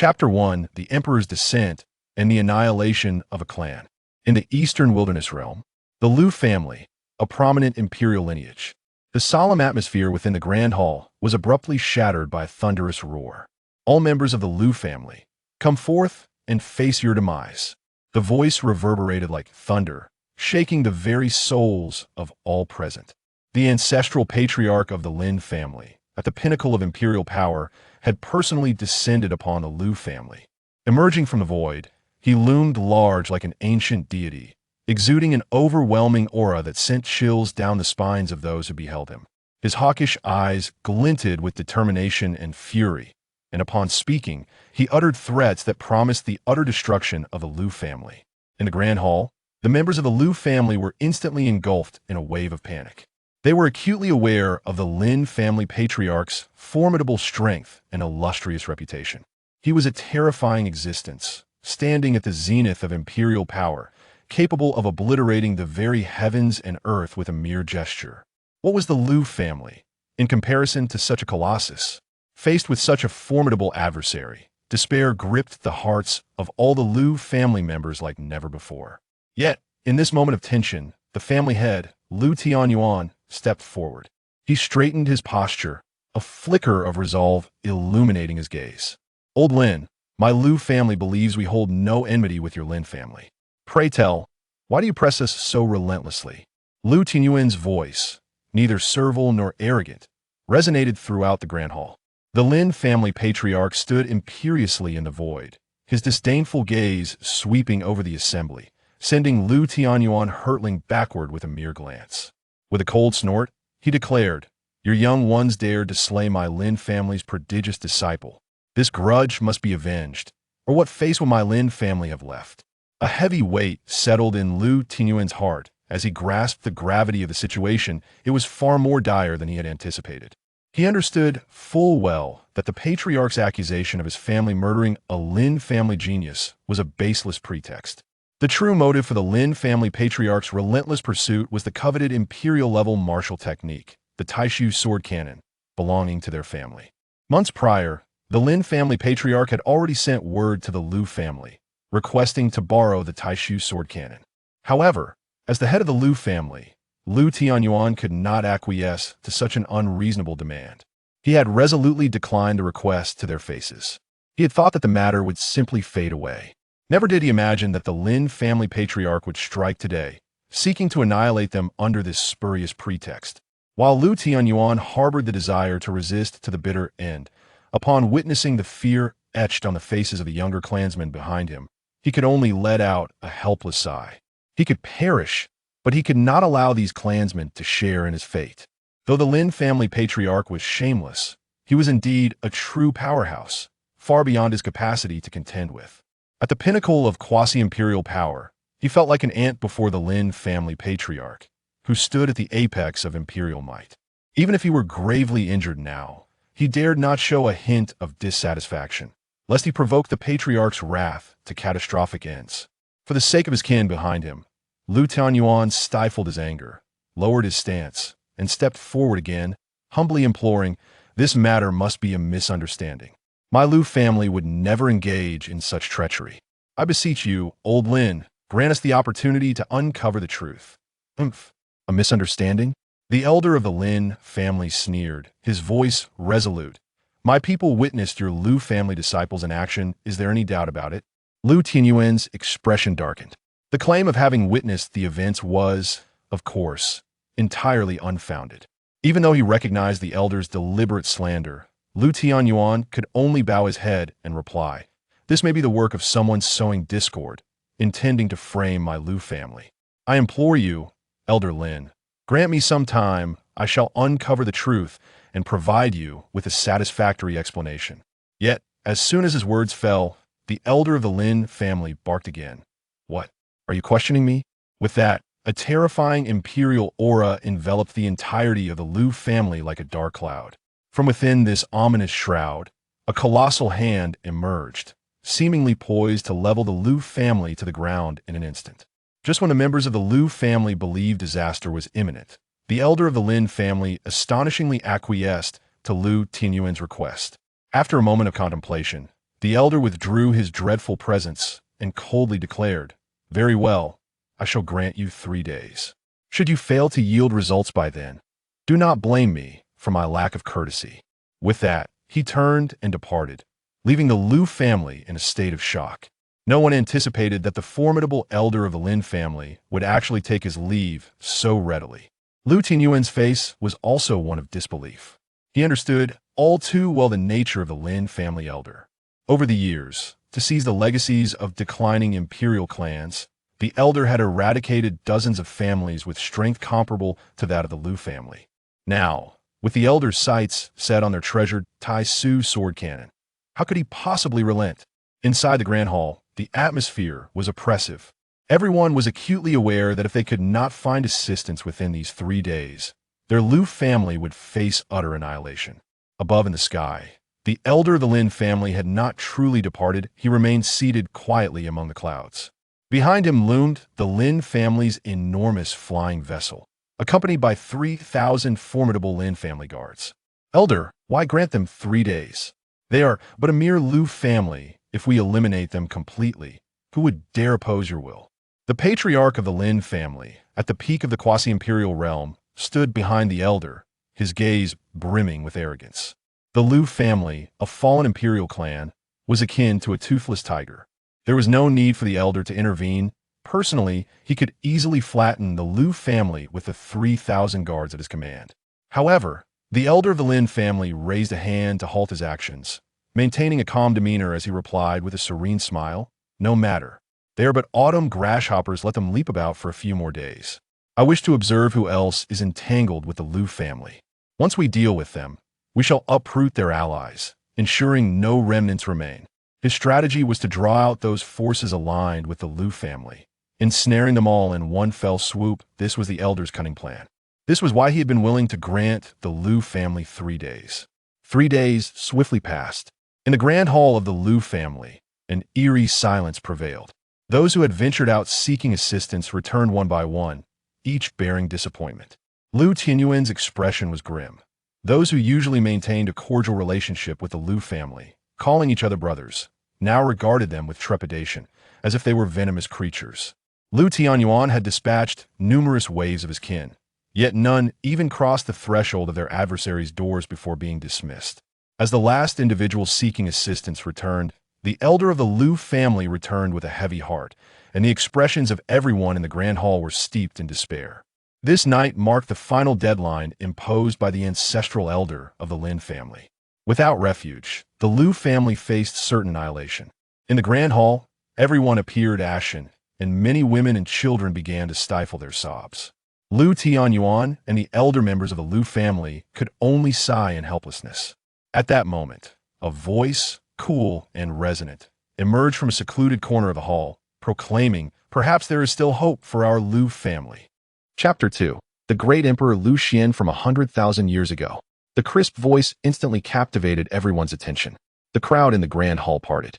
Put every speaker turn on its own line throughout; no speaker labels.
Chapter 1: The Emperor's Descent and the Annihilation of a Clan. In the Eastern Wilderness Realm, the Lu family, a prominent imperial lineage. The solemn atmosphere within the Grand Hall was abruptly shattered by a thunderous roar. All members of the Lu family, come forth and face your demise. The voice reverberated like thunder, shaking the very souls of all present. The ancestral patriarch of the Lin family, at the pinnacle of imperial power, had personally descended upon the Lu family. Emerging from the void, he loomed large like an ancient deity, exuding an overwhelming aura that sent chills down the spines of those who beheld him. His hawkish eyes glinted with determination and fury, and upon speaking, he uttered threats that promised the utter destruction of the Lu family. In the Grand Hall, the members of the Lu family were instantly engulfed in a wave of panic. They were acutely aware of the Lin family patriarch's formidable strength and illustrious reputation. He was a terrifying existence, standing at the zenith of imperial power, capable of obliterating the very heavens and earth with a mere gesture. What was the Lu family in comparison to such a colossus? Faced with such a formidable adversary, despair gripped the hearts of all the Lu family members like never before. Yet, in this moment of tension, the family head, Lu Tianyuan, stepped forward. He straightened his posture, a flicker of resolve illuminating his gaze. "Old Lin, my Lu family believes we hold no enmity with your Lin family. Pray tell, why do you press us so relentlessly?" Lu Tianyuan's voice, neither servile nor arrogant, resonated throughout the Grand Hall. The Lin family patriarch stood imperiously in the void, his disdainful gaze sweeping over the assembly, sending Lu Tianyuan hurtling backward with a mere glance. With a cold snort, he declared, "Your young ones dared to slay my Lin family's prodigious disciple. This grudge must be avenged, or what face will my Lin family have left?" A heavy weight settled in Lu Tianyuan's heart as he grasped the gravity of the situation. It was far more dire than he had anticipated. He understood full well that the patriarch's accusation of his family murdering a Lin family genius was a baseless pretext. The true motive for the Lin family patriarch's relentless pursuit was the coveted imperial-level martial technique, the Taishu sword cannon, belonging to their family. Months prior, the Lin family patriarch had already sent word to the Lu family, requesting to borrow the Taishu sword cannon. However, as the head of the Lu family, Lu Tianyuan could not acquiesce to such an unreasonable demand. He had resolutely declined the request to their faces. He had thought that the matter would simply fade away. Never did he imagine that the Lin family patriarch would strike today, seeking to annihilate them under this spurious pretext. While Lu Tianyuan harbored the desire to resist to the bitter end, upon witnessing the fear etched on the faces of the younger clansmen behind him, he could only let out a helpless sigh. He could perish, but he could not allow these clansmen to share in his fate. Though the Lin family patriarch was shameless, he was indeed a true powerhouse, far beyond his capacity to contend with. At the pinnacle of quasi-imperial power, he felt like an ant before the Lin family patriarch, who stood at the apex of imperial might. Even if he were gravely injured now, he dared not show a hint of dissatisfaction, lest he provoke the patriarch's wrath to catastrophic ends. For the sake of his kin behind him, Lu Tianyuan stifled his anger, lowered his stance, and stepped forward again, humbly imploring, "This matter must be a misunderstanding. My Lu family would never engage in such treachery. I beseech you, old Lin, grant us the opportunity to uncover the truth." A misunderstanding? The elder of the Lin family sneered, his voice resolute. "My people witnessed your Lu family disciples in action. Is there any doubt about it?" Lu Tianyuan's expression darkened. The claim of having witnessed the events was, of course, entirely unfounded. Even though he recognized the elder's deliberate slander, Lu Tianyuan could only bow his head and reply, "This may be the work of someone sowing discord, intending to frame my Lu family. I implore you, Elder Lin, grant me some time. I shall uncover the truth and provide you with a satisfactory explanation." Yet, as soon as his words fell, the elder of the Lin family barked again. "What? Are you questioning me?" With that, a terrifying imperial aura enveloped the entirety of the Lu family like a dark cloud. From within this ominous shroud, a colossal hand emerged, seemingly poised to level the Lu family to the ground in an instant. Just when the members of the Lu family believed disaster was imminent, the elder of the Lin family astonishingly acquiesced to Lu Tianyuan's request. After a moment of contemplation, The elder withdrew his dreadful presence and coldly declared, "Very well, I shall grant you 3 days. Should you fail to yield results by then, do not blame me for my lack of courtesy." With that, he turned and departed, leaving the Lu family in a state of shock. No one anticipated that the formidable elder of the Lin family would actually take his leave so readily. Lu Tianyuan's face was also one of disbelief. He understood all too well the nature of the Lin family elder. Over the years, to seize the legacies of declining imperial clans, the elder had eradicated dozens of families with strength comparable to that of the Lu family. Now, with the elder's sights set on their treasured Tai Su sword cannon, how could he possibly relent? Inside the Grand Hall, the atmosphere was oppressive. Everyone was acutely aware that if they could not find assistance within these 3 days, their Lu family would face utter annihilation. Above in the sky, the elder of the Lin family had not truly departed. He remained seated quietly among the clouds. Behind him loomed the Lin family's enormous flying vessel, accompanied by 3,000 formidable Lin family guards. "Elder, why grant them 3 days? They are but a mere Lu family. If we eliminate them completely, who would dare oppose your will?" The patriarch of the Lin family, at the peak of the quasi-imperial realm, stood behind the elder, his gaze brimming with arrogance. The Lu family, a fallen imperial clan, was akin to a toothless tiger. There was no need for the elder to intervene. Personally, he could easily flatten the Lu family with the 3,000 guards at his command. However, the elder of the Lin family raised a hand to halt his actions, maintaining a calm demeanor as he replied with a serene smile, "No matter. They are but autumn grasshoppers. Let them leap about for a few more days. I wish to observe who else is entangled with the Lu family. Once we deal with them, we shall uproot their allies, ensuring no remnants remain." His strategy was to draw out those forces aligned with the Lu family, ensnaring them all in one fell swoop. This was the elder's cunning plan. This was why he had been willing to grant the Lu family 3 days. 3 days swiftly passed. In the grand hall of the Lu family, an eerie silence prevailed. Those who had ventured out seeking assistance returned one by one, each bearing disappointment. Lu Tianyuan's expression was grim. Those who usually maintained a cordial relationship with the Lu family, calling each other brothers, now regarded them with trepidation, as if they were venomous creatures. Lu Tianyuan had dispatched numerous waves of his kin, yet none even crossed the threshold of their adversaries' doors before being dismissed. As the last individual seeking assistance returned, the elder of the Lu family returned with a heavy heart, and the expressions of everyone in the grand hall were steeped in despair. This night marked the final deadline imposed by the ancestral elder of the Lin family. Without refuge, the Lu family faced certain annihilation. In the grand hall, everyone appeared ashen, and many women and children began to stifle their sobs. Lu Tianyuan and the elder members of the Lu family could only sigh in helplessness. At that moment, a voice, cool and resonant, emerged from a secluded corner of the hall, proclaiming, "Perhaps there is still hope for our Lu family." Chapter 2. The Great Emperor Lu Xuan from 100,000 years ago. The crisp voice instantly captivated everyone's attention. The crowd in the grand hall parted,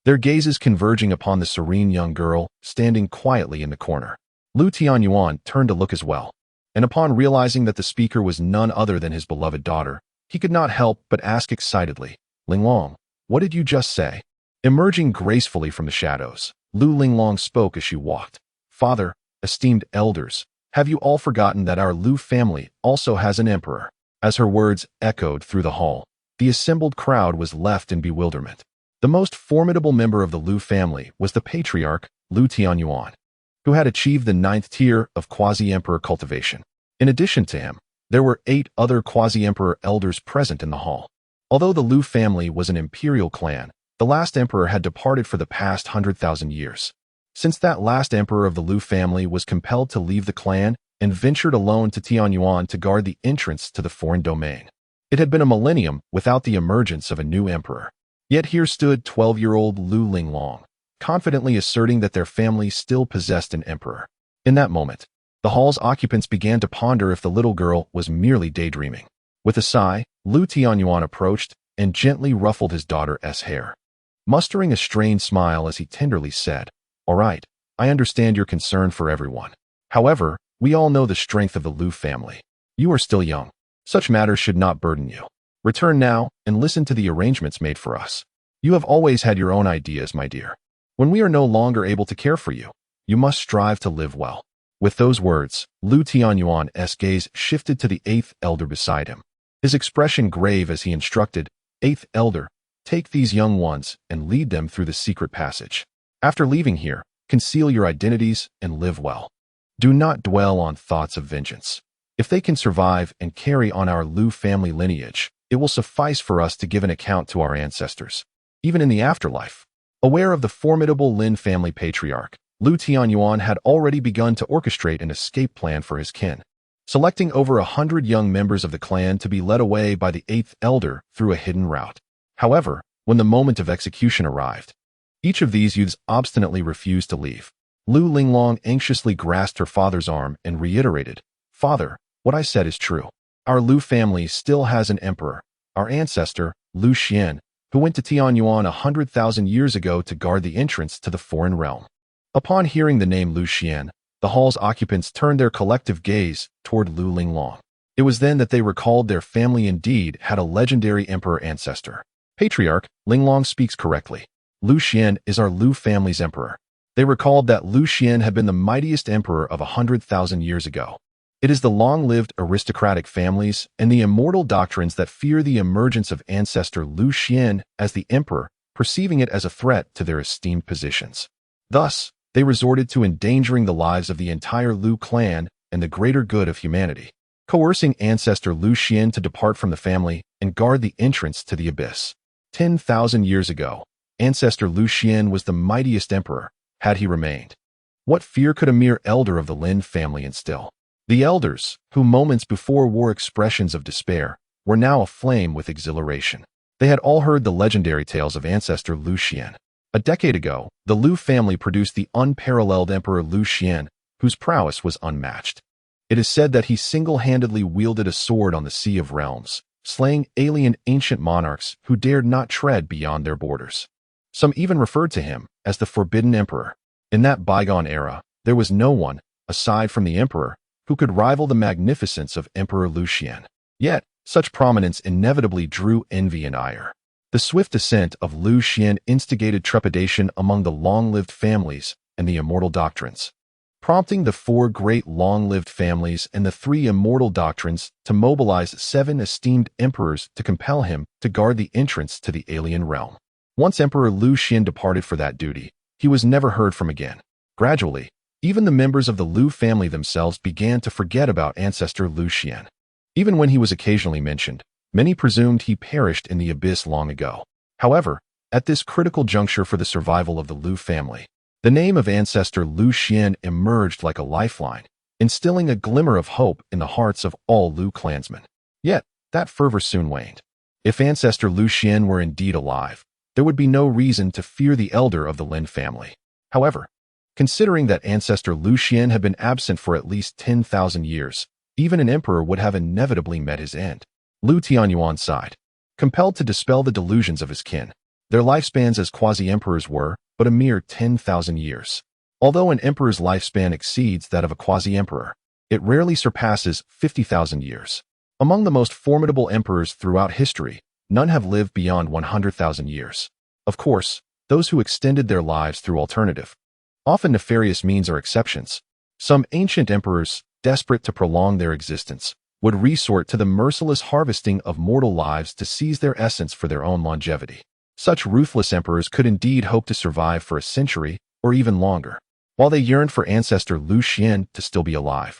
their gazes converging upon the serene young girl standing quietly in the corner. Lu Tianyuan turned to look as well, and upon realizing that the speaker was none other than his beloved daughter, he could not help but ask excitedly, "Linglong, what did you just say?" Emerging gracefully from the shadows, Lu Linglong spoke as she walked. "Father, esteemed elders, have you all forgotten that our Lu family also has an emperor?" As her words echoed through the hall, the assembled crowd was left in bewilderment. The most formidable member of the Lu family was the patriarch, Lu Tianyuan, who had achieved the 9th tier of quasi-emperor cultivation. In addition to him, there were 8 other quasi-emperor elders present in the hall. Although the Lu family was an imperial clan, the last emperor had departed for the past 100,000 years. Since that last emperor of the Lu family was compelled to leave the clan and ventured alone to Tianyuan to guard the entrance to the foreign domain. It had been a millennium without the emergence of a new emperor. Yet here stood 12-year-old Lu Linglong, confidently asserting that their family still possessed an emperor. In that moment, the hall's occupants began to ponder if the little girl was merely daydreaming. With a sigh, Lu Tianyuan approached and gently ruffled his daughter's hair, mustering a strained smile as he tenderly said, "All right, I understand your concern for everyone. However, we all know the strength of the Lu family. You are still young. Such matters should not burden you. Return now and listen to the arrangements made for us." You have always had your own ideas, my dear. When we are no longer able to care for you, you must strive to live well." With those words, Lu Tianyuan's gaze shifted to the eighth elder beside him. His expression grave as he instructed, "Eighth elder, take these young ones and lead them through the secret passage. After leaving here, conceal your identities and live well. Do not dwell on thoughts of vengeance. If they can survive and carry on our Lu family lineage, it will suffice for us to give an account to our ancestors, even in the afterlife." Aware of the formidable Lin family patriarch, Lu Tianyuan had already begun to orchestrate an escape plan for his kin, selecting over 100 young members of the clan to be led away by the eighth elder through a hidden route. However, when the moment of execution arrived, each of these youths obstinately refused to leave. Lu Linglong anxiously grasped her father's arm and reiterated, "Father, what I said is true. Our Lu family still has an emperor, our ancestor, Lu Xuan, who went to Tianyuan 100,000 years ago to guard the entrance to the foreign realm." Upon hearing the name Lu Xuan, the hall's occupants turned their collective gaze toward Lu Linglong. It was then that they recalled their family indeed had a legendary emperor ancestor. "Patriarch, Linglong speaks correctly. Lu Xuan is our Lu family's emperor." They recalled that Lu Xuan had been the mightiest emperor of 100,000 years ago. It is the long-lived aristocratic families and the immortal doctrines that fear the emergence of ancestor Lu Xuan as the emperor, perceiving it as a threat to their esteemed positions. Thus, they resorted to endangering the lives of the entire Lu clan and the greater good of humanity, coercing ancestor Lu Xuan to depart from the family and guard the entrance to the abyss. 10,000 years ago, ancestor Lu Xuan was the mightiest emperor, had he remained. What fear could a mere elder of the Lin family instill? The elders, who moments before wore expressions of despair, were now aflame with exhilaration. They had all heard the legendary tales of ancestor Lu Xuan. A decade ago, the Lu family produced the unparalleled Emperor Lu Xuan, whose prowess was unmatched. It is said that he single-handedly wielded a sword on the Sea of Realms, slaying alien ancient monarchs who dared not tread beyond their borders. Some even referred to him as the Forbidden Emperor. In that bygone era, there was no one, aside from the emperor, who could rival the magnificence of Emperor Lu Xuan. Yet, such prominence inevitably drew envy and ire. The swift ascent of Lu Xuan instigated trepidation among the long-lived families and the immortal doctrines, prompting the four great long-lived families and the three immortal doctrines to mobilize 7 esteemed emperors to compel him to guard the entrance to the alien realm. Once Emperor Lu Xuan departed for that duty, he was never heard from again. Gradually, even the members of the Lu family themselves began to forget about ancestor Lu Xuan. Even when he was occasionally mentioned, many presumed he perished in the abyss long ago. However, at this critical juncture for the survival of the Lu family, the name of ancestor Lu Xuan emerged like a lifeline, instilling a glimmer of hope in the hearts of all Lu clansmen. Yet, that fervor soon waned. If ancestor Lu Xuan were indeed alive, there would be no reason to fear the elder of the Lin family. However, considering that ancestor Lu Xuan had been absent for at least 10,000 years, even an emperor would have inevitably met his end. Lu Tianyuan sighed, compelled to dispel the delusions of his kin. Their lifespans as quasi-emperors were but a mere 10,000 years. Although an emperor's lifespan exceeds that of a quasi-emperor, it rarely surpasses 50,000 years. Among the most formidable emperors throughout history, none have lived beyond 100,000 years. Of course, those who extended their lives through alternative, often nefarious means are exceptions. Some ancient emperors, desperate to prolong their existence, would resort to the merciless harvesting of mortal lives to seize their essence for their own longevity. Such ruthless emperors could indeed hope to survive for a century or even longer, while they yearned for ancestor Lu Xuan to still be alive,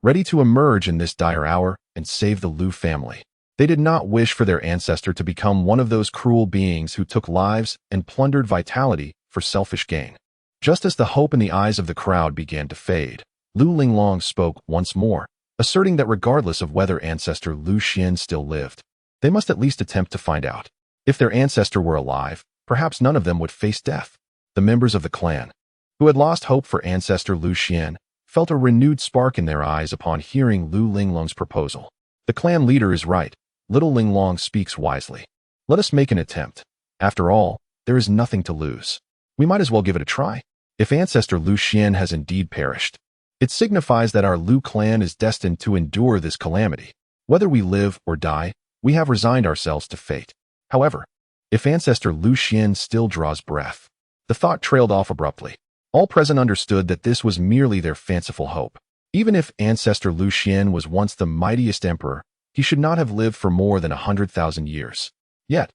ready to emerge in this dire hour and save the Lu family. They did not wish for their ancestor to become one of those cruel beings who took lives and plundered vitality for selfish gain. Just as the hope in the eyes of the crowd began to fade, Lu Linglong spoke once more, asserting that regardless of whether ancestor Lu Xuan still lived, they must at least attempt to find out. If their ancestor were alive, perhaps none of them would face death. The members of the clan, who had lost hope for ancestor Lu Xuan, felt a renewed spark in their eyes upon hearing Lu Linglong's proposal. The clan leader is right. Little Linglong speaks wisely. Let us make an attempt. After all, there is nothing to lose. We might as well give it a try. If ancestor Lu Xuan has indeed perished, it signifies that our Lu clan is destined to endure this calamity. Whether we live or die, we have resigned ourselves to fate. However, If Ancestor Lu Xuan still draws breath. The thought trailed off abruptly. All present understood that this was merely their fanciful hope. Even if Ancestor Lu Xuan was once the mightiest emperor, he should not have lived for more than 100,000 years. Yet,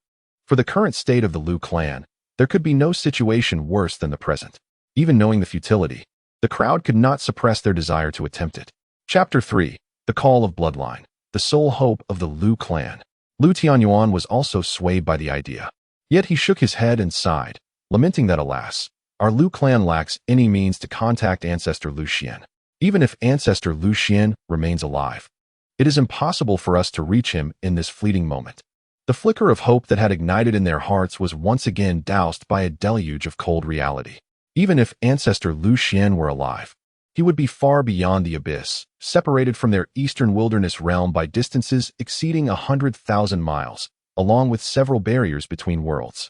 for the current state of the Lu clan, there could be no situation worse than the present. Even knowing the futility, the crowd could not suppress their desire to attempt it. Chapter 3. The Call of Bloodline. The sole hope of the Lu clan. Lu Tianyuan was also swayed by the idea. Yet he shook his head and sighed, lamenting that alas, our Lu clan lacks any means to contact Ancestor Lu Xuan. Even if Ancestor Lu Xuan remains alive, it is impossible for us to reach him in this fleeting moment. The flicker of hope that had ignited in their hearts was once again doused by a deluge of cold reality. Even if Ancestor Lu Xuan were alive, he would be far beyond the abyss, separated from their eastern wilderness realm by distances exceeding 100,000 miles, along with several barriers between worlds.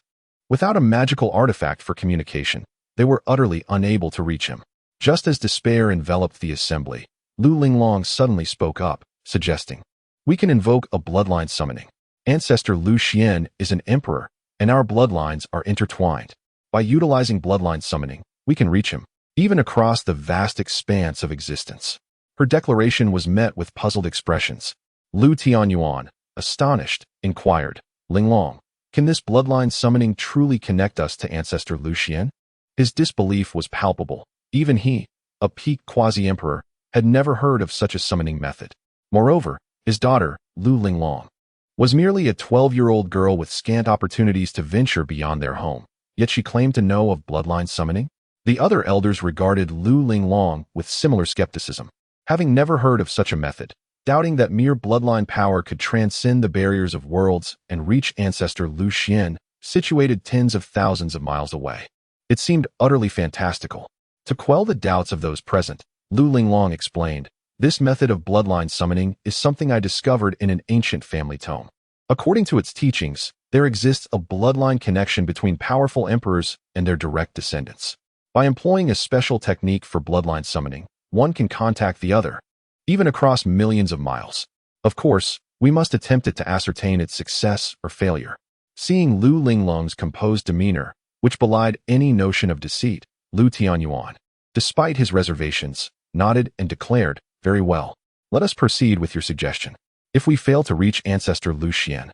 Without a magical artifact for communication, they were utterly unable to reach him. Just as despair enveloped the assembly, Lu Linglong suddenly spoke up, suggesting, "We can invoke a bloodline summoning. Ancestor Lu Xuan is an emperor, and our bloodlines are intertwined. By utilizing bloodline summoning, we can reach him, even across the vast expanse of existence." Her declaration was met with puzzled expressions. Lu Tianyuan, astonished, inquired, "Linglong, can this bloodline summoning truly connect us to Ancestor Lu Xuan?" His disbelief was palpable. Even he, a peaked quasi-emperor, had never heard of such a summoning method. Moreover, his daughter, Lu Linglong, was merely a 12-year-old girl with scant opportunities to venture beyond their home, yet she claimed to know of bloodline summoning. The other elders regarded Lu Linglong with similar skepticism, having never heard of such a method, doubting that mere bloodline power could transcend the barriers of worlds and reach Ancestor Lu Xuan, situated tens of thousands of miles away. It seemed utterly fantastical. To quell the doubts of those present, Lu Linglong explained, "This method of bloodline summoning is something I discovered in an ancient family tome. According to its teachings, there exists a bloodline connection between powerful emperors and their direct descendants. By employing a special technique for bloodline summoning, one can contact the other, even across millions of miles. Of course, we must attempt it to ascertain its success or failure." Seeing Lu Linglong's composed demeanor, which belied any notion of deceit, Lu Tianyuan, despite his reservations, nodded and declared, "Very well. Let us proceed with your suggestion. If we fail to reach Ancestor Lu Xuan,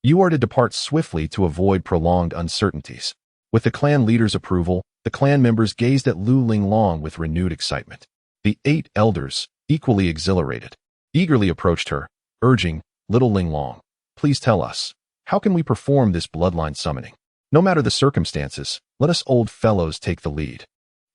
you are to depart swiftly to avoid prolonged uncertainties." With the clan leader's approval, the clan members gazed at Lu Linglong with renewed excitement. The 8 elders, equally exhilarated, eagerly approached her, urging, "Little Linglong, please tell us, how can we perform this bloodline summoning? No matter the circumstances, let us old fellows take the lead.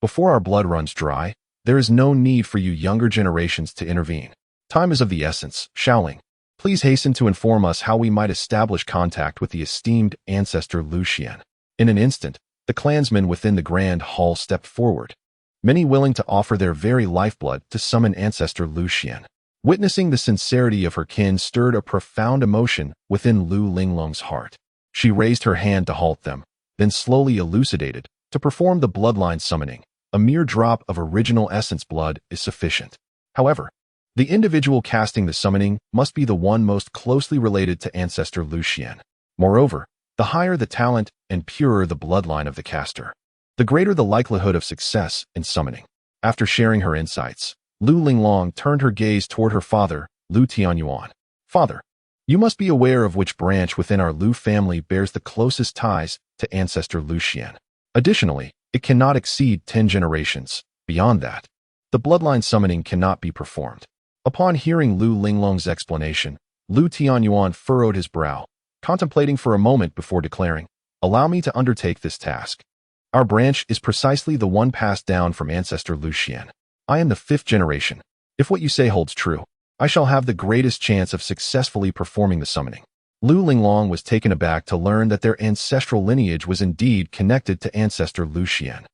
Before our blood runs dry, there is no need for you younger generations to intervene. Time is of the essence. Shaoling, please hasten to inform us how we might establish contact with the esteemed Ancestor Lu Xuan." In an instant, the clansmen within the grand hall stepped forward, many willing to offer their very lifeblood to summon Ancestor Lu Xuan. Witnessing the sincerity of her kin stirred a profound emotion within Lu Linglong's heart. She raised her hand to halt them, then slowly elucidated, "To perform the bloodline summoning, a mere drop of original essence blood is sufficient. However, the individual casting the summoning must be the one most closely related to Ancestor Lu Xuan. Moreover, the higher the talent and purer the bloodline of the caster, the greater the likelihood of success in summoning." After sharing her insights, Lu Linglong turned her gaze toward her father, Lu Tianyuan. "Father, you must be aware of which branch within our Lu family bears the closest ties to Ancestor Lu Xuan. Additionally, it cannot exceed 10 generations. Beyond that, the bloodline summoning cannot be performed." Upon hearing Lu Linglong's explanation, Lu Tianyuan furrowed his brow, contemplating for a moment before declaring, "Allow me to undertake this task. Our branch is precisely the one passed down from Ancestor Lu Xuan. I am the 5th generation. If what you say holds true, I shall have the greatest chance of successfully performing the summoning." Lu Linglong was taken aback to learn that their ancestral lineage was indeed connected to Ancestor Lu Xuan,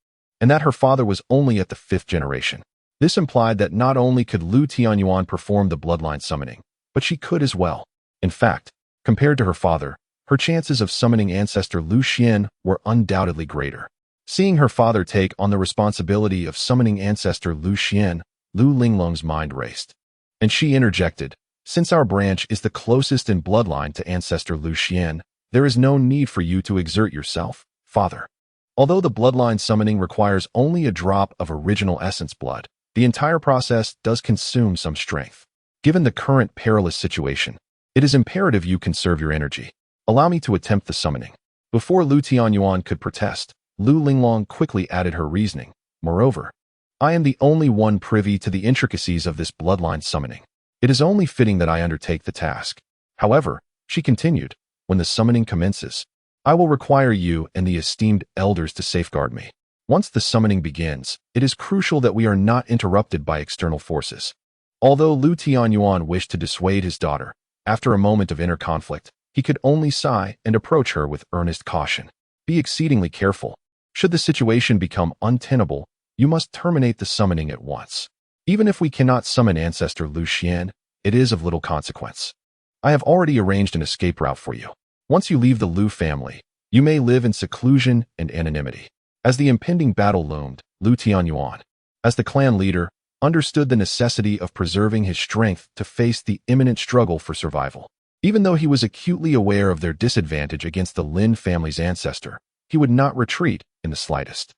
and that her father was only at the 5th generation. This implied that not only could Lu Tianyuan perform the bloodline summoning, but she could as well. In fact, compared to her father, her chances of summoning Ancestor Lu Xuan were undoubtedly greater. Seeing her father take on the responsibility of summoning Ancestor Lu Xuan, Lu Linglong's mind raced. And she interjected, "Since our branch is the closest in bloodline to Ancestor Lu Xuan, There is no need for you to exert yourself, Father. Although the bloodline summoning requires only a drop of original essence blood, the entire process does consume some strength. Given the current perilous situation, it is imperative you conserve your energy. Allow me to attempt the summoning. Before Lu Tianyuan could protest, Lu Linglong quickly added her reasoning. Moreover, I am the only one privy to the intricacies of this bloodline summoning. It is only fitting that I undertake the task. However, she continued, when the summoning commences, I will require you and the esteemed elders to safeguard me. Once the summoning begins, it is crucial that we are not interrupted by external forces. Although Lu Tianyuan wished to dissuade his daughter, after a moment of inner conflict, he could only sigh and approach her with earnest caution. Be exceedingly careful. Should the situation become untenable, you must terminate the summoning at once. Even if we cannot summon Ancestor Lu Xuan, it is of little consequence. I have already arranged an escape route for you. Once you leave the Lu family, you may live in seclusion and anonymity. As the impending battle loomed, Lu Tianyuan, as the clan leader, understood the necessity of preserving his strength to face the imminent struggle for survival. Even though he was acutely aware of their disadvantage against the Lin family's ancestor, he would not retreat in the slightest.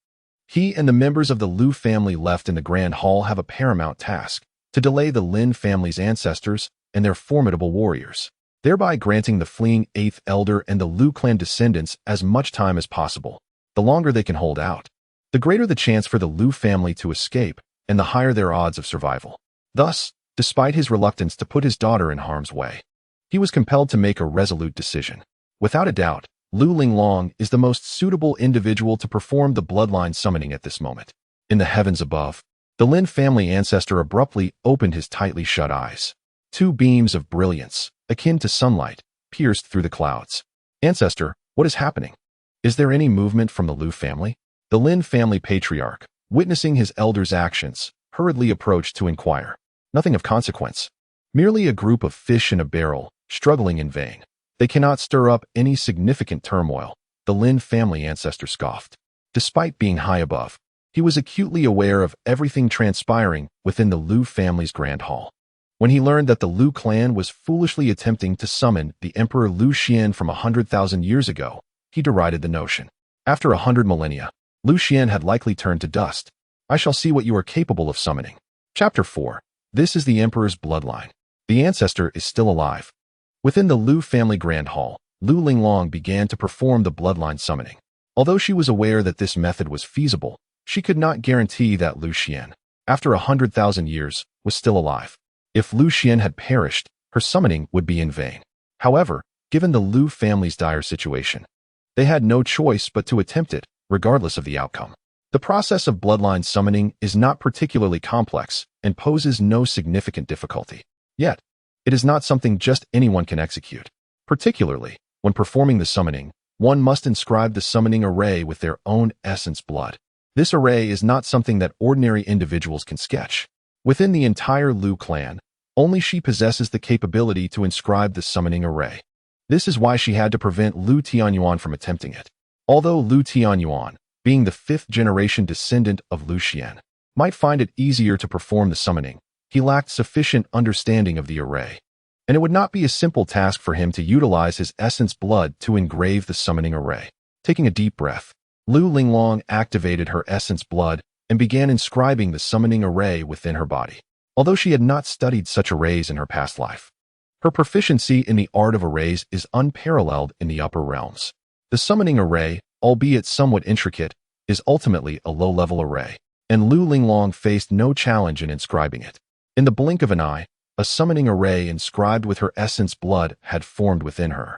He and the members of the Lu family left in the Grand Hall have a paramount task, to delay the Lin family's ancestors and their formidable warriors, thereby granting the fleeing 8th elder and the Lu clan descendants as much time as possible. The longer they can hold out, the greater the chance for the Lu family to escape, and the higher their odds of survival. Thus, despite his reluctance to put his daughter in harm's way, he was compelled to make a resolute decision. Without a doubt, Lu Linglong is the most suitable individual to perform the bloodline summoning at this moment. In the heavens above, the Lin family ancestor abruptly opened his tightly shut eyes. Two beams of brilliance, akin to sunlight, pierced through the clouds. Ancestor, what is happening? Is there any movement from the Lu family? The Lin family patriarch, witnessing his elder's actions, hurriedly approached to inquire. Nothing of consequence. Merely a group of fish in a barrel, struggling in vain. They cannot stir up any significant turmoil, the Lin family ancestor scoffed. Despite being high above, he was acutely aware of everything transpiring within the Lu family's grand hall. When he learned that the Lu clan was foolishly attempting to summon the Emperor Lu Xuan from 100,000 years ago, he derided the notion. After 100 millennia, Lu Xuan had likely turned to dust. I shall see what you are capable of summoning. Chapter 4. This is the Emperor's bloodline. The ancestor is still alive. Within the Lu family grand hall, Lu Linglong began to perform the bloodline summoning. Although she was aware that this method was feasible, she could not guarantee that Lu Xuan, after 100,000 years, was still alive. If Lu Xuan had perished, her summoning would be in vain. However, given the Lu family's dire situation, they had no choice but to attempt it, regardless of the outcome. The process of bloodline summoning is not particularly complex and poses no significant difficulty. Yet, it is not something just anyone can execute. Particularly, when performing the summoning, one must inscribe the summoning array with their own essence blood. This array is not something that ordinary individuals can sketch. Within the entire Lu clan, only she possesses the capability to inscribe the summoning array. This is why she had to prevent Lu Tianyuan from attempting it. Although Lu Tianyuan, being the 5th-generation descendant of Lu Xuan, might find it easier to perform the summoning, he lacked sufficient understanding of the array, and it would not be a simple task for him to utilize his essence blood to engrave the summoning array. Taking a deep breath, Lu Linglong activated her essence blood and began inscribing the summoning array within her body. Although she had not studied such arrays in her past life, her proficiency in the art of arrays is unparalleled in the upper realms. The summoning array, albeit somewhat intricate, is ultimately a low-level array, and Lu Linglong faced no challenge in inscribing it. In the blink of an eye, a summoning array inscribed with her essence blood had formed within her.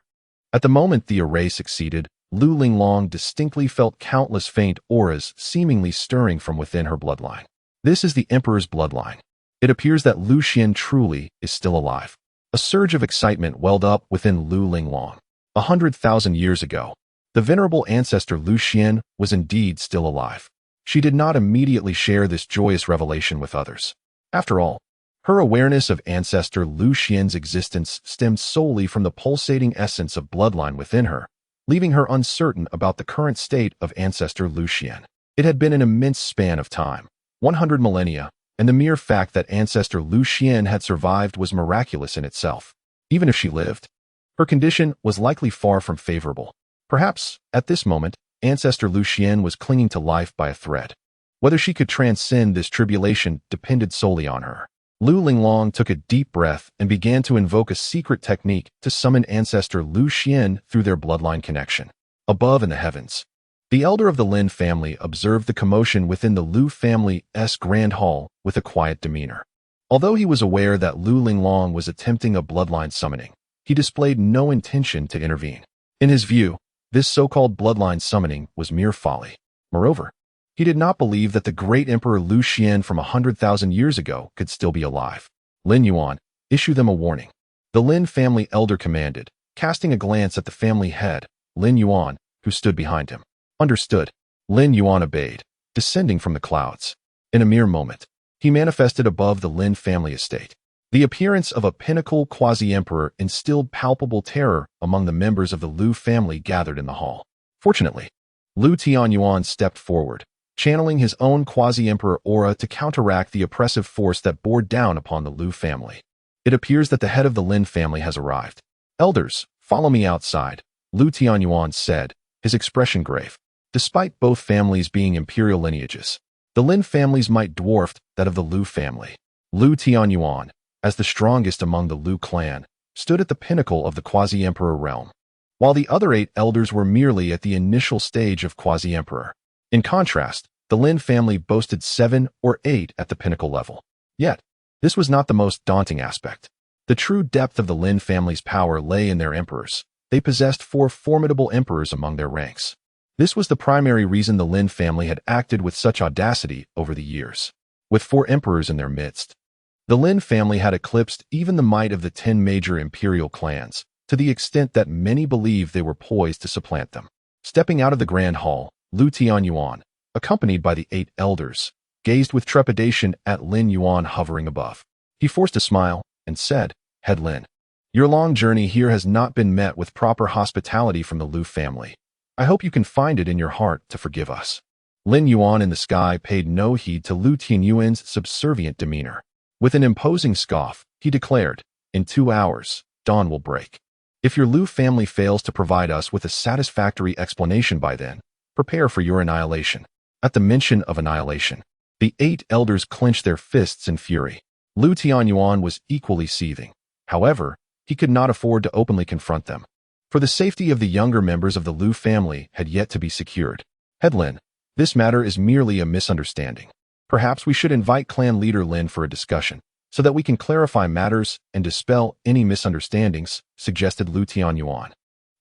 At the moment the array succeeded, Lu Linglong distinctly felt countless faint auras seemingly stirring from within her bloodline. This is the Emperor's bloodline. It appears that Lu Xuan truly is still alive. A surge of excitement welled up within Lu Linglong. 100,000 years ago, the venerable ancestor Lu Xuan was indeed still alive. She did not immediately share this joyous revelation with others. After all, her awareness of Ancestor Lu Xuan's existence stemmed solely from the pulsating essence of bloodline within her, leaving her uncertain about the current state of Ancestor Lu Xuan. It had been an immense span of time, 100 millennia, and the mere fact that Ancestor Lu Xuan had survived was miraculous in itself. Even if she lived, Her condition was likely far from favorable. Perhaps, at this moment, Ancestor Lu Xuan was clinging to life by a thread. Whether she could transcend this tribulation depended solely on her. Lu Linglong took a deep breath and began to invoke a secret technique to summon Ancestor Lu Xuan through their bloodline connection. Above in the heavens, the elder of the Lin family observed the commotion within the Lu family's grand hall with a quiet demeanor. Although he was aware that Lu Linglong was attempting a bloodline summoning, he displayed no intention to intervene. In his view, this so-called bloodline summoning was mere folly. Moreover, he did not believe that the great Emperor Lu Xuan from 100,000 years ago could still be alive. Lin Yuan, issue them a warning. The Lin family elder commanded, casting a glance at the family head, Lin Yuan, who stood behind him. Understood. Lin Yuan obeyed, descending from the clouds. In a mere moment, he manifested above the Lin family estate. The appearance of a pinnacle quasi-emperor instilled palpable terror among the members of the Lu family gathered in the hall. Fortunately, Lu Tianyuan stepped forward, channeling his own quasi-emperor aura to counteract the oppressive force that bore down upon the Lu family. It appears that the head of the Lin family has arrived. Elders, follow me outside, Lu Tianyuan said, his expression grave. Despite both families being imperial lineages, the Lin family's might dwarfed that of the Lu family. Lu Tianyuan, as the strongest among the Lu clan, stood at the pinnacle of the quasi-emperor realm, while the other 8 elders were merely at the initial stage of quasi-emperor. In contrast, the Lin family boasted 7 or 8 at the pinnacle level. Yet, this was not the most daunting aspect. The true depth of the Lin family's power lay in their emperors. They possessed 4 formidable emperors among their ranks. This was the primary reason the Lin family had acted with such audacity over the years. With 4 emperors in their midst, the Lin family had eclipsed even the might of the 10 major imperial clans, to the extent that many believed they were poised to supplant them. Stepping out of the grand hall, Lu Tianyuan, accompanied by the 8 elders, gazed with trepidation at Lin Yuan hovering above. He forced a smile and said, "Head Lin, your long journey here has not been met with proper hospitality from the Lu family. I hope you can find it in your heart to forgive us." Lin Yuan in the sky paid no heed to Lu Tianyuan's subservient demeanor. With an imposing scoff, he declared, "In 2 hours, dawn will break. If your Lu family fails to provide us with a satisfactory explanation by then, prepare for your annihilation." At the mention of annihilation, the 8 elders clenched their fists in fury. Lu Tianyuan was equally seething. However, he could not afford to openly confront them, for the safety of the younger members of the Lu family had yet to be secured. "Head Lin, this matter is merely a misunderstanding. Perhaps we should invite clan leader Lin for a discussion, so that we can clarify matters and dispel any misunderstandings," suggested Lu Tianyuan.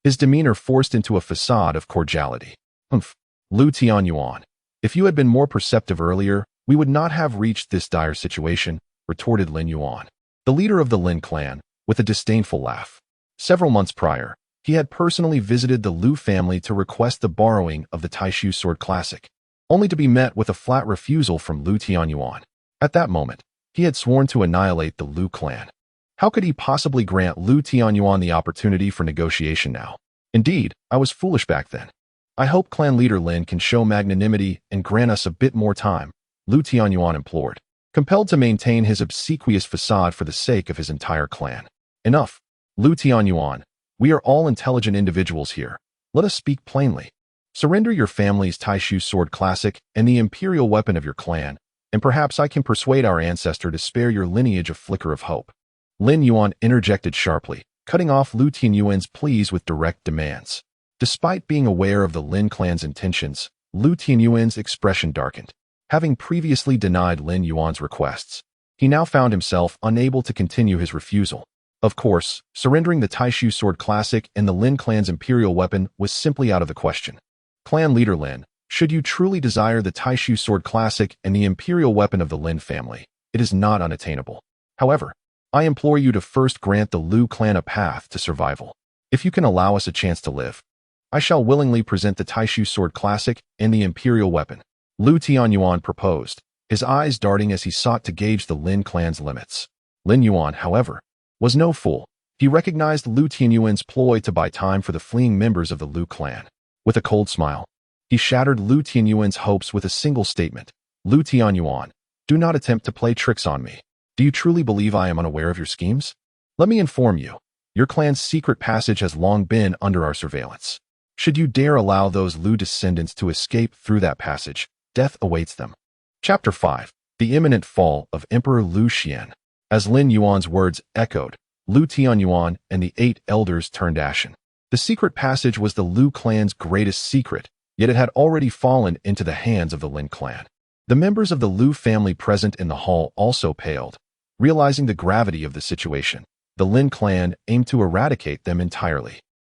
His demeanor forced into a facade of cordiality. "Humph, Lu Tianyuan, if you had been more perceptive earlier, we would not have reached this dire situation," retorted Lin Yuan, the leader of the Lin clan, with a disdainful laugh. Several months prior, he had personally visited the Lu family to request the borrowing of the Taishu Sword Classic, only to be met with a flat refusal from Lu Tianyuan. At that moment, he had sworn to annihilate the Lu clan. How could he possibly grant Lu Tianyuan the opportunity for negotiation now? Indeed, I was foolish back then. I hope clan leader Lin can show magnanimity and grant us a bit more time, Lu Tianyuan implored, compelled to maintain his obsequious facade for the sake of his entire clan. "Enough, Lu Tianyuan. We are all intelligent individuals here. Let us speak plainly. Surrender your family's Taishu Sword Classic and the imperial weapon of your clan, and perhaps I can persuade our ancestor to spare your lineage a flicker of hope." Lin Yuan interjected sharply, cutting off Lu Tianyuan's pleas with direct demands. Despite being aware of the Lin clan's intentions, Lu Tianyuan's expression darkened. Having previously denied Lin Yuan's requests, he now found himself unable to continue his refusal. Of course, surrendering the Taishu Sword Classic and the Lin clan's imperial weapon was simply out of the question. "Clan leader Lin, should you truly desire the Taishu Sword Classic and the imperial weapon of the Lin family, it is not unattainable. However, I implore you to first grant the Lu clan a path to survival. If you can allow us a chance to live, I shall willingly present the Taishu Sword Classic and the imperial weapon," Lu Tianyuan proposed, his eyes darting as he sought to gauge the Lin clan's limits. Lin Yuan, however, was no fool. He recognized Lu Tianyuan's ploy to buy time for the fleeing members of the Lu clan. With a cold smile, he shattered Lu Tianyuan's hopes with a single statement. "Lu Tianyuan, do not attempt to play tricks on me. Do you truly believe I am unaware of your schemes? Let me inform you. Your clan's secret passage has long been under our surveillance. Should you dare allow those Lu descendants to escape through that passage, death awaits them. Chapter 5. The Imminent Fall of Emperor Lu Xuan. As Lin Yuan's words echoed, Lu Tianyuan and the 8 elders turned ashen. The secret passage was the Lu clan's greatest secret, yet it had already fallen into the hands of the Lin clan. The members of the Lu family present in the hall also paled. Realizing the gravity of the situation, the Lin clan aimed to eradicate them entirely.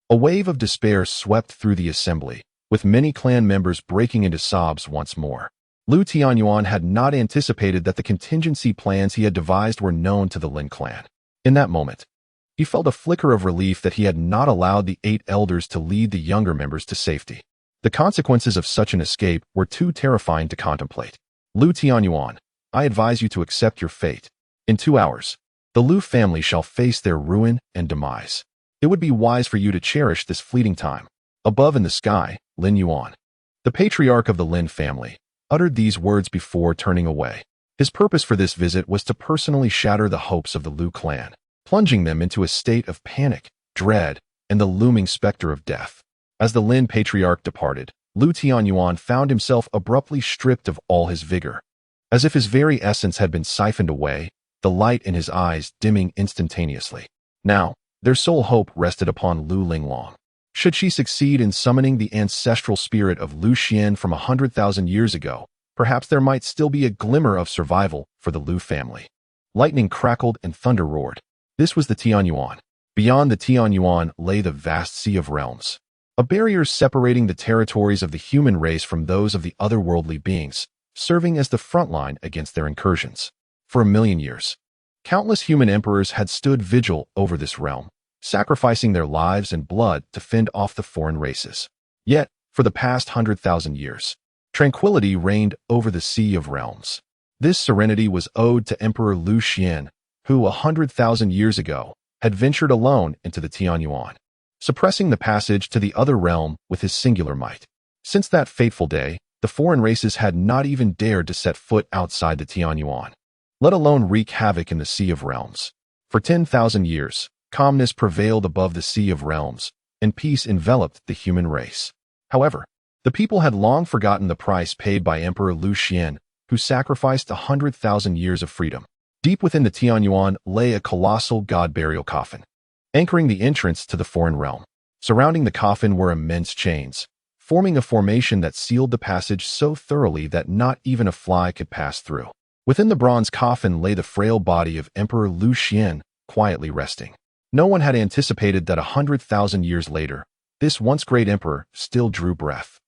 A wave of despair swept through the assembly, with many clan members breaking into sobs once more. Lu Tianyuan had not anticipated that the contingency plans he had devised were known to the Lin clan. In that moment, he felt a flicker of relief that he had not allowed the 8 elders to lead the younger members to safety. The consequences of such an escape were too terrifying to contemplate. Lu Tianyuan, I advise you to accept your fate. In 2 hours, the Lu family shall face their ruin and demise. It would be wise for you to cherish this fleeting time. Above in the sky, Lin Yuan, the patriarch of the Lin family, uttered these words before turning away. His purpose for this visit was to personally shatter the hopes of the Lu clan, plunging them into a state of panic, dread, and the looming specter of death. As the Lin patriarch departed, Lu Tianyuan found himself abruptly stripped of all his vigor. As if his very essence had been siphoned away, the light in his eyes dimming instantaneously. Now, their sole hope rested upon Lu Linglong. Should she succeed in summoning the ancestral spirit of Lu Xuan from 100,000 years ago, perhaps there might still be a glimmer of survival for the Lu family. Lightning crackled and thunder roared. This was the Tianyuan. Beyond the Tianyuan lay the vast sea of realms, a barrier separating the territories of the human race from those of the otherworldly beings, serving as the front line against their incursions. For 1,000,000 years, countless human emperors had stood vigil over this realm, sacrificing their lives and blood to fend off the foreign races. Yet, for the past 100,000 years, tranquility reigned over the Sea of Realms. This serenity was owed to Emperor Lu Xuan, who 100,000 years ago had ventured alone into the Tianyuan, suppressing the passage to the other realm with his singular might. Since that fateful day, the foreign races had not even dared to set foot outside the Tianyuan, let alone wreak havoc in the Sea of Realms. For 10,000 years, calmness prevailed above the Sea of Realms, and peace enveloped the human race. However, the people had long forgotten the price paid by Emperor Lu Xuan, who sacrificed 100,000 years of freedom. Deep within the Tianyuan lay a colossal god burial coffin, anchoring the entrance to the foreign realm. Surrounding the coffin were immense chains, forming a formation that sealed the passage so thoroughly that not even a fly could pass through. Within the bronze coffin lay the frail body of Emperor Lu Xuan, quietly resting. No one had anticipated that 100,000 years later, this once great emperor still drew breath.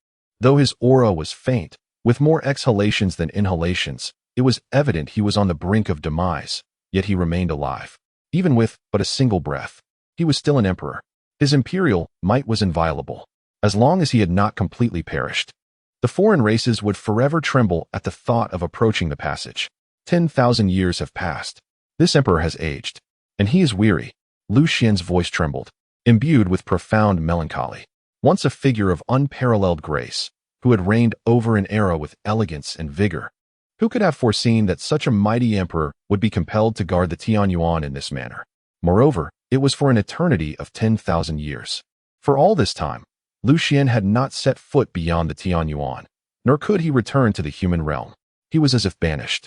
Though his aura was faint, with more exhalations than inhalations, it was evident he was on the brink of demise, yet he remained alive. Even with but a single breath, he was still an emperor. His imperial might was inviolable. As long as he had not completely perished, the foreign races would forever tremble at the thought of approaching the passage. 10,000 years have passed. This emperor has aged, and he is weary. Lu Xuan's voice trembled, imbued with profound melancholy. Once a figure of unparalleled grace, who had reigned over an era with elegance and vigor, who could have foreseen that such a mighty emperor would be compelled to guard the Tianyuan in this manner? Moreover, it was for an eternity of 10,000 years. For all this time, Lu Xuan had not set foot beyond the Tianyuan, nor could he return to the human realm. He was as if banished,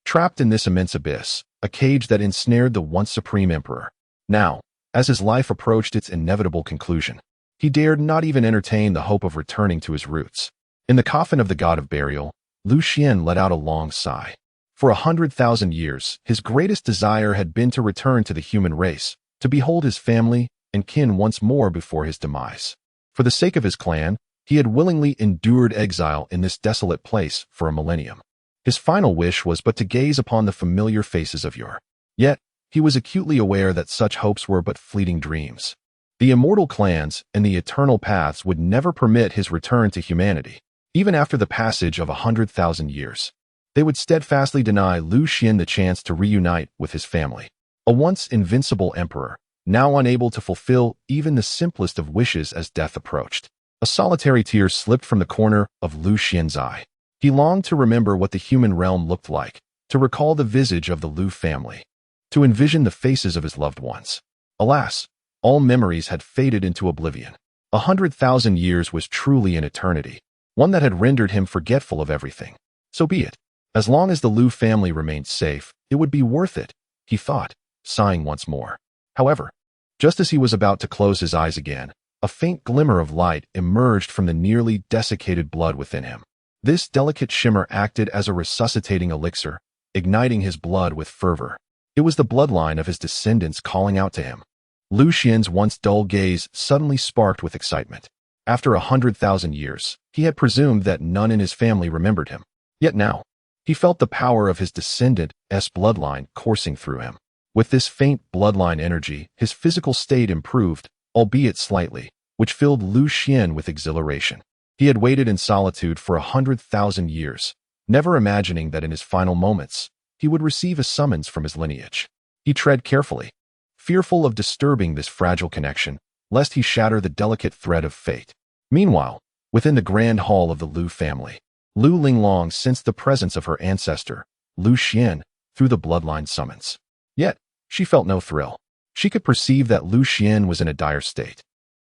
trapped in this immense abyss, a cage that ensnared the once supreme emperor. Now, as his life approached its inevitable conclusion, he dared not even entertain the hope of returning to his roots. In the coffin of the god of burial, Lu Xuan let out a long sigh. For 100,000 years, his greatest desire had been to return to the human race, to behold his family and kin once more before his demise. For the sake of his clan, he had willingly endured exile in this desolate place for a millennium. His final wish was but to gaze upon the familiar faces of yore. Yet, he was acutely aware that such hopes were but fleeting dreams. The immortal clans and the eternal paths would never permit his return to humanity, even after the passage of 100,000 years. They would steadfastly deny Lu Xuan the chance to reunite with his family. A once invincible emperor, now unable to fulfill even the simplest of wishes as death approached. A solitary tear slipped from the corner of Lu Xuan's eye. He longed to remember what the human realm looked like, to recall the visage of the Lu family, to envision the faces of his loved ones. Alas, All memories had faded into oblivion. 100,000 years was truly an eternity, one that had rendered him forgetful of everything. So be it. As long as the Lu family remained safe, it would be worth it, he thought, sighing once more. However, just as he was about to close his eyes again, a faint glimmer of light emerged from the nearly desiccated blood within him. This delicate shimmer acted as a resuscitating elixir, igniting his blood with fervor. It was the bloodline of his descendants calling out to him. Lu Xuan's once dull gaze suddenly sparked with excitement. After 100,000 years, he had presumed that none in his family remembered him. Yet now, he felt the power of his descendant's bloodline coursing through him. With this faint bloodline energy, his physical state improved, albeit slightly, which filled Lu Xuan with exhilaration. He had waited in solitude for 100,000 years, never imagining that in his final moments, he would receive a summons from his lineage. He tread carefully, fearful of disturbing this fragile connection, lest he shatter the delicate thread of fate. Meanwhile, within the grand hall of the Lu family, Lu Linglong sensed the presence of her ancestor, Lu Xuan, through the bloodline summons. Yet, she felt no thrill. She could perceive that Lu Xuan was in a dire state.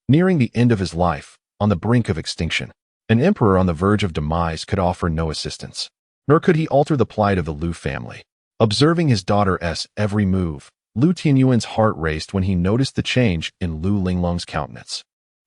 Nearing the end of his life, on the brink of extinction, an emperor on the verge of demise could offer no assistance. Nor could he alter the plight of the Lu family. Observing his daughter's every move, Lu Tianyuan's heart raced when he noticed the change in Lu Linglong's countenance.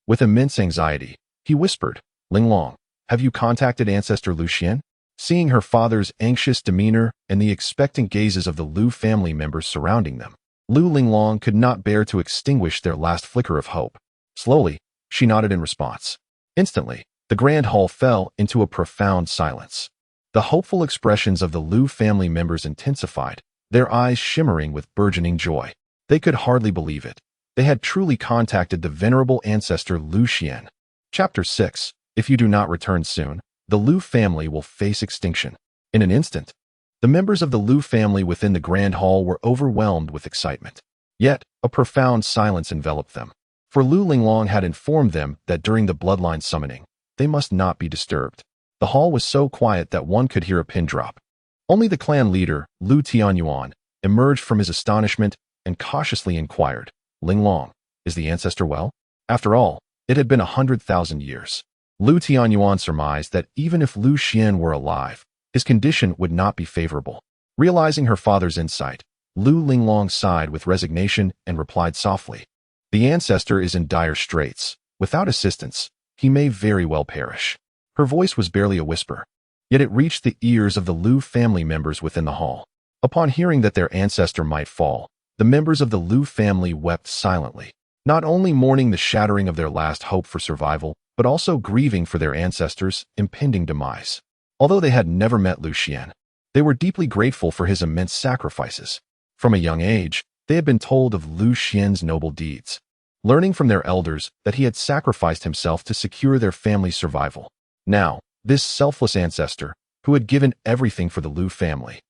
With immense anxiety, he whispered, "Linglong, have you contacted Ancestor Lu Xuan?" Seeing her father's anxious demeanor and the expectant gazes of the Lu family members surrounding them, Lu Linglong could not bear to extinguish their last flicker of hope. Slowly, she nodded in response. Instantly, the grand hall fell into a profound silence. The hopeful expressions of the Lu family members intensified, their eyes shimmering with burgeoning joy. They could hardly believe it. They had truly contacted the venerable ancestor Lu Xuan. Chapter 6. If you do not return soon, the Lu family will face extinction. In an instant, the members of the Lu family within the grand hall were overwhelmed with excitement. Yet, a profound silence enveloped them. For Lu Linglong had informed them that during the bloodline summoning, they must not be disturbed. The hall was so quiet that one could hear a pin drop. Only the clan leader, Lu Tianyuan, emerged from his astonishment and cautiously inquired, "Linglong, is the ancestor well?" After all, it had been 100,000 years. Lu Tianyuan surmised that even if Lu Xuan were alive, his condition would not be favorable. Realizing her father's insight, Lu Linglong sighed with resignation and replied softly, "The ancestor is in dire straits. Without assistance, he may very well perish." Her voice was barely a whisper, yet it reached the ears of the Lu family members within the hall. Upon hearing that their ancestor might fall, the members of the Lu family wept silently, not only mourning the shattering of their last hope for survival, but also grieving for their ancestors' impending demise. Although they had never met Lu Xuan, they were deeply grateful for his immense sacrifices. From a young age, they had been told of Lu Xuan's noble deeds, learning from their elders that he had sacrificed himself to secure their family's survival. Now, this selfless ancestor, who had given everything for the Lu family,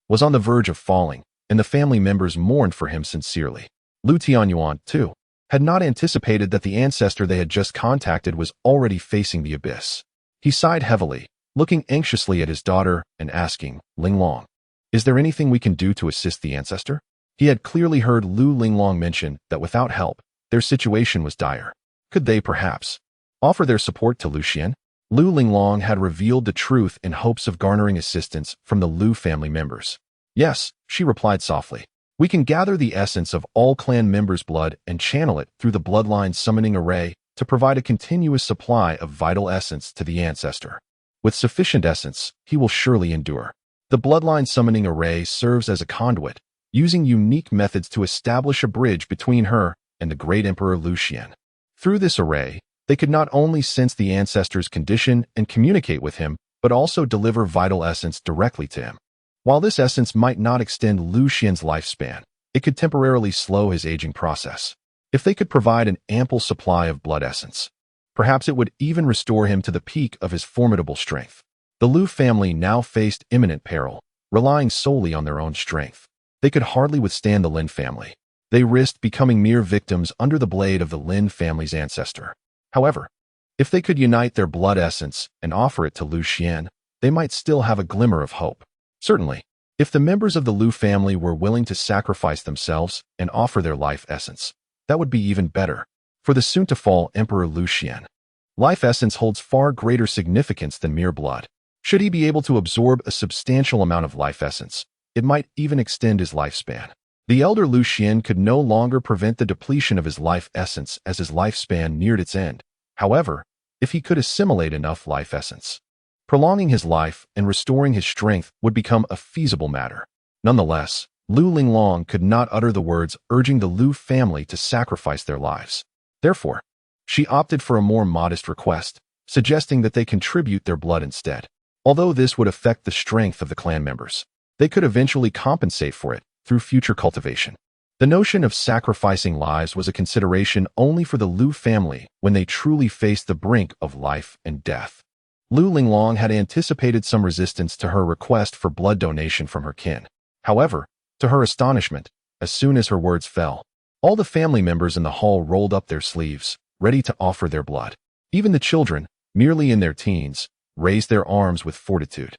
was on the verge of falling, and the family members mourned for him sincerely. Lu Tianyuan, too, had not anticipated that the ancestor they had just contacted was already facing the abyss. He sighed heavily, looking anxiously at his daughter and asking, "Linglong, is there anything we can do to assist the ancestor?" He had clearly heard Lu Linglong mention that without help, their situation was dire. Could they, perhaps, offer their support to Lu Xuan? Lu Linglong had revealed the truth in hopes of garnering assistance from the Lu family members. "Yes," she replied softly. "We can gather the essence of all clan members' blood and channel it through the bloodline summoning array to provide a continuous supply of vital essence to the ancestor. With sufficient essence, he will surely endure." The bloodline summoning array serves as a conduit, using unique methods to establish a bridge between her and the great Emperor Lu Xuan. Through this array, they could not only sense the ancestor's condition and communicate with him, but also deliver vital essence directly to him. While this essence might not extend Lu Xuan's lifespan, it could temporarily slow his aging process. If they could provide an ample supply of blood essence, perhaps it would even restore him to the peak of his formidable strength. The Lu family now faced imminent peril, relying solely on their own strength. They could hardly withstand the Lin family. They risked becoming mere victims under the blade of the Lin family's ancestor. However, if they could unite their blood essence and offer it to Lu Xuan, they might still have a glimmer of hope. Certainly, if the members of the Lu family were willing to sacrifice themselves and offer their life essence, That would be even better. For the soon-to-fall Emperor Lu Xuan, life essence holds far greater significance than mere blood. Should he be able to absorb a substantial amount of life essence, it might even extend his lifespan. The elder Lu Xuan could no longer prevent the depletion of his life essence as his lifespan neared its end. However, if he could assimilate enough life essence, prolonging his life and restoring his strength would become a feasible matter. Nonetheless, Lu Linglong could not utter the words urging the Lu family to sacrifice their lives. Therefore, she opted for a more modest request, suggesting that they contribute their blood instead. Although this would affect the strength of the clan members, they could eventually compensate for it through future cultivation. The notion of sacrificing lives was a consideration only for the Lu family when they truly faced the brink of life and death. Lu Linglong had anticipated some resistance to her request for blood donation from her kin. However, to her astonishment, as soon as her words fell, all the family members in the hall rolled up their sleeves, ready to offer their blood. Even the children, merely in their teens, raised their arms with fortitude.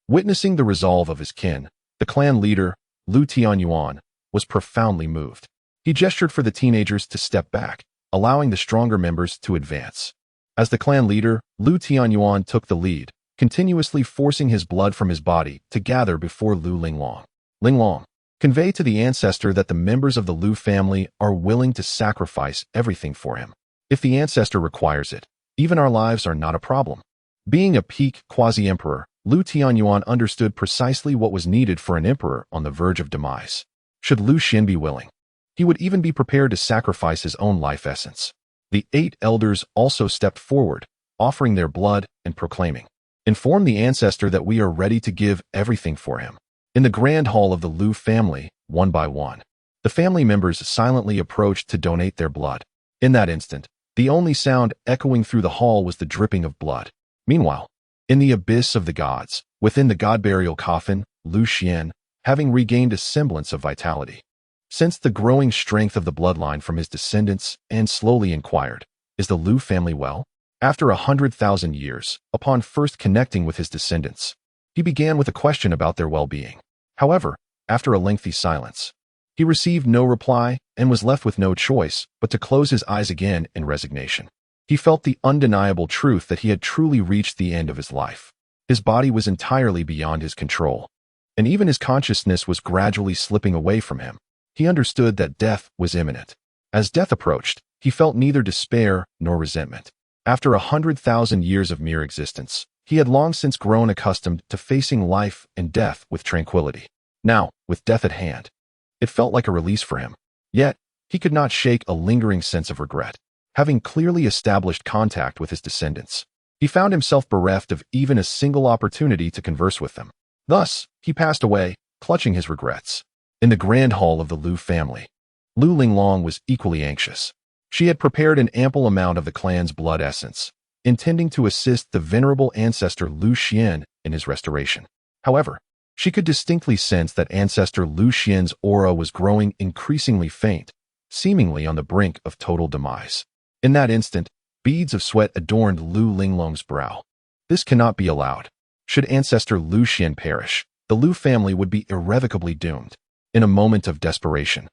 Witnessing the resolve of his kin, the clan leader, Lu Tianyuan, was profoundly moved. He gestured for the teenagers to step back, allowing the stronger members to advance. As the clan leader, Lu Tianyuan took the lead, continuously forcing his blood from his body to gather before Lu Linglong. Linglong, convey to the ancestor that the members of the Lu family are willing to sacrifice everything for him. If the ancestor requires it, even our lives are not a problem. Being a peak quasi-emperor, Lu Tianyuan understood precisely what was needed for an emperor on the verge of demise. Should Lu Xuan be willing, he would even be prepared to sacrifice his own life essence. The 8 elders also stepped forward, offering their blood and proclaiming, "Inform the ancestor that we are ready to give everything for him." In the grand hall of the Lu family, one by one, the family members silently approached to donate their blood. In that instant, the only sound echoing through the hall was the dripping of blood. Meanwhile, in the abyss of the gods, within the god burial coffin, Lu Xuan, having regained a semblance of vitality, sensed the growing strength of the bloodline from his descendants and slowly inquired, "Is the Lu family well?" After 100,000 years, upon first connecting with his descendants, he began with a question about their well-being. However, after a lengthy silence, he received no reply and was left with no choice but to close his eyes again in resignation. He felt the undeniable truth that he had truly reached the end of his life. His body was entirely beyond his control, and even his consciousness was gradually slipping away from him. He understood that death was imminent. As death approached, he felt neither despair nor resentment. After 100,000 years of mere existence, he had long since grown accustomed to facing life and death with tranquility. Now, with death at hand, it felt like a release for him. Yet, he could not shake a lingering sense of regret. Having clearly established contact with his descendants, he found himself bereft of even a single opportunity to converse with them. Thus, he passed away, clutching his regrets. In the grand hall of the Lu family, Lu Linglong was equally anxious. She had prepared an ample amount of the clan's blood essence, intending to assist the venerable ancestor Lu Xuan in his restoration. However, she could distinctly sense that ancestor Lu Xuan's aura was growing increasingly faint, seemingly on the brink of total demise. In that instant, beads of sweat adorned Lu Linglong's brow. This cannot be allowed. Should ancestor Lu Xuan perish, the Lu family would be irrevocably doomed. In a moment of desperation,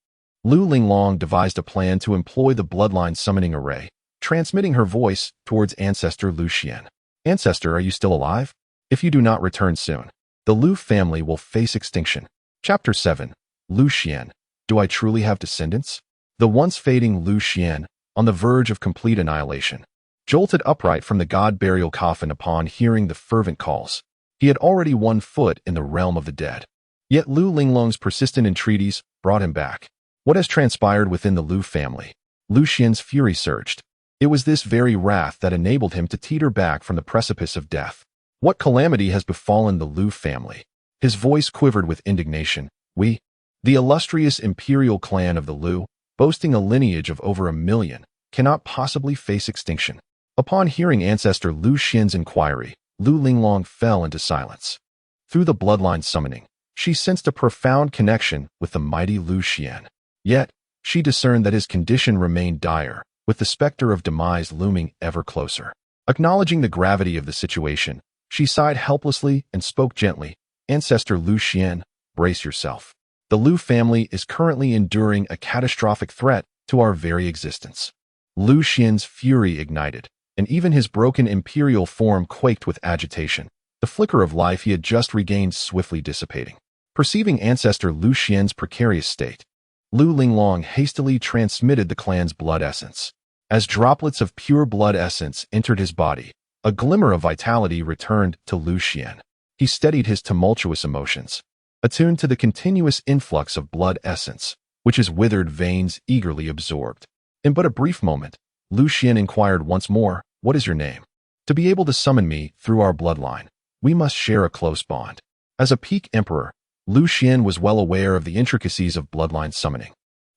Lu Linglong devised a plan to employ the bloodline summoning array, transmitting her voice towards ancestor Lu Xuan. "Ancestor, are you still alive? If you do not return soon, the Lu family will face extinction." Chapter 7. Lu Xuan, do I truly have descendants? The once fading Lu Xuan, on the verge of complete annihilation, jolted upright from the god burial coffin upon hearing the fervent calls. He had already 1 foot in the realm of the dead. Yet Lu Linglong's persistent entreaties brought him back. What has transpired within the Lu family? Lu Xuan's fury surged. It was this very wrath that enabled him to teeter back from the precipice of death. What calamity has befallen the Lu family? His voice quivered with indignation. "We, the illustrious imperial clan of the Lu, boasting a lineage of over 1 million, cannot possibly face extinction." Upon hearing ancestor Lu Xuan's inquiry, Lu Linglong fell into silence. Through the bloodline summoning, she sensed a profound connection with the mighty Lu Xuan. Yet, she discerned that his condition remained dire, with the specter of demise looming ever closer. Acknowledging the gravity of the situation, she sighed helplessly and spoke gently. "Ancestor Lu Xuan, brace yourself. The Lu family is currently enduring a catastrophic threat to our very existence. Lu Xuan's fury ignited, and even his broken imperial form quaked with agitation. The flicker of life he had just regained swiftly dissipating. Perceiving Ancestor Lu Xuan's precarious state, Lu Linglong hastily transmitted the clan's blood essence. As droplets of pure blood essence entered his body, a glimmer of vitality returned to Lu Xuan. He steadied his tumultuous emotions, attuned to the continuous influx of blood essence, which his withered veins eagerly absorbed. In but a brief moment, Lu Xuan inquired once more, "What is your name? To be able to summon me through our bloodline, we must share a close bond." As a peak emperor, Lu Xuan was well aware of the intricacies of bloodline summoning.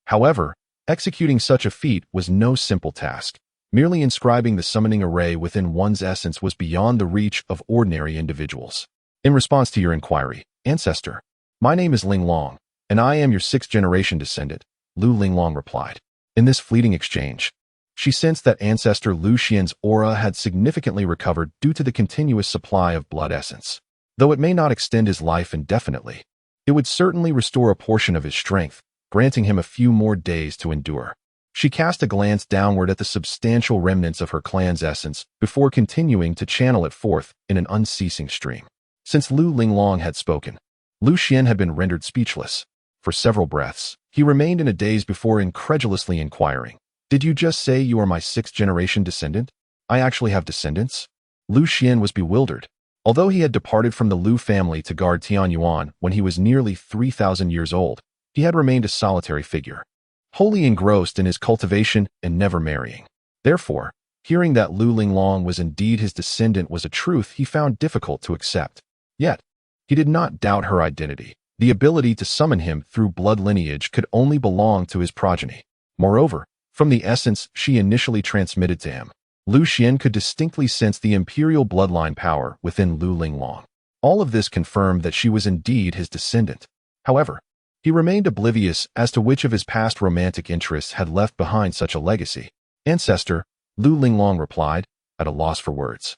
However, executing such a feat was no simple task. Merely inscribing the summoning array within one's essence was beyond the reach of ordinary individuals. In response to your inquiry, Ancestor, my name is Linglong, and I am your 6th-generation descendant, Lu Linglong replied. In this fleeting exchange, she sensed that Ancestor Lu Xuan's aura had significantly recovered due to the continuous supply of blood essence. Though it may not extend his life indefinitely, it would certainly restore a portion of his strength, granting him a few more days to endure. She cast a glance downward at the substantial remnants of her clan's essence before continuing to channel it forth in an unceasing stream. Since Lu Linglong had spoken, Lu Xuan had been rendered speechless. For several breaths, he remained in a daze before incredulously inquiring, "Did you just say you are my 6th-generation descendant? I actually have descendants?" Lu Xuan was bewildered. Although he had departed from the Lu family to guard Tianyuan when he was nearly 3,000 years old, he had remained a solitary figure, wholly engrossed in his cultivation and never marrying. Therefore, hearing that Lu Linglong was indeed his descendant was a truth he found difficult to accept. Yet, he did not doubt her identity. The ability to summon him through blood lineage could only belong to his progeny. Moreover, from the essence she initially transmitted to him, Lu Xuan could distinctly sense the imperial bloodline power within Lu Linglong. All of this confirmed that she was indeed his descendant. However, he remained oblivious as to which of his past romantic interests had left behind such a legacy. Ancestor, Lu Linglong replied, at a loss for words.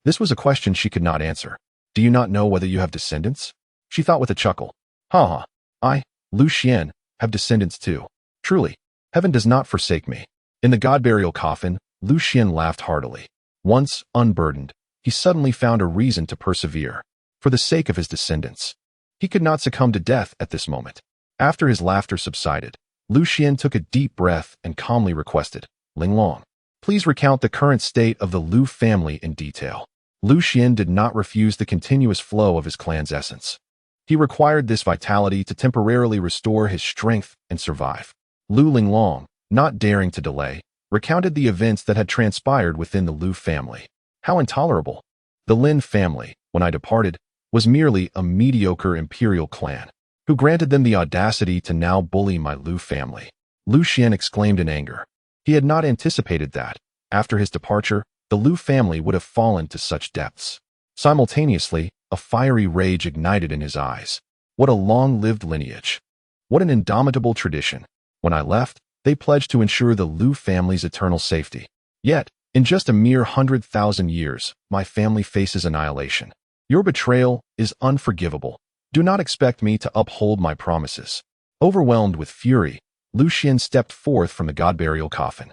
This was a question she could not answer. Do you not know whether you have descendants? She thought with a chuckle. Ha! I, Lu Xuan, have descendants too. Truly, heaven does not forsake me. In the god-burial coffin, Lu Xuan laughed heartily. Once unburdened, he suddenly found a reason to persevere. For the sake of his descendants, he could not succumb to death at this moment. After his laughter subsided, Lu Xuan took a deep breath and calmly requested, Linglong, please recount the current state of the Lu family in detail. Lu Xuan did not refuse the continuous flow of his clan's essence. He required this vitality to temporarily restore his strength and survive. Lu Linglong, not daring to delay, recounted the events that had transpired within the Lu family. How intolerable! The Lin family, when I departed, was merely a mediocre imperial clan, who granted them the audacity to now bully my Lu family. Lu Xuan exclaimed in anger. He had not anticipated that, after his departure, the Lu family would have fallen to such depths. Simultaneously, a fiery rage ignited in his eyes. What a long-lived lineage! What an indomitable tradition! When I left, they pledged to ensure the Lu family's eternal safety. Yet, in just a mere 100,000 years, my family faces annihilation. Your betrayal is unforgivable. Do not expect me to uphold my promises. Overwhelmed with fury, Lu Xuan stepped forth from the god-burial coffin.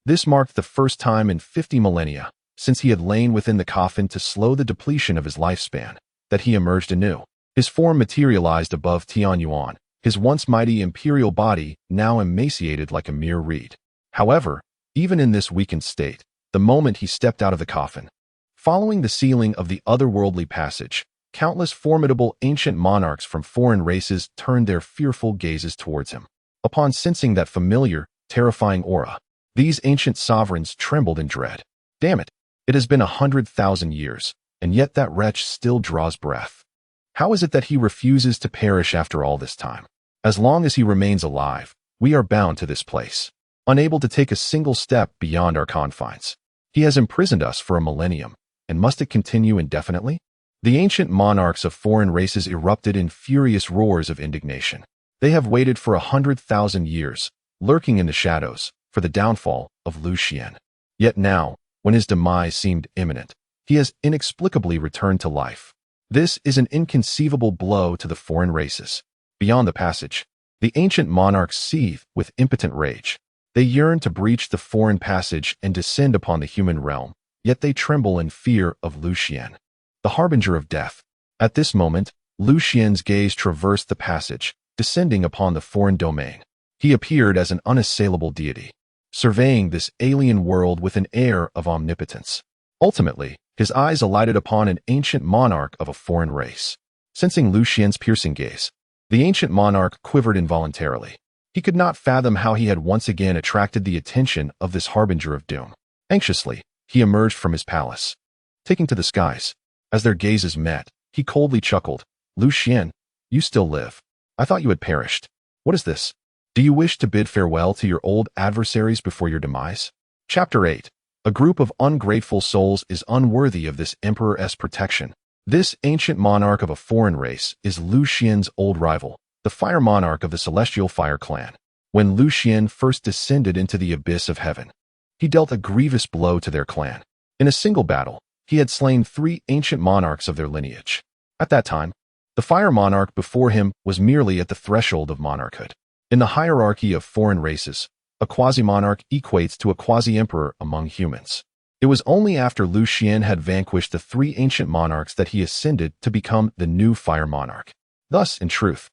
This marked the first time in 50 millennia, since he had lain within the coffin to slow the depletion of his lifespan, that he emerged anew. His form materialized above Tianyuan, his once mighty imperial body now emaciated like a mere reed. However, even in this weakened state, the moment he stepped out of the coffin, following the sealing of the otherworldly passage, countless formidable ancient monarchs from foreign races turned their fearful gazes towards him. Upon sensing that familiar, terrifying aura, these ancient sovereigns trembled in dread. Damn it! It has been 100,000 years, and yet that wretch still draws breath. How is it that he refuses to perish after all this time? As long as he remains alive, we are bound to this place, unable to take a single step beyond our confines. He has imprisoned us for a millennium, and must it continue indefinitely? The ancient monarchs of foreign races erupted in furious roars of indignation. They have waited for 100,000 years, lurking in the shadows, for the downfall of Lu Xuan. Yet now, when his demise seemed imminent, he has inexplicably returned to life. This is an inconceivable blow to the foreign races. Beyond the passage, the ancient monarchs seethe with impotent rage. They yearn to breach the foreign passage and descend upon the human realm, yet they tremble in fear of Lu Xuan, the harbinger of death. At this moment, Lu Xuan's gaze traversed the passage, descending upon the foreign domain. He appeared as an unassailable deity, surveying this alien world with an air of omnipotence. Ultimately, his eyes alighted upon an ancient monarch of a foreign race. Sensing Lu Xuan's piercing gaze, the ancient monarch quivered involuntarily. He could not fathom how he had once again attracted the attention of this harbinger of doom. Anxiously, he emerged from his palace, taking to the skies. As their gazes met, he coldly chuckled. Lu Xuan, you still live. I thought you had perished. What is this? Do you wish to bid farewell to your old adversaries before your demise? Chapter 8. A group of ungrateful souls is unworthy of this emperor's protection. This ancient monarch of a foreign race is Lu Xuan's old rival, the fire monarch of the celestial fire clan. When Lu Xuan first descended into the abyss of heaven, he dealt a grievous blow to their clan. In a single battle, he had slain 3 ancient monarchs of their lineage. At that time, the fire monarch before him was merely at the threshold of monarchhood. In the hierarchy of foreign races, a quasi-monarch equates to a quasi-emperor among humans. It was only after Lu Xuan had vanquished the 3 ancient monarchs that he ascended to become the new fire monarch. Thus, in truth,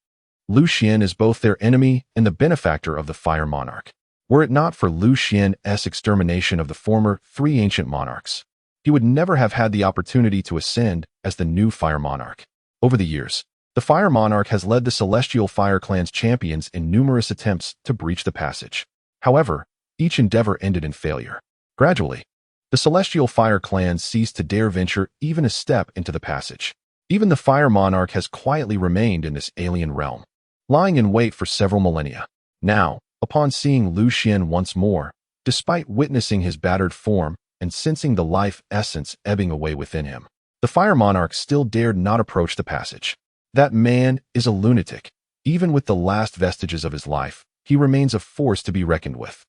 Lu Xuan is both their enemy and the benefactor of the fire monarch. Were it not for Lu Xuan's extermination of the former 3 ancient monarchs, he would never have had the opportunity to ascend as the new fire monarch. Over the years, the fire monarch has led the celestial fire clan's champions in numerous attempts to breach the passage. However, each endeavor ended in failure. Gradually, the celestial fire clan ceased to dare venture even a step into the passage. Even the fire monarch has quietly remained in this alien realm, lying in wait for several millennia. Now, upon seeing Lu Xuan once more, despite witnessing his battered form and sensing the life essence ebbing away within him, the fire monarch still dared not approach the passage. That man is a lunatic. Even with the last vestiges of his life, he remains a force to be reckoned with.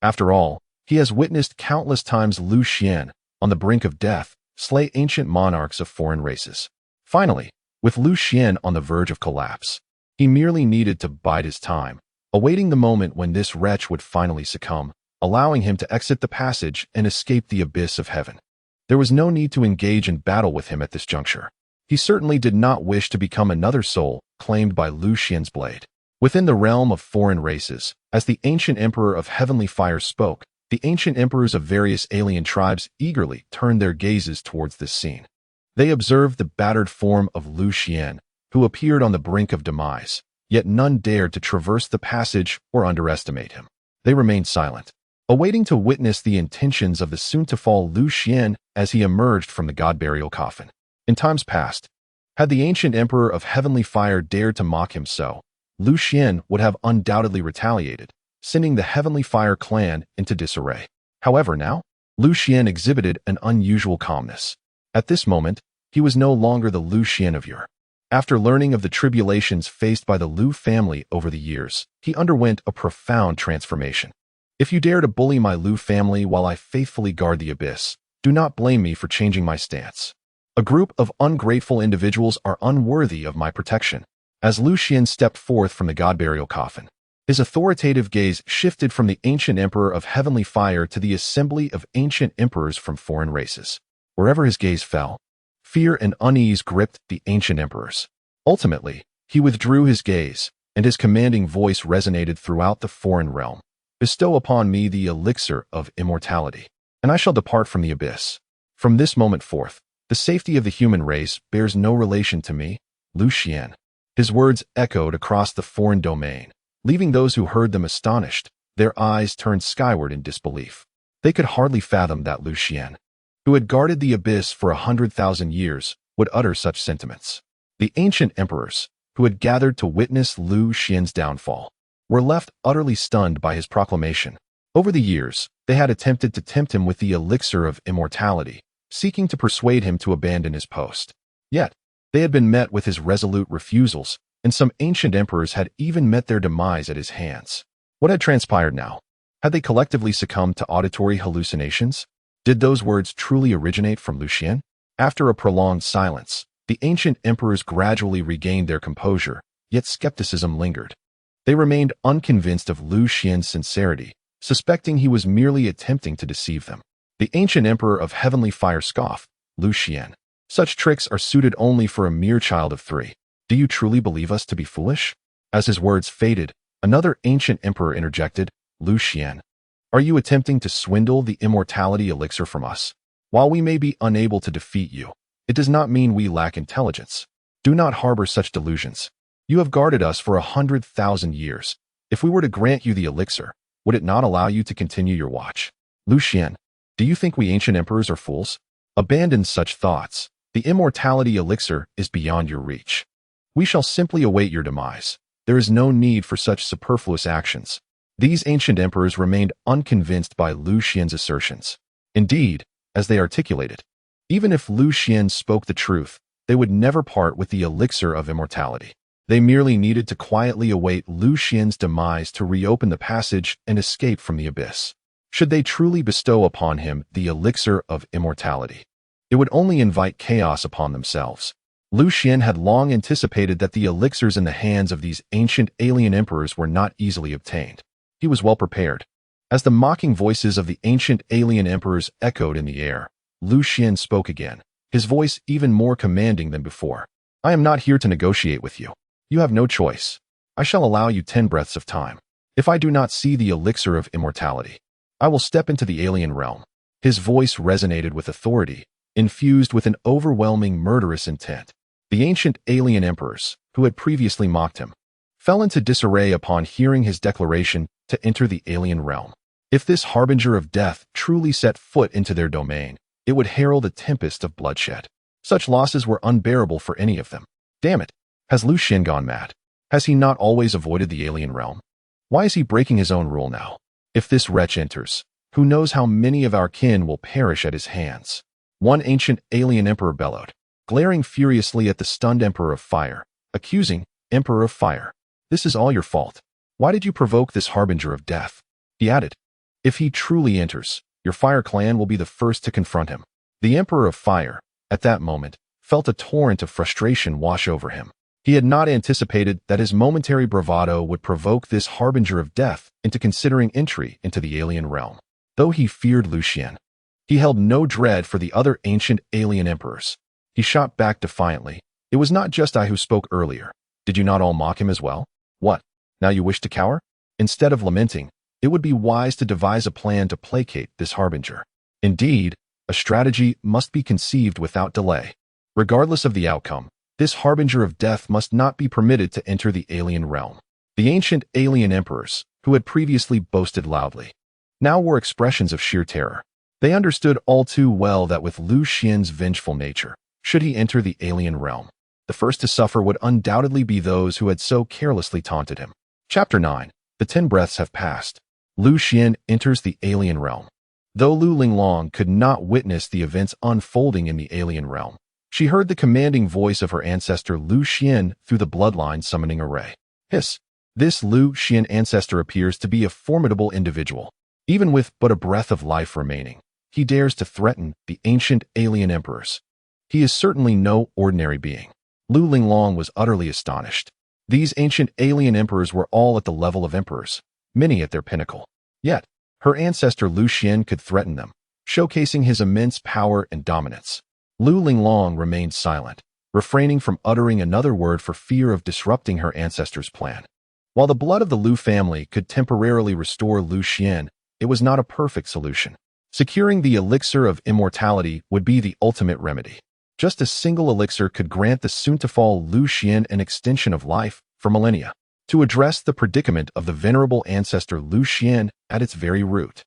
After all, he has witnessed countless times Lu Xuan, on the brink of death, slay ancient monarchs of foreign races. Finally, with Lu Xuan on the verge of collapse, he merely needed to bide his time, awaiting the moment when this wretch would finally succumb, allowing him to exit the passage and escape the abyss of heaven. There was no need to engage in battle with him at this juncture. He certainly did not wish to become another soul claimed by Lu Xuan's blade. Within the realm of foreign races, as the ancient emperor of heavenly fire spoke, the ancient emperors of various alien tribes eagerly turned their gazes towards this scene. They observed the battered form of Lu Xuan, who appeared on the brink of demise, yet none dared to traverse the passage or underestimate him. They remained silent, awaiting to witness the intentions of the soon-to-fall Lu Xuan as he emerged from the god-burial coffin. In times past, had the ancient emperor of heavenly fire dared to mock him so, Lu Xuan would have undoubtedly retaliated, sending the heavenly fire clan into disarray. However, now, Lu Xuan exhibited an unusual calmness. At this moment, he was no longer the Lu Xuan of yore. After learning of the tribulations faced by the Lu family over the years, he underwent a profound transformation. If you dare to bully my Lu family while I faithfully guard the abyss, do not blame me for changing my stance. A group of ungrateful individuals are unworthy of my protection. As Lu Xuan stepped forth from the god-burial coffin, his authoritative gaze shifted from the ancient emperor of heavenly fire to the assembly of ancient emperors from foreign races. Wherever his gaze fell, fear and unease gripped the ancient emperors. Ultimately, he withdrew his gaze, and his commanding voice resonated throughout the foreign realm. Bestow upon me the elixir of immortality, and I shall depart from the abyss. From this moment forth, the safety of the human race bears no relation to me, Lu Xuan. His words echoed across the foreign domain, leaving those who heard them astonished, their eyes turned skyward in disbelief. They could hardly fathom that Lu Xuan, who had guarded the abyss for 100,000 years, would utter such sentiments. The ancient emperors, who had gathered to witness Lu Xuan's downfall, were left utterly stunned by his proclamation. Over the years, they had attempted to tempt him with the elixir of immortality, seeking to persuade him to abandon his post. Yet, they had been met with his resolute refusals, and some ancient emperors had even met their demise at his hands. What had transpired now? Had they collectively succumbed to auditory hallucinations? Did those words truly originate from Lu Xuan? After a prolonged silence, the ancient emperors gradually regained their composure, yet skepticism lingered. They remained unconvinced of Lu Xuan's sincerity, suspecting he was merely attempting to deceive them. The ancient emperor of heavenly fire scoffed, Lu Xuan. Such tricks are suited only for a mere child of 3. Do you truly believe us to be foolish? As his words faded, another ancient emperor interjected, Lu Xuan. Are you attempting to swindle the immortality elixir from us? While we may be unable to defeat you, it does not mean we lack intelligence. Do not harbor such delusions. You have guarded us for 100,000 years. If we were to grant you the elixir, would it not allow you to continue your watch? Lu Xuan, do you think we ancient emperors are fools? Abandon such thoughts. The immortality elixir is beyond your reach. We shall simply await your demise. There is no need for such superfluous actions. These ancient emperors remained unconvinced by Lu Xuan's assertions. Indeed, as they articulated, even if Lu Xuan spoke the truth, they would never part with the elixir of immortality. They merely needed to quietly await Lu Xuan's demise to reopen the passage and escape from the abyss. Should they truly bestow upon him the elixir of immortality, it would only invite chaos upon themselves. Lu Xuan had long anticipated that the elixirs in the hands of these ancient alien emperors were not easily obtained. He was well prepared. As the mocking voices of the ancient alien emperors echoed in the air, Lu Xuan spoke again, his voice even more commanding than before. I am not here to negotiate with you. You have no choice. I shall allow you 10 breaths of time. If I do not see the elixir of immortality, I will step into the alien realm. His voice resonated with authority, infused with an overwhelming murderous intent. The ancient alien emperors, who had previously mocked him, fell into disarray upon hearing his declaration to enter the alien realm. If this harbinger of death truly set foot into their domain, it would herald a tempest of bloodshed. Such losses were unbearable for any of them. Damn it! Has Lu Xuan gone mad? Has he not always avoided the alien realm? Why is he breaking his own rule now? If this wretch enters, who knows how many of our kin will perish at his hands? One ancient alien emperor bellowed, glaring furiously at the stunned Emperor of Fire, accusing Emperor of Fire. This is all your fault. Why did you provoke this harbinger of death? He added, if he truly enters, your Fire clan will be the first to confront him. The Emperor of Fire, at that moment, felt a torrent of frustration wash over him. He had not anticipated that his momentary bravado would provoke this harbinger of death into considering entry into the alien realm. Though he feared Lu Xuan, he held no dread for the other ancient alien emperors. He shot back defiantly. It was not just I who spoke earlier. Did you not all mock him as well? What? Now you wish to cower? Instead of lamenting, it would be wise to devise a plan to placate this harbinger. Indeed, a strategy must be conceived without delay. Regardless of the outcome, this harbinger of death must not be permitted to enter the alien realm. The ancient alien emperors, who had previously boasted loudly, now wore expressions of sheer terror. They understood all too well that with Lu Xuan's vengeful nature, should he enter the alien realm, the first to suffer would undoubtedly be those who had so carelessly taunted him. Chapter 9. The 10 breaths have passed. Lu Xuan enters the alien realm. Though Lu Linglong could not witness the events unfolding in the alien realm, she heard the commanding voice of her ancestor Lu Xuan through the bloodline summoning array. Hiss! This Lu Xuan ancestor appears to be a formidable individual. Even with but a breath of life remaining, he dares to threaten the ancient alien emperors. He is certainly no ordinary being. Lu Linglong was utterly astonished. These ancient alien emperors were all at the level of emperors, many at their pinnacle. Yet, her ancestor Lu Xuan could threaten them, showcasing his immense power and dominance. Lu Linglong remained silent, refraining from uttering another word for fear of disrupting her ancestor's plan. While the blood of the Lu family could temporarily restore Lu Xuan, it was not a perfect solution. Securing the elixir of immortality would be the ultimate remedy. Just a single elixir could grant the soon-to-fall Lu Xuan an extension of life for millennia. To address the predicament of the venerable ancestor Lu Xuan at its very root.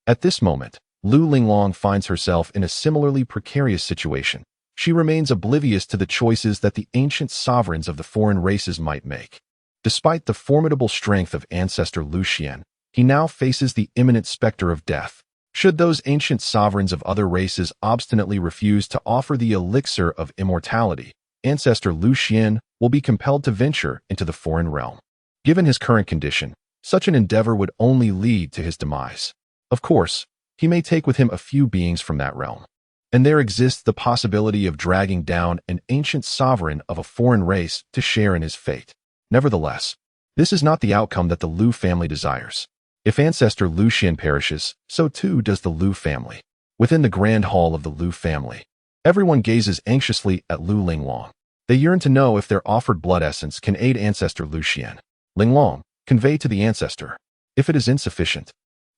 At this moment, Lu Linglong finds herself in a similarly precarious situation. She remains oblivious to the choices that the ancient sovereigns of the foreign races might make. Despite the formidable strength of ancestor Lu Xuan, he now faces the imminent specter of death. Should those ancient sovereigns of other races obstinately refuse to offer the elixir of immortality, ancestor Lu Xuan will be compelled to venture into the foreign realm. Given his current condition, such an endeavor would only lead to his demise. Of course, he may take with him a few beings from that realm, and there exists the possibility of dragging down an ancient sovereign of a foreign race to share in his fate. Nevertheless, this is not the outcome that the Lu family desires. If Ancestor Lu Xuan perishes, so too does the Lu family. Within the grand hall of the Lu family, everyone gazes anxiously at Lu Linglong. They yearn to know if their offered blood essence can aid Ancestor Lu Xuan. Linglong, convey to the Ancestor. If it is insufficient,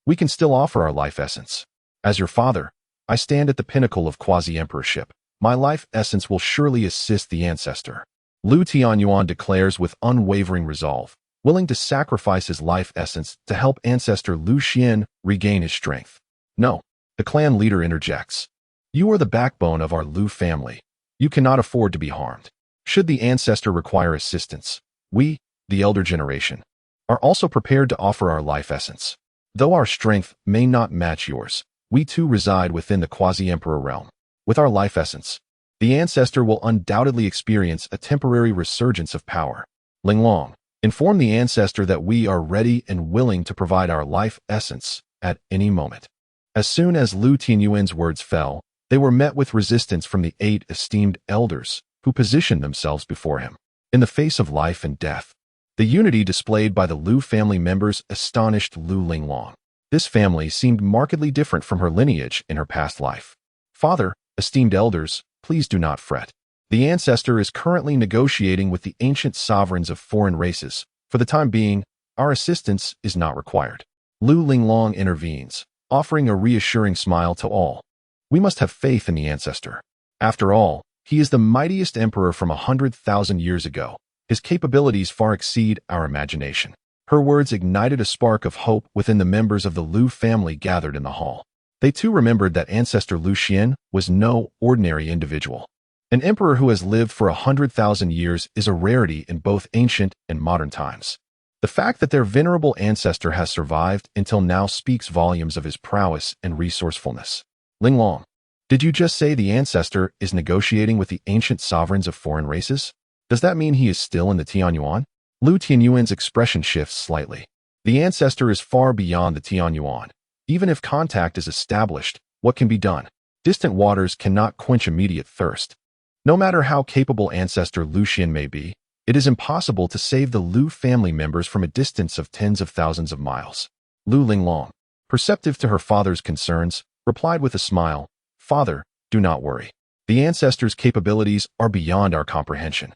we can still offer our life essence. As your father, I stand at the pinnacle of quasi-emperorship. My life essence will surely assist the Ancestor. Lu Tianyuan declares with unwavering resolve, willing to sacrifice his life essence to help Ancestor Lu Xuan regain his strength. No, the clan leader interjects. You are the backbone of our Lu family. You cannot afford to be harmed. Should the Ancestor require assistance, we, the elder generation, are also prepared to offer our life essence. Though our strength may not match yours, we too reside within the quasi-emperor realm. With our life essence, the Ancestor will undoubtedly experience a temporary resurgence of power. Linglong, inform the Ancestor that we are ready and willing to provide our life essence at any moment. As soon as Lu Tianyuan's words fell, they were met with resistance from the 8 esteemed elders who positioned themselves before him. In the face of life and death, the unity displayed by the Lu family members astonished Lu Linglong. This family seemed markedly different from her lineage in her past life. Father, esteemed elders, please do not fret. The Ancestor is currently negotiating with the ancient sovereigns of foreign races. For the time being, our assistance is not required. Lu Linglong intervenes, offering a reassuring smile to all. We must have faith in the Ancestor. After all, he is the mightiest emperor from 100,000 years ago. His capabilities far exceed our imagination. Her words ignited a spark of hope within the members of the Lu family gathered in the hall. They too remembered that Ancestor Lu Xuan was no ordinary individual. An emperor who has lived for 100,000 years is a rarity in both ancient and modern times. The fact that their venerable Ancestor has survived until now speaks volumes of his prowess and resourcefulness. Linglong, did you just say the Ancestor is negotiating with the ancient sovereigns of foreign races? Does that mean he is still in the Tianyuan? Lu Tianyuan's expression shifts slightly. The Ancestor is far beyond the Tianyuan. Even if contact is established, what can be done? Distant waters cannot quench immediate thirst. No matter how capable Ancestor Lu Xuan may be, it is impossible to save the Lu family members from a distance of tens of thousands of miles. Lu Linglong, perceptive to her father's concerns, replied with a smile, Father, do not worry. The Ancestor's capabilities are beyond our comprehension.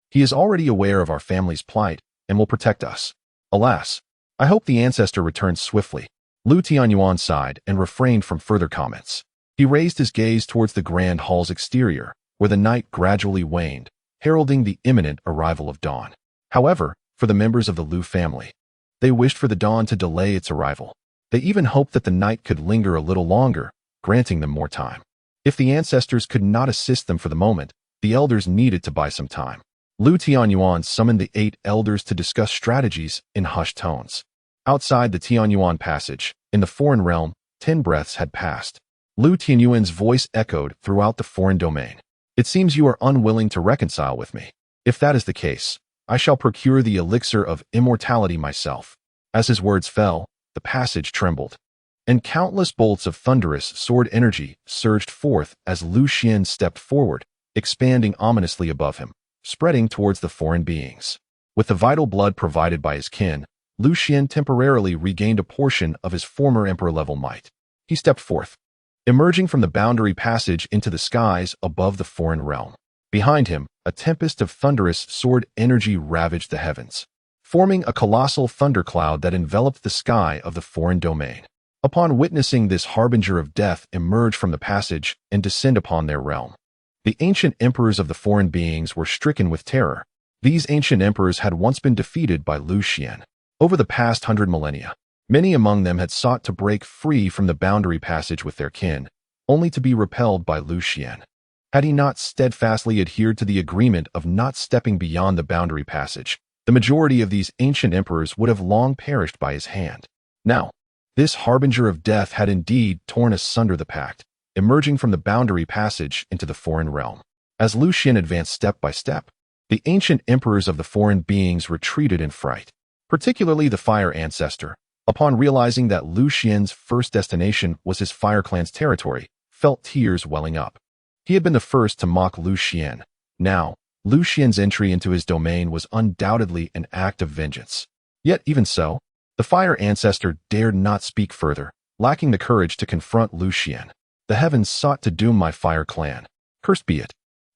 He is already aware of our family's plight and will protect us. Alas, I hope the Ancestor returns swiftly. Lu Tianyuan sighed and refrained from further comments. He raised his gaze towards the grand hall's exterior, where the night gradually waned, heralding the imminent arrival of dawn. However, for the members of the Lu family, they wished for the dawn to delay its arrival. They even hoped that the night could linger a little longer, granting them more time. If the Ancestors could not assist them for the moment, the elders needed to buy some time. Lu Tianyuan summoned the 8 elders to discuss strategies in hushed tones. Outside the Tianyuan passage, in the foreign realm, 10 breaths had passed. Lu Tianyuan's voice echoed throughout the foreign domain. It seems you are unwilling to reconcile with me. If that is the case, I shall procure the elixir of immortality myself. As his words fell, the passage trembled, and countless bolts of thunderous sword energy surged forth as Lu Xuan stepped forward, expanding ominously above him, spreading towards the foreign beings. With the vital blood provided by his kin, Lu Xuan temporarily regained a portion of his former emperor-level might. He stepped forth, emerging from the boundary passage into the skies above the foreign realm. Behind him, a tempest of thunderous sword energy ravaged the heavens, forming a colossal thundercloud that enveloped the sky of the foreign domain. Upon witnessing this harbinger of death emerge from the passage and descend upon their realm, the ancient emperors of the foreign beings were stricken with terror. These ancient emperors had once been defeated by Lu Xuan. Over the past 100 millennia, many among them had sought to break free from the boundary passage with their kin, only to be repelled by Lu Xuan. Had he not steadfastly adhered to the agreement of not stepping beyond the boundary passage, the majority of these ancient emperors would have long perished by his hand. Now, this harbinger of death had indeed torn asunder the pact, emerging from the boundary passage into the foreign realm. As Lu Xuan advanced step by step, the ancient emperors of the foreign beings retreated in fright, particularly the Fire Ancestor, upon realizing that Lu Xuan's first destination was his Fire Clan's territory, felt tears welling up. He had been the first to mock Lu Xuan. Now, Lu Xuan's entry into his domain was undoubtedly an act of vengeance. Yet even so, the The fire ancestor dared not speak further, lacking the courage to confront Lu Xuan. The heavens sought to doom my fire clan. Cursed be it.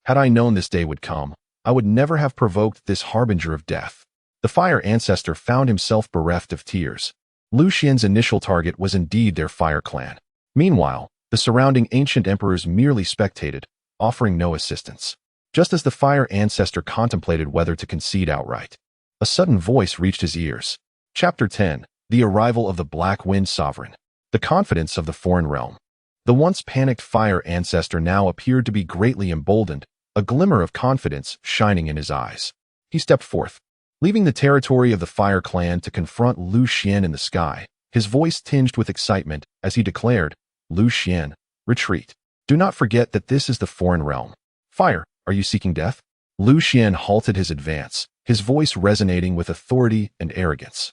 Had I known this day would come, I would never have provoked this harbinger of death. The fire ancestor found himself bereft of tears. Lu Xuan's initial target was indeed their fire clan. Meanwhile, the surrounding ancient emperors merely spectated, offering no assistance. Just as the fire ancestor contemplated whether to concede outright, a sudden voice reached his ears. Chapter 10. The Arrival of the Black Wind Sovereign. The Confidence of the Foreign Realm. The once panicked fire ancestor now appeared to be greatly emboldened, a glimmer of confidence shining in his eyes. He stepped forth, leaving the territory of the fire clan to confront Lu Xuan in the sky, his voice tinged with excitement as he declared, "Lu Xuan, retreat. Do not forget that this is the foreign realm. Fire, are you seeking death?" Lu Xuan halted his advance, his voice resonating with authority and arrogance.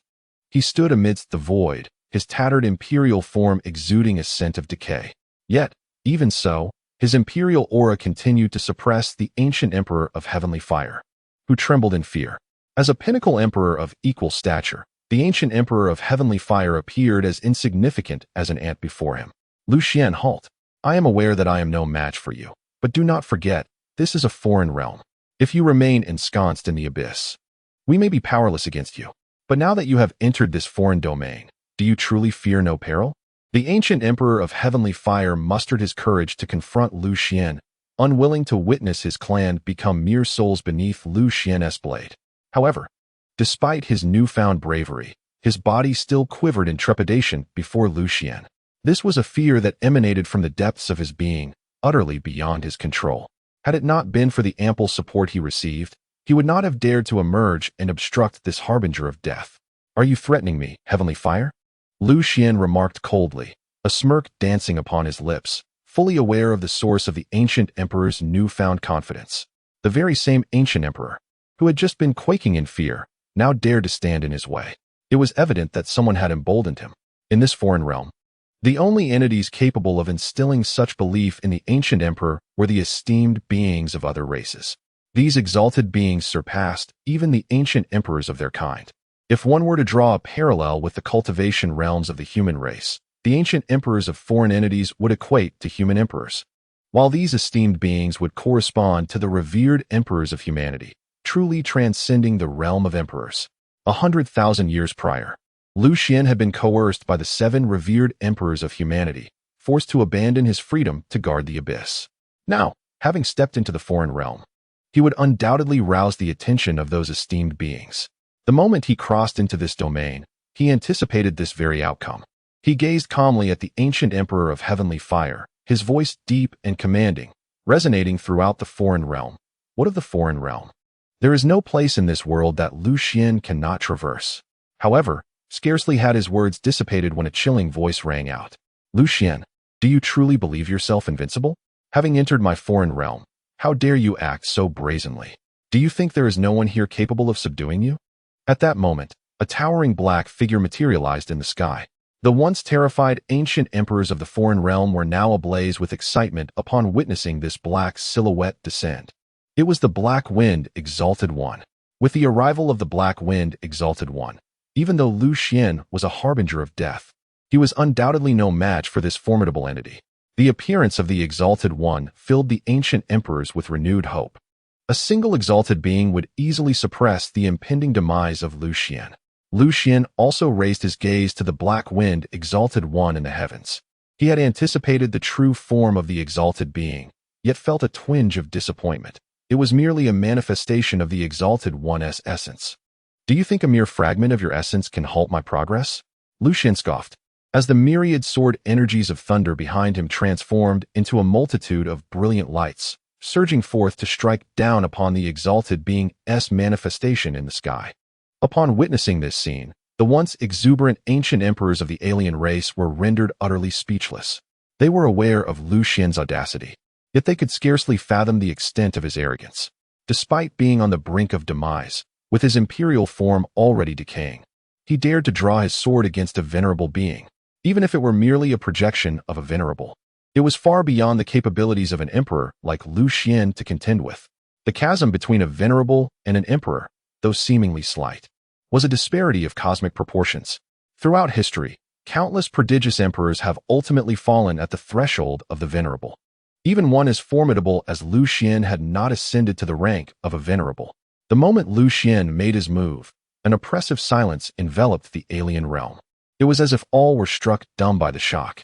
He stood amidst the void, his tattered imperial form exuding a scent of decay. Yet, even so, his imperial aura continued to suppress the ancient emperor of heavenly fire, who trembled in fear. As a pinnacle emperor of equal stature, the ancient emperor of heavenly fire appeared as insignificant as an ant before him. Lu Xuan, halt. I am aware that I am no match for you, but do not forget, this is a foreign realm. If you remain ensconced in the abyss, we may be powerless against you. But now that you have entered this foreign domain, do you truly fear no peril? The ancient emperor of heavenly fire mustered his courage to confront Lu Xuan, unwilling to witness his clan become mere souls beneath Lu Xuan's blade. However, despite his newfound bravery, his body still quivered in trepidation before Lu Xuan. This was a fear that emanated from the depths of his being, utterly beyond his control. Had it not been for the ample support he received, he would not have dared to emerge and obstruct this harbinger of death. Are you threatening me, heavenly fire? Lu Xuan remarked coldly, a smirk dancing upon his lips, fully aware of the source of the ancient emperor's newfound confidence. The very same ancient emperor, who had just been quaking in fear, now dared to stand in his way. It was evident that someone had emboldened him. In this foreign realm, the only entities capable of instilling such belief in the ancient emperor were the esteemed beings of other races. These exalted beings surpassed even the ancient emperors of their kind. If one were to draw a parallel with the cultivation realms of the human race, the ancient emperors of foreign entities would equate to human emperors, while these esteemed beings would correspond to the revered emperors of humanity, truly transcending the realm of emperors. 100,000 years prior, Lu Xuan had been coerced by the 7 revered emperors of humanity, forced to abandon his freedom to guard the abyss. Now, having stepped into the foreign realm, he would undoubtedly rouse the attention of those esteemed beings. The moment he crossed into this domain, he anticipated this very outcome. He gazed calmly at the ancient emperor of heavenly fire, his voice deep and commanding, resonating throughout the foreign realm. What of the foreign realm? There is no place in this world that Lu Xuan cannot traverse. However, scarcely had his words dissipated when a chilling voice rang out. Lu Xuan, do you truly believe yourself invincible? Having entered my foreign realm, how dare you act so brazenly? Do you think there is no one here capable of subduing you? At that moment, a towering black figure materialized in the sky. The once terrified ancient emperors of the foreign realm were now ablaze with excitement upon witnessing this black silhouette descend. It was the Black Wind Exalted One. With the arrival of the Black Wind Exalted One, even though Lu Xuan was a harbinger of death, he was undoubtedly no match for this formidable entity. The appearance of the Exalted One filled the ancient emperors with renewed hope. A single exalted being would easily suppress the impending demise of Lu Xuan. Lu Xuan also raised his gaze to the Black Wind Exalted One in the heavens. He had anticipated the true form of the exalted being, yet felt a twinge of disappointment. It was merely a manifestation of the Exalted One's essence. Do you think a mere fragment of your essence can halt my progress? Lu Xuan scoffed, as the myriad sword energies of thunder behind him transformed into a multitude of brilliant lights, surging forth to strike down upon the exalted being's manifestation in the sky. Upon witnessing this scene, the once exuberant ancient emperors of the alien race were rendered utterly speechless. They were aware of Lu Xuan's audacity, yet they could scarcely fathom the extent of his arrogance. Despite being on the brink of demise, with his imperial form already decaying, he dared to draw his sword against a venerable being, even if it were merely a projection of a venerable. It was far beyond the capabilities of an emperor like Lu Xuan to contend with. The chasm between a venerable and an emperor, though seemingly slight, was a disparity of cosmic proportions. Throughout history, countless prodigious emperors have ultimately fallen at the threshold of the venerable. Even one as formidable as Lu Xuan had not ascended to the rank of a venerable. The moment Lu Xuan made his move, an oppressive silence enveloped the alien realm. It was as if all were struck dumb by the shock.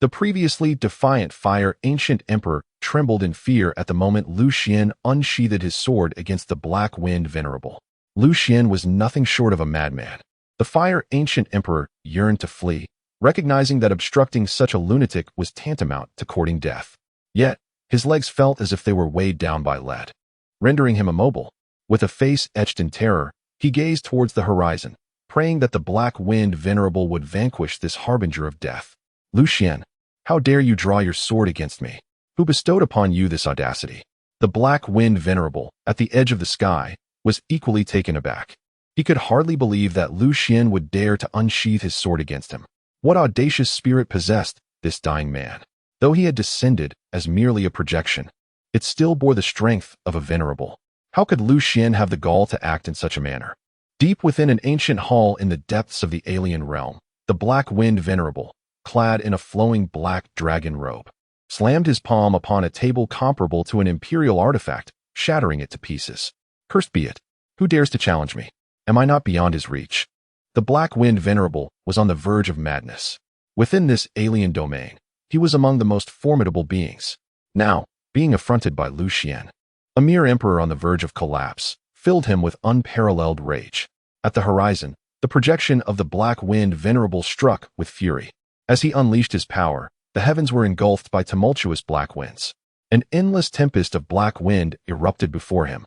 The previously defiant fire ancient emperor trembled in fear at the moment Lu Xuan unsheathed his sword against the black wind venerable. Lu Xuan was nothing short of a madman. The fire ancient emperor yearned to flee, recognizing that obstructing such a lunatic was tantamount to courting death. Yet, his legs felt as if they were weighed down by lead, rendering him immobile. With a face etched in terror, he gazed towards the horizon, praying that the black wind venerable would vanquish this harbinger of death. Lu Xuan, how dare you draw your sword against me? Who bestowed upon you this audacity? The black wind venerable, at the edge of the sky, was equally taken aback. He could hardly believe that Lu Xuan would dare to unsheath his sword against him. What audacious spirit possessed this dying man? Though he had descended as merely a projection, it still bore the strength of a venerable. How could Lu Xuan have the gall to act in such a manner? Deep within an ancient hall in the depths of the alien realm, the black wind venerable, clad in a flowing black dragon robe, slammed his palm upon a table comparable to an imperial artifact, shattering it to pieces. Cursed be it! Who dares to challenge me? Am I not beyond his reach? The black wind venerable was on the verge of madness. Within this alien domain, he was among the most formidable beings. Now, being affronted by Lu Xuan, a mere emperor on the verge of collapse, filled him with unparalleled rage. At the horizon, the projection of the black wind venerable struck with fury. As he unleashed his power, the heavens were engulfed by tumultuous black winds. An endless tempest of black wind erupted before him,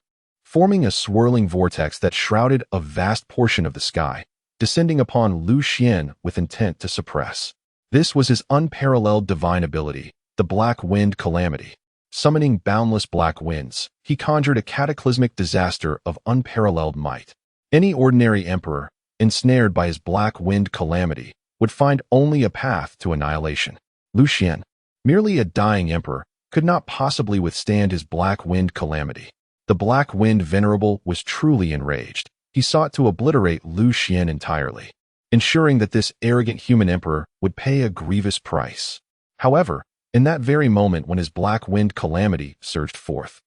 forming a swirling vortex that shrouded a vast portion of the sky, descending upon Lu Xuan with intent to suppress. This was his unparalleled divine ability, the black wind calamity. Summoning boundless black winds, he conjured a cataclysmic disaster of unparalleled might. Any ordinary emperor, ensnared by his black wind calamity, would find only a path to annihilation. Lu Xuan, merely a dying emperor, could not possibly withstand his black wind calamity. The black wind venerable was truly enraged. He sought to obliterate Lu Xuan entirely, ensuring that this arrogant human emperor would pay a grievous price. However, in that very moment when his black wind calamity surged forth,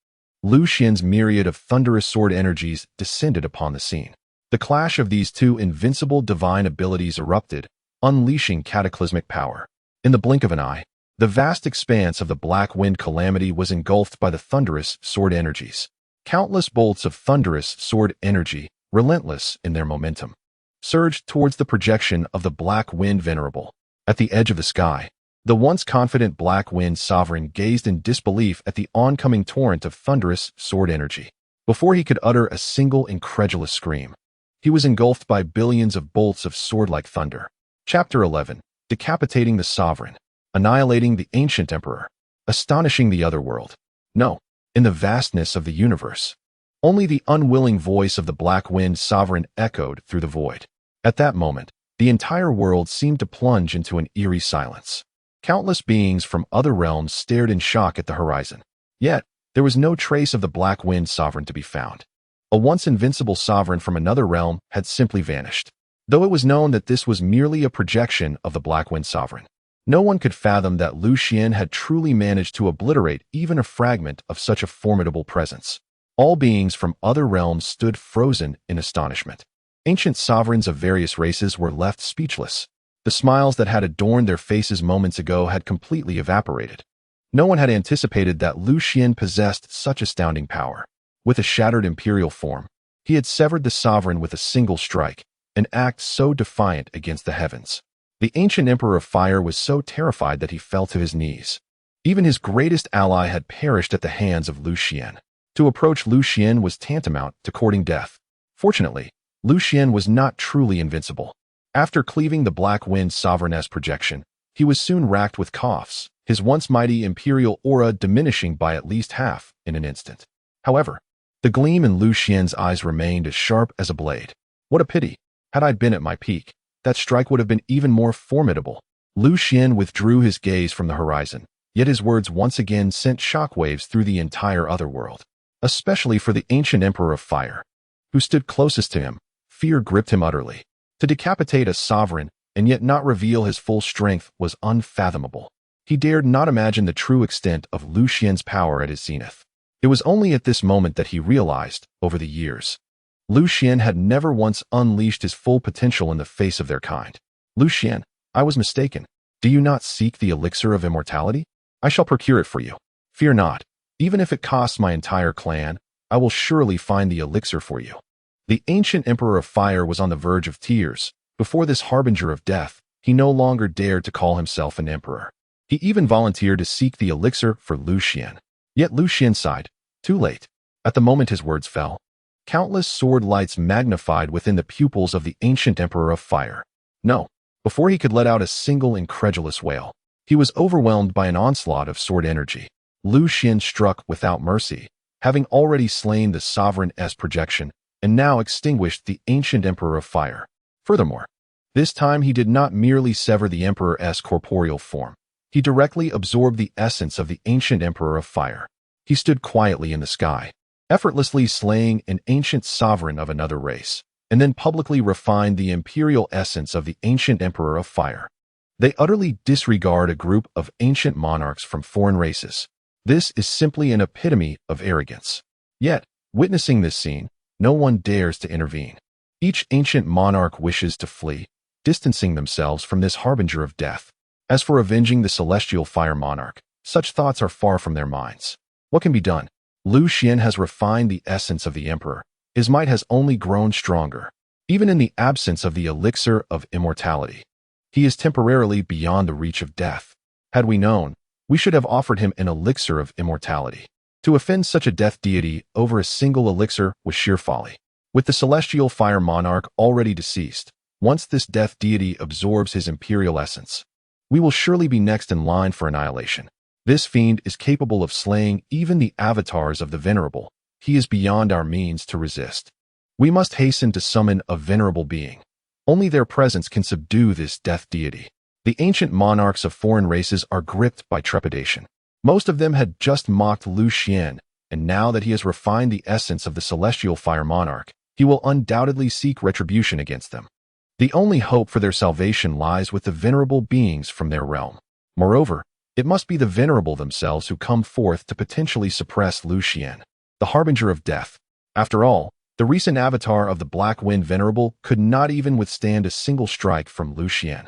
Lu Xuan's myriad of thunderous sword energies descended upon the scene. The clash of these two invincible divine abilities erupted, unleashing cataclysmic power. In the blink of an eye, the vast expanse of the black wind calamity was engulfed by the thunderous sword energies. Countless bolts of thunderous sword energy, relentless in their momentum, surged towards the projection of the black wind venerable. At the edge of the sky, the once confident black wind sovereign gazed in disbelief at the oncoming torrent of thunderous sword energy. Before he could utter a single incredulous scream, he was engulfed by billions of bolts of sword-like thunder. Chapter 11. Decapitating the sovereign, annihilating the ancient emperor, astonishing the otherworld. No, in the vastness of the universe, only the unwilling voice of the black wind sovereign echoed through the void. At that moment, the entire world seemed to plunge into an eerie silence. Countless beings from other realms stared in shock at the horizon. Yet, there was no trace of the black wind sovereign to be found. A once invincible sovereign from another realm had simply vanished. Though it was known that this was merely a projection of the black wind sovereign, no one could fathom that Lu Xuan had truly managed to obliterate even a fragment of such a formidable presence. All beings from other realms stood frozen in astonishment. Ancient sovereigns of various races were left speechless. The smiles that had adorned their faces moments ago had completely evaporated. No one had anticipated that Lu Xuan possessed such astounding power. With a shattered imperial form, he had severed the sovereign with a single strike, an act so defiant against the heavens. The ancient Emperor of Fire was so terrified that he fell to his knees. Even his greatest ally had perished at the hands of Lu Xuan. To approach Lu Xuan was tantamount to courting death. Fortunately, Lu Xuan was not truly invincible. After cleaving the Black Wind Sovereign's projection, he was soon racked with coughs, his once mighty imperial aura diminishing by at least half in an instant. However, the gleam in Lu Xuan's eyes remained as sharp as a blade. What a pity! Had I been at my peak, that strike would have been even more formidable. Lu Xuan withdrew his gaze from the horizon, yet his words once again sent shockwaves through the entire otherworld. Especially for the ancient Emperor of Fire, who stood closest to him, fear gripped him utterly. To decapitate a sovereign, and yet not reveal his full strength was unfathomable. He dared not imagine the true extent of Lu Xuan's power at his zenith. It was only at this moment that he realized, over the years, Lu Xuan had never once unleashed his full potential in the face of their kind. Lu Xuan, I was mistaken. Do you not seek the elixir of immortality? I shall procure it for you. Fear not. Even if it costs my entire clan, I will surely find the elixir for you. The ancient Emperor of Fire was on the verge of tears. Before this harbinger of death, he no longer dared to call himself an emperor. He even volunteered to seek the elixir for Lu Xuan. Yet Lu Xuan sighed. Too late. At the moment his words fell, countless sword lights magnified within the pupils of the ancient Emperor of Fire. No. Before he could let out a single incredulous wail, he was overwhelmed by an onslaught of sword energy. Lu Xuan struck without mercy, having already slain the Sovereign-S projection and now extinguished the ancient Emperor of Fire. Furthermore, this time he did not merely sever the Emperor's corporeal form. He directly absorbed the essence of the ancient Emperor of Fire. He stood quietly in the sky, effortlessly slaying an ancient sovereign of another race, and then publicly refined the imperial essence of the ancient Emperor of Fire. They utterly disregard a group of ancient monarchs from foreign races. This is simply an epitome of arrogance. Yet, witnessing this scene, no one dares to intervene. Each ancient monarch wishes to flee, distancing themselves from this harbinger of death. As for avenging the celestial fire monarch, such thoughts are far from their minds. What can be done? Lu Xuan has refined the essence of the emperor. His might has only grown stronger. Even in the absence of the elixir of immortality, he is temporarily beyond the reach of death. Had we known, we should have offered him an elixir of immortality. To offend such a death deity over a single elixir was sheer folly. With the celestial fire monarch already deceased, once this death deity absorbs his imperial essence, we will surely be next in line for annihilation. This fiend is capable of slaying even the avatars of the venerable. He is beyond our means to resist. We must hasten to summon a venerable being. Only their presence can subdue this death deity. The ancient monarchs of foreign races are gripped by trepidation. Most of them had just mocked Lu Xuan, and now that he has refined the essence of the celestial fire monarch, he will undoubtedly seek retribution against them. The only hope for their salvation lies with the venerable beings from their realm. Moreover, it must be the venerable themselves who come forth to potentially suppress Lu Xuan, the harbinger of death. After all, the recent avatar of the Black Wind Venerable could not even withstand a single strike from Lu Xuan.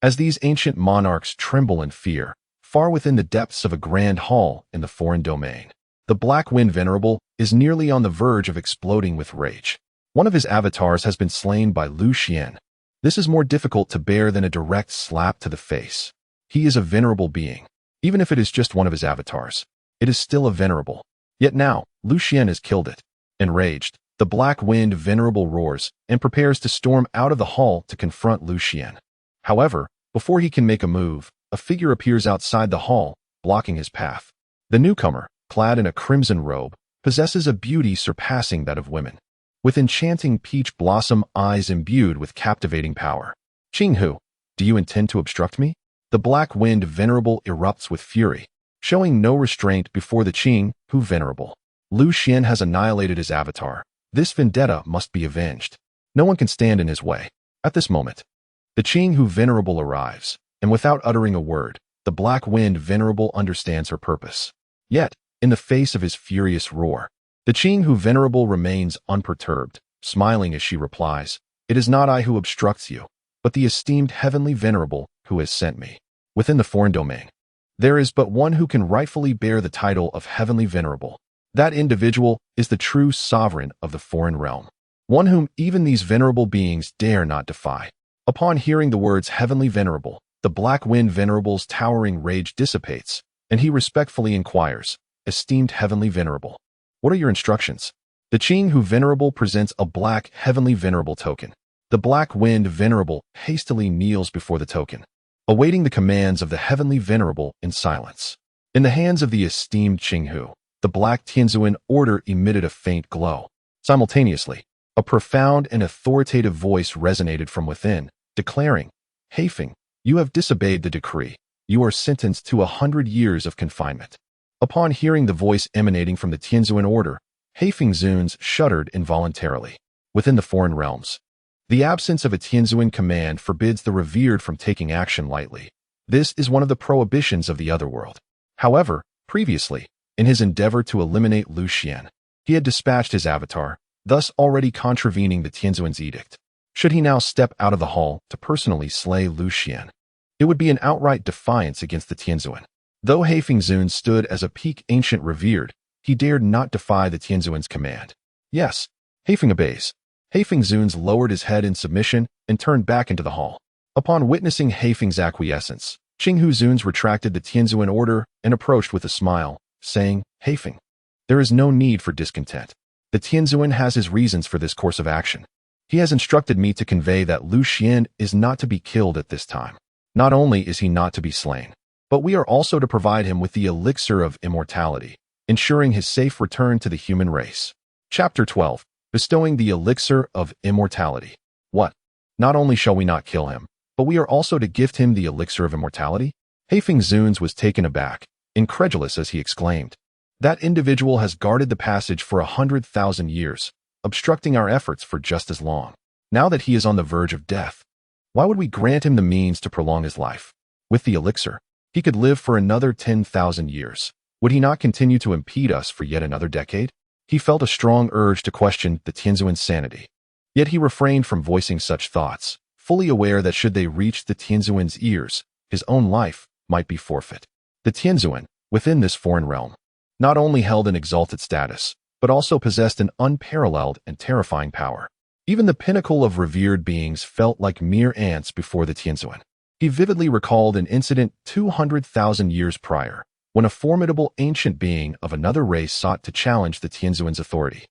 As these ancient monarchs tremble in fear, far within the depths of a grand hall in the foreign domain, the Black Wind Venerable is nearly on the verge of exploding with rage. One of his avatars has been slain by Lu Xuan. This is more difficult to bear than a direct slap to the face. He is a venerable being. Even if it is just one of his avatars, it is still a venerable. Yet now, Lu Xuan has killed it. Enraged, the Black Wind Venerable roars and prepares to storm out of the hall to confront Lu Xuan. However, before he can make a move, a figure appears outside the hall, blocking his path. The newcomer, clad in a crimson robe, possesses a beauty surpassing that of women, with enchanting peach blossom eyes imbued with captivating power. Qinghu, do you intend to obstruct me? The Black Wind Venerable erupts with fury, showing no restraint before the Qinghu Venerable. Lu Xuan has annihilated his avatar. This vendetta must be avenged. No one can stand in his way. At this moment, the Qinghu Venerable arrives, and without uttering a word, the Black Wind Venerable understands her purpose. Yet, in the face of his furious roar, the Qinghu Venerable remains unperturbed, smiling as she replies, "It is not I who obstructs you, but the esteemed Heavenly Venerable who has sent me." Within the foreign domain, there is but one who can rightfully bear the title of Heavenly Venerable. That individual is the true sovereign of the foreign realm, one whom even these venerable beings dare not defy. Upon hearing the words Heavenly Venerable, the Black Wind Venerable's towering rage dissipates, and he respectfully inquires, "Esteemed Heavenly Venerable, what are your instructions?" The Qinghu Venerable presents a black Heavenly Venerable token. The Black Wind Venerable hastily kneels before the token, awaiting the commands of the Heavenly Venerable in silence. In the hands of the esteemed Qinghu, the Black Tianzuan order emitted a faint glow. Simultaneously, a profound and authoritative voice resonated from within, declaring, "Heifeng, you have disobeyed the decree. You are sentenced to 100 years of confinement." Upon hearing the voice emanating from the Tianzuan order, Heifeng Zuns shuddered involuntarily. Within the foreign realms, The absence of a Tianzuan command forbids the revered from taking action lightly. This is one of the prohibitions of the otherworld. However, previously, in his endeavor to eliminate Lu Xuan, he had dispatched his avatar, thus already contravening the Tianzuan's edict. Should he now step out of the hall to personally slay Lu Xuan, it would be an outright defiance against the Tianzuan. Though Heifeng Zun stood as a peak ancient revered, he dared not defy the Tianzuan's command. Yes, Heifeng obeys. Heifeng Zun lowered his head in submission and turned back into the hall. Upon witnessing Heifeng's acquiescence, Qinghu Zun retracted the Tianzuan order and approached with a smile, saying, Heifeng, there is no need for discontent. The Tianzuan has his reasons for this course of action. He has instructed me to convey that Lu Xuan is not to be killed at this time. Not only is he not to be slain, but we are also to provide him with the elixir of immortality, ensuring his safe return to the human race. Chapter 12. Bestowing the elixir of immortality. What? Not only shall we not kill him, but we are also to gift him the elixir of immortality? Heifeng Zun was taken aback, incredulous as he exclaimed. That individual has guarded the passage for 100,000 years, obstructing our efforts for just as long. Now that he is on the verge of death, why would we grant him the means to prolong his life? With the elixir, he could live for another 10,000 years. Would he not continue to impede us for yet another decade? He felt a strong urge to question the Tianzuan's sanity. Yet he refrained from voicing such thoughts, fully aware that should they reach the Tianzuan's ears, his own life might be forfeit. The Tianzuan, within this foreign realm, not only held an exalted status, but also possessed an unparalleled and terrifying power. Even the pinnacle of revered beings felt like mere ants before the Tianzuan. He vividly recalled an incident 200,000 years prior, when a formidable ancient being of another race sought to challenge the Tianzuan's authority.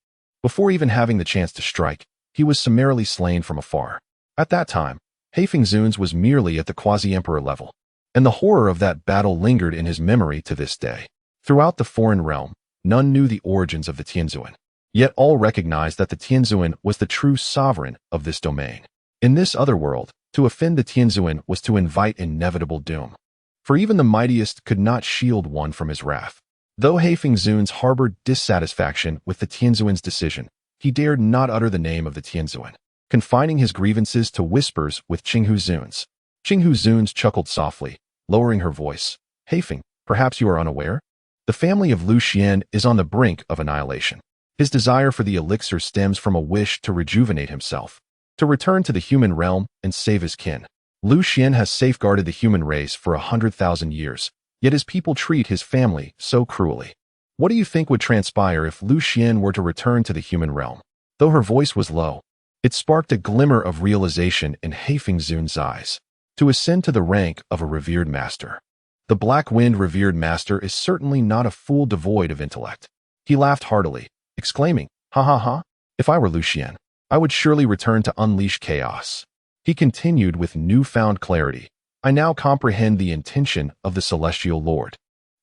Before even having the chance to strike, he was summarily slain from afar. At that time, Heifeng Zun was merely at the quasi-emperor level, and the horror of that battle lingered in his memory to this day. Throughout the foreign realm, none knew the origins of the Tianzuan, yet all recognized that the Tianzuan was the true sovereign of this domain. In this other world, to offend the Tianzuan was to invite inevitable doom. For even the mightiest could not shield one from his wrath. Though Heifeng Zun harbored dissatisfaction with the Tianzuan's decision, he dared not utter the name of the Tianzuan, confining his grievances to whispers with Qinghu Zun. Qinghu Zun chuckled softly, lowering her voice. Heifeng, perhaps you are unaware? The family of Lu Xuan is on the brink of annihilation. His desire for the elixir stems from a wish to rejuvenate himself, to return to the human realm and save his kin. Lu Xuan has safeguarded the human race for 100,000 years, yet his people treat his family so cruelly. What do you think would transpire if Lu Xuan were to return to the human realm? Though her voice was low, it sparked a glimmer of realization in Heifeng Zun's eyes. To ascend to the rank of a revered master. The Black-Wind revered master is certainly not a fool devoid of intellect. He laughed heartily, exclaiming, ha ha ha, if I were Lu Xuan, I would surely return to unleash chaos. He continued with newfound clarity. I now comprehend the intention of the Celestial Lord.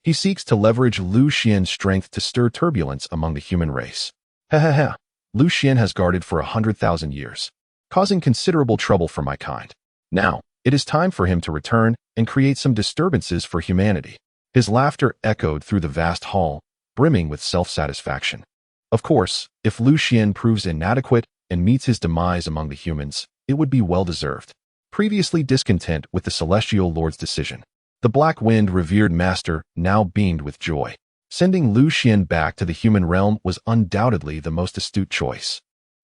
He seeks to leverage Lu Xuan's strength to stir turbulence among the human race. Ha. Lu Xuan has guarded for 100,000 years, causing considerable trouble for my kind. Now, it is time for him to return and create some disturbances for humanity. His laughter echoed through the vast hall, brimming with self-satisfaction. Of course, if Lu Xuan proves inadequate and meets his demise among the humans, it would be well-deserved. Previously discontent with the Celestial Lord's decision, the Black-Wind revered master now beamed with joy. Sending Lu Xuan back to the human realm was undoubtedly the most astute choice.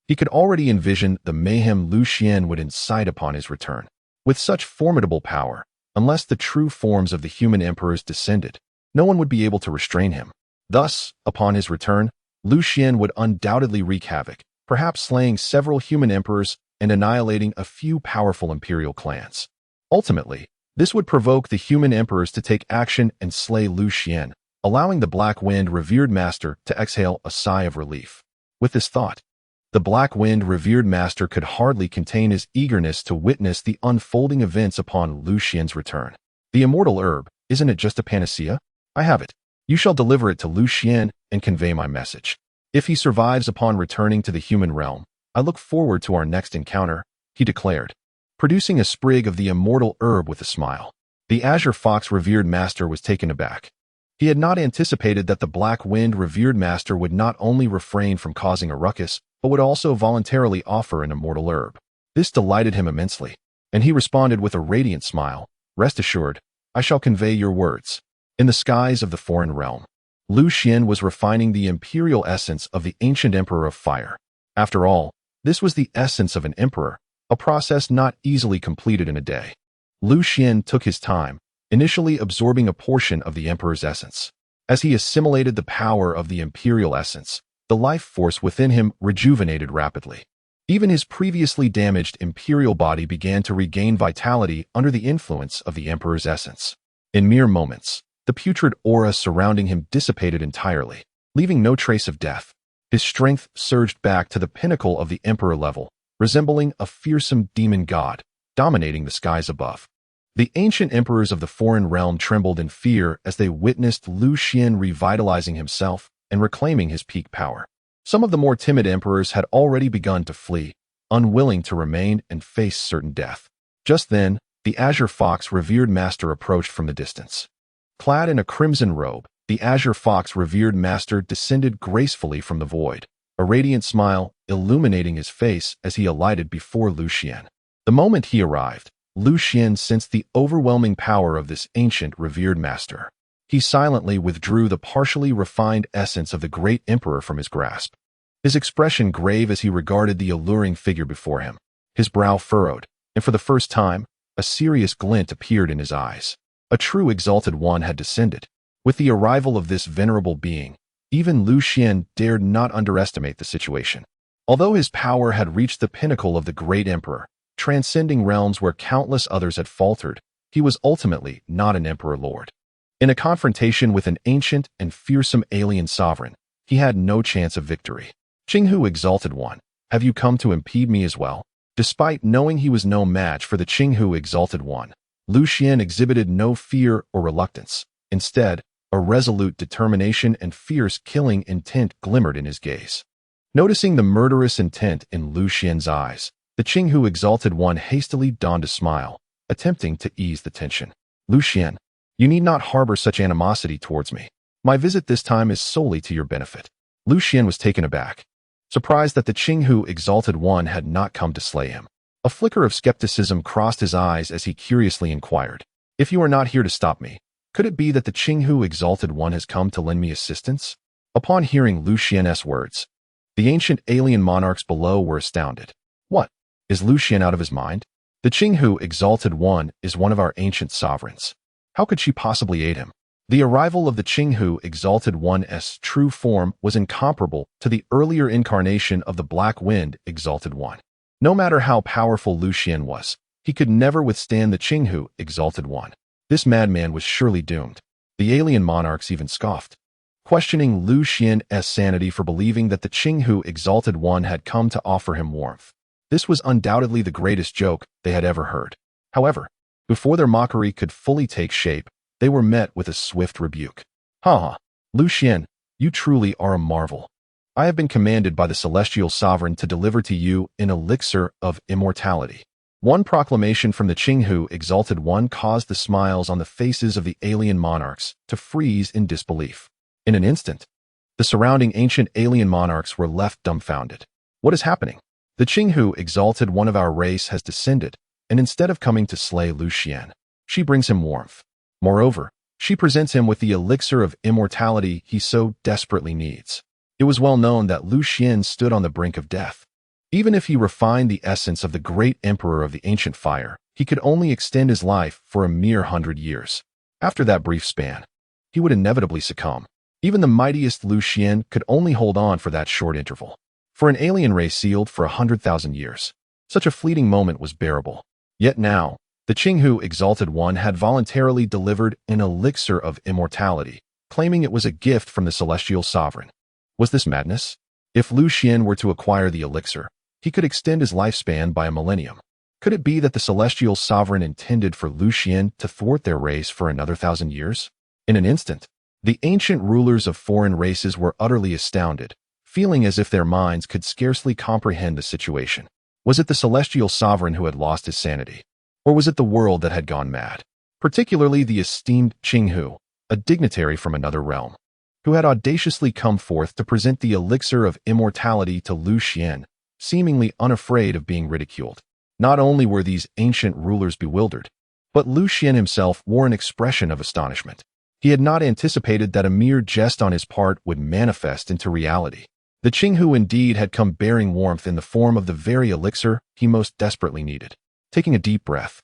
He could already envision the mayhem Lu Xuan would incite upon his return. With such formidable power, unless the true forms of the human emperors descended, no one would be able to restrain him. Thus, upon his return, Lu Xuan would undoubtedly wreak havoc, perhaps slaying several human emperors and annihilating a few powerful imperial clans. Ultimately, this would provoke the human emperors to take action and slay Lu Xuan, allowing the Black-Wind revered master to exhale a sigh of relief. With this thought, the Black-Wind revered master could hardly contain his eagerness to witness the unfolding events upon Lu Xuan's return. The immortal herb, isn't it just a panacea? I have it. You shall deliver it to Lu Xuan and convey my message. If he survives upon returning to the human realm, I look forward to our next encounter, he declared, producing a sprig of the immortal herb with a smile. The Azure Fox revered master was taken aback. He had not anticipated that the Black-Wind revered master would not only refrain from causing a ruckus, but would also voluntarily offer an immortal herb. This delighted him immensely, and he responded with a radiant smile, "Rest assured, I shall convey your words." In the skies of the foreign realm, Lu Xuan was refining the imperial essence of the ancient emperor of fire. After all, this was the essence of an emperor, a process not easily completed in a day. Lu Xuan took his time, initially absorbing a portion of the emperor's essence. As he assimilated the power of the imperial essence, the life force within him rejuvenated rapidly. Even his previously damaged imperial body began to regain vitality under the influence of the emperor's essence. In mere moments, the putrid aura surrounding him dissipated entirely, leaving no trace of death. His strength surged back to the pinnacle of the emperor level, resembling a fearsome demon god, dominating the skies above. The ancient emperors of the foreign realm trembled in fear as they witnessed Lu Xuan revitalizing himself and reclaiming his peak power. Some of the more timid emperors had already begun to flee, unwilling to remain and face certain death. Just then, the Azure Fox revered master approached from the distance. Clad in a crimson robe, the Azure Fox revered master descended gracefully from the void, a radiant smile illuminating his face as he alighted before Lu Xuan. The moment he arrived, Lu Xuan sensed the overwhelming power of this ancient revered master. He silently withdrew the partially refined essence of the great emperor from his grasp. His expression grave as he regarded the alluring figure before him. His brow furrowed, and for the first time, a serious glint appeared in his eyes. A true exalted one had descended. With the arrival of this venerable being, even Lu Xuan dared not underestimate the situation. Although his power had reached the pinnacle of the great emperor, transcending realms where countless others had faltered, he was ultimately not an emperor lord. In a confrontation with an ancient and fearsome alien sovereign, he had no chance of victory. "Qinghu Exalted One, have you come to impede me as well?" Despite knowing he was no match for the Qinghu Exalted One, Lu Xuan exhibited no fear or reluctance. Instead, a resolute determination and fierce killing intent glimmered in his gaze. Noticing the murderous intent in Lu Xuan's eyes, the Qinghu Exalted One hastily donned a smile, attempting to ease the tension. "Lu Xuan, you need not harbor such animosity towards me. My visit this time is solely to your benefit." Lu Xuan was taken aback, surprised that the Qinghu Exalted One had not come to slay him. A flicker of skepticism crossed his eyes as he curiously inquired, "If you are not here to stop me, could it be that the Qinghu Exalted One has come to lend me assistance?" Upon hearing Lu Xuan's words, the ancient alien monarchs below were astounded. "What? Is Lu Xuan out of his mind? The Qinghu Exalted One is one of our ancient sovereigns. How could she possibly aid him?" The arrival of the Qinghu Exalted One's true form was incomparable to the earlier incarnation of the Black Wind Exalted One. No matter how powerful Lu Xuan was, he could never withstand the Qinghu Exalted One. This madman was surely doomed. The alien monarchs even scoffed, questioning Lu Xuan's sanity for believing that the Qinghu Exalted One had come to offer him warmth. This was undoubtedly the greatest joke they had ever heard. However, before their mockery could fully take shape, they were met with a swift rebuke. "Ha! Lu Xuan, you truly are a marvel. I have been commanded by the celestial sovereign to deliver to you an elixir of immortality." One proclamation from the Qinghu Exalted One caused the smiles on the faces of the alien monarchs to freeze in disbelief. In an instant, the surrounding ancient alien monarchs were left dumbfounded. "What is happening? The Qinghu Exalted One of our race has descended, and instead of coming to slay Lu Xuan, she brings him warmth. Moreover, she presents him with the elixir of immortality he so desperately needs." It was well known that Lu Xuan stood on the brink of death. Even if he refined the essence of the great emperor of the ancient fire, he could only extend his life for a mere 100 years. After that brief span, he would inevitably succumb. Even the mightiest Lu Xuan could only hold on for that short interval. For an alien race sealed for 100,000 years, such a fleeting moment was bearable. Yet now, the Qinghu Exalted One had voluntarily delivered an elixir of immortality, claiming it was a gift from the celestial sovereign. Was this madness? If Lu Xuan were to acquire the elixir, he could extend his lifespan by a millennium. Could it be that the celestial sovereign intended for Lu Xuan to thwart their race for another 1,000 years? In an instant, the ancient rulers of foreign races were utterly astounded, feeling as if their minds could scarcely comprehend the situation. Was it the celestial sovereign who had lost his sanity? Or was it the world that had gone mad? Particularly the esteemed Qinghu, a dignitary from another realm, who had audaciously come forth to present the elixir of immortality to Lu Xuan, seemingly unafraid of being ridiculed. Not only were these ancient rulers bewildered, but Lu Xuan himself wore an expression of astonishment. He had not anticipated that a mere jest on his part would manifest into reality. The Qinghu indeed had come bearing warmth in the form of the very elixir he most desperately needed. Taking a deep breath,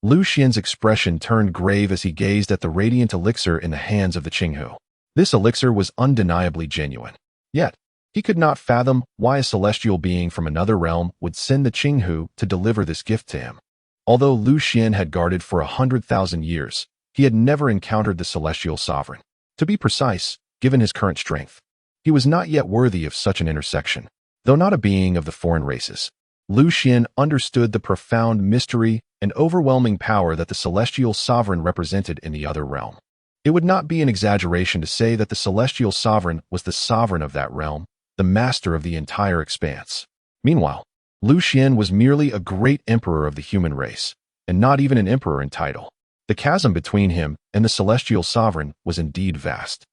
Lu Xuan's expression turned grave as he gazed at the radiant elixir in the hands of the Qinghu. This elixir was undeniably genuine. Yet, he could not fathom why a celestial being from another realm would send the Qinghu to deliver this gift to him. Although Lu Xuan had guarded for 100,000 years, he had never encountered the celestial sovereign. To be precise, given his current strength, he was not yet worthy of such an intersection. Though not a being of the foreign races, Lu Xuan understood the profound mystery and overwhelming power that the celestial sovereign represented in the other realm. It would not be an exaggeration to say that the celestial sovereign was the sovereign of that realm, the master of the entire expanse. Meanwhile, Lu Xuan was merely a great emperor of the human race, and not even an emperor in title. The chasm between him and the celestial sovereign was indeed vast.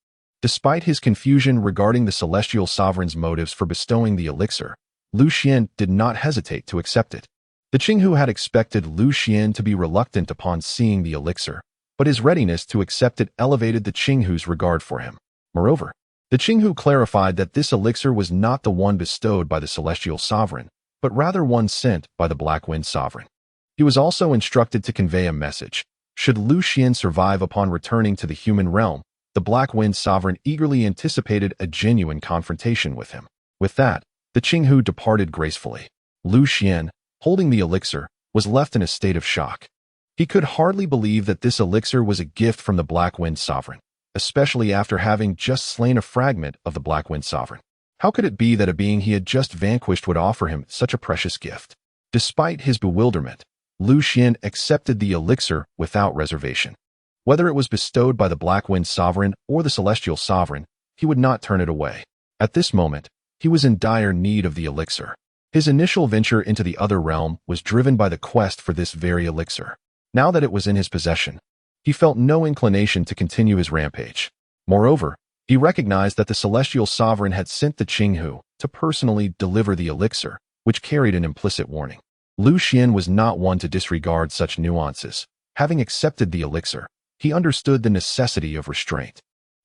Despite his confusion regarding the celestial sovereign's motives for bestowing the elixir, Lu Xuan did not hesitate to accept it. The Qinghu had expected Lu Xuan to be reluctant upon seeing the elixir, but his readiness to accept it elevated the Qinghu's regard for him. Moreover, the Qinghu clarified that this elixir was not the one bestowed by the celestial sovereign, but rather one sent by the Black Wind sovereign. He was also instructed to convey a message. Should Lu Xuan survive upon returning to the human realm, the Black Wind sovereign eagerly anticipated a genuine confrontation with him. With that, the Qinghu departed gracefully. Lu Xuan, holding the elixir, was left in a state of shock. He could hardly believe that this elixir was a gift from the Black Wind sovereign, especially after having just slain a fragment of the Black Wind sovereign. How could it be that a being he had just vanquished would offer him such a precious gift? Despite his bewilderment, Lu Xuan accepted the elixir without reservation. Whether it was bestowed by the Black Wind sovereign or the celestial sovereign, he would not turn it away. At this moment, he was in dire need of the elixir. His initial venture into the other realm was driven by the quest for this very elixir. Now that it was in his possession, he felt no inclination to continue his rampage. Moreover, he recognized that the celestial sovereign had sent the Qinghu to personally deliver the elixir, which carried an implicit warning. Lu Xuan was not one to disregard such nuances. Having accepted the elixir, he understood the necessity of restraint.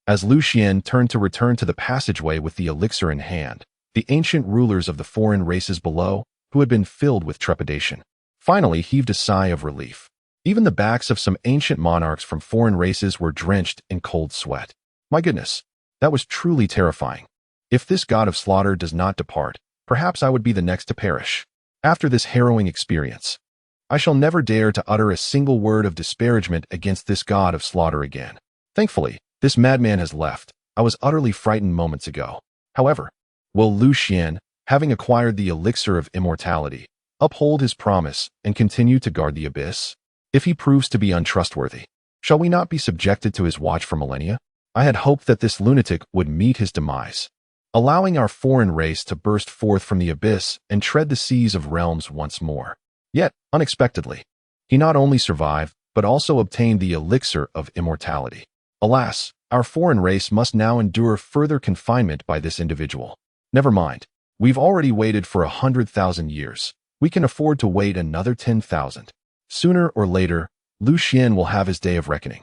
As Lu Xuan turned to return to the passageway with the elixir in hand, the ancient rulers of the foreign races below, who had been filled with trepidation, finally heaved a sigh of relief. Even the backs of some ancient monarchs from foreign races were drenched in cold sweat. My goodness, that was truly terrifying. If this god of slaughter does not depart, perhaps I would be the next to perish. After this harrowing experience, I shall never dare to utter a single word of disparagement against this god of slaughter again. Thankfully, this madman has left. I was utterly frightened moments ago. However, will Lu Xuan, having acquired the elixir of immortality, uphold his promise and continue to guard the abyss? If he proves to be untrustworthy, shall we not be subjected to his watch for millennia? I had hoped that this lunatic would meet his demise, allowing our foreign race to burst forth from the abyss and tread the seas of realms once more. Yet, unexpectedly, he not only survived, but also obtained the elixir of immortality. Alas, our foreign race must now endure further confinement by this individual. Never mind, we've already waited for 100,000 years. We can afford to wait another 10,000. Sooner or later, Lu Xuan will have his day of reckoning.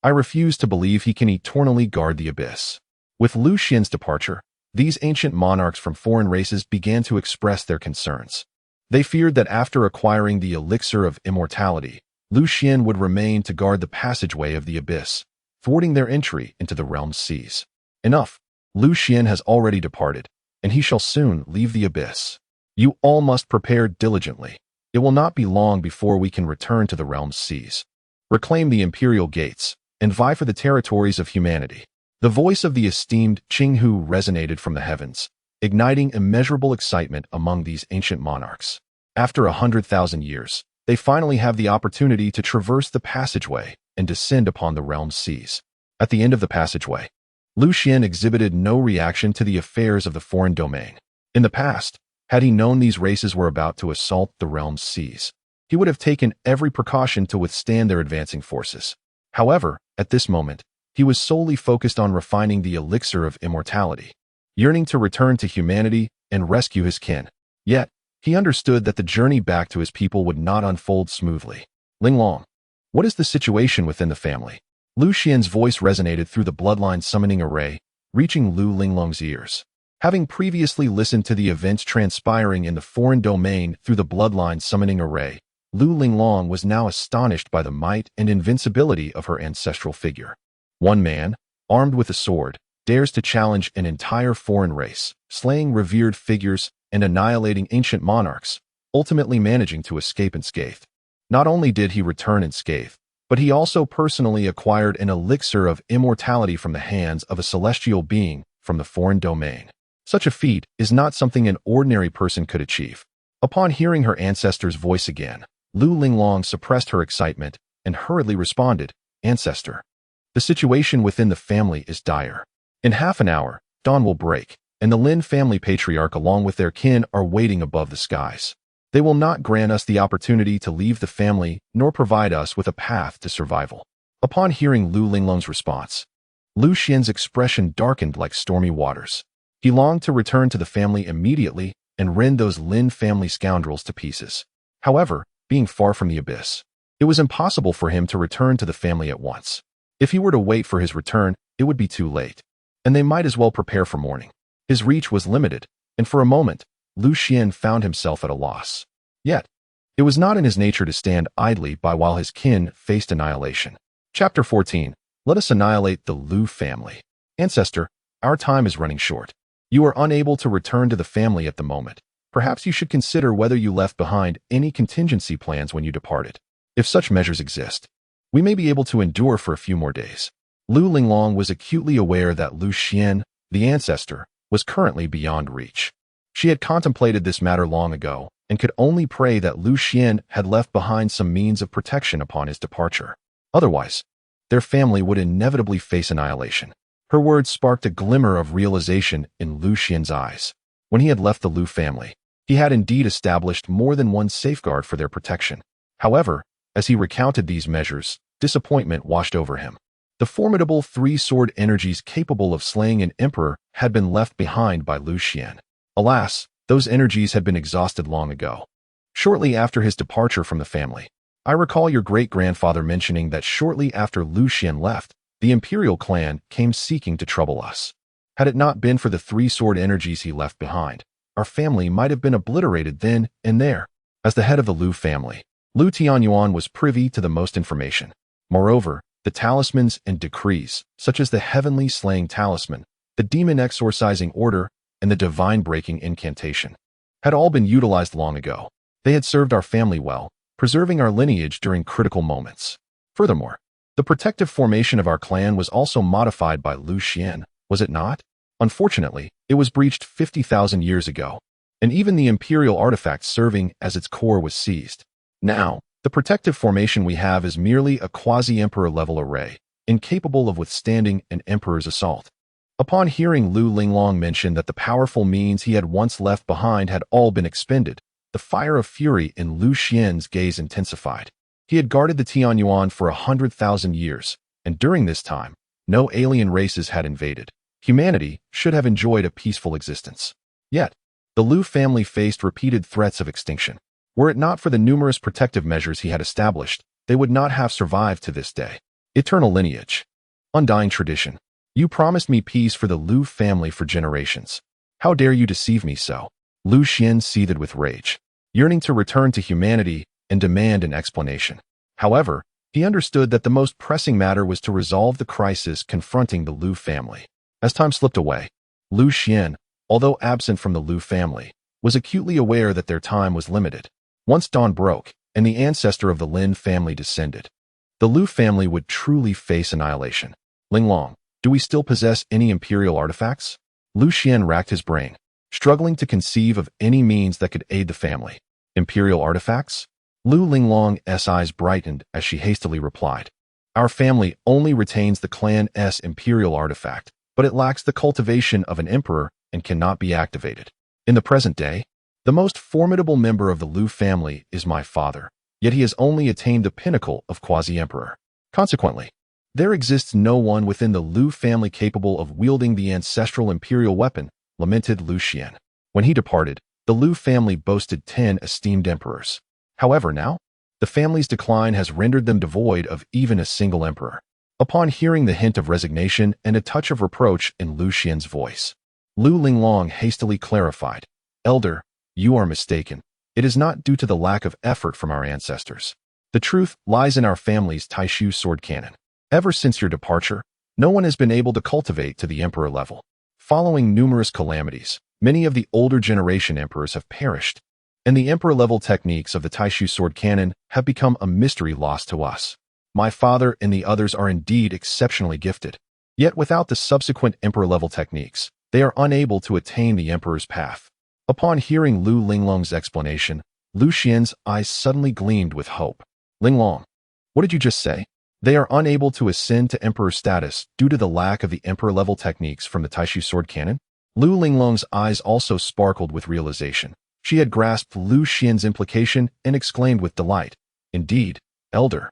I refuse to believe he can eternally guard the abyss. With Lu Xuan's departure, these ancient monarchs from foreign races began to express their concerns. They feared that after acquiring the elixir of immortality, Lu Xuan would remain to guard the passageway of the abyss, thwarting their entry into the realm's seas. Enough, Lu Xuan has already departed, and he shall soon leave the abyss. You all must prepare diligently. It will not be long before we can return to the realm's seas, reclaim the imperial gates, and vie for the territories of humanity. The voice of the esteemed Qinghu resonated from the heavens, igniting immeasurable excitement among these ancient monarchs. After 100,000 years, they finally have the opportunity to traverse the passageway and descend upon the realm's seas. At the end of the passageway, Lu Xuan exhibited no reaction to the affairs of the foreign domain. In the past, had he known these races were about to assault the realm's seas, he would have taken every precaution to withstand their advancing forces. However, at this moment, he was solely focused on refining the elixir of immortality, yearning to return to humanity and rescue his kin. Yet, He understood that the journey back to his people would not unfold smoothly. Linglong, what is the situation within the family? Lu Xuan's voice resonated through the bloodline summoning array, reaching Lu Linglong's ears. Having previously listened to the events transpiring in the foreign domain through the bloodline summoning array, Lu Linglong was now astonished by the might and invincibility of her ancestral figure. One man, armed with a sword, dares to challenge an entire foreign race, slaying revered figures and annihilating ancient monarchs, ultimately managing to escape unscathed. Not only did he return unscathed, but he also personally acquired an elixir of immortality from the hands of a celestial being from the foreign domain. Such a feat is not something an ordinary person could achieve. Upon hearing her ancestor's voice again, Lu Linglong suppressed her excitement and hurriedly responded, "Ancestor, the situation within the family is dire. In half an hour, dawn will break, and the Lin family patriarch along with their kin are waiting above the skies. They will not grant us the opportunity to leave the family nor provide us with a path to survival." Upon hearing Lu Linglong's response, Lu Xuan's expression darkened like stormy waters. He longed to return to the family immediately and rend those Lin family scoundrels to pieces. However, being far from the abyss, it was impossible for him to return to the family at once. If he were to wait for his return, it would be too late, and they might as well prepare for mourning. His reach was limited, and for a moment, Lu Xuan found himself at a loss. Yet, it was not in his nature to stand idly by while his kin faced annihilation. Chapter 14. Let us annihilate the Lu family. Ancestor, our time is running short. You are unable to return to the family at the moment. Perhaps you should consider whether you left behind any contingency plans when you departed. If such measures exist, we may be able to endure for a few more days. Lu Linglong was acutely aware that Lu Xuan, the ancestor, was currently beyond reach. She had contemplated this matter long ago and could only pray that Lu Xuan had left behind some means of protection upon his departure. Otherwise, their family would inevitably face annihilation. Her words sparked a glimmer of realization in Lu Xuan's eyes. When he had left the Lu family, he had indeed established more than one safeguard for their protection. However, as he recounted these measures, disappointment washed over him. The formidable three-sword energies capable of slaying an emperor had been left behind by Lu Xuan. Alas, those energies had been exhausted long ago. Shortly after his departure from the family, I recall your great-grandfather mentioning that shortly after Lu Xuan left, the imperial clan came seeking to trouble us. Had it not been for the three-sword energies he left behind, our family might have been obliterated then and there. As the head of the Lu family, Lu Tianyuan was privy to the most information. Moreover, the talismans and decrees, such as the heavenly slaying talisman, the demon exorcising order, and the divine breaking incantation, had all been utilized long ago. They had served our family well, preserving our lineage during critical moments. Furthermore, the protective formation of our clan was also modified by Lu Xuan, was it not? Unfortunately, it was breached 50,000 years ago, and even the imperial artifact serving as its core was seized. Now, the protective formation we have is merely a quasi-emperor level array, incapable of withstanding an emperor's assault. Upon hearing Lu Linglong mention that the powerful means he had once left behind had all been expended, the fire of fury in Lu Xuan's gaze intensified. He had guarded the Tianyuan for 100,000 years, and during this time, no alien races had invaded. Humanity should have enjoyed a peaceful existence. Yet, the Lu family faced repeated threats of extinction. Were it not for the numerous protective measures he had established, they would not have survived to this day. Eternal lineage. Undying tradition. You promised me peace for the Lu family for generations. How dare you deceive me so? Lu Xuan seethed with rage, yearning to return to humanity and demand an explanation. However, he understood that the most pressing matter was to resolve the crisis confronting the Lu family. As time slipped away, Lu Xuan, although absent from the Lu family, was acutely aware that their time was limited. Once dawn broke and the ancestor of the Lin family descended, the Lu family would truly face annihilation. Linglong, do we still possess any imperial artifacts? Lu Xuan racked his brain, struggling to conceive of any means that could aid the family. Imperial artifacts? Lu Linglong's eyes brightened as she hastily replied. Our family only retains the clan's imperial artifact, but it lacks the cultivation of an emperor and cannot be activated. In the present day, the most formidable member of the Lu family is my father, yet he has only attained the pinnacle of quasi-emperor. Consequently, there exists no one within the Lu family capable of wielding the ancestral imperial weapon, lamented Lu Xuan. When he departed, The Lu family boasted 10 esteemed emperors. However, now, the family's decline has rendered them devoid of even a single emperor. Upon hearing the hint of resignation and a touch of reproach in Lu Xuan's voice, Lu Linglong hastily clarified, "Elder, you are mistaken. It is not due to the lack of effort from our ancestors. The truth lies in our family's Taishu sword canon. Ever since your departure, no one has been able to cultivate to the emperor level. Following numerous calamities, many of the older generation emperors have perished, and the emperor-level techniques of the Taishu sword canon have become a mystery lost to us. My father and the others are indeed exceptionally gifted. Yet without the subsequent emperor-level techniques, they are unable to attain the emperor's path." Upon hearing Lu Linglong's explanation, Lu Xuan's eyes suddenly gleamed with hope. "Linglong, what did you just say?" "They are unable to ascend to emperor status due to the lack of the emperor-level techniques from the Taishu sword canon?" Lu Linglong's eyes also sparkled with realization. She had grasped Lu Xuan's implication and exclaimed with delight, "Indeed, Elder.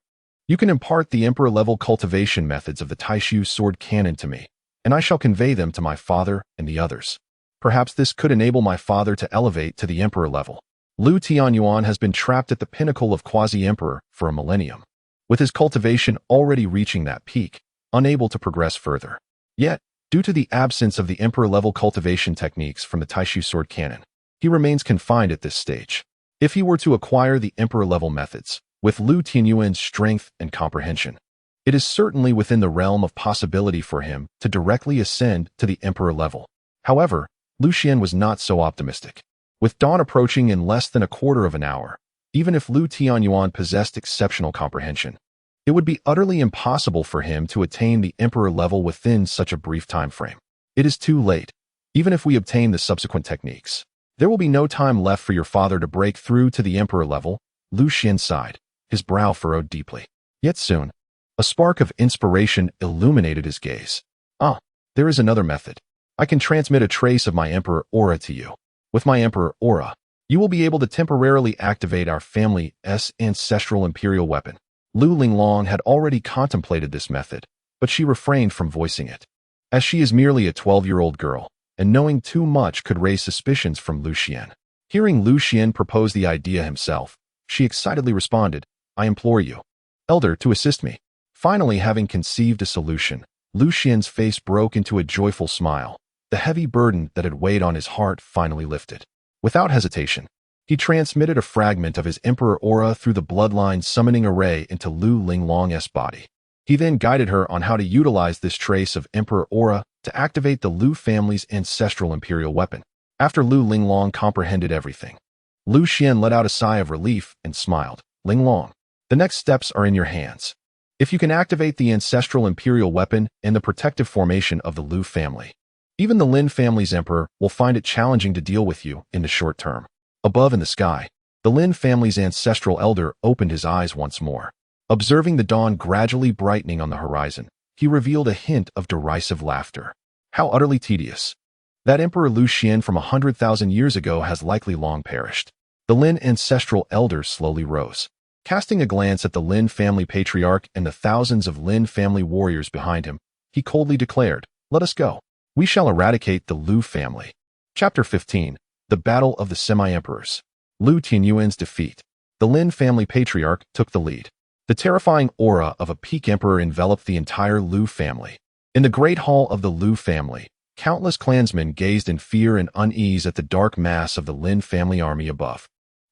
You can impart the emperor-level cultivation methods of the Taishu sword canon to me, and I shall convey them to my father and the others. Perhaps this could enable my father to elevate to the emperor level." Lu Tianyuan has been trapped at the pinnacle of quasi-emperor for a millennium, with his cultivation already reaching that peak, unable to progress further. Yet, due to the absence of the emperor-level cultivation techniques from the Taishu sword canon, he remains confined at this stage. If he were to acquire the emperor-level methods, with Lu Tianyuan's strength and comprehension, it is certainly within the realm of possibility for him to directly ascend to the emperor level. However, Lu Xuan was not so optimistic. With dawn approaching in less than a quarter of an hour, even if Lu Tianyuan possessed exceptional comprehension, it would be utterly impossible for him to attain the emperor level within such a brief time frame. It is too late. Even if we obtain the subsequent techniques, there will be no time left for your father to break through to the emperor level. Lu Xuan sighed, his brow furrowed deeply. Yet soon, a spark of inspiration illuminated his gaze. "Ah, there is another method. I can transmit a trace of my emperor aura to you. With my emperor aura, you will be able to temporarily activate our family's ancestral imperial weapon." Lu Linglong had already contemplated this method, but she refrained from voicing it, as she is merely a 12-year-old girl, and knowing too much could raise suspicions from Lu Xuan. Hearing Lu Xuan propose the idea himself, she excitedly responded, "I implore you, Elder, to assist me." Finally, having conceived a solution, Lu Xuan's face broke into a joyful smile. The heavy burden that had weighed on his heart finally lifted. Without hesitation, he transmitted a fragment of his emperor aura through the bloodline summoning array into Lu Linglong's body. He then guided her on how to utilize this trace of emperor aura to activate the Lu family's ancestral imperial weapon. After Lu Linglong comprehended everything, Lu Xuan let out a sigh of relief and smiled. "Linglong, the next steps are in your hands. If you can activate the ancestral imperial weapon and the protective formation of the Lu family, even the Lin family's emperor will find it challenging to deal with you in the short term." Above in the sky, the Lin family's ancestral elder opened his eyes once more. Observing the dawn gradually brightening on the horizon, he revealed a hint of derisive laughter. "How utterly tedious. That Emperor Lu Xuan from 100,000 years ago has likely long perished." The Lin ancestral elder slowly rose. Casting a glance at the Lin family patriarch and the thousands of Lin family warriors behind him, he coldly declared, "Let us go. We shall eradicate the Lu family." Chapter 15. The Battle of the Semi-Emperors. Lu Tianyuan's defeat. The Lin family patriarch took the lead. The terrifying aura of a peak emperor enveloped the entire Lu family. In the great hall of the Lu family, countless clansmen gazed in fear and unease at the dark mass of the Lin family army above.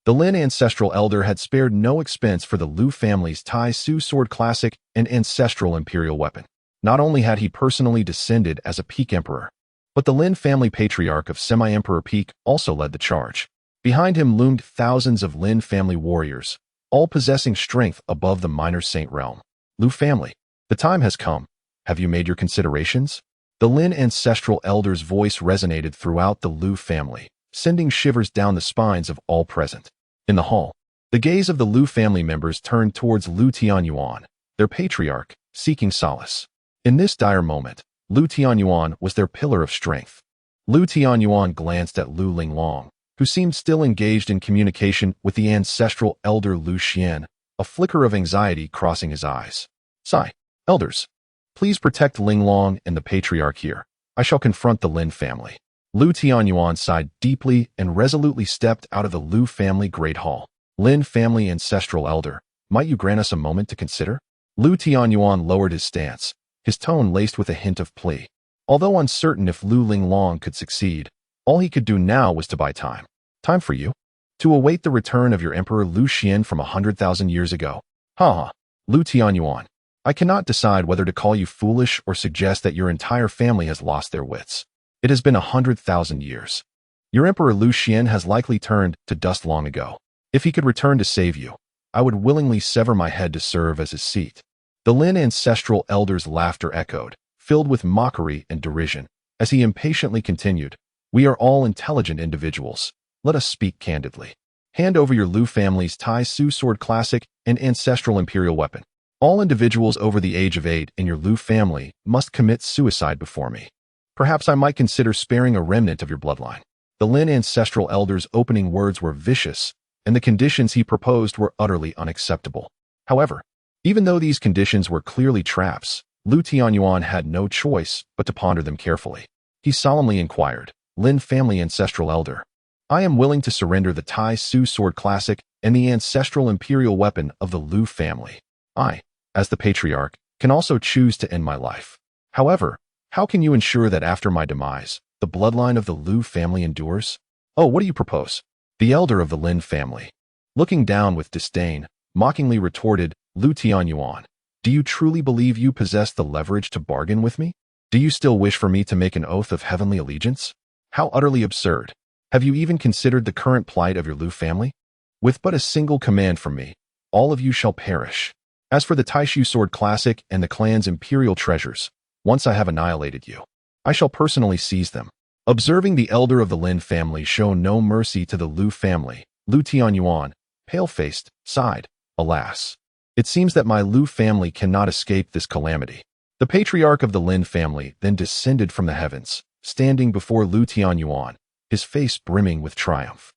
The Lin ancestral elder had spared no expense for the Lu family's Taishu sword classic and ancestral imperial weapon. Not only had he personally descended as a peak emperor, but the Lin family patriarch of semi-emperor peak also led the charge. Behind him loomed thousands of Lin family warriors, all possessing strength above the minor saint realm. "Lu family, the time has come. Have you made your considerations?" The Lin ancestral elder's voice resonated throughout the Lu family, sending shivers down the spines of all present. In the hall, the gaze of the Lu family members turned towards Lu Tianyuan, their patriarch, seeking solace. In this dire moment, Lu Tianyuan was their pillar of strength. Lu Tianyuan glanced at Lu Linglong, who seemed still engaged in communication with the ancestral elder Lu Xuan, a flicker of anxiety crossing his eyes. "Sigh, elders, please protect Linglong and the patriarch here. I shall confront the Lin family." Lu Tianyuan sighed deeply and resolutely stepped out of the Lu family Great Hall. Lin family ancestral elder, might you grant us a moment to consider? Lu Tianyuan lowered his stance, his tone laced with a hint of plea. Although uncertain if Lu Linglong could succeed, all he could do now was to buy time. Time for you? To await the return of your Emperor Lu Xuan from 100,000 years ago. Lu Tianyuan. I cannot decide whether to call you foolish or suggest that your entire family has lost their wits. It has been 100,000 years. Your Emperor Lu Xuan has likely turned to dust long ago. If he could return to save you, I would willingly sever my head to serve as his seat. The Lin ancestral elder's laughter echoed, filled with mockery and derision, as he impatiently continued, "We are all intelligent individuals. Let us speak candidly. Hand over your Lu family's Tai Su Sword Classic and Ancestral Imperial Weapon. All individuals over the age of 8 in your Lu family must commit suicide before me. Perhaps I might consider sparing a remnant of your bloodline." The Lin ancestral elder's opening words were vicious, and the conditions he proposed were utterly unacceptable. However, even though these conditions were clearly traps, Lu Tianyuan had no choice but to ponder them carefully. He solemnly inquired, "Lin family ancestral elder, I am willing to surrender the Tai Su Sword Classic and the ancestral imperial weapon of the Lu family. I, as the patriarch, can also choose to end my life. However, how can you ensure that after my demise, the bloodline of the Lu family endures? Oh, what do you propose?" The elder of the Lin family, looking down with disdain, mockingly retorted, "Lu Tianyuan, do you truly believe you possess the leverage to bargain with me? Do you still wish for me to make an oath of heavenly allegiance? How utterly absurd. Have you even considered the current plight of your Lu family? With but a single command from me, all of you shall perish. As for the Taishu Sword Classic and the clan's imperial treasures, once I have annihilated you, I shall personally seize them." Observing the elder of the Lin family show no mercy to the Lu family, Lu Tianyuan, pale-faced, sighed, "Alas, it seems that my Lu family cannot escape this calamity." The patriarch of the Lin family then descended from the heavens, standing before Lu Tianyuan, his face brimming with triumph,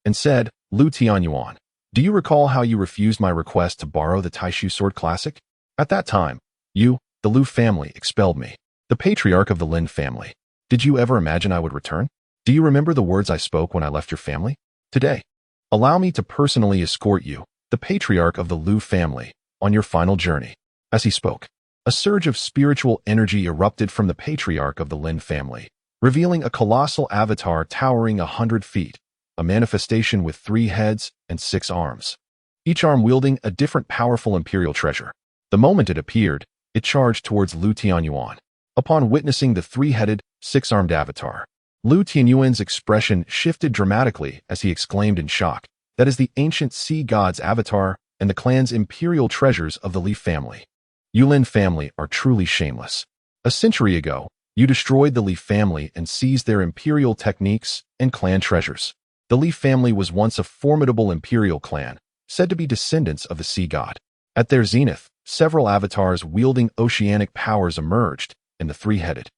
and said, "Lu Tianyuan, do you recall how you refused my request to borrow the Taishu Sword Classic? At that time, you, the Lu family, expelled me. The patriarch of the Lin family. Did you ever imagine I would return? Do you remember the words I spoke when I left your family? Today, allow me to personally escort you, the patriarch of the Lu family, on your final journey." As he spoke, a surge of spiritual energy erupted from the patriarch of the Lin family, revealing a colossal avatar towering 100 feet, a manifestation with 3 heads and 6 arms, each arm wielding a different powerful imperial treasure. The moment it appeared, it charged towards Lu Tianyuan. Upon witnessing the 3-headed, 6-armed avatar, Lu Tianyuan's expression shifted dramatically as he exclaimed in shock, "That is the ancient sea god's avatar and the clan's imperial treasures of the Li family. You Lin family are truly shameless. A century ago, you destroyed the Li family and seized their imperial techniques and clan treasures. The Li family was once a formidable imperial clan, said to be descendants of the sea god. At their zenith, several avatars wielding oceanic powers emerged, and the 3-headed,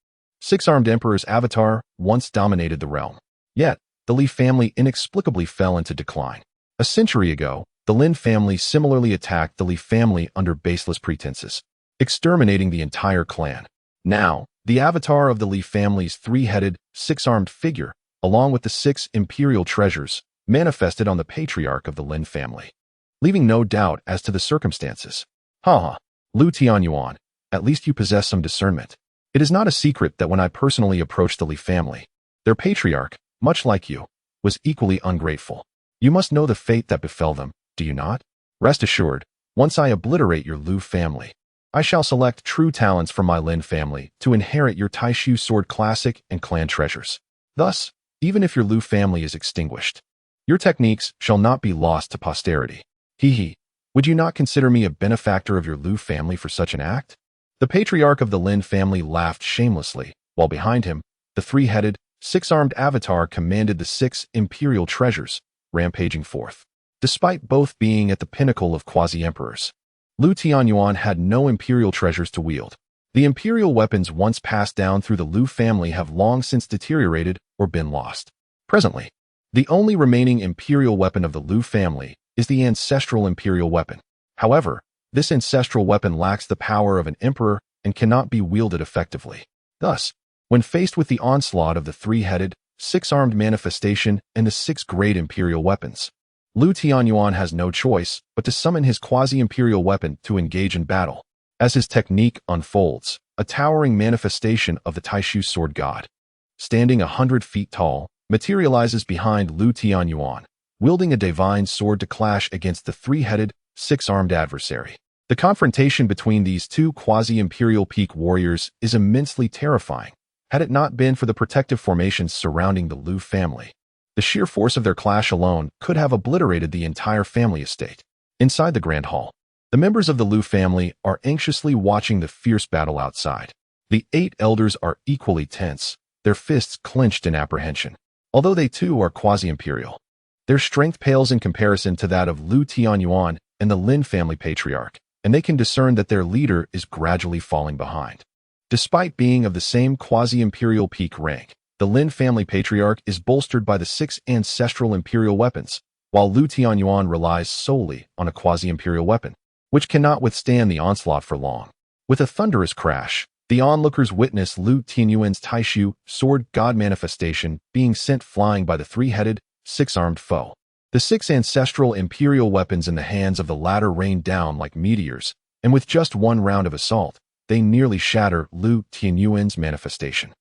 6-armed emperor's avatar once dominated the realm. Yet, the Li family inexplicably fell into decline. A century ago, the Lin family similarly attacked the Li family under baseless pretenses, exterminating the entire clan. Now, the avatar of the Li family's 3-headed, 6-armed figure, along with the 6 imperial treasures, manifested on the patriarch of the Lin family, leaving no doubt as to the circumstances. Lu Tianyuan, at least you possess some discernment. It is not a secret that when I personally approached the Li family, their patriarch, much like you, was equally ungrateful. You must know the fate that befell them, do you not? Rest assured, once I obliterate your Lu family, I shall select true talents from my Lin family to inherit your Taishu Sword Classic and clan treasures. Thus, even if your Lu family is extinguished, your techniques shall not be lost to posterity. Would you not consider me a benefactor of your Lu family for such an act?" The patriarch of the Lin family laughed shamelessly, while behind him, the 3-headed, 6-armed avatar commanded the 6 imperial treasures, rampaging forth. Despite both being at the pinnacle of quasi-emperors, Lu Tianyuan had no imperial treasures to wield. The imperial weapons once passed down through the Lu family have long since deteriorated or been lost. Presently, the only remaining imperial weapon of the Lu family is the ancestral imperial weapon. However, this ancestral weapon lacks the power of an emperor and cannot be wielded effectively. Thus, when faced with the onslaught of the 3-headed, six-armed manifestation, and the six-grade imperial weapons. Lu Tianyuan has no choice but to summon his quasi-imperial weapon to engage in battle. As his technique unfolds, a towering manifestation of the Taishu sword god, standing 100 feet tall, materializes behind Lu Tianyuan, wielding a divine sword to clash against the three-headed, six-armed adversary. The confrontation between these two quasi-imperial peak warriors is immensely terrifying, had it not been for the protective formations surrounding the Lu family. The sheer force of their clash alone could have obliterated the entire family estate. Inside the Grand Hall, the members of the Lu family are anxiously watching the fierce battle outside. The 8 elders are equally tense, their fists clenched in apprehension. Although they too are quasi-imperial, their strength pales in comparison to that of Lu Tianyuan and the Lin family patriarch, and they can discern that their leader is gradually falling behind. Despite being of the same quasi-imperial peak rank, the Lin family patriarch is bolstered by the 6 ancestral imperial weapons, while Lu Tianyuan relies solely on a quasi-imperial weapon, which cannot withstand the onslaught for long. With a thunderous crash, the onlookers witness Lu Tianyuan's Taishu sword god manifestation being sent flying by the three-headed, six-armed foe. The 6 ancestral imperial weapons in the hands of the latter rain down like meteors, and with just one round of assault, they nearly shatter Lu Tianyuan's manifestation.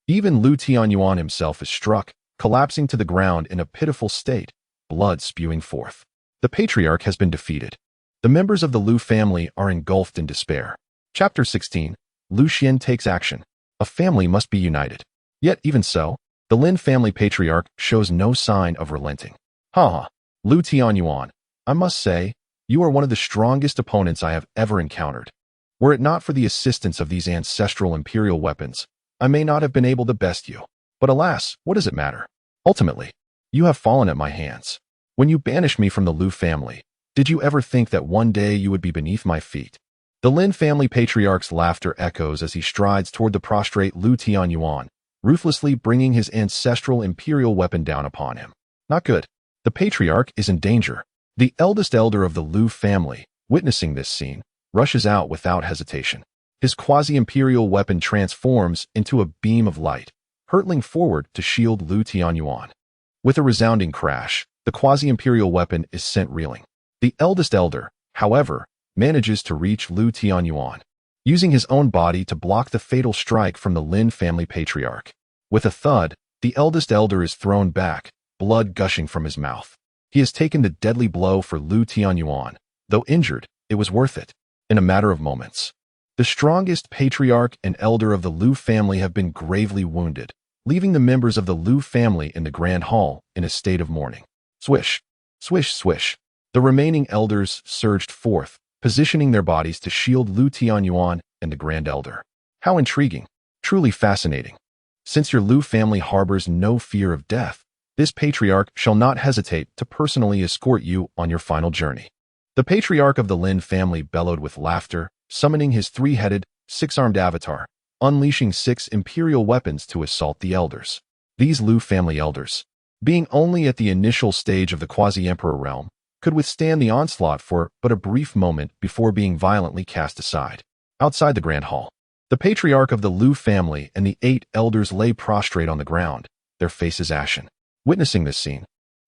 Even Lu Tianyuan himself is struck, collapsing to the ground in a pitiful state, blood spewing forth. The patriarch has been defeated. The members of the Lu family are engulfed in despair. Chapter 16. Lu Xuan takes action. A family must be united. Yet even so, the Lin family patriarch shows no sign of relenting. Ha! Lu Tianyuan, I must say, you are one of the strongest opponents I have ever encountered. Were it not for the assistance of these ancestral imperial weapons, I may not have been able to best you. But alas, what does it matter? Ultimately, you have fallen at my hands. When you banished me from the Lu family, did you ever think that one day you would be beneath my feet? The Lin family patriarch's laughter echoes as he strides toward the prostrate Lu Tianyuan, ruthlessly bringing his ancestral imperial weapon down upon him. Not good. The patriarch is in danger. The eldest elder of the Lu family, witnessing this scene, rushes out without hesitation. His quasi-imperial weapon transforms into a beam of light, hurtling forward to shield Lu Tianyuan. With a resounding crash, the quasi-imperial weapon is sent reeling. The eldest elder, however, manages to reach Lu Tianyuan, using his own body to block the fatal strike from the Lin family patriarch. With a thud, the eldest elder is thrown back, blood gushing from his mouth. He has taken the deadly blow for Lu Tianyuan. Though injured, it was worth it. In a matter of moments, the strongest patriarch and elder of the Lu family have been gravely wounded, leaving the members of the Lu family in the Grand Hall in a state of mourning. Swish, swish, swish. The remaining elders surged forth, positioning their bodies to shield Lu Tianyuan and the Grand Elder. How intriguing. Truly fascinating. Since your Lu family harbors no fear of death, this patriarch shall not hesitate to personally escort you on your final journey. The patriarch of the Lin family bellowed with laughter, summoning his three-headed, six-armed avatar, unleashing 6 imperial weapons to assault the elders. These Lu family elders, being only at the initial stage of the quasi-emperor realm, could withstand the onslaught for but a brief moment before being violently cast aside. Outside the Grand Hall, the patriarch of the Lu family and the 8 elders lay prostrate on the ground, their faces ashen. Witnessing this scene,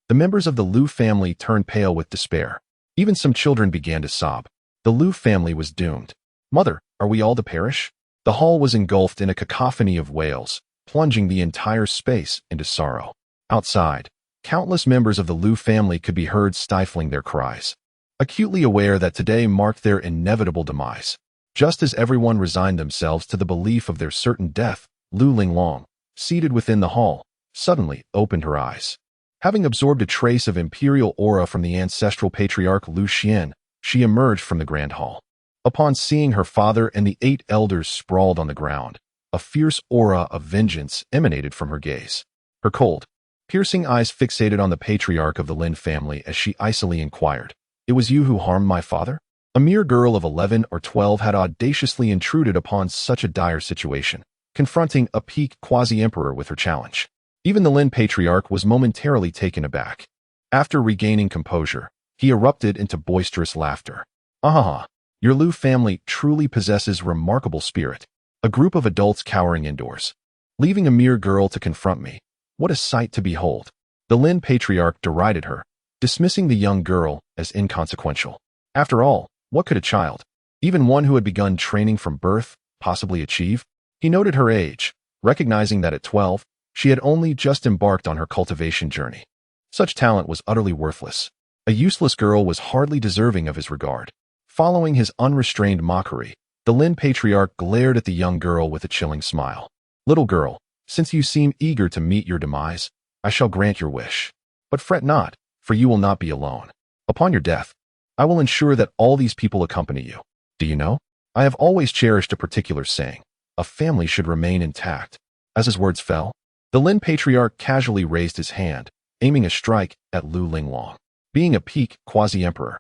the members of the Lu family turned pale with despair. Even some children began to sob. The Lu family was doomed. Mother, are we all to perish? The hall was engulfed in a cacophony of wails, plunging the entire space into sorrow. Outside, countless members of the Lu family could be heard stifling their cries, acutely aware that today marked their inevitable demise. Just as everyone resigned themselves to the belief of their certain death, Lu Linglong, seated within the hall, suddenly opened her eyes. Having absorbed a trace of imperial aura from the ancestral patriarch Lu Xuan, she emerged from the Grand Hall. Upon seeing her father and the 8 elders sprawled on the ground, a fierce aura of vengeance emanated from her gaze. Her cold, piercing eyes fixated on the patriarch of the Lin family as she icily inquired, "It was you who harmed my father?" A mere girl of 11 or 12 had audaciously intruded upon such a dire situation, confronting a peak quasi-emperor with her challenge. Even the Lin patriarch was momentarily taken aback. After regaining composure, he erupted into boisterous laughter. "Ah, your Lu family truly possesses remarkable spirit. A group of adults cowering indoors, leaving a mere girl to confront me. What a sight to behold! The Lin patriarch derided her, dismissing the young girl as inconsequential. After all, what could a child, even one who had begun training from birth, possibly achieve? He noted her age, recognizing that at 12, she had only just embarked on her cultivation journey. Such talent was utterly worthless. A useless girl was hardly deserving of his regard. Following his unrestrained mockery, the Lin patriarch glared at the young girl with a chilling smile. Little girl, since you seem eager to meet your demise, I shall grant your wish. But fret not, for you will not be alone. Upon your death, I will ensure that all these people accompany you. Do you know? I have always cherished a particular saying: a family should remain intact. As his words fell, the Lin patriarch casually raised his hand, aiming a strike at Lu Linglong. Being a peak quasi-emperor,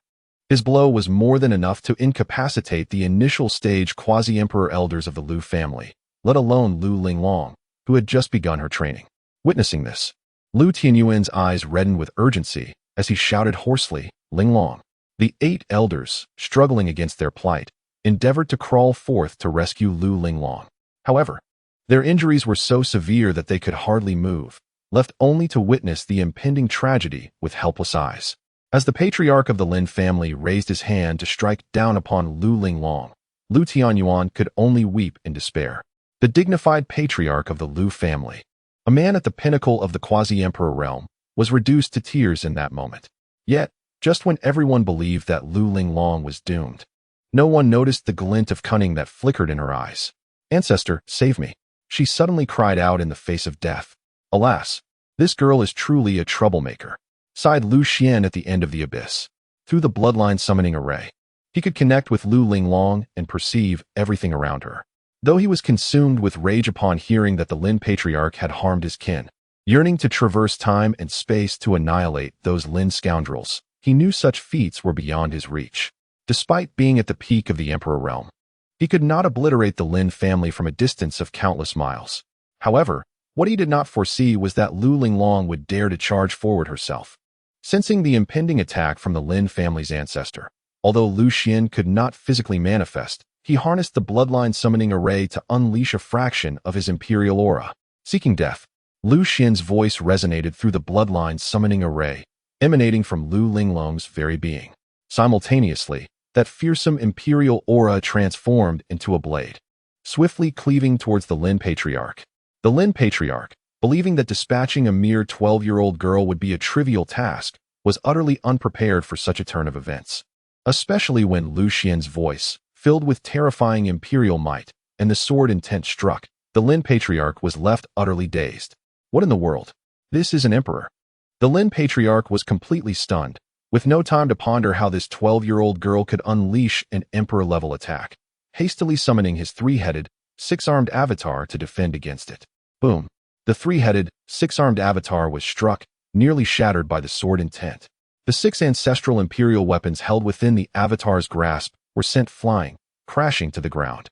his blow was more than enough to incapacitate the initial stage quasi-emperor elders of the Lu family, let alone Lu Linglong, who had just begun her training. Witnessing this, Lu Tianyuan's eyes reddened with urgency as he shouted hoarsely, "Linglong!" The 8 elders, struggling against their plight, endeavored to crawl forth to rescue Lu Linglong. However, their injuries were so severe that they could hardly move, left only to witness the impending tragedy with helpless eyes. As the patriarch of the Lin family raised his hand to strike down upon Lu Linglong, Lu Tianyuan could only weep in despair. The dignified patriarch of the Lu family, a man at the pinnacle of the quasi-emperor realm, was reduced to tears in that moment. Yet, just when everyone believed that Lu Linglong was doomed, no one noticed the glint of cunning that flickered in her eyes. "Ancestor, save me!" she suddenly cried out in the face of death. "Alas, this girl is truly a troublemaker," sighed Lu Xuan at the end of the abyss. Through the bloodline summoning array, he could connect with Lu Linglong and perceive everything around her. Though he was consumed with rage upon hearing that the Lin patriarch had harmed his kin, yearning to traverse time and space to annihilate those Lin scoundrels, he knew such feats were beyond his reach. Despite being at the peak of the emperor realm, he could not obliterate the Lin family from a distance of countless miles. However, what he did not foresee was that Lu Linglong would dare to charge forward herself. Sensing the impending attack from the Lin family's ancestor, although Lu Xuan could not physically manifest, he harnessed the bloodline summoning array to unleash a fraction of his imperial aura. Seeking death, Lu Xuan's voice resonated through the bloodline summoning array, emanating from Lu Linglong's very being. Simultaneously, that fearsome imperial aura transformed into a blade, swiftly cleaving towards the Lin patriarch. The Lin patriarch, believing that dispatching a mere 12-year-old girl would be a trivial task, was utterly unprepared for such a turn of events. Especially when Lu Xuan's voice, filled with terrifying imperial might, and the sword intent struck, the Lin patriarch was left utterly dazed. What in the world? This is an emperor. The Lin patriarch was completely stunned, with no time to ponder how this 12-year-old girl could unleash an emperor-level attack, hastily summoning his 3-headed, 6-armed avatar to defend against it. Boom! The 3-headed, 6-armed avatar was struck, nearly shattered by the sword intent. The 6 ancestral imperial weapons held within the avatar's grasp were sent flying, crashing to the ground.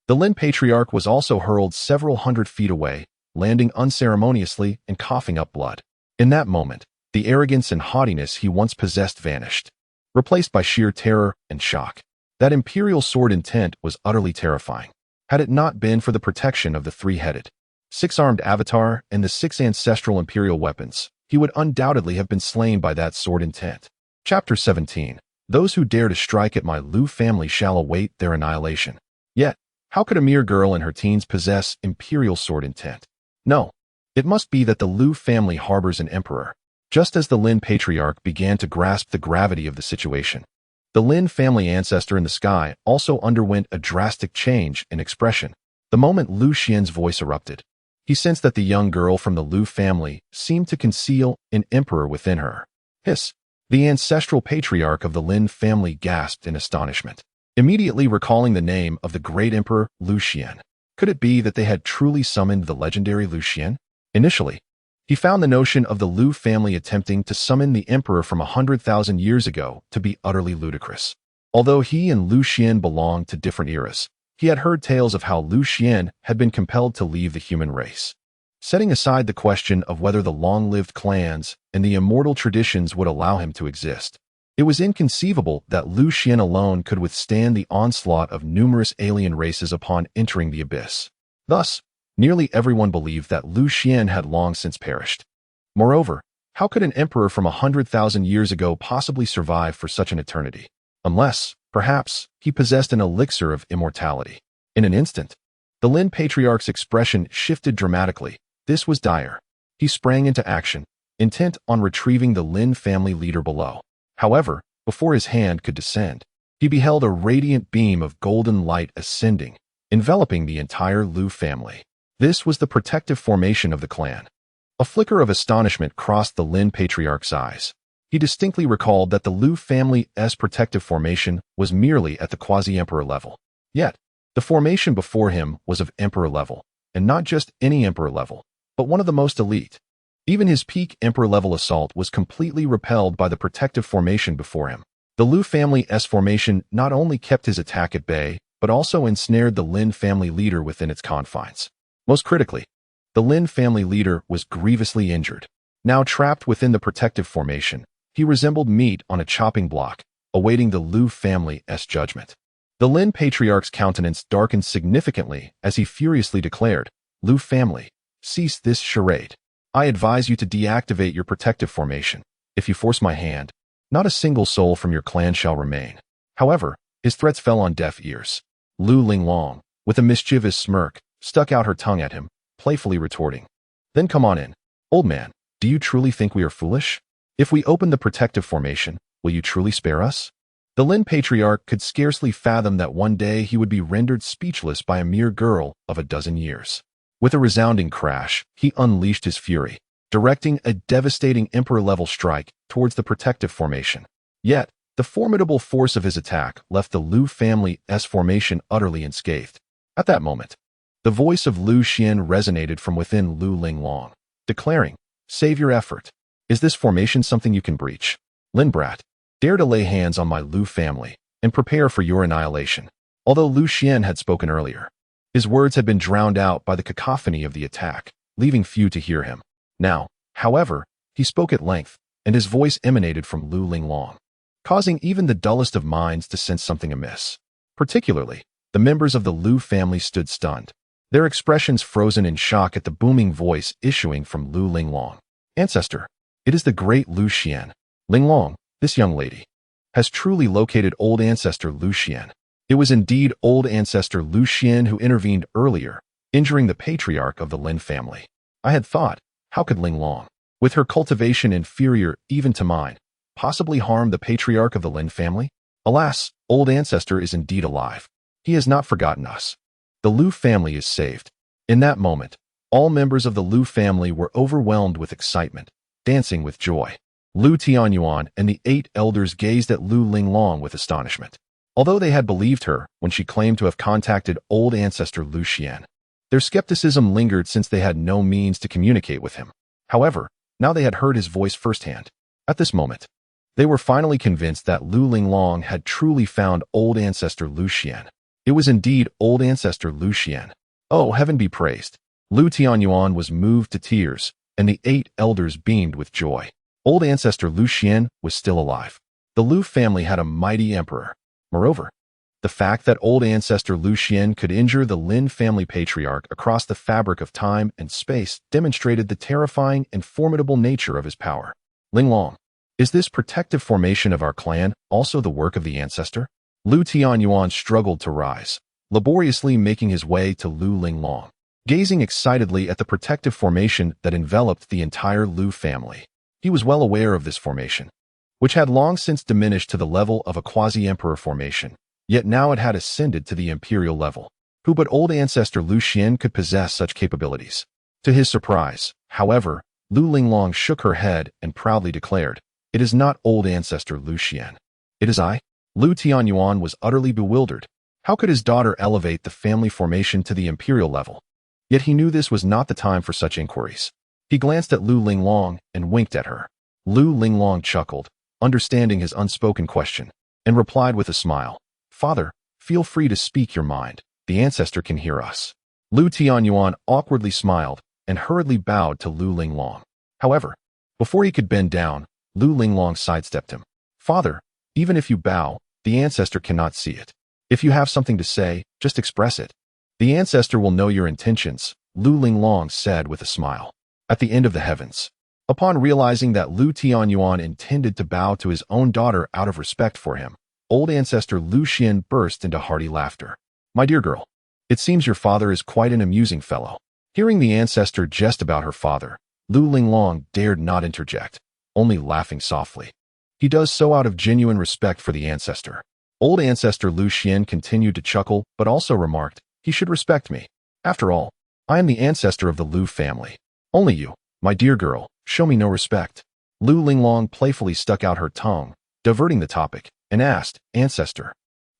The Lin patriarch was also hurled several hundred feet away, landing unceremoniously and coughing up blood. In that moment, the arrogance and haughtiness he once possessed vanished, replaced by sheer terror and shock. That imperial sword intent was utterly terrifying. Had it not been for the protection of the 3-headed, 6-armed avatar and the 6 ancestral imperial weapons, he would undoubtedly have been slain by that sword intent. Chapter 17. Those who dare to strike at my Lu family shall await their annihilation. Yet, how could a mere girl in her teens possess imperial sword intent? No, it must be that the Lu family harbors an emperor. Just as the Lin patriarch began to grasp the gravity of the situation, the Lin family ancestor in the sky also underwent a drastic change in expression. The moment Lu Xuan's voice erupted, he sensed that the young girl from the Lu family seemed to conceal an emperor within her. Hiss! The ancestral patriarch of the Lin family gasped in astonishment, immediately recalling the name of the great emperor Lu Xuan. Could it be that they had truly summoned the legendary Lu Xuan? Initially, he found the notion of the Lu family attempting to summon the emperor from 100,000 years ago to be utterly ludicrous. Although he and Lu Xuan belonged to different eras, he had heard tales of how Lu Xuan had been compelled to leave the human race. Setting aside the question of whether the long-lived clans and the immortal traditions would allow him to exist, it was inconceivable that Lu Xuan alone could withstand the onslaught of numerous alien races upon entering the abyss. Thus, Nearly everyone believed that Lu Xuan had long since perished. Moreover, how could an emperor from 100,000 years ago possibly survive for such an eternity? Unless, perhaps, he possessed an elixir of immortality. In an instant, the Lin Patriarch's expression shifted dramatically. This was dire. He sprang into action, intent on retrieving the Lin family leader below. However, before his hand could descend, he beheld a radiant beam of golden light ascending, enveloping the entire Lu family. This was the protective formation of the clan. A flicker of astonishment crossed the Lin Patriarch's eyes. He distinctly recalled that the Lu family's protective formation was merely at the quasi-emperor level. Yet, the formation before him was of emperor level, and not just any emperor level, but one of the most elite. Even his peak emperor-level assault was completely repelled by the protective formation before him. The Lu family's formation not only kept his attack at bay, but also ensnared the Lin family leader within its confines. Most critically, the Lin family leader was grievously injured. Now trapped within the protective formation, he resembled meat on a chopping block, awaiting the Lu family's judgment. The Lin Patriarch's countenance darkened significantly as he furiously declared, "Lu family, cease this charade. I advise you to deactivate your protective formation. If you force my hand, not a single soul from your clan shall remain." However, his threats fell on deaf ears. Lu Linglong, with a mischievous smirk, stuck out her tongue at him, playfully retorting, "Then come on in. Old man, do you truly think we are foolish? If we open the protective formation, will you truly spare us?" The Lin Patriarch could scarcely fathom that one day he would be rendered speechless by a mere girl of a dozen years. With a resounding crash, he unleashed his fury, directing a devastating emperor-level strike towards the protective formation. Yet, the formidable force of his attack left the Lu family's formation utterly unscathed. At that moment, the voice of Lu Xuan resonated from within Lu Linglong, declaring, "Save your effort. Is this formation something you can breach? Lin brat, dare to lay hands on my Lu family and prepare for your annihilation." Although Lu Xuan had spoken earlier, his words had been drowned out by the cacophony of the attack, leaving few to hear him. Now, however, he spoke at length, and his voice emanated from Lu Linglong, causing even the dullest of minds to sense something amiss. Particularly, the members of the Lu family stood stunned, their expressions frozen in shock at the booming voice issuing from Lu Linglong. "Ancestor, it is the great Lu Xuan. Linglong, this young lady, has truly located old ancestor Lu Xuan." It was indeed old ancestor Lu Xuan who intervened earlier, injuring the patriarch of the Lin family. I had thought, how could Linglong, with her cultivation inferior even to mine, possibly harm the patriarch of the Lin family? Alas, old ancestor is indeed alive. He has not forgotten us. The Lu family is saved. In that moment, all members of the Lu family were overwhelmed with excitement, dancing with joy. Lu Tianyuan and the 8 elders gazed at Lu Linglong with astonishment. Although they had believed her when she claimed to have contacted old ancestor Lu Xuan, their skepticism lingered since they had no means to communicate with him. However, now they had heard his voice firsthand. At this moment, they were finally convinced that Lu Linglong had truly found old ancestor Lu Xuan. It was indeed old ancestor Lu Xuan. Oh, heaven be praised. Lu Tianyuan was moved to tears, and the 8 elders beamed with joy. Old ancestor Lu Xuan was still alive. The Lu family had a mighty emperor. Moreover, the fact that old ancestor Lu Xuan could injure the Lin family patriarch across the fabric of time and space demonstrated the terrifying and formidable nature of his power. Linglong, is this protective formation of our clan also the work of the ancestor? Lu Tianyuan struggled to rise, laboriously making his way to Lu Linglong, gazing excitedly at the protective formation that enveloped the entire Lu family. He was well aware of this formation, which had long since diminished to the level of a quasi-emperor formation, yet now it had ascended to the imperial level. Who but old ancestor Lu Xuan could possess such capabilities? To his surprise, however, Lu Linglong shook her head and proudly declared, "It is not old ancestor Lu Xuan. It is I." Lu Tianyuan was utterly bewildered. How could his daughter elevate the family formation to the imperial level? Yet he knew this was not the time for such inquiries. He glanced at Lu Linglong and winked at her. Lu Linglong chuckled, understanding his unspoken question, and replied with a smile, "Father, feel free to speak your mind. The ancestor can hear us." Lu Tianyuan awkwardly smiled and hurriedly bowed to Lu Linglong. However, before he could bend down, Lu Linglong sidestepped him. "Father, even if you bow, the ancestor cannot see it. If you have something to say, just express it. The ancestor will know your intentions, Lu Linglong said with a smile. At the end of the heavens. Upon realizing that Lu Tianyuan intended to bow to his own daughter out of respect for him, old ancestor Lu Xuan burst into hearty laughter. My dear girl, it seems your father is quite an amusing fellow. Hearing the ancestor jest about her father, Lu Linglong dared not interject, only laughing softly. He does so out of genuine respect for the ancestor. Old ancestor Lu Xuan continued to chuckle, but also remarked, he should respect me. After all, I am the ancestor of the Lu family. Only you, my dear girl, show me no respect. Lu Linglong playfully stuck out her tongue, diverting the topic, and asked, Ancestor,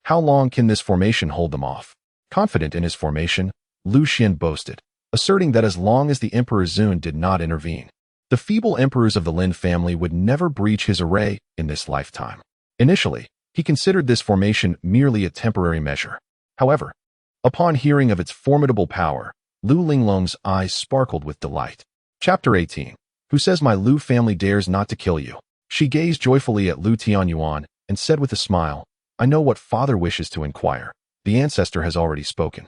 how long can this formation hold them off? Confident in his formation, Lu Xuan boasted, asserting that as long as the Emperor Zun did not intervene, the feeble emperors of the Lin family would never breach his array in this lifetime. Initially, he considered this formation merely a temporary measure. However, upon hearing of its formidable power, Lu Linglong's eyes sparkled with delight. Chapter 18. Who says my Lu family dares not to kill you? She gazed joyfully at Lu Tianyuan and said with a smile, I know what father wishes to inquire. The ancestor has already spoken.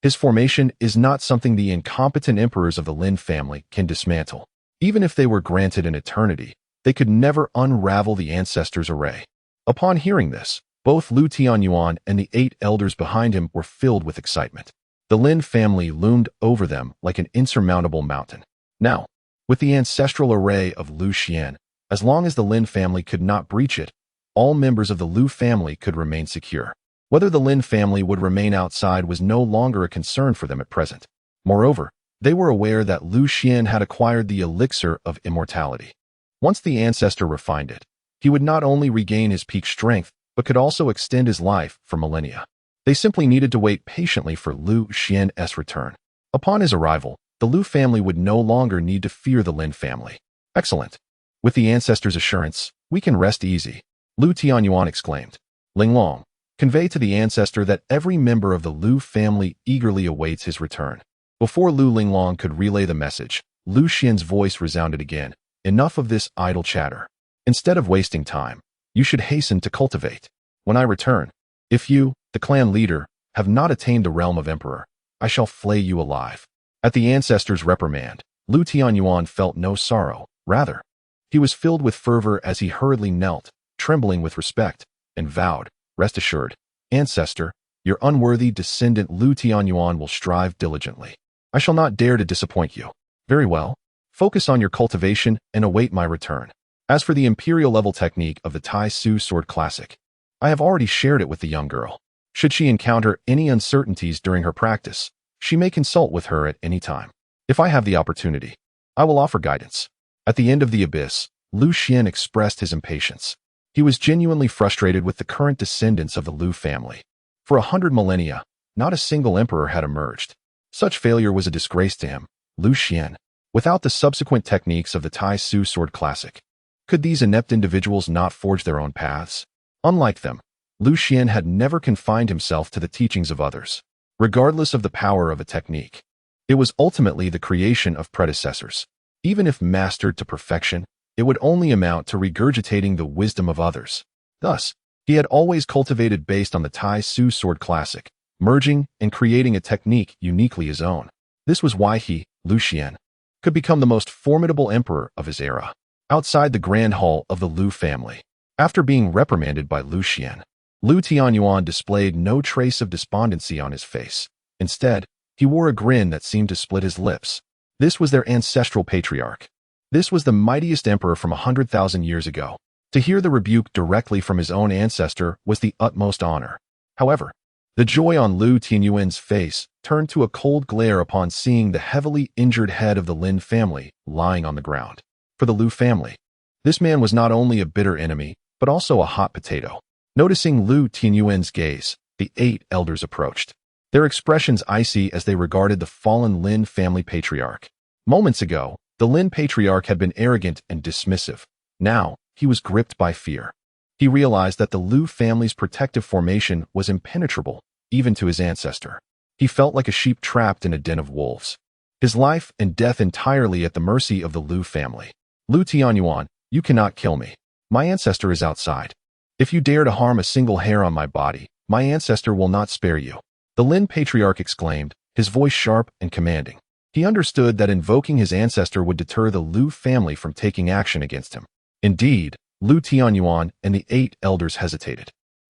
His formation is not something the incompetent emperors of the Lin family can dismantle. Even if they were granted an eternity, they could never unravel the ancestor's array. Upon hearing this, both Lu Tianyuan and the 8 elders behind him were filled with excitement. The Lin family loomed over them like an insurmountable mountain. Now, with the ancestral array of Lu Xuan, as long as the Lin family could not breach it, all members of the Lu family could remain secure. Whether the Lin family would remain outside was no longer a concern for them at present. Moreover, they were aware that Lu Xuan had acquired the elixir of immortality. Once the ancestor refined it, he would not only regain his peak strength, but could also extend his life for millennia. They simply needed to wait patiently for Lu Xuan's return. Upon his arrival, the Lu family would no longer need to fear the Lin family. Excellent. With the ancestor's assurance, we can rest easy, Lu Tianyuan exclaimed. Linglong, convey to the ancestor that every member of the Lu family eagerly awaits his return. Before Lu Linglong could relay the message, Lu Xuan's voice resounded again. Enough of this idle chatter. Instead of wasting time, you should hasten to cultivate. When I return, if you, the clan leader, have not attained the realm of emperor, I shall flay you alive. At the ancestor's reprimand, Lu Tianyuan felt no sorrow. Rather, he was filled with fervor as he hurriedly knelt, trembling with respect, and vowed, rest assured, ancestor, your unworthy descendant Lu Tianyuan will strive diligently. I shall not dare to disappoint you. Very well. Focus on your cultivation and await my return. As for the imperial level technique of the Tai Su Sword Classic, I have already shared it with the young girl. Should she encounter any uncertainties during her practice, she may consult with her at any time. If I have the opportunity, I will offer guidance. At the end of the abyss, Lu Xuan expressed his impatience. He was genuinely frustrated with the current descendants of the Lu family. For 100 millennia, not a single emperor had emerged. Such failure was a disgrace to him, Lu Xuan. Without the subsequent techniques of the Tai Su Sword Classic, could these inept individuals not forge their own paths? Unlike them, Lu Xuan had never confined himself to the teachings of others. Regardless of the power of a technique, it was ultimately the creation of predecessors. Even if mastered to perfection, it would only amount to regurgitating the wisdom of others. Thus, he had always cultivated based on the Tai Su Sword Classic, merging and creating a technique uniquely his own. This was why he, Lu Xuan, could become the most formidable emperor of his era. Outside the grand hall of the Lu family, after being reprimanded by Lu Xuan, Lu Tianyuan displayed no trace of despondency on his face. Instead, he wore a grin that seemed to split his lips. This was their ancestral patriarch. This was the mightiest emperor from 100,000 years ago. To hear the rebuke directly from his own ancestor was the utmost honor. However, the joy on Lu Tianyuan's face turned to a cold glare upon seeing the heavily injured head of the Lin family lying on the ground. For the Lu family, this man was not only a bitter enemy, but also a hot potato. Noticing Lu Tianyuan's gaze, the 8 elders approached, their expressions icy as they regarded the fallen Lin family patriarch. Moments ago, the Lin patriarch had been arrogant and dismissive. Now, he was gripped by fear. He realized that the Lu family's protective formation was impenetrable, even to his ancestor. He felt like a sheep trapped in a den of wolves. His life and death entirely at the mercy of the Lu family. Lu Tianyuan, you cannot kill me. My ancestor is outside. If you dare to harm a single hair on my body, my ancestor will not spare you. The Lin patriarch exclaimed, his voice sharp and commanding. He understood that invoking his ancestor would deter the Lu family from taking action against him. Indeed, Lu Tianyuan and the 8 elders hesitated.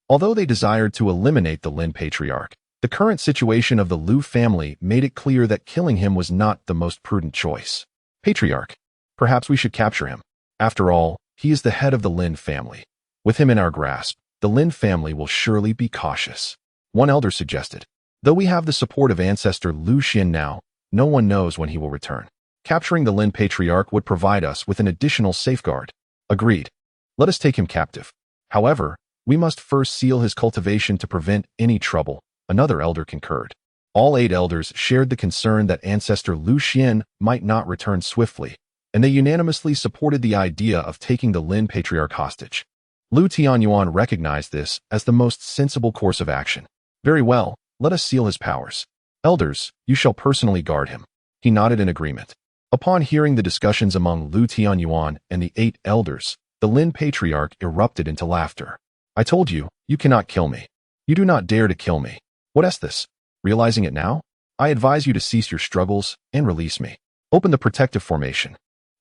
Although they desired to eliminate the Lin patriarch, the current situation of the Lu family made it clear that killing him was not the most prudent choice. Patriarch, perhaps we should capture him. After all, he is the head of the Lin family. With him in our grasp, the Lin family will surely be cautious. One elder suggested. Though we have the support of Ancestor Lu Xuan now, no one knows when he will return. Capturing the Lin patriarch would provide us with an additional safeguard. Agreed. Let us take him captive. However, we must first seal his cultivation to prevent any trouble, another elder concurred. All 8 elders shared the concern that Ancestor Lu Xuan might not return swiftly, and they unanimously supported the idea of taking the Lin patriarch hostage. Lu Tianyuan recognized this as the most sensible course of action. Very well, let us seal his powers. Elders, you shall personally guard him. He nodded in agreement. Upon hearing the discussions among Lu Tianyuan and the 8 elders, the Lin patriarch erupted into laughter. I told you, you cannot kill me. You do not dare to kill me. What is this? Realizing it now? I advise you to cease your struggles and release me. Open the protective formation.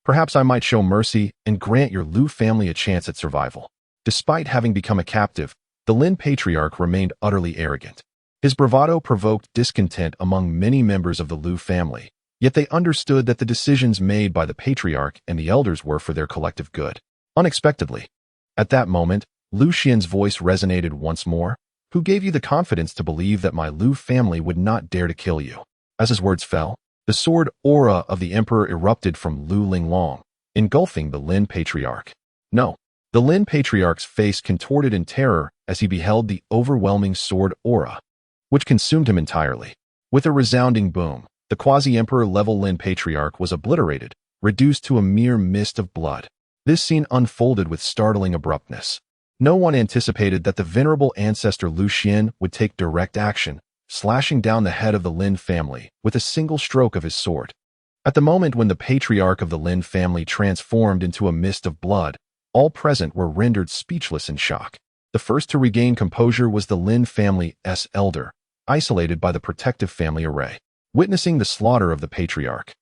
Perhaps I might show mercy and grant your Lu family a chance at survival. Despite having become a captive, the Lin patriarch remained utterly arrogant. His bravado provoked discontent among many members of the Lu family, yet they understood that the decisions made by the patriarch and the elders were for their collective good. Unexpectedly, at that moment, Lu Xuan's voice resonated once more. Who gave you the confidence to believe that my Lu family would not dare to kill you? As his words fell, the sword aura of the emperor erupted from Lu Linglong, engulfing the Lin patriarch. No, the Lin patriarch's face contorted in terror as he beheld the overwhelming sword aura, which consumed him entirely. With a resounding boom, the quasi-emperor level Lin patriarch was obliterated, reduced to a mere mist of blood. This scene unfolded with startling abruptness. No one anticipated that the venerable ancestor Lu Xuan would take direct action, slashing down the head of the Lin family with a single stroke of his sword. At the moment when the patriarch of the Lin family transformed into a mist of blood, all present were rendered speechless in shock. The first to regain composure was the Lin family's elder, isolated by the protective family array. Witnessing the slaughter of the patriarch,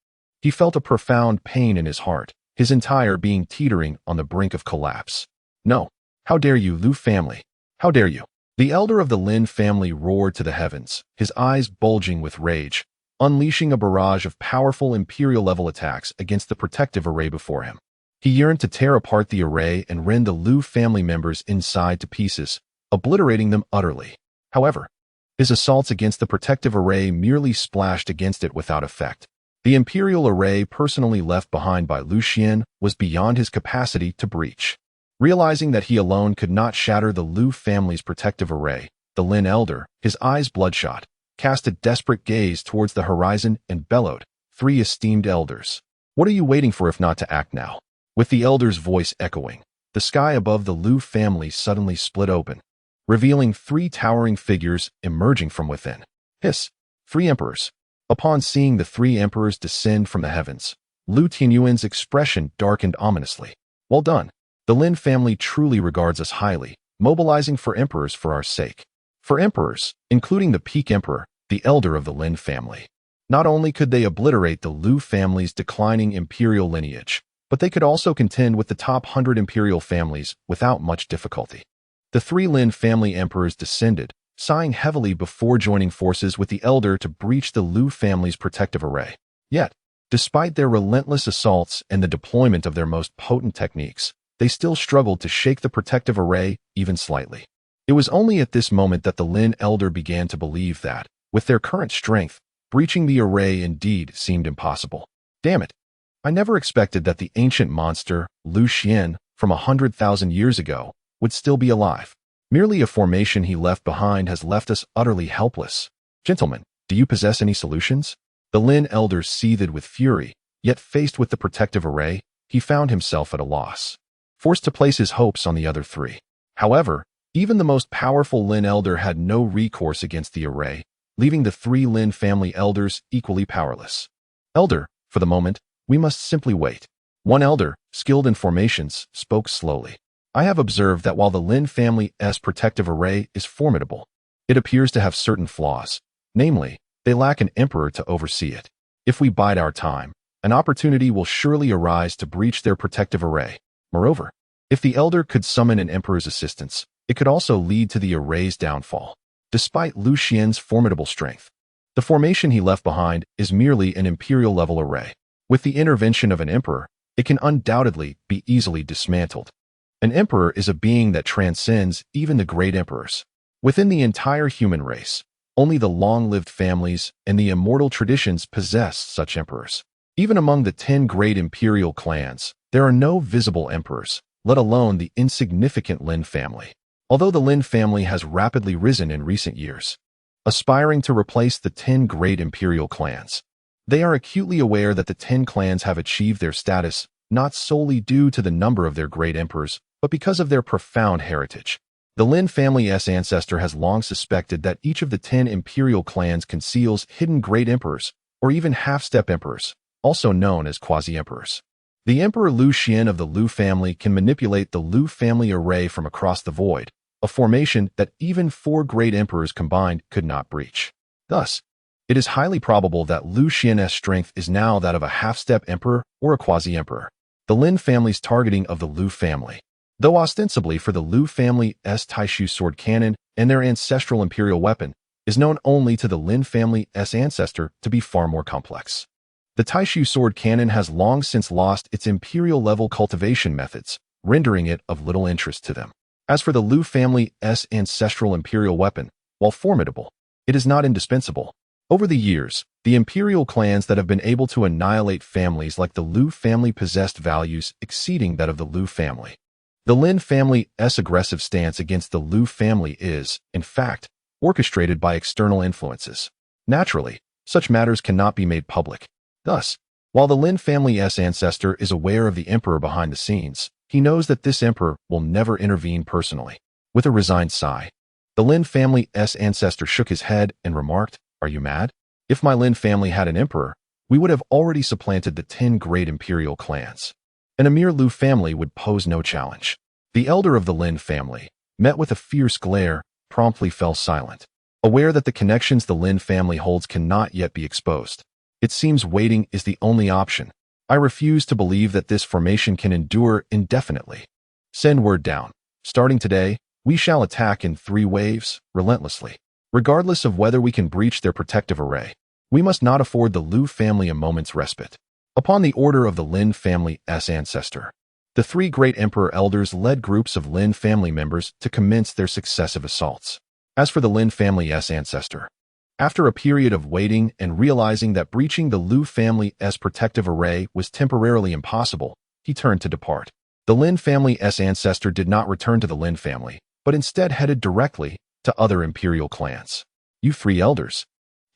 he felt a profound pain in his heart, his entire being teetering on the brink of collapse. No. How dare you, Lu family? How dare you? The elder of the Lin family roared to the heavens, his eyes bulging with rage, unleashing a barrage of powerful imperial-level attacks against the protective array before him. He yearned to tear apart the array and rend the Lu family members inside to pieces, obliterating them utterly. However, his assaults against the protective array merely splashed against it without effect. The imperial array personally left behind by Lu Xuan was beyond his capacity to breach. Realizing that he alone could not shatter the Lu family's protective array, the Lin elder, his eyes bloodshot, cast a desperate gaze towards the horizon and bellowed, 3 esteemed elders. What are you waiting for if not to act now? With the elder's voice echoing, the sky above the Lu family suddenly split open, revealing 3 towering figures emerging from within. Hiss! 3 emperors. Upon seeing the 3 emperors descend from the heavens, Lu Tianyuan's expression darkened ominously. Well done. The Lin family truly regards us highly, mobilizing for emperors for our sake. For emperors, including the peak emperor, the elder of the Lin family. Not only could they obliterate the Lu family's declining imperial lineage, but they could also contend with the top 100 imperial families without much difficulty. The 3 Lin family emperors descended, sighing heavily before joining forces with the elder to breach the Lu family's protective array. Yet, despite their relentless assaults and the deployment of their most potent techniques, they still struggled to shake the protective array even slightly. It was only at this moment that the Lin elder began to believe that, with their current strength, breaching the array indeed seemed impossible. Damn it! I never expected that the ancient monster, Lu Xuan, from 100,000 years ago, would still be alive. Merely a formation he left behind has left us utterly helpless. Gentlemen, do you possess any solutions? The Lin elder seethed with fury, yet faced with the protective array, he found himself at a loss, forced to place his hopes on the other 3. However, even the most powerful Lin elder had no recourse against the array, leaving the 3 Lin family elders equally powerless. Elder, for the moment, we must simply wait. One elder, skilled in formations, spoke slowly. I have observed that while the Lin family's protective array is formidable, it appears to have certain flaws. Namely, they lack an emperor to oversee it. If we bide our time, an opportunity will surely arise to breach their protective array. Moreover, if the elder could summon an emperor's assistance, it could also lead to the array's downfall. Despite Lu Xuan's formidable strength, the formation he left behind is merely an imperial-level array. With the intervention of an emperor, it can undoubtedly be easily dismantled. An emperor is a being that transcends even the great emperors. Within the entire human race, only the long-lived families and the immortal traditions possess such emperors. Even among the 10 great imperial clans, there are no visible emperors, let alone the insignificant Lin family. Although the Lin family has rapidly risen in recent years, aspiring to replace the 10 great imperial clans, they are acutely aware that the 10 clans have achieved their status not solely due to the number of their great emperors, but because of their profound heritage. The Lin family's ancestor has long suspected that each of the 10 imperial clans conceals hidden great emperors, or even half-step emperors, also known as quasi-emperors. The Emperor Lu Xuan of the Lu family can manipulate the Lu family array from across the void, a formation that even 4 great emperors combined could not breach. Thus, it is highly probable that Lu Xuan's strength is now that of a half-step emperor or a quasi-emperor. The Lin family's targeting of the Lu family, though ostensibly for the Lu family's Taishu sword cannon and their ancestral imperial weapon, is known only to the Lin family's ancestor to be far more complex. The Taishu sword cannon has long since lost its imperial-level cultivation methods, rendering it of little interest to them. As for the Lu family's ancestral imperial weapon, while formidable, it is not indispensable. Over the years, the imperial clans that have been able to annihilate families like the Lu family possessed values exceeding that of the Lu family. The Lin family's aggressive stance against the Lu family is, in fact, orchestrated by external influences. Naturally, such matters cannot be made public. Thus, while the Lin family's ancestor is aware of the emperor behind the scenes, he knows that this emperor will never intervene personally. With a resigned sigh, the Lin family's ancestor shook his head and remarked, "Are you mad? If my Lin family had an emperor, we would have already supplanted the 10 great imperial clans. And a mere Lu family would pose no challenge." The elder of the Lin family, met with a fierce glare, promptly fell silent, aware that the connections the Lin family holds cannot yet be exposed. It seems waiting is the only option. I refuse to believe that this formation can endure indefinitely. Send word down. Starting today, we shall attack in 3 waves, relentlessly. Regardless of whether we can breach their protective array, we must not afford the Lu family a moment's respite. Upon the order of the Lin family's ancestor, the 3 great emperor elders led groups of Lin family members to commence their successive assaults. As for the Lin family's ancestor, after a period of waiting and realizing that breaching the Lu family's protective array was temporarily impossible, he turned to depart. The Lin family's ancestor did not return to the Lin family, but instead headed directly to other imperial clans. "You 3 elders,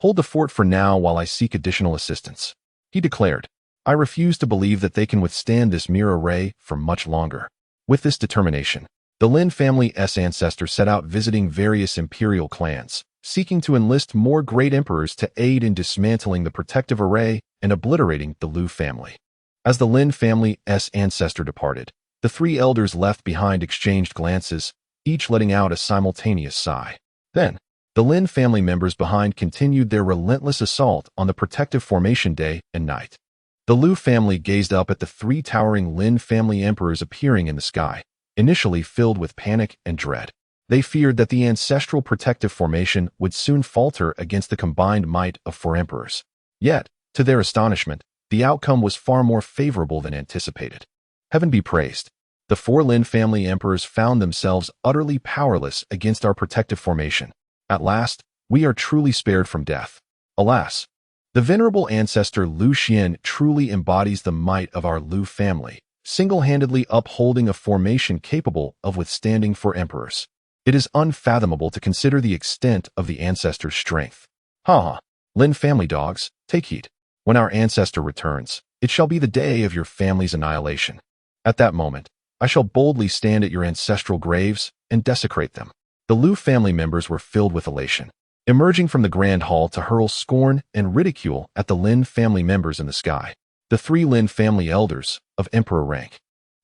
hold the fort for now while I seek additional assistance," he declared. "I refuse to believe that they can withstand this mere array for much longer." With this determination, the Lin family's ancestor set out visiting various imperial clans, seeking to enlist more great emperors to aid in dismantling the protective array and obliterating the Lu family. As the Lin family's ancestor departed, the 3 elders left behind exchanged glances, each letting out a simultaneous sigh. Then, the Lin family members behind continued their relentless assault on the protective formation day and night. The Lu family gazed up at the 3 towering Lin family emperors appearing in the sky, initially filled with panic and dread. They feared that the ancestral protective formation would soon falter against the combined might of 4 emperors. Yet, to their astonishment, the outcome was far more favorable than anticipated. Heaven be praised. The 4 Lin family emperors found themselves utterly powerless against our protective formation. At last, we are truly spared from death. Alas, the venerable ancestor Lu Xuan truly embodies the might of our Lu family, single-handedly upholding a formation capable of withstanding 4 emperors. It is unfathomable to consider the extent of the ancestor's strength. Ha! Lin family dogs, take heed. When our ancestor returns, it shall be the day of your family's annihilation. At that moment, I shall boldly stand at your ancestral graves and desecrate them. The Lu family members were filled with elation, emerging from the grand hall to hurl scorn and ridicule at the Lin family members in the sky. The 3 Lin family elders, of emperor rank,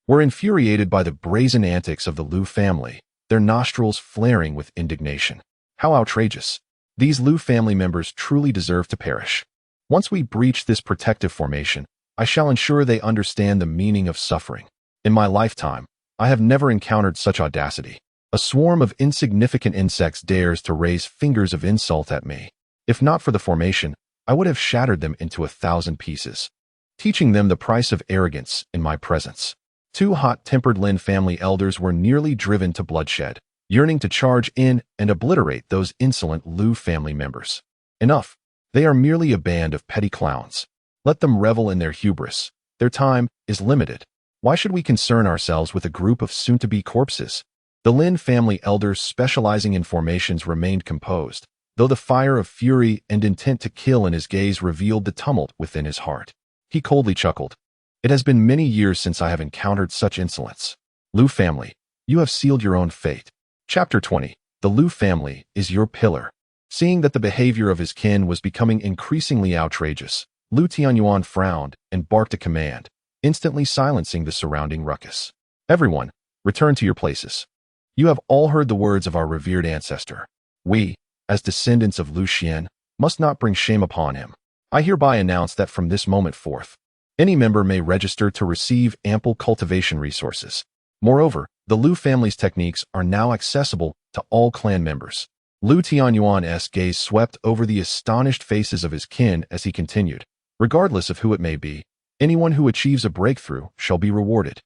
were infuriated by the brazen antics of the Lu family, their nostrils flaring with indignation. How outrageous! These Lu family members truly deserve to perish. Once we breach this protective formation, I shall ensure they understand the meaning of suffering. In my lifetime, I have never encountered such audacity. A swarm of insignificant insects dares to raise fingers of insult at me. If not for the formation, I would have shattered them into 1,000 pieces, teaching them the price of arrogance in my presence. 2 hot-tempered Lin family elders were nearly driven to bloodshed, yearning to charge in and obliterate those insolent Lu family members. Enough. They are merely a band of petty clowns. Let them revel in their hubris. Their time is limited. Why should we concern ourselves with a group of soon-to-be corpses? The Lin family elders specializing in formations remained composed, though the fire of fury and intent to kill in his gaze revealed the tumult within his heart. He coldly chuckled. It has been many years since I have encountered such insolence. Lu family, you have sealed your own fate. Chapter 20. The Lu family is your pillar. Seeing that the behavior of his kin was becoming increasingly outrageous, Lu Tianyuan frowned and barked a command, instantly silencing the surrounding ruckus. Everyone, return to your places. You have all heard the words of our revered ancestor. We, as descendants of Lu Xuan, must not bring shame upon him. I hereby announce that from this moment forth, any member may register to receive ample cultivation resources. Moreover, the Lu family's techniques are now accessible to all clan members. Lu Tianyuan's gaze swept over the astonished faces of his kin as he continued. Regardless of who it may be, anyone who achieves a breakthrough shall be rewarded.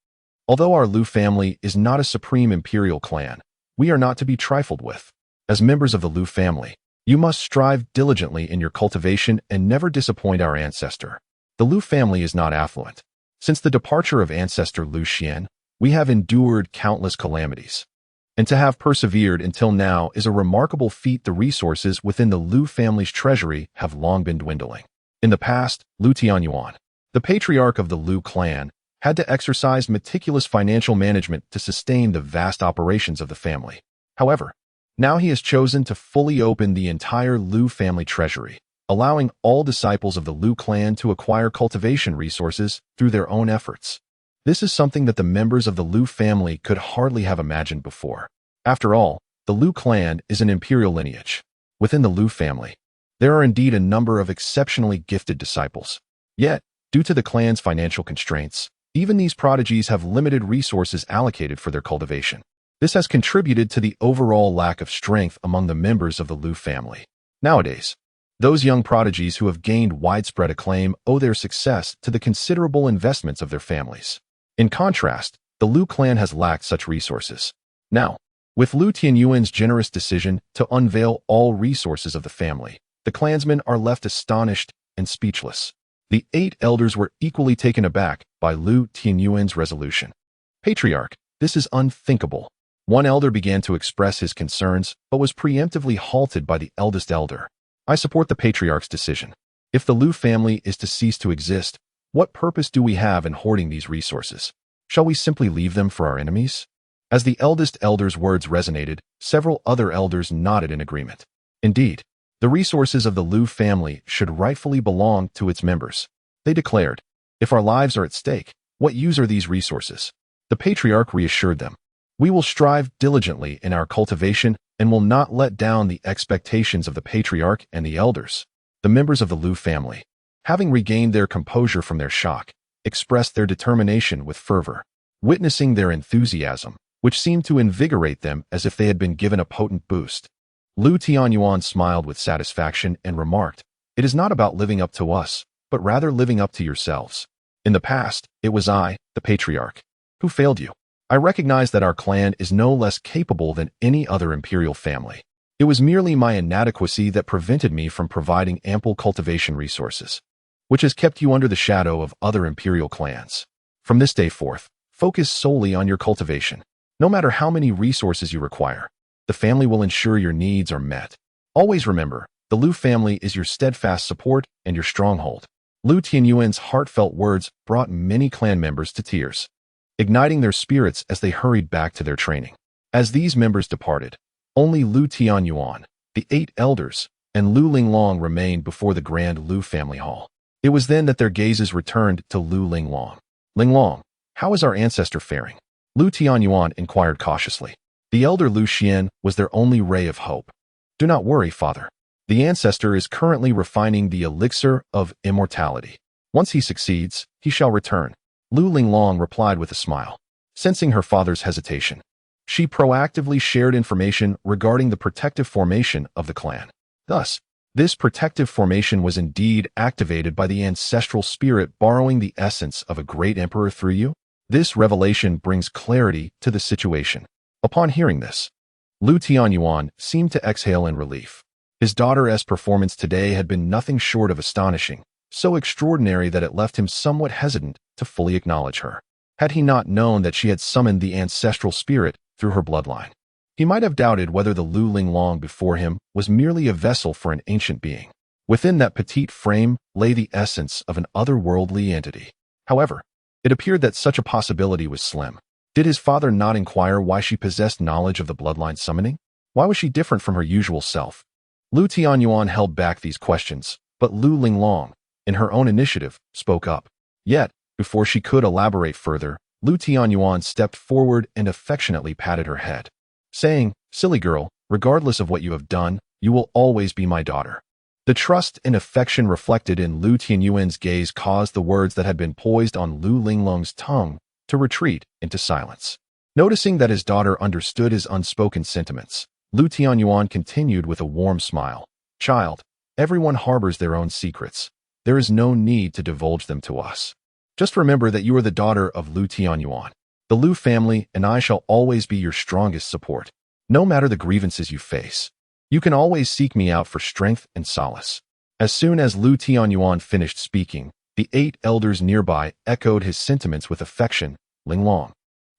Although our Lu family is not a supreme imperial clan, we are not to be trifled with. As members of the Lu family, you must strive diligently in your cultivation and never disappoint our ancestor. The Lu family is not affluent. Since the departure of ancestor Lu Xuan, we have endured countless calamities. And to have persevered until now is a remarkable feat. The resources within the Lu family's treasury have long been dwindling. In the past, Lu Tianyuan, the patriarch of the Lu clan, had to exercise meticulous financial management to sustain the vast operations of the family. However, now he has chosen to fully open the entire Lu family treasury, allowing all disciples of the Lu clan to acquire cultivation resources through their own efforts. This is something that the members of the Lu family could hardly have imagined before. After all, the Lu clan is an imperial lineage. Within the Lu family, there are indeed a number of exceptionally gifted disciples. Yet, due to the clan's financial constraints, even these prodigies have limited resources allocated for their cultivation. This has contributed to the overall lack of strength among the members of the Lu family. Nowadays, those young prodigies who have gained widespread acclaim owe their success to the considerable investments of their families. In contrast, the Lu clan has lacked such resources. Now, with Lu Tianyuan's generous decision to unveil all resources of the family, the clansmen are left astonished and speechless. The 8 elders were equally taken aback by Lu Tianyuan's resolution. Patriarch, this is unthinkable. One elder began to express his concerns, but was preemptively halted by the eldest elder. I support the patriarch's decision. If the Lu family is to cease to exist, what purpose do we have in hoarding these resources? Shall we simply leave them for our enemies? As the eldest elder's words resonated, several other elders nodded in agreement. Indeed, the resources of the Lu family should rightfully belong to its members. They declared, if our lives are at stake, what use are these resources? The patriarch reassured them. We will strive diligently in our cultivation and will not let down the expectations of the patriarch and the elders. The members of the Lu family, having regained their composure from their shock, expressed their determination with fervor, witnessing their enthusiasm, which seemed to invigorate them as if they had been given a potent boost. Lu Tianyuan smiled with satisfaction and remarked, it is not about living up to us, but rather living up to yourselves. In the past, it was I, the patriarch, who failed you. I recognize that our clan is no less capable than any other imperial family. It was merely my inadequacy that prevented me from providing ample cultivation resources, which has kept you under the shadow of other imperial clans. From this day forth, focus solely on your cultivation. No matter how many resources you require, the family will ensure your needs are met. Always remember, the Lu family is your steadfast support and your stronghold. Lu Tianyuan's heartfelt words brought many clan members to tears, igniting their spirits as they hurried back to their training. As these members departed, only Lu Tianyuan, the 8 elders, and Lu Linglong remained before the grand Lu family hall. It was then that their gazes returned to Lu Linglong. Linglong, how is our ancestor faring? Lu Tianyuan inquired cautiously. The elder Lu Xuan was their only ray of hope. Do not worry, father. The Ancestor is currently refining the elixir of immortality. Once he succeeds, he shall return. Lu Linglong replied with a smile. Sensing her father's hesitation, she proactively shared information regarding the protective formation of the clan. Thus, this protective formation was indeed activated by the ancestral spirit borrowing the essence of a great emperor through you. This revelation brings clarity to the situation. Upon hearing this, Lu Tianyuan seemed to exhale in relief. His daughter's performance today had been nothing short of astonishing, so extraordinary that it left him somewhat hesitant to fully acknowledge her. Had he not known that she had summoned the ancestral spirit through her bloodline, he might have doubted whether the Lu Linglong before him was merely a vessel for an ancient being. Within that petite frame lay the essence of an otherworldly entity. However, it appeared that such a possibility was slim. Did his father not inquire why she possessed knowledge of the bloodline summoning? Why was she different from her usual self? Lu Tianyuan held back these questions, but Lu Linglong, in her own initiative, spoke up. Yet, before she could elaborate further, Lu Tianyuan stepped forward and affectionately patted her head, saying, "Silly girl, regardless of what you have done, you will always be my daughter." The trust and affection reflected in Lu Tianyuan's gaze caused the words that had been poised on Lu Linglong's tongue to retreat into silence. Noticing that his daughter understood his unspoken sentiments, Lu Tianyuan continued with a warm smile. "Child, everyone harbors their own secrets. There is no need to divulge them to us. Just remember that you are the daughter of Lu Tianyuan. The Lu family and I shall always be your strongest support, no matter the grievances you face. You can always seek me out for strength and solace." As soon as Lu Tianyuan finished speaking, the 8 elders nearby echoed his sentiments with affection. "Linglong,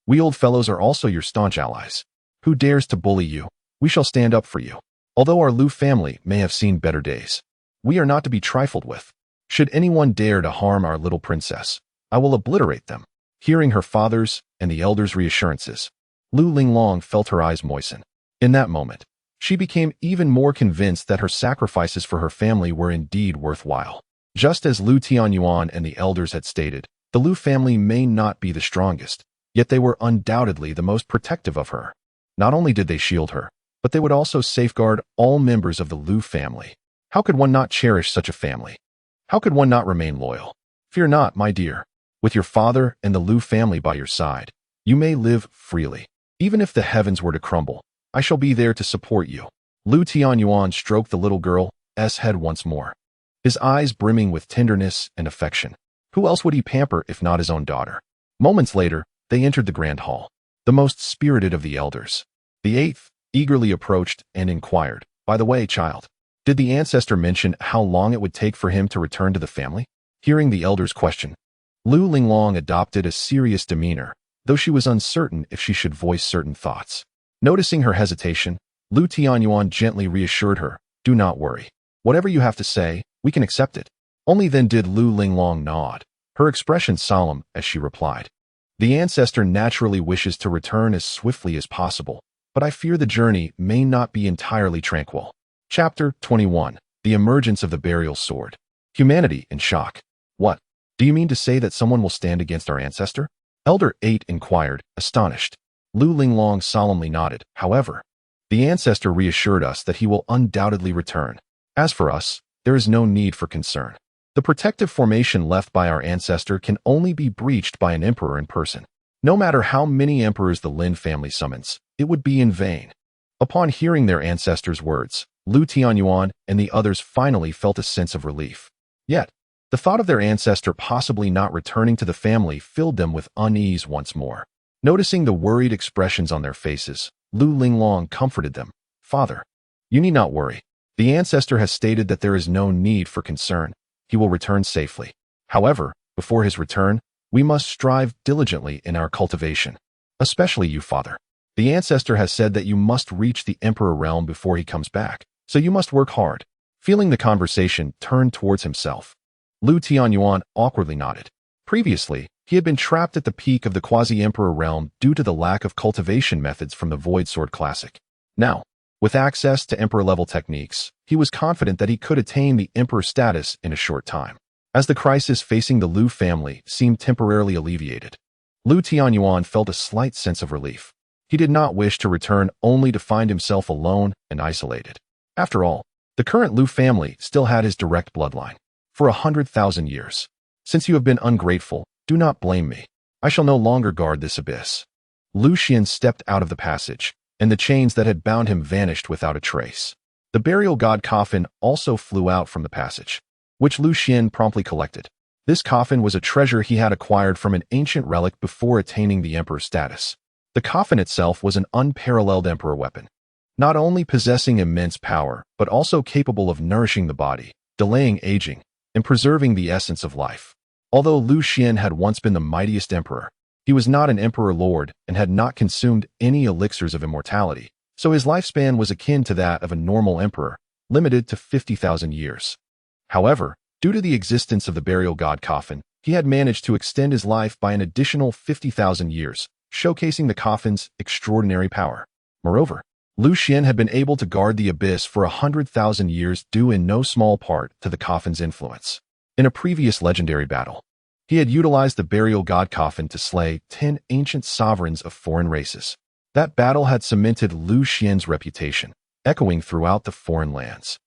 we old fellows are also your staunch allies. Who dares to bully you? We shall stand up for you. Although our Lu family may have seen better days, we are not to be trifled with. Should anyone dare to harm our little princess, I will obliterate them." Hearing her father's and the elders' reassurances, Lu Linglong felt her eyes moisten. In that moment, she became even more convinced that her sacrifices for her family were indeed worthwhile. Just as Lu Tianyuan and the elders had stated, the Lu family may not be the strongest, yet they were undoubtedly the most protective of her. Not only did they shield her, but they would also safeguard all members of the Lu family. How could one not cherish such a family? How could one not remain loyal? Fear not, my dear. With your father and the Lu family by your side, you may live freely. Even if the heavens were to crumble, I shall be there to support you." Lu Tianyuan stroked the little girl's head once more, his eyes brimming with tenderness and affection. Who else would he pamper if not his own daughter? Moments later, they entered the grand hall, the most spirited of the elders. The 8th eagerly approached and inquired, "By the way, child, did the Ancestor mention how long it would take for him to return to the family?" Hearing the elder's question, Lu Linglong adopted a serious demeanor, though she was uncertain if she should voice certain thoughts. Noticing her hesitation, Lu Tianyuan gently reassured her, "Do not worry. Whatever you have to say, we can accept it." Only then did Lu Linglong nod, her expression solemn as she replied, "The Ancestor naturally wishes to return as swiftly as possible, but I fear the journey may not be entirely tranquil." Chapter 21. The Emergence of the Burial Sword. Humanity in shock. "What? Do you mean to say that someone will stand against our Ancestor?" Elder 8 inquired, astonished. Lu Linglong solemnly nodded. "However, the Ancestor reassured us that he will undoubtedly return. As for us, there is no need for concern. The protective formation left by our Ancestor can only be breached by an emperor in person. No matter how many emperors the Lin family summons, it would be in vain." Upon hearing their Ancestor's words, Lu Tianyuan and the others finally felt a sense of relief. Yet, the thought of their Ancestor possibly not returning to the family filled them with unease once more. Noticing the worried expressions on their faces, Lu Linglong comforted them. "Father, you need not worry. The Ancestor has stated that there is no need for concern. He will return safely. However, before his return, we must strive diligently in our cultivation. Especially you, Father. The Ancestor has said that you must reach the Emperor realm before he comes back, so you must work hard." Feeling the conversation turned towards himself, Lu Tianyuan awkwardly nodded. Previously, he had been trapped at the peak of the quasi-emperor realm due to the lack of cultivation methods from the Void Sword Classic. Now, with access to emperor-level techniques, he was confident that he could attain the emperor status in a short time. As the crisis facing the Lu family seemed temporarily alleviated, Lu Tianyuan felt a slight sense of relief. He did not wish to return only to find himself alone and isolated. After all, The current Lu family still had his direct bloodline for 100,000 years. Since you have been ungrateful, do not blame me. I shall no longer guard this abyss. Lu Xuan stepped out of the passage, and the chains that had bound him vanished without a trace. The burial god coffin also flew out from the passage, which Lu Xuan promptly collected. This coffin was a treasure he had acquired from an ancient relic before attaining the emperor status. The coffin itself was an unparalleled emperor weapon, not only possessing immense power, but also capable of nourishing the body, delaying aging, and preserving the essence of life. Although Lu Xuan had once been the mightiest emperor, he was not an emperor lord and had not consumed any elixirs of immortality, so his lifespan was akin to that of a normal emperor, limited to 50,000 years. However, due to the existence of the burial god coffin, he had managed to extend his life by an additional 50,000 years, showcasing the coffin's extraordinary power. Moreover, Lu Xuan had been able to guard the abyss for 100,000 years due in no small part to the coffin's influence. In a previous legendary battle, he had utilized the burial god coffin to slay 10 ancient sovereigns of foreign races. That battle had cemented Lu Xuan's reputation, echoing throughout the foreign lands.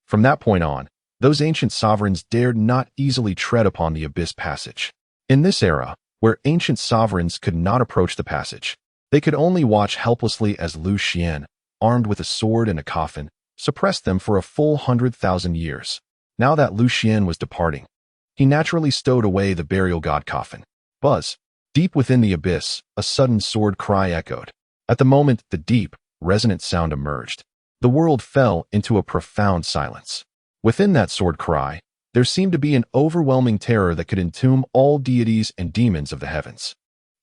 From that point on, those ancient sovereigns dared not easily tread upon the abyss passage. In this era, where ancient sovereigns could not approach the passage, they could only watch helplessly as Lu Xuan, armed with a sword and a coffin, suppressed them for a full 100,000 years. Now that Lu Xuan was departing, he naturally stowed away the burial god coffin. Buzz. Deep within the abyss, a sudden sword cry echoed. At the moment the deep, resonant sound emerged, the world fell into a profound silence. Within that sword cry, there seemed to be an overwhelming terror that could entomb all deities and demons of the heavens.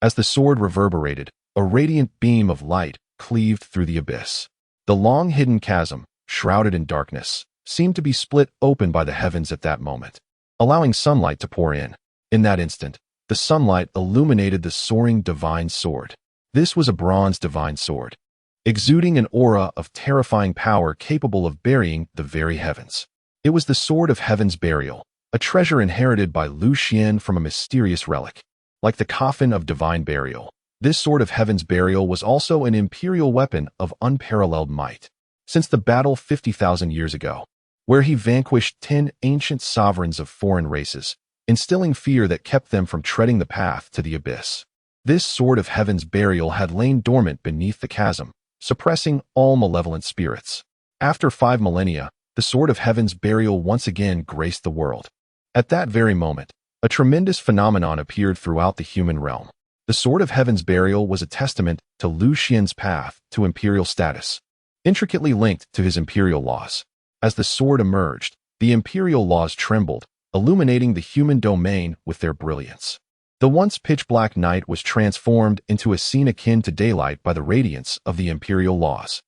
As the sword reverberated, a radiant beam of light cleaved through the abyss. The long-hidden chasm, shrouded in darkness, seemed to be split open by the heavens at that moment, allowing sunlight to pour in. In that instant, the sunlight illuminated the soaring divine sword. This was a bronze divine sword, exuding an aura of terrifying power capable of burying the very heavens. It was the sword of heaven's burial, a treasure inherited by Lu Xuan from a mysterious relic. Like the coffin of divine burial, this sword of heaven's burial was also an imperial weapon of unparalleled might. Since the battle 50,000 years ago, where he vanquished 10 ancient sovereigns of foreign races, instilling fear that kept them from treading the path to the abyss. This sword of heaven's burial had lain dormant beneath the chasm, suppressing all malevolent spirits. After 5 millennia, the sword of heaven's burial once again graced the world. At that very moment, a tremendous phenomenon appeared throughout the human realm. The sword of heaven's burial was a testament to Lu Xuan's path to imperial status, intricately linked to his imperial laws. As the sword emerged, the imperial laws trembled, illuminating the human domain with their brilliance. The once pitch-black night was transformed into a scene akin to daylight by the radiance of the imperial laws.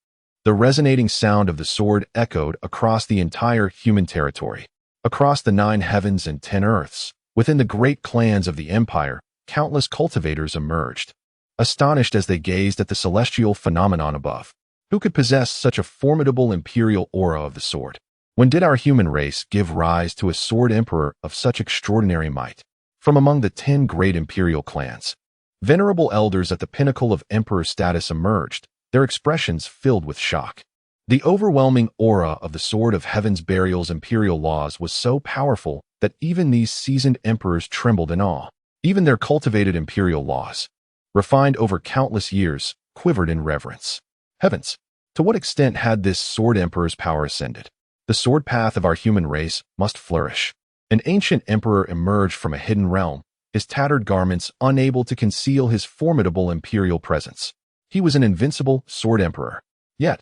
The resonating sound of the sword echoed across the entire human territory, across the 9 heavens and 10 earths. Within the great clans of the empire, countless cultivators emerged, astonished as they gazed at the celestial phenomenon above. Who could possess such a formidable imperial aura of the sword? When did our human race give rise to a sword emperor of such extraordinary might? From among the 10 great imperial clans, venerable elders at the pinnacle of emperor status emerged, their expressions filled with shock. The overwhelming aura of the sword of heaven's burial's imperial laws was so powerful that even these seasoned emperors trembled in awe. Even their cultivated imperial laws, refined over countless years, quivered in reverence. Heavens! To what extent had this sword emperor's power ascended? The sword path of our human race must flourish. An ancient emperor emerged from a hidden realm, his tattered garments unable to conceal his formidable imperial presence. He was an invincible sword emperor. Yet,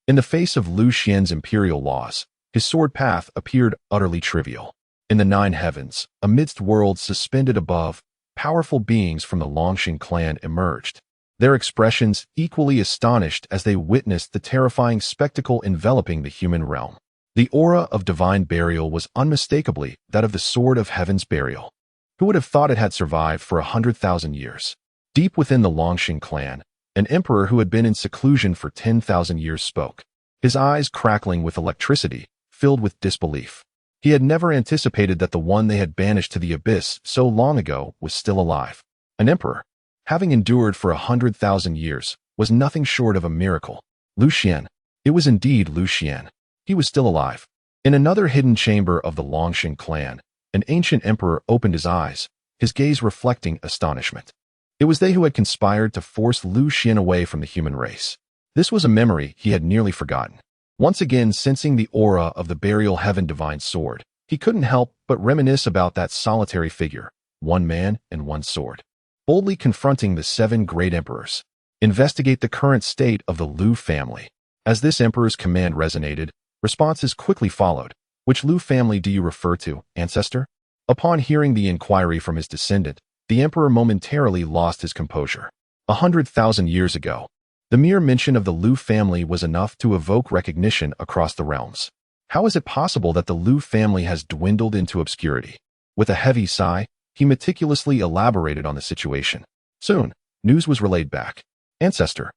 in the face of Lu Xuan's imperial laws, his sword path appeared utterly trivial. In the 9 heavens, amidst worlds suspended above, powerful beings from the Longshan clan emerged, their expressions equally astonished as they witnessed the terrifying spectacle enveloping the human realm. The aura of divine burial was unmistakably that of the sword of heaven's burial. Who would have thought it had survived for 100,000 years? Deep within the Longshan clan, an emperor who had been in seclusion for 10,000 years spoke, his eyes crackling with electricity, filled with disbelief. He had never anticipated that the one they had banished to the abyss so long ago was still alive. An emperor, having endured for 100,000 years, was nothing short of a miracle. Lu Xuan. It was indeed Lu Xuan. He was still alive. In another hidden chamber of the Longshan clan, an ancient emperor opened his eyes, his gaze reflecting astonishment. It was they who had conspired to force Lu Xuan away from the human race. This was a memory he had nearly forgotten. Once again, sensing the aura of the burial heaven divine sword, he couldn't help but reminisce about that solitary figure, one man and one sword, boldly confronting the 7 great emperors. Investigate the current state of the Lu family. As this emperor's command resonated, responses quickly followed. Which Lu family do you refer to, Ancestor? Upon hearing the inquiry from his descendant, the emperor momentarily lost his composure. 100,000 years ago, the mere mention of the Lu family was enough to evoke recognition across the realms. How is it possible that the Lu family has dwindled into obscurity? With a heavy sigh, he meticulously elaborated on the situation. Soon, news was relayed back. Ancestor,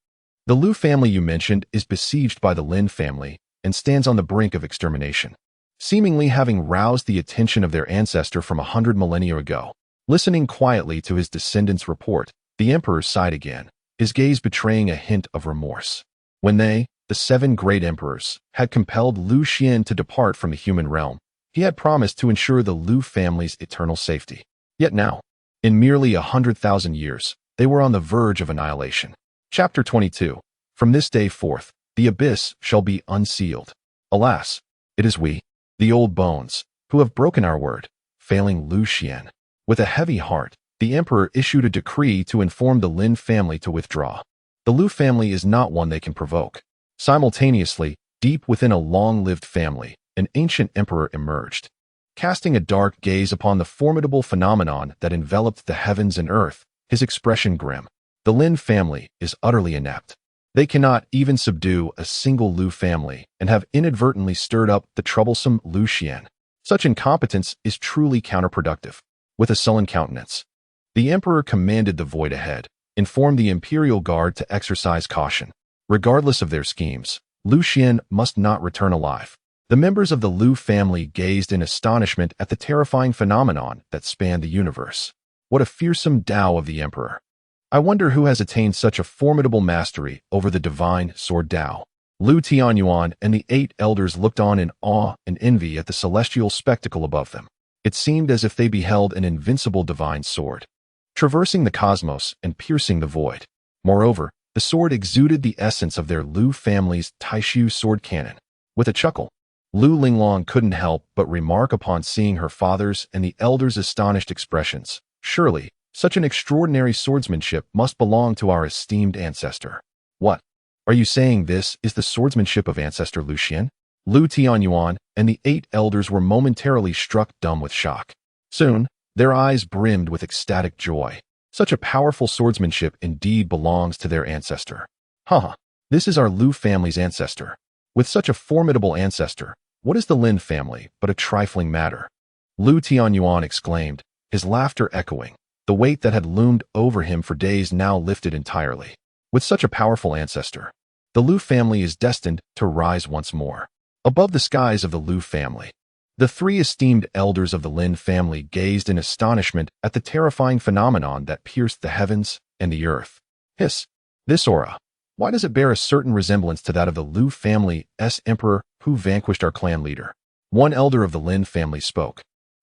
the Lu family you mentioned is besieged by the Lin family and stands on the brink of extermination, seemingly having roused the attention of their ancestor from 100 millennia ago. Listening quietly to his descendant's report, the emperor sighed again, his gaze betraying a hint of remorse. When they, the 7 great emperors, had compelled Lu Xuan to depart from the human realm, he had promised to ensure the Lu family's eternal safety. Yet now, in merely 100,000 years, they were on the verge of annihilation. Chapter 22. From this day forth, the abyss shall be unsealed. Alas, it is we, the old bones, who have broken our word, failing Lu Xuan. With a heavy heart, the emperor issued a decree to inform the Lin family to withdraw. The Lu family is not one they can provoke. Simultaneously, deep within a long-lived family, an ancient emperor emerged. Casting a dark gaze upon the formidable phenomenon that enveloped the heavens and earth, his expression grim. The Lin family is utterly inept. They cannot even subdue a single Lu family and have inadvertently stirred up the troublesome Lu Xuan. Such incompetence is truly counterproductive. With a sullen countenance, the emperor commanded the void ahead, informed the imperial guard to exercise caution. Regardless of their schemes, Lu Xuan must not return alive. The members of the Lu family gazed in astonishment at the terrifying phenomenon that spanned the universe. What a fearsome Tao of the emperor! I wonder who has attained such a formidable mastery over the divine sword Tao. Lu Tianyuan and the 8 elders looked on in awe and envy at the celestial spectacle above them. It seemed as if they beheld an invincible divine sword, traversing the cosmos and piercing the void. Moreover, the sword exuded the essence of their Lu family's Taishu sword cannon. With a chuckle, Lu Linglong couldn't help but remark upon seeing her father's and the elders' astonished expressions. Surely, such an extraordinary swordsmanship must belong to our esteemed ancestor. What? Are you saying this is the swordsmanship of Ancestor Lu Xuan? Lu Tianyuan and the 8 elders were momentarily struck dumb with shock. Soon, their eyes brimmed with ecstatic joy. Such a powerful swordsmanship indeed belongs to their ancestor. This is our Lu family's ancestor. With such a formidable ancestor, what is the Lin family but a trifling matter? Lu Tianyuan exclaimed, his laughter echoing. The weight that had loomed over him for days now lifted entirely. With such a powerful ancestor, the Lu family is destined to rise once more. Above the skies of the Lu family, the 3 esteemed elders of the Lin family gazed in astonishment at the terrifying phenomenon that pierced the heavens and the earth. Hiss! This aura, why does it bear a certain resemblance to that of the Lu family's emperor who vanquished our clan leader? One elder of the Lin family spoke,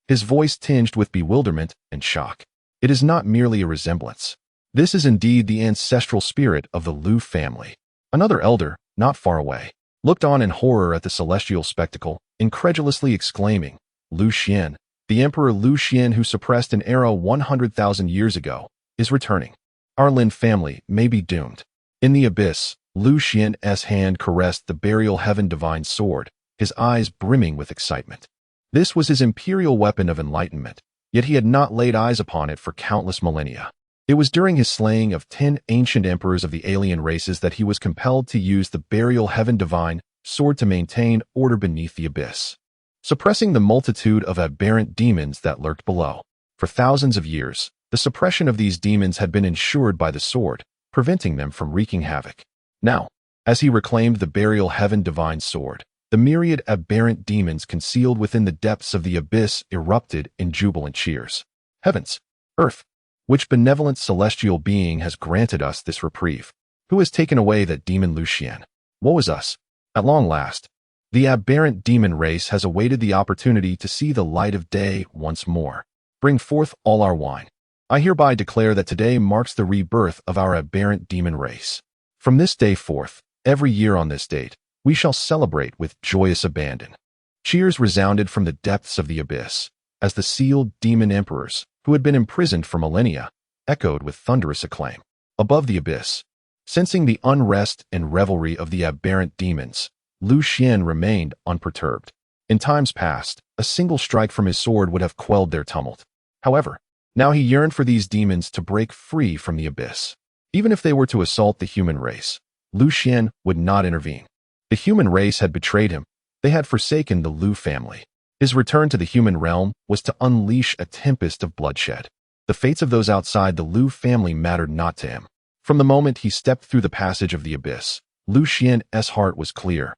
his voice tinged with bewilderment and shock. It is not merely a resemblance. This is indeed the ancestral spirit of the Lu family. Another elder, not far away, looked on in horror at the celestial spectacle, incredulously exclaiming, Lu Xuan, the Emperor Lu Xuan who suppressed an era 100,000 years ago, is returning. Our Lin family may be doomed. In the abyss, Lu Xian's hand caressed the burial heaven divine sword, his eyes brimming with excitement. This was his imperial weapon of enlightenment, yet he had not laid eyes upon it for countless millennia. It was during his slaying of 10 ancient emperors of the alien races that he was compelled to use the burial heaven divine sword to maintain order beneath the abyss, suppressing the multitude of aberrant demons that lurked below. For thousands of years, the suppression of these demons had been ensured by the sword, preventing them from wreaking havoc. Now, as he reclaimed the burial heaven divine sword, the myriad aberrant demons concealed within the depths of the abyss erupted in jubilant cheers. Heavens! Earth! Which benevolent celestial being has granted us this reprieve? Who has taken away that demon Lu Xuan? Woe is us! At long last, The aberrant demon race has awaited the opportunity to see the light of day once more. Bring forth all our wine. I hereby declare that today marks the rebirth of our aberrant demon race. From this day forth, every year on this date, we shall celebrate with joyous abandon. Cheers resounded from the depths of the abyss, as the sealed demon emperors, who had been imprisoned for millennia, echoed with thunderous acclaim. Above the abyss, sensing the unrest and revelry of the aberrant demons, Lu Xuan remained unperturbed. In times past, a single strike from his sword would have quelled their tumult. However, now he yearned for these demons to break free from the abyss. Even if they were to assault the human race, Lu Xuan would not intervene. The human race had betrayed him. They had forsaken the Lu family. His return to the human realm was to unleash a tempest of bloodshed. The fates of those outside the Lu family mattered not to him. From the moment he stepped through the passage of the abyss, Lu Xuan's heart was clear,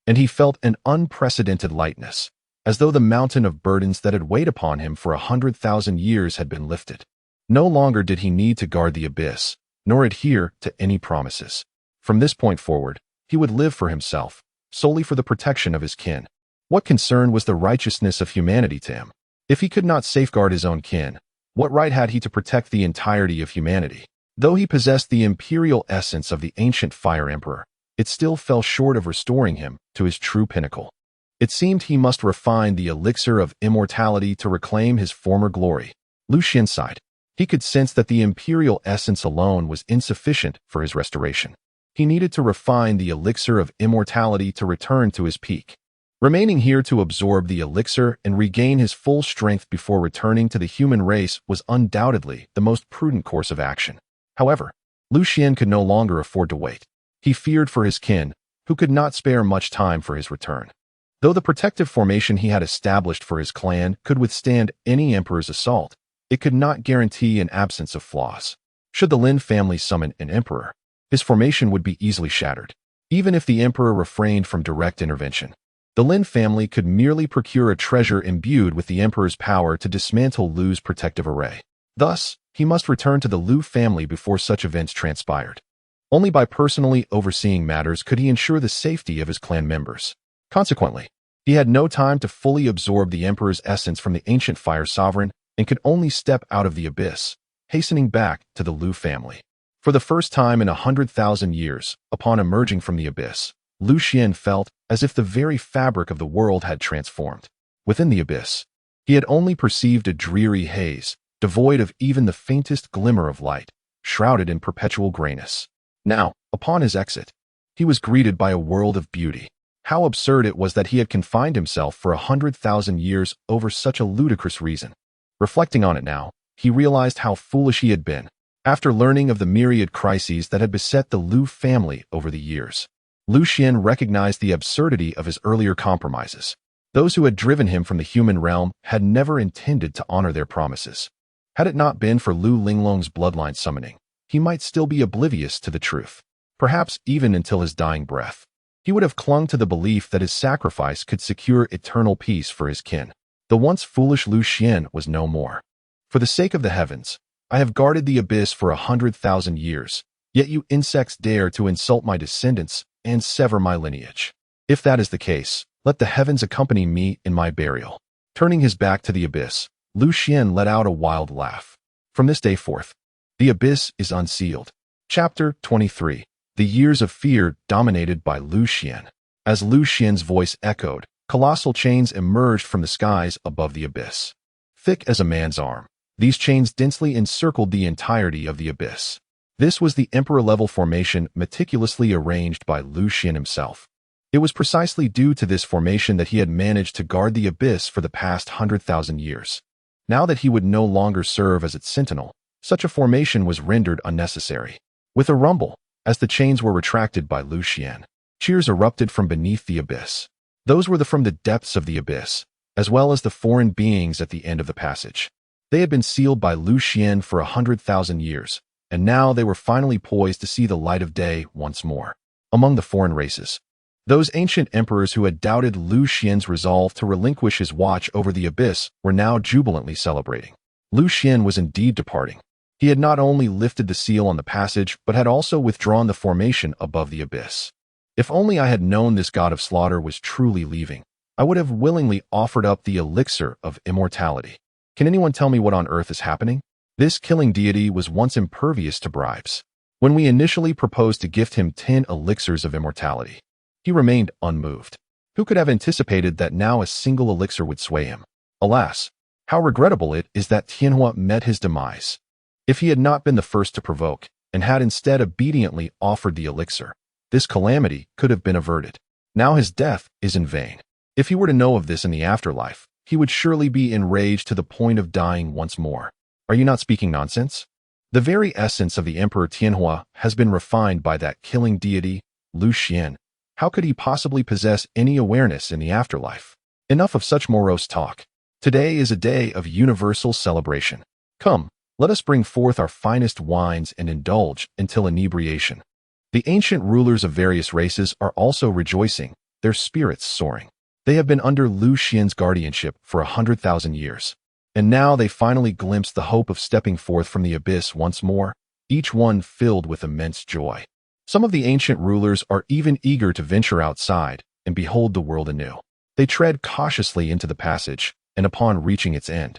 and he felt an unprecedented lightness, as though the mountain of burdens that had weighed upon him for 100,000 years had been lifted. No longer did he need to guard the abyss, nor adhere to any promises. From this point forward, he would live for himself, solely for the protection of his kin. What concern was the righteousness of humanity to him? If he could not safeguard his own kin, what right had he to protect the entirety of humanity? Though he possessed the imperial essence of the ancient Fire Emperor, it still fell short of restoring him to his true pinnacle. It seemed he must refine the elixir of immortality to reclaim his former glory. Lu Xuan sighed. He could sense that the imperial essence alone was insufficient for his restoration. He needed to refine the elixir of immortality to return to his peak. Remaining here to absorb the elixir and regain his full strength before returning to the human race was undoubtedly the most prudent course of action. However, Lu Xuan could no longer afford to wait. He feared for his kin, who could not spare much time for his return. Though the protective formation he had established for his clan could withstand any emperor's assault, it could not guarantee an absence of flaws. Should the Lin family summon an emperor, his formation would be easily shattered. Even if the emperor refrained from direct intervention, the Lin family could merely procure a treasure imbued with the emperor's power to dismantle Lu's protective array. Thus, he must return to the Lu family before such events transpired. Only by personally overseeing matters could he ensure the safety of his clan members. Consequently, he had no time to fully absorb the emperor's essence from the ancient fire sovereign and could only step out of the abyss, hastening back to the Lu family. For the first time in 100,000 years, upon emerging from the abyss, Lu Xuan felt as if the very fabric of the world had transformed. Within the abyss, he had only perceived a dreary haze, devoid of even the faintest glimmer of light, shrouded in perpetual grayness. Now, upon his exit, he was greeted by a world of beauty. How absurd it was that he had confined himself for 100,000 years over such a ludicrous reason. Reflecting on it now, he realized how foolish he had been. After learning of the myriad crises that had beset the Lu family over the years, Lu Xuan recognized the absurdity of his earlier compromises. Those who had driven him from the human realm had never intended to honor their promises. Had it not been for Lu Linglong's bloodline summoning, he might still be oblivious to the truth, perhaps even until his dying breath. He would have clung to the belief that his sacrifice could secure eternal peace for his kin. The once foolish Lu Xuan was no more. For the sake of the heavens, I have guarded the abyss for 100,000 years, yet you insects dare to insult my descendants and sever my lineage. If that is the case, let the heavens accompany me in my burial. Turning his back to the abyss, Lu Xuan let out a wild laugh. From this day forth, the abyss is unsealed. Chapter 23. The Years of Fear Dominated by Lu Xuan. As Lu Xuan's voice echoed, colossal chains emerged from the skies above the abyss. Thick as a man's arm, these chains densely encircled the entirety of the abyss. This was the emperor-level formation meticulously arranged by Lu Xuan himself. It was precisely due to this formation that he had managed to guard the abyss for the past 100,000 years. Now that he would no longer serve as its sentinel, such a formation was rendered unnecessary. With a rumble, as the chains were retracted by Lu Xuan, cheers erupted from beneath the abyss. Those were from the depths of the abyss, as well as the foreign beings at the end of the passage. They had been sealed by Lu Xuan for 100,000 years, and now they were finally poised to see the light of day once more. Among the foreign races, those ancient emperors who had doubted Lu Xuan's resolve to relinquish his watch over the abyss were now jubilantly celebrating. Lu Xuan was indeed departing. He had not only lifted the seal on the passage, but had also withdrawn the formation above the abyss. If only I had known this god of slaughter was truly leaving, I would have willingly offered up the elixir of immortality. Can anyone tell me what on earth is happening? This killing deity was once impervious to bribes. When we initially proposed to gift him 10 elixirs of immortality, he remained unmoved. Who could have anticipated that now a single elixir would sway him? Alas, how regrettable it is that Tianhua met his demise. If he had not been the first to provoke, and had instead obediently offered the elixir, this calamity could have been averted. Now his death is in vain. If he were to know of this in the afterlife, he would surely be enraged to the point of dying once more. Are you not speaking nonsense? The very essence of the Emperor Tianhua has been refined by that killing deity, Lu Xuan. How could he possibly possess any awareness in the afterlife? Enough of such morose talk. Today is a day of universal celebration. Come, let us bring forth our finest wines and indulge until inebriation. The ancient rulers of various races are also rejoicing, their spirits soaring. They have been under Lu Xuan's guardianship for 100,000 years. And now they finally glimpse the hope of stepping forth from the abyss once more, each one filled with immense joy. Some of the ancient rulers are even eager to venture outside and behold the world anew. They tread cautiously into the passage, and upon reaching its end,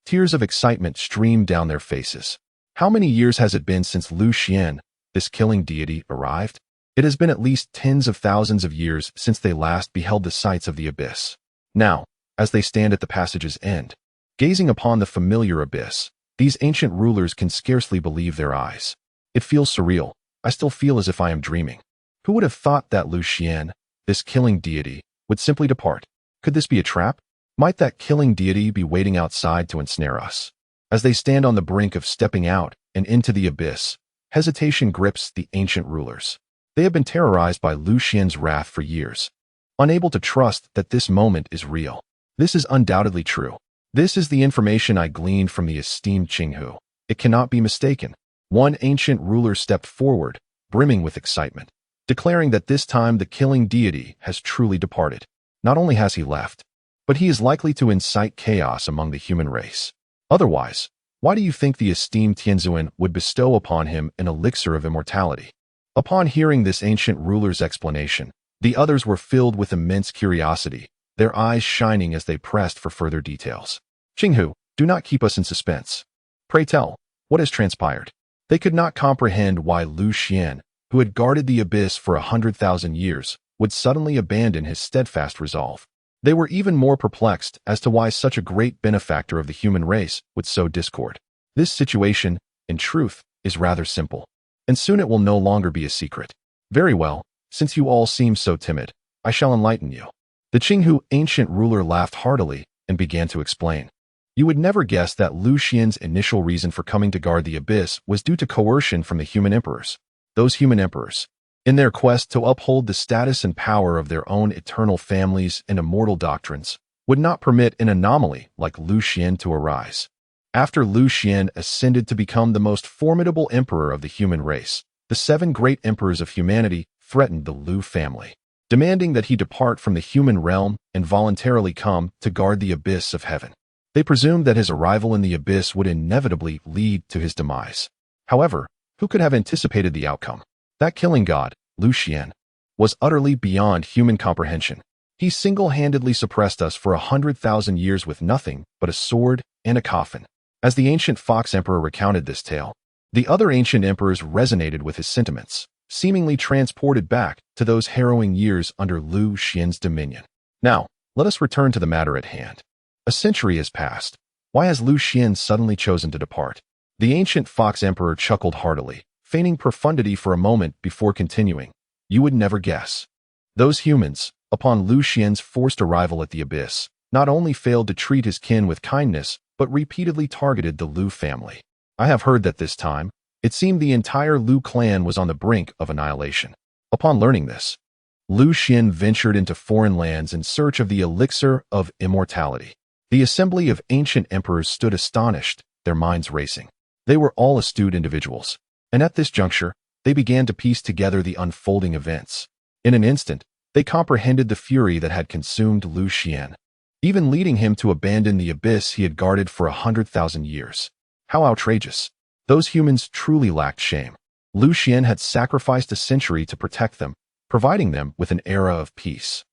tears of excitement stream down their faces. How many years has it been since Lu Xuan, this killing deity, arrived? It has been at least tens of thousands of years since they last beheld the sights of the abyss. Now, as they stand at the passage's end, gazing upon the familiar abyss, these ancient rulers can scarcely believe their eyes. It feels surreal. I still feel as if I am dreaming. Who would have thought that Lu Xuan, this killing deity, would simply depart? Could this be a trap? Might that killing deity be waiting outside to ensnare us? As they stand on the brink of stepping out and into the abyss, hesitation grips the ancient rulers. They have been terrorized by Lu Xuan's wrath for years, unable to trust that this moment is real. This is undoubtedly true. This is the information I gleaned from the esteemed Qinghu. It cannot be mistaken. One ancient ruler stepped forward, brimming with excitement, declaring that this time the killing deity has truly departed. Not only has he left, but he is likely to incite chaos among the human race. Otherwise, why do you think the esteemed Tianzuan would bestow upon him an elixir of immortality? Upon hearing this ancient ruler's explanation, the others were filled with immense curiosity, their eyes shining as they pressed for further details. Qinghu, do not keep us in suspense. Pray tell, what has transpired? They could not comprehend why Lu Xuan, who had guarded the abyss for 100,000 years, would suddenly abandon his steadfast resolve. They were even more perplexed as to why such a great benefactor of the human race would sow discord. This situation, in truth, is rather simple, and soon it will no longer be a secret. Very well, since you all seem so timid, I shall enlighten you. The Qinghu ancient ruler laughed heartily and began to explain. You would never guess that Lu Xuan's initial reason for coming to guard the abyss was due to coercion from the human emperors. Those human emperors, in their quest to uphold the status and power of their own eternal families and immortal doctrines, would not permit an anomaly like Lu Xuan to arise. After Lu Xuan ascended to become the most formidable emperor of the human race, the 7 great emperors of humanity threatened the Lu family, demanding that he depart from the human realm and voluntarily come to guard the abyss of heaven. They presumed that his arrival in the abyss would inevitably lead to his demise. However, who could have anticipated the outcome? That killing god, Lu Xuan, was utterly beyond human comprehension. He single-handedly suppressed us for 100,000 years with nothing but a sword and a coffin. As the ancient Fox Emperor recounted this tale, the other ancient emperors resonated with his sentiments, seemingly transported back to those harrowing years under Lu Xuan's dominion. Now, let us return to the matter at hand. A century has passed. Why has Lu Xuan suddenly chosen to depart? The ancient Fox Emperor chuckled heartily, feigning profundity for a moment before continuing. You would never guess. Those humans, upon Lu Xuan's forced arrival at the abyss, not only failed to treat his kin with kindness, but repeatedly targeted the Lu family. I have heard that this time, it seemed the entire Lu clan was on the brink of annihilation. Upon learning this, Lu Xuan ventured into foreign lands in search of the elixir of immortality. The assembly of ancient emperors stood astonished, their minds racing. They were all astute individuals, and at this juncture, they began to piece together the unfolding events. In an instant, they comprehended the fury that had consumed Lu Xuan, even leading him to abandon the abyss he had guarded for 100,000 years. How outrageous! Those humans truly lacked shame. Lu Xuan had sacrificed a century to protect them, providing them with an era of peace.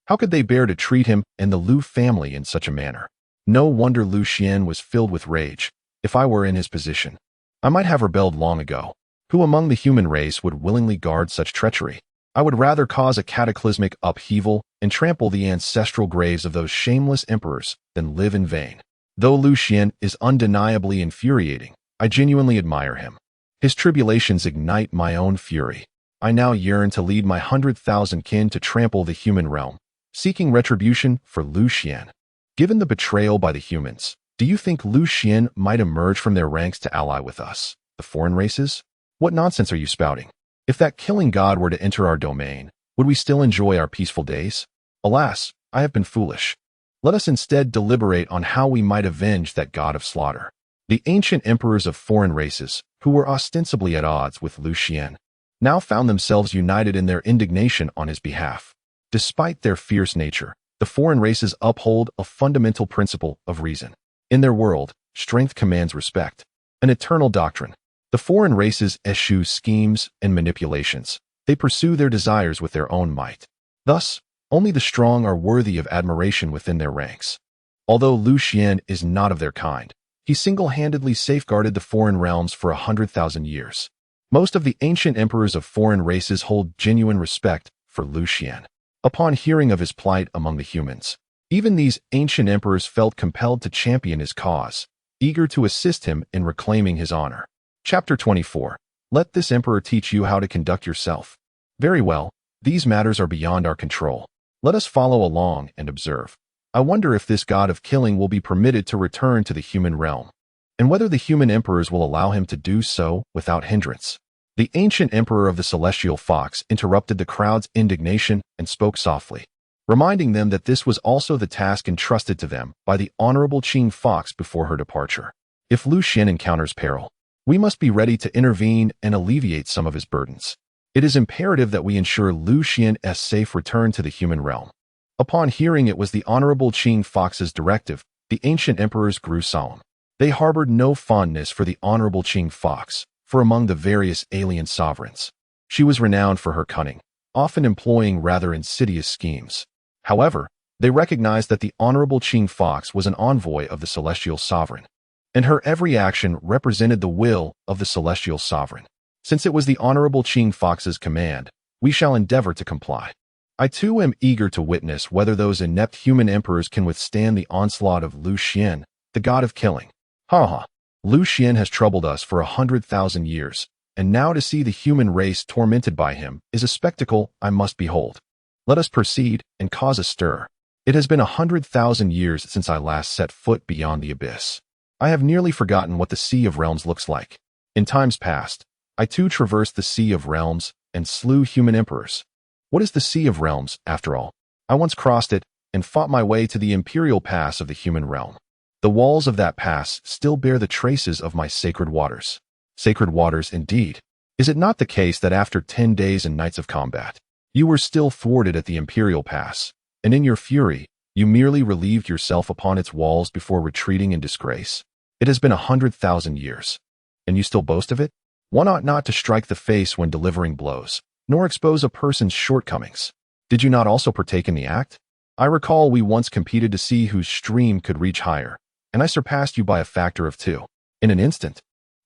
How could they bear to treat him and the Lu family in such a manner? No wonder Lu Xuan was filled with rage. If I were in his position, I might have rebelled long ago. Who among the human race would willingly guard such treachery? I would rather cause a cataclysmic upheaval and trample the ancestral graves of those shameless emperors than live in vain. Though Lu Xuan is undeniably infuriating, I genuinely admire him. His tribulations ignite my own fury. I now yearn to lead my 100,000 kin to trample the human realm, seeking retribution for Lu Xuan. Given the betrayal by the humans, do you think Lu Xuan might emerge from their ranks to ally with us, the foreign races? What nonsense are you spouting? If that killing god were to enter our domain, would we still enjoy our peaceful days? Alas, I have been foolish. Let us instead deliberate on how we might avenge that god of slaughter. The ancient emperors of foreign races, who were ostensibly at odds with Lu Xuan, now found themselves united in their indignation on his behalf. Despite their fierce nature, the foreign races uphold a fundamental principle of reason. In their world, strength commands respect, an eternal doctrine. The foreign races eschew schemes and manipulations. They pursue their desires with their own might. Thus, only the strong are worthy of admiration within their ranks. Although Lu Xuan is not of their kind, he single-handedly safeguarded the foreign realms for 100,000 years. Most of the ancient emperors of foreign races hold genuine respect for Lu Xuan. Upon hearing of his plight among the humans, even these ancient emperors felt compelled to champion his cause, eager to assist him in reclaiming his honor. Chapter 24. Let this emperor teach you how to conduct yourself. Very well, these matters are beyond our control. Let us follow along and observe. I wonder if this god of killing will be permitted to return to the human realm, and whether the human emperors will allow him to do so without hindrance. The ancient emperor of the celestial fox interrupted the crowd's indignation and spoke softly, reminding them that this was also the task entrusted to them by the honorable Qing fox before her departure. If Lu Xuan encounters peril, we must be ready to intervene and alleviate some of his burdens. It is imperative that we ensure Lu Xuan's safe return to the human realm. Upon hearing it was the honorable Qing fox's directive, the ancient emperors grew solemn. They harbored no fondness for the honorable Qing fox, for among the various alien sovereigns, she was renowned for her cunning, often employing rather insidious schemes. However, they recognized that the honorable Qing fox was an envoy of the celestial sovereign, and her every action represented the will of the celestial sovereign. Since it was the honorable Qing fox's command, we shall endeavor to comply. I too am eager to witness whether those inept human emperors can withstand the onslaught of Lu Xuan, the god of killing. Ha ha! Lu Xuan has troubled us for 100,000 years, and now to see the human race tormented by him is a spectacle I must behold. Let us proceed and cause a stir. It has been 100,000 years since I last set foot beyond the abyss. I have nearly forgotten what the Sea of Realms looks like. In times past, I too traversed the Sea of Realms and slew human emperors. What is the Sea of Realms, after all? I once crossed it and fought my way to the imperial pass of the human realm. The walls of that pass still bear the traces of my sacred waters. Sacred waters, indeed. Is it not the case that after 10 days and nights of combat, you were still thwarted at the imperial pass, and in your fury, you merely relieved yourself upon its walls before retreating in disgrace? It has been 100,000 years, and you still boast of it? One ought not to strike the face when delivering blows, nor expose a person's shortcomings. Did you not also partake in the act? I recall we once competed to see whose stream could reach higher, and I surpassed you by a factor of 2. In an instant,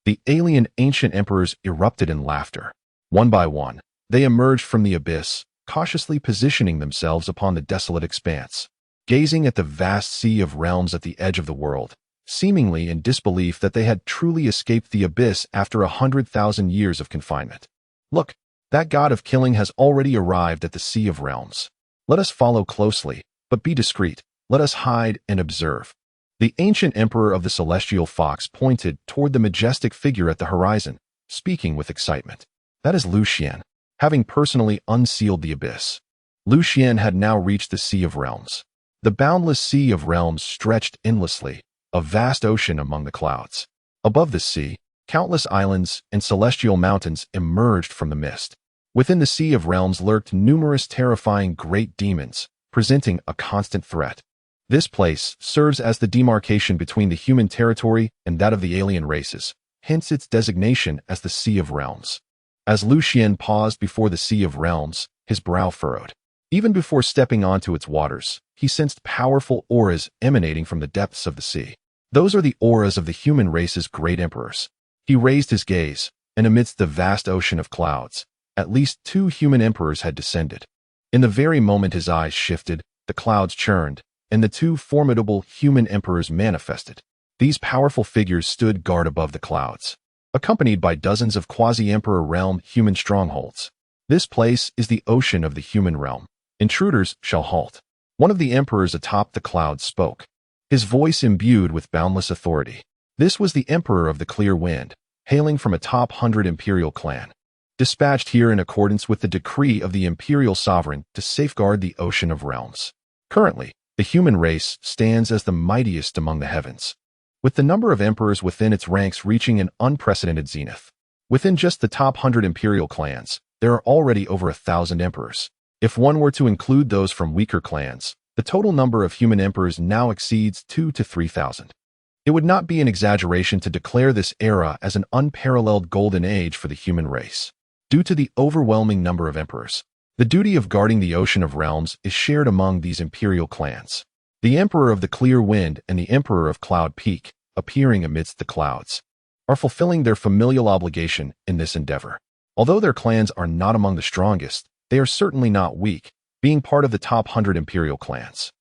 the alien ancient emperors erupted in laughter. One by one, they emerged from the abyss, cautiously positioning themselves upon the desolate expanse, gazing at the vast sea of realms at the edge of the world, seemingly in disbelief that they had truly escaped the abyss after 100,000 years of confinement. Look, that god of killing has already arrived at the Sea of Realms. Let us follow closely, but be discreet. Let us hide and observe. The ancient emperor of the celestial fox pointed toward the majestic figure at the horizon, speaking with excitement. That is Lu Xuan, having personally unsealed the abyss. Lu Xuan had now reached the Sea of Realms. The boundless Sea of Realms stretched endlessly, a vast ocean among the clouds. Above the sea, countless islands and celestial mountains emerged from the mist. Within the Sea of Realms lurked numerous terrifying great demons, presenting a constant threat. This place serves as the demarcation between the human territory and that of the alien races, hence its designation as the Sea of Realms. As Lu Xuan paused before the Sea of Realms, his brow furrowed. Even before stepping onto its waters, he sensed powerful auras emanating from the depths of the sea. Those are the auras of the human race's great emperors. He raised his gaze, and amidst the vast ocean of clouds, at least 2 human emperors had descended. In the very moment his eyes shifted, the clouds churned, and the 2 formidable human emperors manifested. These powerful figures stood guard above the clouds, accompanied by dozens of quasi-emperor realm human strongholds. This place is the ocean of the human realm. Intruders shall halt. One of the emperors atop the clouds spoke, his voice imbued with boundless authority. This was the emperor of the clear wind, hailing from a top 100 imperial clan, dispatched here in accordance with the decree of the imperial sovereign to safeguard the ocean of realms. Currently, the human race stands as the mightiest among the heavens, with the number of emperors within its ranks reaching an unprecedented zenith. Within just the top 100 imperial clans, there are already over 1,000 emperors. If one were to include those from weaker clans, the total number of human emperors now exceeds 2,000 to 3,000. It would not be an exaggeration to declare this era as an unparalleled golden age for the human race. Due to the overwhelming number of emperors, the duty of guarding the ocean of realms is shared among these imperial clans. The Emperor of the Clear Wind and the Emperor of Cloud Peak, appearing amidst the clouds, are fulfilling their familial obligation in this endeavor. Although their clans are not among the strongest, they are certainly not weak, being part of the top 100 imperial clans.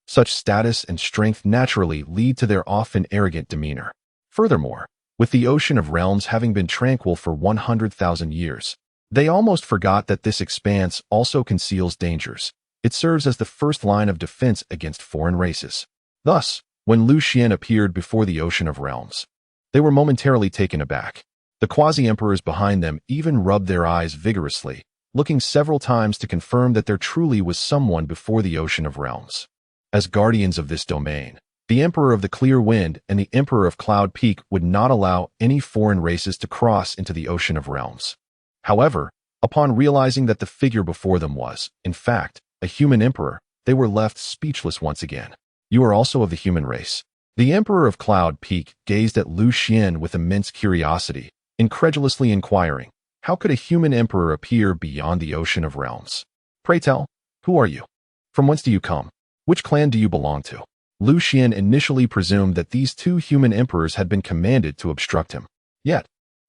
Such status and strength naturally lead to their often arrogant demeanor. Furthermore, with the ocean of realms having been tranquil for 100,000 years, they almost forgot that this expanse also conceals dangers. It serves as the first line of defense against foreign races. Thus, when Lu Xuan appeared before the ocean of realms, they were momentarily taken aback. The quasi-emperors behind them even rubbed their eyes vigorously, looking several times to confirm that there truly was someone before the ocean of realms. As guardians of this domain, the Emperor of the Clear Wind and the Emperor of Cloud Peak would not allow any foreign races to cross into the ocean of realms. However, upon realizing that the figure before them was, in fact, a human emperor, they were left speechless once again. You are also of the human race. The Emperor of Cloud Peak gazed at Lu Xuan with immense curiosity, incredulously inquiring, how could a human emperor appear beyond the ocean of realms? Pray tell, who are you? From whence do you come? Which clan do you belong to? Lu Xuan initially presumed that these 2 human emperors had been commanded to obstruct him. Yet,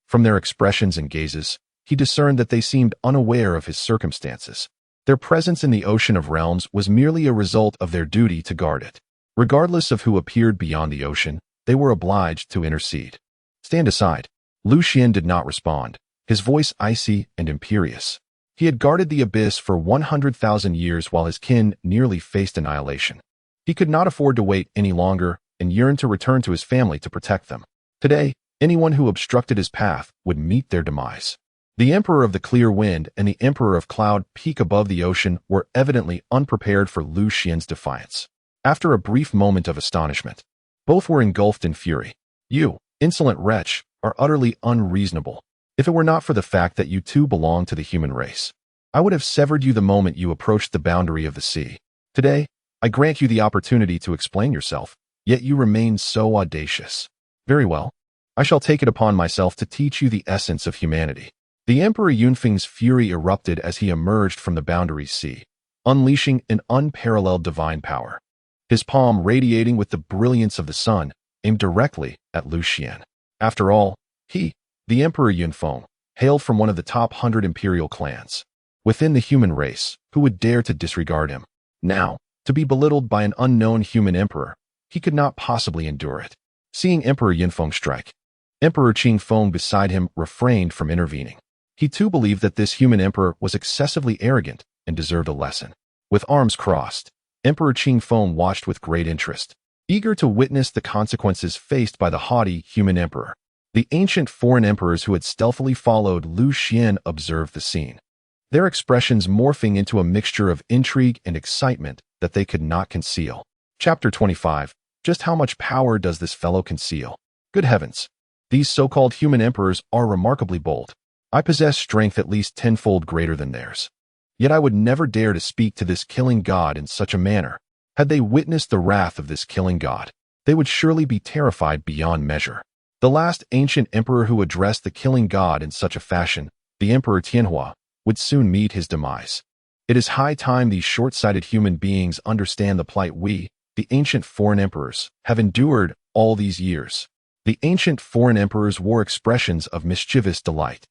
from their expressions and gazes, he discerned that they seemed unaware of his circumstances. Their presence in the ocean of realms was merely a result of their duty to guard it. Regardless of who appeared beyond the ocean, they were obliged to intercede. Stand aside. Lu Xuan did not respond, his voice icy and imperious. He had guarded the abyss for 100,000 years while his kin nearly faced annihilation. He could not afford to wait any longer and yearned to return to his family to protect them. Today, anyone who obstructed his path would meet their demise. The Emperor of the Clear Wind and the Emperor of Cloud Peak above the ocean were evidently unprepared for Lu Xuan's defiance. After a brief moment of astonishment, both were engulfed in fury. You, insolent wretch, are utterly unreasonable. If it were not for the fact that you too belong to the human race, I would have severed you the moment you approached the boundary of the sea. Today, I grant you the opportunity to explain yourself, yet you remain so audacious. Very well. I shall take it upon myself to teach you the essence of humanity. The Emperor Yunfeng's fury erupted as he emerged from the boundary sea, unleashing an unparalleled divine power. His palm radiating with the brilliance of the sun, aimed directly at Lu Xuan. After all, he, the Emperor Yunfeng, hailed from one of the top 100 imperial clans. Within the human race, who would dare to disregard him? Now, to be belittled by an unknown human emperor, he could not possibly endure it. Seeing Emperor Yunfeng strike, Emperor Qingfeng beside him refrained from intervening. He too believed that this human emperor was excessively arrogant and deserved a lesson. With arms crossed, Emperor Qingfeng watched with great interest, eager to witness the consequences faced by the haughty human emperor. The ancient foreign emperors who had stealthily followed Lu Xuan observed the scene, their expressions morphing into a mixture of intrigue and excitement that they could not conceal. Chapter 25. Just how much power does this fellow conceal? Good heavens! These so-called human emperors are remarkably bold. I possess strength at least tenfold greater than theirs. Yet I would never dare to speak to this killing god in such a manner. Had they witnessed the wrath of this killing god, they would surely be terrified beyond measure. The last ancient emperor who addressed the killing god in such a fashion, the Emperor Tianhua, would soon meet his demise. It is high time these short-sighted human beings understand the plight we, the ancient foreign emperors, have endured all these years. The ancient foreign emperors wore expressions of mischievous delight.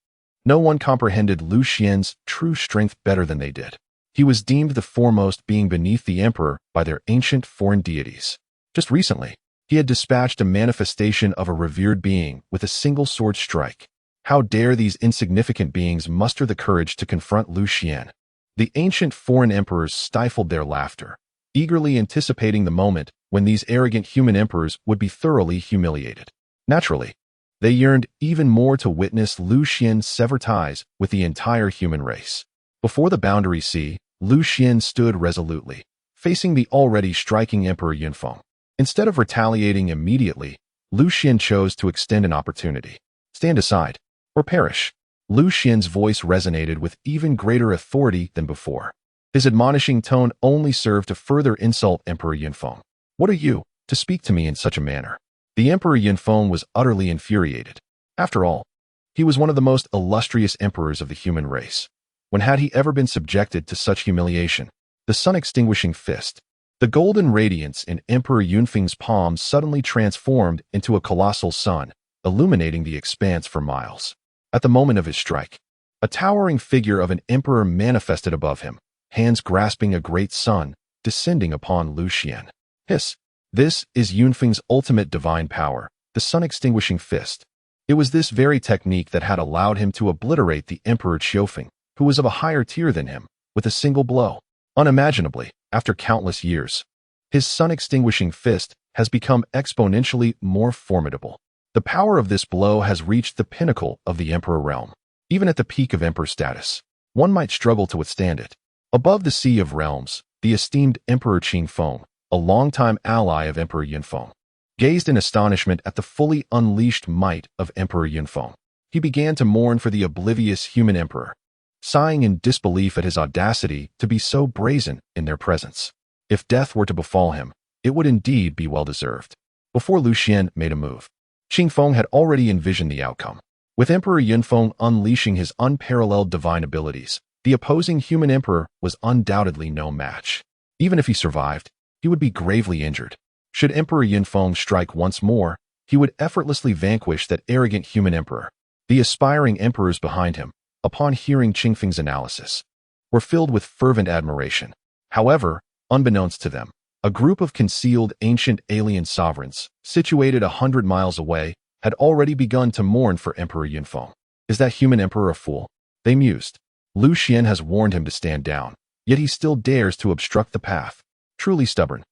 No one comprehended Lu Xuan's true strength better than they did. He was deemed the foremost being beneath the emperor by their ancient foreign deities. Just recently, he had dispatched a manifestation of a revered being with a single sword strike. How dare these insignificant beings muster the courage to confront Lu Xuan? The ancient foreign emperors stifled their laughter, eagerly anticipating the moment when these arrogant human emperors would be thoroughly humiliated. Naturally, they yearned even more to witness Lu Xuan sever ties with the entire human race. Before the boundary sea, Lu Xuan stood resolutely, facing the already striking Emperor Yunfeng. Instead of retaliating immediately, Lu Xuan chose to extend an opportunity. Stand aside, or perish. Lu Xuan's voice resonated with even greater authority than before. His admonishing tone only served to further insult Emperor Yunfeng. What are you, to speak to me in such a manner? The Emperor Yunfeng was utterly infuriated. After all, he was one of the most illustrious emperors of the human race. When had he ever been subjected to such humiliation? The sun-extinguishing fist. The golden radiance in Emperor Yunfeng's palm suddenly transformed into a colossal sun, illuminating the expanse for miles. At the moment of his strike, a towering figure of an emperor manifested above him, hands grasping a great sun, descending upon Lu Xuan. Hiss! This is Yunfeng's ultimate divine power, the sun-extinguishing fist. It was this very technique that had allowed him to obliterate the Emperor Qiufeng, who was of a higher tier than him, with a single blow. Unimaginably, after countless years, his sun-extinguishing fist has become exponentially more formidable. The power of this blow has reached the pinnacle of the Emperor realm. Even at the peak of Emperor status, one might struggle to withstand it. Above the Sea of Realms, the esteemed Emperor Qingfeng, a longtime ally of Emperor Yunfeng, gazed in astonishment at the fully unleashed might of Emperor Yunfeng. He began to mourn for the oblivious human emperor, sighing in disbelief at his audacity to be so brazen in their presence. If death were to befall him, it would indeed be well-deserved. Before Lu Xuan made a move, Qingfeng had already envisioned the outcome. With Emperor Yunfeng unleashing his unparalleled divine abilities, the opposing human emperor was undoubtedly no match. Even if he survived, he would be gravely injured. Should Emperor Yunfeng strike once more, he would effortlessly vanquish that arrogant human emperor. The aspiring emperors behind him, upon hearing Qingfeng's analysis, were filled with fervent admiration. However, unbeknownst to them, a group of concealed ancient alien sovereigns, situated 100 miles away, had already begun to mourn for Emperor Yunfeng. Is that human emperor a fool? They mused. Lu Xuan has warned him to stand down, yet he still dares to obstruct the path. Truly stubborn.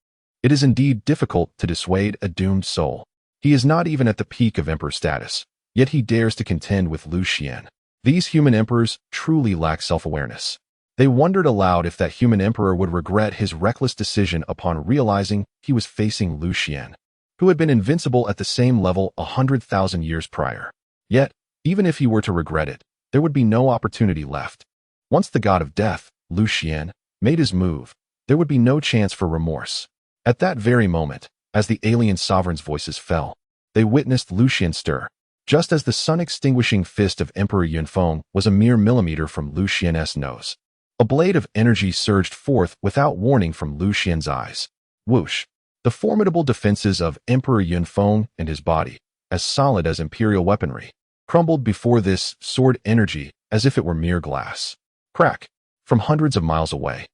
It is indeed difficult to dissuade a doomed soul. He is not even at the peak of emperor status, yet he dares to contend with Lu Xuan. These human emperors truly lack self-awareness. They wondered aloud if that human emperor would regret his reckless decision upon realizing he was facing Lu Xuan, who had been invincible at the same level 100,000 years prior. Yet, even if he were to regret it, there would be no opportunity left. Once the god of death, Lu Xuan, made his move, there would be no chance for remorse. At that very moment, as the alien sovereigns' voices fell, they witnessed Lu Xuan stir. Just as the sun-extinguishing fist of Emperor Yunfeng was a mere millimeter from Lu Xuan's nose, a blade of energy surged forth without warning from Lu Xuan's eyes. Whoosh! The formidable defenses of Emperor Yunfeng and his body, as solid as imperial weaponry, crumbled before this sword energy as if it were mere glass. Crack! From hundreds of miles away,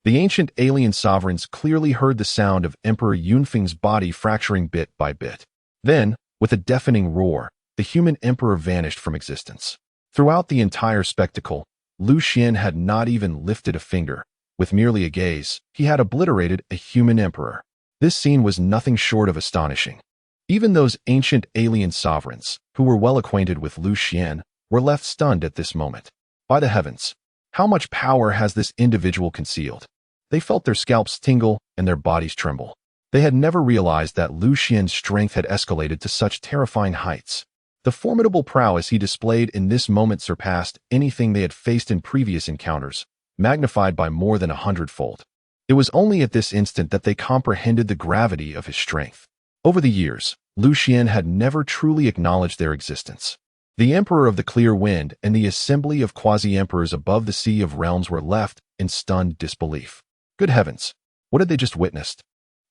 the ancient alien sovereigns clearly heard the sound of Emperor Yunfeng's body fracturing bit by bit. Then, with a deafening roar, the human emperor vanished from existence. Throughout the entire spectacle, Lu Xuan had not even lifted a finger. With merely a gaze, he had obliterated a human emperor. This scene was nothing short of astonishing. Even those ancient alien sovereigns, who were well acquainted with Lu Xuan, were left stunned at this moment. By the heavens, how much power has this individual concealed? They felt their scalps tingle and their bodies tremble. They had never realized that Lu Xuan's strength had escalated to such terrifying heights. The formidable prowess he displayed in this moment surpassed anything they had faced in previous encounters, magnified by more than 100-fold. It was only at this instant that they comprehended the gravity of his strength. Over the years, Lu Xuan had never truly acknowledged their existence. The Emperor of the Clear Wind and the assembly of quasi-emperors above the Sea of Realms were left in stunned disbelief. Good heavens! What had they just witnessed?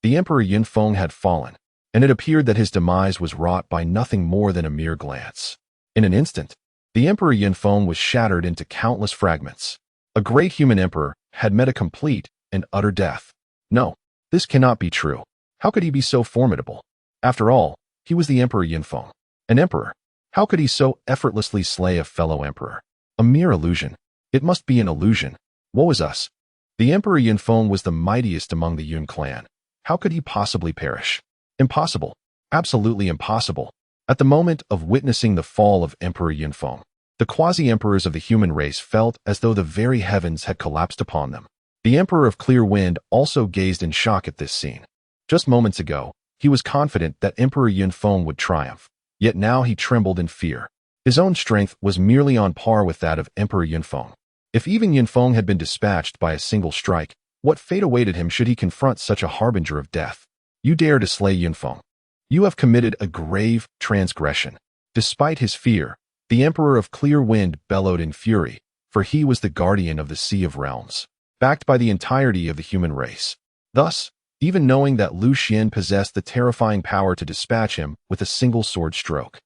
The Emperor Yunfeng had fallen, and it appeared that his demise was wrought by nothing more than a mere glance. In an instant, the Emperor Yunfeng was shattered into countless fragments. A great human emperor had met a complete and utter death. No, this cannot be true. How could he be so formidable? After all, he was the Emperor Yunfeng, an emperor. How could he so effortlessly slay a fellow emperor? A mere illusion. It must be an illusion. Woe is us. The Emperor Yunfeng was the mightiest among the Yun clan. How could he possibly perish? Impossible. Absolutely impossible. At the moment of witnessing the fall of Emperor Yunfeng, the quasi-emperors of the human race felt as though the very heavens had collapsed upon them. The Emperor of Clear Wind also gazed in shock at this scene. Just moments ago, he was confident that Emperor Yunfeng would triumph, yet now he trembled in fear. His own strength was merely on par with that of Emperor Yunfeng. If even Yunfeng had been dispatched by a single strike, what fate awaited him should he confront such a harbinger of death? You dare to slay Yunfeng. You have committed a grave transgression. Despite his fear, the Emperor of Clear Wind bellowed in fury, for he was the guardian of the Sea of Realms, backed by the entirety of the human race. Thus, even knowing that Lu Xuan possessed the terrifying power to dispatch him with a single sword stroke,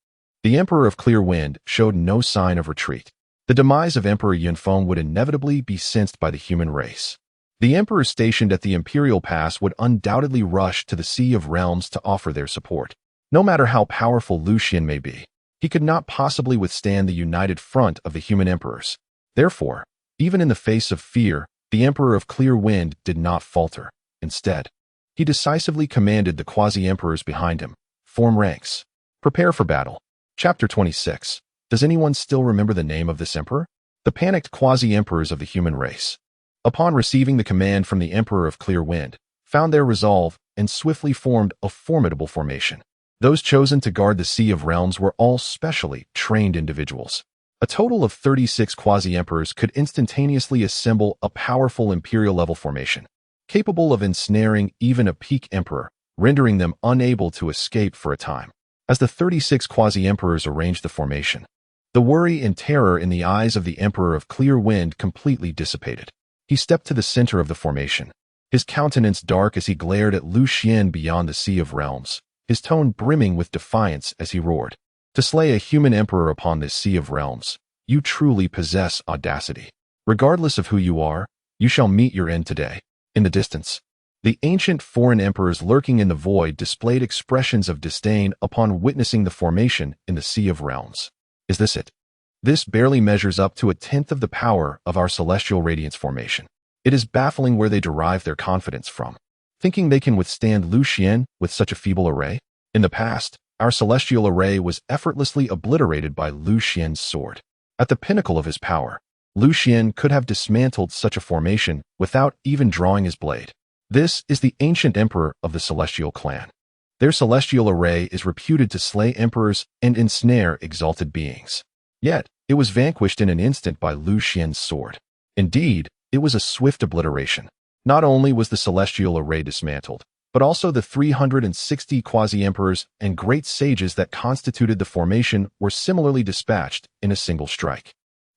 the Emperor of Clear Wind showed no sign of retreat. The demise of Emperor Yunfeng would inevitably be sensed by the human race. The emperors stationed at the Imperial Pass would undoubtedly rush to the Sea of Realms to offer their support. No matter how powerful Lu Xuan may be, he could not possibly withstand the united front of the human emperors. Therefore, even in the face of fear, the Emperor of Clear Wind did not falter. Instead, he decisively commanded the quasi-emperors behind him, "Form ranks. Prepare for battle." Chapter 26. Does anyone still remember the name of this emperor? The panicked quasi-emperors of the human race, upon receiving the command from the Emperor of Clear Wind, found their resolve and swiftly formed a formidable formation. Those chosen to guard the Sea of Realms were all specially trained individuals. A total of 36 quasi-emperors could instantaneously assemble a powerful imperial-level formation, capable of ensnaring even a peak emperor, rendering them unable to escape for a time. As the 36 quasi-emperors arranged the formation, the worry and terror in the eyes of the Emperor of Clear Wind completely dissipated. He stepped to the center of the formation, his countenance dark as he glared at Lu Xuan beyond the Sea of Realms, his tone brimming with defiance as he roared. To slay a human emperor upon this Sea of Realms, you truly possess audacity. Regardless of who you are, you shall meet your end today. In the distance, the ancient foreign emperors lurking in the void displayed expressions of disdain upon witnessing the formation in the Sea of Realms. Is this it? This barely measures up to a tenth of the power of our celestial radiance formation. It is baffling where they derive their confidence from, thinking they can withstand Lu Xuan with such a feeble array. In the past, our celestial array was effortlessly obliterated by Lu Xuan's sword. At the pinnacle of his power, Lu Xuan could have dismantled such a formation without even drawing his blade. This is the ancient emperor of the celestial clan. Their celestial array is reputed to slay emperors and ensnare exalted beings. Yet, it was vanquished in an instant by Lu Xuan's sword. Indeed, it was a swift obliteration. Not only was the celestial array dismantled, but also the 360 quasi-emperors and great sages that constituted the formation were similarly dispatched in a single strike.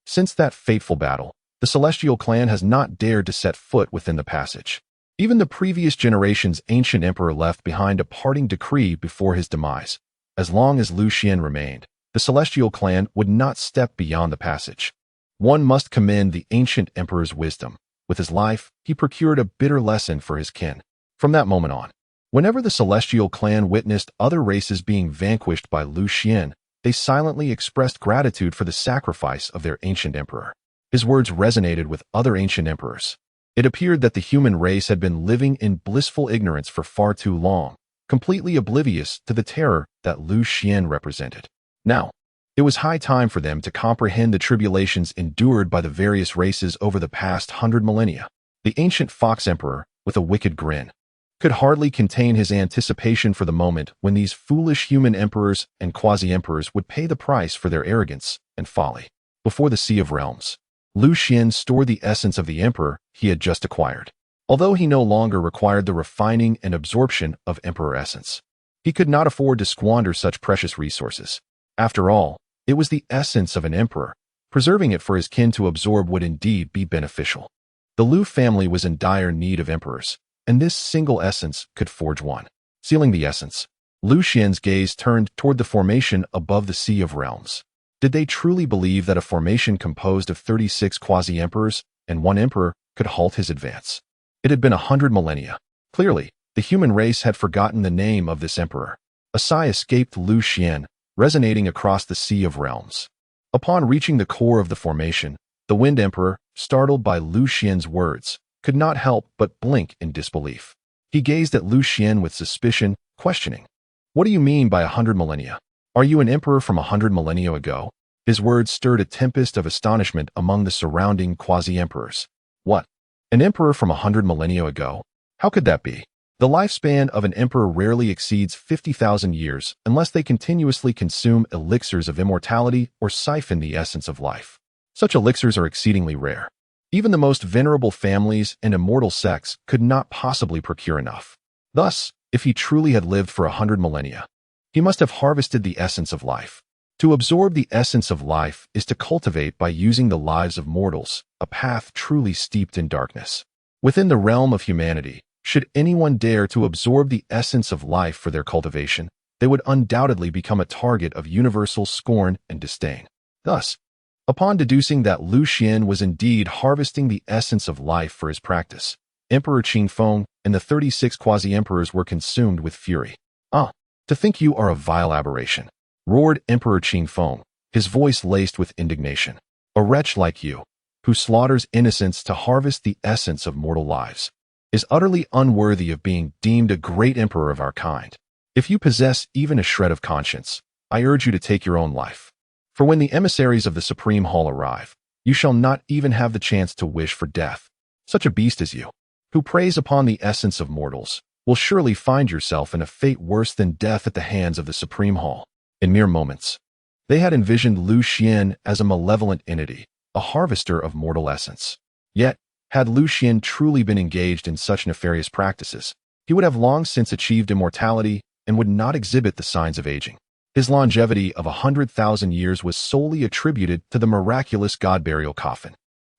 Since that fateful battle, the celestial clan has not dared to set foot within the passage. Even the previous generation's ancient emperor left behind a parting decree before his demise. As long as Lu Xuan remained, the celestial clan would not step beyond the passage. One must commend the ancient emperor's wisdom. With his life, he procured a bitter lesson for his kin. From that moment on, whenever the celestial clan witnessed other races being vanquished by Lu Xuan, they silently expressed gratitude for the sacrifice of their ancient emperor. His words resonated with other ancient emperors. It appeared that the human race had been living in blissful ignorance for far too long, completely oblivious to the terror that Lu Xuan represented. Now, it was high time for them to comprehend the tribulations endured by the various races over the past 100 millennia. The ancient Fox Emperor, with a wicked grin, could hardly contain his anticipation for the moment when these foolish human emperors and quasi-emperors would pay the price for their arrogance and folly. Before the Sea of Realms, Lu Xuan stored the essence of the emperor he had just acquired. Although he no longer required the refining and absorption of emperor essence, he could not afford to squander such precious resources. After all, it was the essence of an emperor. Preserving it for his kin to absorb would indeed be beneficial. The Lu family was in dire need of emperors, and this single essence could forge one. Sealing the essence, Lu Xuan's gaze turned toward the formation above the Sea of Realms. Did they truly believe that a formation composed of 36 quasi-emperors and one emperor could halt his advance? It had been 100 millennia. Clearly, the human race had forgotten the name of this emperor. A sigh escaped Lu Xuan, resonating across the Sea of Realms. Upon reaching the core of the formation, the Wind Emperor, startled by Lu Xuan's words, could not help but blink in disbelief. He gazed at Lu Xuan with suspicion, questioning, "What do you mean by 100 millennia? Are you an emperor from 100 millennia ago?" His words stirred a tempest of astonishment among the surrounding quasi-emperors. What? An emperor from 100 millennia ago? How could that be? The lifespan of an emperor rarely exceeds 50,000 years unless they continuously consume elixirs of immortality or siphon the essence of life. Such elixirs are exceedingly rare. Even the most venerable families and immortal sects could not possibly procure enough. Thus, if he truly had lived for 100 millennia, he must have harvested the essence of life. To absorb the essence of life is to cultivate by using the lives of mortals, a path truly steeped in darkness. Within the realm of humanity, should anyone dare to absorb the essence of life for their cultivation, they would undoubtedly become a target of universal scorn and disdain. Thus, upon deducing that Lu Xuan was indeed harvesting the essence of life for his practice, Emperor Qingfeng and the 36 quasi-emperors were consumed with fury. "Ah, to think you are a vile aberration," roared Emperor Qingfeng, his voice laced with indignation. "A wretch like you, who slaughters innocents to harvest the essence of mortal lives, is utterly unworthy of being deemed a great emperor of our kind. If you possess even a shred of conscience, I urge you to take your own life. For when the emissaries of the Supreme Hall arrive, you shall not even have the chance to wish for death. Such a beast as you, who preys upon the essence of mortals, will surely find yourself in a fate worse than death at the hands of the Supreme Hall." In mere moments, they had envisioned Lu Xuan as a malevolent entity, a harvester of mortal essence. Yet, had Lu Xuan truly been engaged in such nefarious practices, he would have long since achieved immortality and would not exhibit the signs of aging. His longevity of 100,000 years was solely attributed to the miraculous god-burial coffin.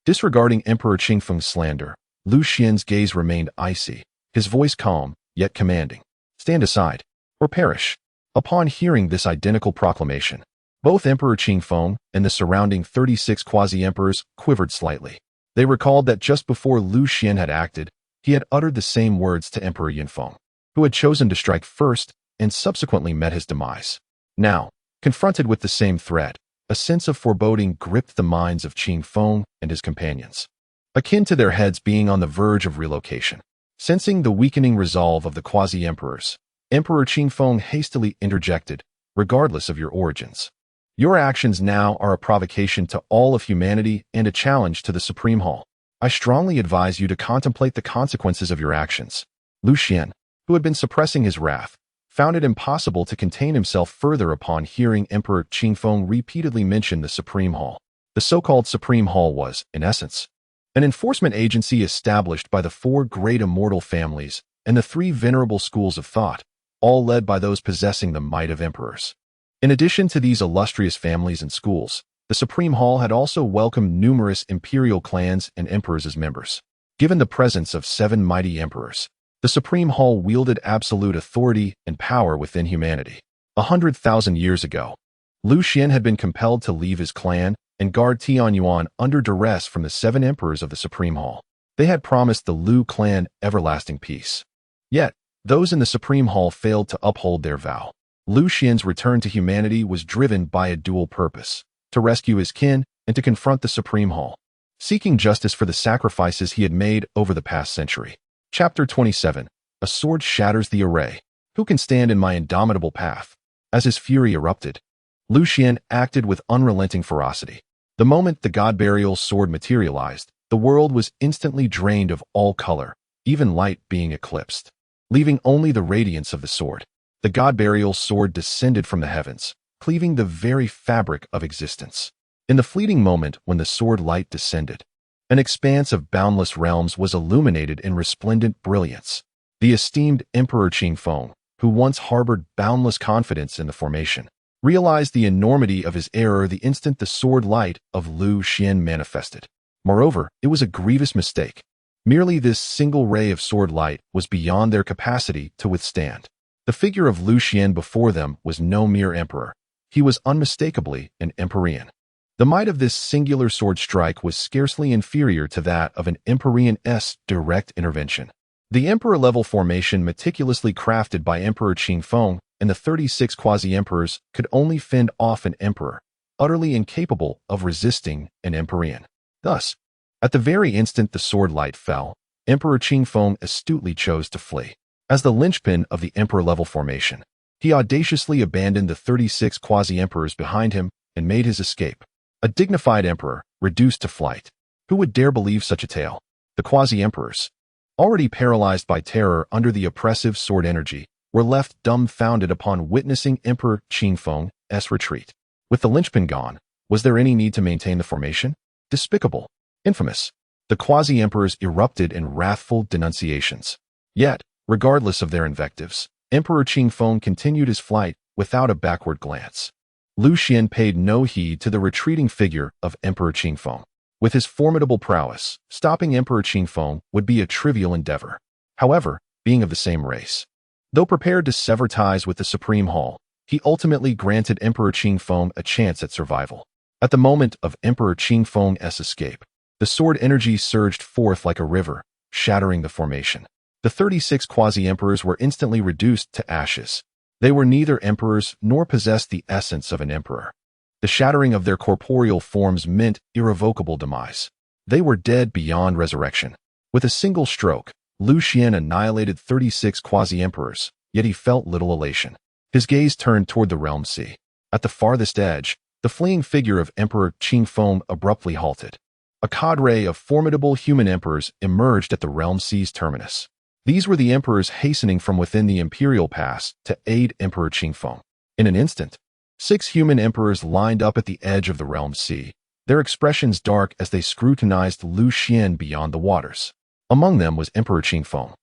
Disregarding Emperor Qingfeng's slander, Lu Xuan's gaze remained icy, his voice calm, yet commanding. "Stand aside, or perish." Upon hearing this identical proclamation, both Emperor Qingfeng and the surrounding 36 quasi-emperors quivered slightly. They recalled that just before Lu Xuan had acted, he had uttered the same words to Emperor Yinfeng, who had chosen to strike first and subsequently met his demise. Now, confronted with the same threat, a sense of foreboding gripped the minds of Qingfeng and his companions, akin to their heads being on the verge of relocation. Sensing the weakening resolve of the quasi-emperors, Emperor Qingfeng hastily interjected, "Regardless of your origins, your actions now are a provocation to all of humanity and a challenge to the Supreme Hall. I strongly advise you to contemplate the consequences of your actions." Lu Xuan, who had been suppressing his wrath, found it impossible to contain himself further upon hearing Emperor Qingfeng repeatedly mention the Supreme Hall. The so-called Supreme Hall was, in essence, an enforcement agency established by the 4 great immortal families and the 3 venerable schools of thought, all led by those possessing the might of emperors. In addition to these illustrious families and schools, the Supreme Hall had also welcomed numerous imperial clans and emperors as members. Given the presence of 7 mighty emperors, the Supreme Hall wielded absolute authority and power within humanity. 100,000 years ago, Lu Xuan had been compelled to leave his clan and guard Tianyuan under duress from the 7 emperors of the Supreme Hall. They had promised the Lu clan everlasting peace. Yet, those in the Supreme Hall failed to uphold their vow. Lu Xuan's return to humanity was driven by a dual purpose: to rescue his kin and to confront the Supreme Hall, seeking justice for the sacrifices he had made over the past century. Chapter 27. A sword shatters the array. Who can stand in my indomitable path? As his fury erupted, Lu Xuan acted with unrelenting ferocity. The moment the God-Burial Sword materialized, the world was instantly drained of all color, even light being eclipsed, leaving only the radiance of the sword. The God-Burial Sword descended from the heavens, cleaving the very fabric of existence. In the fleeting moment when the sword light descended, an expanse of boundless realms was illuminated in resplendent brilliance. The esteemed Emperor Qingfeng, who once harbored boundless confidence in the formation, realized the enormity of his error the instant the sword light of Lu Xuan manifested. Moreover, it was a grievous mistake. Merely this single ray of sword light was beyond their capacity to withstand. The figure of Lu Xuan before them was no mere emperor. He was unmistakably an Empyrean. The might of this singular sword strike was scarcely inferior to that of an Empyrean's direct intervention. The emperor-level formation meticulously crafted by Emperor Qingfeng and the 36 quasi-emperors could only fend off an emperor, utterly incapable of resisting an Empyrean. Thus, at the very instant the sword light fell, Emperor Qingfeng astutely chose to flee. As the linchpin of the emperor-level formation, he audaciously abandoned the 36 quasi-emperors behind him and made his escape. A dignified emperor, reduced to flight. Who would dare believe such a tale? The quasi-emperors, already paralyzed by terror under the oppressive sword energy, were left dumbfounded upon witnessing Emperor Qingfeng's retreat. With the linchpin gone, was there any need to maintain the formation? Despicable, infamous. The quasi-emperors erupted in wrathful denunciations. Yet, regardless of their invectives, Emperor Qingfeng continued his flight without a backward glance. Lu Xuan paid no heed to the retreating figure of Emperor Qingfeng. With his formidable prowess, stopping Emperor Qingfeng would be a trivial endeavor. However, being of the same race, though prepared to sever ties with the Supreme Hall, he ultimately granted Emperor Qingfeng a chance at survival. At the moment of Emperor Qingfeng's escape, the sword energy surged forth like a river, shattering the formation. The 36 quasi-emperors were instantly reduced to ashes. They were neither emperors nor possessed the essence of an emperor. The shattering of their corporeal forms meant irrevocable demise. They were dead beyond resurrection. With a single stroke, Lu Xuan annihilated 36 quasi-emperors, yet he felt little elation. His gaze turned toward the realm sea. At the farthest edge, the fleeing figure of Emperor Qingfeng abruptly halted. A cadre of formidable human emperors emerged at the realm sea's terminus. These were the emperors hastening from within the imperial pass to aid Emperor Qingfeng. In an instant, 6 human emperors lined up at the edge of the realm sea, their expressions dark as they scrutinized Lu Xuan beyond the waters. Among them was Emperor Qingfeng,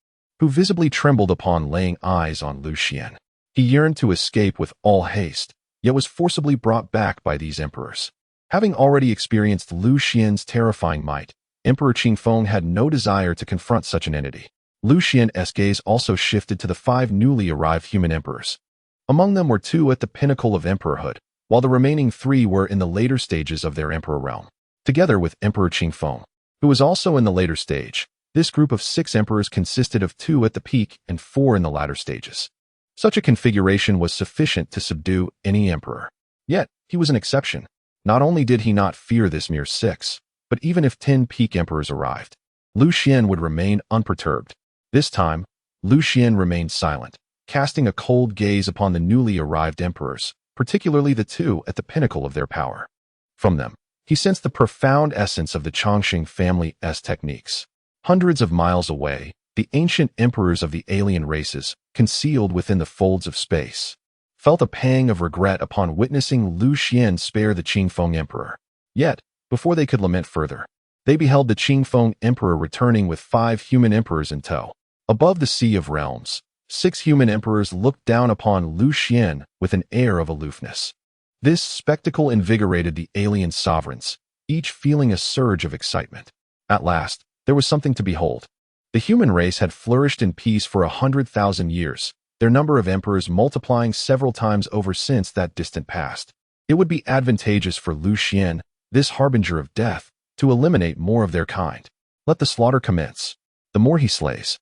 who visibly trembled upon laying eyes on Lu Xuan. He yearned to escape with all haste, yet was forcibly brought back by these emperors. Having already experienced Lu Xuan's terrifying might, Emperor Qingfeng had no desire to confront such an entity. Lu Xuan's gaze also shifted to the 5 newly arrived human emperors. Among them were 2 at the pinnacle of emperorhood, while the remaining 3 were in the later stages of their emperor realm. Together with Emperor Qingfeng, who was also in the later stage, this group of 6 emperors consisted of 2 at the peak and 4 in the latter stages. Such a configuration was sufficient to subdue any emperor. Yet, he was an exception. Not only did he not fear this mere 6, but even if 10 peak emperors arrived, Lu Xuan would remain unperturbed. This time, Lu Xuan remained silent, casting a cold gaze upon the newly arrived emperors, particularly the 2 at the pinnacle of their power. From them, he sensed the profound essence of the Chongqing family's techniques. Hundreds of miles away, the ancient emperors of the alien races, concealed within the folds of space, felt a pang of regret upon witnessing Lu Xuan spare the Qingfeng emperor. Yet, before they could lament further, they beheld the Qingfeng emperor returning with 5 human emperors in tow. Above the Sea of Realms, 6 human emperors looked down upon Lu Xuan with an air of aloofness. This spectacle invigorated the alien sovereigns, each feeling a surge of excitement. At last, there was something to behold. The human race had flourished in peace for 100,000 years, their number of emperors multiplying several times over since that distant past. It would be advantageous for Lu Xuan, this harbinger of death, to eliminate more of their kind. Let the slaughter commence. The more he slays,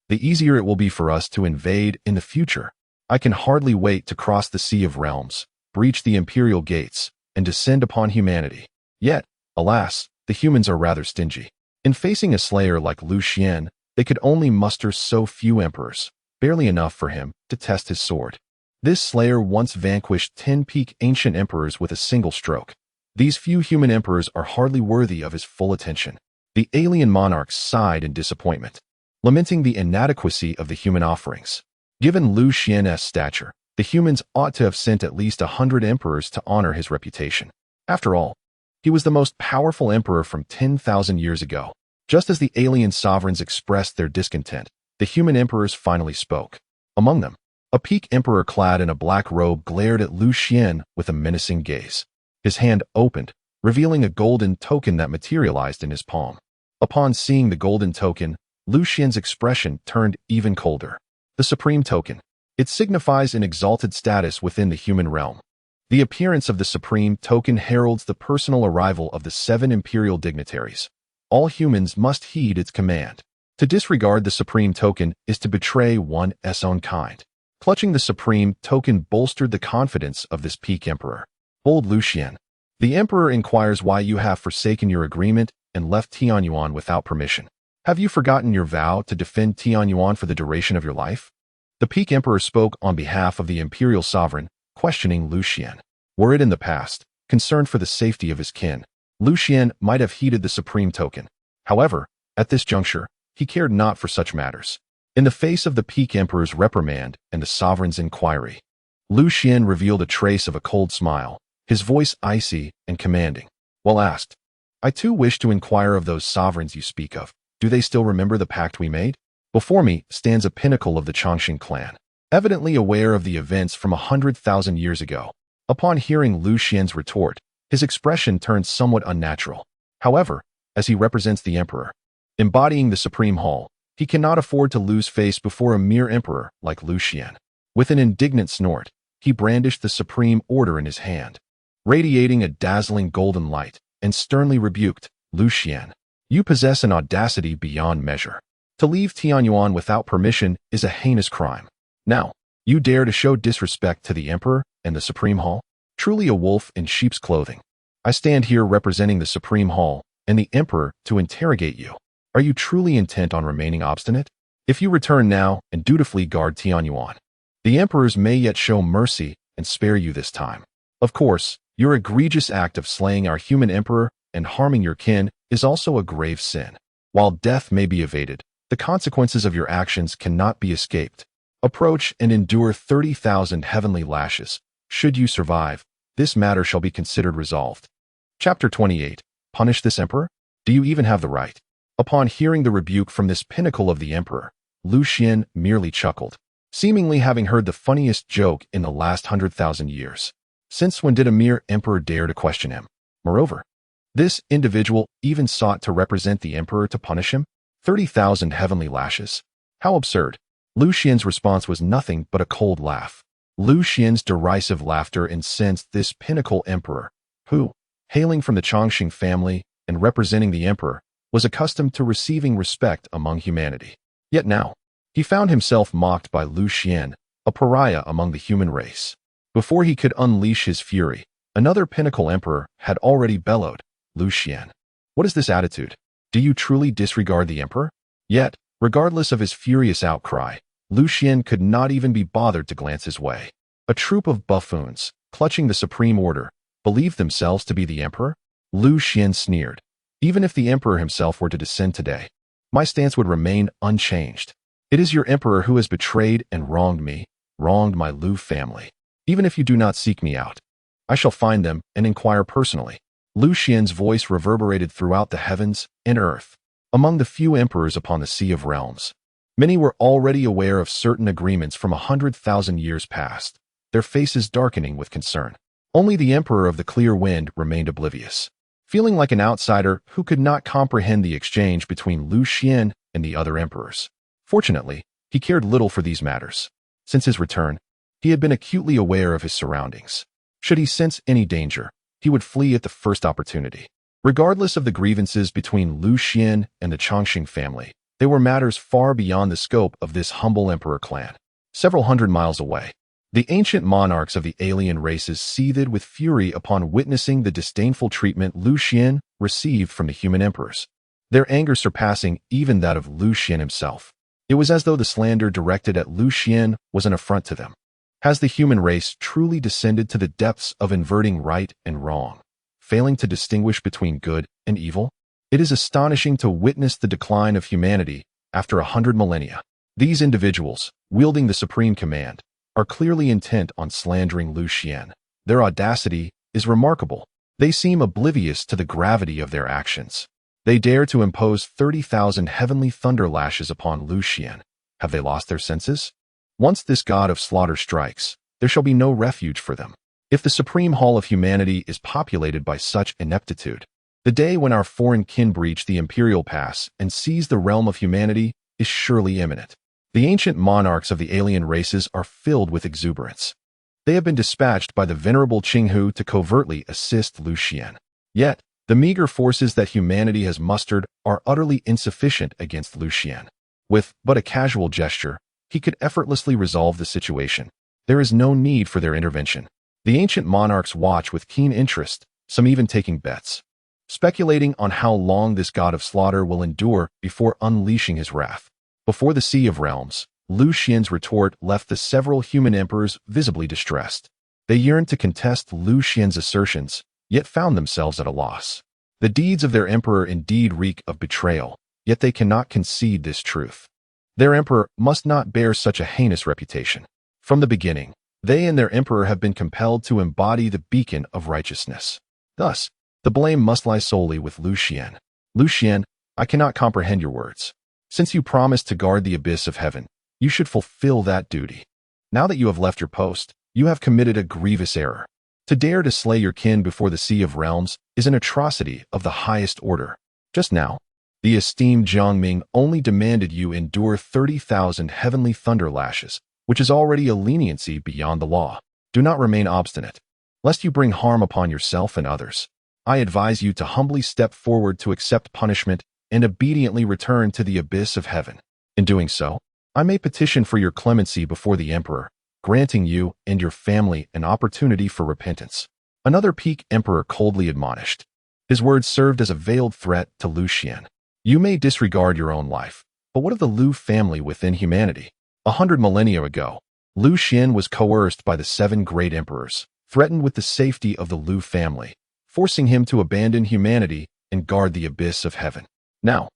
the easier it will be for us to invade in the future. I can hardly wait to cross the Sea of Realms, breach the imperial gates, and descend upon humanity. Yet, alas, the humans are rather stingy. In facing a slayer like Lu Xuan, they could only muster so few emperors, barely enough for him to test his sword. This slayer once vanquished 10 peak ancient emperors with a single stroke. These few human emperors are hardly worthy of his full attention. The alien monarchs sighed in disappointment, lamenting the inadequacy of the human offerings. Given Lu Xuan's stature, the humans ought to have sent at least 100 emperors to honor his reputation. After all, he was the most powerful emperor from 10,000 years ago. Just as the alien sovereigns expressed their discontent, the human emperors finally spoke. Among them, a peak emperor clad in a black robe glared at Lu Xuan with a menacing gaze. His hand opened, revealing a golden token that materialized in his palm. Upon seeing the golden token, Lu Xuan's expression turned even colder. The Supreme Token. It signifies an exalted status within the human realm. The appearance of the Supreme Token heralds the personal arrival of the 7 imperial dignitaries. All humans must heed its command. To disregard the Supreme Token is to betray one's own kind. Clutching the Supreme Token bolstered the confidence of this peak emperor. Bold Lu Xuan. The emperor inquires why you have forsaken your agreement and left Tianyuan without permission. Have you forgotten your vow to defend Tianyuan for the duration of your life? The peak emperor spoke on behalf of the imperial sovereign, questioning Lu Xuan. Were it in the past, concerned for the safety of his kin, Lu Xuan might have heeded the Supreme Token. However, at this juncture, he cared not for such matters. In the face of the peak emperor's reprimand and the sovereign's inquiry, Lu Xuan revealed a trace of a cold smile, his voice icy and commanding. While asked, I too wish to inquire of those sovereigns you speak of. Do they still remember the pact we made? Before me stands a pinnacle of the Chongqing clan, evidently aware of the events from 100,000 years ago. Upon hearing Lu Xuan's retort, his expression turned somewhat unnatural. However, as he represents the emperor, embodying the supreme hall, he cannot afford to lose face before a mere emperor like Lu Xuan. With an indignant snort, he brandished the supreme order in his hand, radiating a dazzling golden light, and sternly rebuked, Lu Xuan. You possess an audacity beyond measure. To leave Tianyuan without permission is a heinous crime. Now, you dare to show disrespect to the emperor and the Supreme Hall? Truly a wolf in sheep's clothing. I stand here representing the Supreme Hall and the emperor to interrogate you. Are you truly intent on remaining obstinate? If you return now and dutifully guard Tianyuan, the emperors may yet show mercy and spare you this time. Of course, your egregious act of slaying our human emperor and harming your kin is also a grave sin. While death may be evaded, the consequences of your actions cannot be escaped. Approach and endure 30,000 heavenly lashes. Should you survive, this matter shall be considered resolved. Chapter 28. Punish this emperor? Do you even have the right? Upon hearing the rebuke from this pinnacle of the emperor, Lu Xuan merely chuckled, seemingly having heard the funniest joke in the last 100,000 years. Since when did a mere emperor dare to question him? Moreover, this individual even sought to represent the emperor to punish him? 30,000 heavenly lashes. How absurd. Lu Xuan's response was nothing but a cold laugh. Lu Xuan's derisive laughter incensed this pinnacle emperor, who, hailing from the Chongqing family and representing the emperor, was accustomed to receiving respect among humanity. Yet now, he found himself mocked by Lu Xuan, a pariah among the human race. Before he could unleash his fury, another pinnacle emperor had already bellowed, Lu Xuan. What is this attitude? Do you truly disregard the emperor? Yet, regardless of his furious outcry, Lu Xuan could not even be bothered to glance his way. A troop of buffoons, clutching the supreme order, believed themselves to be the emperor? Lu Xuan sneered. Even if the emperor himself were to descend today, my stance would remain unchanged. It is your emperor who has betrayed and wronged me, wronged my Lu family. Even if you do not seek me out, I shall find them and inquire personally. Lu Xuan's voice reverberated throughout the heavens and earth. Among the few emperors upon the Sea of Realms, many were already aware of certain agreements from 100,000 years past, their faces darkening with concern. Only the emperor of the clear wind remained oblivious, feeling like an outsider who could not comprehend the exchange between Lu Xuan and the other emperors. Fortunately, he cared little for these matters. Since his return, he had been acutely aware of his surroundings. Should he sense any danger, he would flee at the first opportunity. Regardless of the grievances between Lu Xuan and the Chongqing family, they were matters far beyond the scope of this humble emperor clan. Several hundred miles away, the ancient monarchs of the alien races seethed with fury upon witnessing the disdainful treatment Lu Xuan received from the human emperors, their anger surpassing even that of Lu Xuan himself. It was as though the slander directed at Lu Xuan was an affront to them. Has the human race truly descended to the depths of inverting right and wrong, failing to distinguish between good and evil? It is astonishing to witness the decline of humanity after 100 millennia. These individuals, wielding the supreme command, are clearly intent on slandering Lu Xuan. Their audacity is remarkable. They seem oblivious to the gravity of their actions. They dare to impose 30,000 heavenly thunder lashes upon Lu Xuan. Have they lost their senses? Once this god of slaughter strikes, there shall be no refuge for them. If the supreme hall of humanity is populated by such ineptitude, The day when our foreign kin breach the imperial pass and seize the realm of humanity is surely imminent. The ancient monarchs of the alien races are filled with exuberance. They have been dispatched by the venerable Qinghu to covertly assist Lu Xuan. Yet, the meager forces that humanity has mustered are utterly insufficient against Lu Xuan. With but a casual gesture, he could effortlessly resolve the situation. There is no need for their intervention. The ancient monarchs watch with keen interest, some even taking bets, speculating on how long this god of slaughter will endure before unleashing his wrath. Before the Sea of Realms, Lu Xian's retort left the several human emperors visibly distressed. They yearned to contest Lu Xian's assertions, yet found themselves at a loss. The deeds of their emperor indeed reek of betrayal, yet they cannot concede this truth. Their emperor must not bear such a heinous reputation. From the beginning, they and their emperor have been compelled to embody the beacon of righteousness. Thus, the blame must lie solely with Lu Xuan. Lu Xuan, I cannot comprehend your words. Since you promised to guard the abyss of heaven, you should fulfill that duty. Now that you have left your post, you have committed a grievous error. To dare to slay your kin before the Sea of Realms is an atrocity of the highest order. Just now, the esteemed Jiang Ming only demanded you endure 30,000 heavenly thunder lashes, which is already a leniency beyond the law. Do not remain obstinate, lest you bring harm upon yourself and others. I advise you to humbly step forward to accept punishment and obediently return to the abyss of heaven. In doing so, I may petition for your clemency before the emperor, granting you and your family an opportunity for repentance. Another Peak emperor coldly admonished. His words served as a veiled threat to Lu Xuan. You may disregard your own life, but what of the Lu family within humanity? 100 millennia ago, Lu Xuan was coerced by the 7 great emperors, threatened with the safety of the Lu family, forcing him to abandon humanity and guard the abyss of heaven. Now,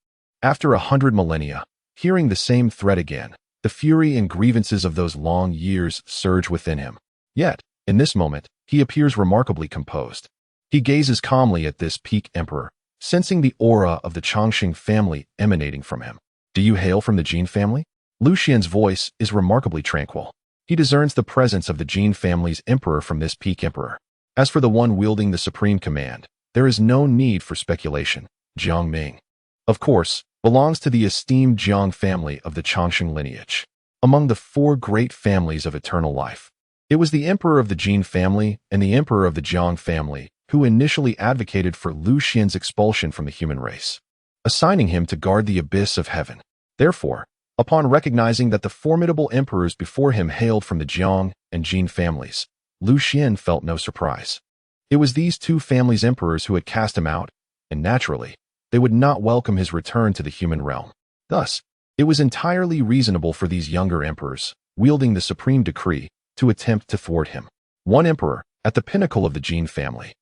after 100 millennia, hearing the same threat again, the fury and grievances of those long years surge within him. Yet, in this moment, he appears remarkably composed. He gazes calmly at this Peak emperor, sensing the aura of the Chongqing family emanating from him. Do you hail from the Jin family? Lu Xian's voice is remarkably tranquil. He discerns the presence of the Jin family's emperor from this Peak emperor. As for the one wielding the supreme command, there is no need for speculation. Jiang Ming, of course, belongs to the esteemed Jiang family of the Chongqing lineage. Among the 4 great families of eternal life, it was the emperor of the Jin family and the emperor of the Jiang family who initially advocated for Lu Xian's expulsion from the human race, assigning him to guard the abyss of heaven. Therefore, upon recognizing that the formidable emperors before him hailed from the Jiang and Jin families, Lu Xuan felt no surprise. It was these 2 families' emperors who had cast him out, and naturally, they would not welcome his return to the human realm. Thus, it was entirely reasonable for these younger emperors, wielding the supreme decree, to attempt to thwart him. One emperor, at the pinnacle of the Jin family,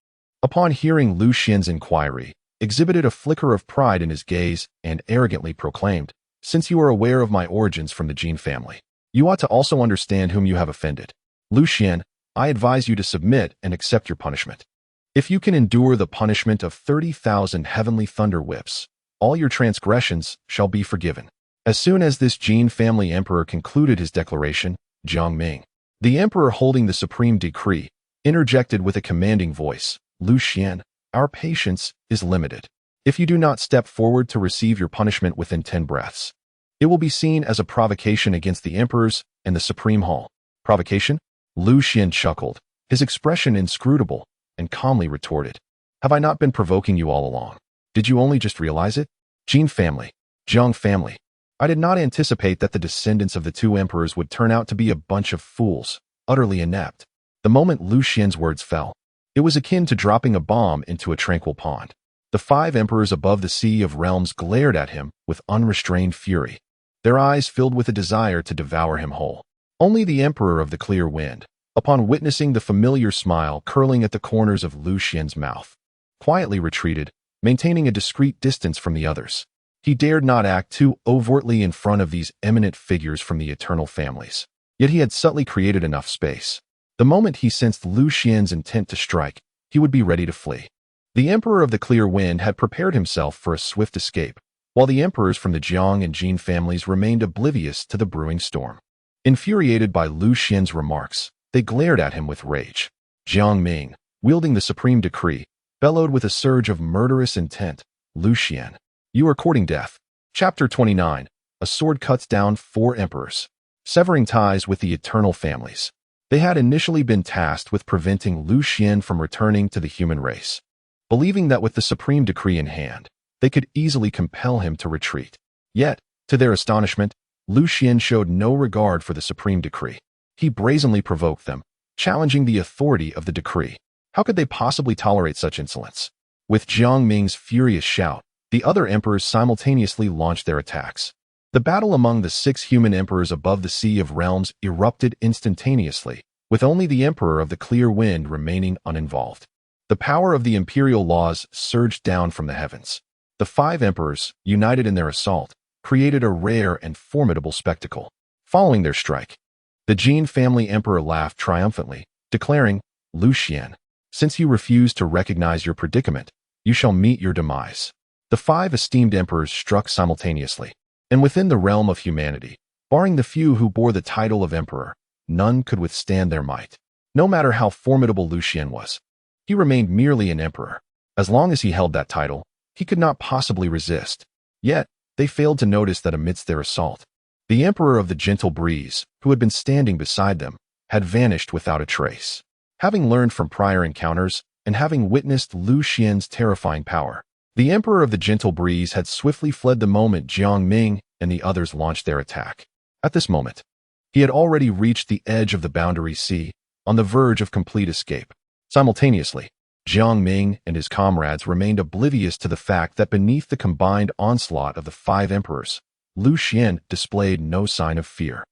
upon hearing Lu Xian's inquiry, exhibited a flicker of pride in his gaze and arrogantly proclaimed, "Since you are aware of my origins from the Jin family, you ought to also understand whom you have offended. Lu Xuan, I advise you to submit and accept your punishment. If you can endure the punishment of 30,000 heavenly thunder whips, all your transgressions shall be forgiven." As soon as this Jin family emperor concluded his declaration, Jiang Ming, the emperor holding the supreme decree, interjected with a commanding voice, "Lu Xuan, our patience is limited. If you do not step forward to receive your punishment within 10 breaths, it will be seen as a provocation against the emperors and the supreme hall." Provocation? Lu Xuan chuckled, his expression inscrutable, and calmly retorted, "Have I not been provoking you all along? Did you only just realize it? Jin family, Jiang family. I did not anticipate that the descendants of the 2 emperors would turn out to be a bunch of fools, utterly inept." The moment Lu Xian's words fell, it was akin to dropping a bomb into a tranquil pond. The 5 emperors above the Sea of Realms glared at him with unrestrained fury, their eyes filled with a desire to devour him whole. Only the emperor of the clear wind, upon witnessing the familiar smile curling at the corners of Lu Xian's mouth, quietly retreated, maintaining a discreet distance from the others. He dared not act too overtly in front of these eminent figures from the eternal families. Yet he had subtly created enough space. The moment he sensed Lu Xian's intent to strike, he would be ready to flee. The emperor of the clear wind had prepared himself for a swift escape, while the emperors from the Jiang and Jin families remained oblivious to the brewing storm. Infuriated by Lu Xian's remarks, they glared at him with rage. Jiang Ming, wielding the supreme decree, bellowed with a surge of murderous intent, "Lu Xuan, you are courting death." Chapter 29. A sword cuts down 4 emperors, severing ties with the eternal families. They had initially been tasked with preventing Lu Xuan from returning to the human race, believing that with the supreme decree in hand, they could easily compel him to retreat. Yet, to their astonishment, Lu Xuan showed no regard for the supreme decree. He brazenly provoked them, challenging the authority of the decree. How could they possibly tolerate such insolence? With Jiang Ming's furious shout, the other emperors simultaneously launched their attacks. The battle among the 6 human emperors above the Sea of Realms erupted instantaneously, with only the Emperor of the Clear Wind remaining uninvolved. The power of the imperial laws surged down from the heavens. The 5 emperors, united in their assault, created a rare and formidable spectacle. Following their strike, the Jin family emperor laughed triumphantly, declaring, "Lu Xuan, since you refuse to recognize your predicament, you shall meet your demise." The 5 esteemed emperors struck simultaneously, and within the realm of humanity, barring the few who bore the title of emperor, none could withstand their might. No matter how formidable Lu Xuan was, he remained merely an emperor. As long as he held that title, he could not possibly resist. Yet, they failed to notice that amidst their assault, the emperor of the gentle breeze, who had been standing beside them, had vanished without a trace. Having learned from prior encounters, and having witnessed Lu Xuan's terrifying power, the emperor of the gentle breeze had swiftly fled the moment Jiang Ming and the others launched their attack. At this moment, he had already reached the edge of the boundary sea, on the verge of complete escape. Simultaneously, Jiang Ming and his comrades remained oblivious to the fact that beneath the combined onslaught of the 5 emperors, Lu Xuan displayed no sign of fear.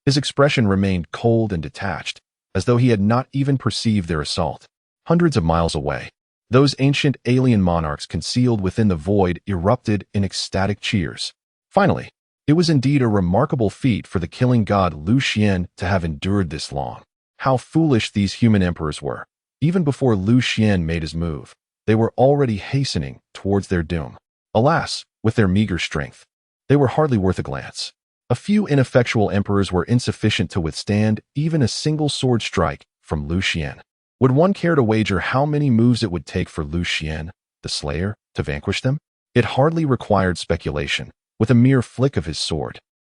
His expression remained cold and detached, as though he had not even perceived their assault. Hundreds of miles away, those ancient alien monarchs concealed within the void erupted in ecstatic cheers. Finally, it was indeed a remarkable feat for the killing god Lu Xuan to have endured this long. How foolish these human emperors were. Even before Lu Xuan made his move, they were already hastening towards their doom. Alas, with their meager strength, they were hardly worth a glance. A few ineffectual emperors were insufficient to withstand even a single sword strike from Lu Xuan. Would one care to wager how many moves it would take for Lu Xuan, the Slayer, to vanquish them? It hardly required speculation. With a mere flick of his sword,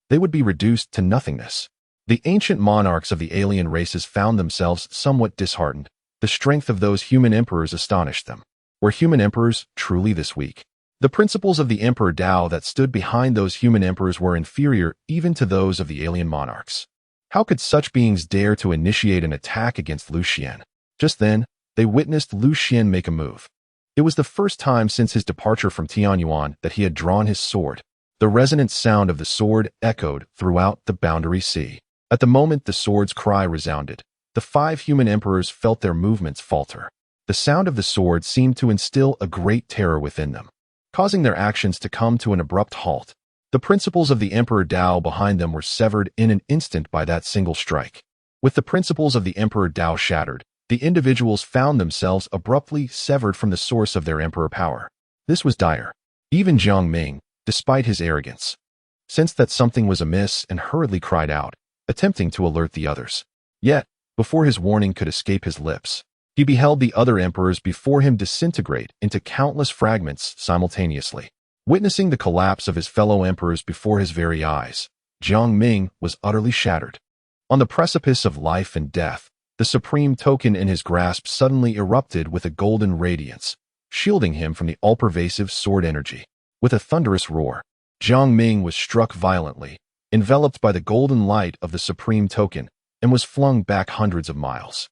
they would be reduced to nothingness. The ancient monarchs of the alien races found themselves somewhat disheartened. The strength of those human emperors astonished them. Were human emperors truly this weak? The principles of the Emperor Dao that stood behind those human emperors were inferior even to those of the alien monarchs. How could such beings dare to initiate an attack against Lu Xuan? Just then, they witnessed Lu Xuan make a move. It was the first time since his departure from Tianyuan that he had drawn his sword. The resonant sound of the sword echoed throughout the boundary sea. At the moment the sword's cry resounded, the 5 human emperors felt their movements falter. The sound of the sword seemed to instill a great terror within them, causing their actions to come to an abrupt halt. The principles of the Emperor Dao behind them were severed in an instant by that single strike. With the principles of the Emperor Dao shattered, the individuals found themselves abruptly severed from the source of their emperor power. This was dire. Even Jiang Ming, despite his arrogance, sensed that something was amiss and hurriedly cried out, attempting to alert the others. Yet, before his warning could escape his lips, he beheld the other emperors before him disintegrate into countless fragments simultaneously. Witnessing the collapse of his fellow emperors before his very eyes, Jiang Ming was utterly shattered. On the precipice of life and death, the supreme token in his grasp suddenly erupted with a golden radiance, shielding him from the all-pervasive sword energy. With a thunderous roar, Jiang Ming was struck violently, enveloped by the golden light of the supreme token, and was flung back hundreds of miles.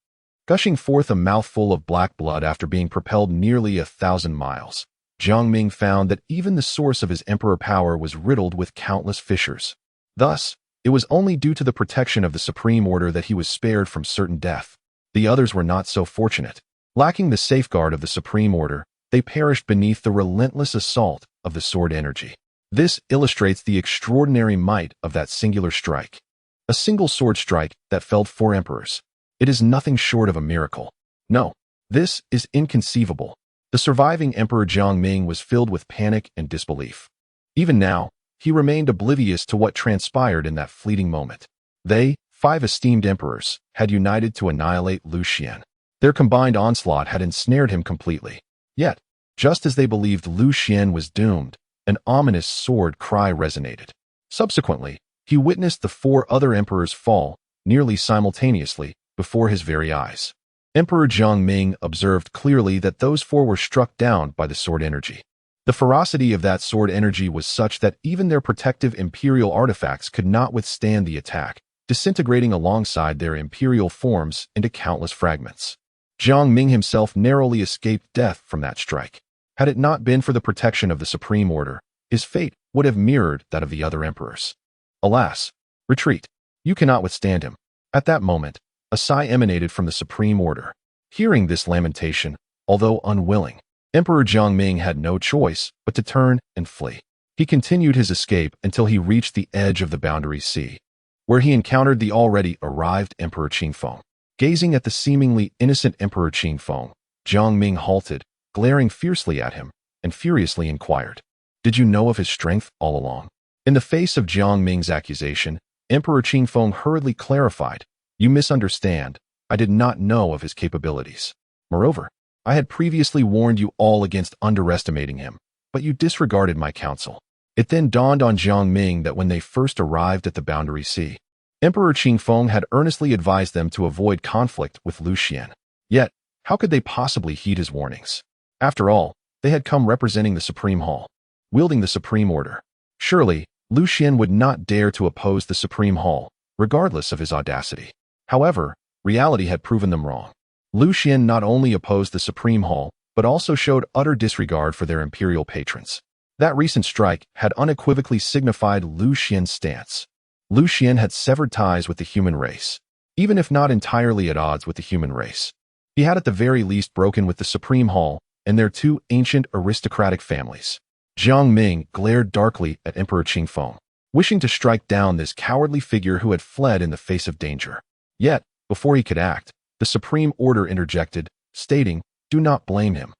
Gushing forth a mouthful of black blood after being propelled nearly 1,000 miles, Jiang Ming found that even the source of his emperor power was riddled with countless fissures. Thus, it was only due to the protection of the supreme order that he was spared from certain death. The others were not so fortunate. Lacking the safeguard of the supreme order, they perished beneath the relentless assault of the sword energy. This illustrates the extraordinary might of that singular strike. A single sword strike that felled 4 emperors. It is nothing short of a miracle. No, this is inconceivable. The surviving Emperor Jiang Ming was filled with panic and disbelief. Even now, he remained oblivious to what transpired in that fleeting moment. They, 5 esteemed emperors, had united to annihilate Lu Xuan. Their combined onslaught had ensnared him completely. Yet, just as they believed Lu Xuan was doomed, an ominous sword cry resonated. Subsequently, he witnessed the 4 other emperors fall, nearly simultaneously, before his very eyes. Emperor Jiangming observed clearly that those 4 were struck down by the sword energy. The ferocity of that sword energy was such that even their protective imperial artifacts could not withstand the attack, disintegrating alongside their imperial forms into countless fragments. Jiangming himself narrowly escaped death from that strike. Had it not been for the protection of the Supreme Order, his fate would have mirrored that of the other emperors. Alas! Retreat! You cannot withstand him. At that moment, a sigh emanated from the Supreme Order. Hearing this lamentation, although unwilling, Emperor Jiangming had no choice but to turn and flee. He continued his escape until he reached the edge of the Boundary Sea, where he encountered the already arrived Emperor Qingfeng. Gazing at the seemingly innocent Emperor Qingfeng, Jiangming halted, glaring fiercely at him, and furiously inquired, "Did you know of his strength all along?" In the face of Jiangming's accusation, Emperor Qingfeng hurriedly clarified, "You misunderstand. I did not know of his capabilities. Moreover, I had previously warned you all against underestimating him, but you disregarded my counsel." It then dawned on Jiangming that when they first arrived at the Boundary Sea, Emperor Qingfeng had earnestly advised them to avoid conflict with Lu Xuan. Yet, how could they possibly heed his warnings? After all, they had come representing the Supreme Hall, wielding the Supreme Order. Surely, Lu Xuan would not dare to oppose the Supreme Hall, regardless of his audacity. However, reality had proven them wrong. Lu Xuan not only opposed the Supreme Hall, but also showed utter disregard for their imperial patrons. That recent strike had unequivocally signified Lu Xuan's stance. Lu Xuan had severed ties with the human race. Even if not entirely at odds with the human race, he had at the very least broken with the Supreme Hall and their 2 ancient aristocratic families. Jiangming glared darkly at Emperor Qingfeng, wishing to strike down this cowardly figure who had fled in the face of danger. Yet, before he could act, the Supreme Order interjected, stating, "Do not blame him.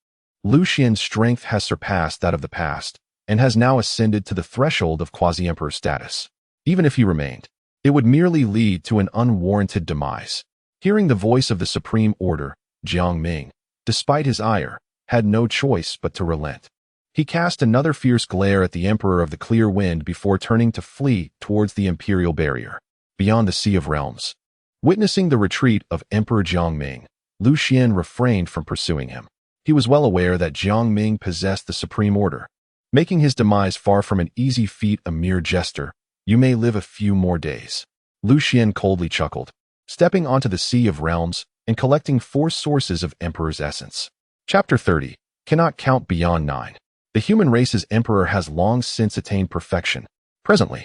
Lu Xuan's strength has surpassed that of the past, and has now ascended to the threshold of quasi-emperor status. Even if he remained, it would merely lead to an unwarranted demise." Hearing the voice of the Supreme Order, Jiangming, despite his ire, had no choice but to relent. He cast another fierce glare at the Emperor of the Clear Wind before turning to flee towards the Imperial Barrier, beyond the Sea of Realms. Witnessing the retreat of Emperor Jiangming, Lu Xuan refrained from pursuing him. He was well aware that Jiangming possessed the Supreme Order, making his demise far from an easy feat a mere jester. "You may live a few more days." Lu Xuan coldly chuckled, stepping onto the Sea of Realms and collecting 4 sources of Emperor's essence. Chapter 30. Cannot count beyond 9. The human race's emperor has long since attained perfection. Presently,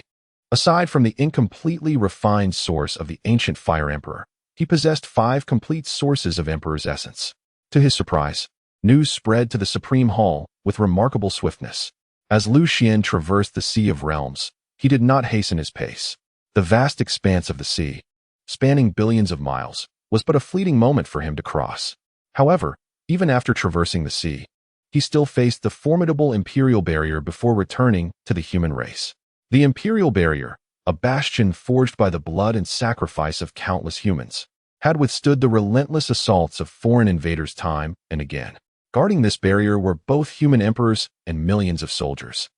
aside from the incompletely refined source of the ancient Fire Emperor, he possessed 5 complete sources of Emperor's essence. To his surprise, news spread to the Supreme Hall with remarkable swiftness. As Lu Xuan traversed the Sea of Realms, he did not hasten his pace. The vast expanse of the sea, spanning billions of miles, was but a fleeting moment for him to cross. However, even after traversing the sea, he still faced the formidable Imperial Barrier before returning to the human race. The Imperial Barrier, a bastion forged by the blood and sacrifice of countless humans, had withstood the relentless assaults of foreign invaders time and again. Guarding this barrier were both human emperors and millions of soldiers.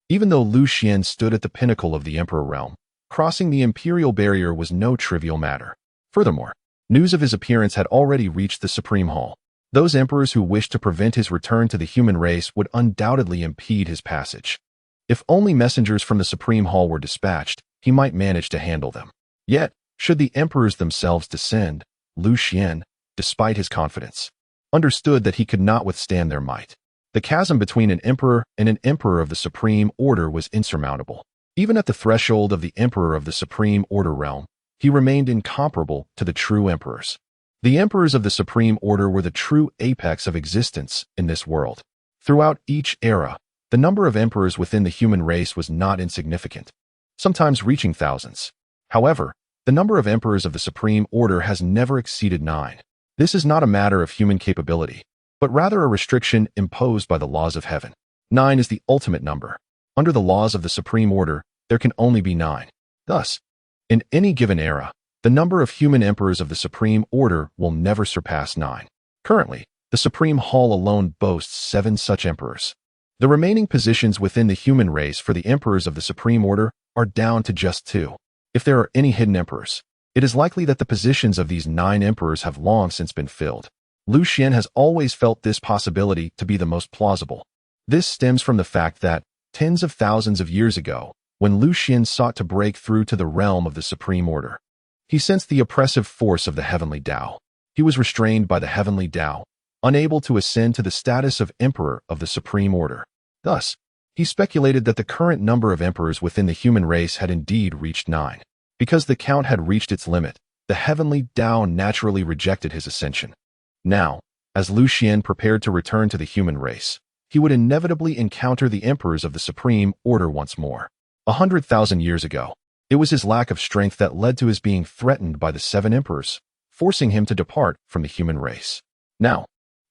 Even though Lu Xuan stood at the pinnacle of the Emperor realm, crossing the Imperial Barrier was no trivial matter. Furthermore, news of his appearance had already reached the Supreme Hall. Those emperors who wished to prevent his return to the human race would undoubtedly impede his passage. If only messengers from the Supreme Hall were dispatched, he might manage to handle them. Yet, should the emperors themselves descend, Lu Xuan, despite his confidence, understood that he could not withstand their might. The chasm between an emperor and an emperor of the Supreme Order was insurmountable. Even at the threshold of the emperor of the Supreme Order realm, he remained incomparable to the true emperors. The emperors of the Supreme Order were the true apex of existence in this world. Throughout each era, the number of emperors within the human race was not insignificant, sometimes reaching thousands. However, the number of emperors of the Supreme Order has never exceeded 9. This is not a matter of human capability, but rather a restriction imposed by the laws of heaven. 9 is the ultimate number. Under the laws of the Supreme Order, there can only be 9. Thus, in any given era, the number of human emperors of the Supreme Order will never surpass 9. Currently, The Supreme Hall alone boasts 7 such emperors. The remaining positions within the human race for the emperors of the Supreme Order are down to just 2. If there are any hidden emperors, it is likely that the positions of these 9 emperors have long since been filled. Lu Xuan has always felt this possibility to be the most plausible. This stems from the fact that, tens of thousands of years ago, when Lu Xuan sought to break through to the realm of the Supreme Order, he sensed the oppressive force of the heavenly Tao. He was restrained by the heavenly Tao, unable to ascend to the status of emperor of the Supreme Order. Thus, he speculated that the current number of emperors within the human race had indeed reached 9. Because the count had reached its limit, the heavenly Tao naturally rejected his ascension. Now, as Lu Xuan prepared to return to the human race, he would inevitably encounter the emperors of the Supreme Order once more. 100,000 years ago, it was his lack of strength that led to his being threatened by the 7 emperors, forcing him to depart from the human race. Now,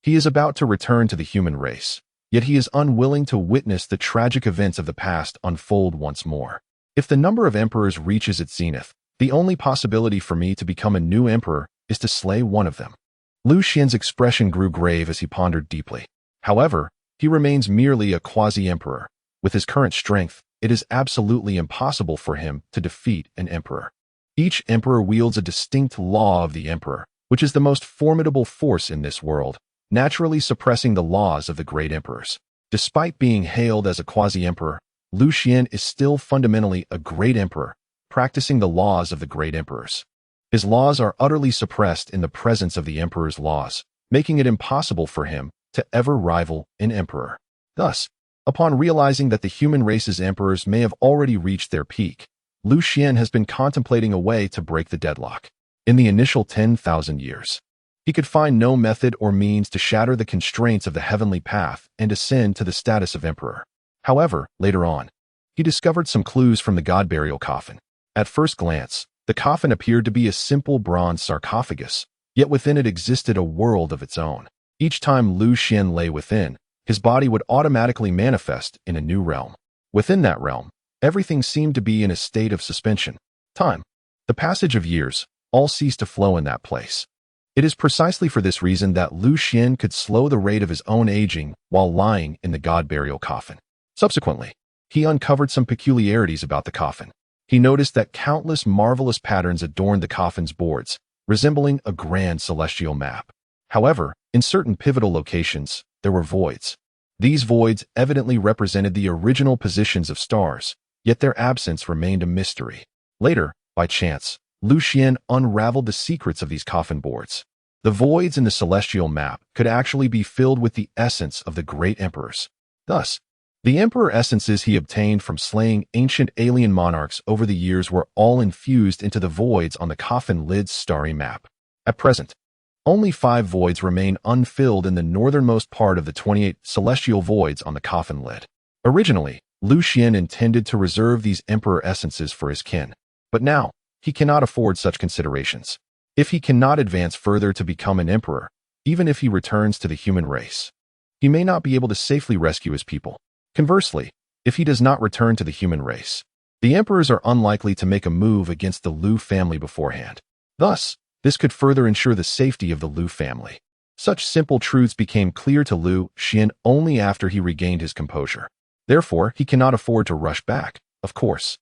he is about to return to the human race, yet he is unwilling to witness the tragic events of the past unfold once more. If the number of emperors reaches its zenith, the only possibility for me to become a new emperor is to slay one of them. Lu Xuan's expression grew grave as he pondered deeply. However, he remains merely a quasi-emperor. With his current strength, it is absolutely impossible for him to defeat an emperor. Each emperor wields a distinct law of the emperor, which is the most formidable force in this world, naturally suppressing the laws of the great emperors. Despite being hailed as a quasi-emperor, Lu Xuan is still fundamentally a great emperor, practicing the laws of the great emperors. His laws are utterly suppressed in the presence of the emperor's laws, making it impossible for him to ever rival an emperor. Thus, upon realizing that the human race's emperors may have already reached their peak, Lu Xuan has been contemplating a way to break the deadlock. In the initial 10,000 years, he could find no method or means to shatter the constraints of the heavenly path and ascend to the status of emperor. However, later on, he discovered some clues from the god burial coffin. At first glance, the coffin appeared to be a simple bronze sarcophagus, yet within it existed a world of its own. Each time Lu Xuan lay within, his body would automatically manifest in a new realm. Within that realm, everything seemed to be in a state of suspension. Time, the passage of years, all ceased to flow in that place. It is precisely for this reason that Lu Xuan could slow the rate of his own aging while lying in the god burial coffin. Subsequently, he uncovered some peculiarities about the coffin. He noticed that countless marvelous patterns adorned the coffin's boards, resembling a grand celestial map. However, in certain pivotal locations, there were voids. These voids evidently represented the original positions of stars, yet their absence remained a mystery. Later, by chance, Lu Xuan unraveled the secrets of these coffin boards. The voids in the celestial map could actually be filled with the essence of the great emperors. Thus, the emperor essences he obtained from slaying ancient alien monarchs over the years were all infused into the voids on the coffin lid's starry map. At present, only 5 voids remain unfilled in the northernmost part of the 28 celestial voids on the coffin lid. Originally, Lu Xuan intended to reserve these emperor essences for his kin, but now, he cannot afford such considerations. If he cannot advance further to become an emperor, even if he returns to the human race, he may not be able to safely rescue his people. Conversely, if he does not return to the human race, the emperors are unlikely to make a move against the Lu family beforehand. Thus, this could further ensure the safety of the Lu family. Such simple truths became clear to Lu Xuan only after he regained his composure. Therefore, he cannot afford to rush back, of course.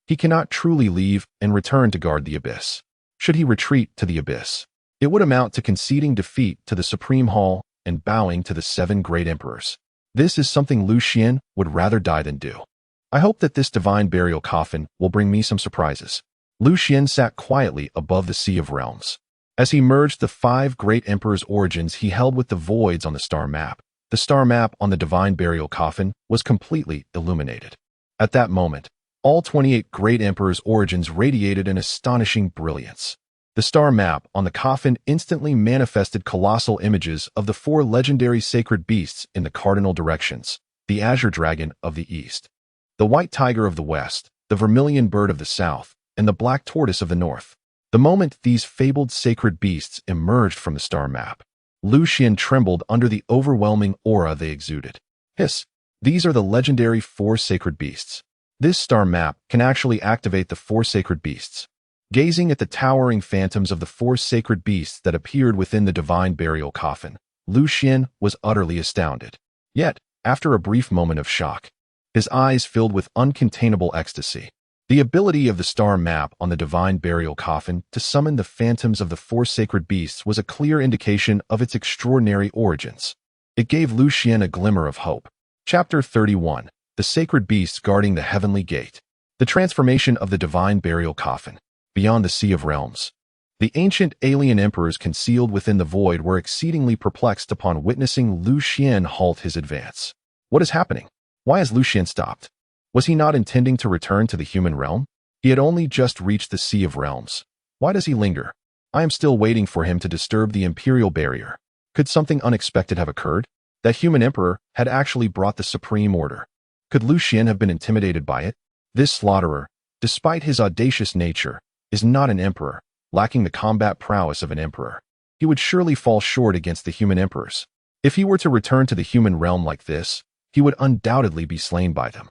He cannot truly leave and return to guard the abyss. Should he retreat to the abyss, it would amount to conceding defeat to the Supreme Hall and bowing to the 7 great emperors. This is something Lu Xuan would rather die than do. I hope that this divine burial coffin will bring me some surprises. Lu Xuan sat quietly above the Sea of Realms. As he merged the 5 great emperors' origins he held with the voids on the star map, the star map on the divine burial coffin was completely illuminated. At that moment, all 28 great emperors' origins radiated an astonishing brilliance. The star map on the coffin instantly manifested colossal images of the 4 legendary sacred beasts in the cardinal directions: the azure dragon of the east, the white tiger of the west, the vermilion bird of the south, and the black tortoise of the north. The moment these fabled sacred beasts emerged from the star map, Lu Xuan trembled under the overwhelming aura they exuded. Hiss! These are the legendary 4 sacred beasts. This star map can actually activate the 4 sacred beasts. Gazing at the towering phantoms of the 4 sacred beasts that appeared within the divine burial coffin, Lu Xuan was utterly astounded. Yet, after a brief moment of shock, his eyes filled with uncontainable ecstasy. The ability of the star map on the divine burial coffin to summon the phantoms of the four sacred beasts was a clear indication of its extraordinary origins. It gave Lu Xuan a glimmer of hope. Chapter 31. The Sacred Beasts Guarding the Heavenly Gate. The transformation of the divine burial coffin. Beyond the Sea of Realms. The ancient alien emperors concealed within the void were exceedingly perplexed upon witnessing Lu Xuan halt his advance. What is happening? Why has Lu Xuan stopped? Was he not intending to return to the human realm? He had only just reached the Sea of Realms. Why does he linger? I am still waiting for him to disturb the imperial barrier. Could something unexpected have occurred? That human emperor had actually brought the supreme order. Could Lu Xuan have been intimidated by it? This slaughterer, despite his audacious nature, is not an emperor, lacking the combat prowess of an emperor. He would surely fall short against the human emperors. If he were to return to the human realm like this, he would undoubtedly be slain by them.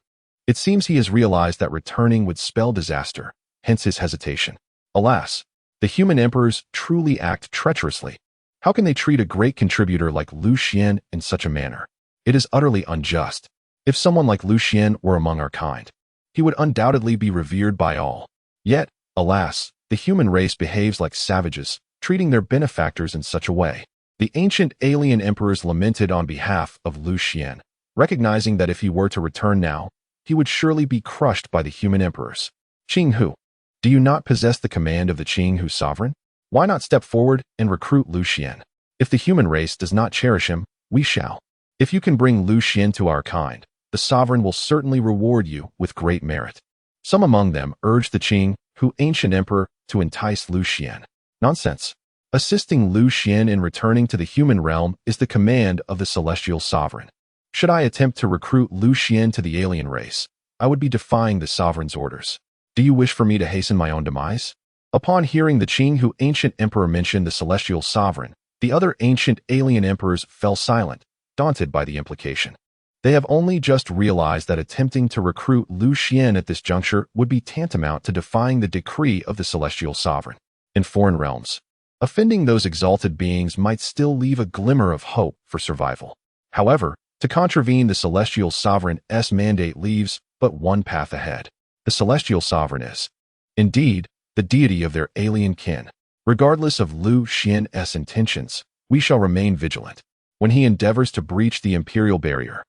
It seems he has realized that returning would spell disaster, hence his hesitation. Alas, the human emperors truly act treacherously. How can they treat a great contributor like Lu Xuan in such a manner? It is utterly unjust. If someone like Lu Xuan were among our kind, he would undoubtedly be revered by all. Yet, alas, the human race behaves like savages, treating their benefactors in such a way. The ancient alien emperors lamented on behalf of Lu Xuan, recognizing that if he were to return now, he would surely be crushed by the human emperors. Qinghu, do you not possess the command of the Qinghu sovereign? Why not step forward and recruit Lu Xuan? If the human race does not cherish him, we shall. If you can bring Lu Xuan to our kind, the sovereign will certainly reward you with great merit. Some among them urged the Qinghu ancient emperor to entice Lu Xuan. Nonsense. Assisting Lu Xuan in returning to the human realm is the command of the celestial sovereign. Should I attempt to recruit Lu Xuan to the alien race, I would be defying the sovereign's orders. Do you wish for me to hasten my own demise? Upon hearing the Qinghu ancient emperor mention the celestial sovereign, the other ancient alien emperors fell silent, daunted by the implication. They have only just realized that attempting to recruit Lu Xuan at this juncture would be tantamount to defying the decree of the celestial sovereign. In foreign realms, offending those exalted beings might still leave a glimmer of hope for survival. However, to contravene the celestial sovereign's mandate leaves but one path ahead. The celestial sovereign is, indeed, the deity of their alien kin. Regardless of Lu Xuan's intentions, we shall remain vigilant. When he endeavors to breach the imperial barrier,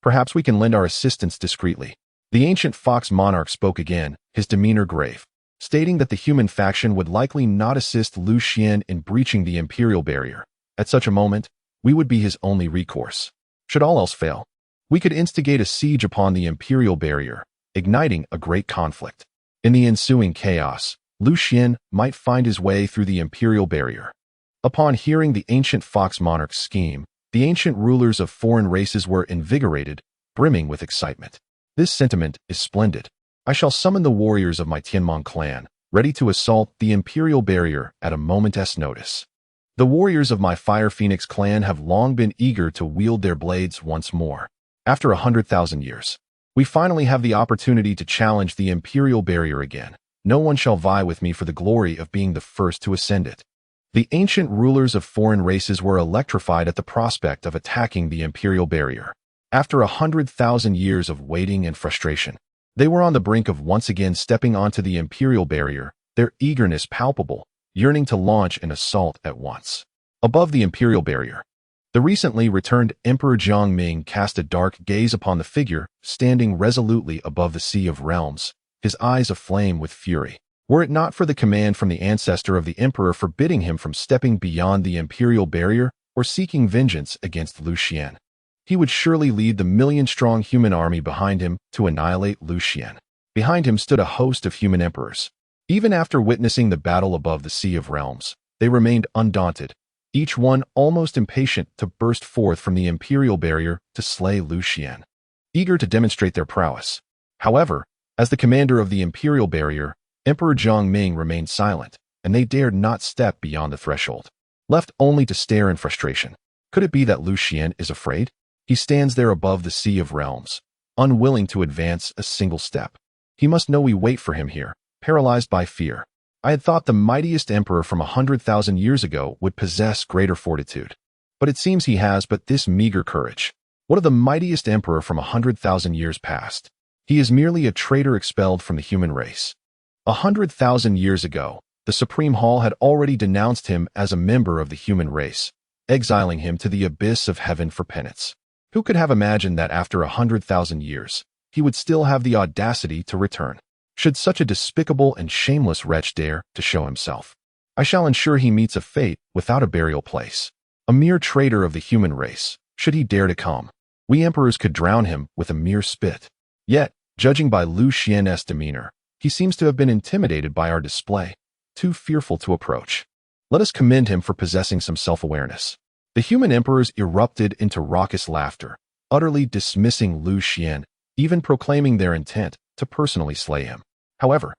perhaps we can lend our assistance discreetly. The ancient fox monarch spoke again, his demeanor grave, stating that the human faction would likely not assist Lu Xuan in breaching the imperial barrier. At such a moment, we would be his only recourse. Should all else fail, we could instigate a siege upon the imperial barrier, igniting a great conflict. In the ensuing chaos, Lu Xuan might find his way through the imperial barrier. Upon hearing the ancient fox monarch's scheme, the ancient rulers of foreign races were invigorated, brimming with excitement. This sentiment is splendid. I shall summon the warriors of my Tianmong clan, ready to assault the imperial barrier at a moment's notice. The warriors of my Fire Phoenix clan have long been eager to wield their blades once more. After 100,000 years, we finally have the opportunity to challenge the imperial barrier again. No one shall vie with me for the glory of being the first to ascend it. The ancient rulers of foreign races were electrified at the prospect of attacking the imperial barrier. After 100,000 years of waiting and frustration, they were on the brink of once again stepping onto the imperial barrier, their eagerness palpable, yearning to launch an assault at once. Above the imperial barrier, the recently returned Emperor Jiangming cast a dark gaze upon the figure standing resolutely above the Sea of Realms, his eyes aflame with fury. Were it not for the command from the ancestor of the emperor forbidding him from stepping beyond the imperial barrier or seeking vengeance against Lu Xuan, he would surely lead the million-strong human army behind him to annihilate Lu Xuan. Behind him stood a host of human emperors. Even after witnessing the battle above the Sea of Realms, they remained undaunted, each one almost impatient to burst forth from the imperial barrier to slay Lu Xuan, eager to demonstrate their prowess. However, as the commander of the imperial barrier, Emperor Jiangming remained silent, and they dared not step beyond the threshold, left only to stare in frustration. Could it be that Lu Xuan is afraid? He stands there above the Sea of Realms, unwilling to advance a single step. He must know we wait for him here, paralyzed by fear. I had thought the mightiest emperor from 100,000 years ago would possess greater fortitude. But it seems he has but this meager courage. What of the mightiest emperor from 100,000 years past? He is merely a traitor expelled from the human race. 100,000 years ago, the Supreme Hall had already denounced him as a member of the human race, exiling him to the abyss of heaven for penance. Who could have imagined that after 100,000 years, he would still have the audacity to return? Should such a despicable and shameless wretch dare to show himself, I shall ensure he meets a fate without a burial place. A mere traitor of the human race, should he dare to come, we emperors could drown him with a mere spit. Yet, judging by Lu Xuan's demeanor, he seems to have been intimidated by our display, too fearful to approach. Let us commend him for possessing some self-awareness. The human emperors erupted into raucous laughter, utterly dismissing Lu Xuan, even proclaiming their intent to personally slay him. However,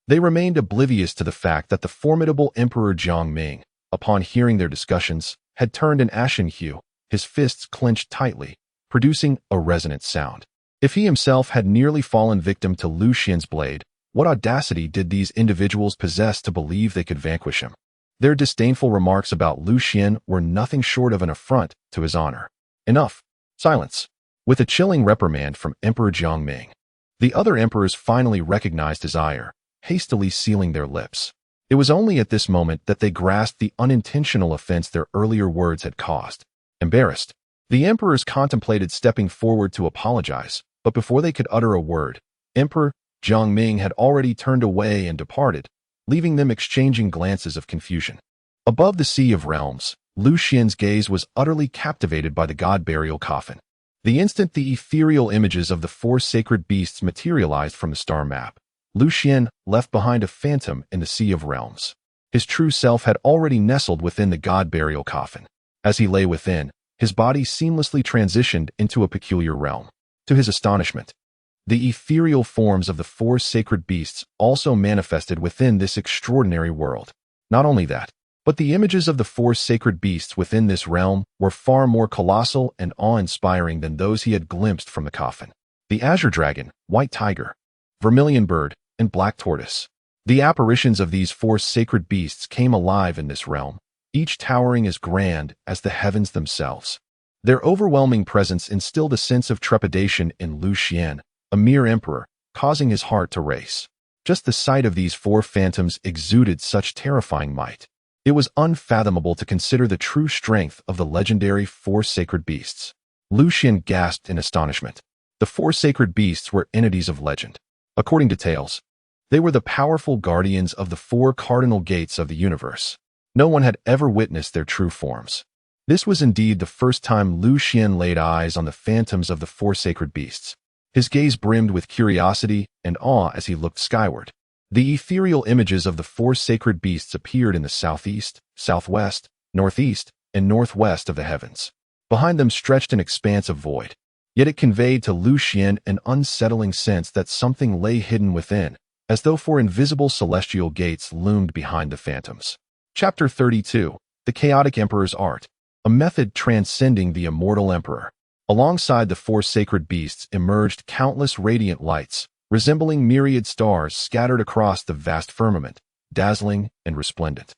they remained oblivious to the fact that the formidable Emperor Jiangming, upon hearing their discussions, had turned an ashen hue, his fists clenched tightly, producing a resonant sound. If he himself had nearly fallen victim to Lu Xuan's blade, what audacity did these individuals possess to believe they could vanquish him? Their disdainful remarks about Lu Xuan were nothing short of an affront to his honor. Enough. Silence. With a chilling reprimand from Emperor Jiangming, the other emperors finally recognized his ire, hastily sealing their lips. It was only at this moment that they grasped the unintentional offense their earlier words had caused. Embarrassed, the emperors contemplated stepping forward to apologize, but before they could utter a word, Emperor Jiangming had already turned away and departed, leaving them exchanging glances of confusion. Above the Sea of Realms, Lu Xuan's gaze was utterly captivated by the god burial coffin. The instant the ethereal images of the four sacred beasts materialized from the star map, Lu Xuan left behind a phantom in the Sea of Realms. His true self had already nestled within the god burial coffin. As he lay within, his body seamlessly transitioned into a peculiar realm. To his astonishment, the ethereal forms of the four sacred beasts also manifested within this extraordinary world. Not only that, but the images of the four sacred beasts within this realm were far more colossal and awe-inspiring than those he had glimpsed from the coffin. The azure dragon, white tiger, vermilion bird, and black tortoise. The apparitions of these four sacred beasts came alive in this realm, each towering as grand as the heavens themselves. Their overwhelming presence instilled a sense of trepidation in Lu Xuan, a mere emperor, causing his heart to race. Just the sight of these four phantoms exuded such terrifying might. It was unfathomable to consider the true strength of the legendary four sacred beasts. Lu Xuan gasped in astonishment. The four sacred beasts were entities of legend. According to tales, they were the powerful guardians of the four cardinal gates of the universe. No one had ever witnessed their true forms. This was indeed the first time Lu Xuan laid eyes on the phantoms of the four sacred beasts. His gaze brimmed with curiosity and awe as he looked skyward. The ethereal images of the four sacred beasts appeared in the southeast, southwest, northeast, and northwest of the heavens. Behind them stretched an expanse of void. Yet it conveyed to Lu Xuan an unsettling sense that something lay hidden within, as though four invisible celestial gates loomed behind the phantoms. Chapter 32. The Chaotic Emperor's Art. A method transcending the immortal emperor. Alongside the four sacred beasts emerged countless radiant lights, resembling myriad stars scattered across the vast firmament, dazzling and resplendent.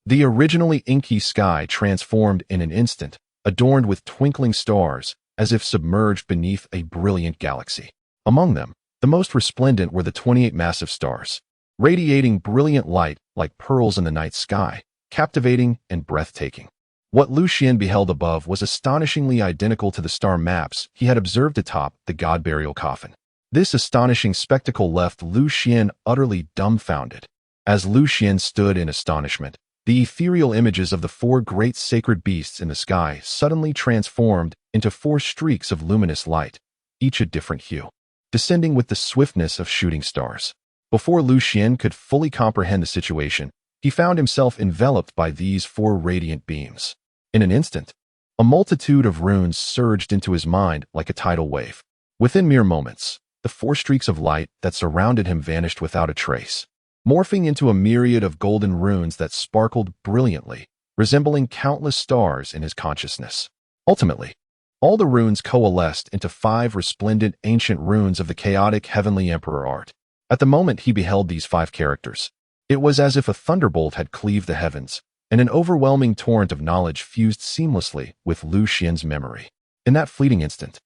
The originally inky sky transformed in an instant, adorned with twinkling stars, as if submerged beneath a brilliant galaxy. Among them, the most resplendent were the 28 massive stars, radiating brilliant light like pearls in the night sky, captivating and breathtaking. What Lu Xuan beheld above was astonishingly identical to the star maps he had observed atop the god burial coffin. This astonishing spectacle left Lu Xuan utterly dumbfounded. As Lu Xuan stood in astonishment, the ethereal images of the four great sacred beasts in the sky suddenly transformed into four streaks of luminous light, each a different hue, descending with the swiftness of shooting stars. Before Lu Xuan could fully comprehend the situation, he found himself enveloped by these four radiant beams. In an instant, a multitude of runes surged into his mind like a tidal wave. Within mere moments, the four streaks of light that surrounded him vanished without a trace, morphing into a myriad of golden runes that sparkled brilliantly, resembling countless stars in his consciousness. Ultimately, all the runes coalesced into 5 resplendent ancient runes of the chaotic heavenly emperor art. At the moment he beheld these 5 characters, it was as if a thunderbolt had cleaved the heavens, and an overwhelming torrent of knowledge fused seamlessly with Lu Xuan's memory. In that fleeting instant,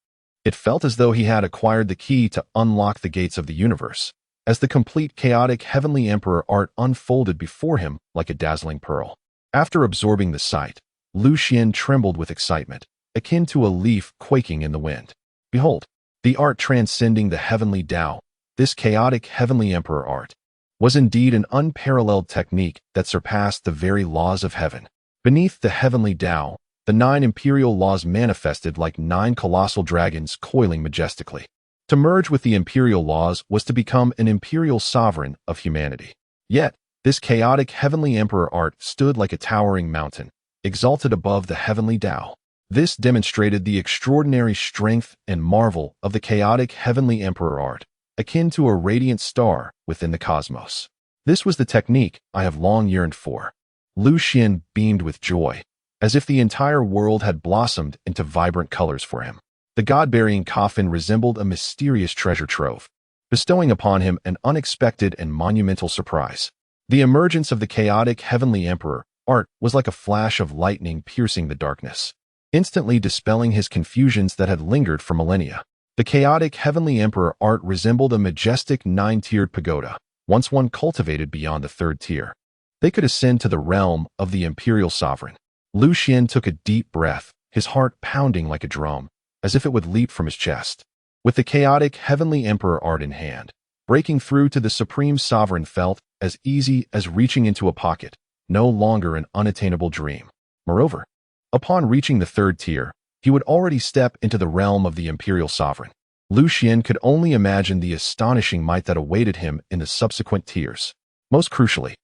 it felt as though he had acquired the key to unlock the gates of the universe, as the complete chaotic Heavenly Emperor art unfolded before him like a dazzling pearl. After absorbing the sight, Lu Xuan trembled with excitement, akin to a leaf quaking in the wind. Behold, the art transcending the heavenly Tao, this chaotic Heavenly Emperor art, was indeed an unparalleled technique that surpassed the very laws of heaven. Beneath the heavenly Tao, the 9 imperial laws manifested like 9 colossal dragons coiling majestically. To merge with the imperial laws was to become an imperial sovereign of humanity. Yet, this chaotic Heavenly Emperor art stood like a towering mountain, exalted above the heavenly Tao. This demonstrated the extraordinary strength and marvel of the chaotic Heavenly Emperor art, akin to a radiant star within the cosmos. This was the technique I have long yearned for. Lu Xuan beamed with joy, as if the entire world had blossomed into vibrant colors for him. The god-bearing coffin resembled a mysterious treasure trove, bestowing upon him an unexpected and monumental surprise. The emergence of the chaotic Heavenly Emperor art was like a flash of lightning piercing the darkness, instantly dispelling his confusions that had lingered for millennia. The chaotic Heavenly Emperor art resembled a majestic 9-tiered pagoda, once one cultivated beyond the 3rd tier. They could ascend to the realm of the imperial sovereign. Lu Xuan took a deep breath, his heart pounding like a drum, as if it would leap from his chest. With the chaotic Heavenly Emperor art in hand, breaking through to the supreme sovereign felt as easy as reaching into a pocket, no longer an unattainable dream. Moreover, upon reaching the 3rd tier, he would already step into the realm of the imperial sovereign. Lu Xuan could only imagine the astonishing might that awaited him in the subsequent tiers. Most crucially,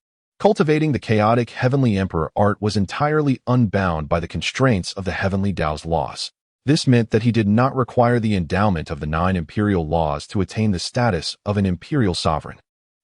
cultivating the chaotic Heavenly Emperor art was entirely unbound by the constraints of the Heavenly Tao's laws. This meant that he did not require the endowment of the 9 imperial laws to attain the status of an imperial sovereign.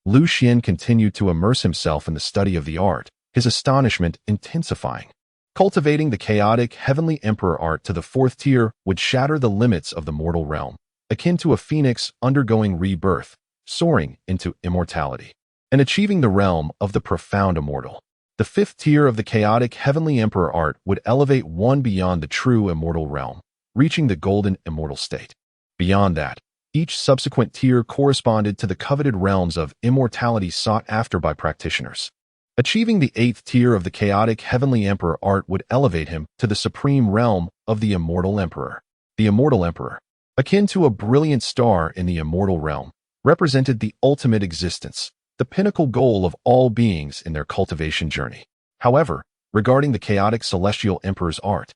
Lu Xuan continued to immerse himself in the study of the art, his astonishment intensifying. Cultivating the chaotic Heavenly Emperor art to the 4th tier would shatter the limits of the mortal realm, akin to a phoenix undergoing rebirth, soaring into immortality, and achieving the realm of the profound immortal. The 5th tier of the chaotic Heavenly Emperor art would elevate one beyond the true immortal realm, reaching the golden immortal state. Beyond that, each subsequent tier corresponded to the coveted realms of immortality sought after by practitioners. Achieving the 8th tier of the chaotic Heavenly Emperor art would elevate him to the supreme realm of the Immortal Emperor. The Immortal Emperor, akin to a brilliant star in the immortal realm, represented the ultimate existence, the pinnacle goal of all beings in their cultivation journey. However, regarding the chaotic Celestial Emperor's art,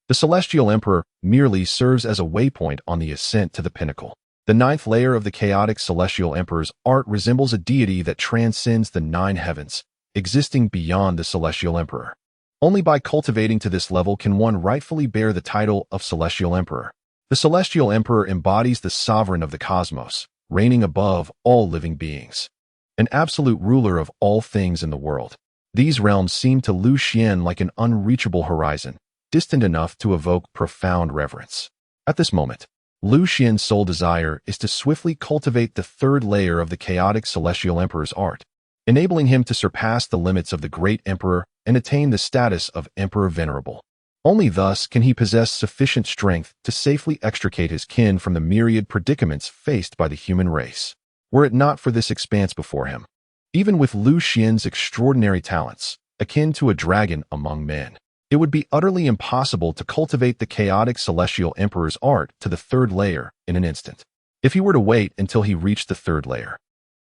the Celestial Emperor merely serves as a waypoint on the ascent to the pinnacle. The 9th layer of the chaotic Celestial Emperor's art resembles a deity that transcends the 9 heavens, existing beyond the Celestial Emperor. Only by cultivating to this level can one rightfully bear the title of Celestial Emperor. The Celestial Emperor embodies the sovereign of the cosmos, reigning above all living beings, an absolute ruler of all things in the world. These realms seem to Lu Xuan like an unreachable horizon, distant enough to evoke profound reverence. At this moment, Lu Xuan's sole desire is to swiftly cultivate the 3rd layer of the chaotic Celestial Emperor's art, enabling him to surpass the limits of the Great Emperor and attain the status of Emperor Venerable. Only thus can he possess sufficient strength to safely extricate his kin from the myriad predicaments faced by the human race. Were it not for this expanse before him, even with Lu Xuan's extraordinary talents, akin to a dragon among men, it would be utterly impossible to cultivate the chaotic Celestial Emperor's art to the 3rd layer in an instant. If he were to wait until he reached the 3rd layer,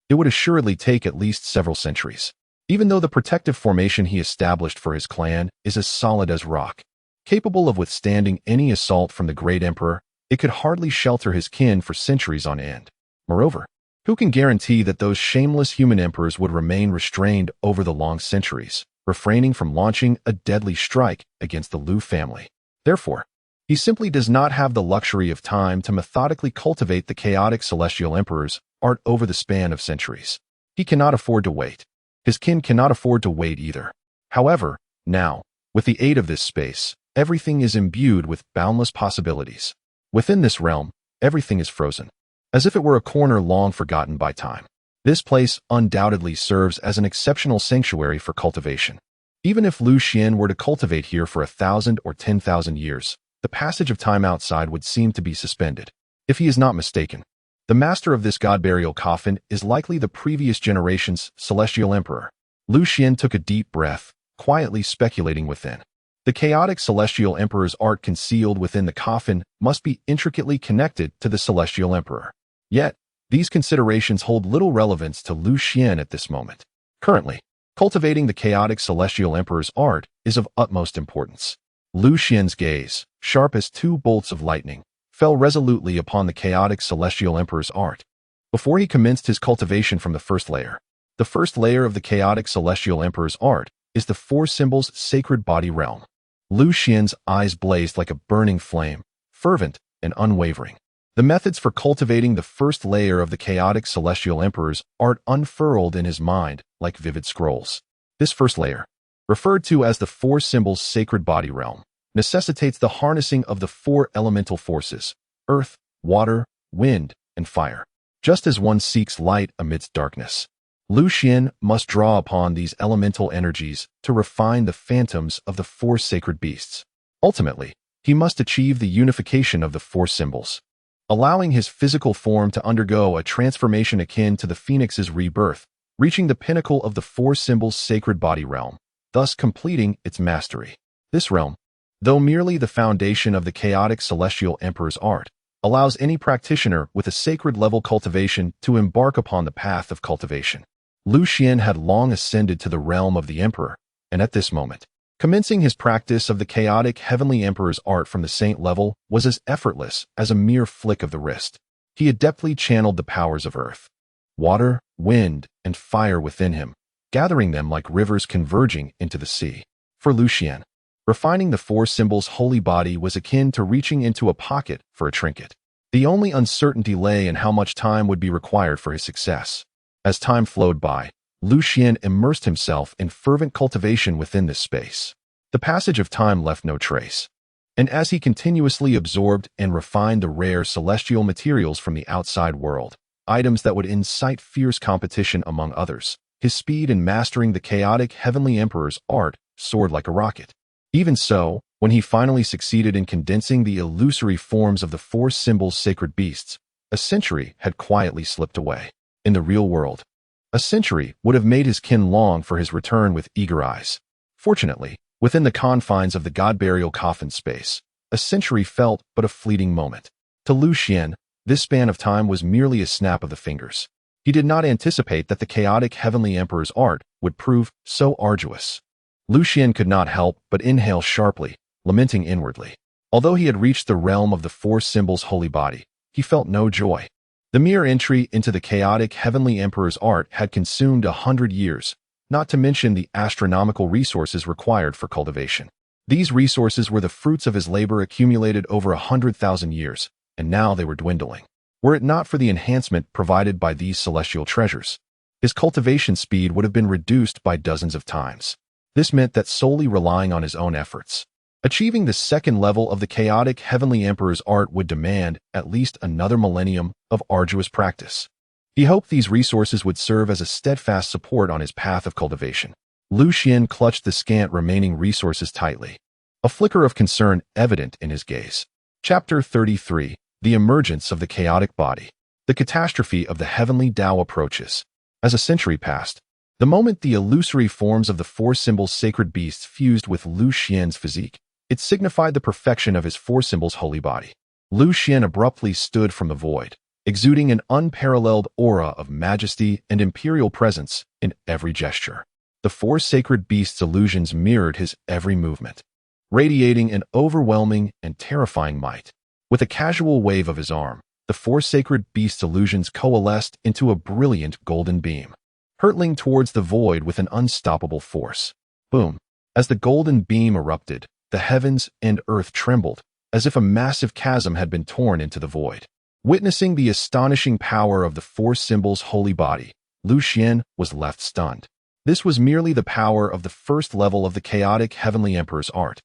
it would assuredly take at least several centuries. Even though the protective formation he established for his clan is as solid as rock, capable of withstanding any assault from the Great Emperor, it could hardly shelter his kin for centuries on end. Moreover, who can guarantee that those shameless human emperors would remain restrained over the long centuries, refraining from launching a deadly strike against the Lu family? Therefore, he simply does not have the luxury of time to methodically cultivate the chaotic Celestial Emperor's art over the span of centuries. He cannot afford to wait. His kin cannot afford to wait either. However, now, with the aid of this space, everything is imbued with boundless possibilities. Within this realm, everything is frozen, as if it were a corner long forgotten by time. This place undoubtedly serves as an exceptional sanctuary for cultivation. Even if Lu Xuan were to cultivate here for 1,000 or 10,000 years, the passage of time outside would seem to be suspended. If he is not mistaken, the master of this god-burial coffin is likely the previous generation's celestial emperor. Lu Xuan took a deep breath, quietly speculating within. The chaotic celestial emperor's art concealed within the coffin must be intricately connected to the celestial emperor. Yet, these considerations hold little relevance to Lu Xuan at this moment. Currently, cultivating the chaotic celestial emperor's art is of utmost importance. Lu Xuan's gaze, sharp as two bolts of lightning, fell resolutely upon the chaotic celestial emperor's art. Before he commenced his cultivation from the first layer of the chaotic celestial emperor's art is the four symbols sacred body realm. Lu Xuan's eyes blazed like a burning flame, fervent and unwavering. The methods for cultivating the first layer of the chaotic celestial emperor's art unfurled in his mind like vivid scrolls. This first layer, referred to as the four symbols sacred body realm, necessitates the harnessing of the four elemental forces: earth, water, wind, and fire. Just as one seeks light amidst darkness, Lu Xuan must draw upon these elemental energies to refine the phantoms of the four sacred beasts. Ultimately, he must achieve the unification of the four symbols, allowing his physical form to undergo a transformation akin to the phoenix's rebirth, reaching the pinnacle of the four symbols sacred body realm, thus completing its mastery. This realm, though merely the foundation of the chaotic celestial emperor's art, allows any practitioner with a sacred level cultivation to embark upon the path of cultivation. Lu Xuan had long ascended to the realm of the emperor, and at this moment, commencing his practice of the chaotic heavenly emperor's art from the saint level was as effortless as a mere flick of the wrist. He adeptly channeled the powers of earth, water, wind, and fire within him, gathering them like rivers converging into the sea. For Lu Xuan, refining the four symbols' holy body was akin to reaching into a pocket for a trinket. The only uncertainty lay in how much time would be required for his success. As time flowed by, Lu Xuan immersed himself in fervent cultivation within this space. The passage of time left no trace, and as he continuously absorbed and refined the rare celestial materials from the outside world, items that would incite fierce competition among others, his speed in mastering the chaotic heavenly emperor's art soared like a rocket. Even so, when he finally succeeded in condensing the illusory forms of the four symbols sacred beasts, a century had quietly slipped away. In the real world, a century would have made his kin long for his return with eager eyes. Fortunately, within the confines of the god-burial coffin space, a century felt but a fleeting moment. To Lu Xuan, this span of time was merely a snap of the fingers. He did not anticipate that the chaotic heavenly emperor's art would prove so arduous. Lu Xuan could not help but inhale sharply, lamenting inwardly. Although he had reached the realm of the four symbols' holy body, he felt no joy. The mere entry into the chaotic heavenly emperor's art had consumed 100 years, not to mention the astronomical resources required for cultivation. These resources were the fruits of his labor accumulated over 100,000 years, and now they were dwindling. Were it not for the enhancement provided by these celestial treasures, his cultivation speed would have been reduced by dozens of times. This meant that solely relying on his own efforts, achieving the second level of the chaotic heavenly emperor's art would demand at least another millennium of arduous practice. He hoped these resources would serve as a steadfast support on his path of cultivation. Lu Xuan clutched the scant remaining resources tightly, a flicker of concern evident in his gaze. Chapter 33: The Emergence of the Chaotic Body. The catastrophe of the heavenly Tao approaches. As a century passed, the moment the illusory forms of the four symbols sacred beasts fused with Lu Xuan's physique, it signified the perfection of his four symbols' holy body. Lu Xuan abruptly stood from the void, exuding an unparalleled aura of majesty and imperial presence in every gesture. The four sacred beasts' illusions mirrored his every movement, radiating an overwhelming and terrifying might. With a casual wave of his arm, the four sacred beasts' illusions coalesced into a brilliant golden beam, hurtling towards the void with an unstoppable force. Boom! As the golden beam erupted, the heavens and earth trembled, as if a massive chasm had been torn into the void. Witnessing the astonishing power of the four symbols' holy body, Lu Xuan was left stunned. This was merely the power of the first level of the chaotic heavenly emperor's art,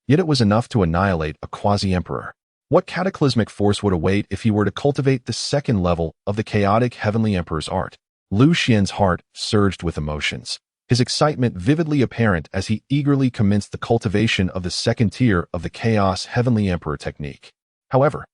yet it was enough to annihilate a quasi-emperor. What cataclysmic force would await if he were to cultivate the second level of the chaotic heavenly emperor's art? Lu Xuan's heart surged with emotions. his excitement vividly apparent as he eagerly commenced the cultivation of the second tier of the Chaos Heavenly Emperor technique. However,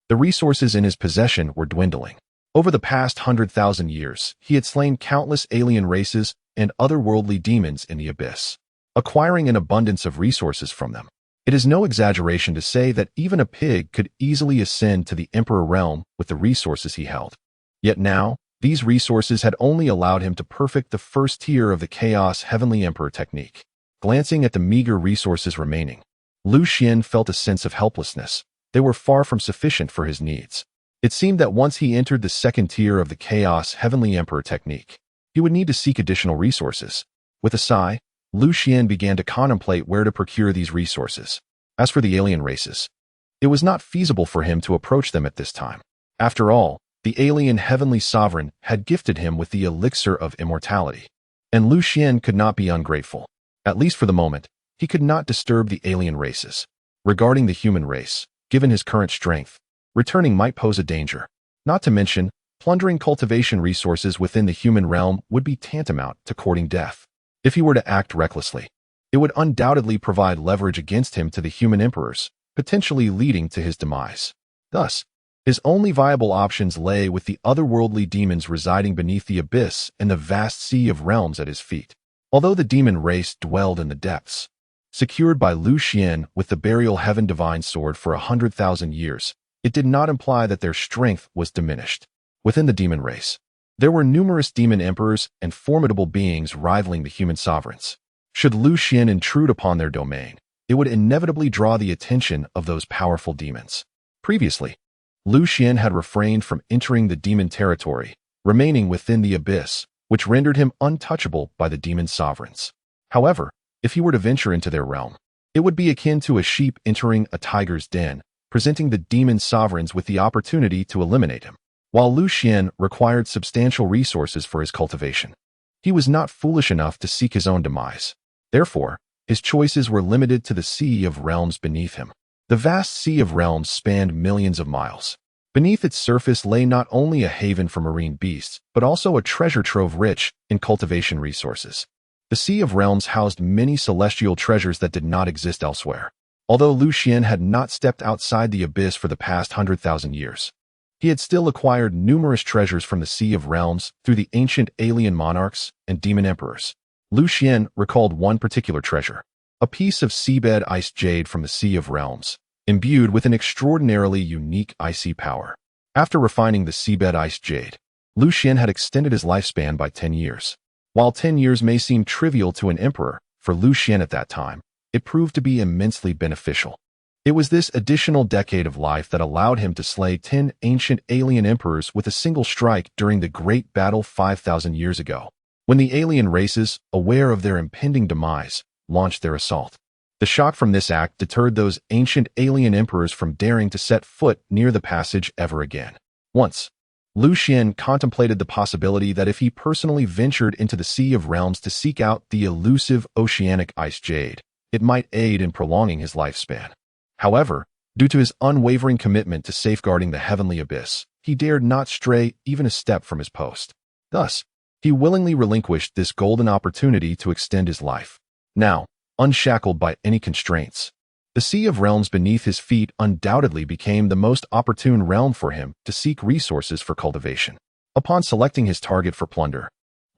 the resources in his possession were dwindling. Over the past 100,000 years, he had slain countless alien races and otherworldly demons in the abyss, acquiring an abundance of resources from them. It is no exaggeration to say that even a pig could easily ascend to the Emperor realm with the resources he held. Yet now, these resources had only allowed him to perfect the first tier of the Chaos Heavenly Emperor technique. Glancing at the meager resources remaining, Lu Xuan felt a sense of helplessness. They were far from sufficient for his needs. It seemed that once he entered the second tier of the Chaos Heavenly Emperor technique, he would need to seek additional resources. With a sigh, Lu Xuan began to contemplate where to procure these resources. As for the alien races, it was not feasible for him to approach them at this time. After all, the alien heavenly sovereign had gifted him with the elixir of immortality, and Lu Xuan could not be ungrateful. At least for the moment, he could not disturb the alien races. Regarding the human race, given his current strength, returning might pose a danger. Not to mention, plundering cultivation resources within the human realm would be tantamount to courting death. If he were to act recklessly, it would undoubtedly provide leverage against him to the human emperors, potentially leading to his demise. Thus, his only viable options lay with the otherworldly demons residing beneath the abyss and the vast sea of realms at his feet. Although the demon race dwelled in the depths, secured by Lu Xuan with the burial heaven divine sword for 100,000 years, it did not imply that their strength was diminished. Within the demon race, there were numerous demon emperors and formidable beings rivaling the human sovereigns. Should Lu Xuan intrude upon their domain, it would inevitably draw the attention of those powerful demons. Previously, Lu Xuan had refrained from entering the demon territory, remaining within the abyss, which rendered him untouchable by the demon sovereigns. However, if he were to venture into their realm, it would be akin to a sheep entering a tiger's den, presenting the demon sovereigns with the opportunity to eliminate him. While Lu Xuan required substantial resources for his cultivation, he was not foolish enough to seek his own demise. Therefore, his choices were limited to the sea of realms beneath him. The vast sea of realms spanned millions of miles. Beneath its surface lay not only a haven for marine beasts, but also a treasure trove rich in cultivation resources. The Sea of Realms housed many celestial treasures that did not exist elsewhere. Although Lu Xuan had not stepped outside the abyss for the past 100,000 years, he had still acquired numerous treasures from the Sea of Realms through the ancient alien monarchs and demon emperors. Lu Xuan recalled one particular treasure, a piece of seabed ice jade from the Sea of Realms, imbued with an extraordinarily unique icy power. After refining the seabed ice jade, Lu Xuan had extended his lifespan by 10 years. While 10 years may seem trivial to an emperor, for Lu Xuan at that time, it proved to be immensely beneficial. It was this additional decade of life that allowed him to slay 10 ancient alien emperors with a single strike during the Great Battle 5,000 years ago, when the alien races, aware of their impending demise, launched their assault. The shock from this act deterred those ancient alien emperors from daring to set foot near the passage ever again. Once, Lu Xuan contemplated the possibility that if he personally ventured into the Sea of Realms to seek out the elusive oceanic ice jade, it might aid in prolonging his lifespan. However, due to his unwavering commitment to safeguarding the heavenly abyss, he dared not stray even a step from his post. Thus, he willingly relinquished this golden opportunity to extend his life. Now, unshackled by any constraints, the Sea of Realms beneath his feet undoubtedly became the most opportune realm for him to seek resources for cultivation. Upon selecting his target for plunder,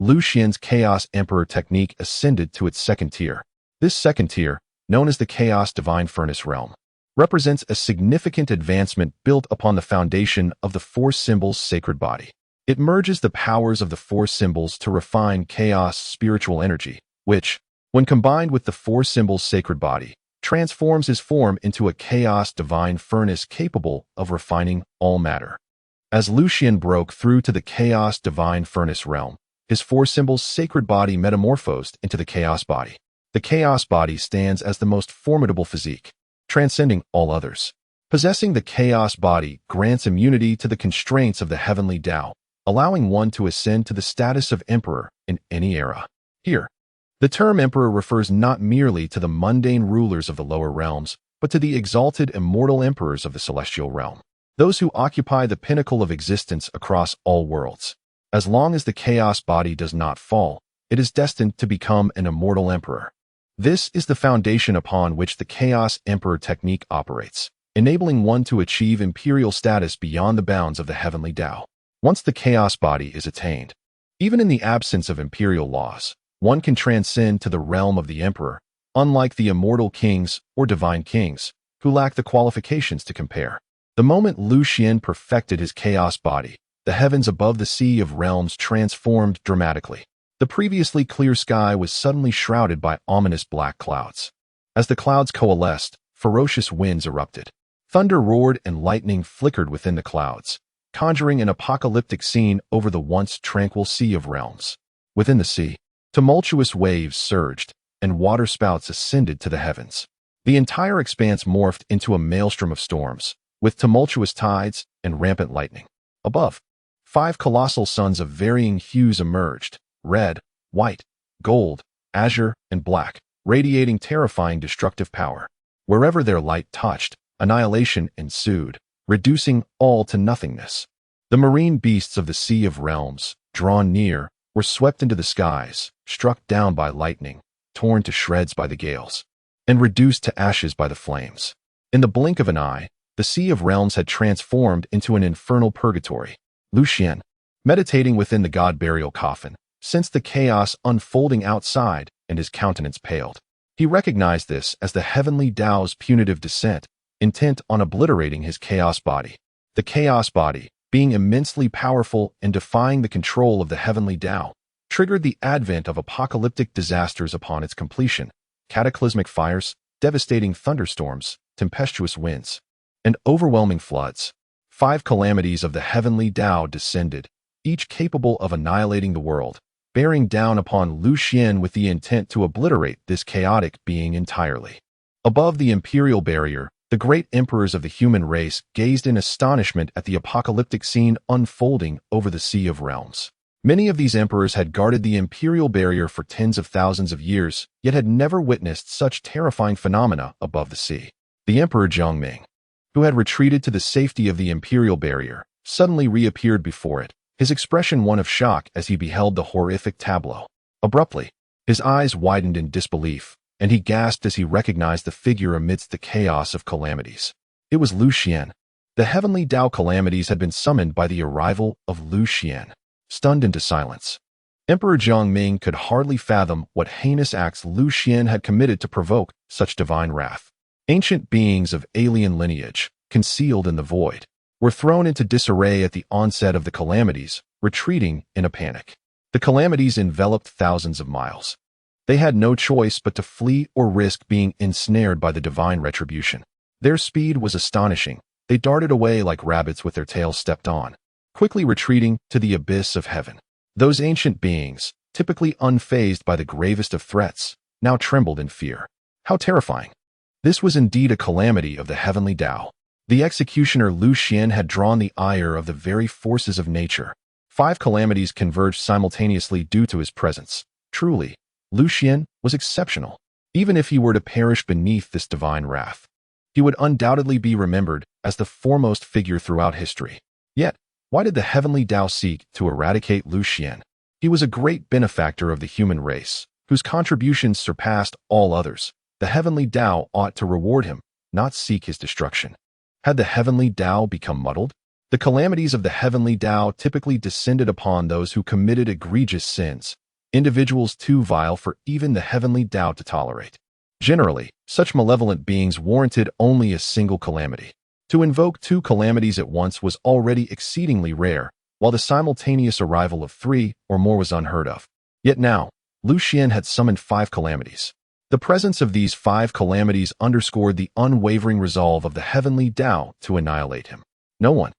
Lu Xuan's Chaos Emperor technique ascended to its second tier. This second tier, known as the Chaos Divine Furnace realm, represents a significant advancement built upon the foundation of the four symbols' sacred body. It merges the powers of the four symbols to refine chaos spiritual energy, which, when combined with the four symbols' sacred body, transforms his form into a chaos divine furnace capable of refining all matter. As Lu Xuan broke through to the Chaos Divine Furnace realm, his four symbols' sacred body metamorphosed into the chaos body. The chaos body stands as the most formidable physique, transcending all others. Possessing the chaos body grants immunity to the constraints of the heavenly Tao, allowing one to ascend to the status of emperor in any era. Here, the term emperor refers not merely to the mundane rulers of the lower realms, but to the exalted immortal emperors of the celestial realm, those who occupy the pinnacle of existence across all worlds. As long as the chaos body does not fall, it is destined to become an immortal emperor. This is the foundation upon which the Chaos Emperor technique operates, enabling one to achieve imperial status beyond the bounds of the heavenly Tao. Once the Chaos body is attained, even in the absence of imperial laws, one can transcend to the realm of the emperor, unlike the immortal kings or divine kings, who lack the qualifications to compare. The moment Lu Xuan perfected his Chaos body, the heavens above the Sea of Realms transformed dramatically. The previously clear sky was suddenly shrouded by ominous black clouds. As the clouds coalesced, ferocious winds erupted. Thunder roared and lightning flickered within the clouds, conjuring an apocalyptic scene over the once tranquil Sea of Realms. Within the sea, tumultuous waves surged, and waterspouts ascended to the heavens. The entire expanse morphed into a maelstrom of storms, with tumultuous tides and rampant lightning. Above, 5 colossal suns of varying hues emerged: red, white, gold, azure, and black, radiating terrifying destructive power. Wherever their light touched, annihilation ensued, reducing all to nothingness. The marine beasts of the Sea of Realms, drawn near, were swept into the skies, struck down by lightning, torn to shreds by the gales, and reduced to ashes by the flames. In the blink of an eye, the Sea of Realms had transformed into an infernal purgatory. Lu Xuan, meditating within the god-burial coffin, sensed the chaos unfolding outside, and his countenance paled. He recognized this as the heavenly Tao's punitive descent, intent on obliterating his Chaos body. The Chaos body, being immensely powerful and defying the control of the heavenly Tao, triggered the advent of apocalyptic disasters upon its completion: cataclysmic fires, devastating thunderstorms, tempestuous winds, and overwhelming floods. 5 calamities of the heavenly Tao descended, each capable of annihilating the world, bearing down upon Lu Xuan with the intent to obliterate this chaotic being entirely. Above the imperial barrier, the great emperors of the human race gazed in astonishment at the apocalyptic scene unfolding over the Sea of Realms. Many of these emperors had guarded the imperial barrier for tens of thousands of years, yet had never witnessed such terrifying phenomena above the sea. The Emperor Zhongming, who had retreated to the safety of the imperial barrier, suddenly reappeared before it, his expression one of shock as he beheld the horrific tableau. Abruptly, his eyes widened in disbelief, and he gasped as he recognized the figure amidst the chaos of calamities. It was Lu Xuan. The heavenly Tao calamities had been summoned by the arrival of Lu Xuan. Stunned into silence, Emperor Zhongming could hardly fathom what heinous acts Lu Xuan had committed to provoke such divine wrath. Ancient beings of alien lineage, concealed in the void, were thrown into disarray at the onset of the calamities, retreating in a panic. The calamities enveloped thousands of miles. They had no choice but to flee or risk being ensnared by the divine retribution. Their speed was astonishing. They darted away like rabbits with their tails stepped on, quickly retreating to the abyss of heaven. Those ancient beings, typically unfazed by the gravest of threats, now trembled in fear. How terrifying! This was indeed a calamity of the heavenly Tao. The executioner Lu Xuan had drawn the ire of the very forces of nature. 5 calamities converged simultaneously due to his presence. Truly, Lu Xuan was exceptional. Even if he were to perish beneath this divine wrath, he would undoubtedly be remembered as the foremost figure throughout history. Yet, why did the heavenly Tao seek to eradicate Lu Xuan? He was a great benefactor of the human race, whose contributions surpassed all others. The heavenly Tao ought to reward him, not seek his destruction. Had the heavenly Tao become muddled? The calamities of the heavenly Tao typically descended upon those who committed egregious sins, individuals too vile for even the heavenly Tao to tolerate. Generally, such malevolent beings warranted only a single calamity. To invoke 2 calamities at once was already exceedingly rare, while the simultaneous arrival of 3 or more was unheard of. Yet now, Lu Xuan had summoned 5 calamities. The presence of these 5 calamities underscored the unwavering resolve of the heavenly Tao to annihilate him. No one,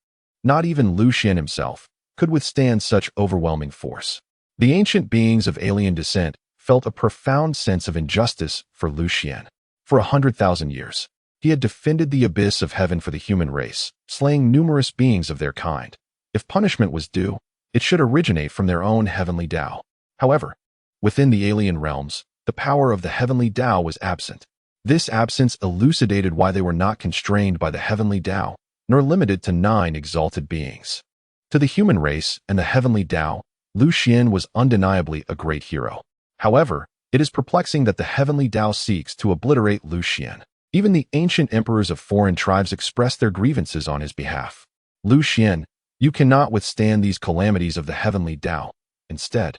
not even Lu Xuan himself, could withstand such overwhelming force. The ancient beings of alien descent felt a profound sense of injustice for Lu Xuan. For 100,000 years, he had defended the abyss of heaven for the human race, slaying numerous beings of their kind. If punishment was due, it should originate from their own heavenly Tao. However, within the alien realms, the power of the heavenly Tao was absent. This absence elucidated why they were not constrained by the heavenly Tao, nor limited to 9 exalted beings. To the human race and the heavenly Tao, Lu Xuan was undeniably a great hero. However, it is perplexing that the heavenly Tao seeks to obliterate Lu Xuan. Even the ancient emperors of foreign tribes expressed their grievances on his behalf. Lu Xuan, you cannot withstand these calamities of the heavenly Tao. Instead,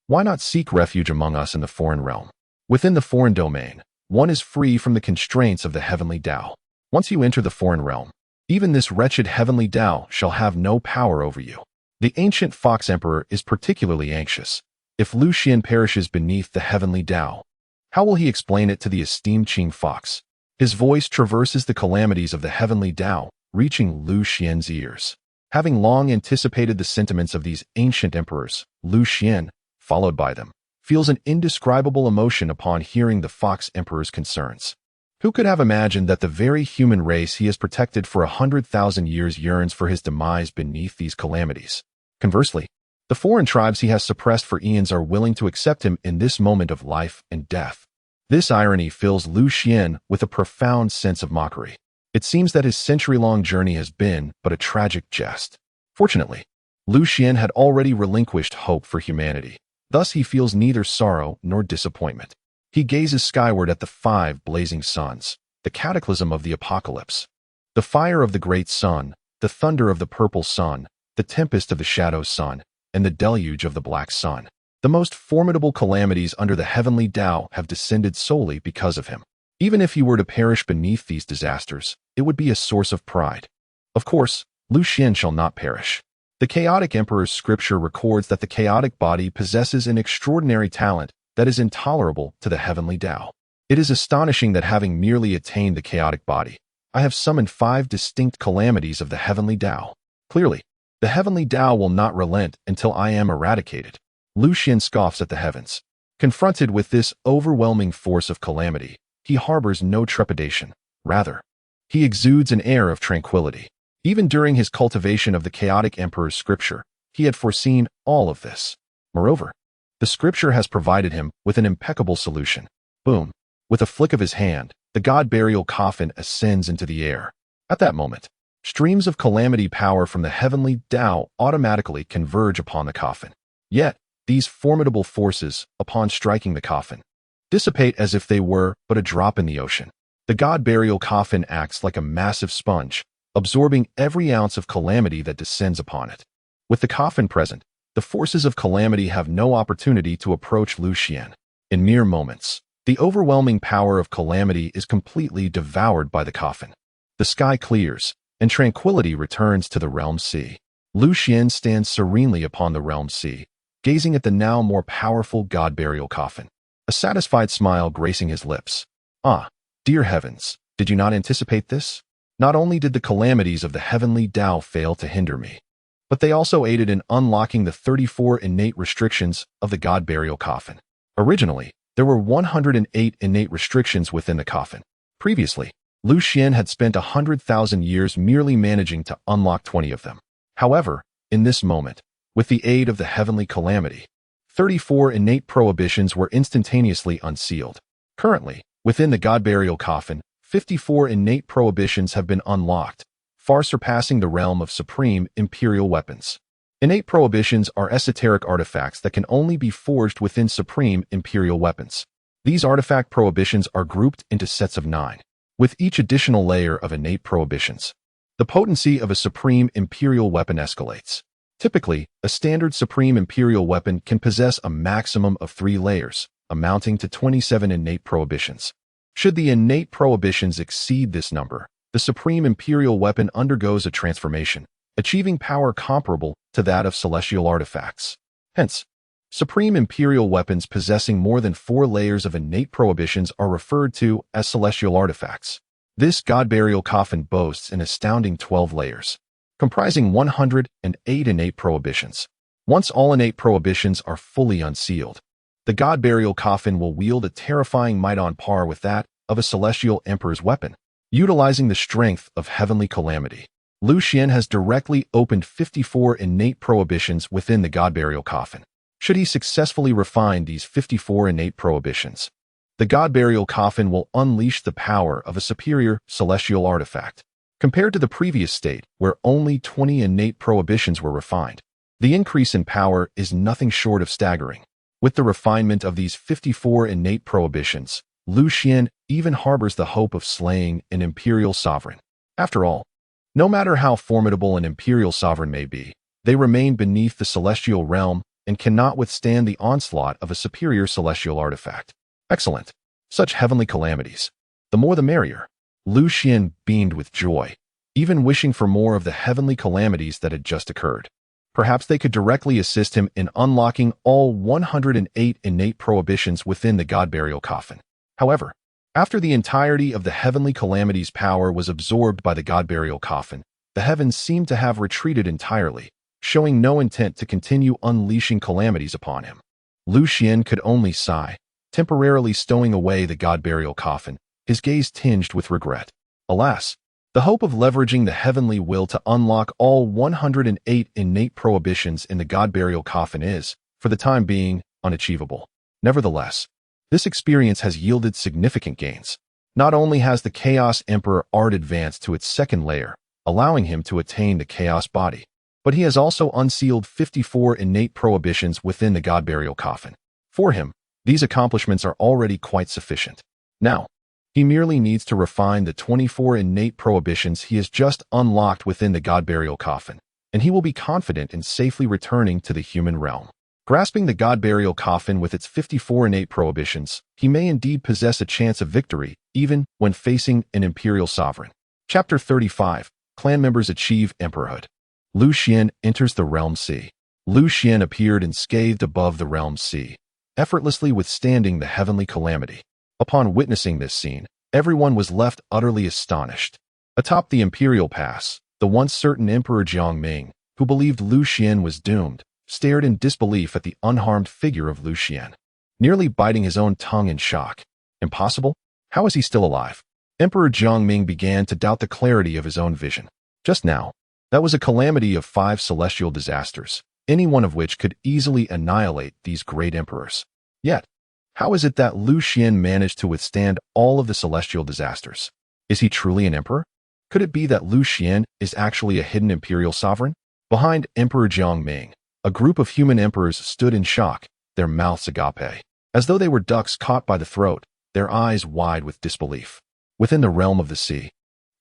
why not seek refuge among us in the foreign realm? Within the foreign domain, one is free from the constraints of the heavenly Tao. Once you enter the foreign realm, even this wretched heavenly Tao shall have no power over you. The ancient Fox Emperor is particularly anxious. If Lu Xuan perishes beneath the heavenly Tao, how will he explain it to the esteemed Qing Fox? His voice traverses the calamities of the heavenly Tao, reaching Lu Xuan's ears. Having long anticipated the sentiments of these ancient emperors, Lu Xuan, followed by them, feels an indescribable emotion upon hearing the Fox Emperor's concerns. Who could have imagined that the very human race he has protected for 100,000 years yearns for his demise beneath these calamities? Conversely, the foreign tribes he has suppressed for eons are willing to accept him in this moment of life and death. This irony fills Lu Xuan with a profound sense of mockery. It seems that his century-long journey has been but a tragic jest. Fortunately, Lu Xuan had already relinquished hope for humanity. Thus he feels neither sorrow nor disappointment. He gazes skyward at the 5 blazing suns, the cataclysm of the apocalypse. The fire of the great sun, the thunder of the purple sun, the tempest of the shadow sun, and the deluge of the black sun. The most formidable calamities under the heavenly Tao have descended solely because of him. Even if he were to perish beneath these disasters, it would be a source of pride. Of course, Lu Xuan shall not perish. The chaotic emperor's scripture records that the chaotic body possesses an extraordinary talent that is intolerable to the heavenly Tao. It is astonishing that having merely attained the chaotic body, I have summoned 5 distinct calamities of the heavenly Tao. Clearly, the heavenly Tao will not relent until I am eradicated. Lu Xuan scoffs at the heavens. Confronted with this overwhelming force of calamity, he harbors no trepidation. Rather, he exudes an air of tranquility. Even during his cultivation of the chaotic emperor's scripture, he had foreseen all of this. Moreover, the scripture has provided him with an impeccable solution. Boom! With a flick of his hand, the god burial coffin ascends into the air. At that moment, streams of calamity power from the heavenly Tao automatically converge upon the coffin. Yet, these formidable forces, upon striking the coffin, dissipate as if they were but a drop in the ocean. The god burial coffin acts like a massive sponge, absorbing every ounce of calamity that descends upon it. With the coffin present, the forces of calamity have no opportunity to approach Lu Xuan. In mere moments, the overwhelming power of calamity is completely devoured by the coffin. The sky clears, and tranquility returns to the realm sea. Lu Xuan stands serenely upon the realm sea, gazing at the now more powerful god burial coffin, a satisfied smile gracing his lips. Ah, dear heavens, did you not anticipate this? Not only did the calamities of the heavenly Tao fail to hinder me, but they also aided in unlocking the 34 innate restrictions of the god burial coffin. Originally, there were 108 innate restrictions within the coffin. Previously, Lu Xuan had spent 100,000 years merely managing to unlock 20 of them. However, in this moment, with the aid of the heavenly calamity, 34 innate prohibitions were instantaneously unsealed. Currently, within the god burial coffin, 54 innate prohibitions have been unlocked, far surpassing the realm of supreme imperial weapons. Innate prohibitions are esoteric artifacts that can only be forged within supreme imperial weapons. These artifact prohibitions are grouped into sets of 9. With each additional layer of innate prohibitions, the potency of a supreme imperial weapon escalates. Typically, a standard supreme imperial weapon can possess a maximum of 3 layers, amounting to 27 innate prohibitions. Should the innate prohibitions exceed this number, the supreme imperial weapon undergoes a transformation, achieving power comparable to that of celestial artifacts. Hence, supreme imperial weapons possessing more than 4 layers of innate prohibitions are referred to as celestial artifacts. This god burial coffin boasts an astounding 12 layers, comprising 108 innate prohibitions. Once all innate prohibitions are fully unsealed, the god burial coffin will wield a terrifying might on par with that of a celestial emperor's weapon. Utilizing the strength of heavenly calamity, Lu Xuan has directly opened 54 innate prohibitions within the god burial coffin. Should he successfully refine these 54 innate prohibitions, the god burial coffin will unleash the power of a superior celestial artifact. Compared to the previous state, where only 20 innate prohibitions were refined, The increase in power is nothing short of staggering. With the refinement of these 54 innate prohibitions, Lu Xuan even harbors the hope of slaying an imperial sovereign. After all, no matter how formidable an imperial sovereign may be, they remain beneath the celestial realm and cannot withstand the onslaught of a superior celestial artifact. Excellent. Such heavenly calamities. The more the merrier. Lu Xuan beamed with joy, even wishing for more of the heavenly calamities that had just occurred. Perhaps they could directly assist him in unlocking all 108 innate prohibitions within the God-Burial Coffin. However, after the entirety of the heavenly calamities' power was absorbed by the God-Burial Coffin, the heavens seemed to have retreated entirely, showing no intent to continue unleashing calamities upon him. Lu Xuan could only sigh, temporarily stowing away the God-Burial Coffin, his gaze tinged with regret. Alas, the hope of leveraging the heavenly will to unlock all 108 innate prohibitions in the God-Burial Coffin is, for the time being, unachievable. Nevertheless, this experience has yielded significant gains. Not only has the Chaos Emperor Art advanced to its second layer, allowing him to attain the Chaos Body, but he has also unsealed 54 innate prohibitions within the God-Burial Coffin. For him, these accomplishments are already quite sufficient. Now, he merely needs to refine the 24 innate prohibitions he has just unlocked within the God-Burial Coffin, and he will be confident in safely returning to the human realm. Grasping the God-Burial Coffin with its 54 innate prohibitions, he may indeed possess a chance of victory, even when facing an imperial sovereign. Chapter 35. Clan members achieve emperorhood. Lu Xuan enters the Realm Sea. Lu Xuan appeared unscathed above the Realm Sea, effortlessly withstanding the heavenly calamity. Upon witnessing this scene, everyone was left utterly astonished. Atop the Imperial Pass, the once certain Emperor Jiangming, who believed Lu Xuan was doomed, stared in disbelief at the unharmed figure of Lu Xuan, nearly biting his own tongue in shock. Impossible? How is he still alive? Emperor Jiangming began to doubt the clarity of his own vision. Just now, that was a calamity of 5 celestial disasters, any one of which could easily annihilate these great emperors. Yet, how is it that Lu Xuan managed to withstand all of the celestial disasters? Is he truly an emperor? Could it be that Lu Xuan is actually a hidden imperial sovereign? Behind Emperor Jiangming, a group of human emperors stood in shock, their mouths agape, as though they were ducks caught by the throat, their eyes wide with disbelief. Within the realm of the sea,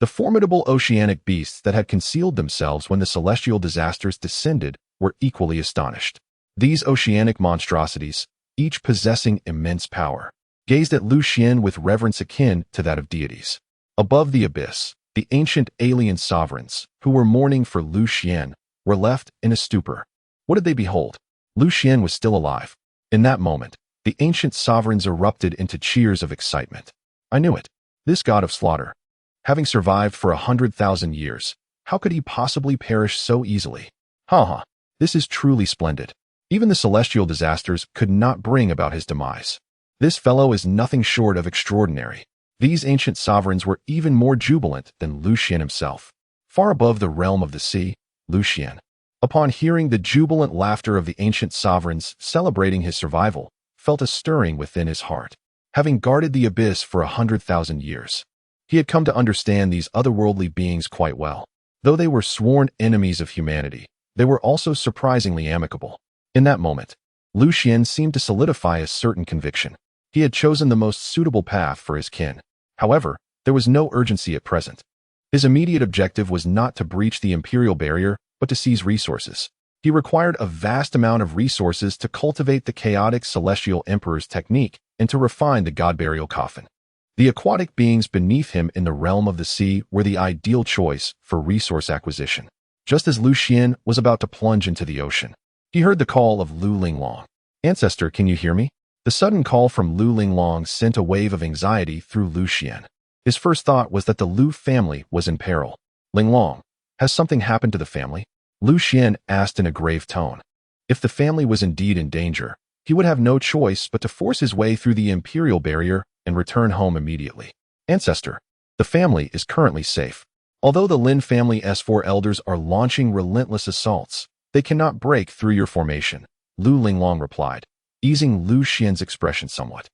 the formidable oceanic beasts that had concealed themselves when the celestial disasters descended were equally astonished. These oceanic monstrosities, each possessing immense power, gazed at Lu Xuan with reverence akin to that of deities. Above the abyss, the ancient alien sovereigns, who were mourning for Lu Xuan, were left in a stupor. What did they behold? Lu Xuan was still alive. In that moment, the ancient sovereigns erupted into cheers of excitement. I knew it. This god of slaughter. Having survived for 100,000 years, how could he possibly perish so easily? This is truly splendid. Even the celestial disasters could not bring about his demise. This fellow is nothing short of extraordinary. These ancient sovereigns were even more jubilant than Lu Xuan himself. Far above the realm of the sea, Lu Xuan, upon hearing the jubilant laughter of the ancient sovereigns celebrating his survival, felt a stirring within his heart. Having guarded the abyss for 100,000 years, he had come to understand these otherworldly beings quite well. Though they were sworn enemies of humanity, they were also surprisingly amicable. In that moment, Lu Xuan seemed to solidify a certain conviction. He had chosen the most suitable path for his kin. However, there was no urgency at present. His immediate objective was not to breach the imperial barrier, but to seize resources. He required a vast amount of resources to cultivate the chaotic celestial emperor's technique and to refine the God-Burial Coffin. The aquatic beings beneath him in the realm of the sea were the ideal choice for resource acquisition. Just as Lu Xuan was about to plunge into the ocean, he heard the call of Lu Linglong. Ancestor, can you hear me? The sudden call from Lu Linglong sent a wave of anxiety through Lu Xuan. His first thought was that the Lu family was in peril. Linglong, has something happened to the family? Lu Xuan asked in a grave tone. If the family was indeed in danger, he would have no choice but to force his way through the imperial barrier and return home immediately. Ancestor, the family is currently safe. Although the Lin family's 4 elders are launching relentless assaults, they cannot break through your formation, Lu Linglong replied, easing Lu Xuan's expression somewhat.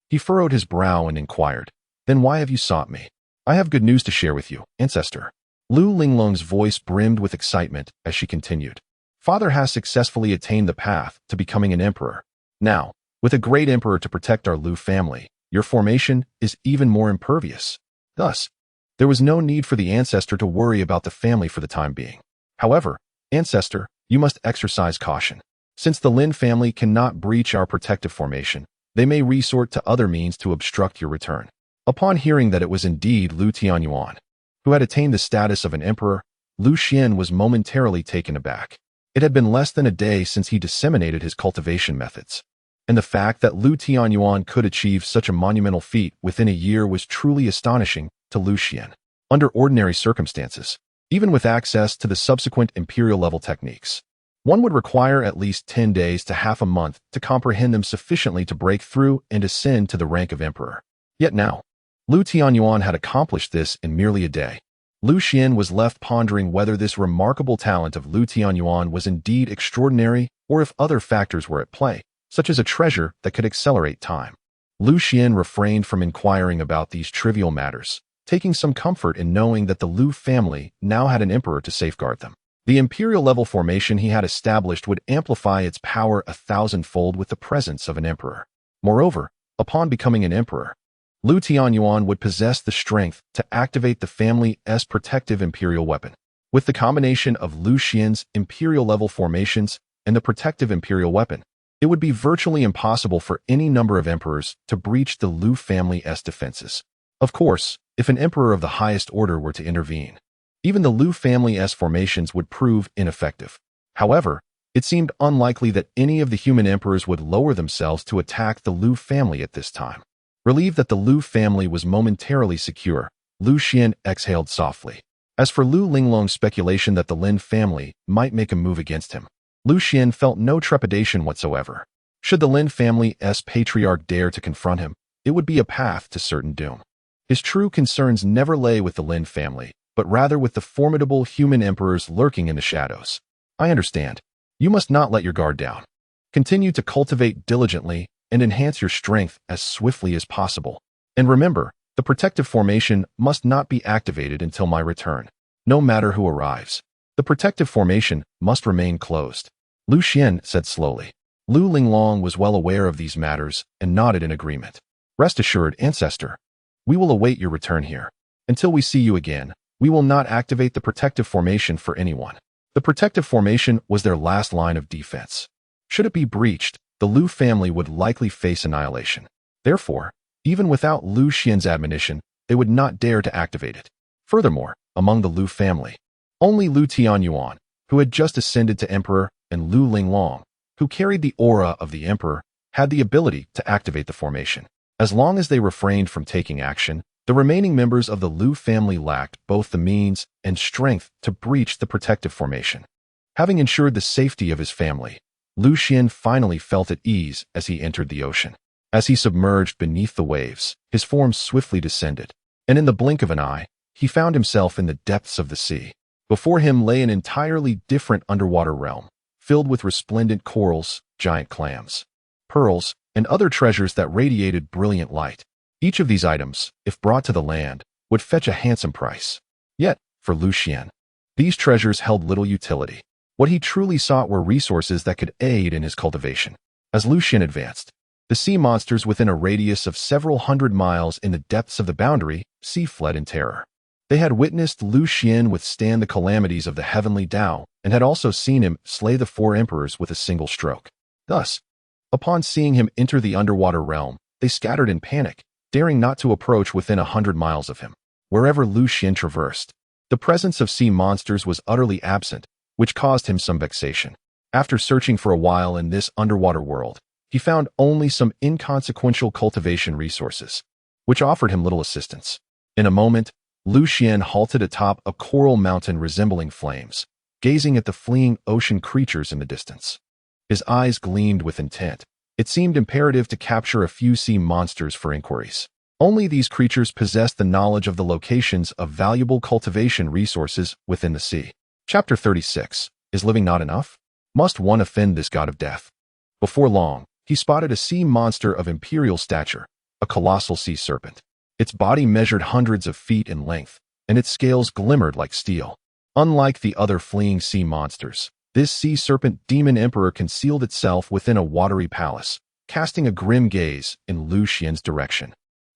He furrowed his brow and inquired, then why have you sought me? I have good news to share with you, Ancestor. Lu Linglong's voice brimmed with excitement as she continued. Father has successfully attained the path to becoming an emperor. Now, with a great emperor to protect our Lu family, your formation is even more impervious. Thus, there was no need for the Ancestor to worry about the family for the time being. However, Ancestor, you must exercise caution. Since the Lin family cannot breach our protective formation, they may resort to other means to obstruct your return. Upon hearing that it was indeed Lu Tianyuan, who had attained the status of an emperor, Lu Xuan was momentarily taken aback. It had been less than a day since he disseminated his cultivation methods, and the fact that Lu Tianyuan could achieve such a monumental feat within a year was truly astonishing to Lu Xuan. Under ordinary circumstances, even with access to the subsequent imperial-level techniques, one would require at least 10 days to half a month to comprehend them sufficiently to break through and ascend to the rank of emperor. Yet now, Lu Tianyuan had accomplished this in merely a day. Lu Xuan was left pondering whether this remarkable talent of Lu Tianyuan was indeed extraordinary or if other factors were at play, such as a treasure that could accelerate time. Lu Xuan refrained from inquiring about these trivial matters, taking some comfort in knowing that the Lu family now had an emperor to safeguard them. The imperial-level formation he had established would amplify its power 1,000-fold with the presence of an emperor. Moreover, upon becoming an emperor, Lu Tianyuan would possess the strength to activate the family's protective imperial weapon. With the combination of Lu Xuan's imperial-level formations and the protective imperial weapon, it would be virtually impossible for any number of emperors to breach the Lu family's defenses. Of course, if an emperor of the highest order were to intervene, even the Lu family's formations would prove ineffective. However, it seemed unlikely that any of the human emperors would lower themselves to attack the Lu family at this time. Relieved that the Lu family was momentarily secure, Lu Xuan exhaled softly. As for Lu Linglong's speculation that the Lin family might make a move against him, Lu Xuan felt no trepidation whatsoever. Should the Lin family's patriarch dare to confront him, it would be a path to certain doom. His true concerns never lay with the Lin family, but rather with the formidable human emperors lurking in the shadows. I understand. You must not let your guard down. Continue to cultivate diligently and enhance your strength as swiftly as possible. And remember, the protective formation must not be activated until my return. No matter who arrives, the protective formation must remain closed. Lu Xuan said slowly. Lu Linglong was well aware of these matters and nodded in agreement. Rest assured, Ancestor, we will await your return here. Until we see you again, we will not activate the protective formation for anyone. The protective formation was their last line of defense. Should it be breached, the Lu family would likely face annihilation. Therefore, even without Lu Xuan's admonition, they would not dare to activate it. Furthermore, among the Lu family, only Lu Tianyuan, who had just ascended to emperor, and Lu Linglong, who carried the aura of the emperor, had the ability to activate the formation. As long as they refrained from taking action, the remaining members of the Lu family lacked both the means and strength to breach the protective formation. Having ensured the safety of his family, Lu Xuan finally felt at ease as he entered the ocean. As he submerged beneath the waves, his form swiftly descended, and in the blink of an eye, he found himself in the depths of the sea. Before him lay an entirely different underwater realm, filled with resplendent corals, giant clams, pearls, and other treasures that radiated brilliant light. Each of these items, if brought to the land, would fetch a handsome price. Yet, for Lu Xuan, these treasures held little utility. What he truly sought were resources that could aid in his cultivation. As Lu Xuan advanced, the sea monsters within a radius of several hundred miles in the depths of the boundary sea fled in terror. They had witnessed Lu Xuan withstand the calamities of the heavenly Tao and had also seen him slay the 4 emperors with a single stroke. Thus, upon seeing him enter the underwater realm, they scattered in panic, daring not to approach within 100 miles of him. Wherever Lu Xuan traversed, the presence of sea monsters was utterly absent, which caused him some vexation. After searching for a while in this underwater world, he found only some inconsequential cultivation resources, which offered him little assistance. In a moment, Lu Xuan halted atop a coral mountain resembling flames, gazing at the fleeing ocean creatures in the distance. His eyes gleamed with intent. It seemed imperative to capture a few sea monsters for inquiries. Only these creatures possessed the knowledge of the locations of valuable cultivation resources within the sea. Chapter 36. Is living not enough? Must one offend this god of death? Before long, he spotted a sea monster of imperial stature, a colossal sea serpent. Its body measured hundreds of feet in length, and its scales glimmered like steel. Unlike the other fleeing sea monsters, This sea serpent demon emperor concealed itself within a watery palace, casting a grim gaze in Lu Xuan's direction.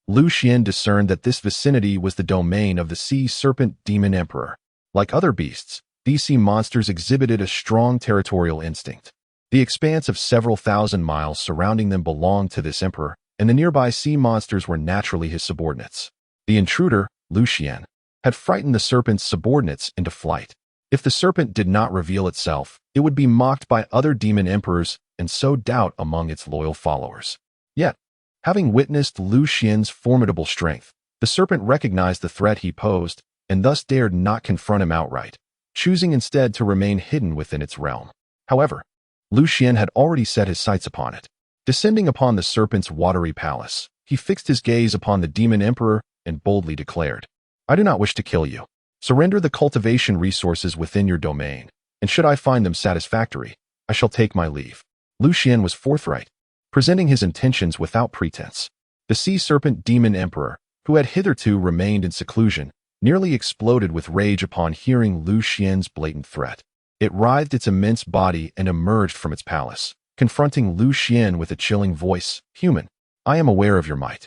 Lu Xuan discerned that this vicinity was the domain of the sea serpent demon emperor. Like other beasts, these sea monsters exhibited a strong territorial instinct. The expanse of several thousand miles surrounding them belonged to this emperor, and the nearby sea monsters were naturally his subordinates. The intruder, Lu Xuan, had frightened the serpent's subordinates into flight. If the serpent did not reveal itself, it would be mocked by other demon emperors and sow doubt among its loyal followers. Yet, having witnessed Lu Xuan's formidable strength, the serpent recognized the threat he posed and thus dared not confront him outright, choosing instead to remain hidden within its realm. However, Lu Xuan had already set his sights upon it. Descending upon the serpent's watery palace, he fixed his gaze upon the demon emperor and boldly declared, "I do not wish to kill you. Surrender the cultivation resources within your domain, and should I find them satisfactory, I shall take my leave." Lu Xuan was forthright, presenting his intentions without pretense. The sea serpent demon emperor, who had hitherto remained in seclusion, nearly exploded with rage upon hearing Lu Xuan's blatant threat. It writhed its immense body and emerged from its palace, confronting Lu Xuan with a chilling voice, "Human, I am aware of your might.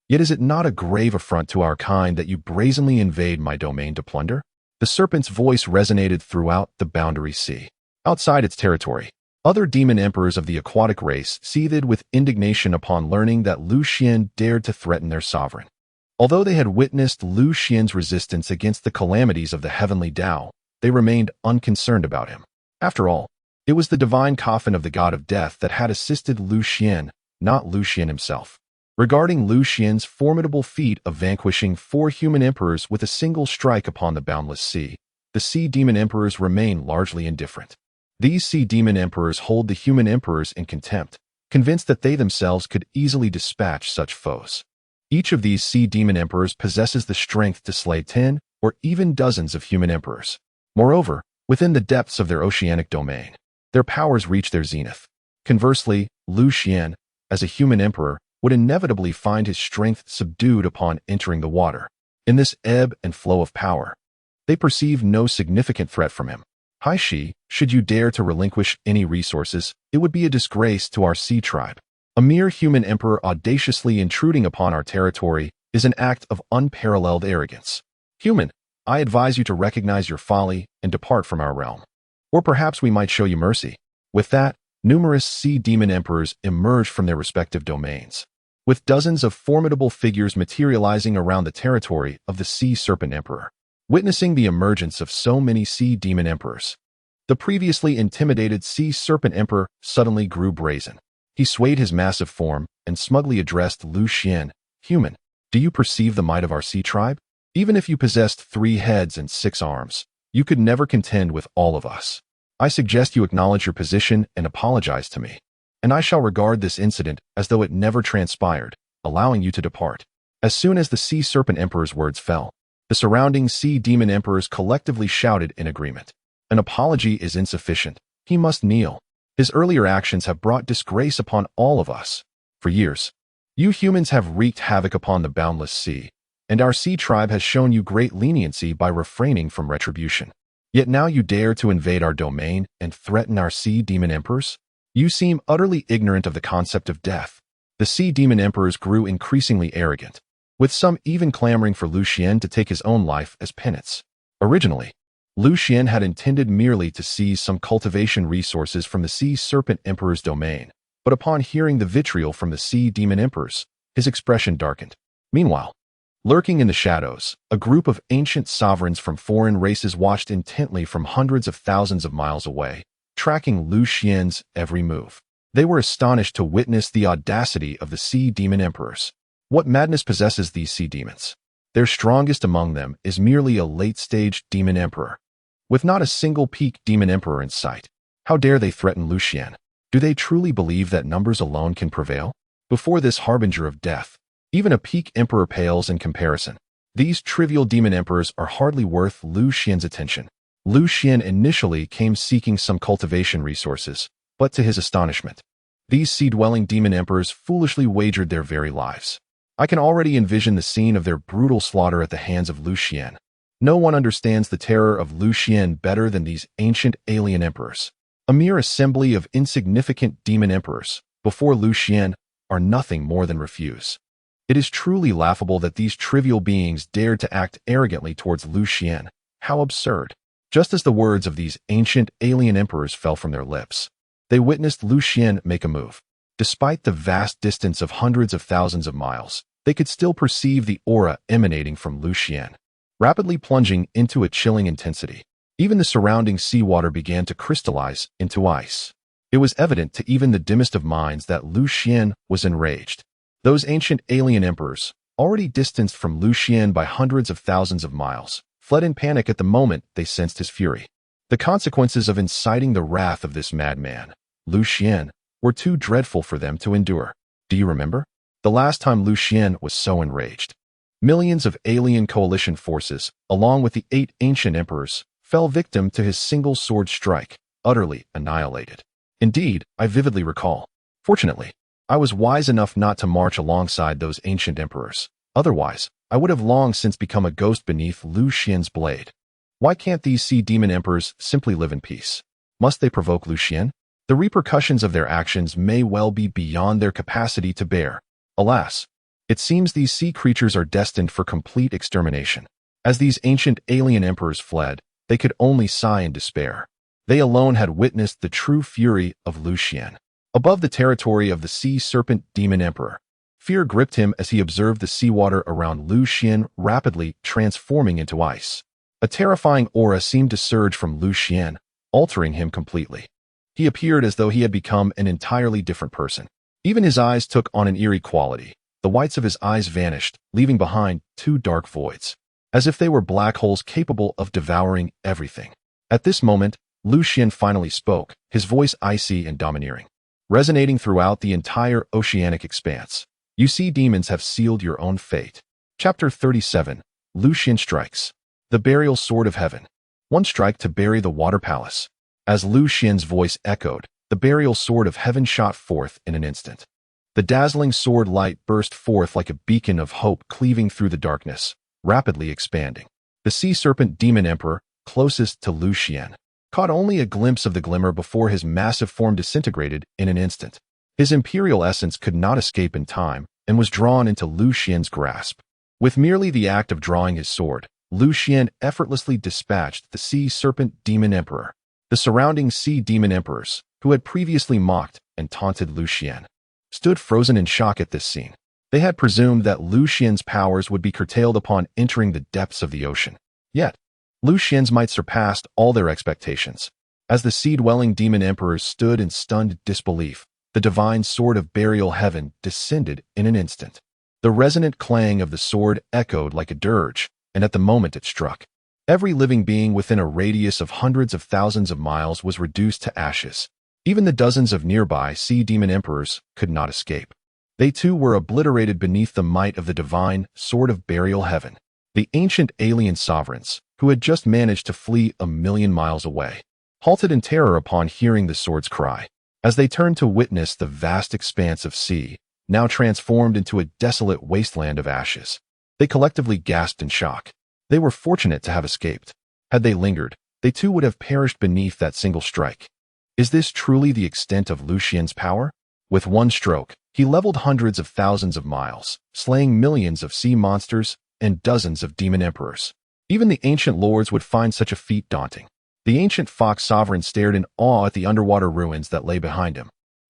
Yet is it not a grave affront to our kind that you brazenly invade my domain to plunder?" The serpent's voice resonated throughout the boundary sea. Outside its territory, other demon emperors of the aquatic race seethed with indignation upon learning that Lu Xuan dared to threaten their sovereign. Although they had witnessed Lu Xuan's resistance against the calamities of the heavenly Tao, they remained unconcerned about him. After all, it was the divine coffin of the god of death that had assisted Lu Xuan, not Lu Xuan himself. Regarding Lu Xuan's formidable feat of vanquishing 4 human emperors with a single strike upon the boundless sea, the sea demon emperors remain largely indifferent. These sea demon emperors hold the human emperors in contempt, convinced that they themselves could easily dispatch such foes. Each of these sea demon emperors possesses the strength to slay 10 or even dozens of human emperors. Moreover, within the depths of their oceanic domain, their powers reach their zenith. Conversely, Lu Xuan, as a human emperor, would inevitably find his strength subdued upon entering the water. In this ebb and flow of power, they perceive no significant threat from him. "Hai Shi, should you dare to relinquish any resources, it would be a disgrace to our sea tribe. A mere human emperor audaciously intruding upon our territory is an act of unparalleled arrogance. Human, I advise you to recognize your folly and depart from our realm. Or perhaps we might show you mercy." With that, numerous sea demon emperors emerged from their respective domains, with dozens of formidable figures materializing around the territory of the sea serpent emperor. Witnessing the emergence of so many sea demon emperors, the previously intimidated sea serpent emperor suddenly grew brazen. He swayed his massive form and smugly addressed Lu Xuan, "Human, do you perceive the might of our sea tribe? Even if you possessed 3 heads and 6 arms, you could never contend with all of us. I suggest you acknowledge your position and apologize to me, and I shall regard this incident as though it never transpired, allowing you to depart." As soon as the sea serpent emperor's words fell, the surrounding sea demon emperors collectively shouted in agreement. "An apology is insufficient. He must kneel. His earlier actions have brought disgrace upon all of us. For years, you humans have wreaked havoc upon the boundless sea, and our sea tribe has shown you great leniency by refraining from retribution. Yet now you dare to invade our domain and threaten our sea demon emperors? You seem utterly ignorant of the concept of death." The sea demon emperors grew increasingly arrogant, with some even clamoring for Lu Xuan to take his own life as penance. Originally, Lu Xuan had intended merely to seize some cultivation resources from the sea serpent emperor's domain, but upon hearing the vitriol from the sea demon emperors, his expression darkened. Meanwhile, lurking in the shadows, a group of ancient sovereigns from foreign races watched intently from hundreds of thousands of miles away, tracking Lu Xuan's every move. They were astonished to witness the audacity of the sea demon emperors. What madness possesses these sea demons? Their strongest among them is merely a late-stage demon emperor, with not a single peak demon emperor in sight. How dare they threaten Lu Xuan? Do they truly believe that numbers alone can prevail? Before this harbinger of death, even a peak emperor pales in comparison. These trivial demon emperors are hardly worth Lu Xuan's attention. Lu Xuan initially came seeking some cultivation resources, but to his astonishment, these sea-dwelling demon emperors foolishly wagered their very lives. I can already envision the scene of their brutal slaughter at the hands of Lu Xuan. No one understands the terror of Lu Xuan better than these ancient alien emperors. a mere assembly of insignificant demon emperors, before Lu Xuan, are nothing more than refuse. It is truly laughable that these trivial beings dared to act arrogantly towards Lu Xuan. How absurd. Just as the words of these ancient alien emperors fell from their lips, they witnessed Lu Xuan make a move. Despite the vast distance of hundreds of thousands of miles, they could still perceive the aura emanating from Lu Xuan, rapidly plunging into a chilling intensity. Even the surrounding seawater began to crystallize into ice. It was evident to even the dimmest of minds that Lu Xuan was enraged. Those ancient alien emperors, already distanced from Lu Xuan by hundreds of thousands of miles, fled in panic at the moment they sensed his fury. The consequences of inciting the wrath of this madman, Lu Xuan, were too dreadful for them to endure. Do you remember? The last time Lu Xuan was so enraged. Millions of alien coalition forces, along with the 8 ancient emperors, fell victim to his single sword strike, utterly annihilated. Indeed, I vividly recall. Fortunately, I was wise enough not to march alongside those ancient emperors. Otherwise, I would have long since become a ghost beneath Lu Xuan's blade. Why can't these sea demon emperors simply live in peace? Must they provoke Lu Xuan? The repercussions of their actions may well be beyond their capacity to bear. Alas, it seems these sea creatures are destined for complete extermination. As these ancient alien emperors fled, they could only sigh in despair. They alone had witnessed the true fury of Lu Xuan. Above the territory of the sea serpent demon emperor, fear gripped him as he observed the seawater around Lu Xuan rapidly transforming into ice. A terrifying aura seemed to surge from Lu Xuan, altering him completely. He appeared as though he had become an entirely different person. Even his eyes took on an eerie quality. The whites of his eyes vanished, leaving behind 2 dark voids, as if they were black holes capable of devouring everything. At this moment, Lu Xuan finally spoke, his voice icy and domineering, resonating throughout the entire oceanic expanse. You sea demons have sealed your own fate. Chapter 37. Lu Xuan strikes. The burial sword of heaven. One strike to bury the water palace. As Lu Xuan's voice echoed, the burial sword of heaven shot forth in an instant. The dazzling sword light burst forth like a beacon of hope cleaving through the darkness, rapidly expanding. The sea serpent demon emperor, closest to Lu Xuan, caught only a glimpse of the glimmer before his massive form disintegrated in an instant. His imperial essence could not escape in time and was drawn into Lu Xuan's grasp. With merely the act of drawing his sword, Lu Xuan effortlessly dispatched the sea serpent demon emperor. The surrounding sea demon emperors, who had previously mocked and taunted Lu Xuan, stood frozen in shock at this scene. They had presumed that Lu Xuan's powers would be curtailed upon entering the depths of the ocean. Yet, Lu Xuan's might surpassed all their expectations. As the sea-dwelling demon emperors stood in stunned disbelief, the divine sword of burial heaven descended in an instant. The resonant clang of the sword echoed like a dirge, and at the moment it struck, every living being within a radius of hundreds of thousands of miles was reduced to ashes. Even the dozens of nearby sea demon emperors could not escape. They too were obliterated beneath the might of the divine sword of burial heaven. The ancient alien sovereigns, who had just managed to flee 1,000,000 miles away, halted in terror upon hearing the sword's cry. As they turned to witness the vast expanse of sea, now transformed into a desolate wasteland of ashes, they collectively gasped in shock. They were fortunate to have escaped. Had they lingered, they too would have perished beneath that single strike. Is this truly the extent of Lu Xuan's power? With one stroke, he leveled hundreds of thousands of miles, slaying millions of sea monsters and dozens of demon emperors. Even the ancient lords would find such a feat daunting. The ancient fox sovereign stared in awe at the underwater ruins that lay behind him.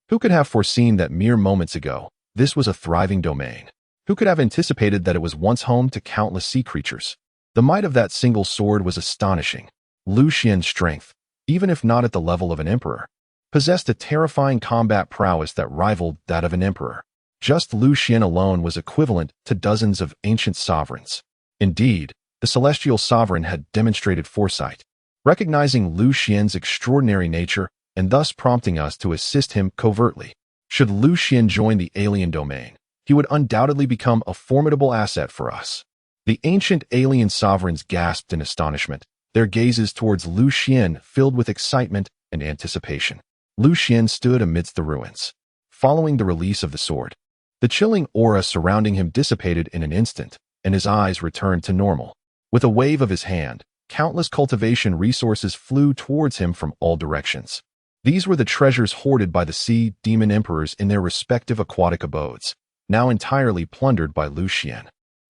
Who could have foreseen that mere moments ago, this was a thriving domain? Who could have anticipated that it was once home to countless sea creatures? The might of that single sword was astonishing. Lu Xuan's strength, even if not at the level of an emperor, possessed a terrifying combat prowess that rivaled that of an emperor. Just Lu Xuan alone was equivalent to dozens of ancient sovereigns. Indeed, the celestial sovereign had demonstrated foresight, recognizing Lu Xuan's extraordinary nature and thus prompting us to assist him covertly. Should Lu Xuan join the alien domain, he would undoubtedly become a formidable asset for us. The ancient alien sovereigns gasped in astonishment, their gazes towards Lu Xuan filled with excitement and anticipation. Lu Xuan stood amidst the ruins, following the release of the sword. The chilling aura surrounding him dissipated in an instant, and his eyes returned to normal. With a wave of his hand, countless cultivation resources flew towards him from all directions. These were the treasures hoarded by the sea demon emperors in their respective aquatic abodes, now entirely plundered by Lu Xuan.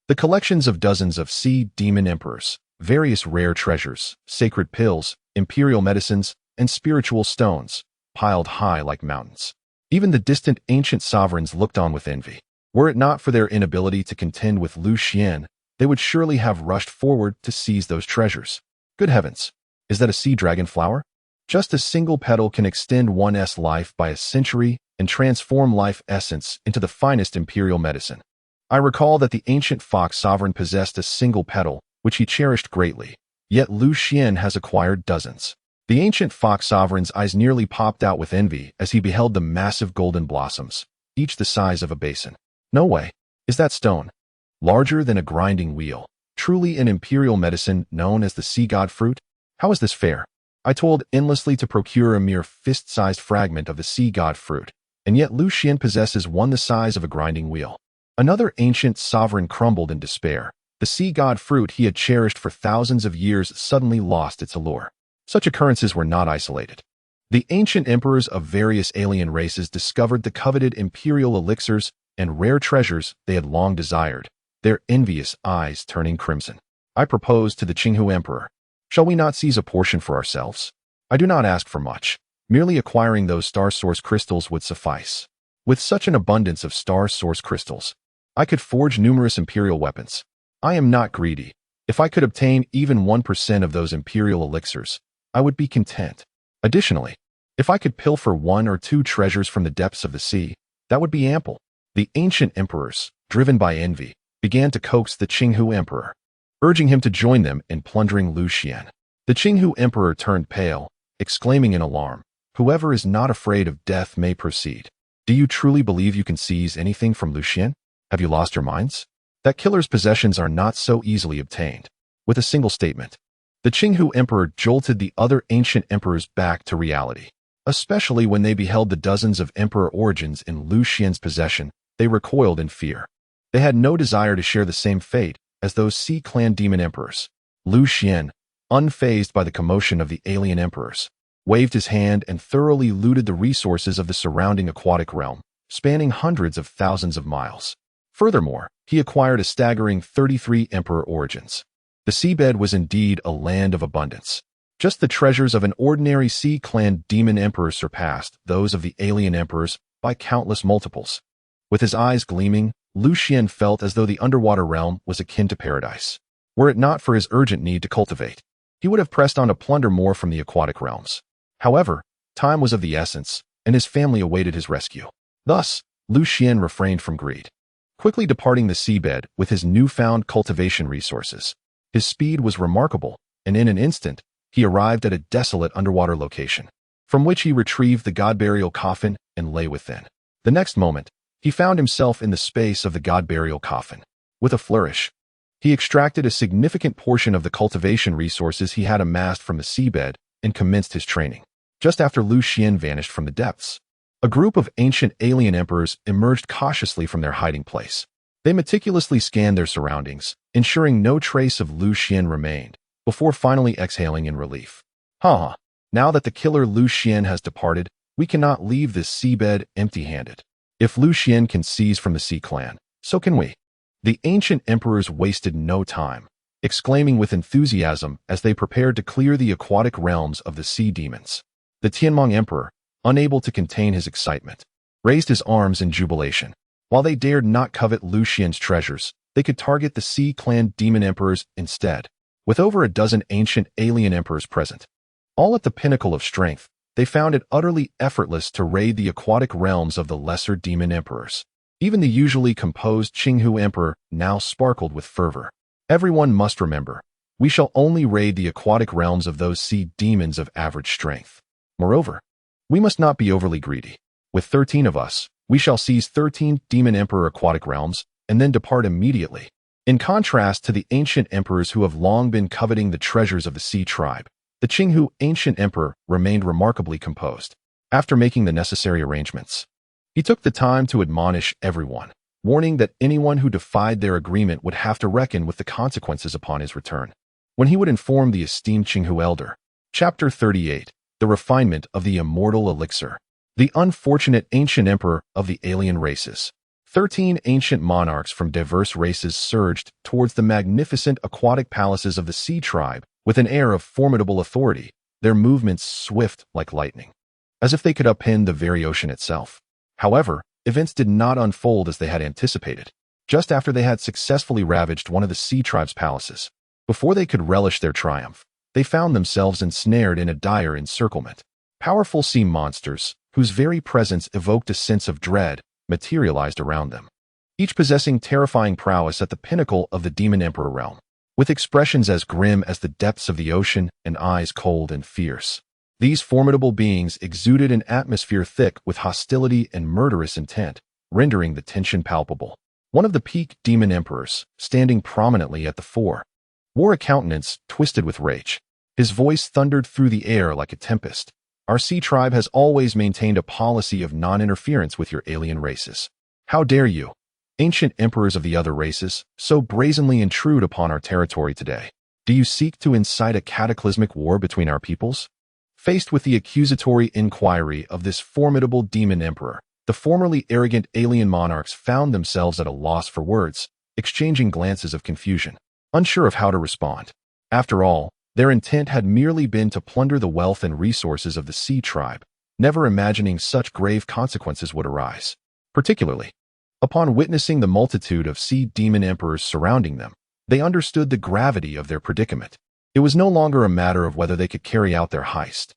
The collections of dozens of sea demon emperors, various rare treasures, sacred pills, imperial medicines, and spiritual stones, piled high like mountains. Even the distant ancient sovereigns looked on with envy. Were it not for their inability to contend with Lu Xuan, they would surely have rushed forward to seize those treasures. Good heavens! Is that a sea dragon flower? Just a single petal can extend one's life by a century and transform life essence into the finest imperial medicine. I recall that the ancient fox sovereign possessed a single petal, which he cherished greatly, yet Lu Xuan has acquired dozens. The ancient fox sovereign's eyes nearly popped out with envy as he beheld the massive golden blossoms, each the size of a basin. No way. Is that stone larger than a grinding wheel, truly an imperial medicine known as the sea god fruit? How is this fair? I toiled endlessly to procure a mere fist-sized fragment of the sea god fruit, and yet Lu Xuan possesses one the size of a grinding wheel. Another ancient sovereign crumbled in despair. The sea god fruit he had cherished for thousands of years suddenly lost its allure. Such occurrences were not isolated. The ancient emperors of various alien races discovered the coveted imperial elixirs and rare treasures they had long desired, their envious eyes turning crimson. I proposed to the Qinghu emperor, shall we not seize a portion for ourselves? I do not ask for much. Merely acquiring those star source crystals would suffice. With such an abundance of star source crystals, I could forge numerous imperial weapons. I am not greedy. If I could obtain even 1% of those imperial elixirs, I would be content. Additionally, if I could pilfer 1 or 2 treasures from the depths of the sea, that would be ample. The ancient emperors, driven by envy, began to coax the Qinghu emperor, urging him to join them in plundering Lu Xuan. The Qinghu emperor turned pale, exclaiming in alarm, "Whoever is not afraid of death may proceed. Do you truly believe you can seize anything from Lu Xuan? Have you lost your minds? That killer's possessions are not so easily obtained." With a single statement, the Qinghu emperor jolted the other ancient emperors back to reality. Especially when they beheld the dozens of emperor origins in Lu Xuan's possession, they recoiled in fear. They had no desire to share the same fate as those Sea Clan demon emperors. Lu Xuan, unfazed by the commotion of the alien emperors, waved his hand and thoroughly looted the resources of the surrounding aquatic realm, spanning hundreds of thousands of miles. Furthermore, he acquired a staggering 33 emperor origins. The seabed was indeed a land of abundance. Just the treasures of an ordinary Sea Clan demon emperor surpassed those of the alien emperors by countless multiples. With his eyes gleaming, Lu Xuan felt as though the underwater realm was akin to paradise. Were it not for his urgent need to cultivate, he would have pressed on to plunder more from the aquatic realms. However, time was of the essence, and his family awaited his rescue. Thus, Lu Xuan refrained from greed, quickly departing the seabed with his newfound cultivation resources. His speed was remarkable, and in an instant, he arrived at a desolate underwater location, from which he retrieved the god burial coffin and lay within. The next moment, he found himself in the space of the god burial coffin. With a flourish, he extracted a significant portion of the cultivation resources he had amassed from the seabed and commenced his training. Just after Lu Xuan vanished from the depths, a group of ancient alien emperors emerged cautiously from their hiding place. They meticulously scanned their surroundings, ensuring no trace of Lu Xuan remained, before finally exhaling in relief. Now that the killer Lu Xuan has departed, we cannot leave this seabed empty-handed. If Lu Xuan can seize from the Sea Clan, so can we. The ancient emperors wasted no time, exclaiming with enthusiasm as they prepared to clear the aquatic realms of the sea demons. The Tianmong emperor, unable to contain his excitement, raised his arms in jubilation. While they dared not covet Lu Xuan's treasures, they could target the Sea Clan demon emperors instead. With over a dozen ancient alien emperors present, all at the pinnacle of strength, they found it utterly effortless to raid the aquatic realms of the lesser demon emperors. Even the usually composed Qinghu emperor now sparkled with fervor. Everyone must remember, we shall only raid the aquatic realms of those sea demons of average strength. Moreover, we must not be overly greedy. With 13 of us, we shall seize 13 demon emperor aquatic realms and then depart immediately. In contrast to the ancient emperors who have long been coveting the treasures of the sea tribe, the Qinghu ancient emperor remained remarkably composed. After making the necessary arrangements, he took the time to admonish everyone, warning that anyone who defied their agreement would have to reckon with the consequences upon his return. When he would inform the esteemed Qinghu elder, Chapter 38, the refinement of the immortal elixir. The unfortunate ancient emperor of the alien races. 13 ancient monarchs from diverse races surged towards the magnificent aquatic palaces of the sea tribe with an air of formidable authority, their movements swift like lightning, as if they could upend the very ocean itself. However, events did not unfold as they had anticipated. Just after they had successfully ravaged one of the sea tribe's palaces, before they could relish their triumph, they found themselves ensnared in a dire encirclement. Powerful sea monsters, whose very presence evoked a sense of dread, materialized around them, each possessing terrifying prowess at the pinnacle of the Demon Emperor realm, with expressions as grim as the depths of the ocean and eyes cold and fierce. These formidable beings exuded an atmosphere thick with hostility and murderous intent, rendering the tension palpable. One of the peak demon emperors, standing prominently at the fore, wore a countenance twisted with rage. His voice thundered through the air like a tempest. Our sea tribe has always maintained a policy of non-interference with your alien races. How dare you, ancient emperors of the other races, so brazenly intrude upon our territory today? Do you seek to incite a cataclysmic war between our peoples? Faced with the accusatory inquiry of this formidable demon emperor, the formerly arrogant alien monarchs found themselves at a loss for words, exchanging glances of confusion, unsure of how to respond. After all, their intent had merely been to plunder the wealth and resources of the sea tribe, never imagining such grave consequences would arise. Particularly, upon witnessing the multitude of sea demon emperors surrounding them, they understood the gravity of their predicament. It was no longer a matter of whether they could carry out their heist.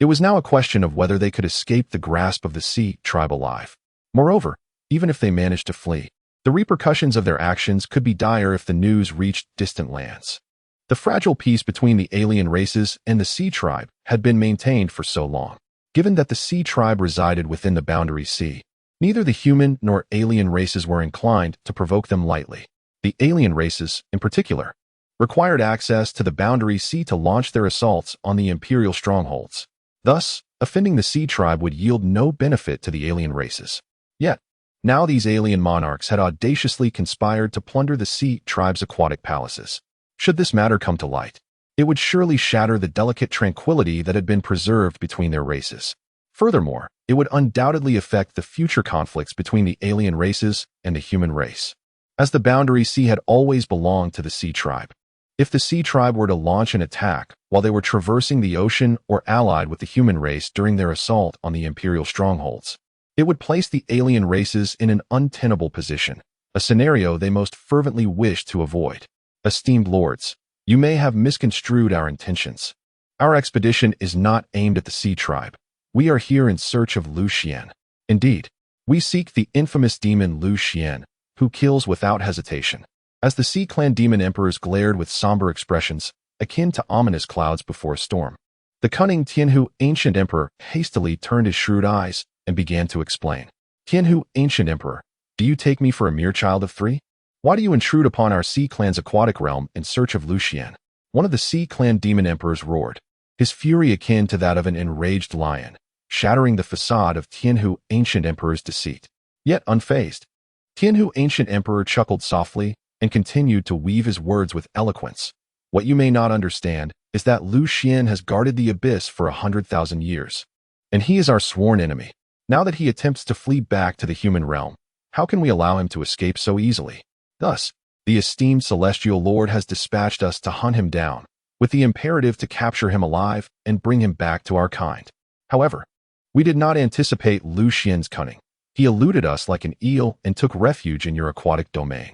It was now a question of whether they could escape the grasp of the sea tribe alive. Moreover, even if they managed to flee, the repercussions of their actions could be dire if the news reached distant lands. The fragile peace between the alien races and the sea tribe had been maintained for so long. Given that the sea tribe resided within the boundary sea, neither the human nor alien races were inclined to provoke them lightly. The alien races, in particular, required access to the boundary sea to launch their assaults on the imperial strongholds. Thus, offending the sea tribe would yield no benefit to the alien races. Yet, now these alien monarchs had audaciously conspired to plunder the sea tribe's aquatic palaces. Should this matter come to light, it would surely shatter the delicate tranquility that had been preserved between their races. Furthermore, it would undoubtedly affect the future conflicts between the alien races and the human race, as the boundary sea had always belonged to the sea tribe. If the sea tribe were to launch an attack while they were traversing the ocean or allied with the human race during their assault on the imperial strongholds, it would place the alien races in an untenable position, a scenario they most fervently wished to avoid. Esteemed lords, you may have misconstrued our intentions. Our expedition is not aimed at the sea tribe. We are here in search of Lu Xuan. Indeed, we seek the infamous demon Lu Xuan, who kills without hesitation. As the Sea Clan demon emperors glared with somber expressions, akin to ominous clouds before a storm, the cunning Tianhu ancient emperor hastily turned his shrewd eyes and began to explain. Tianhu ancient emperor, do you take me for a mere child of 3? Why do you intrude upon our Sea Clan's aquatic realm in search of Lu Xuan? One of the Sea Clan demon emperors roared, his fury akin to that of an enraged lion, shattering the facade of Tianhu ancient emperor's deceit. Yet unfazed, Tianhu ancient emperor chuckled softly and continued to weave his words with eloquence. What you may not understand is that Lu Xuan has guarded the abyss for 100,000 years, and he is our sworn enemy. Now that he attempts to flee back to the human realm, how can we allow him to escape so easily? Thus, the esteemed celestial lord has dispatched us to hunt him down, with the imperative to capture him alive and bring him back to our kind. However, we did not anticipate Lu Xuan's cunning. He eluded us like an eel and took refuge in your aquatic domain.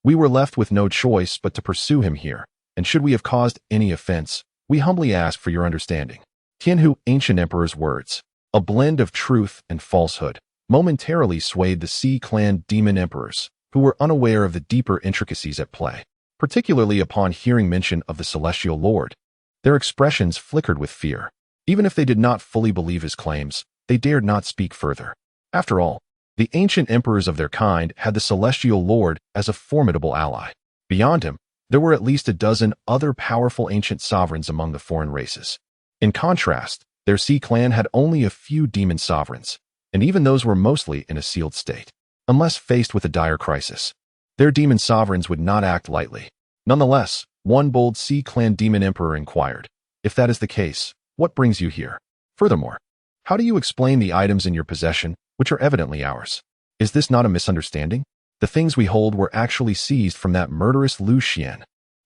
We were left with no choice but to pursue him here, and should we have caused any offense, we humbly ask for your understanding. Tianhu ancient emperor's words, a blend of truth and falsehood, momentarily swayed the Sea Clan demon emperors, who were unaware of the deeper intricacies at play. Particularly upon hearing mention of the celestial lord, their expressions flickered with fear. Even if they did not fully believe his claims, they dared not speak further. After all, the ancient emperors of their kind had the celestial lord as a formidable ally. Beyond him, there were at least a dozen other powerful ancient sovereigns among the foreign races. In contrast, their Sea Clan had only a few demon sovereigns, and even those were mostly in a sealed state. Unless faced with a dire crisis, their demon sovereigns would not act lightly. Nonetheless, one bold Sea Clan demon emperor inquired, if that is the case, what brings you here? Furthermore, how do you explain the items in your possession, which are evidently ours? Is this not a misunderstanding? The things we hold were actually seized from that murderous Lu Xuan.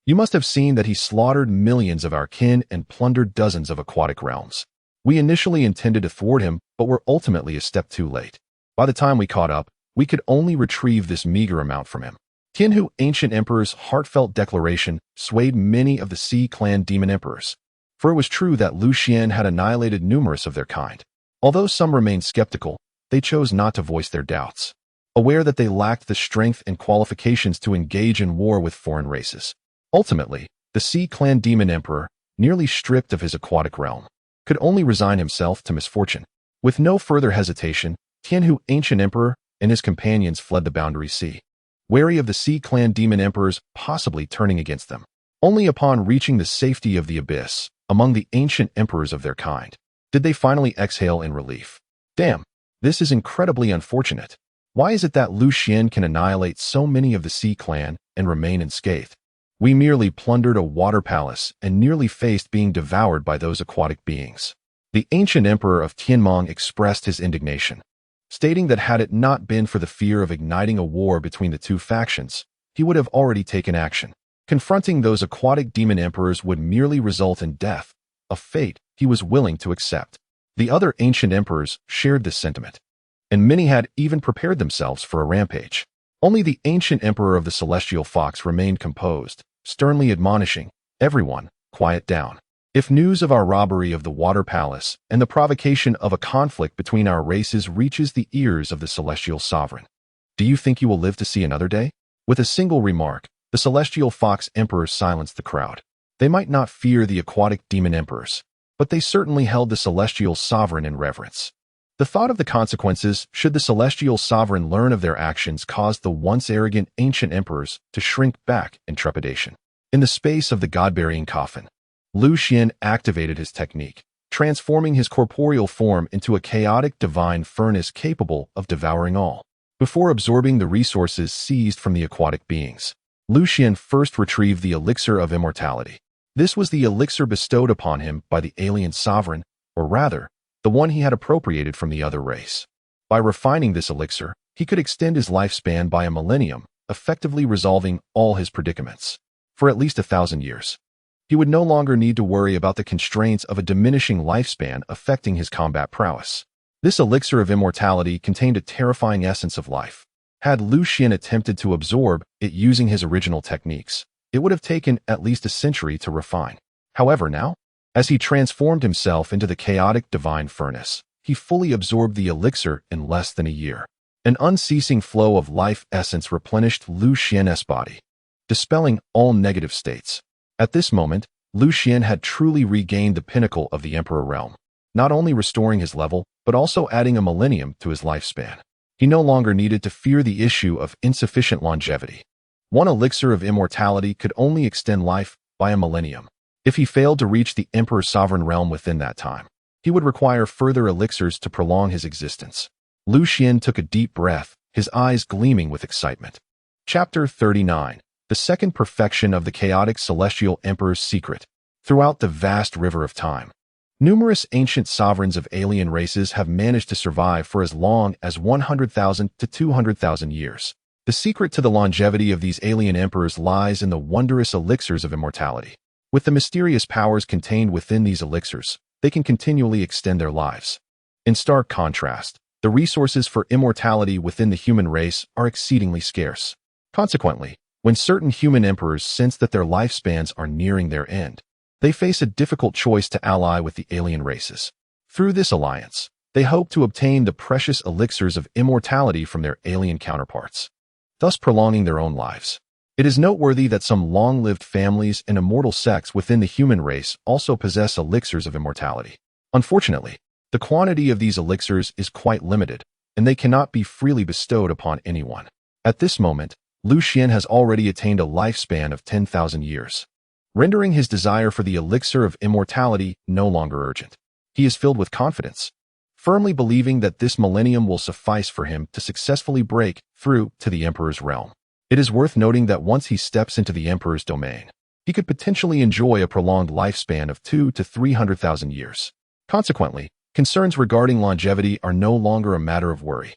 You must have seen that he slaughtered millions of our kin and plundered dozens of aquatic realms. We initially intended to thwart him, but were ultimately a step too late. By the time we caught up, we could only retrieve this meager amount from him. Tianhu Ancient Emperor's heartfelt declaration swayed many of the Sea Clan demon emperors, for it was true that Lu Xuan had annihilated numerous of their kind. Although some remained skeptical, they chose not to voice their doubts, aware that they lacked the strength and qualifications to engage in war with foreign races. Ultimately, the Sea Clan demon emperor, nearly stripped of his aquatic realm, could only resign himself to misfortune. With no further hesitation, Tianhu Ancient Emperor and his companions fled the Boundary Sea, wary of the Sea Clan demon emperors possibly turning against them. Only upon reaching the safety of the abyss, among the ancient emperors of their kind, did they finally exhale in relief. Damn, this is incredibly unfortunate. Why is it that Lu Xuan can annihilate so many of the Sea Clan and remain unscathed? We merely plundered a water palace and nearly faced being devoured by those aquatic beings. The ancient emperor of Tianmong expressed his indignation, stating that had it not been for the fear of igniting a war between the two factions, he would have already taken action. Confronting those aquatic demon emperors would merely result in death, a fate he was willing to accept. The other ancient emperors shared this sentiment, and many had even prepared themselves for a rampage. Only the ancient emperor of the Celestial Fox remained composed, sternly admonishing, "Everyone, quiet down. If news of our robbery of the Water Palace and the provocation of a conflict between our races reaches the ears of the Celestial Sovereign, do you think you will live to see another day?" With a single remark, the Celestial Fox Emperor silenced the crowd. They might not fear the aquatic demon emperors, but they certainly held the Celestial Sovereign in reverence. The thought of the consequences should the Celestial Sovereign learn of their actions caused the once arrogant ancient emperors to shrink back in trepidation. In the space of the God-burying coffin, Lu Xuan activated his technique, transforming his corporeal form into a chaotic divine furnace capable of devouring all. Before absorbing the resources seized from the aquatic beings, Lu Xuan first retrieved the elixir of immortality. This was the elixir bestowed upon him by the alien sovereign, or rather, the one he had appropriated from the other race. By refining this elixir, he could extend his lifespan by a millennium, effectively resolving all his predicaments. For at least 1,000 years. He would no longer need to worry about the constraints of a diminishing lifespan affecting his combat prowess. This elixir of immortality contained a terrifying essence of life. Had Lu Xuan attempted to absorb it using his original techniques, it would have taken at least a century to refine. However, now, as he transformed himself into the chaotic divine furnace, he fully absorbed the elixir in less than a year. An unceasing flow of life essence replenished Lu Xuan's body, dispelling all negative states. At this moment, Lu Xuan had truly regained the pinnacle of the Emperor realm, not only restoring his level, but also adding a millennium to his lifespan. He no longer needed to fear the issue of insufficient longevity. One elixir of immortality could only extend life by a millennium. If he failed to reach the Emperor's sovereign realm within that time, he would require further elixirs to prolong his existence. Lu Xuan took a deep breath, his eyes gleaming with excitement. Chapter 39. The second perfection of the chaotic celestial emperor's secret. Throughout the vast river of time, numerous ancient sovereigns of alien races have managed to survive for as long as 100,000 to 200,000 years. The secret to the longevity of these alien emperors lies in the wondrous elixirs of immortality. With the mysterious powers contained within these elixirs, they can continually extend their lives. In stark contrast, the resources for immortality within the human race are exceedingly scarce. Consequently, when certain human emperors sense that their lifespans are nearing their end, they face a difficult choice to ally with the alien races. Through this alliance, they hope to obtain the precious elixirs of immortality from their alien counterparts, thus prolonging their own lives. It is noteworthy that some long-lived families and immortal sects within the human race also possess elixirs of immortality. Unfortunately, the quantity of these elixirs is quite limited, and they cannot be freely bestowed upon anyone. At this moment, Lu Xuan has already attained a lifespan of 10,000 years, rendering his desire for the elixir of immortality no longer urgent. He is filled with confidence, firmly believing that this millennium will suffice for him to successfully break through to the Emperor's realm. It is worth noting that once he steps into the Emperor's domain, he could potentially enjoy a prolonged lifespan of 200,000 to 300,000 years. Consequently, Concerns regarding longevity are no longer a matter of worry.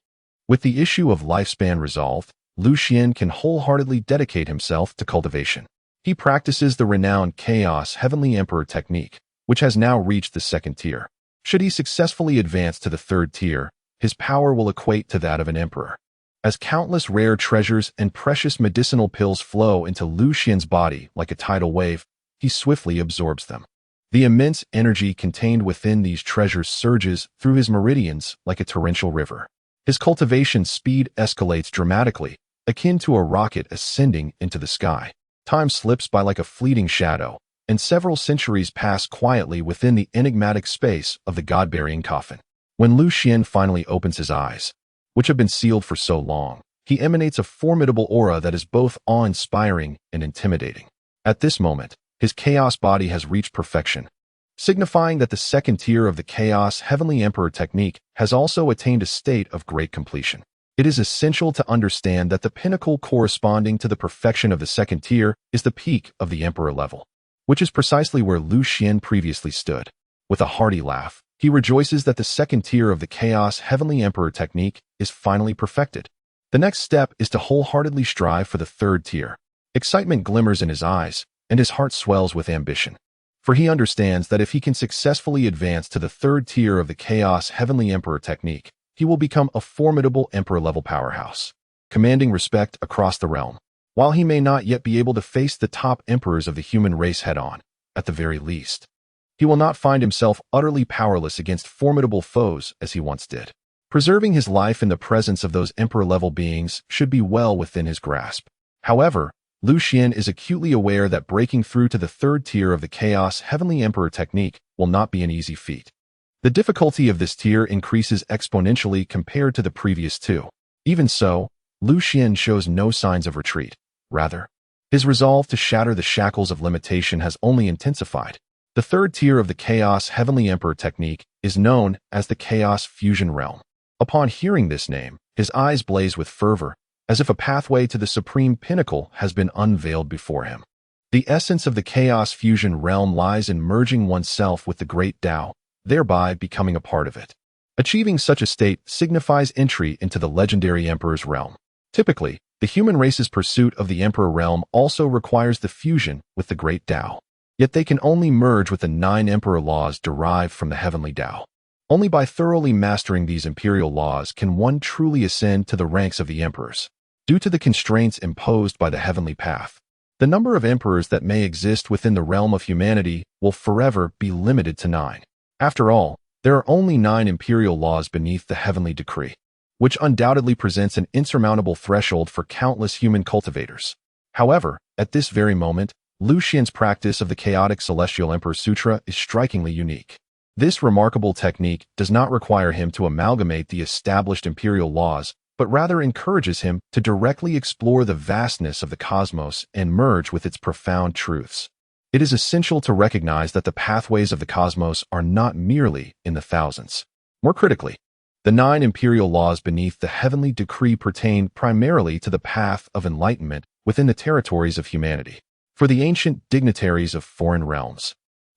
With the issue of lifespan resolved, Lu Xuan can wholeheartedly dedicate himself to cultivation. He practices the renowned Chaos Heavenly Emperor technique, which has now reached the second tier. Should he successfully advance to the third tier, his power will equate to that of an emperor. As countless rare treasures and precious medicinal pills flow into Lu Xuan's body like a tidal wave, he swiftly absorbs them. The immense energy contained within these treasures surges through his meridians like a torrential river. His cultivation speed escalates dramatically, akin to a rocket ascending into the sky. Time slips by like a fleeting shadow, and several centuries pass quietly within the enigmatic space of the god-burying coffin. When Lu Xuan finally opens his eyes, which have been sealed for so long, he emanates a formidable aura that is both awe-inspiring and intimidating. At this moment, his chaos body has reached perfection, signifying that the second tier of the Chaos Heavenly Emperor technique has also attained a state of great completion. It is essential to understand that the pinnacle corresponding to the perfection of the second tier is the peak of the Emperor level, which is precisely where Lu Xuan previously stood. With a hearty laugh, he rejoices that the second tier of the Chaos Heavenly Emperor technique is finally perfected. The next step is to wholeheartedly strive for the third tier. Excitement glimmers in his eyes, and his heart swells with ambition. For he understands that if he can successfully advance to the third tier of the Chaos Heavenly Emperor technique, he will become a formidable Emperor-level powerhouse, commanding respect across the realm. While he may not yet be able to face the top emperors of the human race head-on, at the very least, he will not find himself utterly powerless against formidable foes as he once did. Preserving his life in the presence of those Emperor-level beings should be well within his grasp. However, Lu Xuan is acutely aware that breaking through to the third tier of the Chaos Heavenly Emperor technique will not be an easy feat. The difficulty of this tier increases exponentially compared to the previous two. Even so, Lu Xuan shows no signs of retreat. Rather, his resolve to shatter the shackles of limitation has only intensified. The third tier of the Chaos Heavenly Emperor technique is known as the Chaos Fusion Realm. Upon hearing this name, his eyes blaze with fervor, as if a pathway to the supreme pinnacle has been unveiled before him. The essence of the Chaos Fusion Realm lies in merging oneself with the Great Tao, thereby becoming a part of it. Achieving such a state signifies entry into the legendary Emperor's realm. Typically, the human race's pursuit of the Emperor realm also requires the fusion with the Great Tao. Yet they can only merge with the 9 Emperor laws derived from the Heavenly Tao. Only by thoroughly mastering these imperial laws can one truly ascend to the ranks of the emperors. Due to the constraints imposed by the heavenly path, the number of emperors that may exist within the realm of humanity will forever be limited to 9. After all, there are only 9 imperial laws beneath the heavenly decree, which undoubtedly presents an insurmountable threshold for countless human cultivators. However, at this very moment, Lu Xuan's practice of the Chaotic Celestial Emperor Sutra is strikingly unique. This remarkable technique does not require him to amalgamate the established imperial laws, but rather encourages him to directly explore the vastness of the cosmos and merge with its profound truths. It is essential to recognize that the pathways of the cosmos are not merely in the thousands. More critically, the 9 imperial laws beneath the heavenly decree pertain primarily to the path of enlightenment within the territories of humanity. For the ancient dignitaries of foreign realms,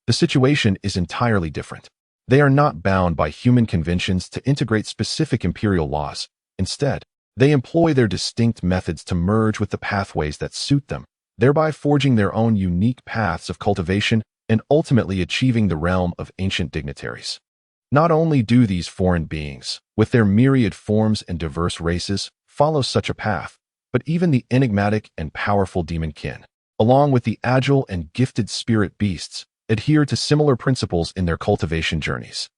the situation is entirely different. They are not bound by human conventions to integrate specific imperial laws. Instead, they employ their distinct methods to merge with the pathways that suit them, thereby forging their own unique paths of cultivation and ultimately achieving the realm of ancient dignitaries. Not only do these foreign beings, with their myriad forms and diverse races, follow such a path, but even the enigmatic and powerful demon kin, along with the agile and gifted spirit beasts, adhere to similar principles in their cultivation journeys.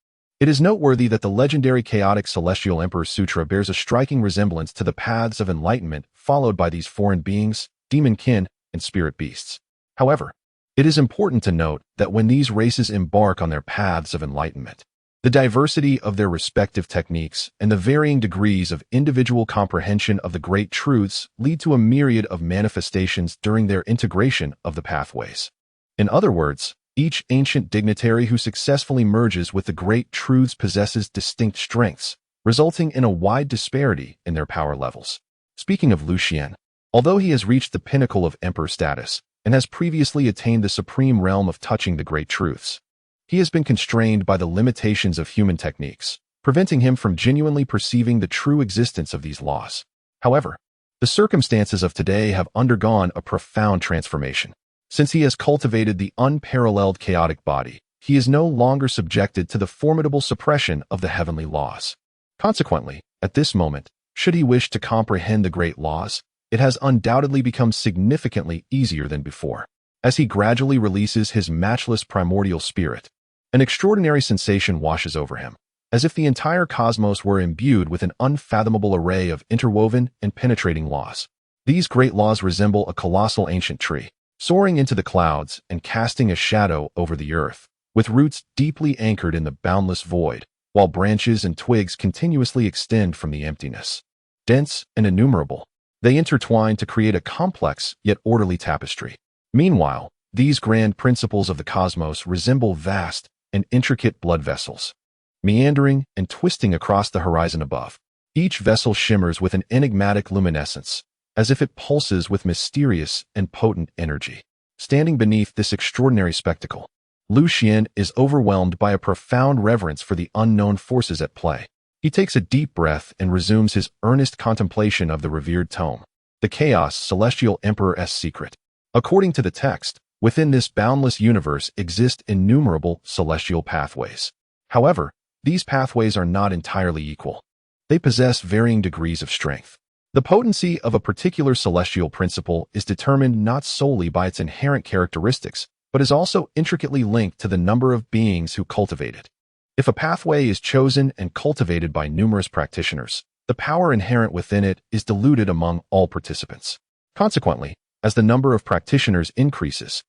It is noteworthy that the legendary Chaotic Celestial Emperor Sutra bears a striking resemblance to the paths of enlightenment followed by these foreign beings, demon kin, and spirit beasts. However, it is important to note that when these races embark on their paths of enlightenment, the diversity of their respective techniques and the varying degrees of individual comprehension of the great truths lead to a myriad of manifestations during their integration of the pathways. In other words, each ancient dignitary who successfully merges with the great truths possesses distinct strengths, resulting in a wide disparity in their power levels. Speaking of Lu Xuan, although he has reached the pinnacle of emperor status and has previously attained the supreme realm of touching the great truths, He has been constrained by the limitations of human techniques, preventing him from genuinely perceiving the true existence of these laws. However, the circumstances of today have undergone a profound transformation. Since he has cultivated the unparalleled chaotic body, he is no longer subjected to the formidable suppression of the heavenly laws. Consequently, at this moment, should he wish to comprehend the great laws, it has undoubtedly become significantly easier than before. As he gradually releases his matchless primordial spirit, an extraordinary sensation washes over him, as if the entire cosmos were imbued with an unfathomable array of interwoven and penetrating laws. These great laws resemble a colossal ancient tree, soaring into the clouds and casting a shadow over the earth, with roots deeply anchored in the boundless void, while branches and twigs continuously extend from the emptiness. Dense and innumerable, they intertwine to create a complex yet orderly tapestry. Meanwhile, these grand principles of the cosmos resemble vast and intricate blood vessels, meandering and twisting across the horizon above. Each vessel shimmers with an enigmatic luminescence, as if it pulses with mysterious and potent energy. Standing beneath this extraordinary spectacle, Lu Xuan is overwhelmed by a profound reverence for the unknown forces at play. He takes a deep breath and resumes his earnest contemplation of the revered tome, the Chaos Celestial Emperor's Secret. According to the text, within this boundless universe exist innumerable celestial pathways. However, these pathways are not entirely equal. They possess varying degrees of strength. The potency of a particular celestial principle is determined not solely by its inherent characteristics, but is also intricately linked to the number of beings who cultivate it. If a pathway is chosen and cultivated by numerous practitioners, the power inherent within it is diluted among all participants. Consequently, as the number of practitioners increases,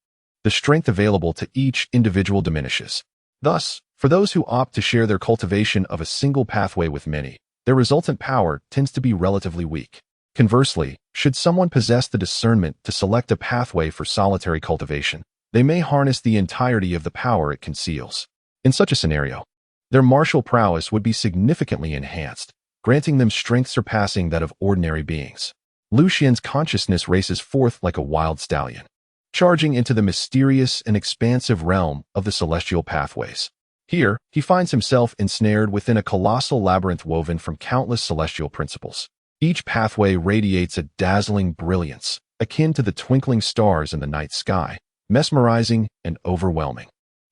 the strength available to each individual diminishes. Thus, for those who opt to share their cultivation of a single pathway with many, their resultant power tends to be relatively weak. Conversely, should someone possess the discernment to select a pathway for solitary cultivation, they may harness the entirety of the power it conceals. In such a scenario, their martial prowess would be significantly enhanced, granting them strength surpassing that of ordinary beings. Lu Xuan's consciousness races forth like a wild stallion, charging into the mysterious and expansive realm of the celestial pathways. Here, he finds himself ensnared within a colossal labyrinth woven from countless celestial principles. Each pathway radiates a dazzling brilliance, akin to the twinkling stars in the night sky, mesmerizing and overwhelming.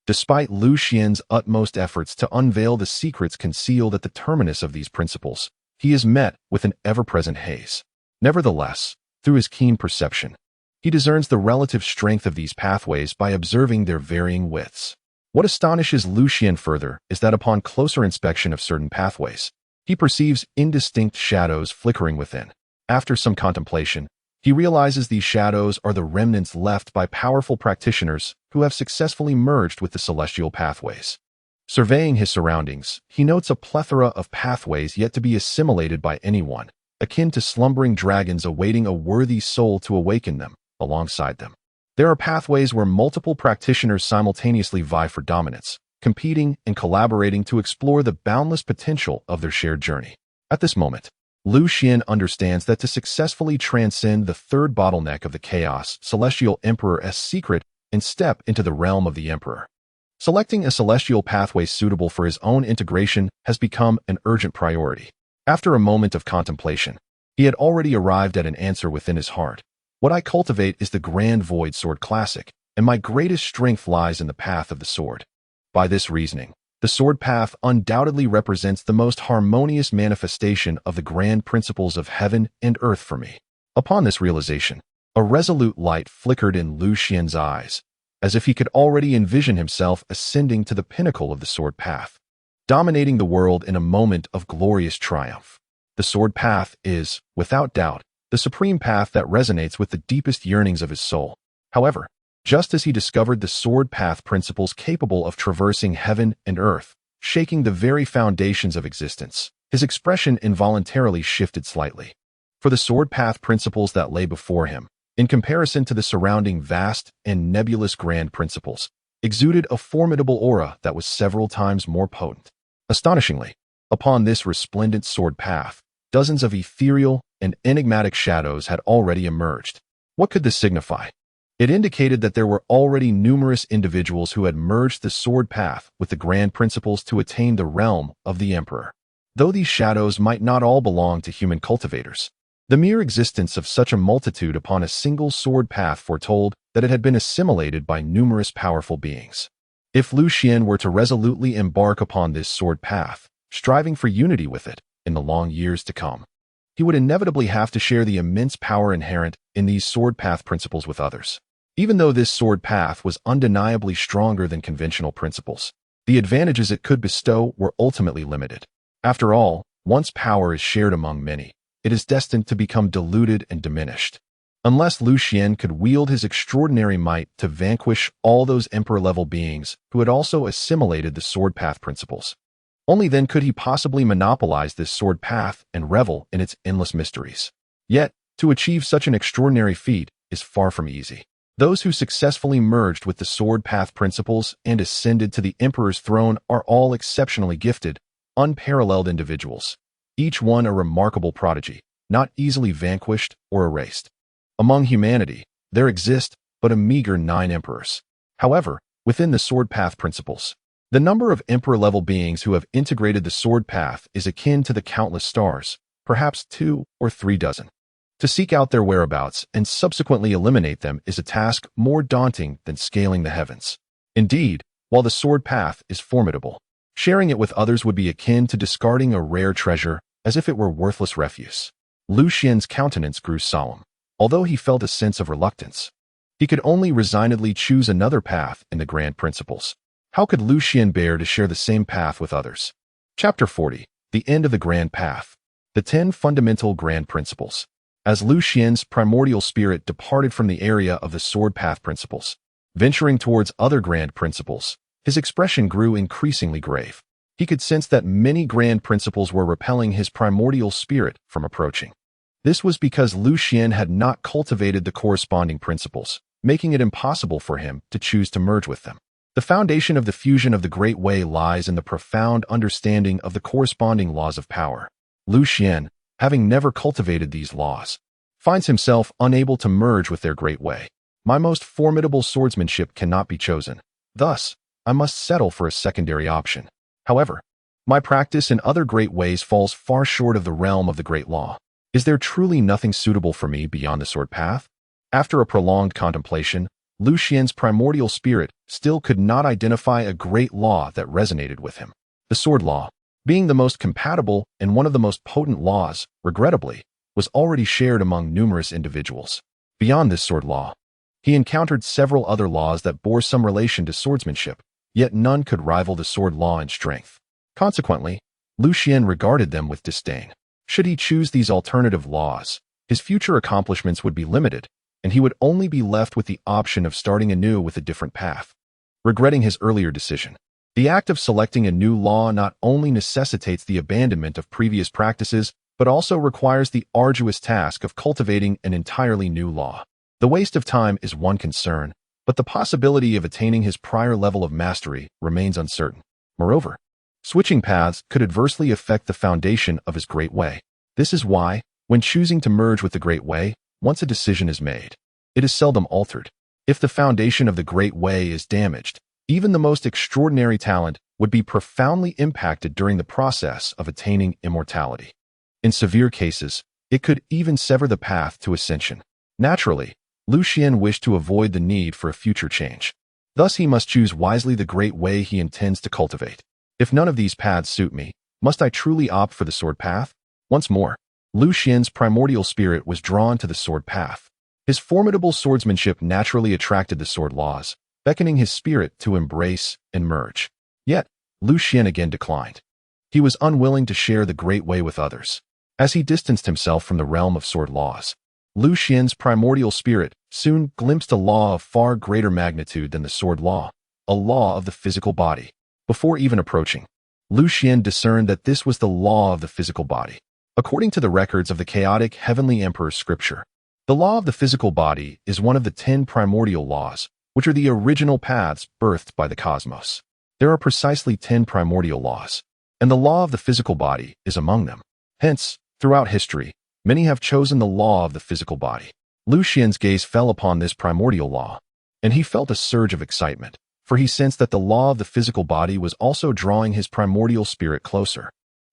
Despite Lu Xuan's utmost efforts to unveil the secrets concealed at the terminus of these principles, he is met with an ever-present haze. Nevertheless, through his keen perception, he discerns the relative strength of these pathways by observing their varying widths. What astonishes Lu Xuan further is that upon closer inspection of certain pathways, he perceives indistinct shadows flickering within. After some contemplation, he realizes these shadows are the remnants left by powerful practitioners who have successfully merged with the celestial pathways. Surveying his surroundings, he notes a plethora of pathways yet to be assimilated by anyone, akin to slumbering dragons awaiting a worthy soul to awaken them alongside them. There are pathways where multiple practitioners simultaneously vie for dominance, competing and collaborating to explore the boundless potential of their shared journey. At this moment, Lu Xuan understands that to successfully transcend the third bottleneck of the Chaos Celestial Emperor's Secret and step into the realm of the Emperor, selecting a celestial pathway suitable for his own integration has become an urgent priority. After a moment of contemplation, he had already arrived at an answer within his heart. What I cultivate is the Grand Void Sword Classic, and my greatest strength lies in the path of the sword. By this reasoning, the sword path undoubtedly represents the most harmonious manifestation of the grand principles of heaven and earth for me. Upon this realization, a resolute light flickered in Lu Xuan's eyes, as if he could already envision himself ascending to the pinnacle of the sword path, dominating the world in a moment of glorious triumph. The sword path is, without doubt, the supreme path that resonates with the deepest yearnings of his soul. However, just as he discovered the sword path principles capable of traversing heaven and earth, shaking the very foundations of existence, his expression involuntarily shifted slightly. For the sword path principles that lay before him, in comparison to the surrounding vast and nebulous grand principles, exuded a formidable aura that was several times more potent. Astonishingly, upon this resplendent sword path, dozens of ethereal and enigmatic shadows had already emerged. What could this signify? It indicated that there were already numerous individuals who had merged the sword path with the grand principles to attain the realm of the Emperor. Though these shadows might not all belong to human cultivators, the mere existence of such a multitude upon a single sword path foretold that it had been assimilated by numerous powerful beings. If Lu Xuan were to resolutely embark upon this sword path, striving for unity with it in the long years to come, he would inevitably have to share the immense power inherent in these sword path principles with others. Even though this sword path was undeniably stronger than conventional principles, the advantages it could bestow were ultimately limited. After all, once power is shared among many, it is destined to become diluted and diminished. Unless Lu Xuan could wield his extraordinary might to vanquish all those emperor-level beings who had also assimilated the sword path principles, only then could he possibly monopolize this sword path and revel in its endless mysteries. Yet, to achieve such an extraordinary feat is far from easy. Those who successfully merged with the sword path principles and ascended to the Emperor's throne are all exceptionally gifted, unparalleled individuals, each one a remarkable prodigy, not easily vanquished or erased. Among humanity, there exist but a meager 9 emperors. However, within the sword path principles, the number of emperor-level beings who have integrated the sword path is akin to the countless stars, perhaps 2 or 3 dozen. To seek out their whereabouts and subsequently eliminate them is a task more daunting than scaling the heavens. Indeed, while the sword path is formidable, sharing it with others would be akin to discarding a rare treasure as if it were worthless refuse. Lu Xuan's countenance grew solemn, although he felt a sense of reluctance. He could only resignedly choose another path in the grand principles. How could Lu Xuan bear to share the same path with others? Chapter 40. The End of the Grand Path. The 10 Fundamental Grand Principles. As Lu Xuan's primordial spirit departed from the area of the sword path principles, venturing towards other grand principles, his expression grew increasingly grave. He could sense that many grand principles were repelling his primordial spirit from approaching. This was because Lu Xuan had not cultivated the corresponding principles, making it impossible for him to choose to merge with them. The foundation of the fusion of the Great Way lies in the profound understanding of the corresponding laws of power. Lu Xuan, having never cultivated these laws, finds himself unable to merge with their Great Way. My most formidable swordsmanship cannot be chosen. Thus, I must settle for a secondary option. However, my practice in other great ways falls far short of the realm of the Great Law. Is there truly nothing suitable for me beyond the sword path? After a prolonged contemplation, Lu Xuan's primordial spirit still could not identify a great law that resonated with him. The sword law, being the most compatible and one of the most potent laws, regrettably, was already shared among numerous individuals. Beyond this sword law, he encountered several other laws that bore some relation to swordsmanship, yet none could rival the sword law in strength. Consequently, Lu Xuan regarded them with disdain. Should he choose these alternative laws, his future accomplishments would be limited, and he would only be left with the option of starting anew with a different path. Regretting his earlier decision, the act of selecting a new law not only necessitates the abandonment of previous practices, but also requires the arduous task of cultivating an entirely new law. The waste of time is one concern, but the possibility of attaining his prior level of mastery remains uncertain. Moreover, switching paths could adversely affect the foundation of his Great Way. This is why, when choosing to merge with the Great Way, once a decision is made, it is seldom altered. If the foundation of the Great Way is damaged, even the most extraordinary talent would be profoundly impacted during the process of attaining immortality. In severe cases, it could even sever the path to ascension. Naturally, Lu Xuan wished to avoid the need for a future change. Thus he must choose wisely the Great Way he intends to cultivate. If none of these paths suit me, must I truly opt for the sword path? Once more, Lu Xuan's primordial spirit was drawn to the sword path. His formidable swordsmanship naturally attracted the sword laws, beckoning his spirit to embrace and merge. Yet, Lu Xuan again declined. He was unwilling to share the Great Way with others. As he distanced himself from the realm of sword laws, Lu Xuan's primordial spirit soon glimpsed a law of far greater magnitude than the sword law, a law of the physical body. Before even approaching, Lu Xuan discerned that this was the law of the physical body. According to the records of the chaotic Heavenly Emperor's scripture, the law of the physical body is one of the 10 primordial laws, which are the original paths birthed by the cosmos. There are precisely 10 primordial laws, and the law of the physical body is among them. Hence, throughout history, many have chosen the law of the physical body. Lu Xuan's gaze fell upon this primordial law, and he felt a surge of excitement, for he sensed that the law of the physical body was also drawing his primordial spirit closer.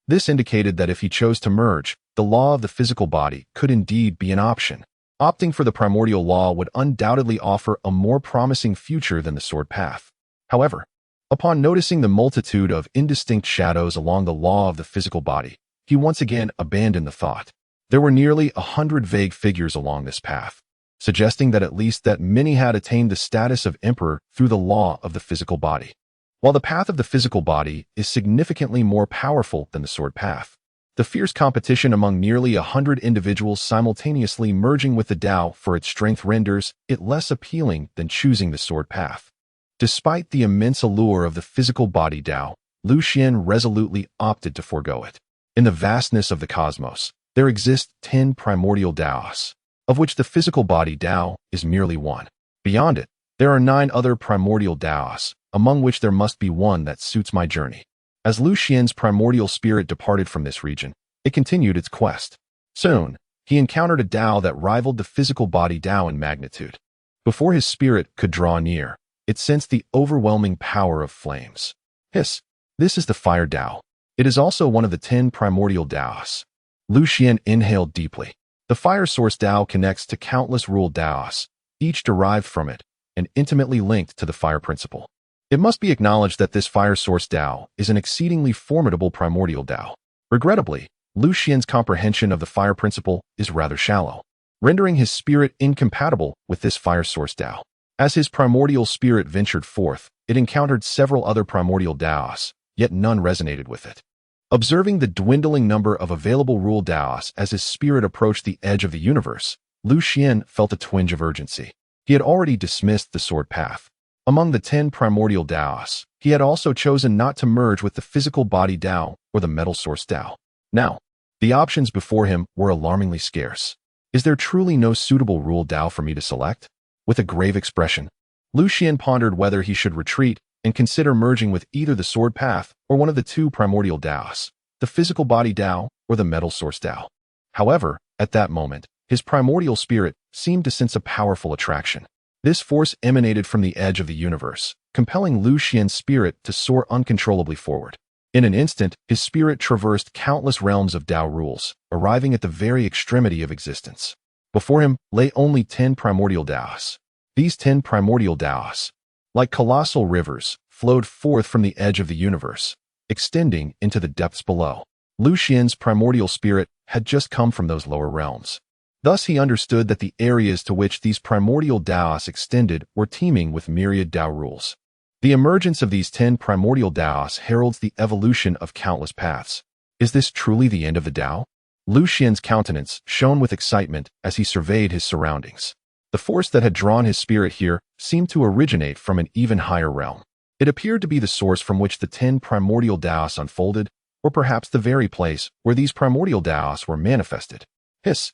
This indicated that if he chose to merge, the law of the physical body could indeed be an option. Opting for the primordial law would undoubtedly offer a more promising future than the sword path. However, upon noticing the multitude of indistinct shadows along the law of the physical body, he once again abandoned the thought. There were nearly 100 vague figures along this path, suggesting that at least that many had attained the status of emperor through the law of the physical body. While the path of the physical body is significantly more powerful than the sword path, the fierce competition among nearly 100 individuals simultaneously merging with the Tao for its strength renders it less appealing than choosing the sword path. Despite the immense allure of the physical body Tao, Lu Xuan resolutely opted to forego it. In the vastness of the cosmos, there exist 10 primordial Taos, of which the physical body Tao is merely one. Beyond it, there are 9 other primordial Taos, among which there must be one that suits my journey. As Lu Xuan's primordial spirit departed from this region, it continued its quest. Soon, he encountered a Tao that rivaled the physical body Tao in magnitude. Before his spirit could draw near, it sensed the overwhelming power of flames. Hiss! This is the fire Tao. It is also one of the 10 primordial Taos. Lu Xuan inhaled deeply. The fire source Tao connects to countless ruled Taos, each derived from it, and intimately linked to the fire principle. It must be acknowledged that this fire source Tao is an exceedingly formidable primordial Tao. Regrettably, Lu Xuan's comprehension of the fire principle is rather shallow, rendering his spirit incompatible with this fire source Tao. As his primordial spirit ventured forth, it encountered several other primordial Taos, yet none resonated with it. Observing the dwindling number of available rule Taos as his spirit approached the edge of the universe, Lu Xuan felt a twinge of urgency. He had already dismissed the sword path. Among the 10 primordial Taos, he had also chosen not to merge with the physical body Tao or the metal source Tao. Now, the options before him were alarmingly scarce. Is there truly no suitable rule Tao for me to select? With a grave expression, Lu Xuan pondered whether he should retreat and consider merging with either the sword path or one of the 2 primordial Taos, the physical body Tao or the metal source Tao. However, at that moment, his primordial spirit seemed to sense a powerful attraction. This force emanated from the edge of the universe, compelling Lu Xuan's spirit to soar uncontrollably forward. In an instant, his spirit traversed countless realms of Tao rules, arriving at the very extremity of existence. Before him lay only 10 primordial Taos. These 10 primordial Taos, like colossal rivers, flowed forth from the edge of the universe, extending into the depths below. Lu Xuan's primordial spirit had just come from those lower realms. Thus he understood that the areas to which these primordial Taos extended were teeming with myriad Tao rules. The emergence of these 10 primordial Taos heralds the evolution of countless paths. Is this truly the end of the Tao? Lu Xuan's countenance shone with excitement as he surveyed his surroundings. The force that had drawn his spirit here seemed to originate from an even higher realm. It appeared to be the source from which the 10 primordial Taos unfolded, or perhaps the very place where these primordial Taos were manifested. Hiss!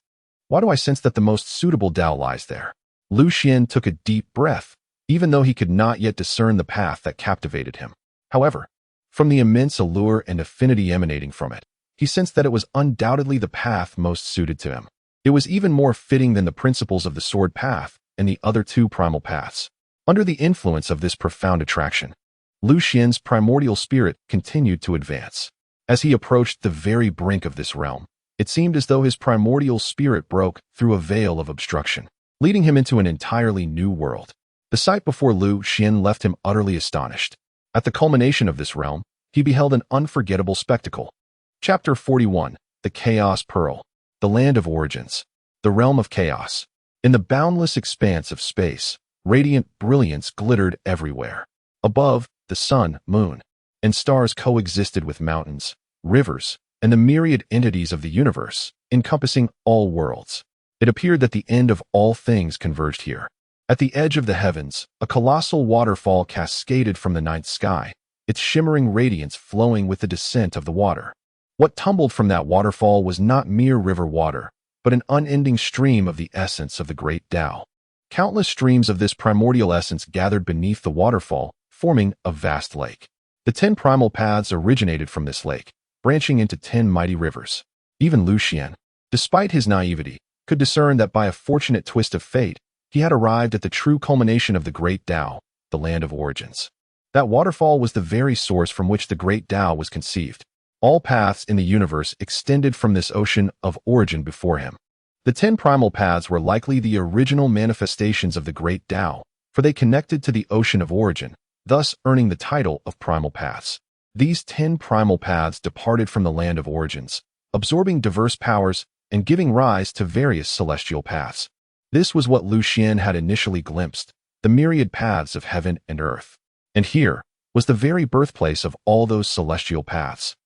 Why do I sense that the most suitable Tao lies there? Lu Xuan took a deep breath, even though he could not yet discern the path that captivated him. However, from the immense allure and affinity emanating from it, he sensed that it was undoubtedly the path most suited to him. It was even more fitting than the principles of the sword path and the other 2 primal paths. Under the influence of this profound attraction, Lu Xuan's primordial spirit continued to advance. As he approached the very brink of this realm, it seemed as though his primordial spirit broke through a veil of obstruction, leading him into an entirely new world. The sight before Lu Xuan left him utterly astonished. At the culmination of this realm, he beheld an unforgettable spectacle. Chapter 41, The Chaos Pearl, the Land of Origins, the Realm of Chaos. In the boundless expanse of space, radiant brilliance glittered everywhere. Above, the sun, moon, and stars coexisted with mountains, rivers, and the myriad entities of the universe, encompassing all worlds. It appeared that the end of all things converged here. At the edge of the heavens, a colossal waterfall cascaded from the night sky, its shimmering radiance flowing with the descent of the water. What tumbled from that waterfall was not mere river water, but an unending stream of the essence of the great Tao. Countless streams of this primordial essence gathered beneath the waterfall, forming a vast lake. The 10 primal paths originated from this lake, branching into 10 mighty rivers. Even Lu Xuan, despite his naivety, could discern that by a fortunate twist of fate, he had arrived at the true culmination of the Great Tao, the land of origins. That waterfall was the very source from which the Great Tao was conceived. All paths in the universe extended from this ocean of origin before him. The 10 primal paths were likely the original manifestations of the Great Tao, for they connected to the ocean of origin, thus earning the title of primal paths. These 10 primal paths departed from the land of origins, absorbing diverse powers and giving rise to various celestial paths. This was what Lu Xuan had initially glimpsed, the myriad paths of heaven and earth. And here was the very birthplace of all those celestial paths.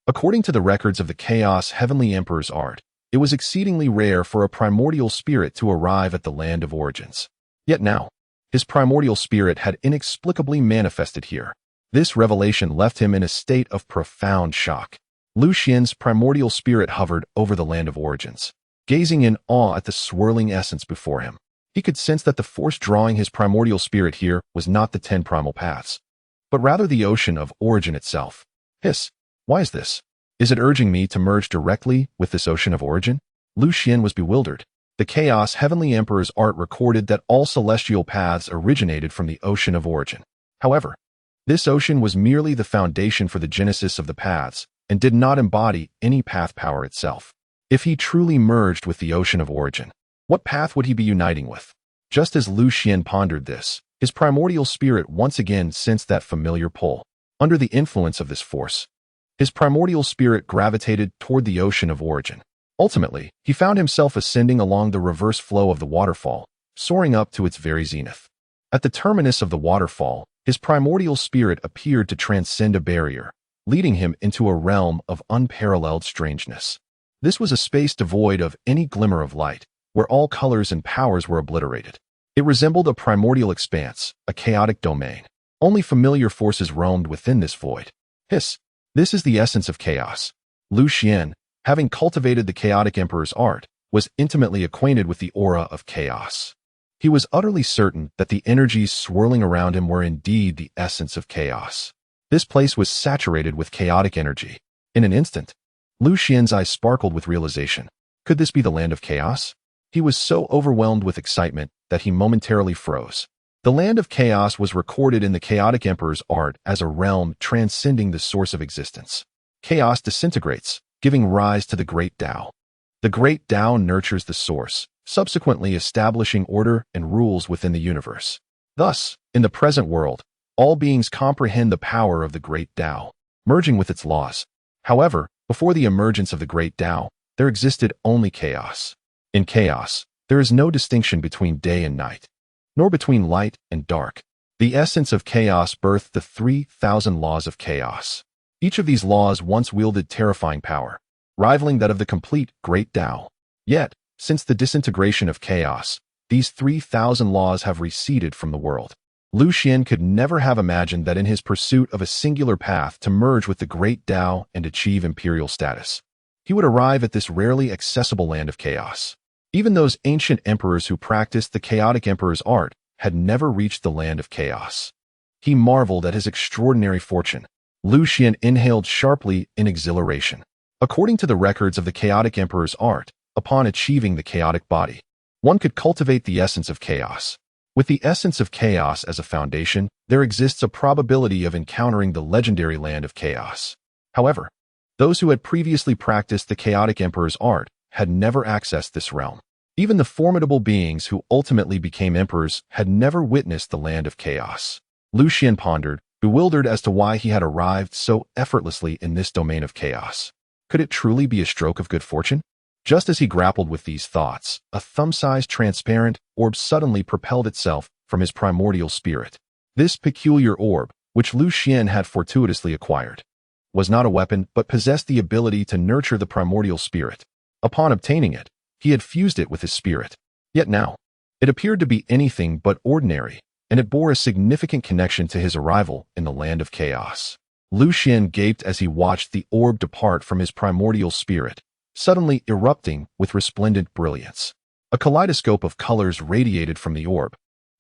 According to the records of the Chaos Heavenly Emperor's art, it was exceedingly rare for a primordial spirit to arrive at the land of origins. Yet now, his primordial spirit had inexplicably manifested here. This revelation left him in a state of profound shock. Lu Xuan's primordial spirit hovered over the land of origins, gazing in awe at the swirling essence before him. He could sense that the force drawing his primordial spirit here was not the 10 primal paths, but rather the ocean of origin itself. Hiss, why is this? Is it urging me to merge directly with this ocean of origin? Lu Xuan was bewildered. The Chaos Heavenly Emperor's art recorded that all celestial paths originated from the ocean of origin. However, this ocean was merely the foundation for the genesis of the paths and did not embody any path power itself. If he truly merged with the ocean of origin, what path would he be uniting with? Just as Lu Xuan pondered this, his primordial spirit once again sensed that familiar pull. Under the influence of this force, his primordial spirit gravitated toward the ocean of origin. Ultimately, he found himself ascending along the reverse flow of the waterfall, soaring up to its very zenith. At the terminus of the waterfall, his primordial spirit appeared to transcend a barrier, leading him into a realm of unparalleled strangeness. This was a space devoid of any glimmer of light, where all colors and powers were obliterated. It resembled a primordial expanse, a chaotic domain. Only familiar forces roamed within this void. Hiss, this is the essence of chaos. Lu Xuan, having cultivated the chaotic emperor's art, was intimately acquainted with the aura of chaos. He was utterly certain that the energies swirling around him were indeed the essence of chaos. This place was saturated with chaotic energy. In an instant, Lu Xuan's eyes sparkled with realization. Could this be the land of chaos? He was so overwhelmed with excitement that he momentarily froze. The land of chaos was recorded in the chaotic emperor's art as a realm transcending the source of existence. Chaos disintegrates, giving rise to the Great Tao. The Great Tao nurtures the source, subsequently establishing order and rules within the universe. Thus, in the present world, all beings comprehend the power of the Great Tao, merging with its laws. However, before the emergence of the Great Tao, there existed only chaos. In chaos, there is no distinction between day and night, nor between light and dark. The essence of chaos birthed the 3,000 laws of chaos. Each of these laws once wielded terrifying power, rivaling that of the complete Great Tao. Yet, since the disintegration of chaos, these 3,000 laws have receded from the world. Lu Xuan could never have imagined that in his pursuit of a singular path to merge with the Great Tao and achieve imperial status, he would arrive at this rarely accessible land of chaos. Even those ancient emperors who practiced the chaotic emperor's art had never reached the land of chaos. He marveled at his extraordinary fortune. Lu Xuan inhaled sharply in exhilaration. According to the records of the chaotic emperor's art, upon achieving the chaotic body, one could cultivate the essence of chaos. With the essence of chaos as a foundation, there exists a probability of encountering the legendary land of chaos. However, those who had previously practiced the chaotic emperor's art had never accessed this realm. Even the formidable beings who ultimately became emperors had never witnessed the land of chaos. Lu Xuan pondered, bewildered as to why he had arrived so effortlessly in this domain of chaos. Could it truly be a stroke of good fortune? Just as he grappled with these thoughts, a thumb-sized transparent orb suddenly propelled itself from his primordial spirit. This peculiar orb, which Lu Xuan had fortuitously acquired, was not a weapon but possessed the ability to nurture the primordial spirit. Upon obtaining it, he had fused it with his spirit. Yet now, it appeared to be anything but ordinary, and it bore a significant connection to his arrival in the land of chaos. Lu Xuan gaped as he watched the orb depart from his primordial spirit, suddenly erupting with resplendent brilliance. A kaleidoscope of colors radiated from the orb,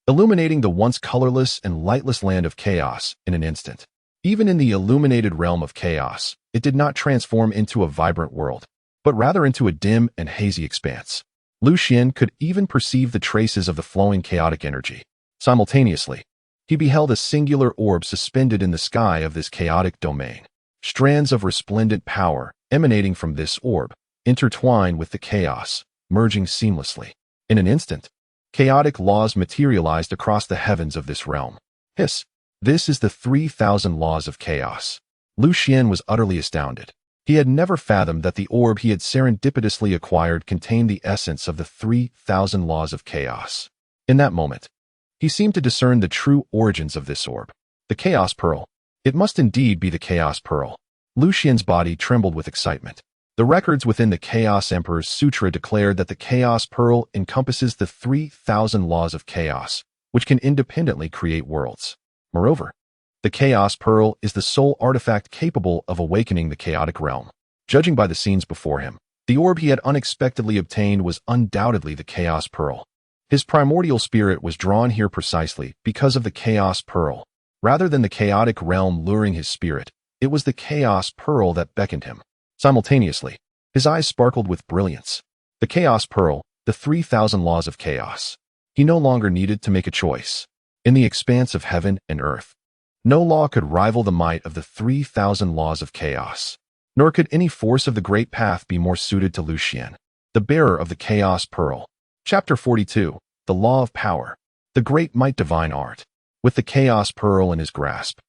illuminating the once colorless and lightless land of chaos in an instant. Even in the illuminated realm of chaos, it did not transform into a vibrant world, but rather into a dim and hazy expanse. Lu Xuan could even perceive the traces of the flowing chaotic energy. Simultaneously, he beheld a singular orb suspended in the sky of this chaotic domain. Strands of resplendent power emanating from this orb intertwine with the chaos, merging seamlessly. In an instant, chaotic laws materialized across the heavens of this realm. Hiss! This is the 3,000 laws of chaos. Lu Xuan was utterly astounded. He had never fathomed that the orb he had serendipitously acquired contained the essence of the 3,000 laws of chaos. In that moment, he seemed to discern the true origins of this orb. The Chaos Pearl. It must indeed be the Chaos Pearl. Lu Xuan's body trembled with excitement. The records within the Chaos Emperor's Sutra declared that the Chaos Pearl encompasses the 3,000 laws of chaos, which can independently create worlds. Moreover, the Chaos Pearl is the sole artifact capable of awakening the chaotic realm. Judging by the scenes before him, the orb he had unexpectedly obtained was undoubtedly the Chaos Pearl. His primordial spirit was drawn here precisely because of the Chaos Pearl. Rather than the chaotic realm luring his spirit, it was the Chaos Pearl that beckoned him. Simultaneously, his eyes sparkled with brilliance. The Chaos Pearl, the 3,000 laws of chaos. He no longer needed to make a choice. In the expanse of heaven and earth, no law could rival the might of the 3,000 laws of chaos. Nor could any force of the Great Path be more suited to Lu Xuan, the bearer of the Chaos Pearl. Chapter 42, The Law of Power. The Great Might Divine Art. With the Chaos Pearl in his grasp,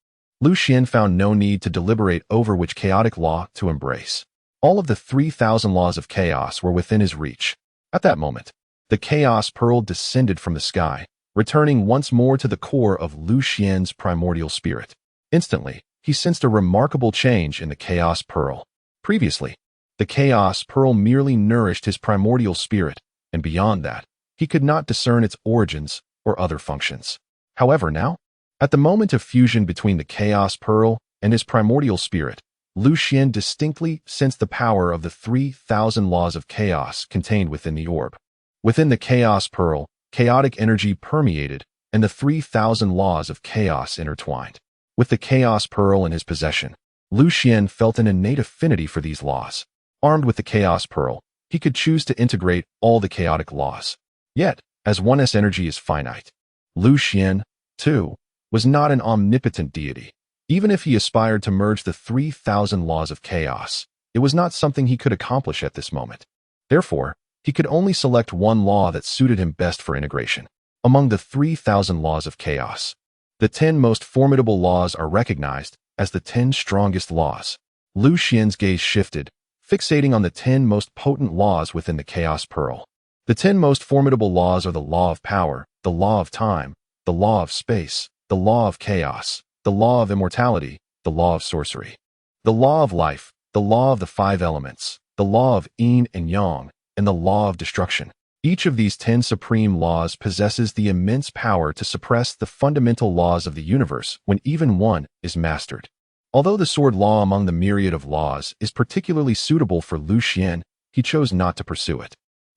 Lu Xuan found no need to deliberate over which chaotic law to embrace. All of the 3,000 laws of chaos were within his reach. At that moment, the Chaos Pearl descended from the sky, returning once more to the core of Lu Xuan's primordial spirit. Instantly, he sensed a remarkable change in the Chaos Pearl. Previously, the Chaos Pearl merely nourished his primordial spirit, and beyond that, he could not discern its origins or other functions. However, now, at the moment of fusion between the Chaos Pearl and his primordial spirit, Lu Xuan distinctly sensed the power of the 3,000 laws of chaos contained within the orb. Within the Chaos Pearl, chaotic energy permeated, and the 3,000 laws of chaos intertwined. With the Chaos Pearl in his possession, Lu Xuan felt an innate affinity for these laws. Armed with the Chaos Pearl, he could choose to integrate all the chaotic laws. Yet, as one's energy is finite, Lu Xuan, too, was not an omnipotent deity. Even if he aspired to merge the 3,000 laws of chaos, it was not something he could accomplish at this moment. Therefore, he could only select one law that suited him best for integration. Among the 3,000 laws of chaos, the 10 most formidable laws are recognized as the 10 strongest laws. Lu Xuan's gaze shifted, fixating on the 10 most potent laws within the Chaos Pearl. The 10 most formidable laws are the law of power, the law of time, the law of space, the law of chaos, the law of immortality, the law of sorcery, the law of life, the law of the 5 elements, the law of yin and yang, and the law of destruction. Each of these 10 supreme laws possesses the immense power to suppress the fundamental laws of the universe when even one is mastered. Although the sword law among the myriad of laws is particularly suitable for Lu Xuan, he chose not to pursue it.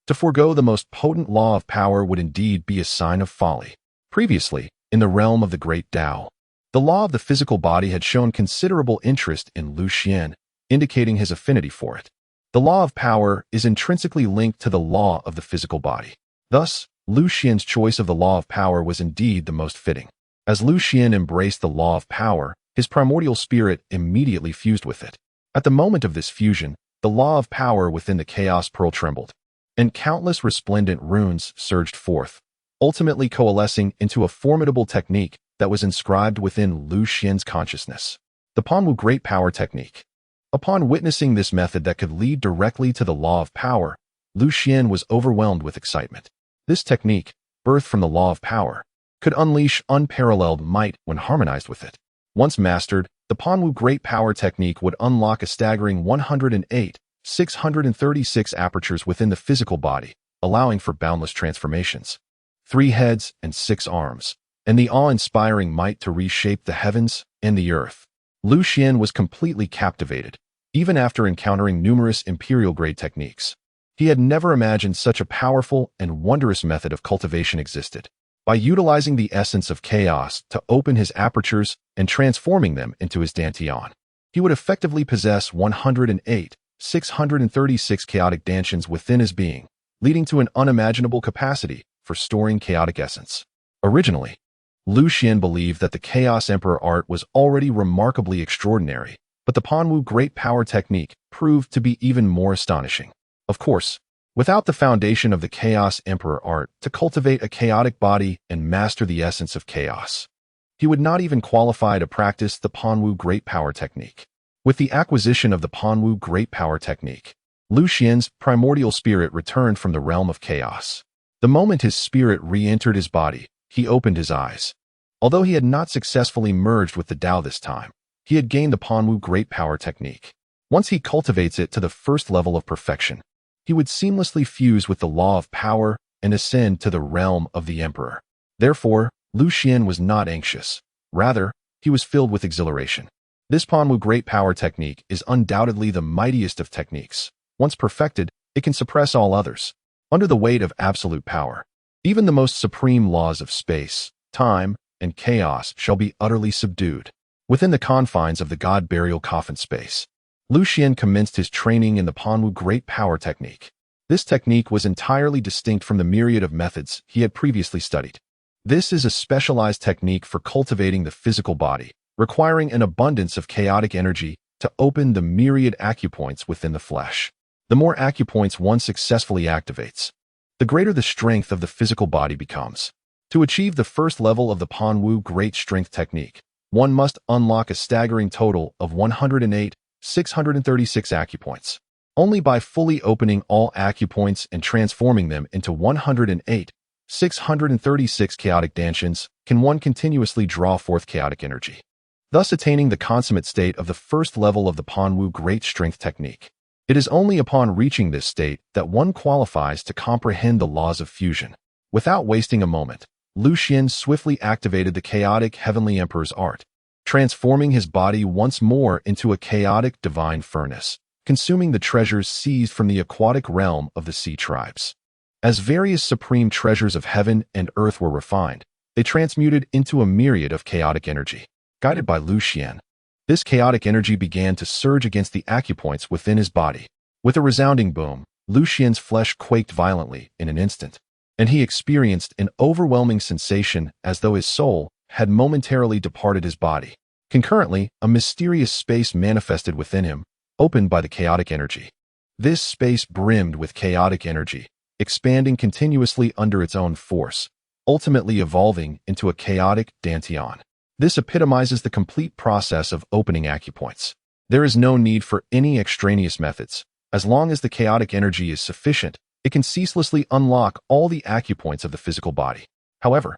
To forego the most potent law of power would indeed be a sign of folly. Previously, in the realm of the Great Tao, the law of the physical body had shown considerable interest in Lu Xuan, indicating his affinity for it. The law of power is intrinsically linked to the law of the physical body. Thus, Lu Xuan's choice of the law of power was indeed the most fitting. As Lu Xuan embraced the law of power, his primordial spirit immediately fused with it. At the moment of this fusion, the law of power within the Chaos Pearl trembled, and countless resplendent runes surged forth, ultimately coalescing into a formidable technique that was inscribed within Lu Xuan's consciousness. The Panwu Great Power Technique. Upon witnessing this method that could lead directly to the law of power, Lu Xuan was overwhelmed with excitement. This technique, birthed from the law of power, could unleash unparalleled might when harmonized with it. Once mastered, the Panwu Great Power Technique would unlock a staggering 108,636 apertures within the physical body, allowing for boundless transformations. 3 heads and 6 arms, and the awe-inspiring might to reshape the heavens and the earth. Lu Xuan was completely captivated, even after encountering numerous imperial-grade techniques. He had never imagined such a powerful and wondrous method of cultivation existed. By utilizing the essence of chaos to open his apertures and transforming them into his dantian, he would effectively possess 108,636 chaotic dantians within his being. leading to an unimaginable capacity for storing chaotic essence. Originally, Lu Xuan believed that the Chaos Emperor art was already remarkably extraordinary, but the Panwu Great Power technique proved to be even more astonishing. Of course, without the foundation of the Chaos Emperor art to cultivate a chaotic body and master the essence of chaos, he would not even qualify to practice the Panwu Great Power technique. With the acquisition of the Panwu Great Power technique, Lu Xuan's primordial spirit returned from the realm of chaos. The moment his spirit re-entered his body, he opened his eyes. Although he had not successfully merged with the Tao this time, he had gained the Panwu Great Power technique. Once he cultivates it to the first level of perfection, he would seamlessly fuse with the law of power and ascend to the realm of the Emperor. Therefore, Lu Xuan was not anxious. Rather, he was filled with exhilaration. This Panwu Great Power technique is undoubtedly the mightiest of techniques. Once perfected, it can suppress all others. Under the weight of absolute power, even the most supreme laws of space, time, and chaos shall be utterly subdued. Within the confines of the God Burial Coffin space, Lu Xuan commenced his training in the Panwu Great Power technique. This technique was entirely distinct from the myriad of methods he had previously studied. This is a specialized technique for cultivating the physical body, requiring an abundance of chaotic energy to open the myriad acupoints within the flesh. The more acupoints one successfully activates, the greater the strength of the physical body becomes. To achieve the first level of the Panwu Great Strength technique, one must unlock a staggering total of 108,636 acupoints. Only by fully opening all acupoints and transforming them into 108,636 chaotic dansins can one continuously draw forth chaotic energy, thus attaining the consummate state of the first level of the Panwu Great Strength technique. It is only upon reaching this state that one qualifies to comprehend the laws of fusion. Without wasting a moment, Lu Xuan swiftly activated the chaotic Heavenly Emperor's art, transforming his body once more into a chaotic divine furnace, consuming the treasures seized from the aquatic realm of the sea tribes. As various supreme treasures of heaven and earth were refined, they transmuted into a myriad of chaotic energy. Guided by Lu Xuan, this chaotic energy began to surge against the acupoints within his body. With a resounding boom, Lu Xuan's flesh quaked violently in an instant, and he experienced an overwhelming sensation as though his soul had momentarily departed his body. Concurrently, a mysterious space manifested within him, opened by the chaotic energy. This space brimmed with chaotic energy, expanding continuously under its own force, ultimately evolving into a chaotic dantian. This epitomizes the complete process of opening acupoints. There is no need for any extraneous methods. As long as the chaotic energy is sufficient, it can ceaselessly unlock all the acupoints of the physical body. However,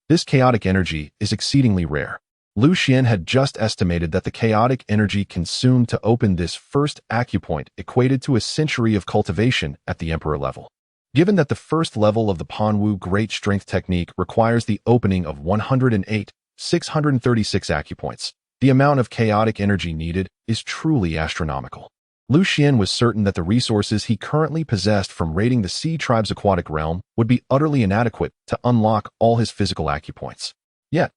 this chaotic energy is exceedingly rare. Lu Xuan had just estimated that the chaotic energy consumed to open this first acupoint equated to a century of cultivation at the Emperor level. Given that the first level of the Panwu Great Strength technique requires the opening of 108,636 acupoints, the amount of chaotic energy needed is truly astronomical. Lu Xuan was certain that the resources he currently possessed from raiding the Sea Tribe's aquatic realm would be utterly inadequate to unlock all his physical acupoints. Yet,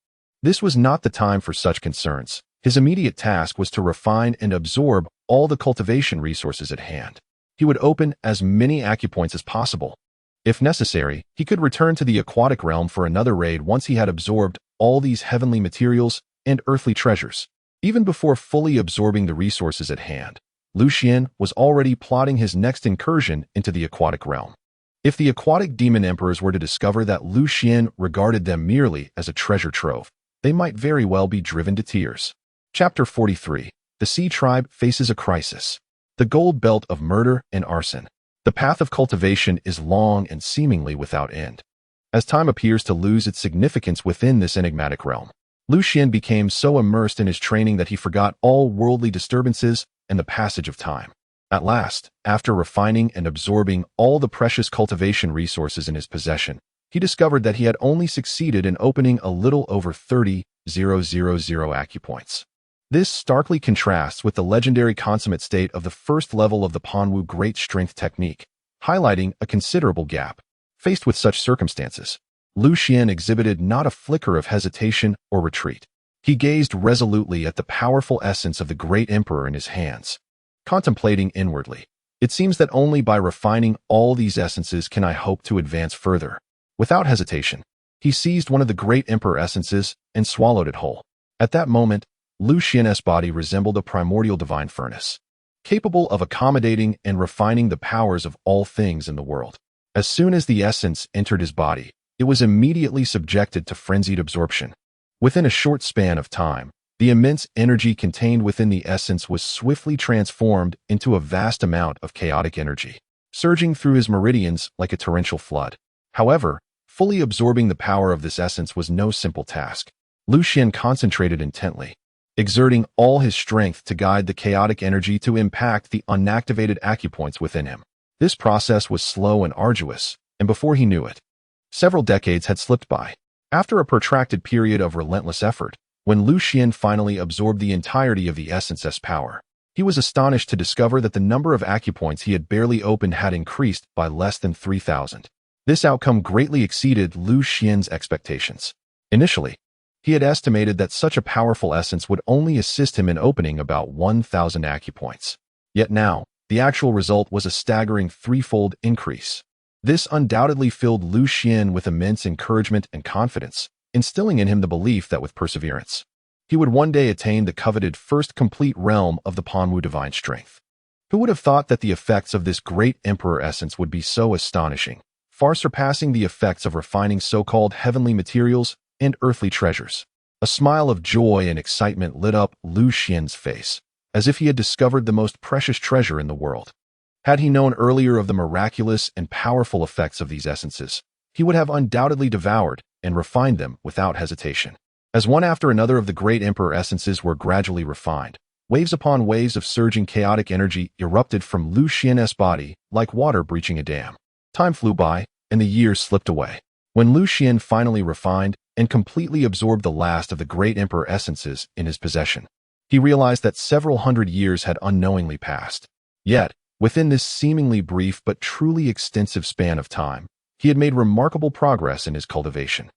this was not the time for such concerns. His immediate task was to refine and absorb all the cultivation resources at hand. He would open as many acupoints as possible. If necessary, he could return to the aquatic realm for another raid once he had absorbed all these heavenly materials and earthly treasures. Even before fully absorbing the resources at hand, Lu Xuan was already plotting his next incursion into the aquatic realm. If the aquatic demon emperors were to discover that Lu Xuan regarded them merely as a treasure trove, they might very well be driven to tears. Chapter 43. The Sea Tribe faces a crisis. The gold belt of murder and arson. The path of cultivation is long and seemingly without end. As time appears to lose its significance within this enigmatic realm, Lu Xuan became so immersed in his training that he forgot all worldly disturbances and the passage of time. At last, after refining and absorbing all the precious cultivation resources in his possession, he discovered that he had only succeeded in opening a little over 30,000 acupoints. This starkly contrasts with the legendary consummate state of the first level of the Panwu Great Strength technique, highlighting a considerable gap. Faced with such circumstances, Lu Xuan exhibited not a flicker of hesitation or retreat. He gazed resolutely at the powerful essence of the great emperor in his hands. Contemplating inwardly, It seems that only by refining all these essences can I hope to advance further. Without hesitation, he seized one of the great emperor essences and swallowed it whole. At that moment, Lu Xuan's body resembled a primordial divine furnace, capable of accommodating and refining the powers of all things in the world. As soon as the essence entered his body, it was immediately subjected to frenzied absorption. Within a short span of time, the immense energy contained within the essence was swiftly transformed into a vast amount of chaotic energy, surging through his meridians like a torrential flood. However, fully absorbing the power of this essence was no simple task. Lu Xuan concentrated intently, exerting all his strength to guide the chaotic energy to impact the unactivated acupoints within him. This process was slow and arduous, and before he knew it, several decades had slipped by. After a protracted period of relentless effort, when Lu Xuan finally absorbed the entirety of the essence's power, he was astonished to discover that the number of acupoints he had barely opened had increased by less than 3,000. This outcome greatly exceeded Lu Xuan's expectations. Initially, he had estimated that such a powerful essence would only assist him in opening about 1,000 acupoints. Yet now, the actual result was a staggering threefold increase. This undoubtedly filled Lu Xuan with immense encouragement and confidence, instilling in him the belief that with perseverance, he would one day attain the coveted first complete realm of the Panwu divine strength. Who would have thought that the effects of this great emperor essence would be so astonishing, far surpassing the effects of refining so-called heavenly materials and earthly treasures? A smile of joy and excitement lit up Lu Xuan's face, as if he had discovered the most precious treasure in the world. Had he known earlier of the miraculous and powerful effects of these essences, he would have undoubtedly devoured and refined them without hesitation. As one after another of the great emperor essences were gradually refined, waves upon waves of surging chaotic energy erupted from Lu Xuan's body like water breaching a dam. Time flew by, and the years slipped away. When Lu Xuan finally refined and completely absorbed the last of the great emperor essences in his possession, he realized that several hundred years had unknowingly passed. Yet, within this seemingly brief but truly extensive span of time, he had made remarkable progress in his cultivation,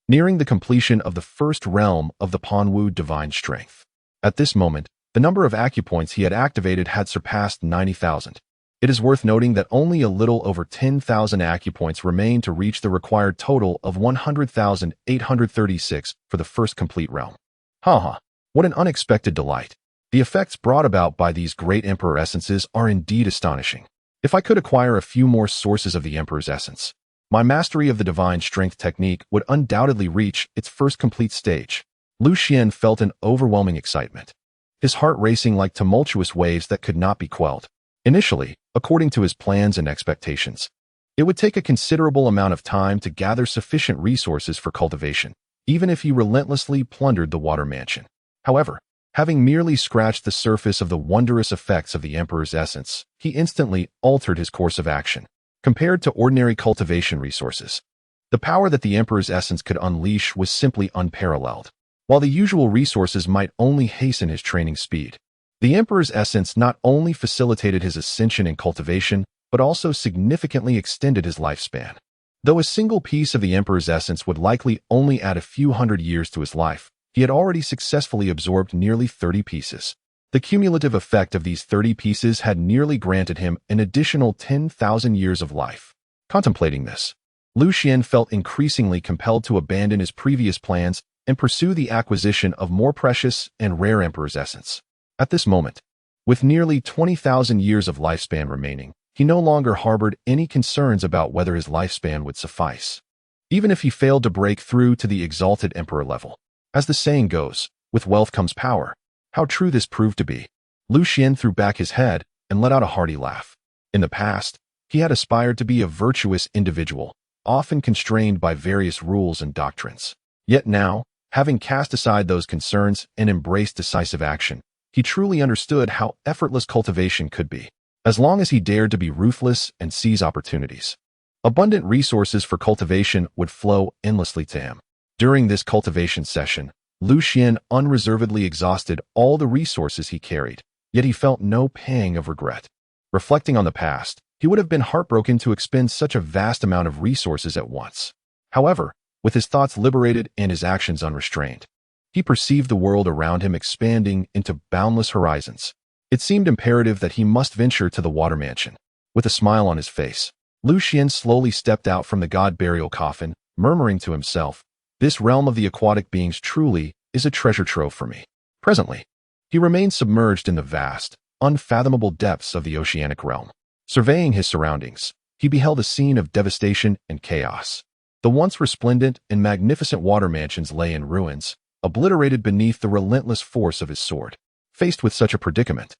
nearing the completion of the first realm of the Panwu divine strength. At this moment, the number of acupoints he had activated had surpassed 90,000. It is worth noting that only a little over 10,000 acupoints remained to reach the required total of 100,836 for the first complete realm. Haha, what an unexpected delight. The effects brought about by these great emperor essences are indeed astonishing. If I could acquire a few more sources of the emperor's essence, my mastery of the divine strength technique would undoubtedly reach its first complete stage. Lu Xuan felt an overwhelming excitement, his heart racing like tumultuous waves that could not be quelled. Initially, according to his plans and expectations, it would take a considerable amount of time to gather sufficient resources for cultivation, even if he relentlessly plundered the water mansion. However, having merely scratched the surface of the wondrous effects of the emperor's essence, he instantly altered his course of action. Compared to ordinary cultivation resources, the power that the emperor's essence could unleash was simply unparalleled. While the usual resources might only hasten his training speed, the emperor's essence not only facilitated his ascension in cultivation, but also significantly extended his lifespan. Though a single piece of the emperor's essence would likely only add a few hundred years to his life, he had already successfully absorbed nearly 30 pieces. The cumulative effect of these 30 pieces had nearly granted him an additional 10,000 years of life. Contemplating this, Lu Xuan felt increasingly compelled to abandon his previous plans and pursue the acquisition of more precious and rare emperor's essence. At this moment, with nearly 20,000 years of lifespan remaining, he no longer harbored any concerns about whether his lifespan would suffice, even if he failed to break through to the exalted emperor level. As the saying goes, with wealth comes power. How true this proved to be. Lu Xuan threw back his head and let out a hearty laugh. In the past, he had aspired to be a virtuous individual, often constrained by various rules and doctrines. Yet now, having cast aside those concerns and embraced decisive action, he truly understood how effortless cultivation could be, as long as he dared to be ruthless and seize opportunities. Abundant resources for cultivation would flow endlessly to him. During this cultivation session, Lu Xuan unreservedly exhausted all the resources he carried, yet he felt no pang of regret. Reflecting on the past, he would have been heartbroken to expend such a vast amount of resources at once. However, with his thoughts liberated and his actions unrestrained, he perceived the world around him expanding into boundless horizons. It seemed imperative that he must venture to the water mansion. With a smile on his face, Lu Xuan slowly stepped out from the god burial coffin, murmuring to himself, "This realm of the aquatic beings truly is a treasure trove for me." Presently, he remained submerged in the vast, unfathomable depths of the oceanic realm. Surveying his surroundings, he beheld a scene of devastation and chaos. The once resplendent and magnificent water mansions lay in ruins, obliterated beneath the relentless force of his sword. Faced with such a predicament,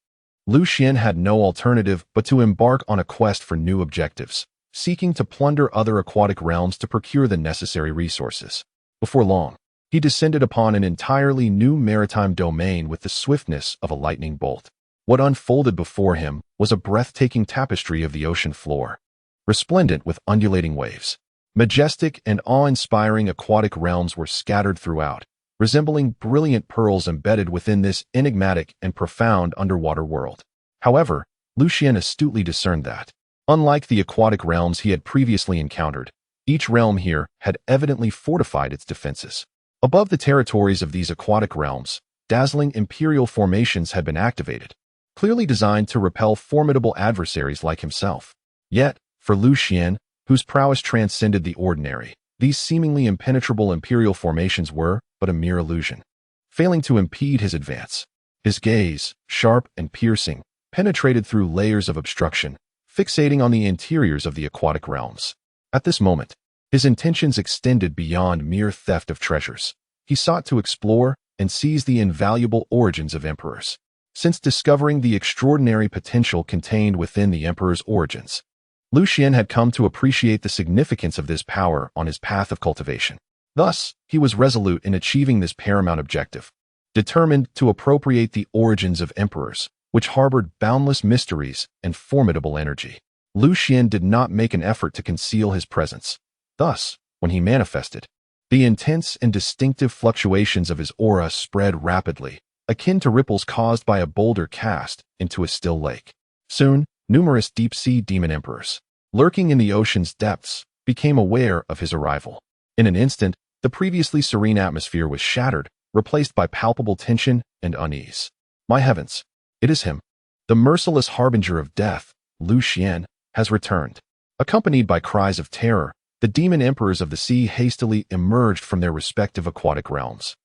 Lu Xuan had no alternative but to embark on a quest for new objectives, seeking to plunder other aquatic realms to procure the necessary resources. Before long, he descended upon an entirely new maritime domain with the swiftness of a lightning bolt. What unfolded before him was a breathtaking tapestry of the ocean floor, resplendent with undulating waves. Majestic and awe-inspiring aquatic realms were scattered throughout, resembling brilliant pearls embedded within this enigmatic and profound underwater world. However, Lu Xuan astutely discerned that, unlike the aquatic realms he had previously encountered, each realm here had evidently fortified its defenses. Above the territories of these aquatic realms, dazzling imperial formations had been activated, clearly designed to repel formidable adversaries like himself. Yet, for Lu Xuan, whose prowess transcended the ordinary, these seemingly impenetrable imperial formations were but a mere illusion, failing to impede his advance. His gaze, sharp and piercing, penetrated through layers of obstruction, fixating on the interiors of the aquatic realms. At this moment, his intentions extended beyond mere theft of treasures. He sought to explore and seize the invaluable origins of emperors. Since discovering the extraordinary potential contained within the emperor's origins, Lu Xuan had come to appreciate the significance of this power on his path of cultivation. Thus, he was resolute in achieving this paramount objective, determined to appropriate the origins of emperors, which harbored boundless mysteries and formidable energy. Lu Xuan did not make an effort to conceal his presence. Thus, when he manifested, the intense and distinctive fluctuations of his aura spread rapidly, akin to ripples caused by a boulder cast into a still lake. Soon, numerous deep-sea demon emperors, lurking in the ocean's depths, became aware of his arrival. In an instant, the previously serene atmosphere was shattered, replaced by palpable tension and unease. My heavens, it is him. The merciless harbinger of death, Lu Xuan, has returned. Accompanied by cries of terror, the demon emperors of the sea hastily emerged from their respective aquatic realms,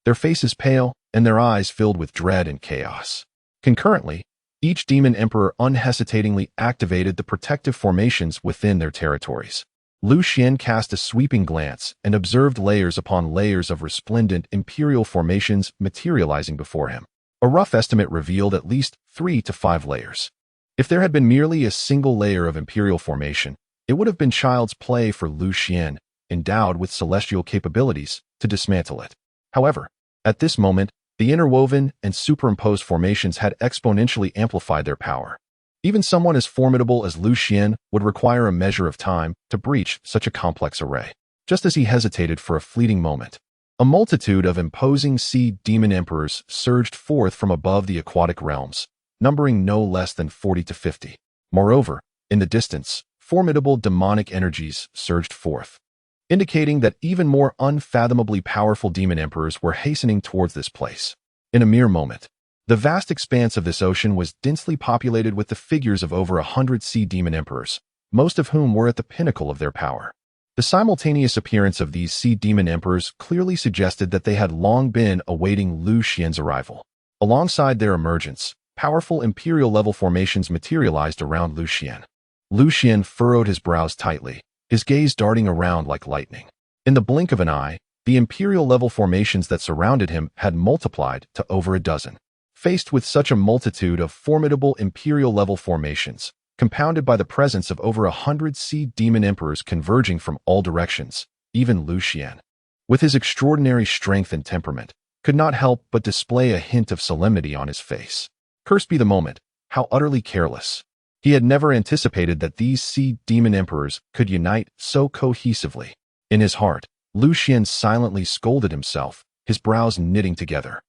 their faces pale and their eyes filled with dread and chaos. Concurrently, each demon emperor unhesitatingly activated the protective formations within their territories. Lu Xuan cast a sweeping glance and observed layers upon layers of resplendent imperial formations materializing before him. A rough estimate revealed at least 3 to 5 layers. If there had been merely a single layer of imperial formation, it would have been child's play for Lu Xuan, endowed with celestial capabilities, to dismantle it. However, at this moment, the interwoven and superimposed formations had exponentially amplified their power. Even someone as formidable as Lu Xuan would require a measure of time to breach such a complex array. Just as he hesitated for a fleeting moment, a multitude of imposing sea demon emperors surged forth from above the aquatic realms, numbering no less than 40 to 50. Moreover, in the distance, formidable demonic energies surged forth, indicating that even more unfathomably powerful demon emperors were hastening towards this place. In a mere moment, the vast expanse of this ocean was densely populated with the figures of over 100 sea demon emperors, most of whom were at the pinnacle of their power. The simultaneous appearance of these sea demon emperors clearly suggested that they had long been awaiting Lu Xuan's arrival. Alongside their emergence, powerful imperial-level formations materialized around Lu Xuan. Lu Xuan furrowed his brows tightly, his gaze darting around like lightning. In the blink of an eye, the imperial-level formations that surrounded him had multiplied to over a dozen. Faced with such a multitude of formidable imperial-level formations, compounded by the presence of over 100 sea demon emperors converging from all directions, even Lu Xuan, with his extraordinary strength and temperament, could not help but display a hint of solemnity on his face. Cursed be the moment, how utterly careless. He had never anticipated that these sea demon emperors could unite so cohesively. In his heart, Lu Xuan silently scolded himself, his brows knitting together.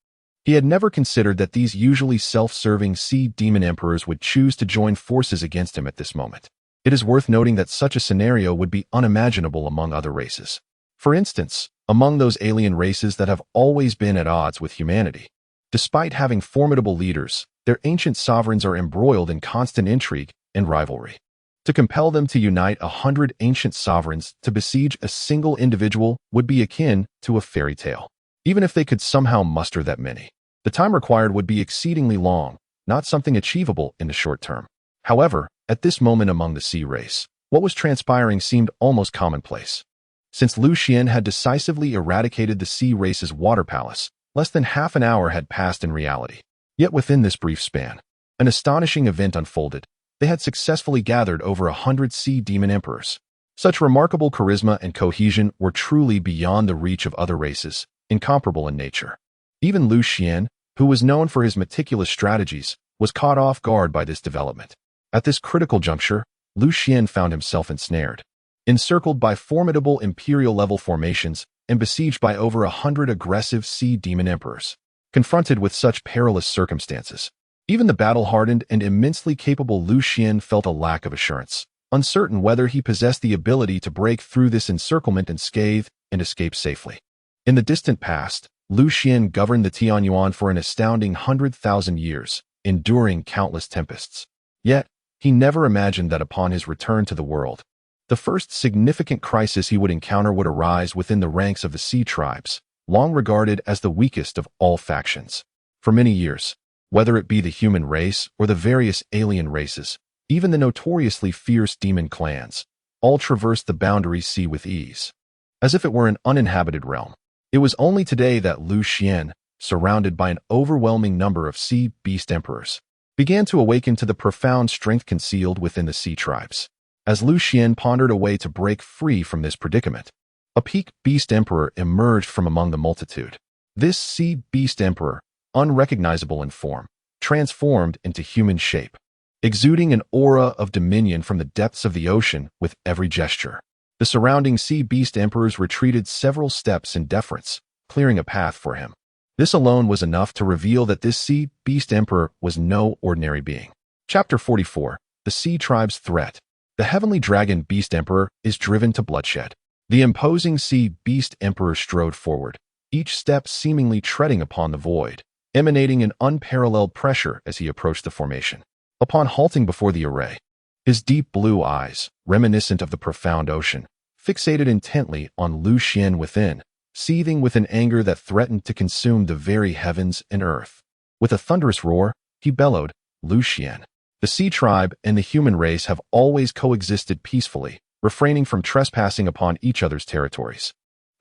He had never considered that these usually self-serving sea demon emperors would choose to join forces against him at this moment. It is worth noting that such a scenario would be unimaginable among other races. For instance, among those alien races that have always been at odds with humanity. Despite having formidable leaders, their ancient sovereigns are embroiled in constant intrigue and rivalry. To compel them to unite 100 ancient sovereigns to besiege a single individual would be akin to a fairy tale. Even if they could somehow muster that many, the time required would be exceedingly long, not something achievable in the short term. However, at this moment among the sea race, what was transpiring seemed almost commonplace. Since Lu Xuan had decisively eradicated the sea race's water palace, less than half an hour had passed in reality. Yet within this brief span, an astonishing event unfolded. They had successfully gathered over 100 sea demon emperors. Such remarkable charisma and cohesion were truly beyond the reach of other races, incomparable in nature. Even Lu Xuan, who was known for his meticulous strategies, was caught off guard by this development. At this critical juncture, Lu Xuan found himself ensnared. Encircled by formidable imperial-level formations and besieged by over 100 aggressive sea demon emperors. Confronted with such perilous circumstances, even the battle-hardened and immensely capable Lu Xuan felt a lack of assurance, uncertain whether he possessed the ability to break through this encirclement unscathed and escape safely. In the distant past, Lu Xuan governed the Tianyuan for an astounding 100,000 years, enduring countless tempests. Yet, he never imagined that upon his return to the world, the first significant crisis he would encounter would arise within the ranks of the sea tribes, long regarded as the weakest of all factions. For many years, whether it be the human race or the various alien races, even the notoriously fierce demon clans, all traversed the boundary sea with ease, as if it were an uninhabited realm. It was only today that Lu Xuan, surrounded by an overwhelming number of sea beast emperors, began to awaken to the profound strength concealed within the sea tribes. As Lu Xuan pondered a way to break free from this predicament, a peak beast emperor emerged from among the multitude. This sea beast emperor, unrecognizable in form, transformed into human shape, exuding an aura of dominion from the depths of the ocean with every gesture. The surrounding sea beast emperors retreated several steps in deference, clearing a path for him. This alone was enough to reveal that this sea beast emperor was no ordinary being. Chapter 44. The Sea Tribe's Threat. The heavenly dragon beast emperor is driven to bloodshed. The imposing sea beast emperor strode forward, each step seemingly treading upon the void, emanating an unparalleled pressure as he approached the formation. Upon halting before the array, his deep blue eyes, reminiscent of the profound ocean, fixated intently on Lu Xuan within, seething with an anger that threatened to consume the very heavens and earth. With a thunderous roar, he bellowed, "Lu Xuan, the sea tribe and the human race have always coexisted peacefully, refraining from trespassing upon each other's territories.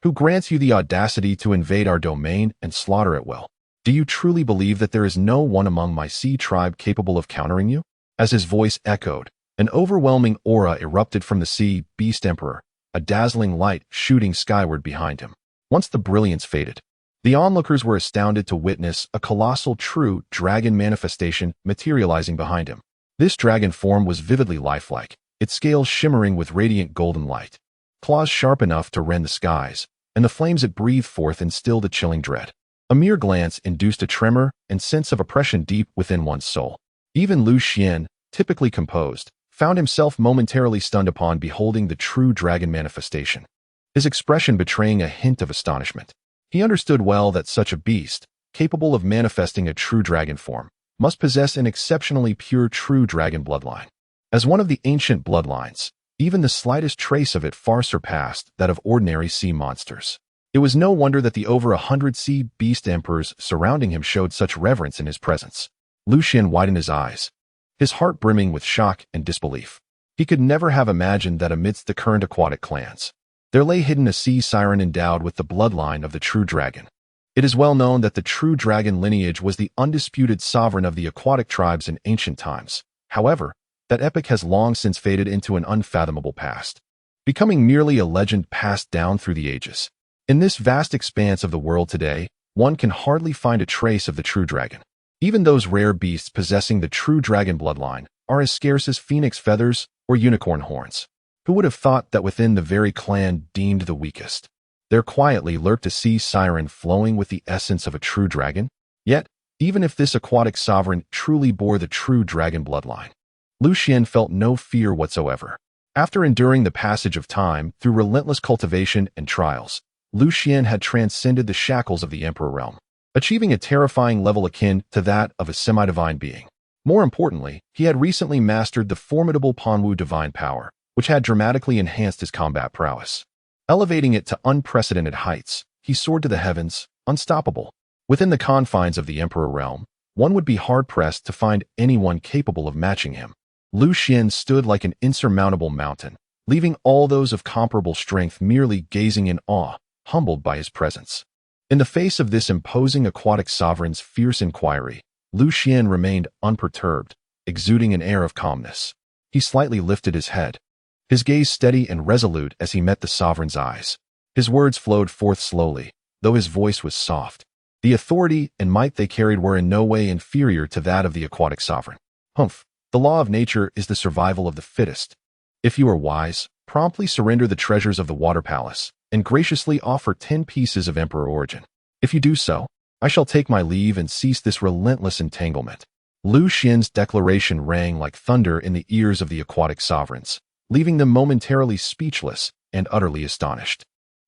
Who grants you the audacity to invade our domain and slaughter at will? Do you truly believe that there is no one among my sea tribe capable of countering you?" As his voice echoed, an overwhelming aura erupted from the sea beast emperor, a dazzling light shooting skyward behind him. Once the brilliance faded, the onlookers were astounded to witness a colossal true dragon manifestation materializing behind him. This dragon form was vividly lifelike, its scales shimmering with radiant golden light, claws sharp enough to rend the skies, and the flames it breathed forth instilled a chilling dread. A mere glance induced a tremor and sense of oppression deep within one's soul. Even Lu Xuan, typically composed, found himself momentarily stunned upon beholding the true dragon manifestation, his expression betraying a hint of astonishment. He understood well that such a beast, capable of manifesting a true dragon form, must possess an exceptionally pure true dragon bloodline. As one of the ancient bloodlines, even the slightest trace of it far surpassed that of ordinary sea monsters. It was no wonder that the over 100 sea beast emperors surrounding him showed such reverence in his presence. Lu Xuan widened his eyes, his heart brimming with shock and disbelief. He could never have imagined that amidst the current aquatic clans, there lay hidden a sea siren endowed with the bloodline of the true dragon. It is well known that the true dragon lineage was the undisputed sovereign of the aquatic tribes in ancient times. However, that epic has long since faded into an unfathomable past, becoming merely a legend passed down through the ages. In this vast expanse of the world today, one can hardly find a trace of the true dragon. Even those rare beasts possessing the true dragon bloodline are as scarce as phoenix feathers or unicorn horns. Who would have thought that within the very clan deemed the weakest, there quietly lurked a sea siren flowing with the essence of a true dragon? Yet, even if this aquatic sovereign truly bore the true dragon bloodline, Lu Xuan felt no fear whatsoever. After enduring the passage of time through relentless cultivation and trials, Lu Xuan had transcended the shackles of the Emperor realm. achieving a terrifying level akin to that of a semi-divine being. More importantly, he had recently mastered the formidable Panwu divine power, which had dramatically enhanced his combat prowess. Elevating it to unprecedented heights, he soared to the heavens, unstoppable. Within the confines of the Emperor realm, one would be hard-pressed to find anyone capable of matching him. Lu Xuan stood like an insurmountable mountain, leaving all those of comparable strength merely gazing in awe, humbled by his presence. In the face of this imposing aquatic sovereign's fierce inquiry, Lu Xuan remained unperturbed, exuding an air of calmness. He slightly lifted his head, his gaze steady and resolute as he met the sovereign's eyes. His words flowed forth slowly, though his voice was soft. The authority and might they carried were in no way inferior to that of the aquatic sovereign. Humph, the law of nature is the survival of the fittest. If you are wise, promptly surrender the treasures of the water palace, and graciously offer 10 pieces of emperor origin. If you do so, I shall take my leave and cease this relentless entanglement. Lu Xuan's declaration rang like thunder in the ears of the aquatic sovereigns, leaving them momentarily speechless and utterly astonished.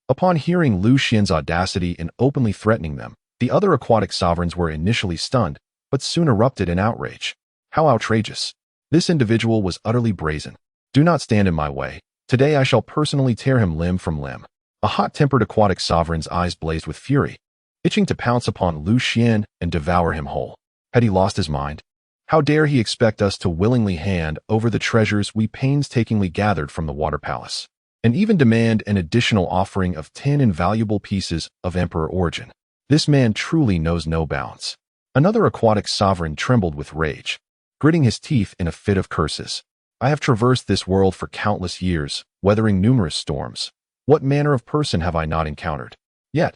Upon hearing Lu Xuan's audacity and openly threatening them, the other aquatic sovereigns were initially stunned, but soon erupted in outrage. How outrageous! This individual was utterly brazen. Do not stand in my way. Today I shall personally tear him limb from limb. A hot-tempered aquatic sovereign's eyes blazed with fury, itching to pounce upon Lu Xuan and devour him whole. Had he lost his mind? How dare he expect us to willingly hand over the treasures we painstakingly gathered from the water palace, and even demand an additional offering of 10 invaluable pieces of emperor origin? This man truly knows no bounds. Another aquatic sovereign trembled with rage, gritting his teeth in a fit of curses. I have traversed this world for countless years, weathering numerous storms. What manner of person have I not encountered? Yet,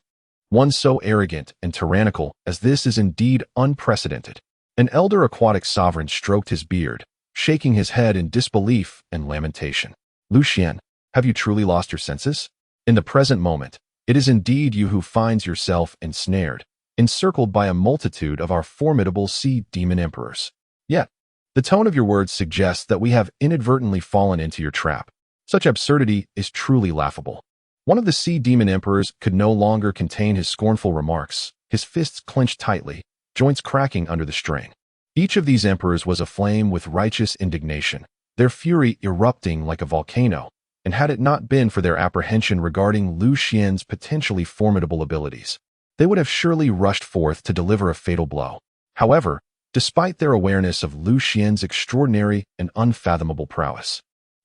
one so arrogant and tyrannical as this is indeed unprecedented. An elder aquatic sovereign stroked his beard, shaking his head in disbelief and lamentation. Lu Xuan, have you truly lost your senses? In the present moment, it is indeed you who finds yourself ensnared, encircled by a multitude of our formidable sea demon emperors. Yet, the tone of your words suggests that we have inadvertently fallen into your trap. Such absurdity is truly laughable. One of the sea demon emperors could no longer contain his scornful remarks, his fists clenched tightly, joints cracking under the strain. Each of these emperors was aflame with righteous indignation, their fury erupting like a volcano, and had it not been for their apprehension regarding Lu Xuan's potentially formidable abilities, they would have surely rushed forth to deliver a fatal blow. However, despite their awareness of Lu Xuan's extraordinary and unfathomable prowess,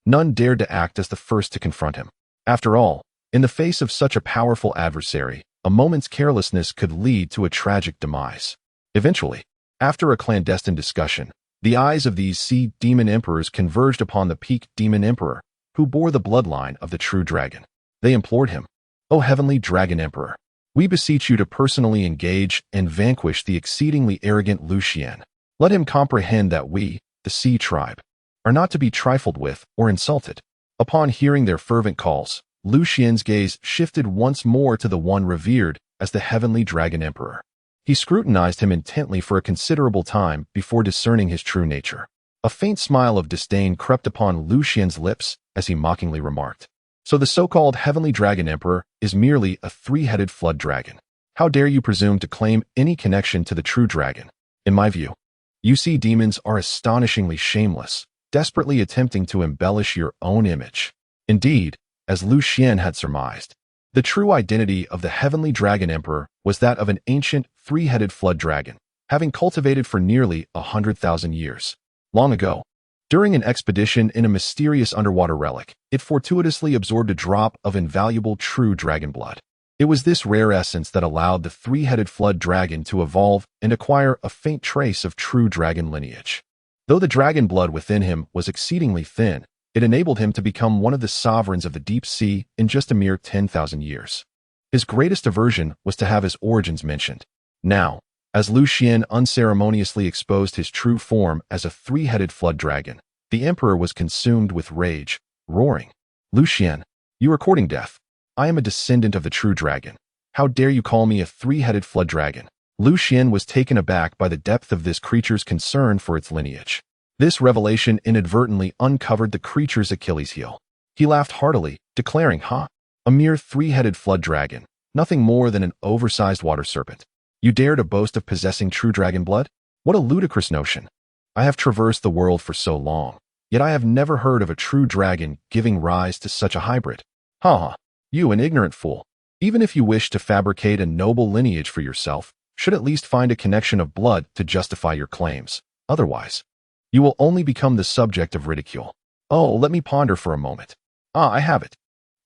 none dared to act as the first to confront him. After all, in the face of such a powerful adversary, a moment's carelessness could lead to a tragic demise. Eventually, after a clandestine discussion, the eyes of these sea demon emperors converged upon the peaked demon emperor, who bore the bloodline of the true dragon. They implored him, "O heavenly dragon emperor, we beseech you to personally engage and vanquish the exceedingly arrogant Lu Xuan. Let him comprehend that we, the sea tribe, are not to be trifled with or insulted." Upon hearing their fervent calls, Lu Xuan's gaze shifted once more to the one revered as the heavenly dragon emperor. He scrutinized him intently for a considerable time before discerning his true nature. A faint smile of disdain crept upon Lu Xuan's lips as he mockingly remarked, "So the so-called heavenly dragon emperor is merely a three-headed flood dragon. How dare you presume to claim any connection to the true dragon? In my view, you sea demons are astonishingly shameless, desperately attempting to embellish your own image." Indeed, as Lu Xuan had surmised, the true identity of the heavenly dragon emperor was that of an ancient three-headed flood dragon, having cultivated for nearly 100,000 years. Long ago, during an expedition in a mysterious underwater relic, it fortuitously absorbed a drop of invaluable true dragon blood. It was this rare essence that allowed the three-headed flood dragon to evolve and acquire a faint trace of true dragon lineage. Though the dragon blood within him was exceedingly thin, it enabled him to become one of the sovereigns of the deep sea in just a mere 10,000 years. His greatest aversion was to have his origins mentioned. Now, as Lu Xuan unceremoniously exposed his true form as a three-headed flood dragon, the emperor was consumed with rage, roaring, "Lu Xuan, you are courting death. I am a descendant of the true dragon. How dare you call me a three-headed flood dragon?" Lu Xuan was taken aback by the depth of this creature's concern for its lineage. This revelation inadvertently uncovered the creature's Achilles heel. He laughed heartily, declaring, "Ha! A mere three-headed flood dragon, nothing more than an oversized water serpent. You dare to boast of possessing true dragon blood? What a ludicrous notion. I have traversed the world for so long, yet I have never heard of a true dragon giving rise to such a hybrid. Ha! You an ignorant fool. Even if you wish to fabricate a noble lineage for yourself, should at least find a connection of blood to justify your claims. Otherwise, you will only become the subject of ridicule. Oh, let me ponder for a moment. I have it.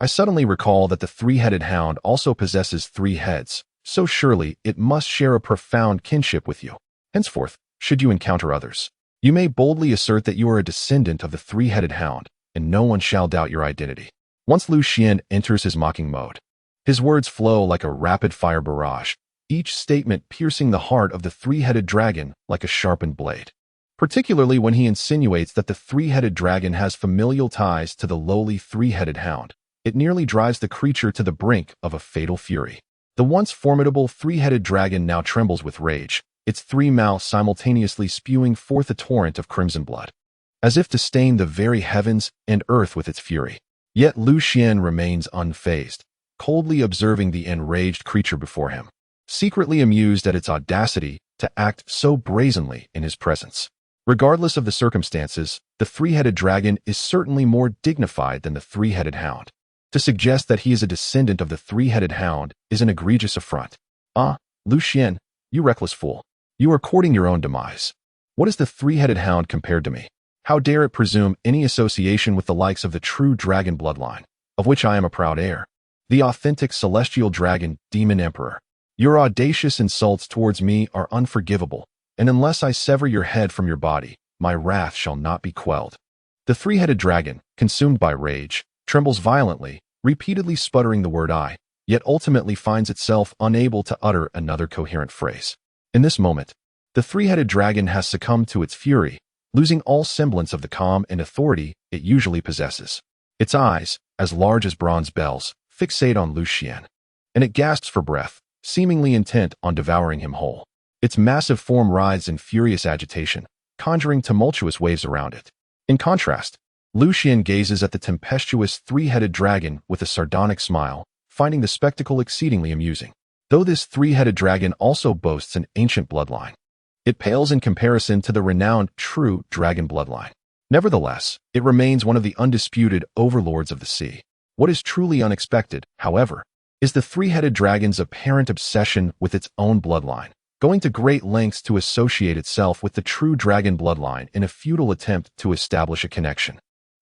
I suddenly recall that the three-headed hound also possesses 3 heads, so surely it must share a profound kinship with you. Henceforth, should you encounter others, you may boldly assert that you are a descendant of the three-headed hound, and no one shall doubt your identity. Once Lu Xuan enters his mocking mode, his words flow like a rapid-fire barrage, each statement piercing the heart of the three-headed dragon like a sharpened blade. Particularly when he insinuates that the three-headed dragon has familial ties to the lowly three-headed hound, it nearly drives the creature to the brink of a fatal fury. The once formidable three-headed dragon now trembles with rage, its 3 mouths simultaneously spewing forth a torrent of crimson blood, as if to stain the very heavens and earth with its fury. Yet Lu Xuan remains unfazed, coldly observing the enraged creature before him, secretly amused at its audacity to act so brazenly in his presence. Regardless of the circumstances, the three-headed dragon is certainly more dignified than the three-headed hound. To suggest that he is a descendant of the three-headed hound is an egregious affront. Lu Xuan, you reckless fool. You are courting your own demise. What is the three-headed hound compared to me? How dare it presume any association with the likes of the true dragon bloodline, of which I am a proud heir? The authentic celestial dragon, demon emperor. Your audacious insults towards me are unforgivable, and unless I sever your head from your body, my wrath shall not be quelled. The three-headed dragon, consumed by rage, trembles violently, repeatedly sputtering the word I, yet ultimately finds itself unable to utter another coherent phrase. In this moment, the three-headed dragon has succumbed to its fury, losing all semblance of the calm and authority it usually possesses. Its eyes, as large as bronze bells, fixate on Lu Xuan, and it gasps for breath, seemingly intent on devouring him whole. Its massive form writhes in furious agitation, conjuring tumultuous waves around it. In contrast, Lu Xuan gazes at the tempestuous three-headed dragon with a sardonic smile, finding the spectacle exceedingly amusing. Though this three-headed dragon also boasts an ancient bloodline, it pales in comparison to the renowned true dragon bloodline. Nevertheless, it remains one of the undisputed overlords of the sea. What is truly unexpected, however, is the three-headed dragon's apparent obsession with its own bloodline, going to great lengths to associate itself with the true dragon bloodline in a futile attempt to establish a connection.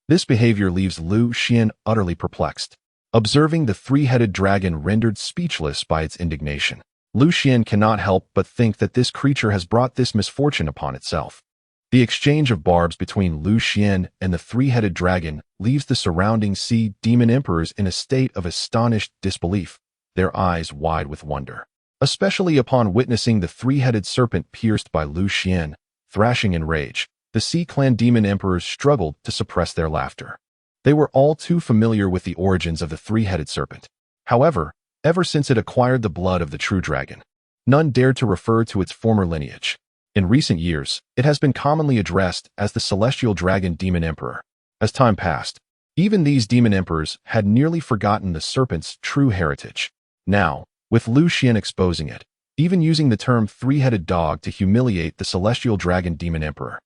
This behavior leaves Lu Xuan utterly perplexed. Observing the three-headed dragon rendered speechless by its indignation, Lu Xuan cannot help but think that this creature has brought this misfortune upon itself. The exchange of barbs between Lu Xuan and the three-headed dragon leaves the surrounding sea demon emperors in a state of astonished disbelief, their eyes wide with wonder, especially upon witnessing the three-headed serpent pierced by Lu Xuan. Thrashing in rage, the Sea Clan demon emperors struggled to suppress their laughter. They were all too familiar with the origins of the three-headed serpent. However, ever since it acquired the blood of the true dragon, none dared to refer to its former lineage. In recent years, it has been commonly addressed as the celestial dragon demon emperor. As time passed, even these demon emperors had nearly forgotten the serpent's true heritage. Now, with Lu Xuan exposing it, even using the term three-headed dog to humiliate the celestial dragon demon emperor,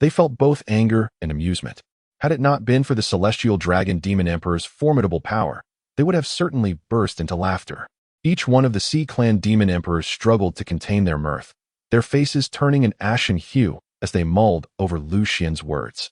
they felt both anger and amusement. Had it not been for the celestial dragon demon emperor's formidable power, they would have certainly burst into laughter. Each one of the Sea Clan demon emperors struggled to contain their mirth, their faces turning an ashen hue as they mulled over Lu Xuan's words.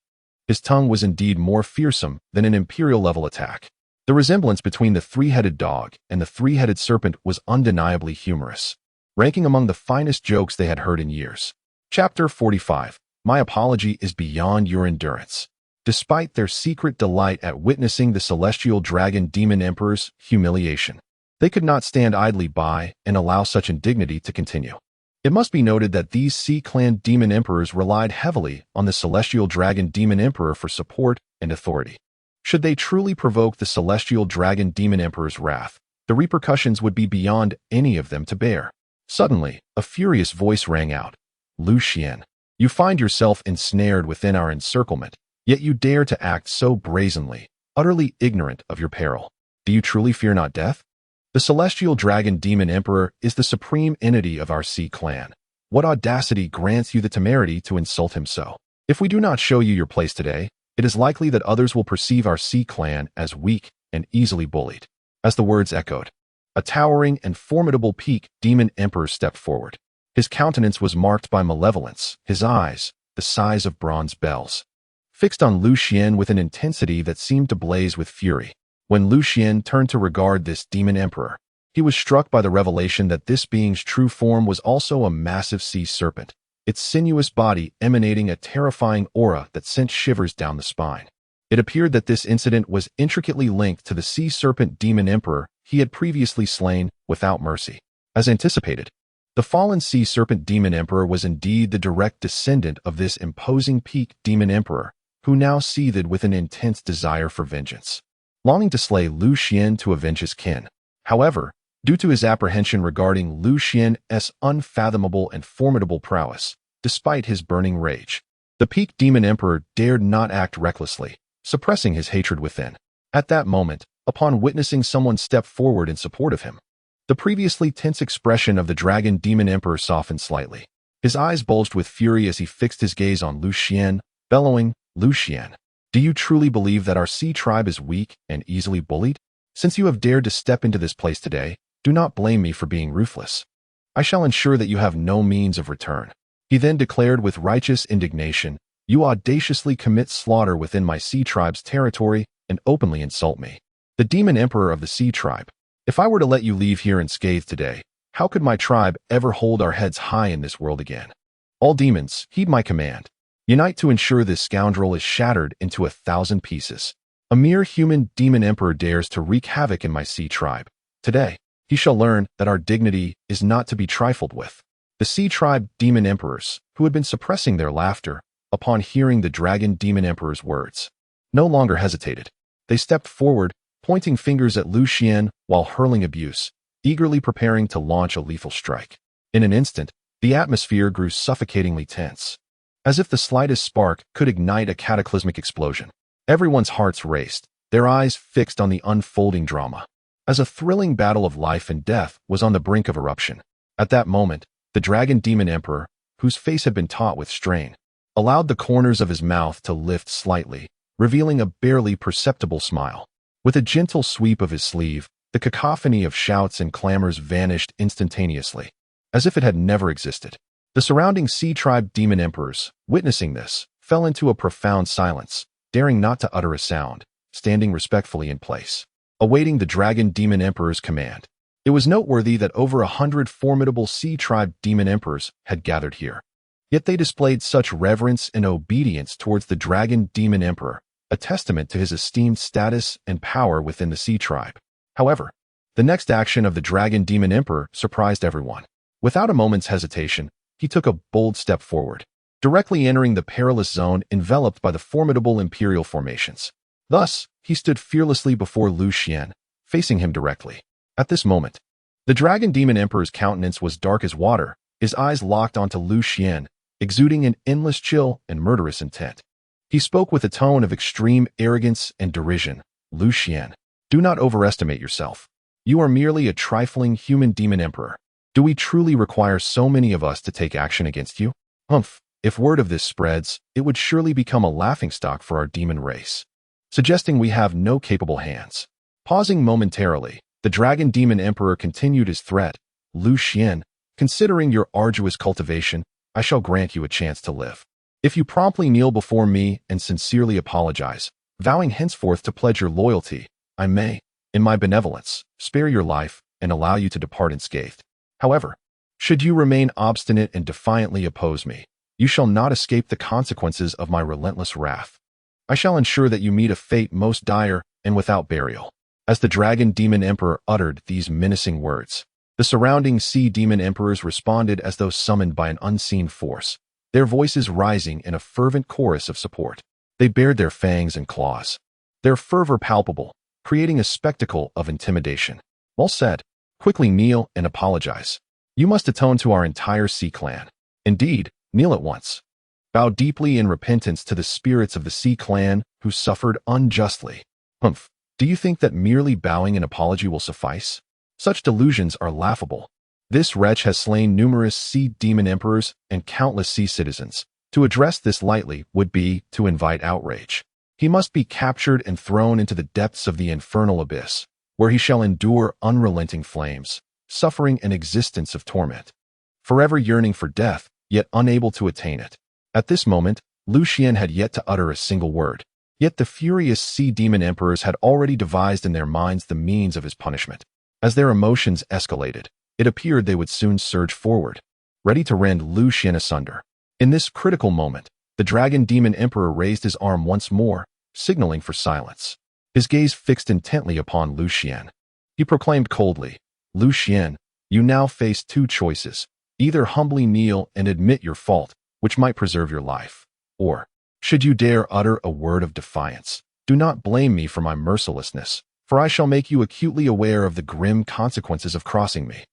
His tongue was indeed more fearsome than an imperial-level attack. The resemblance between the three-headed dog and the three-headed serpent was undeniably humorous, ranking among the finest jokes they had heard in years. Chapter 45. My apology is beyond your endurance. Despite their secret delight at witnessing the celestial dragon demon emperor's humiliation, they could not stand idly by and allow such indignity to continue. It must be noted that these Sea Clan demon emperors relied heavily on the celestial dragon demon emperor for support and authority. Should they truly provoke the celestial dragon demon emperor's wrath, the repercussions would be beyond any of them to bear. Suddenly, a furious voice rang out. Lu Xuan, you find yourself ensnared within our encirclement, yet you dare to act so brazenly, utterly ignorant of your peril. Do you truly fear not death? The celestial dragon demon emperor is the supreme entity of our sea clan. What audacity grants you the temerity to insult him so? If we do not show you your place today, it is likely that others will perceive our sea clan as weak and easily bullied. As the words echoed, a towering and formidable peak demon emperor stepped forward. His countenance was marked by malevolence, his eyes, the size of bronze bells, fixed on Lu Xuan with an intensity that seemed to blaze with fury. When Lu Xuan turned to regard this demon emperor, he was struck by the revelation that this being's true form was also a massive sea serpent, its sinuous body emanating a terrifying aura that sent shivers down the spine. It appeared that this incident was intricately linked to the sea serpent demon emperor he had previously slain without mercy. As anticipated, the fallen sea serpent demon emperor was indeed the direct descendant of this imposing peak demon emperor, who now seethed with an intense desire for vengeance, longing to slay Lu Xuan to avenge his kin. However, due to his apprehension regarding Lu Xuan's unfathomable and formidable prowess, despite his burning rage, the peak demon emperor dared not act recklessly, suppressing his hatred within. At that moment, upon witnessing someone step forward in support of him, the previously tense expression of the dragon demon emperor softened slightly. His eyes bulged with fury as he fixed his gaze on Lu Xuan, bellowing, "Lu Xuan, do you truly believe that our sea tribe is weak and easily bullied? Since you have dared to step into this place today, do not blame me for being ruthless. I shall ensure that you have no means of return." He then declared with righteous indignation, "You audaciously commit slaughter within my sea tribe's territory and openly insult me, the demon emperor of the sea tribe. If I were to let you leave here unscathed today, how could my tribe ever hold our heads high in this world again? All demons, heed my command. Unite to ensure this scoundrel is shattered into 1,000 pieces. A mere human demon emperor dares to wreak havoc in my sea tribe. Today, he shall learn that our dignity is not to be trifled with." The sea tribe demon emperors, who had been suppressing their laughter upon hearing the dragon demon emperor's words, no longer hesitated. They stepped forward, pointing fingers at Lu Xuan while hurling abuse, eagerly preparing to launch a lethal strike. In an instant, the atmosphere grew suffocatingly tense, as if the slightest spark could ignite a cataclysmic explosion. Everyone's hearts raced, their eyes fixed on the unfolding drama, as a thrilling battle of life and death was on the brink of eruption. At that moment, the dragon demon emperor, whose face had been taut with strain, allowed the corners of his mouth to lift slightly, revealing a barely perceptible smile. With a gentle sweep of his sleeve, the cacophony of shouts and clamors vanished instantaneously, as if it had never existed. The surrounding sea tribe demon emperors, witnessing this, fell into a profound silence, daring not to utter a sound, standing respectfully in place, awaiting the dragon demon emperor's command. It was noteworthy that over 100 formidable sea tribe demon emperors had gathered here. Yet they displayed such reverence and obedience towards the dragon demon emperor, a testament to his esteemed status and power within the sea tribe. However, the next action of the dragon demon emperor surprised everyone. Without a moment's hesitation, he took a bold step forward, directly entering the perilous zone enveloped by the formidable imperial formations. Thus, he stood fearlessly before Lu Xuan, facing him directly. At this moment, the dragon demon emperor's countenance was dark as water, his eyes locked onto Lu Xuan, exuding an endless chill and murderous intent. He spoke with a tone of extreme arrogance and derision. "Lu Xuan, do not overestimate yourself. You are merely a trifling human demon emperor. Do we truly require so many of us to take action against you? Humph, if word of this spreads, it would surely become a laughingstock for our demon race, suggesting we have no capable hands." Pausing momentarily, the dragon demon emperor continued his threat. "Lu Xuan, considering your arduous cultivation, I shall grant you a chance to live. If you promptly kneel before me and sincerely apologize, vowing henceforth to pledge your loyalty, I may, in my benevolence, spare your life and allow you to depart unscathed. However, should you remain obstinate and defiantly oppose me, you shall not escape the consequences of my relentless wrath. I shall ensure that you meet a fate most dire and without burial." As the dragon demon emperor uttered these menacing words, the surrounding sea demon emperors responded as though summoned by an unseen force, their voices rising in a fervent chorus of support. They bared their fangs and claws, their fervor palpable, creating a spectacle of intimidation. "Well said. Quickly kneel and apologize. You must atone to our entire sea clan. Indeed, kneel at once. Bow deeply in repentance to the spirits of the sea clan who suffered unjustly." Humph. Do you think that merely bowing an apology will suffice? Such delusions are laughable. This wretch has slain numerous sea demon emperors and countless sea citizens. To address this lightly would be to invite outrage. He must be captured and thrown into the depths of the infernal abyss, where he shall endure unrelenting flames, suffering an existence of torment, forever yearning for death, yet unable to attain it. At this moment, Lu Xuan had yet to utter a single word, yet the furious sea demon emperors had already devised in their minds the means of his punishment. As their emotions escalated, it appeared they would soon surge forward, ready to rend Lu Xuan asunder. In this critical moment, the dragon demon emperor raised his arm once more, signaling for silence. His gaze fixed intently upon Lu Xuan. He proclaimed coldly, "Lu Xuan, you now face two choices. Either humbly kneel and admit your fault, which might preserve your life, or, should you dare utter a word of defiance, do not blame me for my mercilessness, for I shall make you acutely aware of the grim consequences of crossing me."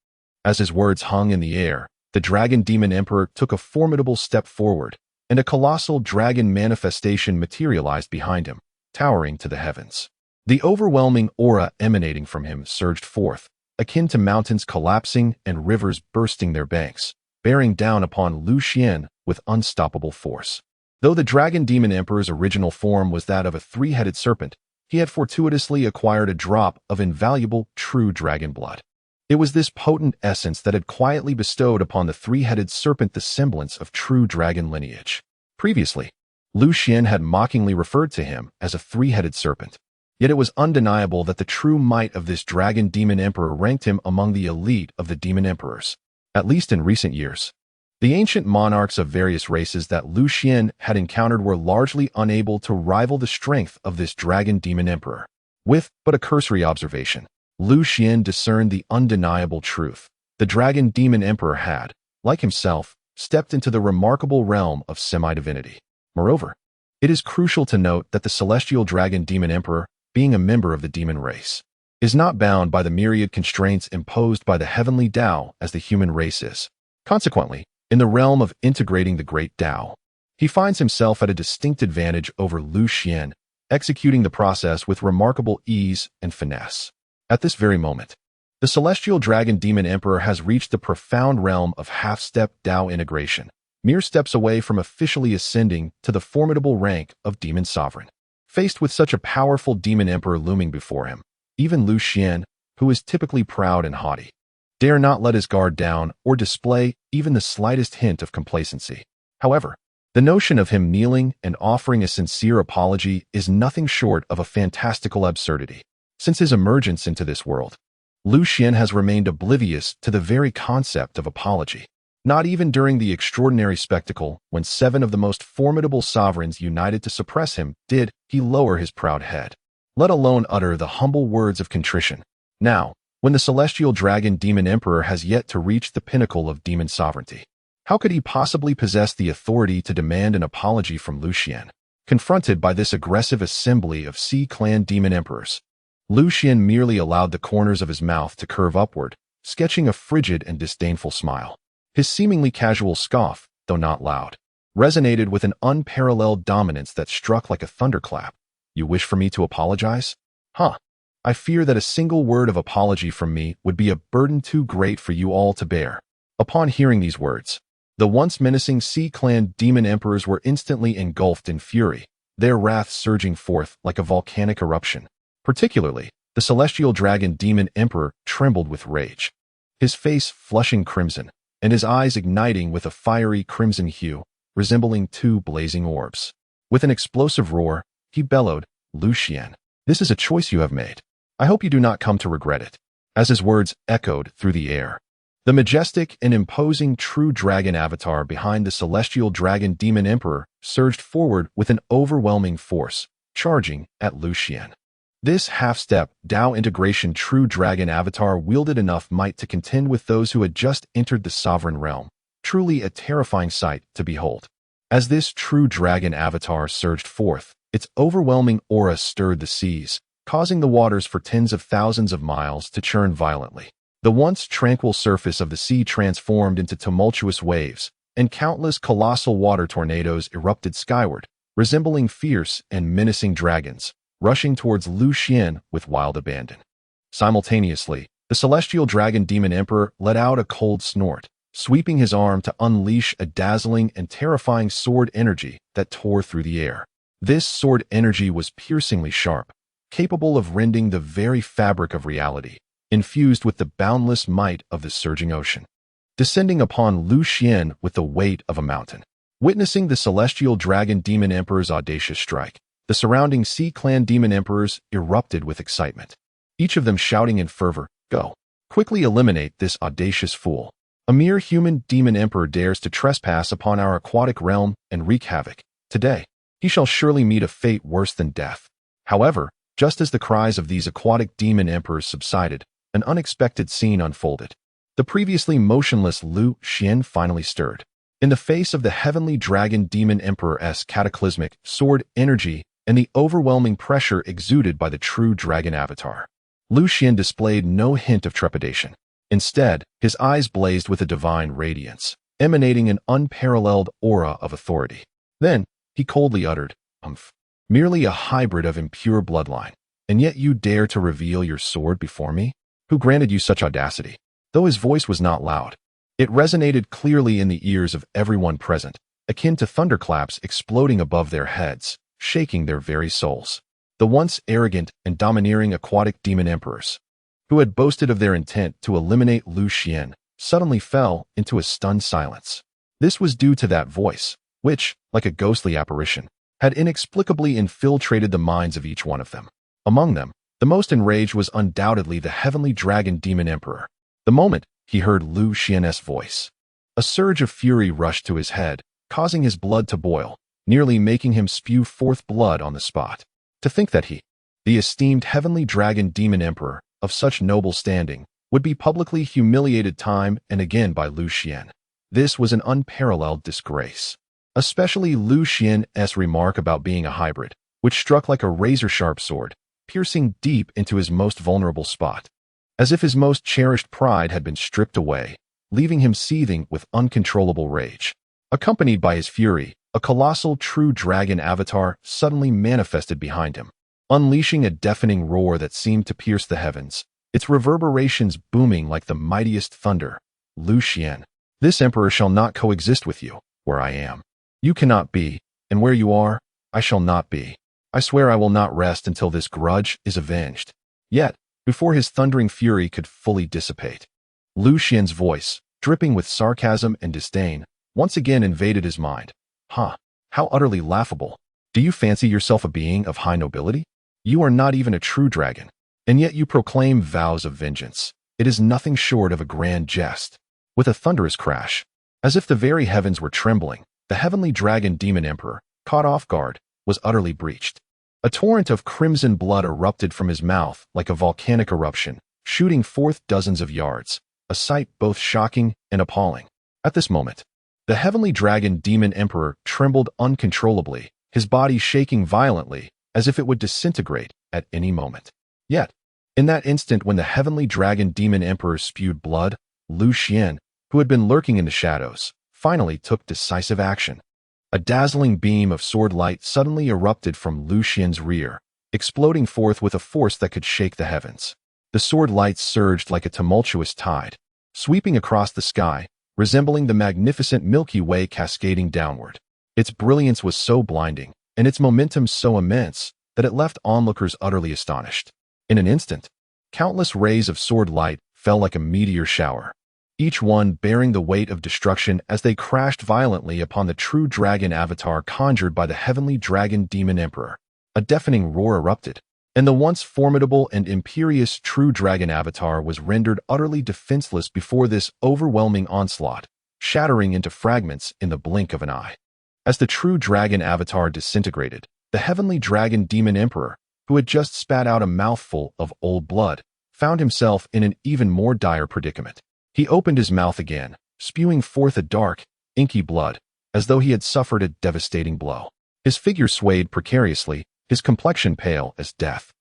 As his words hung in the air, the dragon demon emperor took a formidable step forward, and a colossal dragon manifestation materialized behind him, towering to the heavens. The overwhelming aura emanating from him surged forth, akin to mountains collapsing and rivers bursting their banks, bearing down upon Lu Xuan with unstoppable force. Though the dragon demon emperor's original form was that of a three-headed serpent, he had fortuitously acquired a drop of invaluable true dragon blood. It was this potent essence that had quietly bestowed upon the three-headed serpent the semblance of true dragon lineage. Previously, Lu Xuan had mockingly referred to him as a three-headed serpent. Yet it was undeniable that the true might of this dragon demon emperor ranked him among the elite of the demon emperors, at least in recent years. The ancient monarchs of various races that Lu Xuan had encountered were largely unable to rival the strength of this dragon demon emperor. With but a cursory observation, Lu Xuan discerned the undeniable truth. The dragon demon emperor had, like himself, stepped into the remarkable realm of semi-divinity. Moreover, it is crucial to note that the celestial dragon demon emperor, being a member of the demon race, is not bound by the myriad constraints imposed by the heavenly Tao as the human race is. Consequently, in the realm of integrating the great Tao, he finds himself at a distinct advantage over Lu Xuan, executing the process with remarkable ease and finesse. At this very moment, the celestial dragon demon emperor has reached the profound realm of half-step Tao integration, mere steps away from officially ascending to the formidable rank of demon sovereign. Faced with such a powerful demon emperor looming before him, even Lu Xuan, who is typically proud and haughty, dare not let his guard down or display even the slightest hint of complacency. However, the notion of him kneeling and offering a sincere apology is nothing short of a fantastical absurdity. Since his emergence into this world, Lu Xuan has remained oblivious to the very concept of apology. Not even during the extraordinary spectacle when 7 of the most formidable sovereigns united to suppress him did he lower his proud head, let alone utter the humble words of contrition. Now, when the celestial dragon demon emperor has yet to reach the pinnacle of demon sovereignty, how could he possibly possess the authority to demand an apology from Lu Xuan? Confronted by this aggressive assembly of Sea Clan demon emperors, Lu Xuan merely allowed the corners of his mouth to curve upward, sketching a frigid and disdainful smile. His seemingly casual scoff, though not loud, resonated with an unparalleled dominance that struck like a thunderclap. "You wish for me to apologize? Huh. I fear that a single word of apology from me would be a burden too great for you all to bear." Upon hearing these words, the once menacing Sea Clan demon emperors were instantly engulfed in fury, their wrath surging forth like a volcanic eruption. Particularly, the celestial dragon demon emperor trembled with rage, his face flushing crimson, and his eyes igniting with a fiery crimson hue, resembling 2 blazing orbs. With an explosive roar, he bellowed, "Lu Xuan, this is a choice you have made. I hope you do not come to regret it." As his words echoed through the air, the majestic and imposing true dragon avatar behind the celestial dragon demon emperor surged forward with an overwhelming force, charging at Lu Xuan. This half-step Tao integration true dragon avatar wielded enough might to contend with those who had just entered the sovereign realm, truly a terrifying sight to behold. As this true dragon avatar surged forth, its overwhelming aura stirred the seas, causing the waters for tens of thousands of miles to churn violently. The once tranquil surface of the sea transformed into tumultuous waves, and countless colossal water tornadoes erupted skyward, resembling fierce and menacing dragons, rushing towards Lu Xuan with wild abandon. Simultaneously, the The celestial dragon demon emperor let out a cold snort, sweeping his arm to unleash a dazzling and terrifying sword energy that tore through the air. This sword energy was piercingly sharp, capable of rending the very fabric of reality, infused with the boundless might of the surging ocean. Descending upon Lu Xuan with the weight of a mountain. Witnessing the celestial dragon demon emperor's audacious strike, the surrounding sea clan demon emperors erupted with excitement, each of them shouting in fervor, "Go! Quickly eliminate this audacious fool. A mere human demon emperor dares to trespass upon our aquatic realm and wreak havoc. Today, he shall surely meet a fate worse than death." However, just as the cries of these aquatic demon emperors subsided, an unexpected scene unfolded. The previously motionless Lu Xuan finally stirred. In the face of the heavenly dragon demon emperor's cataclysmic sword energy and the overwhelming pressure exuded by the true dragon avatar, Lu Xuan displayed no hint of trepidation. Instead, his eyes blazed with a divine radiance, emanating an unparalleled aura of authority. Then, he coldly uttered, "Merely a hybrid of impure bloodline, and yet you dare to reveal your sword before me? Who granted you such audacity?" Though his voice was not loud, it resonated clearly in the ears of everyone present, akin to thunderclaps exploding above their heads, shaking their very souls. The once arrogant and domineering aquatic demon emperors, who had boasted of their intent to eliminate Lu Xuan, suddenly fell into a stunned silence. This was due to that voice, which, like a ghostly apparition, had inexplicably infiltrated the minds of each one of them. Among them, the most enraged was undoubtedly the heavenly dragon demon emperor. The moment he heard Lu Xuan's voice, a surge of fury rushed to his head, causing his blood to boil, nearly making him spew forth blood on the spot. To think that he, the esteemed heavenly dragon demon emperor, of such noble standing, would be publicly humiliated time and again by Lu Xuan. This was an unparalleled disgrace. Especially Lu Xuan's remark about being a hybrid, which struck like a razor-sharp sword, piercing deep into his most vulnerable spot. As if his most cherished pride had been stripped away, leaving him seething with uncontrollable rage. Accompanied by his fury, a colossal true dragon avatar suddenly manifested behind him, unleashing a deafening roar that seemed to pierce the heavens, its reverberations booming like the mightiest thunder. "Lu Xuan, this emperor shall not coexist with you, where I am. You cannot be, and where you are, I shall not be. I swear I will not rest until this grudge is avenged." Yet, before his thundering fury could fully dissipate, Lu Xuan's voice, dripping with sarcasm and disdain, once again invaded his mind. "Huh, how utterly laughable. Do you fancy yourself a being of high nobility? You are not even a true dragon, and yet you proclaim vows of vengeance. It is nothing short of a grand jest." With a thunderous crash, as if the very heavens were trembling, the heavenly dragon demon emperor, caught off guard, was utterly breached. A torrent of crimson blood erupted from his mouth like a volcanic eruption, shooting forth dozens of yards, a sight both shocking and appalling. At this moment, the heavenly dragon demon emperor trembled uncontrollably, his body shaking violently, as if it would disintegrate at any moment. Yet, in that instant when the heavenly dragon demon emperor spewed blood, Lu Xuan, who had been lurking in the shadows, finally took decisive action. A dazzling beam of sword light suddenly erupted from Lu Xuan's rear, exploding forth with a force that could shake the heavens. The sword light surged like a tumultuous tide, sweeping across the sky, resembling the magnificent Milky Way cascading downward. Its brilliance was so blinding, and its momentum so immense, that it left onlookers utterly astonished. In an instant, countless rays of sword light fell like a meteor shower, each one bearing the weight of destruction as they crashed violently upon the true dragon avatar conjured by the heavenly dragon demon emperor. A deafening roar erupted, and the once formidable and imperious true dragon avatar was rendered utterly defenseless before this overwhelming onslaught, shattering into fragments in the blink of an eye. As the true dragon avatar disintegrated, the heavenly dragon demon emperor, who had just spat out a mouthful of old blood, found himself in an even more dire predicament. He opened his mouth again, spewing forth a dark, inky blood, as though he had suffered a devastating blow. His figure swayed precariously, his complexion pale as death.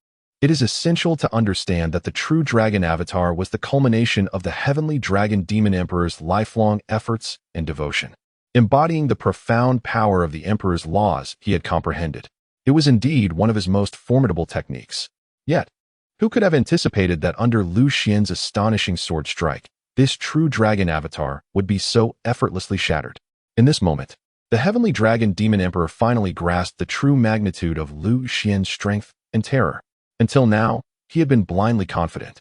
It is essential to understand that the true dragon avatar was the culmination of the heavenly dragon demon emperor's lifelong efforts and devotion, embodying the profound power of the emperor's laws he had comprehended. It was indeed one of his most formidable techniques. Yet, Who could have anticipated that under Lu Xuan's astonishing sword strike, this true dragon avatar would be so effortlessly shattered? In this moment, the heavenly dragon demon emperor finally grasped the true magnitude of Lu Xuan's strength and terror. Until now, he had been blindly confident,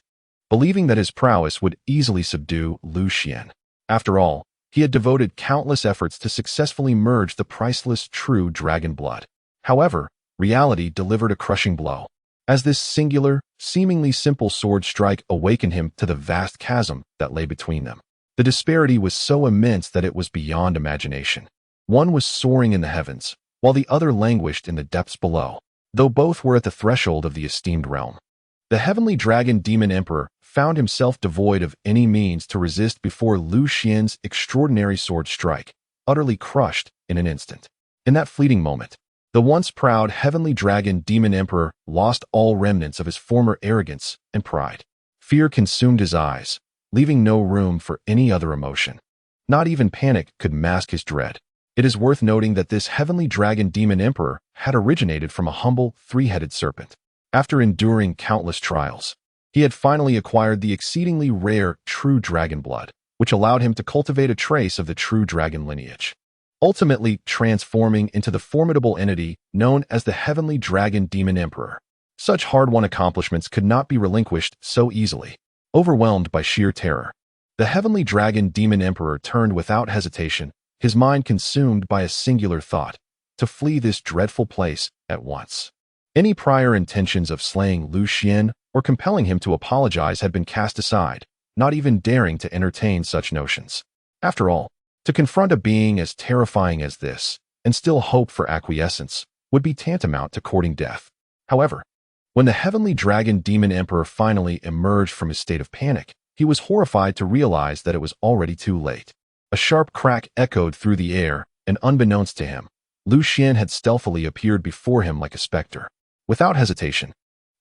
believing that his prowess would easily subdue Lu Xuan. After all, he had devoted countless efforts to successfully merge the priceless true dragon blood. However, reality delivered a crushing blow, as this singular, seemingly simple sword strike awakened him to the vast chasm that lay between them. The disparity was so immense that it was beyond imagination. One was soaring in the heavens, while the other languished in the depths below, though both were at the threshold of the esteemed realm. The heavenly dragon demon emperor found himself devoid of any means to resist before Lu Xuan's extraordinary sword strike, utterly crushed in an instant. In that fleeting moment, the once proud heavenly dragon demon emperor lost all remnants of his former arrogance and pride. Fear consumed his eyes, leaving no room for any other emotion. Not even panic could mask his dread. It is worth noting that this heavenly dragon demon emperor had originated from a humble, three-headed serpent. After enduring countless trials, he had finally acquired the exceedingly rare true dragon blood, which allowed him to cultivate a trace of the true dragon lineage, ultimately transforming into the formidable entity known as the heavenly dragon demon emperor. Such hard-won accomplishments could not be relinquished so easily. Overwhelmed by sheer terror, the heavenly dragon demon emperor turned without hesitation, his mind consumed by a singular thought: to flee this dreadful place at once. Any prior intentions of slaying Lu Xuan or compelling him to apologize had been cast aside, not even daring to entertain such notions. After all, to confront a being as terrifying as this, and still hope for acquiescence, would be tantamount to courting death. However, when the heavenly dragon demon emperor finally emerged from his state of panic, he was horrified to realize that it was already too late. A sharp crack echoed through the air, and unbeknownst to him, Lu Xuan had stealthily appeared before him like a specter. Without hesitation,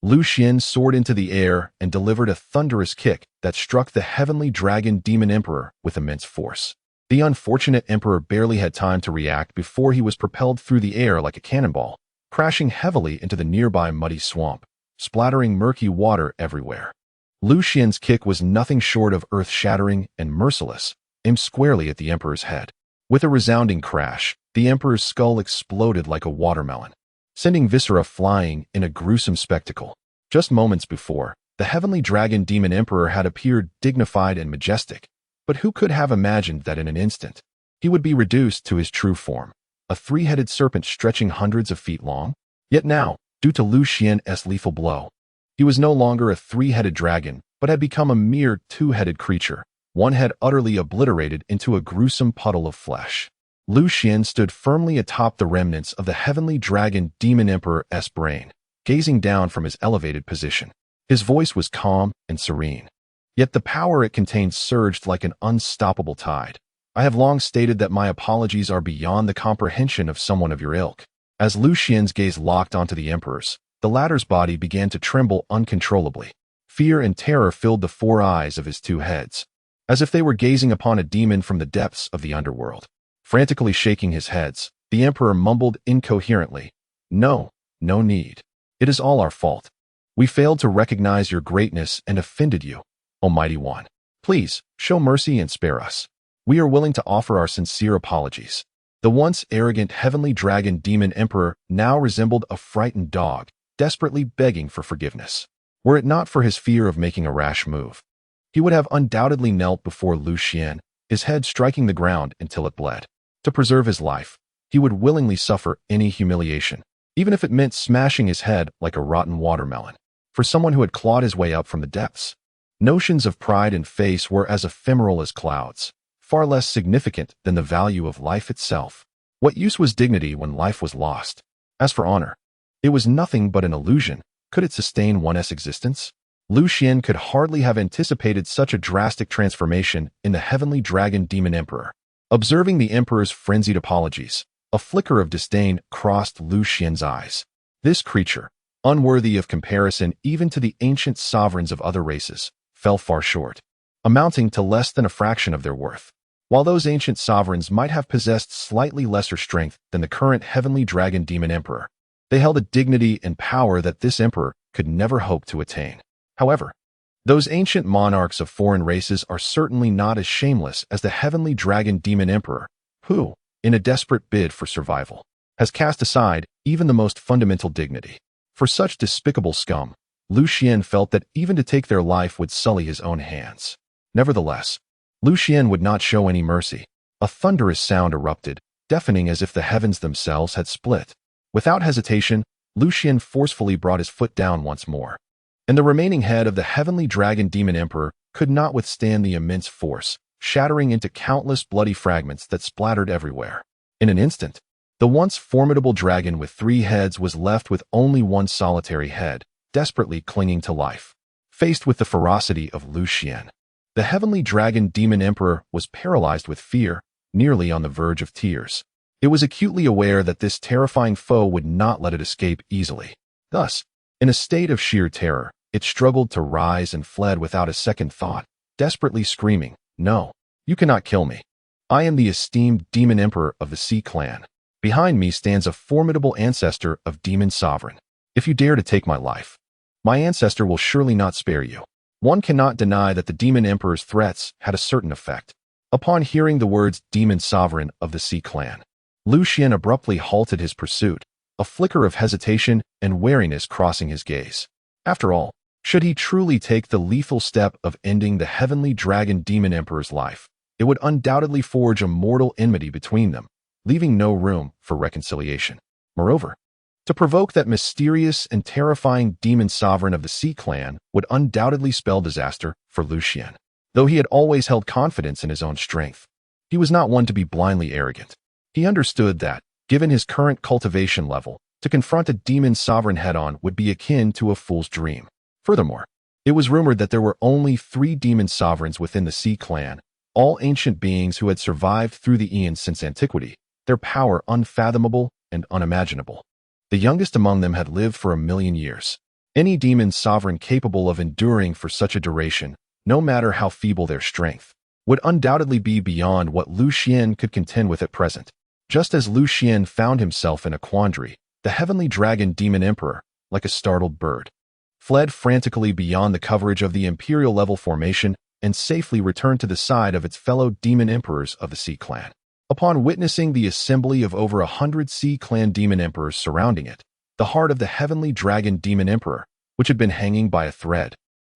Lu Xuan soared into the air and delivered a thunderous kick that struck the heavenly dragon demon emperor with immense force. The unfortunate emperor barely had time to react before he was propelled through the air like a cannonball, crashing heavily into the nearby muddy swamp, splattering murky water everywhere. Lu Xuan's kick was nothing short of earth-shattering and merciless, aimed squarely at the emperor's head. With a resounding crash, the emperor's skull exploded like a watermelon, sending viscera flying in a gruesome spectacle. Just moments before, the heavenly dragon demon emperor had appeared dignified and majestic, but who could have imagined that in an instant, he would be reduced to his true form, a three-headed serpent stretching hundreds of feet long? Yet now, due to Lu Xuan's lethal blow, he was no longer a three-headed dragon, but had become a mere two-headed creature, one head utterly obliterated into a gruesome puddle of flesh. Lu Xuan stood firmly atop the remnants of the heavenly dragon demon emperor's brain, gazing down from his elevated position. His voice was calm and serene, yet the power it contained surged like an unstoppable tide. I have long stated that my apologies are beyond the comprehension of someone of your ilk. As Lu Xuan's gaze locked onto the emperor's, the latter's body began to tremble uncontrollably. Fear and terror filled the four eyes of his two heads, as if they were gazing upon a demon from the depths of the underworld. Frantically shaking his heads, the emperor mumbled incoherently, "No, no need. It is all our fault. We failed to recognize your greatness and offended you, Almighty One. Please, show mercy and spare us. We are willing to offer our sincere apologies." The once arrogant heavenly dragon demon emperor now resembled a frightened dog, desperately begging for forgiveness. Were it not for his fear of making a rash move, he would have undoubtedly knelt before Lu Xuan, his head striking the ground until it bled. To preserve his life, he would willingly suffer any humiliation, even if it meant smashing his head like a rotten watermelon. For someone who had clawed his way up from the depths, notions of pride and face were as ephemeral as clouds, far less significant than the value of life itself. What use was dignity when life was lost? As for honor, it was nothing but an illusion. Could it sustain one's existence? Lu Xuan could hardly have anticipated such a drastic transformation in the heavenly dragon demon emperor. Observing the emperor's frenzied apologies, a flicker of disdain crossed Lu Xuan's eyes. This creature, unworthy of comparison even to the ancient sovereigns of other races, fell far short, amounting to less than a fraction of their worth. While those ancient sovereigns might have possessed slightly lesser strength than the current heavenly dragon demon emperor, they held a dignity and power that this emperor could never hope to attain. However, those ancient monarchs of foreign races are certainly not as shameless as the heavenly dragon demon emperor, who, in a desperate bid for survival, has cast aside even the most fundamental dignity. For such despicable scum, Lu Xuan felt that even to take their life would sully his own hands. Nevertheless, Lu Xuan would not show any mercy. A thunderous sound erupted, deafening as if the heavens themselves had split. Without hesitation, Lu Xuan forcefully brought his foot down once more, and the remaining head of the heavenly dragon demon emperor could not withstand the immense force, shattering into countless bloody fragments that splattered everywhere. In an instant, the once formidable dragon with 3 heads was left with only one solitary head, desperately clinging to life. Faced with the ferocity of Lu Xuan, the heavenly dragon demon emperor was paralyzed with fear, nearly on the verge of tears. It was acutely aware that this terrifying foe would not let it escape easily. Thus, in a state of sheer terror, it struggled to rise and fled without a second thought, desperately screaming, "No, you cannot kill me. I am the esteemed demon emperor of the Sea Clan. Behind me stands a formidable ancestor of demon sovereign. If you dare to take my life, my ancestor will surely not spare you." One cannot deny that the demon emperor's threats had a certain effect. Upon hearing the words demon sovereign of the Sea Clan, Lu Xuan abruptly halted his pursuit, a flicker of hesitation and wariness crossing his gaze. After all, should he truly take the lethal step of ending the heavenly dragon demon emperor's life, it would undoubtedly forge a mortal enmity between them, leaving no room for reconciliation. Moreover, to provoke that mysterious and terrifying demon sovereign of the Sea Clan would undoubtedly spell disaster for Lu Xuan. Though he had always held confidence in his own strength, he was not one to be blindly arrogant. He understood that, given his current cultivation level, to confront a demon sovereign head-on would be akin to a fool's dream. Furthermore, it was rumored that there were only 3 demon sovereigns within the Sea Clan, all ancient beings who had survived through the eons since antiquity, their power unfathomable and unimaginable. The youngest among them had lived for 1,000,000 years. Any demon sovereign capable of enduring for such a duration, no matter how feeble their strength, would undoubtedly be beyond what Lu Xuan could contend with at present. Just as Lu Xuan found himself in a quandary, the heavenly dragon demon emperor, like a startled bird, fled frantically beyond the coverage of the imperial-level formation and safely returned to the side of its fellow demon emperors of the Sea Clan. Upon witnessing the assembly of over 100 Sea Clan demon emperors surrounding it, the heart of the heavenly dragon demon emperor, which had been hanging by a thread,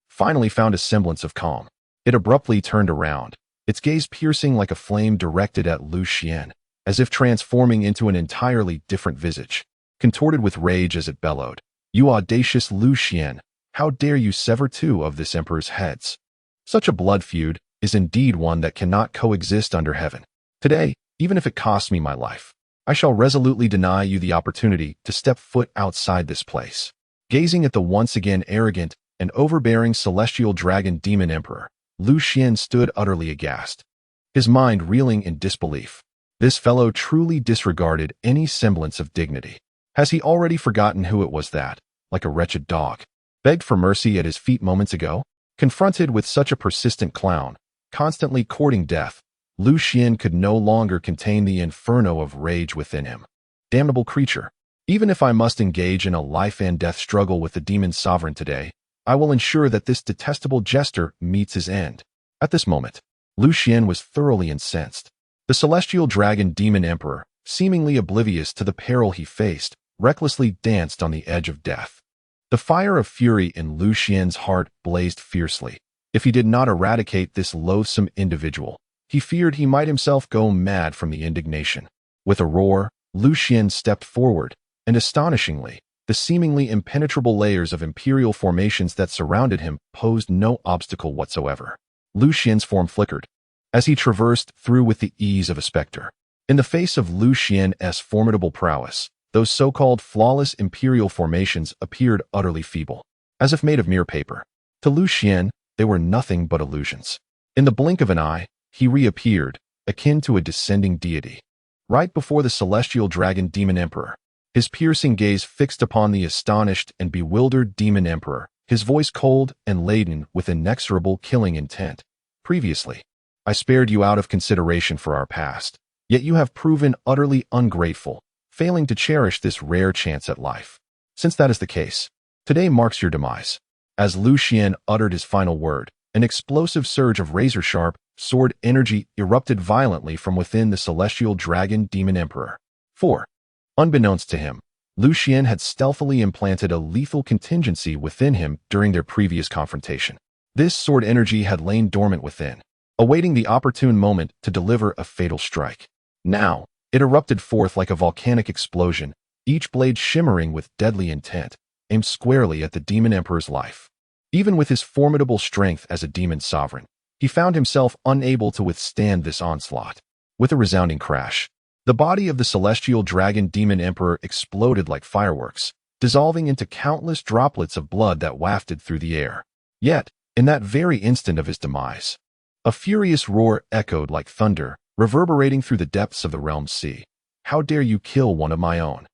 finally found a semblance of calm. It abruptly turned around, its gaze piercing like a flame directed at Lu Xuan, as if transforming into an entirely different visage, contorted with rage as it bellowed, "You audacious Lu Xuan, how dare you sever 2 of this emperor's heads? Such a blood feud is indeed one that cannot coexist under heaven. Today, even if it costs me my life, I shall resolutely deny you the opportunity to step foot outside this place." Gazing at the once again arrogant and overbearing celestial dragon demon emperor, Lu Xuan stood utterly aghast, his mind reeling in disbelief. This fellow truly disregarded any semblance of dignity. Has he already forgotten who it was that, like a wretched dog, begged for mercy at his feet moments ago? Confronted with such a persistent clown, constantly courting death, Lu Xuan could no longer contain the inferno of rage within him. Damnable creature! Even if I must engage in a life-and-death struggle with the demon sovereign today, I will ensure that this detestable jester meets his end. At this moment, Lu Xuan was thoroughly incensed. The celestial dragon demon emperor, seemingly oblivious to the peril he faced, recklessly danced on the edge of death. The fire of fury in Lu Xuan's heart blazed fiercely. If he did not eradicate this loathsome individual, he feared he might himself go mad from the indignation. With a roar, Lu Xuan stepped forward, and astonishingly, the seemingly impenetrable layers of imperial formations that surrounded him posed no obstacle whatsoever. Lu Xuan's form flickered, as he traversed through with the ease of a specter. In the face of Lu Xuan's formidable prowess, those so-called flawless imperial formations appeared utterly feeble, as if made of mere paper. To Lu Xuan, they were nothing but illusions. In the blink of an eye, he reappeared, akin to a descending deity, right before the celestial dragon demon emperor. His piercing gaze fixed upon the astonished and bewildered demon emperor, his voice cold and laden with inexorable killing intent. "Previously, I spared you out of consideration for our past, yet you have proven utterly ungrateful, failing to cherish this rare chance at life. Since that is the case, today marks your demise. As Lu Xuan uttered his final word, an explosive surge of razor-sharp sword energy erupted violently from within the celestial dragon demon emperor. 4. Unbeknownst to him, Lu Xuan had stealthily implanted a lethal contingency within him during their previous confrontation. This sword energy had lain dormant within, awaiting the opportune moment to deliver a fatal strike. Now, it erupted forth like a volcanic explosion, each blade shimmering with deadly intent, aimed squarely at the demon emperor's life. Even with his formidable strength as a demon sovereign, he found himself unable to withstand this onslaught. With a resounding crash, the body of the celestial dragon demon emperor exploded like fireworks, dissolving into countless droplets of blood that wafted through the air. Yet, in that very instant of his demise, a furious roar echoed like thunder, reverberating through the depths of the realm's sea. How dare you kill one of my own?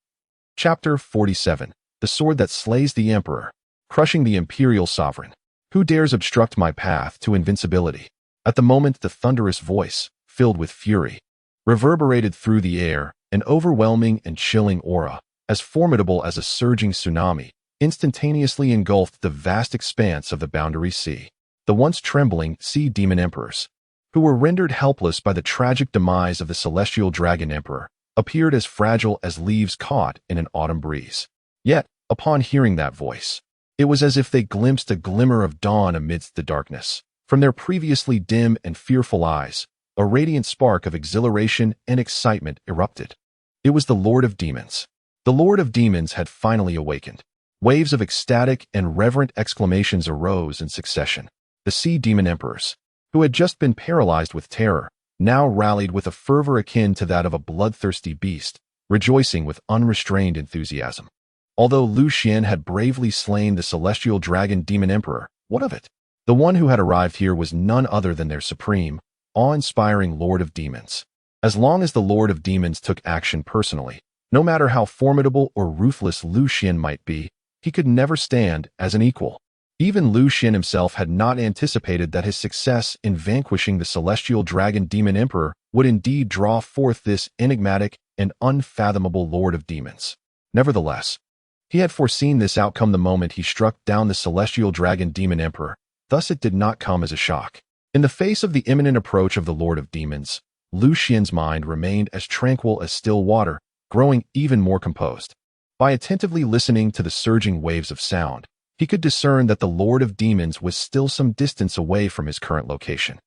Chapter 47. The Sword That Slays the Emperor. Crushing the Imperial Sovereign. Who dares obstruct my path to invincibility? At the moment, the thunderous voice, filled with fury, reverberated through the air, an overwhelming and chilling aura, as formidable as a surging tsunami, instantaneously engulfed the vast expanse of the Boundary Sea. The once trembling sea demon emperors, who were rendered helpless by the tragic demise of the celestial dragon emperor, appeared as fragile as leaves caught in an autumn breeze. Yet, upon hearing that voice, it was as if they glimpsed a glimmer of dawn amidst the darkness. From their previously dim and fearful eyes, a radiant spark of exhilaration and excitement erupted. It was the Lord of Demons. The Lord of Demons had finally awakened. Waves of ecstatic and reverent exclamations arose in succession. The sea demon emperors, who had just been paralyzed with terror, now rallied with a fervor akin to that of a bloodthirsty beast, rejoicing with unrestrained enthusiasm. Although Lu Xuan had bravely slain the celestial dragon demon emperor, what of it? The one who had arrived here was none other than their supreme, awe-inspiring Lord of Demons. As long as the Lord of Demons took action personally, no matter how formidable or ruthless Lu Xuan might be, he could never stand as an equal. Even Lu Xuan himself had not anticipated that his success in vanquishing the celestial dragon demon emperor would indeed draw forth this enigmatic and unfathomable Lord of Demons. Nevertheless, he had foreseen this outcome the moment he struck down the celestial dragon demon emperor, thus it did not come as a shock. In the face of the imminent approach of the Lord of Demons, Lu Xuan's mind remained as tranquil as still water, growing even more composed. By attentively listening to the surging waves of sound, he could discern that the Lord of Demons was still some distance away from his current location.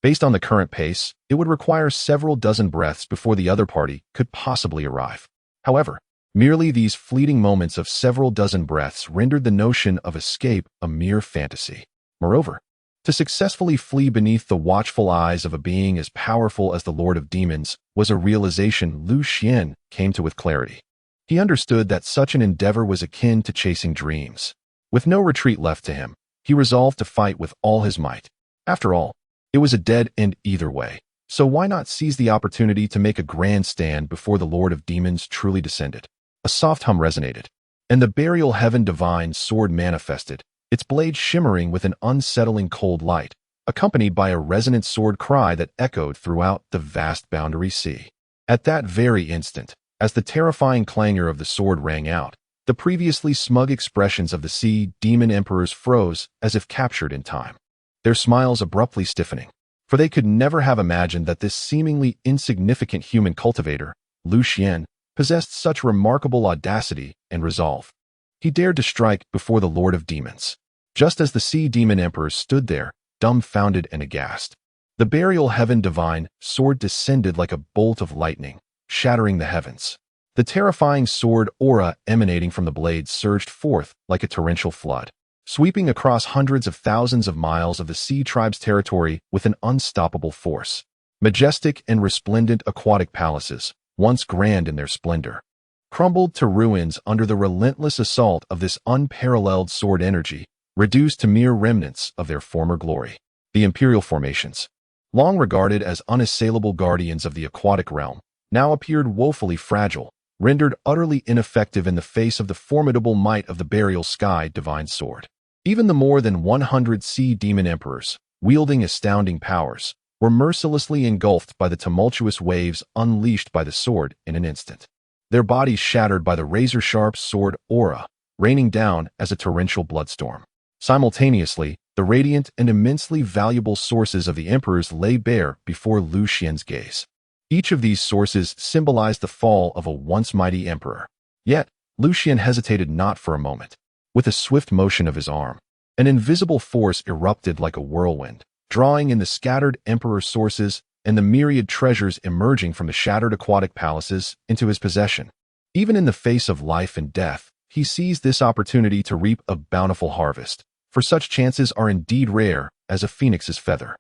Based on the current pace, it would require several dozen breaths before the other party could possibly arrive. However, merely these fleeting moments of several dozen breaths rendered the notion of escape a mere fantasy. Moreover, to successfully flee beneath the watchful eyes of a being as powerful as the Lord of Demons was a realization Lu Xuan came to with clarity. He understood that such an endeavor was akin to chasing dreams. With no retreat left to him, he resolved to fight with all his might. After all, it was a dead end either way, so why not seize the opportunity to make a grand stand before the Lord of Demons truly descended? A soft hum resonated, and the burial heaven divine sword manifested, its blade shimmering with an unsettling cold light, accompanied by a resonant sword cry that echoed throughout the vast Boundary Sea. At that very instant, as the terrifying clangor of the sword rang out, the previously smug expressions of the sea demon emperors froze as if captured in time, their smiles abruptly stiffening, for they could never have imagined that this seemingly insignificant human cultivator, Lu Xuan, possessed such remarkable audacity and resolve. He dared to strike before the Lord of Demons. Just as the sea demon emperors stood there, dumbfounded and aghast, the burial heaven divine sword descended like a bolt of lightning, shattering the heavens. The terrifying sword aura emanating from the blade surged forth like a torrential flood, sweeping across hundreds of thousands of miles of the sea tribe's territory with an unstoppable force. Majestic and resplendent aquatic palaces, once grand in their splendor, crumbled to ruins under the relentless assault of this unparalleled sword energy, reduced to mere remnants of their former glory. The imperial formations, long regarded as unassailable guardians of the aquatic realm, now appeared woefully fragile, rendered utterly ineffective in the face of the formidable might of the burial sky divine sword. Even the more than 100 sea demon emperors, wielding astounding powers, were mercilessly engulfed by the tumultuous waves unleashed by the sword in an instant. Their bodies shattered by the razor-sharp sword aura, raining down as a torrential bloodstorm. Simultaneously, the radiant and immensely valuable sources of the emperors lay bare before Lu Xuan's gaze. Each of these sources symbolized the fall of a once mighty emperor. Yet, Lu Xuan hesitated not for a moment. With a swift motion of his arm, an invisible force erupted like a whirlwind, drawing in the scattered emperor sources and the myriad treasures emerging from the shattered aquatic palaces into his possession. Even in the face of life and death, he seized this opportunity to reap a bountiful harvest, for such chances are indeed rare as a phoenix's feather.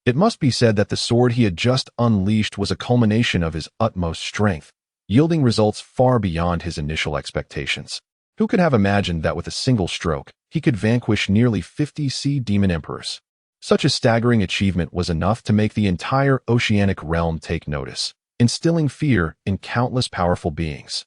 It must be said that the sword he had just unleashed was a culmination of his utmost strength, yielding results far beyond his initial expectations. Who could have imagined that with a single stroke, he could vanquish nearly 50 sea demon emperors? Such a staggering achievement was enough to make the entire oceanic realm take notice, instilling fear in countless powerful beings.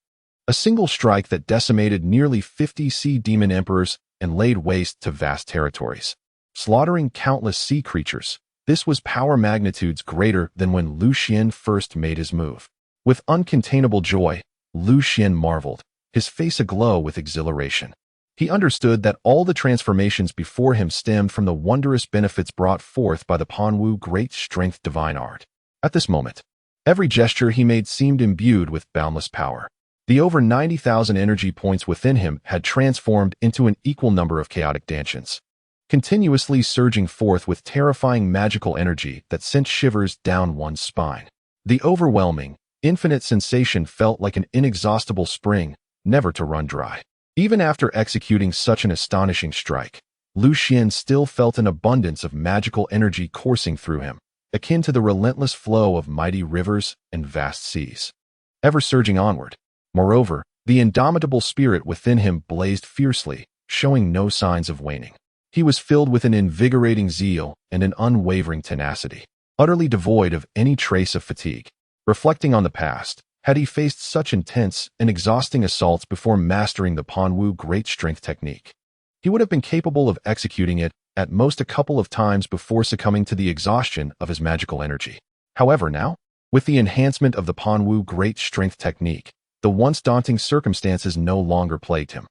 A single strike that decimated nearly 50 sea demon emperors and laid waste to vast territories, slaughtering countless sea creatures. This was power magnitudes greater than when Lu Xuan first made his move. With uncontainable joy, Lu Xuan marveled, his face aglow with exhilaration. He understood that all the transformations before him stemmed from the wondrous benefits brought forth by the Panwu Great Strength Divine Art. At this moment, every gesture he made seemed imbued with boundless power. The over 90,000 energy points within him had transformed into an equal number of chaotic dantians, continuously surging forth with terrifying magical energy that sent shivers down one's spine. The overwhelming, infinite sensation felt like an inexhaustible spring, never to run dry. Even after executing such an astonishing strike, Lu Xuan still felt an abundance of magical energy coursing through him, akin to the relentless flow of mighty rivers and vast seas, ever surging onward. Moreover, the indomitable spirit within him blazed fiercely, showing no signs of waning. He was filled with an invigorating zeal and an unwavering tenacity, utterly devoid of any trace of fatigue. Reflecting on the past, had he faced such intense and exhausting assaults before mastering the Panwu Great Strength technique, he would have been capable of executing it at most a couple of times before succumbing to the exhaustion of his magical energy. However, now, with the enhancement of the Panwu Great Strength technique, the once daunting circumstances no longer plagued him.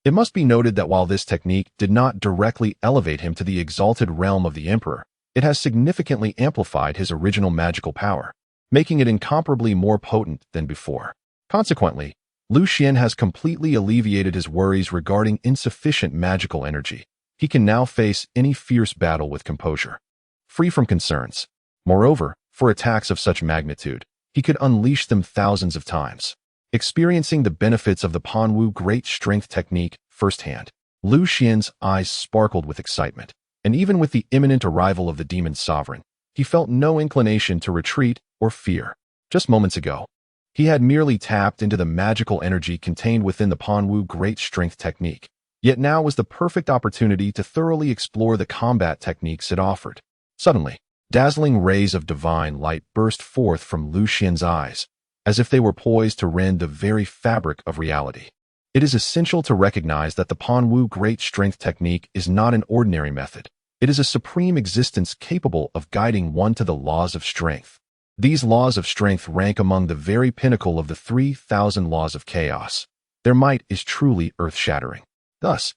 It must be noted that while this technique did not directly elevate him to the exalted realm of the Emperor, it has significantly amplified his original magical power, making it incomparably more potent than before. Consequently, Lu Xuan has completely alleviated his worries regarding insufficient magical energy. He can now face any fierce battle with composure, free from concerns. Moreover, for attacks of such magnitude, he could unleash them thousands of times. Experiencing the benefits of the Panwu Great Strength technique firsthand, Lu Xuan's eyes sparkled with excitement, and even with the imminent arrival of the demon sovereign, he felt no inclination to retreat or fear. Just moments ago, he had merely tapped into the magical energy contained within the Panwu Great Strength technique, yet now was the perfect opportunity to thoroughly explore the combat techniques it offered. Suddenly, dazzling rays of divine light burst forth from Lu Xuan's eyes, as if they were poised to rend the very fabric of reality. It is essential to recognize that the Panwu Great Strength technique is not an ordinary method. It is a supreme existence capable of guiding one to the laws of strength. These laws of strength rank among the very pinnacle of the 3,000 laws of chaos. Their might is truly earth-shattering. Thus,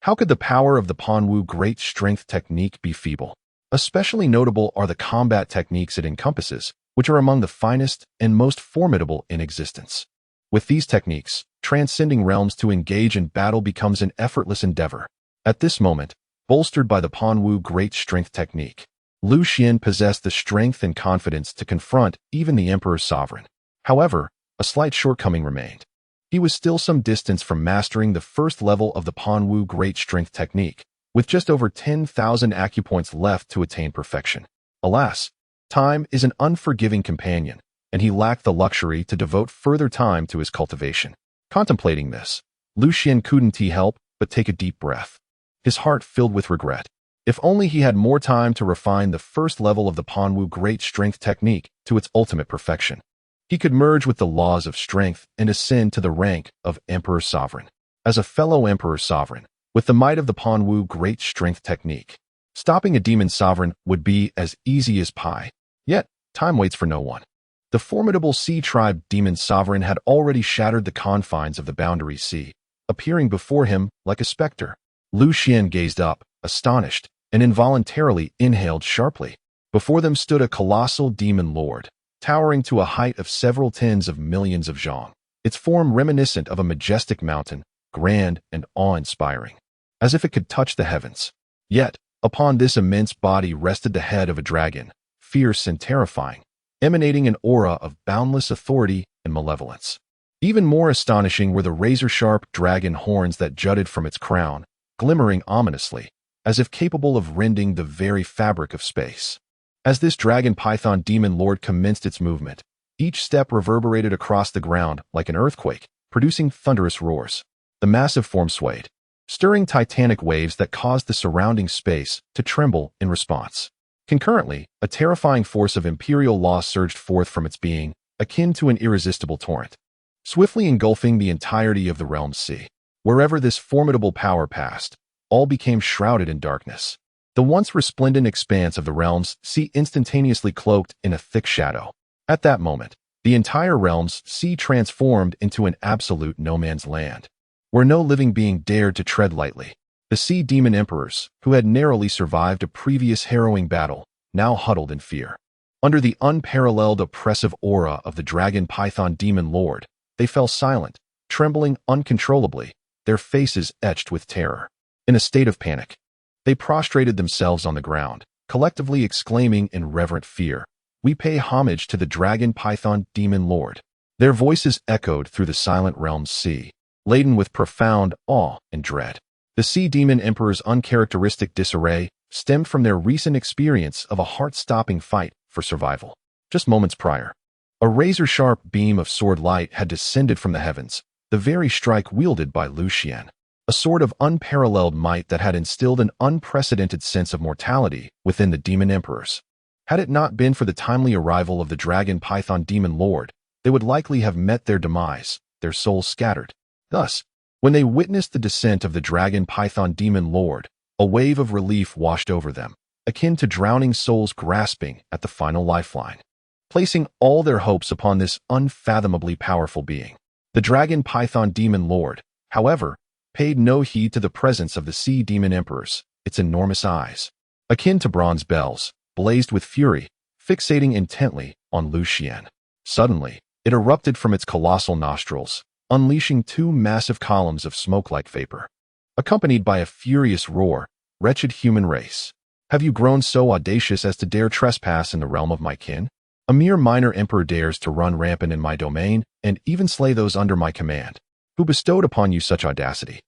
how could the power of the Panwu Great Strength technique be feeble? Especially notable are the combat techniques it encompasses, which are among the finest and most formidable in existence. With these techniques, transcending realms to engage in battle becomes an effortless endeavor. At this moment, bolstered by the Panwu Great Strength technique, Lu Xuan possessed the strength and confidence to confront even the Emperor's sovereign. However, a slight shortcoming remained. He was still some distance from mastering the first level of the Panwu Great Strength technique, with just over 10,000 acupoints left to attain perfection. Alas, time is an unforgiving companion, and he lacked the luxury to devote further time to his cultivation. Contemplating this, Lu Xuan couldn't help but take a deep breath, his heart filled with regret. If only he had more time to refine the first level of the Panwu Great Strength technique to its ultimate perfection, he could merge with the laws of strength and ascend to the rank of Emperor Sovereign. As a fellow Emperor Sovereign, with the might of the Panwu Great Strength technique, stopping a demon sovereign would be as easy as pie. Yet, time waits for no one. The formidable sea tribe demon sovereign had already shattered the confines of the boundary sea, appearing before him like a specter. Lu Xuan gazed up, astonished, and involuntarily inhaled sharply. Before them stood a colossal demon lord, towering to a height of several tens of millions of zhong, its form reminiscent of a majestic mountain, grand and awe-inspiring, as if it could touch the heavens. Yet, upon this immense body rested the head of a dragon, fierce and terrifying, emanating an aura of boundless authority and malevolence. Even more astonishing were the razor-sharp dragon horns that jutted from its crown, glimmering ominously, as if capable of rending the very fabric of space. As this dragon python demon lord commenced its movement, each step reverberated across the ground like an earthquake, producing thunderous roars. The massive form swayed, stirring titanic waves that caused the surrounding space to tremble in response. Concurrently, a terrifying force of imperial law surged forth from its being, akin to an irresistible torrent, swiftly engulfing the entirety of the realm's sea. Wherever this formidable power passed, all became shrouded in darkness. The once resplendent expanse of the realm's sea instantaneously cloaked in a thick shadow. At that moment, the entire realm's sea transformed into an absolute no-man's land, where no living being dared to tread lightly. The sea demon emperors, who had narrowly survived a previous harrowing battle, now huddled in fear. Under the unparalleled oppressive aura of the dragon python demon lord, they fell silent, trembling uncontrollably, their faces etched with terror. In a state of panic, they prostrated themselves on the ground, collectively exclaiming in reverent fear, "We pay homage to the dragon python demon lord." Their voices echoed through the silent realm's sea, laden with profound awe and dread. The sea demon emperor's uncharacteristic disarray stemmed from their recent experience of a heart-stopping fight for survival. Just moments prior, a razor-sharp beam of sword light had descended from the heavens, the very strike wielded by Lu Xuan, a sword of unparalleled might that had instilled an unprecedented sense of mortality within the demon emperors. Had it not been for the timely arrival of the dragon python demon lord, they would likely have met their demise, their souls scattered. Thus, when they witnessed the descent of the dragon python demon lord, a wave of relief washed over them, akin to drowning souls grasping at the final lifeline. Placing all their hopes upon this unfathomably powerful being, the dragon python demon lord, however, paid no heed to the presence of the sea demon emperors. Its enormous eyes, akin to bronze bells, blazed with fury, fixating intently on Lu Xuan. Suddenly, it erupted from its colossal nostrils, unleashing two massive columns of smoke-like vapor. Accompanied by a furious roar, "Wretched human race! Have you grown so audacious as to dare trespass in the realm of my kin? A mere minor emperor dares to run rampant in my domain and even slay those under my command. Who bestowed upon you such audacity?"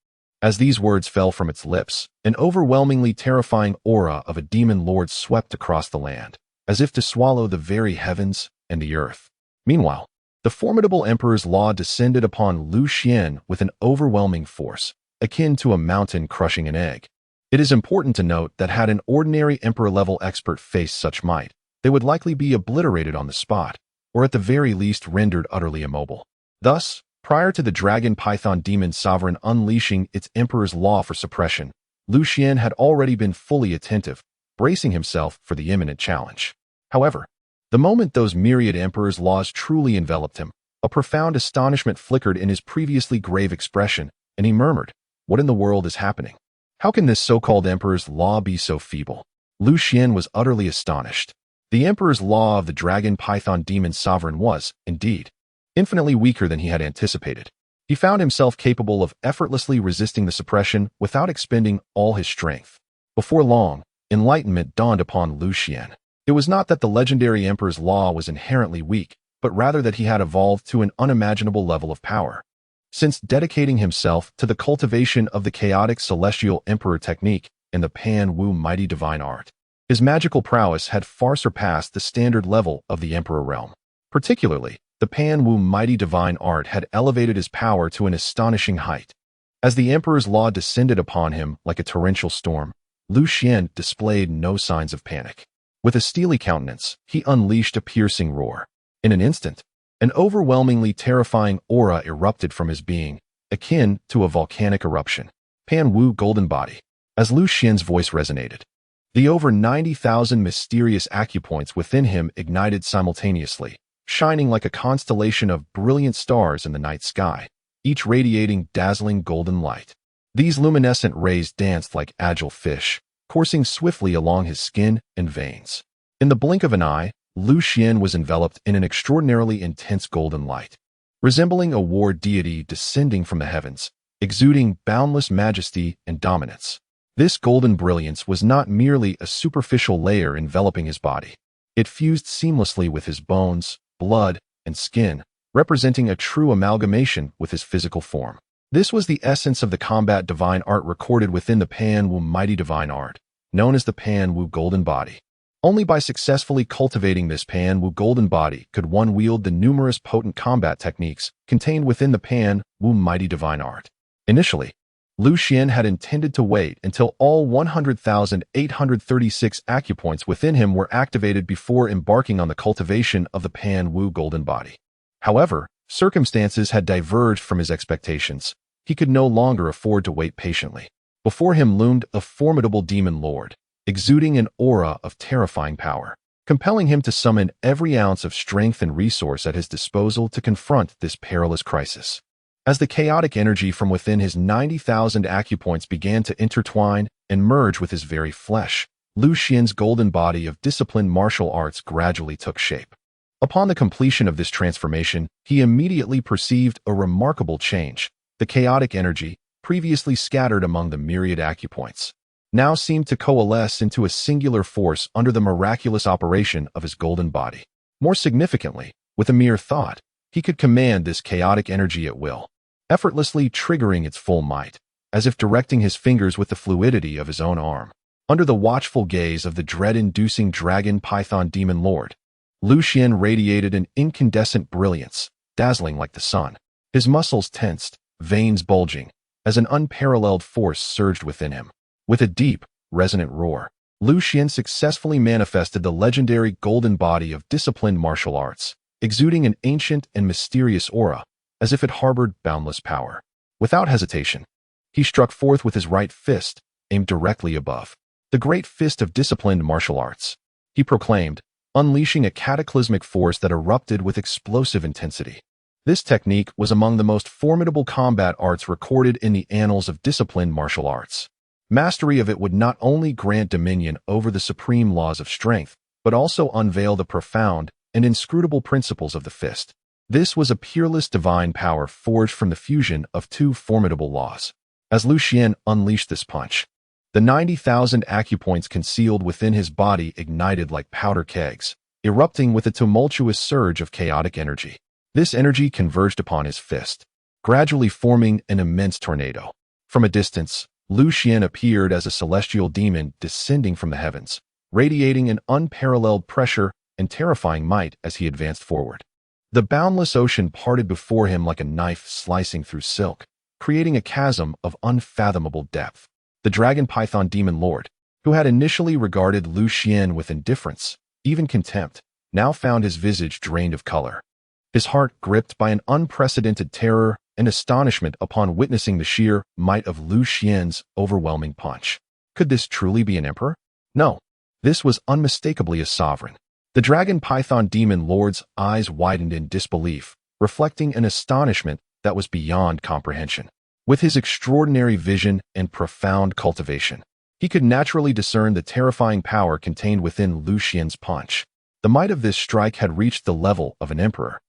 As these words fell from its lips, an overwhelmingly terrifying aura of a demon lord swept across the land, as if to swallow the very heavens and the earth. Meanwhile, the formidable emperor's law descended upon Lu Xuan with an overwhelming force, akin to a mountain crushing an egg. It is important to note that had an ordinary emperor-level expert faced such might, they would likely be obliterated on the spot, or at the very least rendered utterly immobile. Thus, prior to the dragon python demon sovereign unleashing its emperor's law for suppression, Lu Xuan had already been fully attentive, bracing himself for the imminent challenge. However, the moment those myriad emperor's laws truly enveloped him, a profound astonishment flickered in his previously grave expression, and he murmured, "What in the world is happening? How can this so-called emperor's law be so feeble?" Lu Xuan was utterly astonished. The emperor's law of the dragon python demon sovereign was, indeed, infinitely weaker than he had anticipated. He found himself capable of effortlessly resisting the suppression without expending all his strength. Before long, enlightenment dawned upon Lu Xuan. It was not that the legendary emperor's law was inherently weak, but rather that he had evolved to an unimaginable level of power. Since dedicating himself to the cultivation of the chaotic celestial emperor technique and the Pan-Wu mighty divine art, his magical prowess had far surpassed the standard level of the emperor realm. Particularly, the Pan-Wu mighty divine art had elevated his power to an astonishing height. As the emperor's law descended upon him like a torrential storm, Lu Xuan displayed no signs of panic. With a steely countenance, he unleashed a piercing roar. In an instant, an overwhelmingly terrifying aura erupted from his being, akin to a volcanic eruption. Pan-Wu golden body. As Lu Xuan's voice resonated, the over 90,000 mysterious acupoints within him ignited simultaneously, shining like a constellation of brilliant stars in the night sky, each radiating dazzling golden light. These luminescent rays danced like agile fish, coursing swiftly along his skin and veins. In the blink of an eye, Lu Xuan was enveloped in an extraordinarily intense golden light. Resembling a war deity descending from the heavens, exuding boundless majesty and dominance. This golden brilliance was not merely a superficial layer enveloping his body. It fused seamlessly with his bones, blood, and skin, representing a true amalgamation with his physical form. This was the essence of the combat divine art recorded within the Pan-Wu mighty divine art, known as the Pan-Wu golden body. Only by successfully cultivating this Pan-Wu golden body could one wield the numerous potent combat techniques contained within the Pan-Wu mighty divine art. Initially, Lu Xuan had intended to wait until all 100,836 acupoints within him were activated before embarking on the cultivation of the Pan-Wu golden body. However, circumstances had diverged from his expectations. He could no longer afford to wait patiently. Before him loomed a formidable demon lord, exuding an aura of terrifying power, compelling him to summon every ounce of strength and resource at his disposal to confront this perilous crisis. As the chaotic energy from within his 90,000 acupoints began to intertwine and merge with his very flesh, Lu Xuan's golden body of disciplined martial arts gradually took shape. Upon the completion of this transformation, he immediately perceived a remarkable change. The chaotic energy, previously scattered among the myriad acupoints, now seemed to coalesce into a singular force under the miraculous operation of his golden body. More significantly, with a mere thought, he could command this chaotic energy at will, effortlessly triggering its full might, as if directing his fingers with the fluidity of his own arm. Under the watchful gaze of the dread-inducing dragon python demon lord, Lu Xuan radiated an incandescent brilliance, dazzling like the sun. His muscles tensed, veins bulging, as an unparalleled force surged within him. With a deep, resonant roar, Lu Xuan successfully manifested the legendary golden body of disciplined martial arts, exuding an ancient and mysterious aura, as if it harbored boundless power. Without hesitation, he struck forth with his right fist, aimed directly above. The great fist of disciplined martial arts, he proclaimed, unleashing a cataclysmic force that erupted with explosive intensity. This technique was among the most formidable combat arts recorded in the annals of disciplined martial arts. Mastery of it would not only grant dominion over the supreme laws of strength, but also unveil the profound and inscrutable principles of the fist. This was a peerless divine power forged from the fusion of two formidable laws. As Lu Xuan unleashed this punch, the 90,000 acupoints concealed within his body ignited like powder kegs, erupting with a tumultuous surge of chaotic energy. This energy converged upon his fist, gradually forming an immense tornado. From a distance, Lu Xuan appeared as a celestial demon descending from the heavens, radiating an unparalleled pressure and terrifying might as he advanced forward. The boundless ocean parted before him like a knife slicing through silk, creating a chasm of unfathomable depth. The dragon python demon lord, who had initially regarded Lu Xuan with indifference, even contempt, now found his visage drained of color. His heart gripped by an unprecedented terror and astonishment upon witnessing the sheer might of Lu Xuan's overwhelming punch. Could this truly be an emperor? No, this was unmistakably a sovereign. The dragon python demon lord's eyes widened in disbelief, reflecting an astonishment that was beyond comprehension. With his extraordinary vision and profound cultivation, he could naturally discern the terrifying power contained within Lu Xuan's punch. The might of this strike had reached the level of an emperor,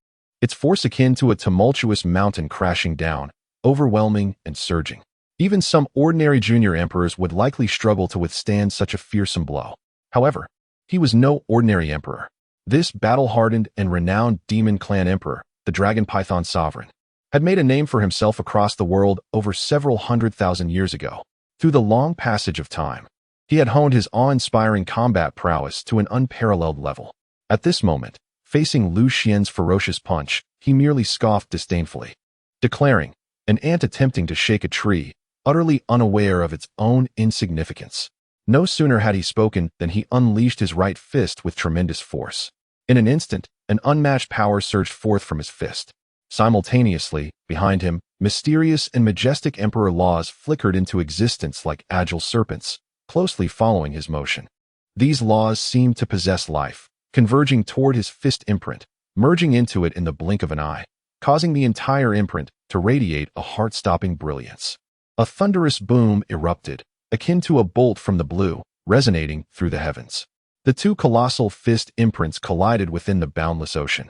its force akin to a tumultuous mountain crashing down, overwhelming and surging. Even some ordinary junior emperors would likely struggle to withstand such a fearsome blow. However, he was no ordinary emperor. This battle-hardened and renowned demon clan emperor, the dragon python sovereign, had made a name for himself across the world over several 100,000 years ago. Through the long passage of time, he had honed his awe-inspiring combat prowess to an unparalleled level. At this moment, facing Lu Xuan's ferocious punch, he merely scoffed disdainfully, declaring, "An ant attempting to shake a tree, utterly unaware of its own insignificance." No sooner had he spoken than he unleashed his right fist with tremendous force. In an instant, an unmatched power surged forth from his fist. Simultaneously, behind him, mysterious and majestic emperor laws flickered into existence like agile serpents, closely following his motion. These laws seemed to possess life, converging toward his fist imprint, merging into it in the blink of an eye, causing the entire imprint to radiate a heart-stopping brilliance. A thunderous boom erupted, akin to a bolt from the blue, resonating through the heavens. The two colossal fist imprints collided within the boundless ocean,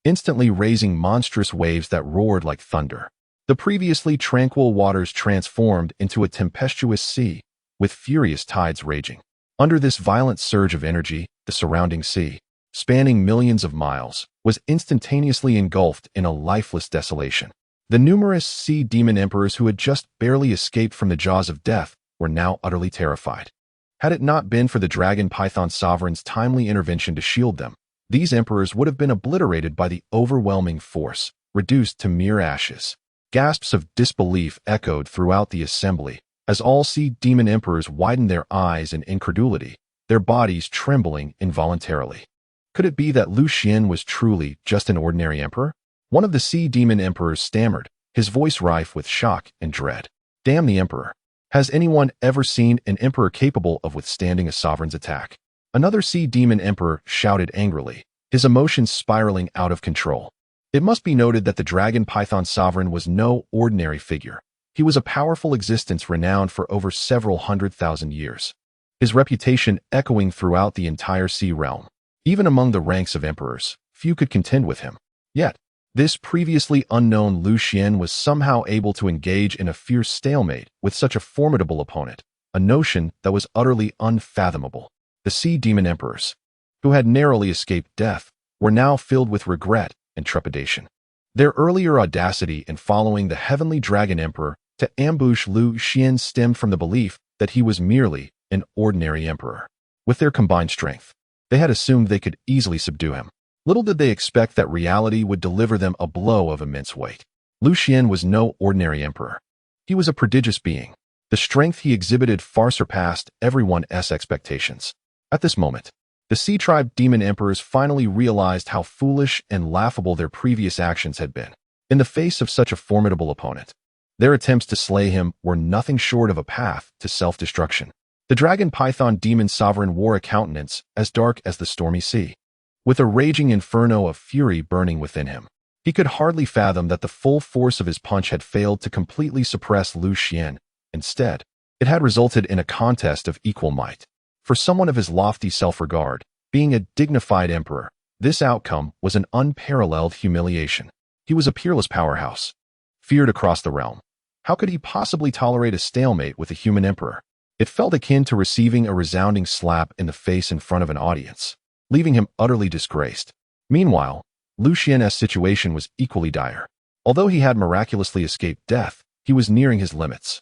instantly raising monstrous waves that roared like thunder. The previously tranquil waters transformed into a tempestuous sea, with furious tides raging. Under this violent surge of energy, the surrounding sea, spanning millions of miles, was instantaneously engulfed in a lifeless desolation. The numerous sea demon emperors who had just barely escaped from the jaws of death were now utterly terrified. Had it not been for the dragon python sovereign's timely intervention to shield them, these emperors would have been obliterated by the overwhelming force, reduced to mere ashes. Gasps of disbelief echoed throughout the assembly, as all sea demon emperors widened their eyes in incredulity, their bodies trembling involuntarily. Could it be that Lu Xuan was truly just an ordinary emperor? One of the sea demon emperors stammered, his voice rife with shock and dread. Damn the emperor. Has anyone ever seen an emperor capable of withstanding a sovereign's attack? Another sea demon emperor shouted angrily, his emotions spiraling out of control. It must be noted that the dragon python sovereign was no ordinary figure. He was a powerful existence renowned for over several 100,000 years, his reputation echoing throughout the entire sea realm. Even among the ranks of emperors, few could contend with him. Yet, this previously unknown Lu Xuan was somehow able to engage in a fierce stalemate with such a formidable opponent, a notion that was utterly unfathomable. The sea demon emperors, who had narrowly escaped death, were now filled with regret and trepidation. Their earlier audacity in following the heavenly dragon emperor to ambush Lu Xuan stemmed from the belief that he was merely an ordinary emperor. With their combined strength, they had assumed they could easily subdue him. Little did they expect that reality would deliver them a blow of immense weight. Lu Xuan was no ordinary emperor. He was a prodigious being. The strength he exhibited far surpassed everyone's expectations. At this moment, the Sea Tribe demon emperors finally realized how foolish and laughable their previous actions had been. In the face of such a formidable opponent, their attempts to slay him were nothing short of a path to self-destruction. The dragon python demon sovereign wore a countenance as dark as the stormy sea, with a raging inferno of fury burning within him. He could hardly fathom that the full force of his punch had failed to completely suppress Lu Xuan. Instead, it had resulted in a contest of equal might. For someone of his lofty self-regard, being a dignified emperor, this outcome was an unparalleled humiliation. He was a peerless powerhouse, feared across the realm. How could he possibly tolerate a stalemate with a human emperor? It felt akin to receiving a resounding slap in the face in front of an audience, leaving him utterly disgraced. Meanwhile, Lu Xuan's situation was equally dire. Although he had miraculously escaped death, he was nearing his limits.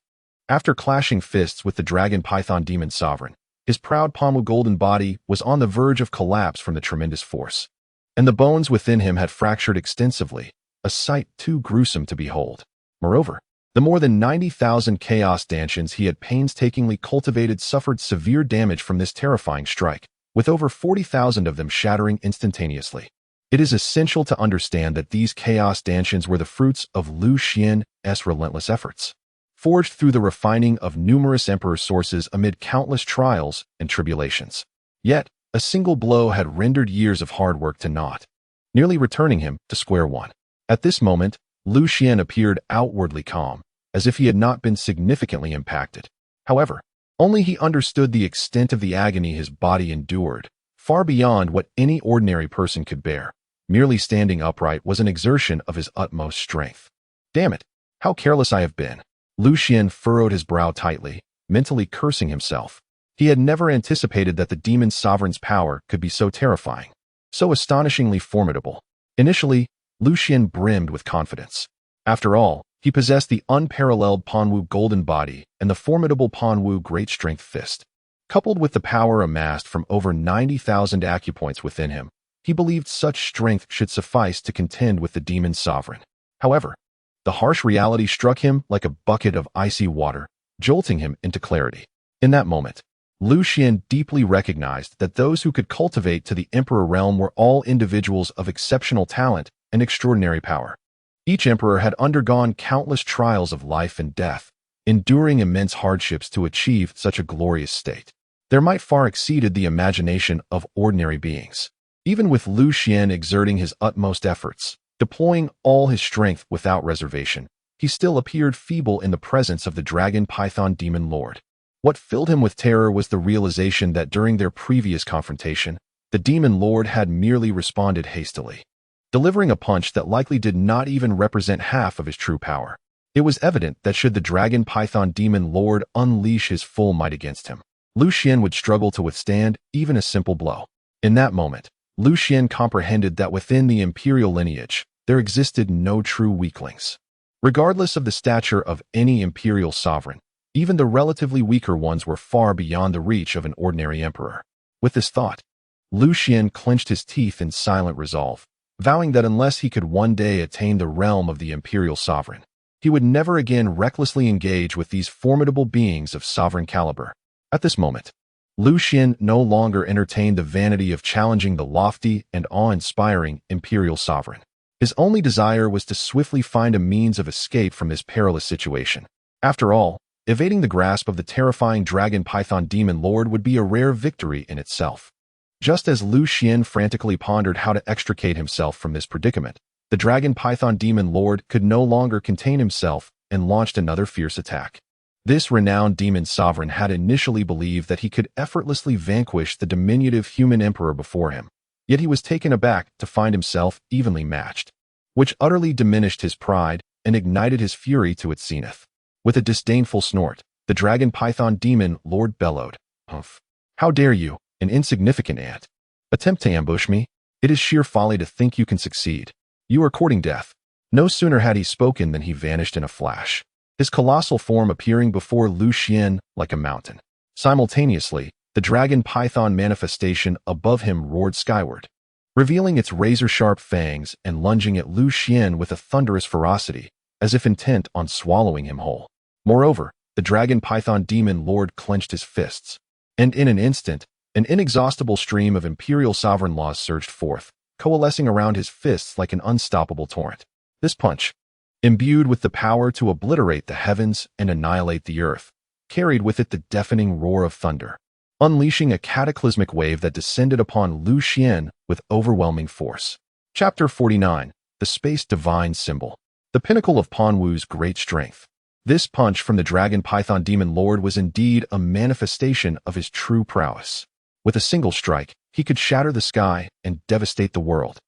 After clashing fists with the dragon python demon sovereign, his proud Panwu golden body was on the verge of collapse from the tremendous force, and the bones within him had fractured extensively, a sight too gruesome to behold. Moreover, the more than 90,000 chaos dantians he had painstakingly cultivated suffered severe damage from this terrifying strike, with over 40,000 of them shattering instantaneously. It is essential to understand that these chaos dantians were the fruits of Lu Xuan's relentless efforts, forged through the refining of numerous emperor sources amid countless trials and tribulations. Yet, a single blow had rendered years of hard work to naught, nearly returning him to square one. At this moment, Lu Xuan appeared outwardly calm, as if he had not been significantly impacted. However, only he understood the extent of the agony his body endured, far beyond what any ordinary person could bear. Merely standing upright was an exertion of his utmost strength. Damn it, how careless I have been. Lu Xuan furrowed his brow tightly, mentally cursing himself. He had never anticipated that the demon sovereign's power could be so terrifying, so astonishingly formidable. Initially, Lu Xuan brimmed with confidence. After all, he possessed the unparalleled Panwu golden body and the formidable Panwu great strength fist. Coupled with the power amassed from over 90,000 acupoints within him, he believed such strength should suffice to contend with the demon sovereign. However, the harsh reality struck him like a bucket of icy water, jolting him into clarity. In that moment, Lu Xuan deeply recognized that those who could cultivate to the emperor realm were all individuals of exceptional talent and extraordinary power. Each emperor had undergone countless trials of life and death, enduring immense hardships to achieve such a glorious state. Their might far exceeded the imagination of ordinary beings. Even with Lu Xuan exerting his utmost efforts, deploying all his strength without reservation, he still appeared feeble in the presence of the dragon python demon lord. What filled him with terror was the realization that during their previous confrontation, the demon lord had merely responded hastily, delivering a punch that likely did not even represent half of his true power. It was evident that should the dragon python demon lord unleash his full might against him, Lu Xuan would struggle to withstand even a simple blow. In that moment, Lu Xuan comprehended that within the imperial lineage, there existed no true weaklings. Regardless of the stature of any imperial sovereign, even the relatively weaker ones were far beyond the reach of an ordinary emperor. With this thought, Lu Xuan clenched his teeth in silent resolve, vowing that unless he could one day attain the realm of the imperial sovereign, he would never again recklessly engage with these formidable beings of sovereign caliber. At this moment, Lu Xuan no longer entertained the vanity of challenging the lofty and awe-inspiring imperial sovereign. His only desire was to swiftly find a means of escape from this perilous situation. After all, evading the grasp of the terrifying dragon python demon lord would be a rare victory in itself. Just as Lu Xuan frantically pondered how to extricate himself from this predicament, the dragon python demon lord could no longer contain himself and launched another fierce attack. This renowned demon sovereign had initially believed that he could effortlessly vanquish the diminutive human emperor before him, yet he was taken aback to find himself evenly matched, which utterly diminished his pride and ignited his fury to its zenith. With a disdainful snort, the dragon python demon lord bellowed, "Humph! How dare you, an insignificant ant, attempt to ambush me? It is sheer folly to think you can succeed. You are courting death." No sooner had he spoken than he vanished in a flash, his colossal form appearing before Lu Xuan like a mountain. Simultaneously, the dragon python manifestation above him roared skyward, revealing its razor-sharp fangs and lunging at Lu Xuan with a thunderous ferocity, as if intent on swallowing him whole. Moreover, the dragon python demon lord clenched his fists, and in an instant, an inexhaustible stream of imperial sovereign laws surged forth, coalescing around his fists like an unstoppable torrent. This punch, imbued with the power to obliterate the heavens and annihilate the earth, carried with it the deafening roar of thunder, unleashing a cataclysmic wave that descended upon Lu Xuan with overwhelming force. Chapter 49. The Space Divine Symbol. The pinnacle of Pan Wu's great strength. This punch from the dragon python demon lord was indeed a manifestation of his true prowess. With a single strike, he could shatter the sky and devastate the world.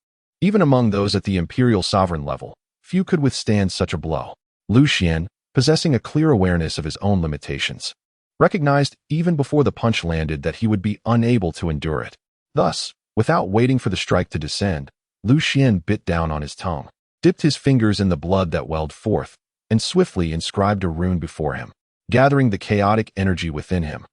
Even among those at the imperial sovereign level, few could withstand such a blow. Lu Xuan, possessing a clear awareness of his own limitations, recognized even before the punch landed that he would be unable to endure it. Thus, without waiting for the strike to descend, Lu Xuan bit down on his tongue, dipped his fingers in the blood that welled forth, and swiftly inscribed a rune before him. Gathering the chaotic energy within him,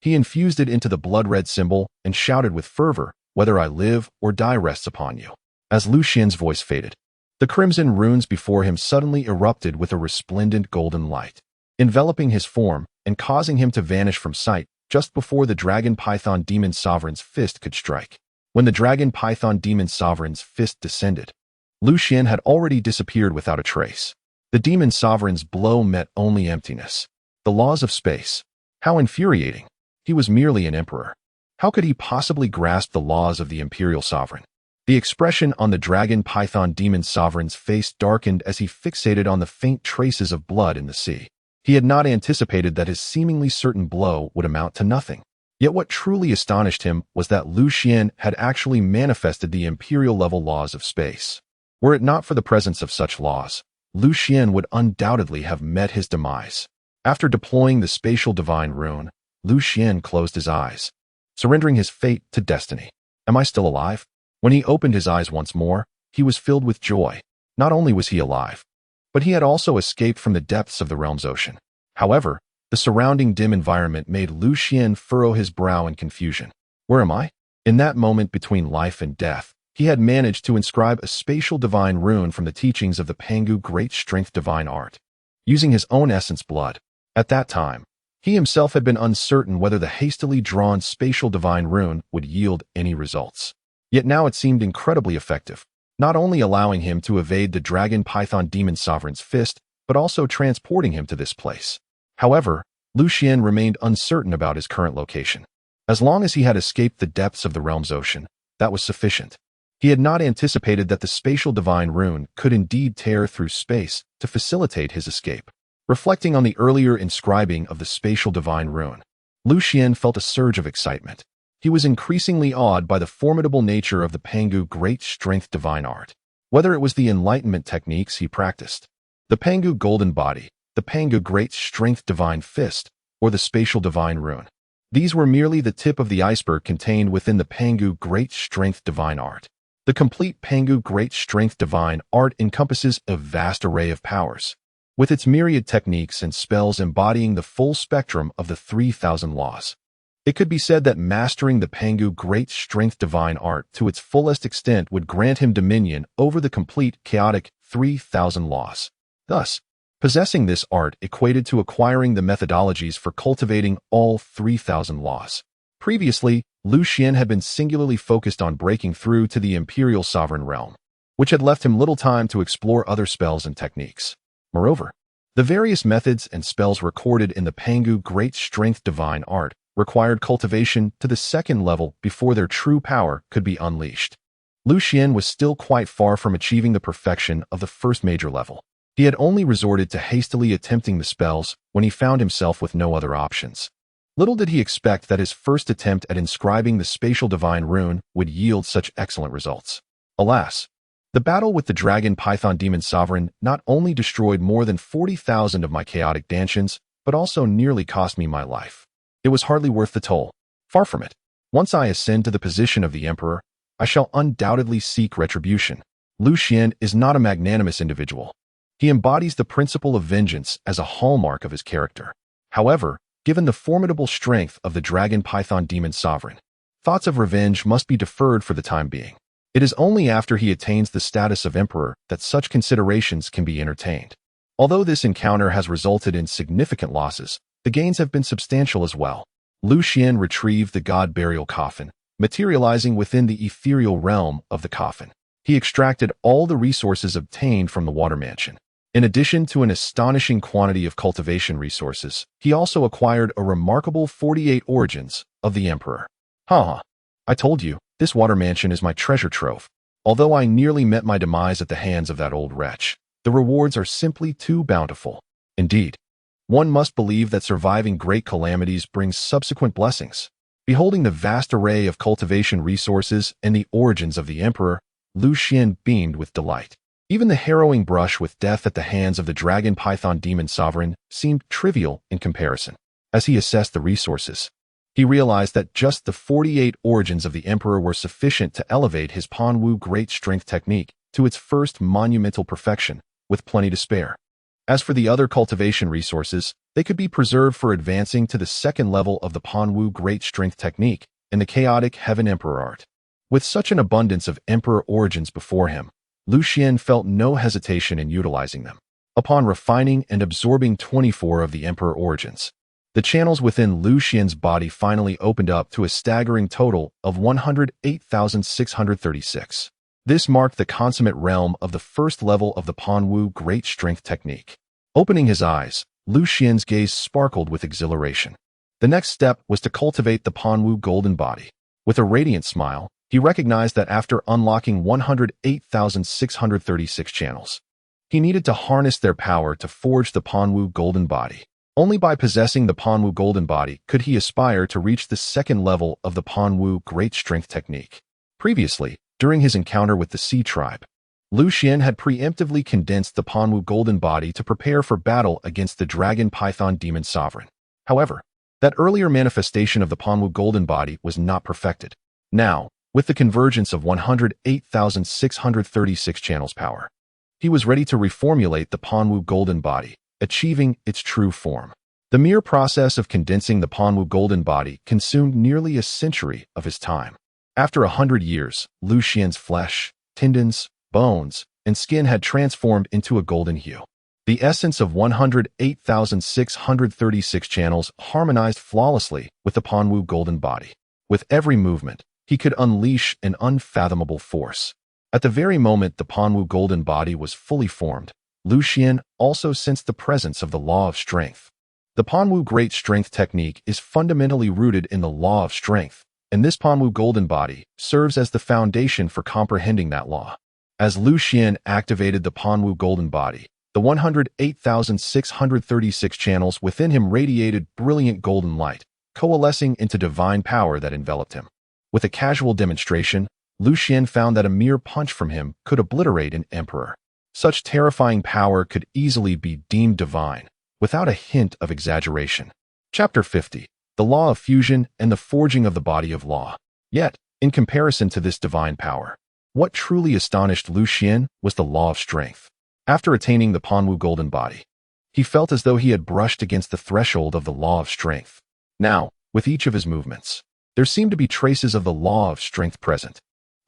he infused it into the blood-red symbol and shouted with fervor, "Whether I live or die rests upon you." As Lu Xuan's voice faded, the crimson runes before him suddenly erupted with a resplendent golden light, enveloping his form and causing him to vanish from sight just before the dragon python demon sovereign's fist could strike. When the dragon python demon sovereign's fist descended, Lu Xuan had already disappeared without a trace. The demon sovereign's blow met only emptiness. The laws of space. How infuriating. He was merely an emperor. How could he possibly grasp the laws of the imperial sovereign? The expression on the dragon python demon sovereign's face darkened as he fixated on the faint traces of blood in the sea. He had not anticipated that his seemingly certain blow would amount to nothing. Yet what truly astonished him was that Lu Xuan had actually manifested the imperial-level laws of space. Were it not for the presence of such laws, Lu Xuan would undoubtedly have met his demise. After deploying the spatial divine rune, Lu Xuan closed his eyes, surrendering his fate to destiny. Am I still alive? When he opened his eyes once more, he was filled with joy. Not only was he alive, but he had also escaped from the depths of the realm's ocean. However, the surrounding dim environment made Lu Xuan furrow his brow in confusion. Where am I? In that moment between life and death, he had managed to inscribe a spatial divine rune from the teachings of the Pangu Great Strength Divine Art, using his own essence blood. At that time, he himself had been uncertain whether the hastily drawn spatial divine rune would yield any results. Yet now it seemed incredibly effective, not only allowing him to evade the dragon python demon sovereign's fist, but also transporting him to this place. However, Lu Xuan remained uncertain about his current location. As long as he had escaped the depths of the realm's ocean, that was sufficient. He had not anticipated that the spatial divine rune could indeed tear through space to facilitate his escape. Reflecting on the earlier inscribing of the spatial divine rune, Lu Xuan felt a surge of excitement. He was increasingly awed by the formidable nature of the Pangu Great Strength Divine Art. Whether it was the enlightenment techniques he practiced, the Pangu Golden Body, the Pangu Great Strength Divine Fist, or the spatial divine rune, these were merely the tip of the iceberg contained within the Pangu Great Strength Divine Art. The complete Pangu Great Strength Divine Art encompasses a vast array of powers, with its myriad techniques and spells embodying the full spectrum of the 3,000 laws. It could be said that mastering the Pangu Great Strength Divine Art to its fullest extent would grant him dominion over the complete chaotic 3,000 laws. Thus, possessing this art equated to acquiring the methodologies for cultivating all 3,000 laws. Previously, Lu Xuan had been singularly focused on breaking through to the Imperial Sovereign Realm, which had left him little time to explore other spells and techniques. Moreover, the various methods and spells recorded in the Pangu Great Strength Divine Art required cultivation to the second level before their true power could be unleashed. Lu Xuan was still quite far from achieving the perfection of the first major level. He had only resorted to hastily attempting the spells when he found himself with no other options. Little did he expect that his first attempt at inscribing the spatial divine rune would yield such excellent results. Alas, the battle with the dragon python demon sovereign not only destroyed more than 40,000 of my chaotic dantians, but also nearly cost me my life. It was hardly worth the toll. Far from it. Once I ascend to the position of the emperor, I shall undoubtedly seek retribution. Lu Xuan is not a magnanimous individual. He embodies the principle of vengeance as a hallmark of his character. However, given the formidable strength of the dragon python demon sovereign, thoughts of revenge must be deferred for the time being. It is only after he attains the status of emperor that such considerations can be entertained. Although this encounter has resulted in significant losses, the gains have been substantial as well. Lu Xuan retrieved the god burial coffin, materializing within the ethereal realm of the coffin. He extracted all the resources obtained from the water mansion. In addition to an astonishing quantity of cultivation resources, he also acquired a remarkable 48 origins of the emperor. I told you, this water mansion is my treasure trove. Although I nearly met my demise at the hands of that old wretch, the rewards are simply too bountiful. Indeed, one must believe that surviving great calamities brings subsequent blessings. Beholding the vast array of cultivation resources and the origins of the emperor, Lu Xuan beamed with delight. Even the harrowing brush with death at the hands of the dragon python demon sovereign seemed trivial in comparison. As he assessed the resources, he realized that just the 48 origins of the emperor were sufficient to elevate his Panwu Great Strength technique to its first monumental perfection, with plenty to spare. As for the other cultivation resources, they could be preserved for advancing to the second level of the Panwu Great Strength technique in the chaotic Heaven Emperor art. With such an abundance of emperor origins before him, Lu Xuan felt no hesitation in utilizing them. Upon refining and absorbing 24 of the emperor origins, the channels within Lu Xuan's body finally opened up to a staggering total of 108,636. This marked the consummate realm of the first level of the Panwu Great Strength technique. Opening his eyes, Lu Xuan's gaze sparkled with exhilaration. The next step was to cultivate the Panwu Golden Body. With a radiant smile, he recognized that after unlocking 108,636 channels, he needed to harness their power to forge the Panwu Golden Body. Only by possessing the Panwu Golden Body could he aspire to reach the second level of the Panwu Great Strength technique. Previously, during his encounter with the Sea Tribe, Lu Xuan had preemptively condensed the Panwu Golden Body to prepare for battle against the Dragon Python Demon Sovereign. However, that earlier manifestation of the Panwu Golden Body was not perfected. Now, with the convergence of 108,636 channels power, he was ready to reformulate the Panwu Golden Body, achieving its true form. The mere process of condensing the Panwu Golden Body consumed nearly a century of his time. After 100 years, Lu Xuan's flesh, tendons, bones, and skin had transformed into a golden hue. The essence of 108,636 channels harmonized flawlessly with the Panwu Golden Body. With every movement, he could unleash an unfathomable force. At the very moment the Panwu Golden Body was fully formed, Lu Xuan also sensed the presence of the law of strength. The Panwu Great Strength technique is fundamentally rooted in the law of strength, and this Panwu golden body serves as the foundation for comprehending that law. As Lu Xuan activated the Panwu golden body, the 108,636 channels within him radiated brilliant golden light, coalescing into divine power that enveloped him. With a casual demonstration, Lu Xuan found that a mere punch from him could obliterate an emperor. Such terrifying power could easily be deemed divine, without a hint of exaggeration. Chapter 50. The Law of Fusion and the Forging of the Body of Law. Yet, in comparison to this divine power, what truly astonished Lu Xuan was the Law of Strength. After attaining the Panwu golden body, he felt as though he had brushed against the threshold of the Law of Strength. Now, with each of his movements, there seemed to be traces of the Law of Strength present.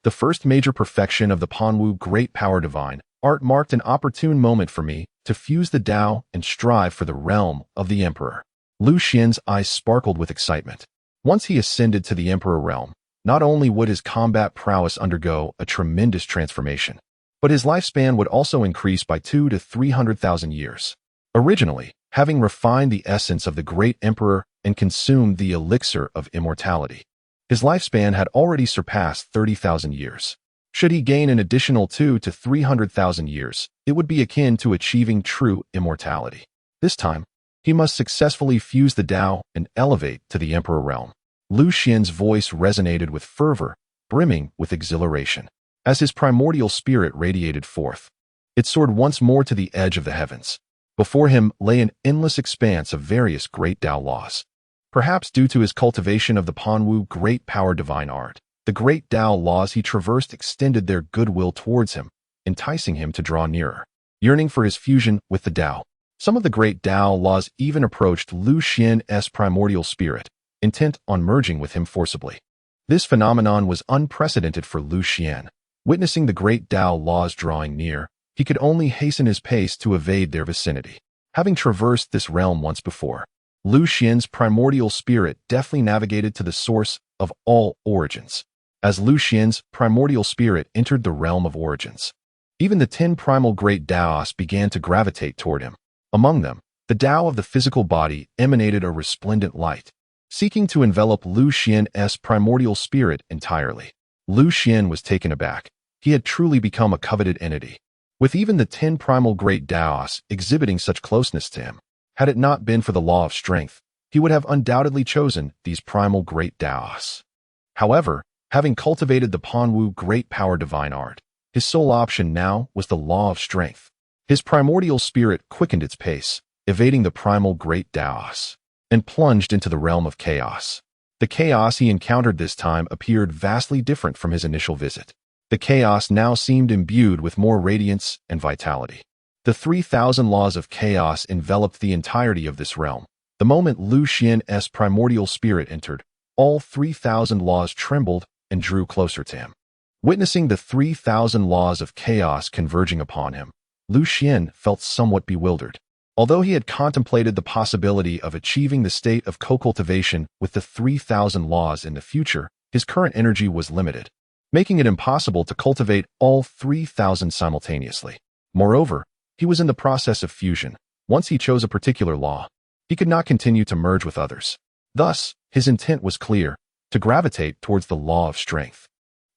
The first major perfection of the Panwu Great Power Divine Art marked an opportune moment for me to fuse the Tao and strive for the realm of the Emperor. Lu Xuan's eyes sparkled with excitement. Once he ascended to the Emperor realm, not only would his combat prowess undergo a tremendous transformation, but his lifespan would also increase by 200,000 to 300,000 years. Originally, having refined the essence of the great Emperor and consumed the elixir of immortality, his lifespan had already surpassed 30,000 years. Should he gain an additional 200,000 to 300,000 years, it would be akin to achieving true immortality. This time, he must successfully fuse the Tao and elevate to the Emperor realm. Lu Xuan's voice resonated with fervor, brimming with exhilaration. As his primordial spirit radiated forth, it soared once more to the edge of the heavens. Before him lay an endless expanse of various great Tao laws. Perhaps due to his cultivation of the Panwu Great Power Divine Art, the great Tao laws he traversed extended their goodwill towards him, enticing him to draw nearer. Yearning for his fusion with the Tao, some of the great Tao laws even approached Lu Xuan's primordial spirit, intent on merging with him forcibly. This phenomenon was unprecedented for Lu Xuan. Witnessing the great Tao laws drawing near, he could only hasten his pace to evade their vicinity. Having traversed this realm once before, Lu Xuan's primordial spirit deftly navigated to the source of all origins. As Lu Xuan's primordial spirit entered the realm of origins, even the 10 primal great Taos began to gravitate toward him. Among them, the Tao of the physical body emanated a resplendent light, seeking to envelop Lu Xuan's primordial spirit entirely. Lu Xuan was taken aback. He had truly become a coveted entity, with even the 10 primal great Taos exhibiting such closeness to him. Had it not been for the Law of Strength, he would have undoubtedly chosen these primal great Taos. However, having cultivated the Panwu Great Power Divine Art, his sole option now was the Law of Strength. His primordial spirit quickened its pace, evading the primal great Taos, and plunged into the realm of chaos. The chaos he encountered this time appeared vastly different from his initial visit. The chaos now seemed imbued with more radiance and vitality. The 3,000 laws of chaos enveloped the entirety of this realm. The moment Lu Xuan's primordial spirit entered, all 3,000 laws trembled and drew closer to him. Witnessing the 3,000 laws of chaos converging upon him, Lu Xuan felt somewhat bewildered. Although he had contemplated the possibility of achieving the state of co-cultivation with the 3,000 laws in the future, his current energy was limited, making it impossible to cultivate all 3,000 simultaneously. Moreover, he was in the process of fusion. Once he chose a particular law, he could not continue to merge with others. Thus, his intent was clear, to gravitate towards the Law of Strength.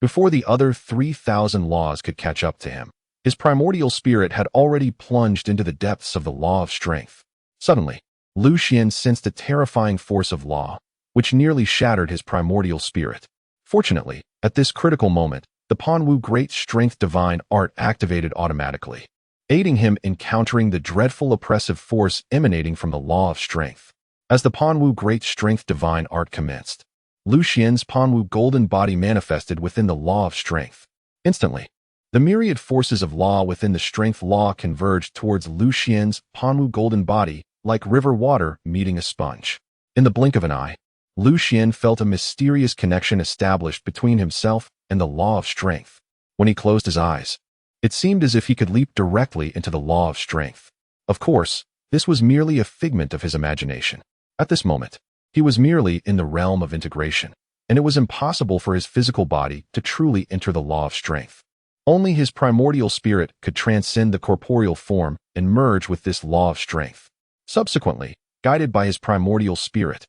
Before the other 3,000 laws could catch up to him, his primordial spirit had already plunged into the depths of the Law of Strength. Suddenly, Lu Xuan sensed a terrifying force of law, which nearly shattered his primordial spirit. Fortunately, at this critical moment, the Panwu Great Strength Divine Art activated automatically, aiding him in countering the dreadful oppressive force emanating from the Law of Strength. As the Panwu Great Strength Divine Art commenced, Lu Xuan's Panwu Golden Body manifested within the Law of Strength. Instantly, the myriad forces of law within the Strength Law converged towards Lu Xuan's Panwu Golden Body, like river water meeting a sponge. In the blink of an eye, Lu Xuan felt a mysterious connection established between himself and the Law of Strength. When he closed his eyes, it seemed as if he could leap directly into the Law of Strength. Of course, this was merely a figment of his imagination. At this moment, he was merely in the realm of integration, and it was impossible for his physical body to truly enter the Law of Strength. Only his primordial spirit could transcend the corporeal form and merge with this Law of Strength. Subsequently, guided by his primordial spirit,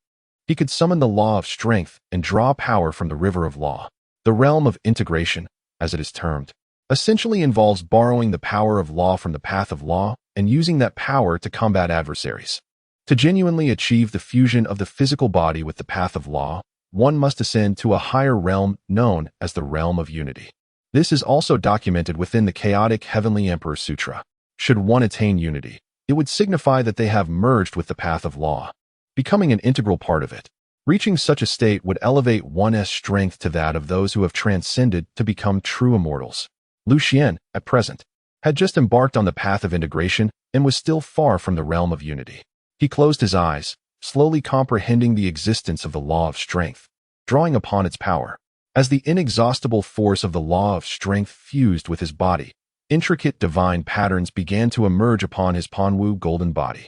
He could summon the law of strength and draw power from the river of law. The realm of integration, as it is termed, essentially involves borrowing the power of law from the path of law and using that power to combat adversaries. To genuinely achieve the fusion of the physical body with the path of law, one must ascend to a higher realm known as the realm of unity. This is also documented within the chaotic Heavenly Emperor Sutra. Should one attain unity, it would signify that they have merged with the path of law, becoming an integral part of it. Reaching such a state would elevate one's strength to that of those who have transcended to become true immortals. Lu Xuan, at present, had just embarked on the path of integration and was still far from the realm of unity. He closed his eyes, slowly comprehending the existence of the law of strength, drawing upon its power. As the inexhaustible force of the law of strength fused with his body, intricate divine patterns began to emerge upon his Panwu golden body.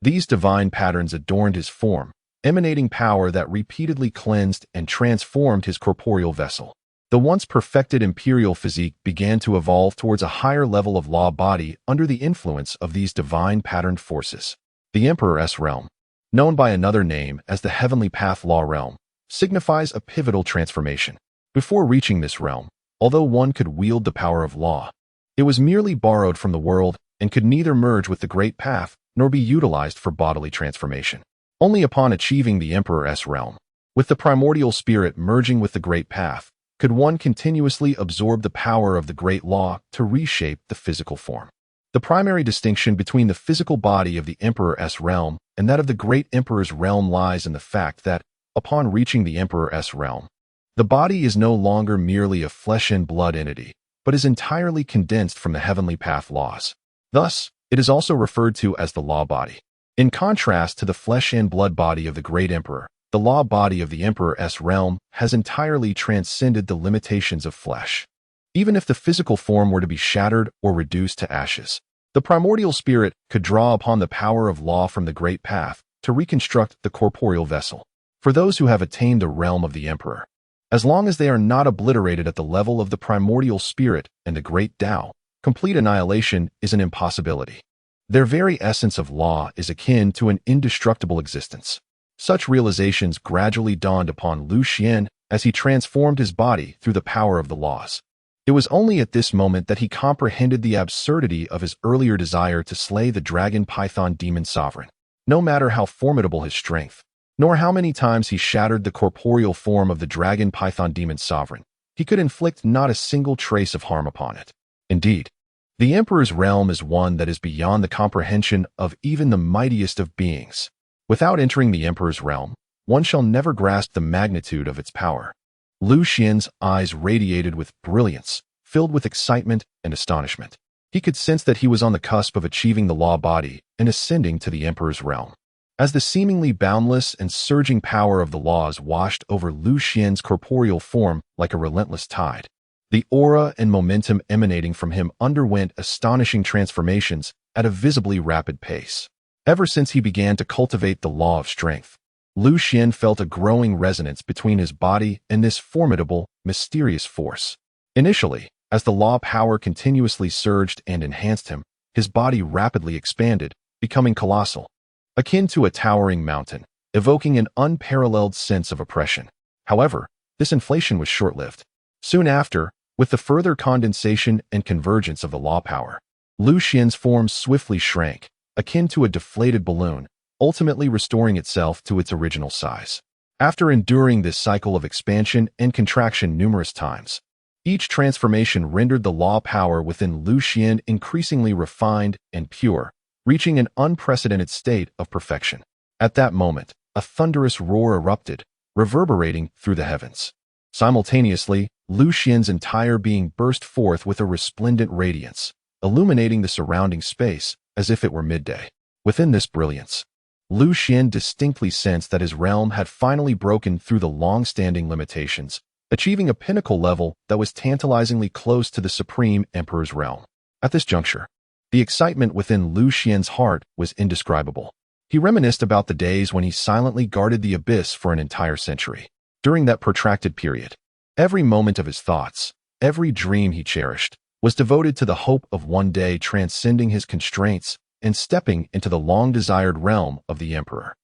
These divine patterns adorned his form, emanating power that repeatedly cleansed and transformed his corporeal vessel. The once perfected imperial physique began to evolve towards a higher level of law body under the influence of these divine patterned forces. The Emperor's realm, known by another name as the Heavenly Path Law realm, signifies a pivotal transformation. Before reaching this realm, although one could wield the power of law, it was merely borrowed from the world and could neither merge with the Great Path nor be utilized for bodily transformation. Only upon achieving the Emperor's realm, with the primordial spirit merging with the Great Path, could one continuously absorb the power of the Great Law to reshape the physical form. The primary distinction between the physical body of the Emperor's realm and that of the Great Emperor's realm lies in the fact that, upon reaching the Emperor's realm, the body is no longer merely a flesh and blood entity, but is entirely condensed from the Heavenly Path laws. Thus, it is also referred to as the law body. In contrast to the flesh and blood body of the Great Emperor, the law body of the Emperor's realm has entirely transcended the limitations of flesh. Even if the physical form were to be shattered or reduced to ashes, the primordial spirit could draw upon the power of law from the Great Path to reconstruct the corporeal vessel. For those who have attained the realm of the Emperor, as long as they are not obliterated at the level of the primordial spirit and the Great Tao, complete annihilation is an impossibility. Their very essence of law is akin to an indestructible existence. Such realizations gradually dawned upon Lu Xuan as he transformed his body through the power of the laws. It was only at this moment that he comprehended the absurdity of his earlier desire to slay the dragon python demon sovereign. No matter how formidable his strength, nor how many times he shattered the corporeal form of the dragon python demon sovereign, he could inflict not a single trace of harm upon it. Indeed, the Emperor's realm is one that is beyond the comprehension of even the mightiest of beings. Without entering the Emperor's realm, one shall never grasp the magnitude of its power. Lu Xuan's eyes radiated with brilliance, filled with excitement and astonishment. He could sense that he was on the cusp of achieving the law body and ascending to the Emperor's realm. As the seemingly boundless and surging power of the laws washed over Lu Xuan's corporeal form like a relentless tide, the aura and momentum emanating from him underwent astonishing transformations at a visibly rapid pace. Ever since he began to cultivate the law of strength, Lu Xuan felt a growing resonance between his body and this formidable, mysterious force. Initially, as the law power continuously surged and enhanced him, his body rapidly expanded, becoming colossal, akin to a towering mountain, evoking an unparalleled sense of oppression. However, this inflation was short-lived. Soon after, with the further condensation and convergence of the law power, Lu Xuan's form swiftly shrank, akin to a deflated balloon, ultimately restoring itself to its original size. After enduring this cycle of expansion and contraction numerous times, each transformation rendered the law power within Lu Xuan increasingly refined and pure, reaching an unprecedented state of perfection. At that moment, a thunderous roar erupted, reverberating through the heavens. Simultaneously, Lu Xuan's entire being burst forth with a resplendent radiance, illuminating the surrounding space as if it were midday. Within this brilliance, Lu Xuan distinctly sensed that his realm had finally broken through the long-standing limitations, achieving a pinnacle level that was tantalizingly close to the Supreme Emperor's realm. At this juncture, the excitement within Lu Xuan's heart was indescribable. He reminisced about the days when he silently guarded the abyss for an entire century. During that protracted period, every moment of his thoughts, every dream he cherished, was devoted to the hope of one day transcending his constraints and stepping into the long-desired realm of the Emperor.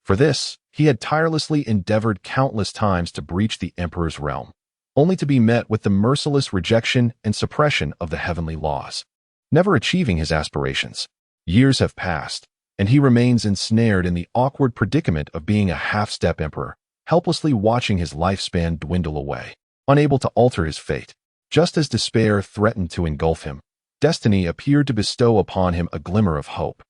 For this, he had tirelessly endeavored countless times to breach the emperor's realm, only to be met with the merciless rejection and suppression of the heavenly laws. Never achieving his aspirations, years have passed, and he remains ensnared in the awkward predicament of being a half-step emperor, helplessly watching his lifespan dwindle away, unable to alter his fate. Just as despair threatened to engulf him, destiny appeared to bestow upon him a glimmer of hope.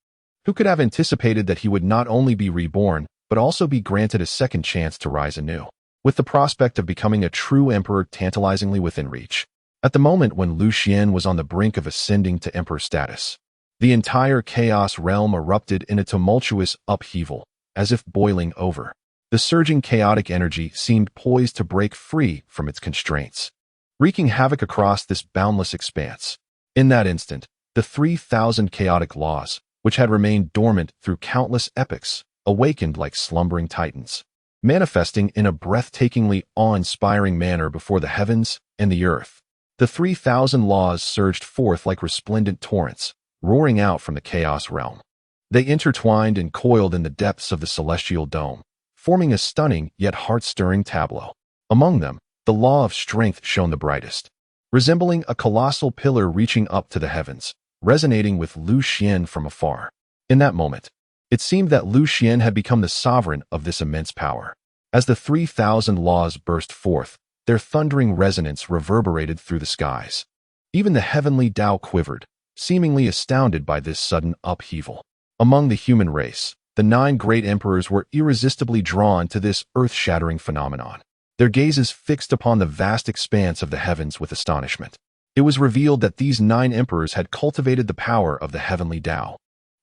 Who could have anticipated that he would not only be reborn, but also be granted a second chance to rise anew, with the prospect of becoming a true emperor tantalizingly within reach? At the moment when Lu Xuan was on the brink of ascending to emperor status, the entire chaos realm erupted in a tumultuous upheaval, as if boiling over. The surging chaotic energy seemed poised to break free from its constraints, wreaking havoc across this boundless expanse. In that instant, the 3,000 chaotic laws, which had remained dormant through countless epochs, awakened like slumbering titans, manifesting in a breathtakingly awe-inspiring manner before the heavens and the earth. The 3,000 laws surged forth like resplendent torrents, roaring out from the chaos realm. They intertwined and coiled in the depths of the celestial dome, forming a stunning yet heart-stirring tableau. Among them, the law of strength shone the brightest, resembling a colossal pillar reaching up to the heavens, resonating with Lu Xuan from afar. In that moment, it seemed that Lu Xuan had become the sovereign of this immense power. As the 3,000 laws burst forth, their thundering resonance reverberated through the skies. Even the heavenly Tao quivered, seemingly astounded by this sudden upheaval. Among the human race, the 9 great emperors were irresistibly drawn to this earth-shattering phenomenon, their gazes fixed upon the vast expanse of the heavens with astonishment. It was revealed that these 9 emperors had cultivated the power of the heavenly Tao,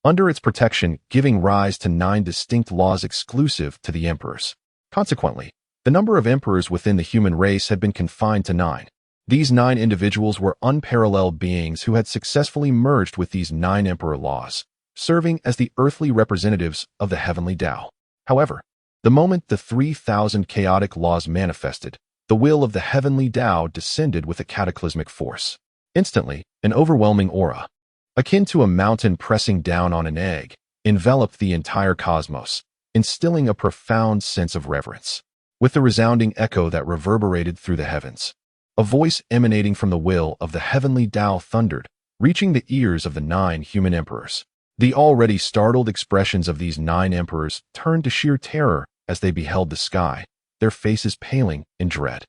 under its protection giving rise to 9 distinct laws exclusive to the emperors. Consequently, the number of emperors within the human race had been confined to 9. These 9 individuals were unparalleled beings who had successfully merged with these 9 emperor laws, serving as the earthly representatives of the heavenly Tao. However, the moment the 3,000 chaotic laws manifested, the will of the heavenly Tao descended with a cataclysmic force. Instantly, an overwhelming aura, akin to a mountain pressing down on an egg, enveloped the entire cosmos, instilling a profound sense of reverence. With the resounding echo that reverberated through the heavens, a voice emanating from the will of the heavenly Tao thundered, reaching the ears of the 9 human emperors. The already startled expressions of these 9 emperors turned to sheer terror as they beheld the sky, their faces paling in dread.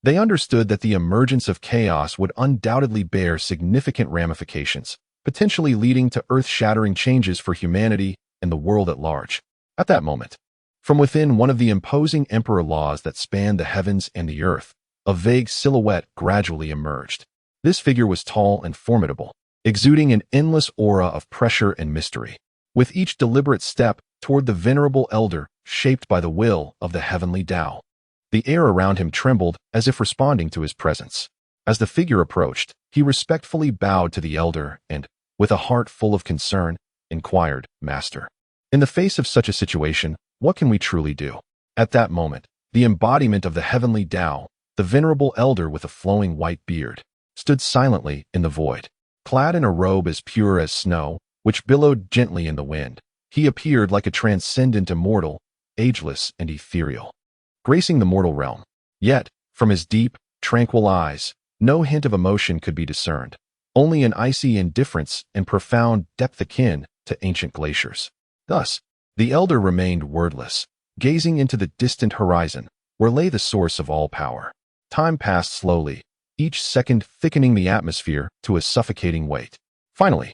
They understood that the emergence of chaos would undoubtedly bear significant ramifications, potentially leading to earth-shattering changes for humanity and the world at large. At that moment, from within one of the imposing emperor laws that spanned the heavens and the earth, a vague silhouette gradually emerged. This figure was tall and formidable, exuding an endless aura of pressure and mystery. With each deliberate step toward the venerable elder shaped by the will of the heavenly Tao, the air around him trembled as if responding to his presence. As the figure approached, he respectfully bowed to the elder and, with a heart full of concern, inquired, "Master, in the face of such a situation, what can we truly do?" At that moment, the embodiment of the heavenly Tao, the venerable elder with a flowing white beard, stood silently in the void. Clad in a robe as pure as snow, which billowed gently in the wind, he appeared like a transcendent immortal, ageless and ethereal, gracing the mortal realm. Yet, from his deep, tranquil eyes, no hint of emotion could be discerned, only an icy indifference and profound depth akin to ancient glaciers. Thus, the elder remained wordless, gazing into the distant horizon, where lay the source of all power. Time passed slowly, each second thickening the atmosphere to a suffocating weight. Finally,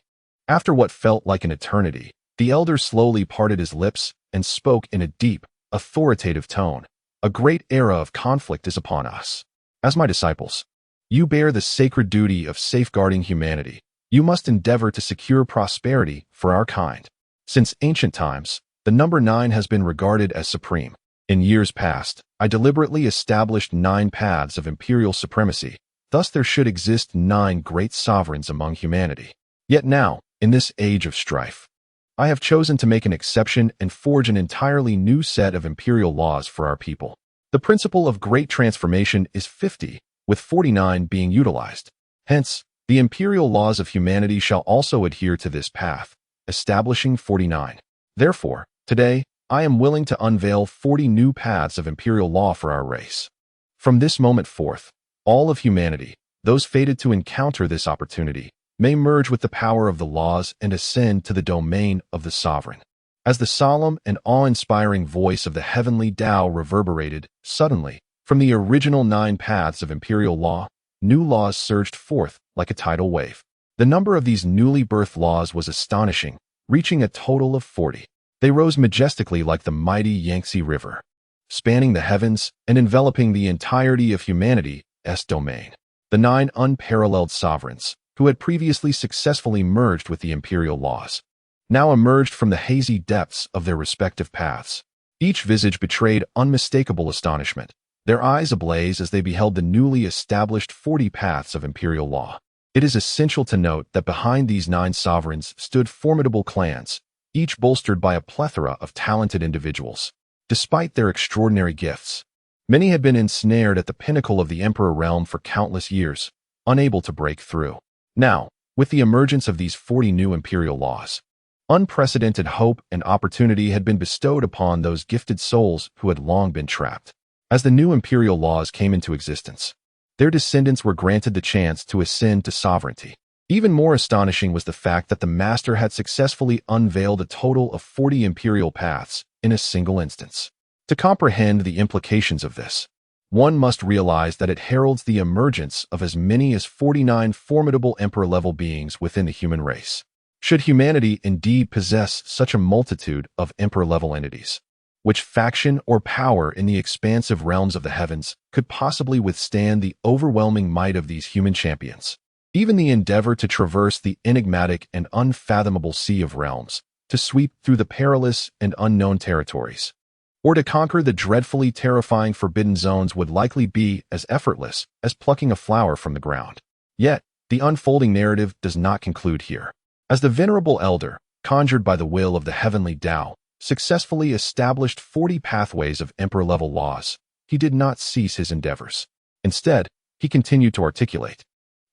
after what felt like an eternity, the elder slowly parted his lips and spoke in a deep, authoritative tone. "A great era of conflict is upon us. As my disciples, you bear the sacred duty of safeguarding humanity. You must endeavor to secure prosperity for our kind. Since ancient times, the number 9 has been regarded as supreme. In years past, I deliberately established 9 paths of imperial supremacy. Thus there should exist 9 great sovereigns among humanity. Yet now, in this age of strife, I have chosen to make an exception and forge an entirely new set of imperial laws for our people. The principle of great transformation is 50, with 49 being utilized. Hence, the imperial laws of humanity shall also adhere to this path, establishing 49. Therefore, today, I am willing to unveil 40 new paths of imperial law for our race. From this moment forth, all of humanity, those fated to encounter this opportunity, may merge with the power of the laws and ascend to the domain of the sovereign. As the solemn and awe-inspiring voice of the heavenly Tao reverberated, suddenly, from the original 9 paths of imperial law, new laws surged forth like a tidal wave. The number of these newly birthed laws was astonishing, reaching a total of 40. They rose majestically like the mighty Yangtze River, spanning the heavens and enveloping the entirety of humanity's domain. The 9 unparalleled sovereigns, who had previously successfully merged with the imperial laws, now emerged from the hazy depths of their respective paths. Each visage betrayed unmistakable astonishment, their eyes ablaze as they beheld the newly established 40 paths of imperial law. It is essential to note that behind these 9 sovereigns stood formidable clans, each bolstered by a plethora of talented individuals. Despite their extraordinary gifts, many had been ensnared at the pinnacle of the Emperor realm for countless years, unable to break through. Now, with the emergence of these 40 new imperial laws, unprecedented hope and opportunity had been bestowed upon those gifted souls who had long been trapped. As the new imperial laws came into existence, their descendants were granted the chance to ascend to sovereignty. Even more astonishing was the fact that the master had successfully unveiled a total of 40 imperial paths in a single instance. To comprehend the implications of this, one must realize that it heralds the emergence of as many as 49 formidable emperor-level beings within the human race. Should humanity indeed possess such a multitude of emperor-level entities, which faction or power in the expansive realms of the heavens could possibly withstand the overwhelming might of these human champions? Even the endeavor to traverse the enigmatic and unfathomable sea of realms, to sweep through the perilous and unknown territories, or to conquer the dreadfully terrifying forbidden zones would likely be as effortless as plucking a flower from the ground. Yet, the unfolding narrative does not conclude here. As the venerable elder, conjured by the will of the heavenly Tao, successfully established 40 pathways of emperor-level laws, he did not cease his endeavors. Instead, he continued to articulate.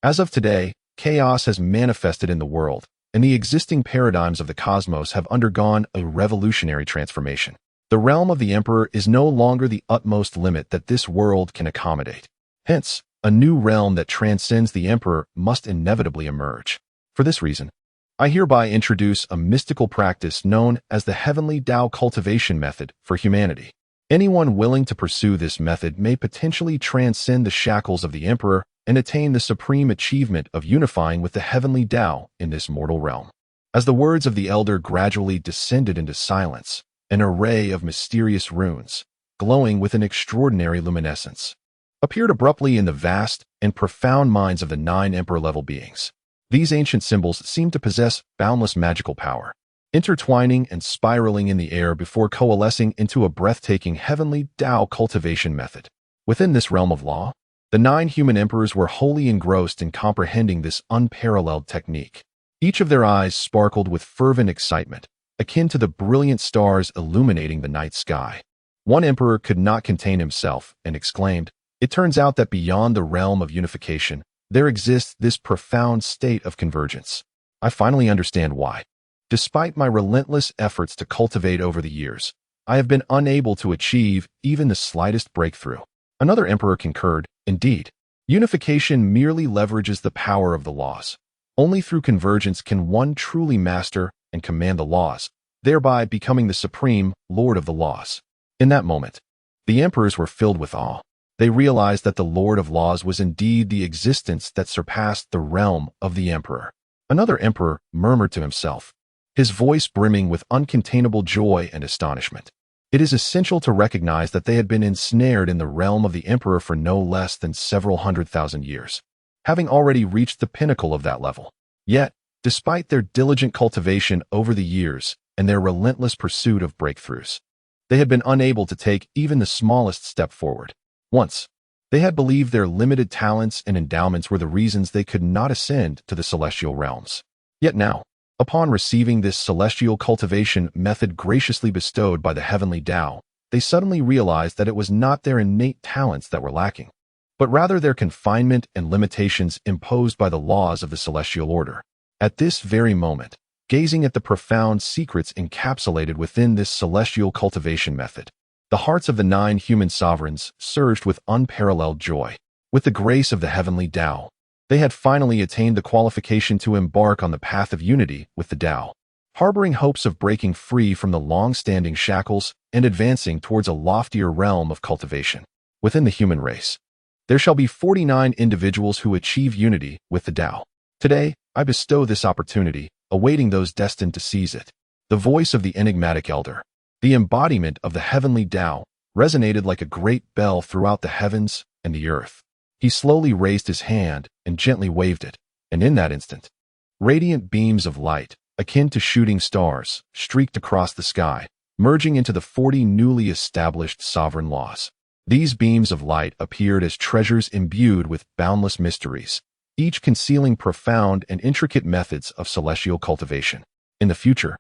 As of today, chaos has manifested in the world, and the existing paradigms of the cosmos have undergone a revolutionary transformation. The realm of the emperor is no longer the utmost limit that this world can accommodate. Hence, a new realm that transcends the emperor must inevitably emerge. For this reason, I hereby introduce a mystical practice known as the Heavenly Tao Cultivation Method for humanity. Anyone willing to pursue this method may potentially transcend the shackles of the Emperor and attain the supreme achievement of unifying with the Heavenly Tao in this mortal realm. As the words of the Elder gradually descended into silence, an array of mysterious runes, glowing with an extraordinary luminescence, appeared abruptly in the vast and profound minds of the 9 Emperor-level beings. These ancient symbols seemed to possess boundless magical power, intertwining and spiraling in the air before coalescing into a breathtaking heavenly Tao cultivation method. Within this realm of law, the 9 human emperors were wholly engrossed in comprehending this unparalleled technique. Each of their eyes sparkled with fervent excitement, akin to the brilliant stars illuminating the night sky. One emperor could not contain himself and exclaimed, "It turns out that beyond the realm of unification, there exists this profound state of convergence. I finally understand why. Despite my relentless efforts to cultivate over the years, I have been unable to achieve even the slightest breakthrough." Another emperor concurred, "Indeed, unification merely leverages the power of the laws. Only through convergence can one truly master and command the laws, thereby becoming the supreme lord of the laws." In that moment, the emperors were filled with awe. They realized that the Lord of Laws was indeed the existence that surpassed the realm of the emperor. Another emperor murmured to himself, his voice brimming with uncontainable joy and astonishment. It is essential to recognize that they had been ensnared in the realm of the emperor for no less than several 100,000 years, having already reached the pinnacle of that level. Yet, despite their diligent cultivation over the years and their relentless pursuit of breakthroughs, they had been unable to take even the smallest step forward. Once, they had believed their limited talents and endowments were the reasons they could not ascend to the celestial realms. Yet now, upon receiving this celestial cultivation method graciously bestowed by the heavenly Tao, they suddenly realized that it was not their innate talents that were lacking, but rather their confinement and limitations imposed by the laws of the celestial order. At this very moment, gazing at the profound secrets encapsulated within this celestial cultivation method. The hearts of the 9 human sovereigns surged with unparalleled joy. With the grace of the heavenly Tao, they had finally attained the qualification to embark on the path of unity with the Tao, harboring hopes of breaking free from the long-standing shackles and advancing towards a loftier realm of cultivation. Within the human race, there shall be 49 individuals who achieve unity with the Tao. Today, I bestow this opportunity, awaiting those destined to seize it. The voice of the enigmatic elder, the embodiment of the heavenly Tao, resonated like a great bell throughout the heavens and the earth. He slowly raised his hand and gently waved it, and in that instant, radiant beams of light, akin to shooting stars, streaked across the sky, merging into the 40 newly established sovereign laws. These beams of light appeared as treasures imbued with boundless mysteries, each concealing profound and intricate methods of celestial cultivation. In the future,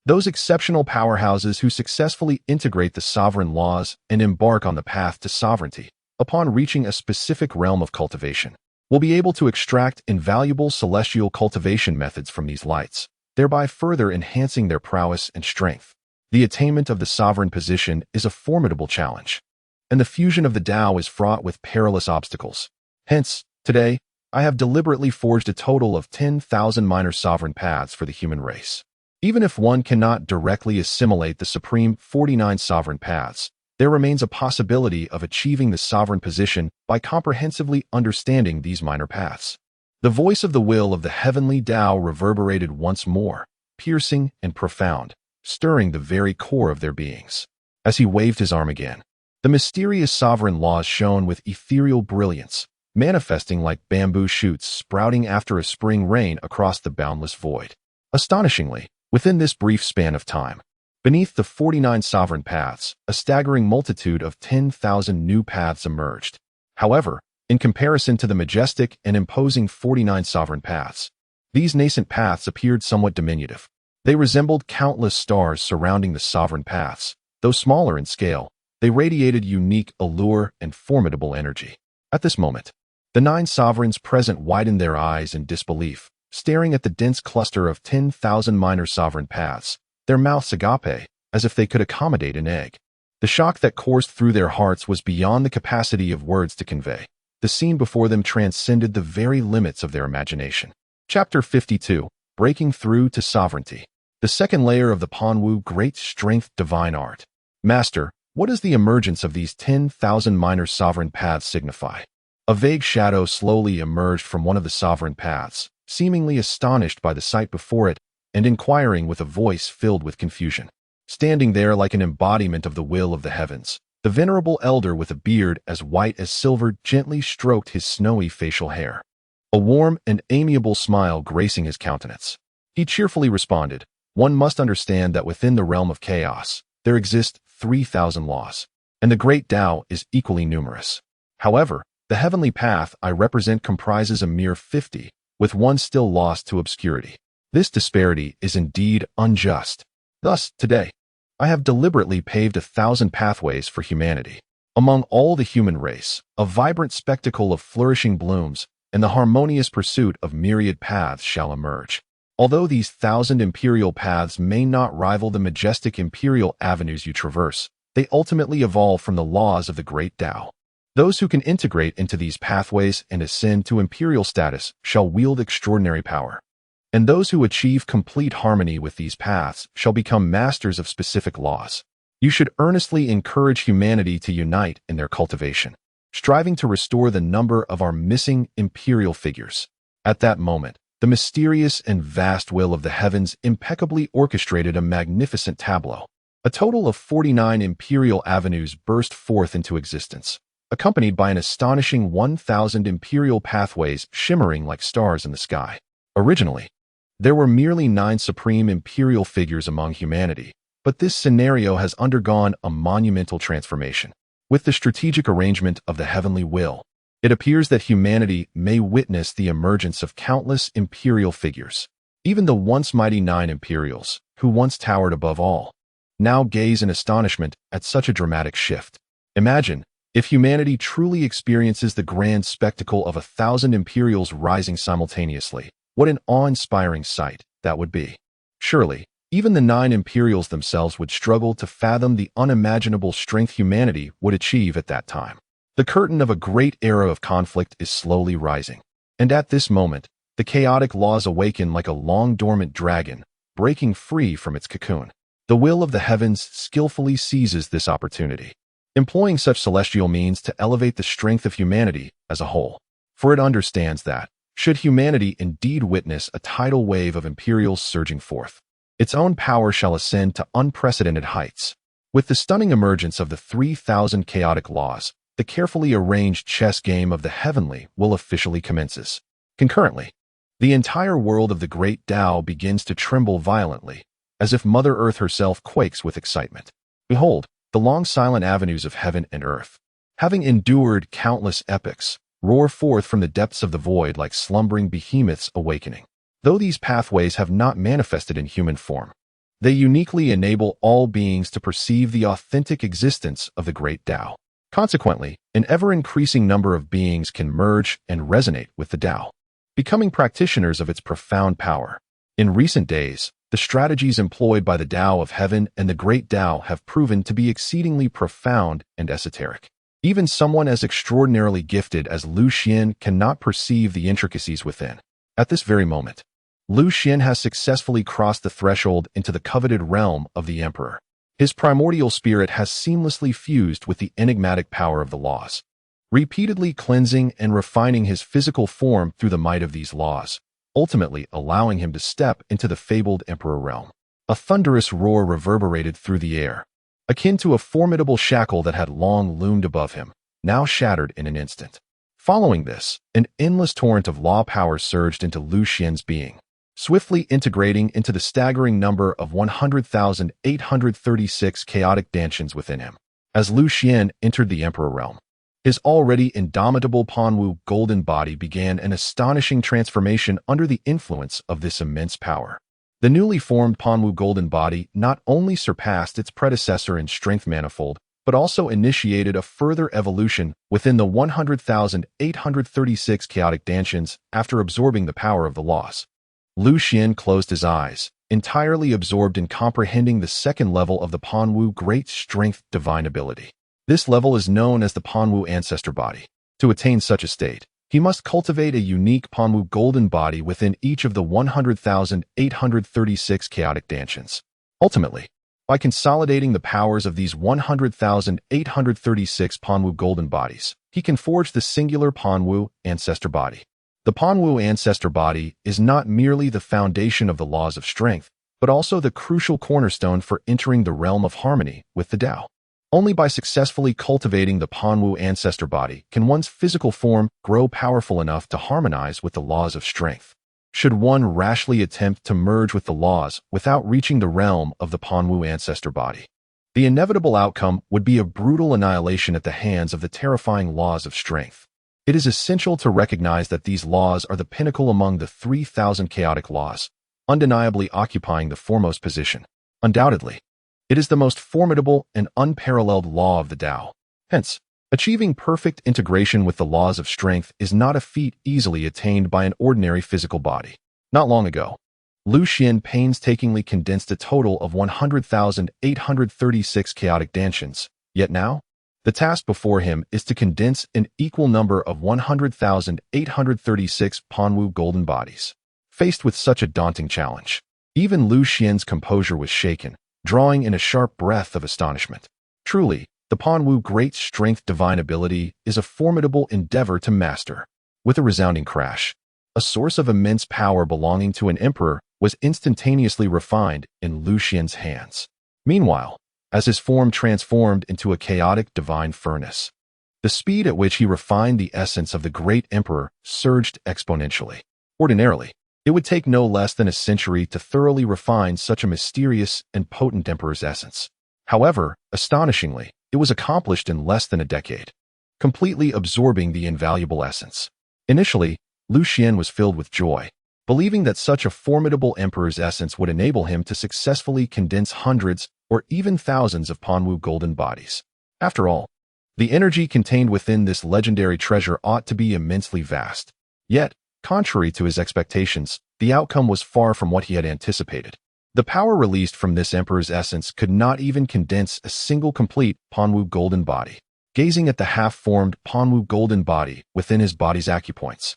those exceptional powerhouses who successfully integrate the sovereign laws and embark on the path to sovereignty, upon reaching a specific realm of cultivation, will be able to extract invaluable celestial cultivation methods from these lights, thereby further enhancing their prowess and strength. The attainment of the sovereign position is a formidable challenge, and the fusion of the Tao is fraught with perilous obstacles. Hence, today, I have deliberately forged a total of 10,000 minor sovereign paths for the human race. Even if one cannot directly assimilate the supreme 49 sovereign paths, there remains a possibility of achieving the sovereign position by comprehensively understanding these minor paths. The voice of the will of the heavenly Tao reverberated once more, piercing and profound, stirring the very core of their beings. As he waved his arm again, the mysterious sovereign laws shone with ethereal brilliance, manifesting like bamboo shoots sprouting after a spring rain across the boundless void. Astonishingly, within this brief span of time, beneath the 49 sovereign paths, a staggering multitude of 10,000 new paths emerged. However, in comparison to the majestic and imposing 49 sovereign paths, these nascent paths appeared somewhat diminutive. They resembled countless stars surrounding the sovereign paths. Though smaller in scale, they radiated unique allure and formidable energy. At this moment, the 9 sovereigns present widened their eyes in disbelief, staring at the dense cluster of 10,000 minor sovereign paths, their mouths agape, as if they could accommodate an egg. The shock that coursed through their hearts was beyond the capacity of words to convey. The scene before them transcended the very limits of their imagination. Chapter 52, Breaking Through to Sovereignty. The second layer of the Panwu Great Strength Divine Art. Master, what does the emergence of these 10,000 minor sovereign paths signify? A vague shadow slowly emerged from one of the sovereign paths, seemingly astonished by the sight before it, and inquiring with a voice filled with confusion. Standing there like an embodiment of the will of the heavens, the venerable elder with a beard as white as silver gently stroked his snowy facial hair, a warm and amiable smile gracing his countenance. He cheerfully responded, "One must understand that within the realm of chaos, there exist 3,000 laws, and the great Tao is equally numerous. However, the heavenly path I represent comprises a mere 50, with one still lost to obscurity. This disparity is indeed unjust. Thus, today, I have deliberately paved 1,000 pathways for humanity. Among all the human race, a vibrant spectacle of flourishing blooms and the harmonious pursuit of myriad paths shall emerge. Although these 1,000 imperial paths may not rival the majestic imperial avenues you traverse, they ultimately evolve from the laws of the great Tao. Those who can integrate into these pathways and ascend to imperial status shall wield extraordinary power. And those who achieve complete harmony with these paths shall become masters of specific laws. You should earnestly encourage humanity to unite in their cultivation, striving to restore the number of our missing imperial figures." At that moment, the mysterious and vast will of the heavens impeccably orchestrated a magnificent tableau. A total of 49 imperial avenues burst forth into existence, accompanied by an astonishing 1,000 imperial pathways shimmering like stars in the sky. Originally, there were merely 9 supreme imperial figures among humanity, but this scenario has undergone a monumental transformation. With the strategic arrangement of the heavenly will, it appears that humanity may witness the emergence of countless imperial figures. Even the once mighty 9 imperials, who once towered above all, now gaze in astonishment at such a dramatic shift. Imagine, if humanity truly experiences the grand spectacle of 1,000 imperials rising simultaneously, what an awe-inspiring sight that would be. Surely, even the 9 Imperials themselves would struggle to fathom the unimaginable strength humanity would achieve at that time. The curtain of a great era of conflict is slowly rising. And at this moment, the chaotic laws awaken like a long-dormant dragon, breaking free from its cocoon. The will of the heavens skillfully seizes this opportunity, employing such celestial means to elevate the strength of humanity as a whole. For it understands that, should humanity indeed witness a tidal wave of Imperials surging forth, its own power shall ascend to unprecedented heights. With the stunning emergence of the 3,000 chaotic laws, the carefully arranged chess game of the heavenly will officially commences. Concurrently, the entire world of the great Tao begins to tremble violently, as if Mother Earth herself quakes with excitement. Behold, the long silent avenues of heaven and earth, having endured countless epochs, roar forth from the depths of the void like slumbering behemoths awakening. Though these pathways have not manifested in human form, they uniquely enable all beings to perceive the authentic existence of the great Tao. Consequently, an ever-increasing number of beings can merge and resonate with the Tao, becoming practitioners of its profound power. In recent days, the strategies employed by the Tao of Heaven and the Great Tao have proven to be exceedingly profound and esoteric. Even someone as extraordinarily gifted as Lu Xuan cannot perceive the intricacies within. At this very moment, Lu Xuan has successfully crossed the threshold into the coveted realm of the Emperor. His primordial spirit has seamlessly fused with the enigmatic power of the laws, repeatedly cleansing and refining his physical form through the might of these laws, ultimately allowing him to step into the fabled Emperor realm. A thunderous roar reverberated through the air, akin to a formidable shackle that had long loomed above him, now shattered in an instant. Following this, an endless torrent of law power surged into Lu Xuan's being, swiftly integrating into the staggering number of 100,836 chaotic dantians within him. As Lu Xuan entered the Emperor realm, his already indomitable Panwu golden body began an astonishing transformation under the influence of this immense power. The newly formed Panwu golden body not only surpassed its predecessor in strength manifold, but also initiated a further evolution within the 100,836 chaotic dantians after absorbing the power of the laws. Lu Xuan closed his eyes, entirely absorbed in comprehending the second level of the Panwu Great Strength Divine Ability. This level is known as the Panwu Ancestor Body. To attain such a state, he must cultivate a unique Panwu Golden Body within each of the 100,836 chaotic dantians. Ultimately, by consolidating the powers of these 100,836 Panwu Golden Bodies, he can forge the singular Panwu Ancestor Body. The Panwu Ancestor Body is not merely the foundation of the laws of strength, but also the crucial cornerstone for entering the realm of harmony with the Tao. Only by successfully cultivating the Panwu Ancestor Body can one's physical form grow powerful enough to harmonize with the laws of strength. Should one rashly attempt to merge with the laws without reaching the realm of the Panwu Ancestor Body, the inevitable outcome would be a brutal annihilation at the hands of the terrifying laws of strength. It is essential to recognize that these laws are the pinnacle among the 3,000 chaotic laws, undeniably occupying the foremost position. Undoubtedly, it is the most formidable and unparalleled law of the Tao. Hence, achieving perfect integration with the laws of strength is not a feat easily attained by an ordinary physical body. Not long ago, Lu Xuan painstakingly condensed a total of 100,836 chaotic dantians, yet now, the task before him is to condense an equal number of 100,836 Panwu golden bodies. Faced with such a daunting challenge, even Lu Xuan's composure was shaken, drawing in a sharp breath of astonishment. Truly, the Panwu Great Strength Divine Ability is a formidable endeavor to master. With a resounding crash, a source of immense power belonging to an emperor was instantaneously refined in Lu Xuan's hands. Meanwhile, as his form transformed into a chaotic divine furnace, the speed at which he refined the essence of the great emperor surged exponentially. Ordinarily, it would take no less than a century to thoroughly refine such a mysterious and potent emperor's essence. However, astonishingly, it was accomplished in less than a decade, completely absorbing the invaluable essence. Initially, Lu Xuan was filled with joy, believing that such a formidable emperor's essence would enable him to successfully condense hundreds or even thousands of Panwu golden bodies. After all, the energy contained within this legendary treasure ought to be immensely vast. Yet, contrary to his expectations, the outcome was far from what he had anticipated. The power released from this emperor's essence could not even condense a single complete Panwu golden body. Gazing at the half-formed Panwu golden body within his body's acupoints,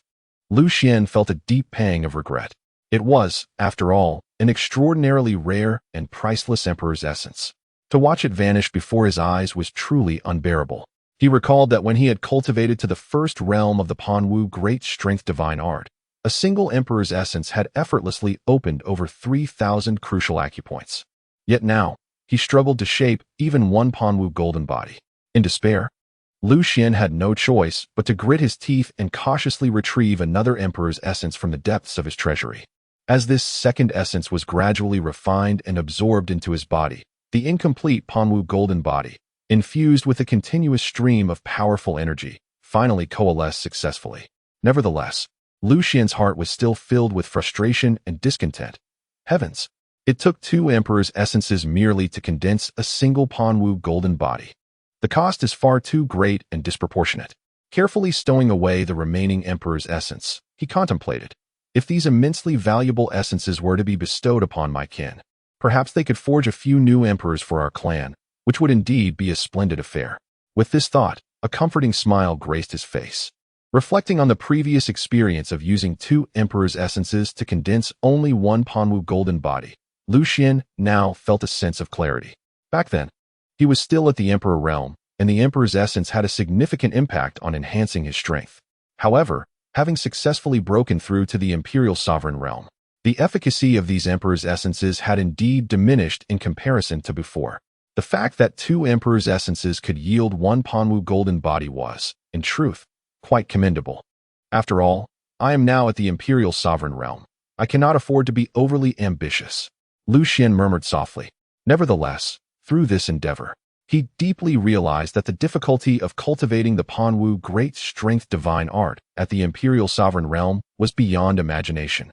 Lu Xuan felt a deep pang of regret. It was, after all, an extraordinarily rare and priceless emperor's essence. To watch it vanish before his eyes was truly unbearable. He recalled that when he had cultivated to the first realm of the Panwu Great Strength Divine Art, a single emperor's essence had effortlessly opened over 3,000 crucial acupoints. Yet now, he struggled to shape even one Panwu golden body. In despair, Lu Xuan had no choice but to grit his teeth and cautiously retrieve another emperor's essence from the depths of his treasury. As this second essence was gradually refined and absorbed into his body, the incomplete Panwu golden body, infused with a continuous stream of powerful energy, finally coalesced successfully. Nevertheless, Lu Xuan's heart was still filled with frustration and discontent. Heavens! It took two emperor's essences merely to condense a single Panwu golden body. The cost is far too great and disproportionate. Carefully stowing away the remaining emperor's essence, he contemplated, if these immensely valuable essences were to be bestowed upon my kin, perhaps they could forge a few new emperors for our clan, which would indeed be a splendid affair. With this thought, a comforting smile graced his face. Reflecting on the previous experience of using two emperor's essences to condense only one Panwu golden body, Lu Xuan now felt a sense of clarity. Back then, he was still at the emperor realm, and the emperor's essence had a significant impact on enhancing his strength. However, having successfully broken through to the imperial sovereign realm, the efficacy of these emperor's essences had indeed diminished in comparison to before. The fact that two emperor's essences could yield one Panwu golden body was, in truth, quite commendable. After all, I am now at the imperial sovereign realm. I cannot afford to be overly ambitious. Lu Xuan murmured softly. Nevertheless, through this endeavor, he deeply realized that the difficulty of cultivating the Panwu Great Strength Divine Art at the imperial sovereign realm was beyond imagination.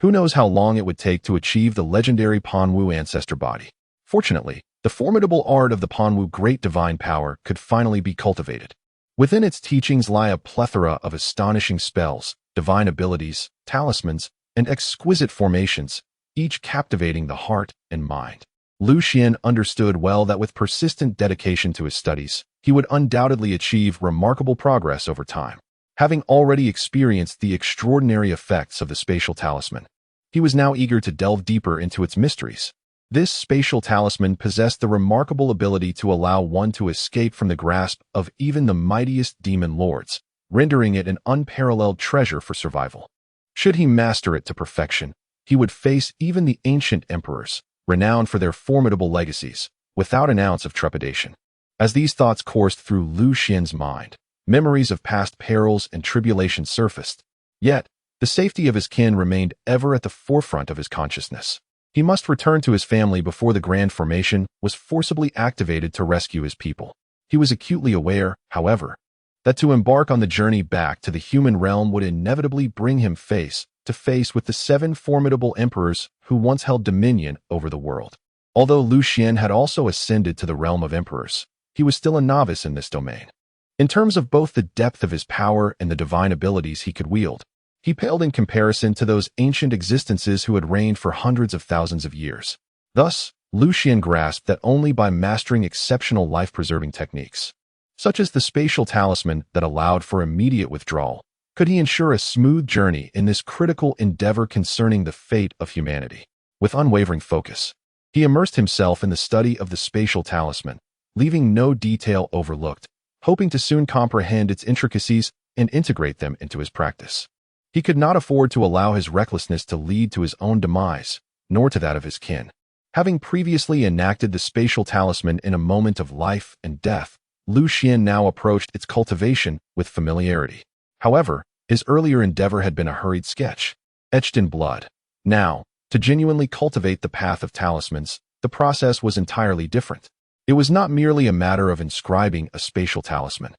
Who knows how long it would take to achieve the legendary Panwu Ancestor body? Fortunately, the formidable art of the Panwu Great Divine Power could finally be cultivated. Within its teachings lie a plethora of astonishing spells, divine abilities, talismans, and exquisite formations, each captivating the heart and mind. Lu Xuan understood well that with persistent dedication to his studies, he would undoubtedly achieve remarkable progress over time. Having already experienced the extraordinary effects of the spatial talisman, he was now eager to delve deeper into its mysteries. This spatial talisman possessed the remarkable ability to allow one to escape from the grasp of even the mightiest demon lords, rendering it an unparalleled treasure for survival. Should he master it to perfection, he would face even the ancient emperors, renowned for their formidable legacies, without an ounce of trepidation. As these thoughts coursed through Lu Xuan's mind, memories of past perils and tribulations surfaced. Yet, the safety of his kin remained ever at the forefront of his consciousness. He must return to his family before the grand formation was forcibly activated to rescue his people. He was acutely aware, however, that to embark on the journey back to the human realm would inevitably bring him face to face with the 7 formidable emperors who once held dominion over the world. Although Lu Xuan had also ascended to the realm of emperors, he was still a novice in this domain. In terms of both the depth of his power and the divine abilities he could wield, he paled in comparison to those ancient existences who had reigned for hundreds of thousands of years. Thus, Lu Xuan grasped that only by mastering exceptional life-preserving techniques, such as the spatial talisman that allowed for immediate withdrawal, could he ensure a smooth journey in this critical endeavor concerning the fate of humanity. With unwavering focus, he immersed himself in the study of the spatial talisman, leaving no detail overlooked, hoping to soon comprehend its intricacies and integrate them into his practice. He could not afford to allow his recklessness to lead to his own demise, nor to that of his kin. Having previously enacted the spatial talisman in a moment of life and death, Lu Xuan now approached its cultivation with familiarity. However, his earlier endeavor had been a hurried sketch, etched in blood. Now, to genuinely cultivate the path of talismans, the process was entirely different. It was not merely a matter of inscribing a spatial talisman.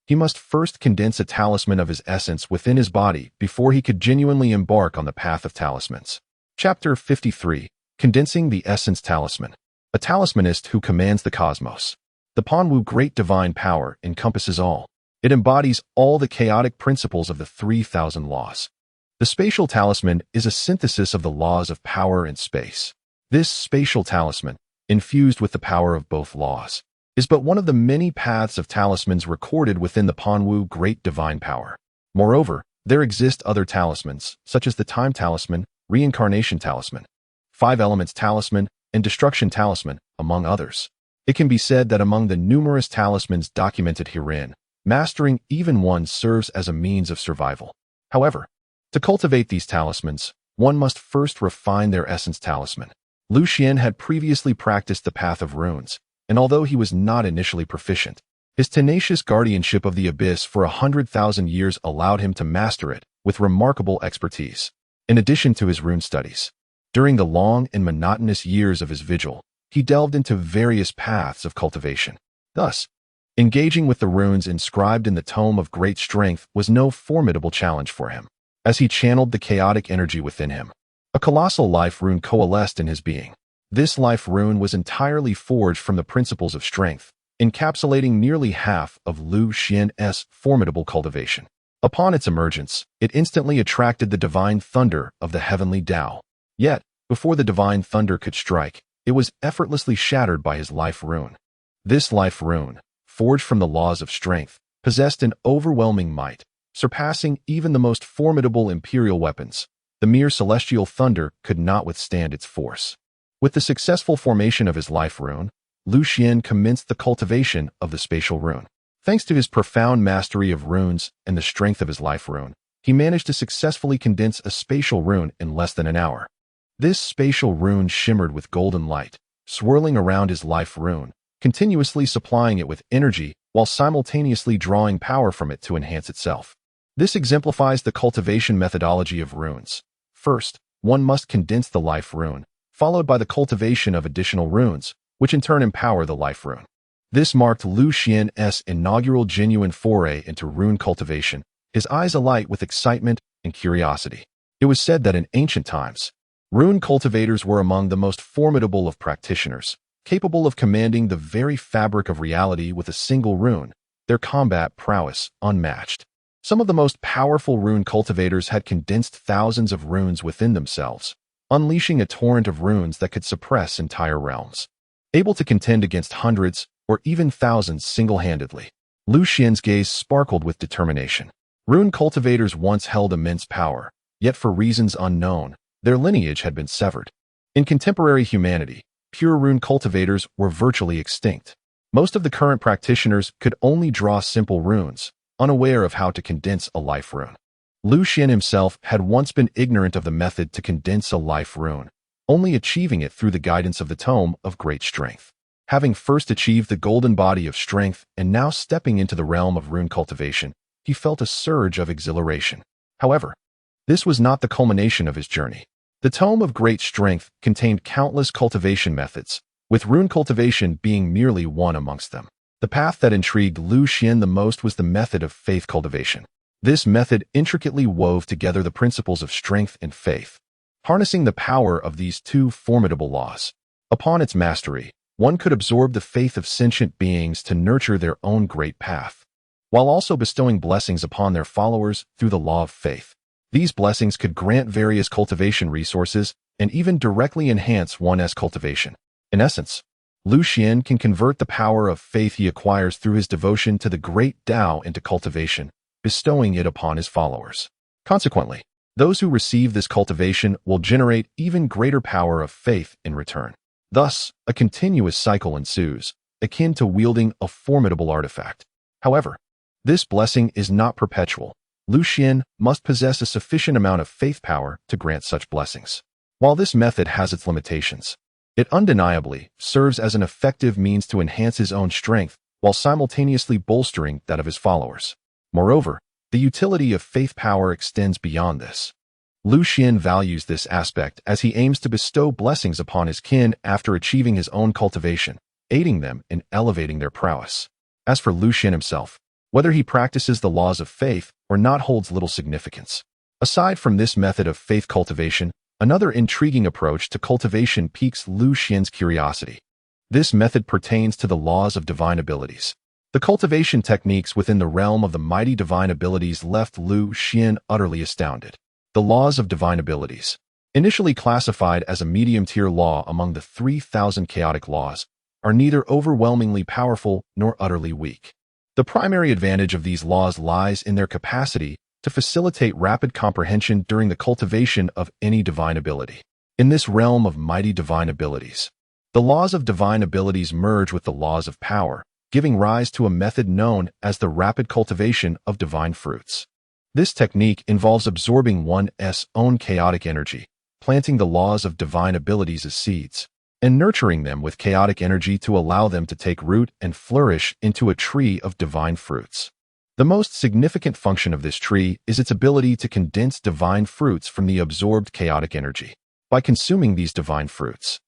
He must first condense a talisman of his essence within his body before he could genuinely embark on the path of talismans. Chapter 53. Condensing the Essence Talisman. A talismanist who commands the cosmos. The Panwu Great Divine Power encompasses all. It embodies all the chaotic principles of the 3,000 laws. The spatial talisman is a synthesis of the laws of power and space. This spatial talisman, infused with the power of both laws, is but one of the many paths of talismans recorded within the Panwu Great Divine Power. Moreover, there exist other talismans, such as the Time Talisman, Reincarnation Talisman, Five Elements Talisman, and Destruction Talisman, among others. It can be said that among the numerous talismans documented herein, mastering even one serves as a means of survival. However, to cultivate these talismans, one must first refine their essence talisman. Lu Xuan had previously practiced the Path of Runes, and although he was not initially proficient, his tenacious guardianship of the abyss for 100,000 years allowed him to master it with remarkable expertise. In addition to his rune studies, during the long and monotonous years of his vigil, he delved into various paths of cultivation. Thus, engaging with the runes inscribed in the Tome of Great Strength was no formidable challenge for him. As he channeled the chaotic energy within him, a colossal life rune coalesced in his being. This life rune was entirely forged from the principles of strength, encapsulating nearly half of Lu Xuan's formidable cultivation. Upon its emergence, it instantly attracted the divine thunder of the heavenly Tao. Yet, before the divine thunder could strike, it was effortlessly shattered by his life rune. This life rune, forged from the laws of strength, possessed an overwhelming might, surpassing even the most formidable imperial weapons. The mere celestial thunder could not withstand its force. With the successful formation of his life rune, Lu Xuan commenced the cultivation of the spatial rune. Thanks to his profound mastery of runes and the strength of his life rune, he managed to successfully condense a spatial rune in less than an hour. This spatial rune shimmered with golden light, swirling around his life rune, continuously supplying it with energy while simultaneously drawing power from it to enhance itself. This exemplifies the cultivation methodology of runes. First, one must condense the life rune, followed by the cultivation of additional runes, which in turn empower the life rune. This marked Lu Xuan's inaugural genuine foray into rune cultivation, his eyes alight with excitement and curiosity. It was said that in ancient times, rune cultivators were among the most formidable of practitioners, capable of commanding the very fabric of reality with a single rune, their combat prowess unmatched. Some of the most powerful rune cultivators had condensed thousands of runes within themselves, unleashing a torrent of runes that could suppress entire realms. Able to contend against hundreds or even thousands single-handedly, Lu Xuan's gaze sparkled with determination. Rune cultivators once held immense power, yet for reasons unknown, their lineage had been severed. In contemporary humanity, pure rune cultivators were virtually extinct. Most of the current practitioners could only draw simple runes, unaware of how to condense a life rune. Lu Xuan himself had once been ignorant of the method to condense a life rune, only achieving it through the guidance of the Tome of Great Strength. Having first achieved the golden body of strength and now stepping into the realm of rune cultivation, he felt a surge of exhilaration. However, this was not the culmination of his journey. The Tome of Great Strength contained countless cultivation methods, with rune cultivation being merely one amongst them. The path that intrigued Lu Xuan the most was the method of faith cultivation. This method intricately wove together the principles of strength and faith, harnessing the power of these two formidable laws. Upon its mastery, one could absorb the faith of sentient beings to nurture their own great path, while also bestowing blessings upon their followers through the law of faith. These blessings could grant various cultivation resources and even directly enhance one's cultivation. In essence, Lu Xuan can convert the power of faith he acquires through his devotion to the great Tao into cultivation, bestowing it upon his followers. Consequently, those who receive this cultivation will generate even greater power of faith in return. Thus, a continuous cycle ensues, akin to wielding a formidable artifact. However, this blessing is not perpetual. Lu Xuan must possess a sufficient amount of faith power to grant such blessings. While this method has its limitations, it undeniably serves as an effective means to enhance his own strength while simultaneously bolstering that of his followers. Moreover, the utility of faith power extends beyond this. Lu Xuan values this aspect as he aims to bestow blessings upon his kin after achieving his own cultivation, aiding them in elevating their prowess. As for Lu Xuan himself, whether he practices the laws of faith or not holds little significance. Aside from this method of faith cultivation, another intriguing approach to cultivation piques Lu Xuan's curiosity. This method pertains to the laws of divine abilities. The cultivation techniques within the realm of the mighty divine abilities left Lu Xuan utterly astounded. The laws of divine abilities. Initially classified as a medium-tier law among the 3,000 chaotic laws, are neither overwhelmingly powerful nor utterly weak. The primary advantage of these laws lies in their capacity to facilitate rapid comprehension during the cultivation of any divine ability. In this realm of mighty divine abilities, the laws of divine abilities merge with the laws of power, giving rise to a method known as the rapid cultivation of divine fruits. This technique involves absorbing one's own chaotic energy, planting the laws of divine abilities as seeds, and nurturing them with chaotic energy to allow them to take root and flourish into a tree of divine fruits. The most significant function of this tree is its ability to condense divine fruits from the absorbed chaotic energy. By consuming these divine fruits,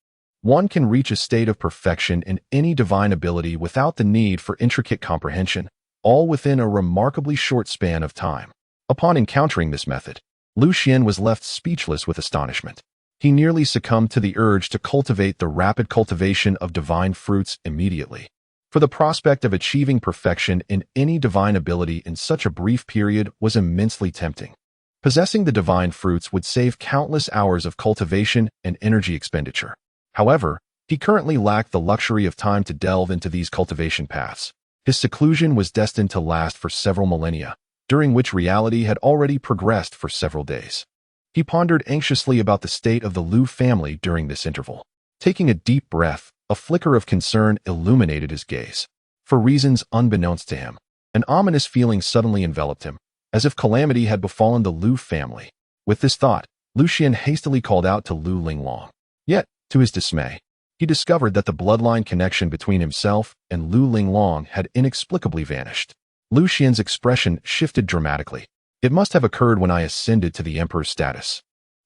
one can reach a state of perfection in any divine ability without the need for intricate comprehension, all within a remarkably short span of time. Upon encountering this method, Lu Xuan was left speechless with astonishment. He nearly succumbed to the urge to cultivate the rapid cultivation of divine fruits immediately. For the prospect of achieving perfection in any divine ability in such a brief period was immensely tempting. Possessing the divine fruits would save countless hours of cultivation and energy expenditure. However, he currently lacked the luxury of time to delve into these cultivation paths. His seclusion was destined to last for several millennia, during which reality had already progressed for several days. He pondered anxiously about the state of the Lu family during this interval. Taking a deep breath, a flicker of concern illuminated his gaze. For reasons unbeknownst to him, an ominous feeling suddenly enveloped him, as if calamity had befallen the Lu family. With this thought, Lu Xuan hastily called out to Lu Linglong. Yet, to his dismay, he discovered that the bloodline connection between himself and Lu Linglong had inexplicably vanished. Lu Xuan's expression shifted dramatically. It must have occurred when I ascended to the emperor's status,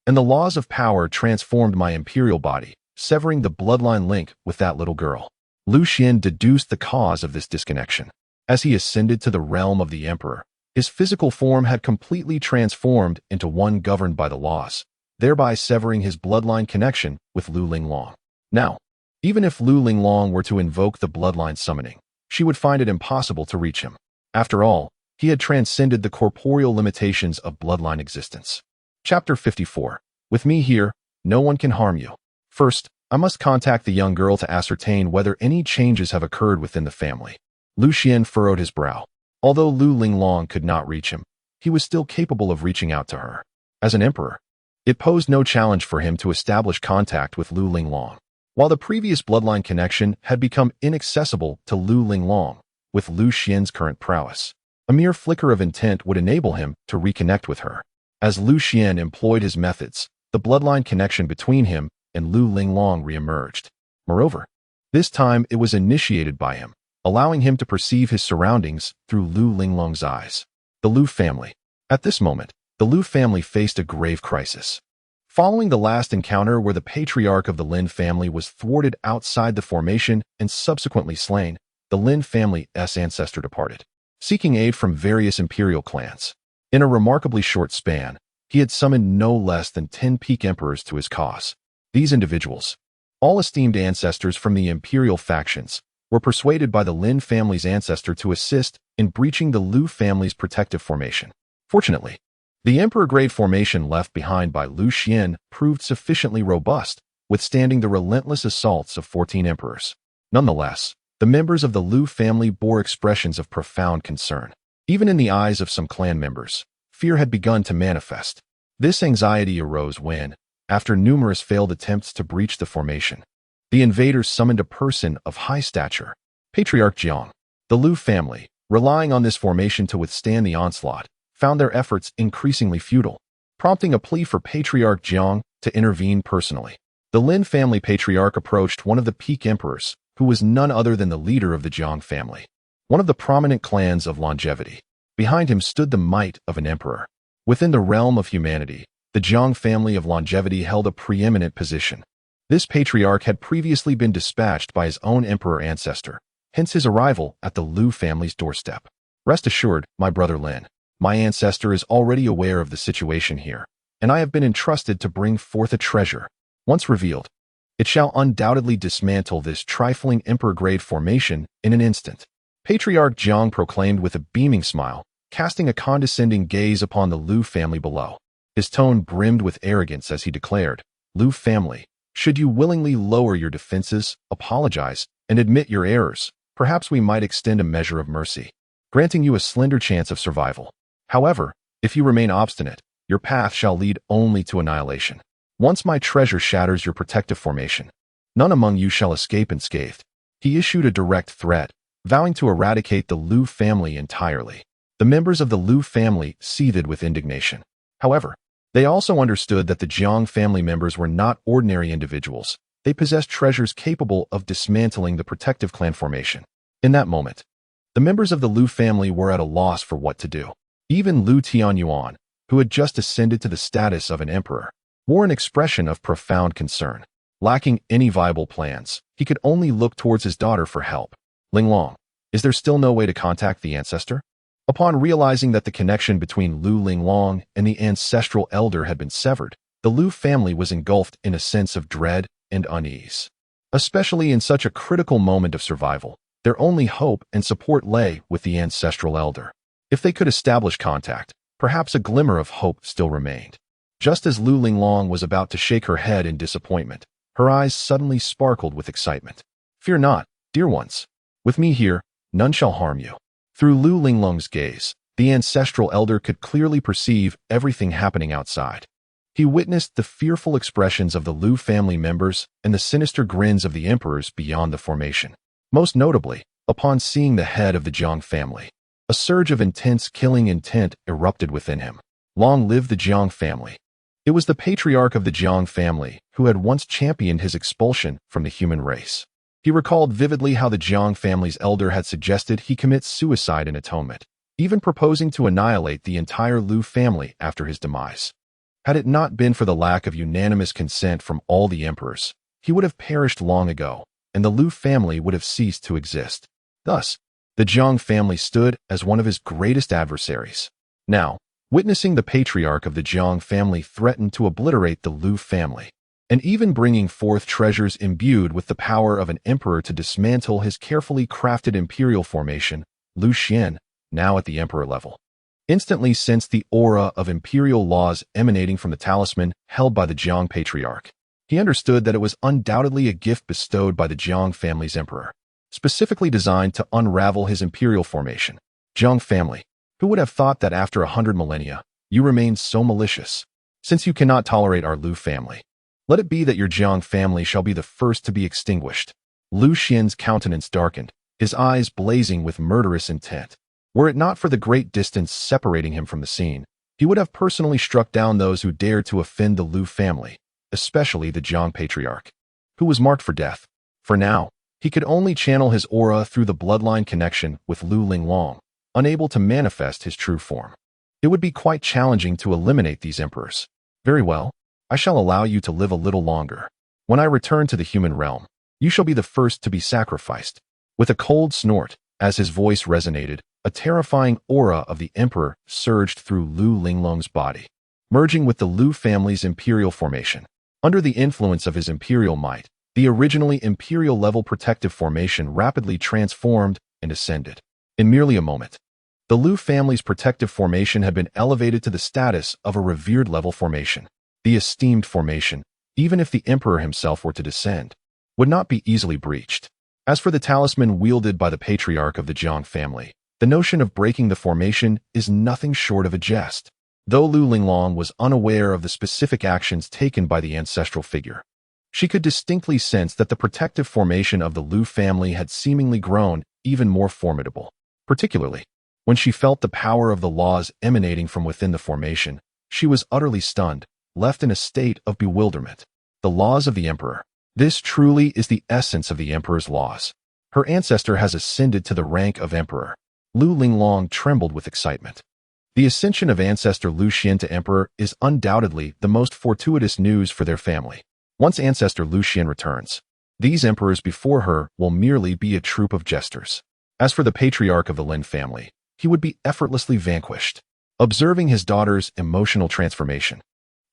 and the laws of power transformed my imperial body, severing the bloodline link with that little girl. Lu Xuan deduced the cause of this disconnection. As he ascended to the realm of the emperor, his physical form had completely transformed into one governed by the laws, thereby severing his bloodline connection with Lu Linglong. Now, even if Lu Linglong were to invoke the bloodline summoning, she would find it impossible to reach him. After all, he had transcended the corporeal limitations of bloodline existence. Chapter 54. With me here, no one can harm you. First, I must contact the young girl to ascertain whether any changes have occurred within the family. Lu Xuan furrowed his brow. Although Lu Linglong could not reach him, he was still capable of reaching out to her. As an emperor, it posed no challenge for him to establish contact with Lu Linglong. While the previous bloodline connection had become inaccessible to Lu Linglong, with Lu Xuan's current prowess, a mere flicker of intent would enable him to reconnect with her. As Lu Xuan employed his methods, the bloodline connection between him and Lu Linglong re-emerged. Moreover, this time it was initiated by him, allowing him to perceive his surroundings through Lu Linglong's eyes. The Lu family. At this moment, the Lu family faced a grave crisis. Following the last encounter where the patriarch of the Lin family was thwarted outside the formation and subsequently slain, the Lin family's ancestor departed, seeking aid from various imperial clans. In a remarkably short span, he had summoned no less than 10 peak emperors to his cause. These individuals, all esteemed ancestors from the imperial factions, were persuaded by the Lin family's ancestor to assist in breaching the Lu family's protective formation. Fortunately, the emperor-grade formation left behind by Lu Xuan proved sufficiently robust, withstanding the relentless assaults of 14 emperors. Nonetheless, the members of the Lu family bore expressions of profound concern. Even in the eyes of some clan members, fear had begun to manifest. This anxiety arose when, after numerous failed attempts to breach the formation, the invaders summoned a person of high stature, Patriarch Jiang. The Lu family, relying on this formation to withstand the onslaught, found their efforts increasingly futile, prompting a plea for Patriarch Jiang to intervene personally. The Lin family patriarch approached one of the peak emperors, who was none other than the leader of the Jiang family, one of the prominent clans of longevity. Behind him stood the might of an emperor. Within the realm of humanity, the Jiang family of longevity held a preeminent position. This patriarch had previously been dispatched by his own emperor ancestor, hence his arrival at the Lu family's doorstep. Rest assured, my brother Lin, my ancestor is already aware of the situation here, and I have been entrusted to bring forth a treasure. Once revealed, it shall undoubtedly dismantle this trifling emperor-grade formation in an instant. Patriarch Jiang proclaimed with a beaming smile, casting a condescending gaze upon the Lu family below. His tone brimmed with arrogance as he declared, "Lu family, should you willingly lower your defenses, apologize, and admit your errors, perhaps we might extend a measure of mercy, granting you a slender chance of survival. However, if you remain obstinate, your path shall lead only to annihilation. Once my treasure shatters your protective formation, none among you shall escape unscathed." He issued a direct threat, vowing to eradicate the Lu family entirely. The members of the Lu family seethed with indignation. However, they also understood that the Jiang family members were not ordinary individuals. They possessed treasures capable of dismantling the protective clan formation. In that moment, the members of the Lu family were at a loss for what to do. Even Lu Xuan, who had just ascended to the status of an emperor, wore an expression of profound concern. Lacking any viable plans, he could only look towards his daughter for help. "Linglong, is there still no way to contact the ancestor?" Upon realizing that the connection between Lu Linglong and the ancestral elder had been severed, the Lu family was engulfed in a sense of dread and unease. Especially in such a critical moment of survival, their only hope and support lay with the ancestral elder. If they could establish contact, perhaps a glimmer of hope still remained. Just as Lu Linglong was about to shake her head in disappointment, her eyes suddenly sparkled with excitement. "Fear not, dear ones. With me here, none shall harm you." Through Lu Linglong's gaze, the ancestral elder could clearly perceive everything happening outside. He witnessed the fearful expressions of the Lu family members and the sinister grins of the emperors beyond the formation. Most notably, upon seeing the head of the Jiang family, a surge of intense killing intent erupted within him. Long live the Jiang family. It was the patriarch of the Jiang family who had once championed his expulsion from the human race. He recalled vividly how the Jiang family's elder had suggested he commit suicide in atonement, even proposing to annihilate the entire Lu family after his demise. Had it not been for the lack of unanimous consent from all the emperors, he would have perished long ago, and the Lu family would have ceased to exist. Thus, the Jiang family stood as one of his greatest adversaries. Now, witnessing the patriarch of the Jiang family threaten to obliterate the Lu family, and even bringing forth treasures imbued with the power of an emperor to dismantle his carefully crafted imperial formation, Lu Xuan, now at the emperor level, instantly sensed the aura of imperial laws emanating from the talisman held by the Jiang patriarch. He understood that it was undoubtedly a gift bestowed by the Jiang family's emperor, specifically designed to unravel his imperial formation. Jiang family, who would have thought that after 100 millennia, you remained so malicious? Since you cannot tolerate our Lu family, let it be that your Jiang family shall be the first to be extinguished. Lu Xian's countenance darkened, his eyes blazing with murderous intent. Were it not for the great distance separating him from the scene, he would have personally struck down those who dared to offend the Lu family, especially the Jiang patriarch, who was marked for death. For now, he could only channel his aura through the bloodline connection with Lu Linglong, unable to manifest his true form. It would be quite challenging to eliminate these emperors. Very well, I shall allow you to live a little longer. When I return to the human realm, you shall be the first to be sacrificed. With a cold snort, as his voice resonated, a terrifying aura of the emperor surged through Lu Linglong's body, merging with the Lu family's imperial formation. Under the influence of his imperial might, the originally imperial-level protective formation rapidly transformed and ascended. In merely a moment, the Lu family's protective formation had been elevated to the status of a revered-level formation. The esteemed formation, even if the emperor himself were to descend, would not be easily breached. As for the talisman wielded by the patriarch of the Jiang family, the notion of breaking the formation is nothing short of a jest. Though Lu Linglong was unaware of the specific actions taken by the ancestral figure, she could distinctly sense that the protective formation of the Lu family had seemingly grown even more formidable, particularly when she felt the power of the laws emanating from within the formation. She was utterly stunned, left in a state of bewilderment. The laws of the emperor. This truly is the essence of the emperor's laws. Her ancestor has ascended to the rank of emperor. Lu Linglong trembled with excitement. The ascension of ancestor Lu Xuan to emperor is undoubtedly the most fortuitous news for their family. Once ancestor Lu Xuan returns, these emperors before her will merely be a troop of jesters. As for the patriarch of the Lin family, he would be effortlessly vanquished. Observing his daughter's emotional transformation,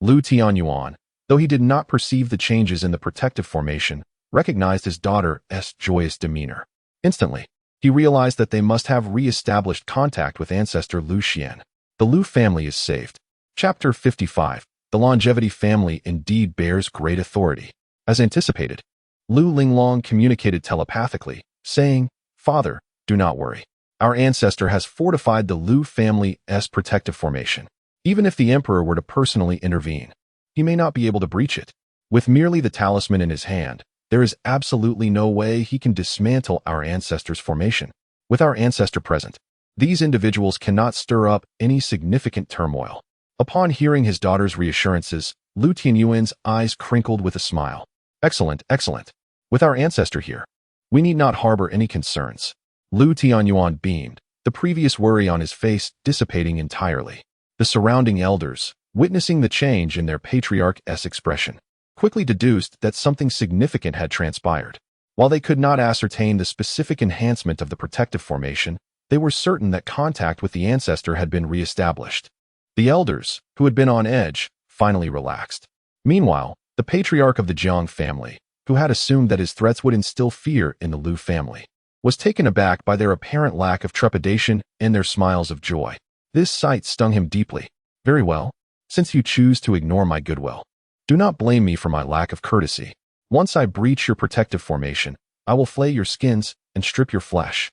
Lu Tianyuan, though he did not perceive the changes in the protective formation, recognized his daughter's joyous demeanor. Instantly, he realized that they must have re-established contact with ancestor Lu Xuan. The Lu family is saved. Chapter 55. The Longevity Family indeed bears great authority. As anticipated, Lu Linglong communicated telepathically, saying, "Father, do not worry. Our ancestor has fortified the Lu family's protective formation. Even if the Emperor were to personally intervene, he may not be able to breach it. With merely the talisman in his hand, there is absolutely no way he can dismantle our ancestor's formation. With our ancestor present, these individuals cannot stir up any significant turmoil." Upon hearing his daughter's reassurances, Lu Tianyuan's eyes crinkled with a smile. "Excellent, excellent. With our ancestor here, we need not harbor any concerns." Lu Tianyuan beamed, the previous worry on his face dissipating entirely. The surrounding elders, witnessing the change in their patriarch's expression, quickly deduced that something significant had transpired. While they could not ascertain the specific enhancement of the protective formation, they were certain that contact with the ancestor had been re-established. The elders, who had been on edge, finally relaxed. Meanwhile, the patriarch of the Jiang family, who had assumed that his threats would instill fear in the Lu family, was taken aback by their apparent lack of trepidation and their smiles of joy. This sight stung him deeply. "Very well. Since you choose to ignore my goodwill, do not blame me for my lack of courtesy. Once I breach your protective formation, I will flay your skins and strip your flesh.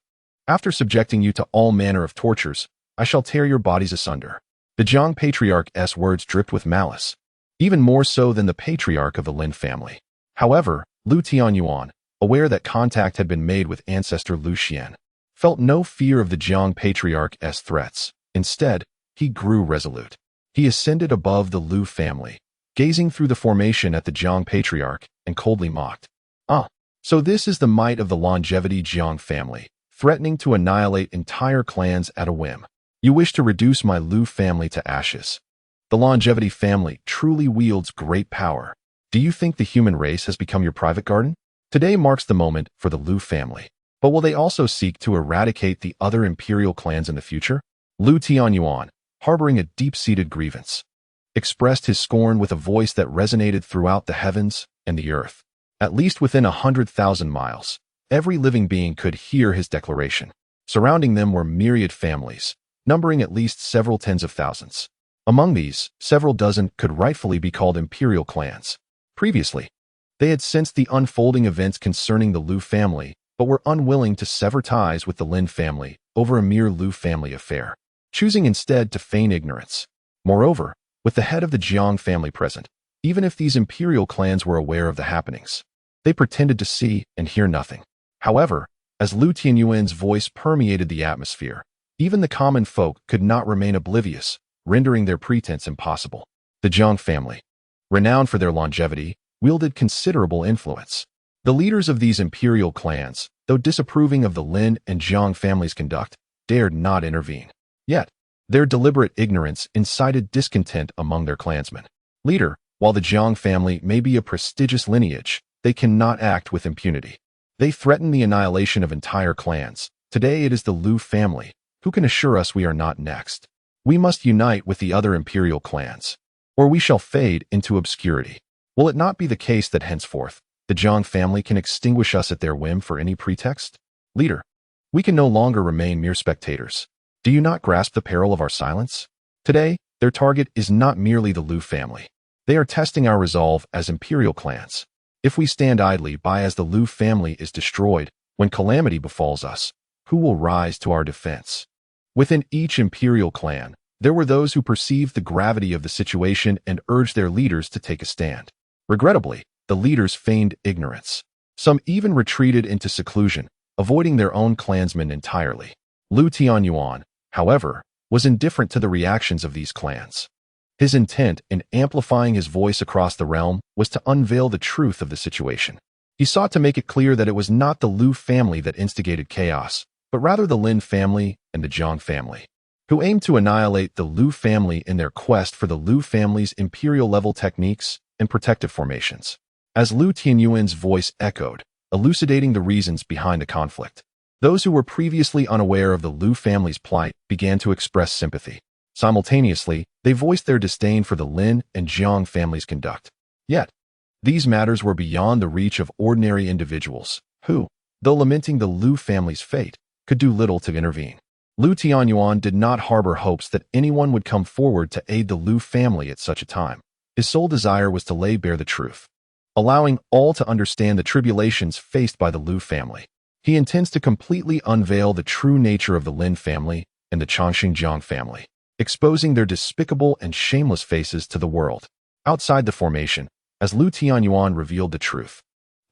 After subjecting you to all manner of tortures, I shall tear your bodies asunder." The Jiang patriarch's words dripped with malice, even more so than the patriarch of the Lin family. However, Lu Tianyuan, aware that contact had been made with ancestor Lu Xuan, felt no fear of the Jiang patriarch's threats. Instead, he grew resolute. He ascended above the Lu family, gazing through the formation at the Jiang patriarch, and coldly mocked. "Ah, so this is the might of the longevity Jiang family, threatening to annihilate entire clans at a whim. You wish to reduce my Lu family to ashes. The longevity family truly wields great power. Do you think the human race has become your private garden? Today marks the moment for the Lu family. But will they also seek to eradicate the other imperial clans in the future?" Lu Tianyuan, harboring a deep-seated grievance, expressed his scorn with a voice that resonated throughout the heavens and the earth. At least within 100,000 miles, every living being could hear his declaration. Surrounding them were myriad families, numbering at least several tens of thousands. Among these, several dozen could rightfully be called imperial clans. Previously, they had sensed the unfolding events concerning the Lu family, but were unwilling to sever ties with the Lin family over a mere Lu family affair, choosing instead to feign ignorance. Moreover, with the head of the Jiang family present, even if these imperial clans were aware of the happenings, they pretended to see and hear nothing. However, as Lu Tianyuan's voice permeated the atmosphere, even the common folk could not remain oblivious, rendering their pretense impossible. The Jiang family, renowned for their longevity, wielded considerable influence. The leaders of these imperial clans, though disapproving of the Lin and Jiang families' conduct, dared not intervene. Yet, their deliberate ignorance incited discontent among their clansmen. "Leader, while the Jiang family may be a prestigious lineage, they cannot act with impunity. They threaten the annihilation of entire clans. Today it is the Lu family. Who can assure us we are not next? We must unite with the other imperial clans, or we shall fade into obscurity. Will it not be the case that henceforth, the Jiang family can extinguish us at their whim for any pretext? Leader, we can no longer remain mere spectators. Do you not grasp the peril of our silence? Today, their target is not merely the Lu family. They are testing our resolve as imperial clans. If we stand idly by as the Lu family is destroyed, when calamity befalls us, who will rise to our defense?" Within each imperial clan, there were those who perceived the gravity of the situation and urged their leaders to take a stand. Regrettably, the leaders feigned ignorance. Some even retreated into seclusion, avoiding their own clansmen entirely. Lu Tianyuan, however, was indifferent to the reactions of these clans. His intent in amplifying his voice across the realm was to unveil the truth of the situation. He sought to make it clear that it was not the Lu family that instigated chaos, but rather the Lin family and the Jiang family, who aimed to annihilate the Lu family in their quest for the Lu family's imperial-level techniques and protective formations. As Lu Tianyuan's voice echoed, elucidating the reasons behind the conflict, those who were previously unaware of the Lu family's plight began to express sympathy. Simultaneously, they voiced their disdain for the Lin and Jiang families' conduct. Yet, these matters were beyond the reach of ordinary individuals, who, though lamenting the Lu family's fate, could do little to intervene. Lu Tianyuan did not harbor hopes that anyone would come forward to aid the Lu family at such a time. His sole desire was to lay bare the truth, allowing all to understand the tribulations faced by the Lu family. He intends to completely unveil the true nature of the Lin family and the Chongqing family, exposing their despicable and shameless faces to the world. Outside the formation, as Lu Tianyuan revealed the truth,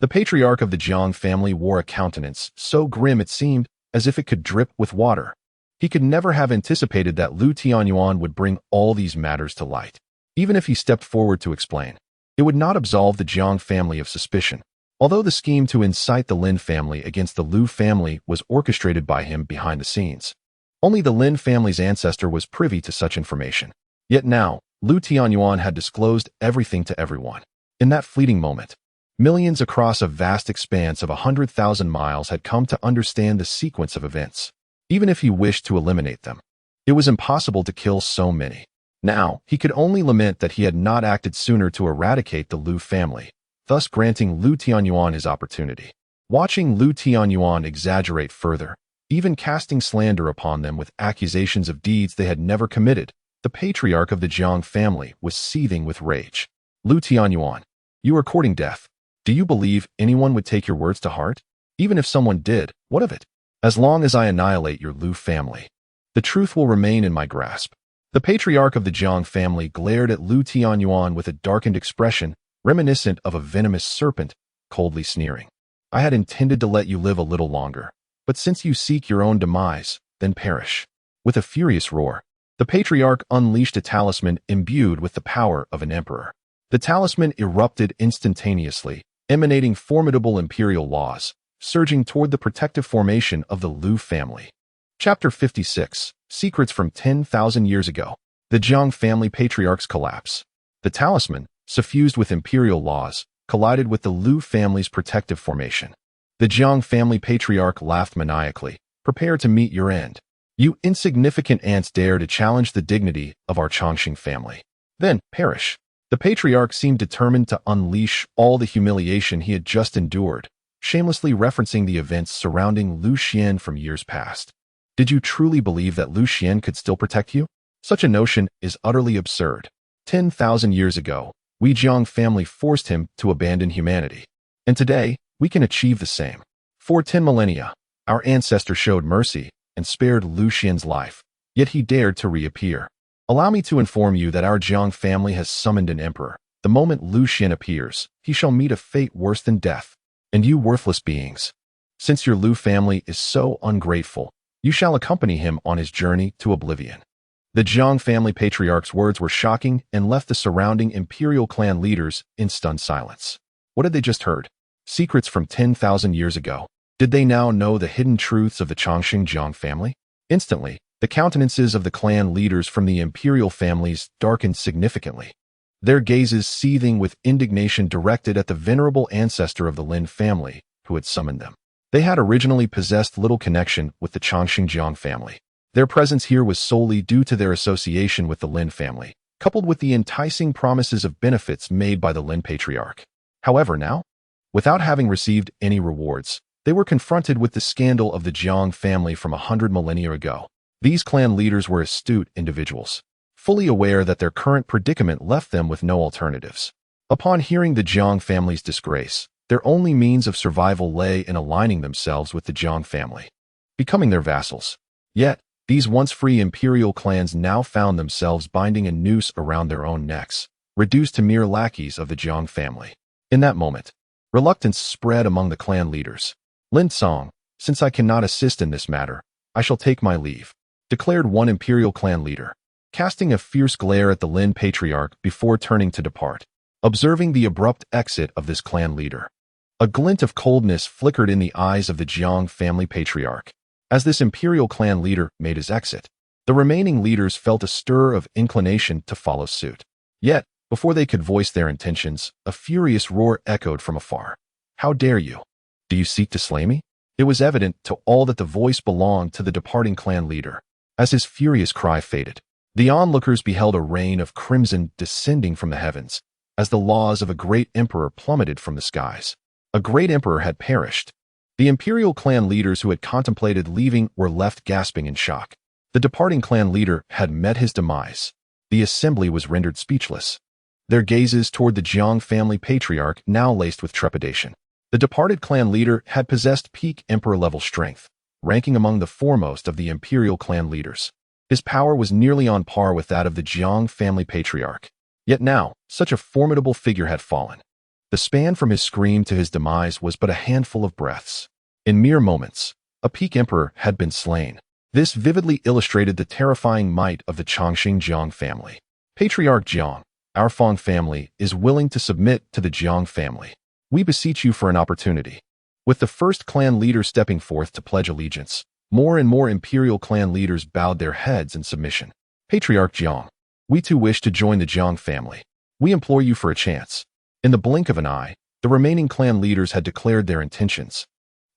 the patriarch of the Jiang family wore a countenance so grim it seemed as if it could drip with water. He could never have anticipated that Lu Tianyuan would bring all these matters to light. Even if he stepped forward to explain, it would not absolve the Jiang family of suspicion. Although the scheme to incite the Lin family against the Lu family was orchestrated by him behind the scenes, only the Lin family's ancestor was privy to such information. Yet now, Lu Tianyuan had disclosed everything to everyone. In that fleeting moment, millions across a vast expanse of 100,000 miles had come to understand the sequence of events. Even if he wished to eliminate them, it was impossible to kill so many. Now, he could only lament that he had not acted sooner to eradicate the Lu family, thus granting Lu Tianyuan his opportunity. Watching Lu Tianyuan exaggerate further, even casting slander upon them with accusations of deeds they had never committed, the patriarch of the Jiang family was seething with rage. Lu Tianyuan, you are courting death. Do you believe anyone would take your words to heart? Even if someone did, what of it? As long as I annihilate your Lu family, the truth will remain in my grasp. The patriarch of the Jiang family glared at Lu Tianyuan with a darkened expression, reminiscent of a venomous serpent, coldly sneering. I had intended to let you live a little longer, but since you seek your own demise, then perish. With a furious roar, the patriarch unleashed a talisman imbued with the power of an emperor. The talisman erupted instantaneously, emanating formidable imperial laws, surging toward the protective formation of the Lu family. Chapter 56, Secrets from 10,000 Years Ago. The Jiang family patriarch's collapse. The talisman, suffused with imperial laws, collided with the Lu family's protective formation. The Jiang family patriarch laughed maniacally. Prepare to meet your end. You insignificant ants dare to challenge the dignity of our Chongqing family. Then perish. The patriarch seemed determined to unleash all the humiliation he had just endured, shamelessly referencing the events surrounding Lu Xuan from years past. Did you truly believe that Lu Xuan could still protect you? Such a notion is utterly absurd. 10,000 years ago, we Jiang family forced him to abandon humanity. And today, we can achieve the same. For 10 millennia, our ancestor showed mercy and spared Lu Xuan's life, yet he dared to reappear. Allow me to inform you that our Jiang family has summoned an emperor. The moment Lu Xuan appears, he shall meet a fate worse than death. And you worthless beings, since your Lu family is so ungrateful, you shall accompany him on his journey to oblivion. The Jiang family patriarch's words were shocking and left the surrounding imperial clan leaders in stunned silence. What had they just heard? Secrets from 10,000 years ago. Did they now know the hidden truths of the Chongqing Jiang family? Instantly, the countenances of the clan leaders from the imperial families darkened significantly, their gazes seething with indignation directed at the venerable ancestor of the Lin family who had summoned them. They had originally possessed little connection with the Chongqing Jiang family. Their presence here was solely due to their association with the Lin family, coupled with the enticing promises of benefits made by the Lin patriarch. However, now, without having received any rewards, they were confronted with the scandal of the Jiang family from 100 millennia ago. These clan leaders were astute individuals, fully aware that their current predicament left them with no alternatives. Upon hearing the Jiang family's disgrace, their only means of survival lay in aligning themselves with the Jiang family, becoming their vassals. Yet, these once free imperial clans now found themselves binding a noose around their own necks, reduced to mere lackeys of the Jiang family. In that moment, reluctance spread among the clan leaders. Lin Song, since I cannot assist in this matter, I shall take my leave, declared one imperial clan leader, casting a fierce glare at the Lin patriarch before turning to depart. Observing the abrupt exit of this clan leader, a glint of coldness flickered in the eyes of the Jiang family patriarch. As this imperial clan leader made his exit, the remaining leaders felt a stir of inclination to follow suit. Yet, before they could voice their intentions, a furious roar echoed from afar. How dare you? Do you seek to slay me? It was evident to all that the voice belonged to the departing clan leader. As his furious cry faded, the onlookers beheld a rain of crimson descending from the heavens, as the laws of a great emperor plummeted from the skies. A great emperor had perished. The imperial clan leaders who had contemplated leaving were left gasping in shock. The departing clan leader had met his demise. The assembly was rendered speechless. Their gazes toward the Jiang family patriarch now laced with trepidation. The departed clan leader had possessed peak emperor-level strength, ranking among the foremost of the imperial clan leaders. His power was nearly on par with that of the Jiang family patriarch. Yet now, such a formidable figure had fallen. The span from his scream to his demise was but a handful of breaths. In mere moments, a peak emperor had been slain. This vividly illustrated the terrifying might of the Chongqing Jiang family. Patriarch Jiang, our Feng family, is willing to submit to the Jiang family. We beseech you for an opportunity. With the first clan leader stepping forth to pledge allegiance, more and more imperial clan leaders bowed their heads in submission. Patriarch Jiang, we too wish to join the Jiang family. We implore you for a chance. In the blink of an eye, the remaining clan leaders had declared their intentions.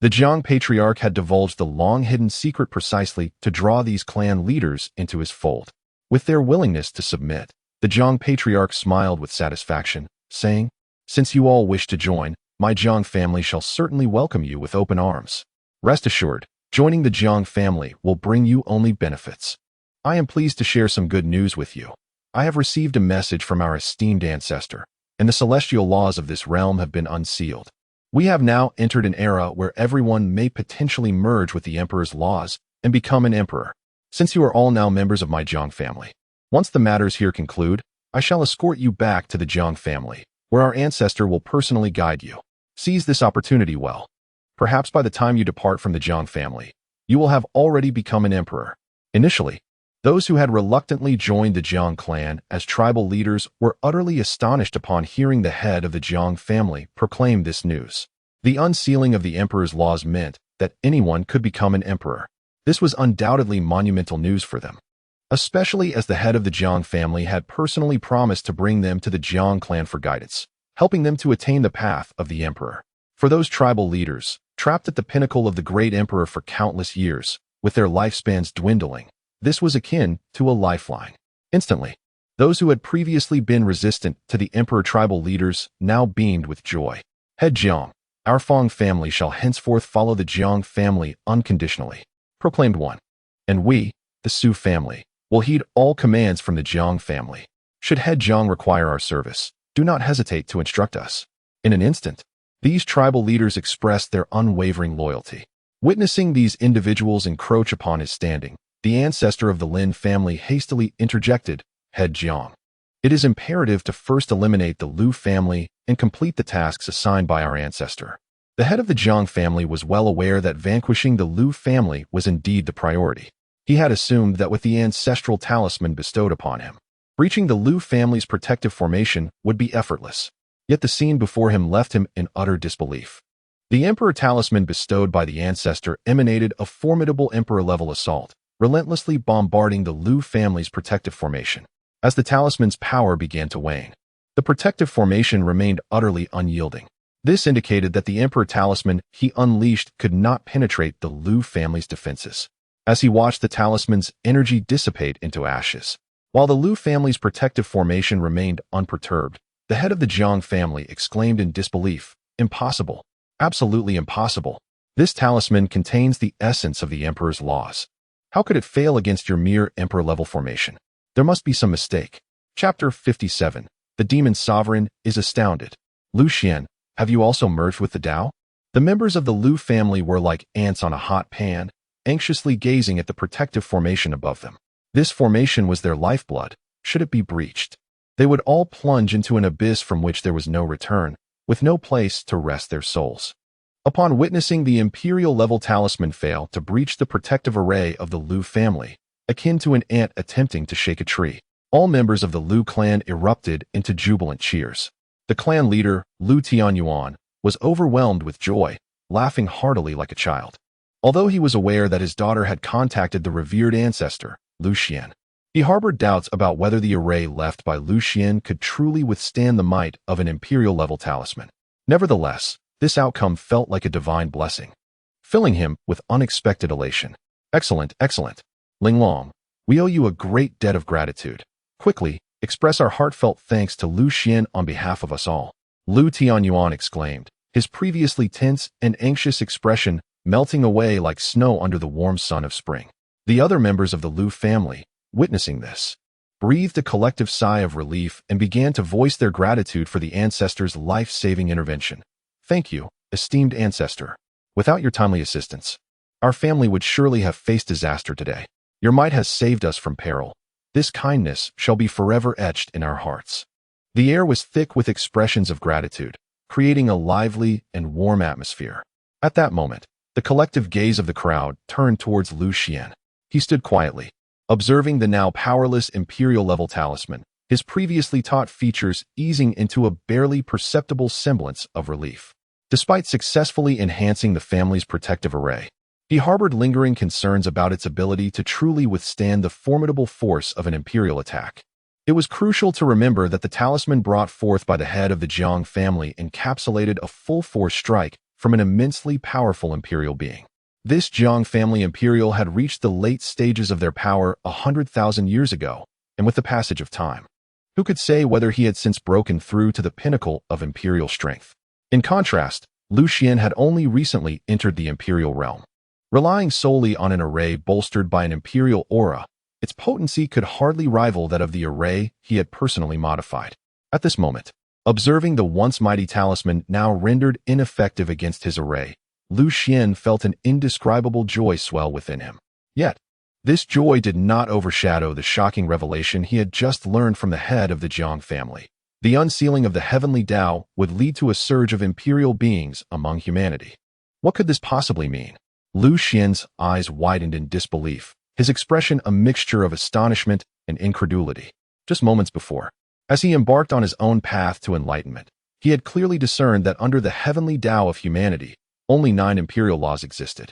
The Jiang patriarch had divulged the long-hidden secret precisely to draw these clan leaders into his fold. With their willingness to submit, the Jiang patriarch smiled with satisfaction, saying, "Since you all wish to join, my Jiang family shall certainly welcome you with open arms. Rest assured, joining the Jiang family will bring you only benefits. I am pleased to share some good news with you. I have received a message from our esteemed ancestor, and the celestial laws of this realm have been unsealed. We have now entered an era where everyone may potentially merge with the emperor's laws and become an emperor. Since you are all now members of my Jiang family, once the matters here conclude, I shall escort you back to the Jiang family, where our ancestor will personally guide you. Seize this opportunity well. Perhaps by the time you depart from the Jiang family, you will have already become an emperor." Initially, those who had reluctantly joined the Jiang clan as tribal leaders were utterly astonished upon hearing the head of the Jiang family proclaim this news. The unsealing of the emperor's laws meant that anyone could become an emperor. This was undoubtedly monumental news for them, especially as the head of the Jiang family had personally promised to bring them to the Jiang clan for guidance, helping them to attain the path of the emperor. For those tribal leaders, trapped at the pinnacle of the great emperor for countless years, with their lifespans dwindling, this was akin to a lifeline. Instantly, those who had previously been resistant to the emperor tribal leaders now beamed with joy. "Head Jiang, our Feng family shall henceforth follow the Jiang family unconditionally," proclaimed one. "And we, the Su family, will heed all commands from the Jiang family. Should Head Jiang require our service, do not hesitate to instruct us." In an instant, these tribal leaders expressed their unwavering loyalty. Witnessing these individuals encroach upon his standing, the ancestor of the Lin family hastily interjected, "Head Jiang, it is imperative to first eliminate the Lu family and complete the tasks assigned by our ancestor." The head of the Jiang family was well aware that vanquishing the Lu family was indeed the priority. He had assumed that with the ancestral talisman bestowed upon him, breaching the Lu family's protective formation would be effortless. Yet the scene before him left him in utter disbelief. The Emperor talisman bestowed by the ancestor emanated a formidable Emperor-level assault, relentlessly bombarding the Lu family's protective formation. As the talisman's power began to wane, the protective formation remained utterly unyielding. This indicated that the Emperor talisman he unleashed could not penetrate the Lu family's defenses. As he watched the talisman's energy dissipate into ashes, while the Lu family's protective formation remained unperturbed, the head of the Jiang family exclaimed in disbelief, "Impossible. Absolutely impossible. This talisman contains the essence of the Emperor's laws. How could it fail against your mere Emperor-level formation? There must be some mistake." Chapter 57. The Demon Sovereign is astounded. "Lu Xuan, have you also merged with the Tao?" The members of the Lu family were like ants on a hot pan, anxiously gazing at the protective formation above them. This formation was their lifeblood. Should it be breached, they would all plunge into an abyss from which there was no return, with no place to rest their souls. Upon witnessing the Imperial-level talisman fail to breach the protective array of the Lu family, akin to an ant attempting to shake a tree, all members of the Lu clan erupted into jubilant cheers. The clan leader, Lu Tianyuan, was overwhelmed with joy, laughing heartily like a child. Although he was aware that his daughter had contacted the revered ancestor, Lu Xuan, he harbored doubts about whether the array left by Lu Xuan could truly withstand the might of an Imperial-level talisman. Nevertheless, this outcome felt like a divine blessing, filling him with unexpected elation. "Excellent, excellent. Linglong, we owe you a great debt of gratitude. Quickly, express our heartfelt thanks to Lu Xuan on behalf of us all," Lu Tianyuan exclaimed, his previously tense and anxious expression melting away like snow under the warm sun of spring. The other members of the Lu family, witnessing this, breathed a collective sigh of relief and began to voice their gratitude for the ancestor's life-saving intervention. "Thank you, esteemed ancestor. Without your timely assistance, our family would surely have faced disaster today. Your might has saved us from peril. This kindness shall be forever etched in our hearts." The air was thick with expressions of gratitude, creating a lively and warm atmosphere. At that moment, the collective gaze of the crowd turned towards Lu Xuan. He stood quietly, observing the now powerless Imperial-level talisman, his previously taut features easing into a barely perceptible semblance of relief. Despite successfully enhancing the family's protective array, he harbored lingering concerns about its ability to truly withstand the formidable force of an Imperial attack. It was crucial to remember that the talisman brought forth by the head of the Jiang family encapsulated a full-force strike from an immensely powerful Imperial being. This Jiang family Imperial had reached the late stages of their power 100,000 years ago, and with the passage of time, who could say whether he had since broken through to the pinnacle of Imperial strength? In contrast, Lu Xuan had only recently entered the Imperial realm. Relying solely on an array bolstered by an Imperial aura, its potency could hardly rival that of the array he had personally modified. At this moment, observing the once mighty talisman now rendered ineffective against his array, Lu Xuan felt an indescribable joy swell within him. Yet, this joy did not overshadow the shocking revelation he had just learned from the head of the Jiang family. The unsealing of the heavenly Tao would lead to a surge of Imperial beings among humanity. What could this possibly mean? Lu Xuan's eyes widened in disbelief, his expression a mixture of astonishment and incredulity. Just moments before, as he embarked on his own path to enlightenment, he had clearly discerned that under the heavenly Tao of humanity, only 9 Imperial laws existed.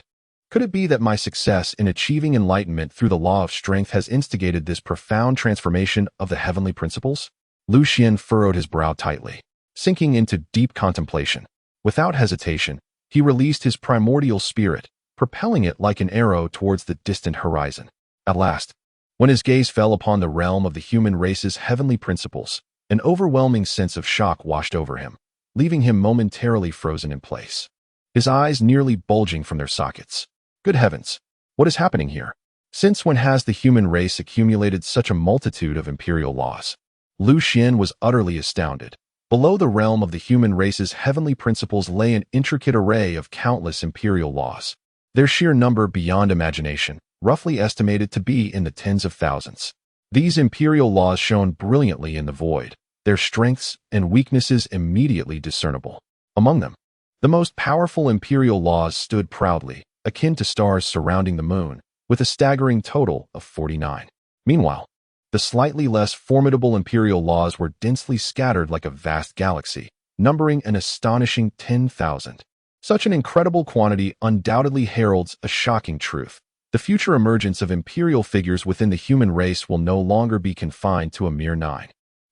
Could it be that my success in achieving enlightenment through the law of strength has instigated this profound transformation of the heavenly principles? Lu Xuan furrowed his brow tightly, sinking into deep contemplation. Without hesitation, he released his primordial spirit, propelling it like an arrow towards the distant horizon. At last, when his gaze fell upon the realm of the human race's heavenly principles, an overwhelming sense of shock washed over him, leaving him momentarily frozen in place, his eyes nearly bulging from their sockets. Good heavens, what is happening here? Since when has the human race accumulated such a multitude of Imperial laws? Lu Xuan was utterly astounded. Below the realm of the human race's heavenly principles lay an intricate array of countless Imperial laws, their sheer number beyond imagination, roughly estimated to be in the tens of thousands. These Imperial laws shone brilliantly in the void, their strengths and weaknesses immediately discernible. Among them, the most powerful Imperial laws stood proudly, akin to stars surrounding the moon, with a staggering total of 49. Meanwhile, the slightly less formidable Imperial laws were densely scattered like a vast galaxy, numbering an astonishing 10,000. Such an incredible quantity undoubtedly heralds a shocking truth. The future emergence of Imperial figures within the human race will no longer be confined to a mere 9.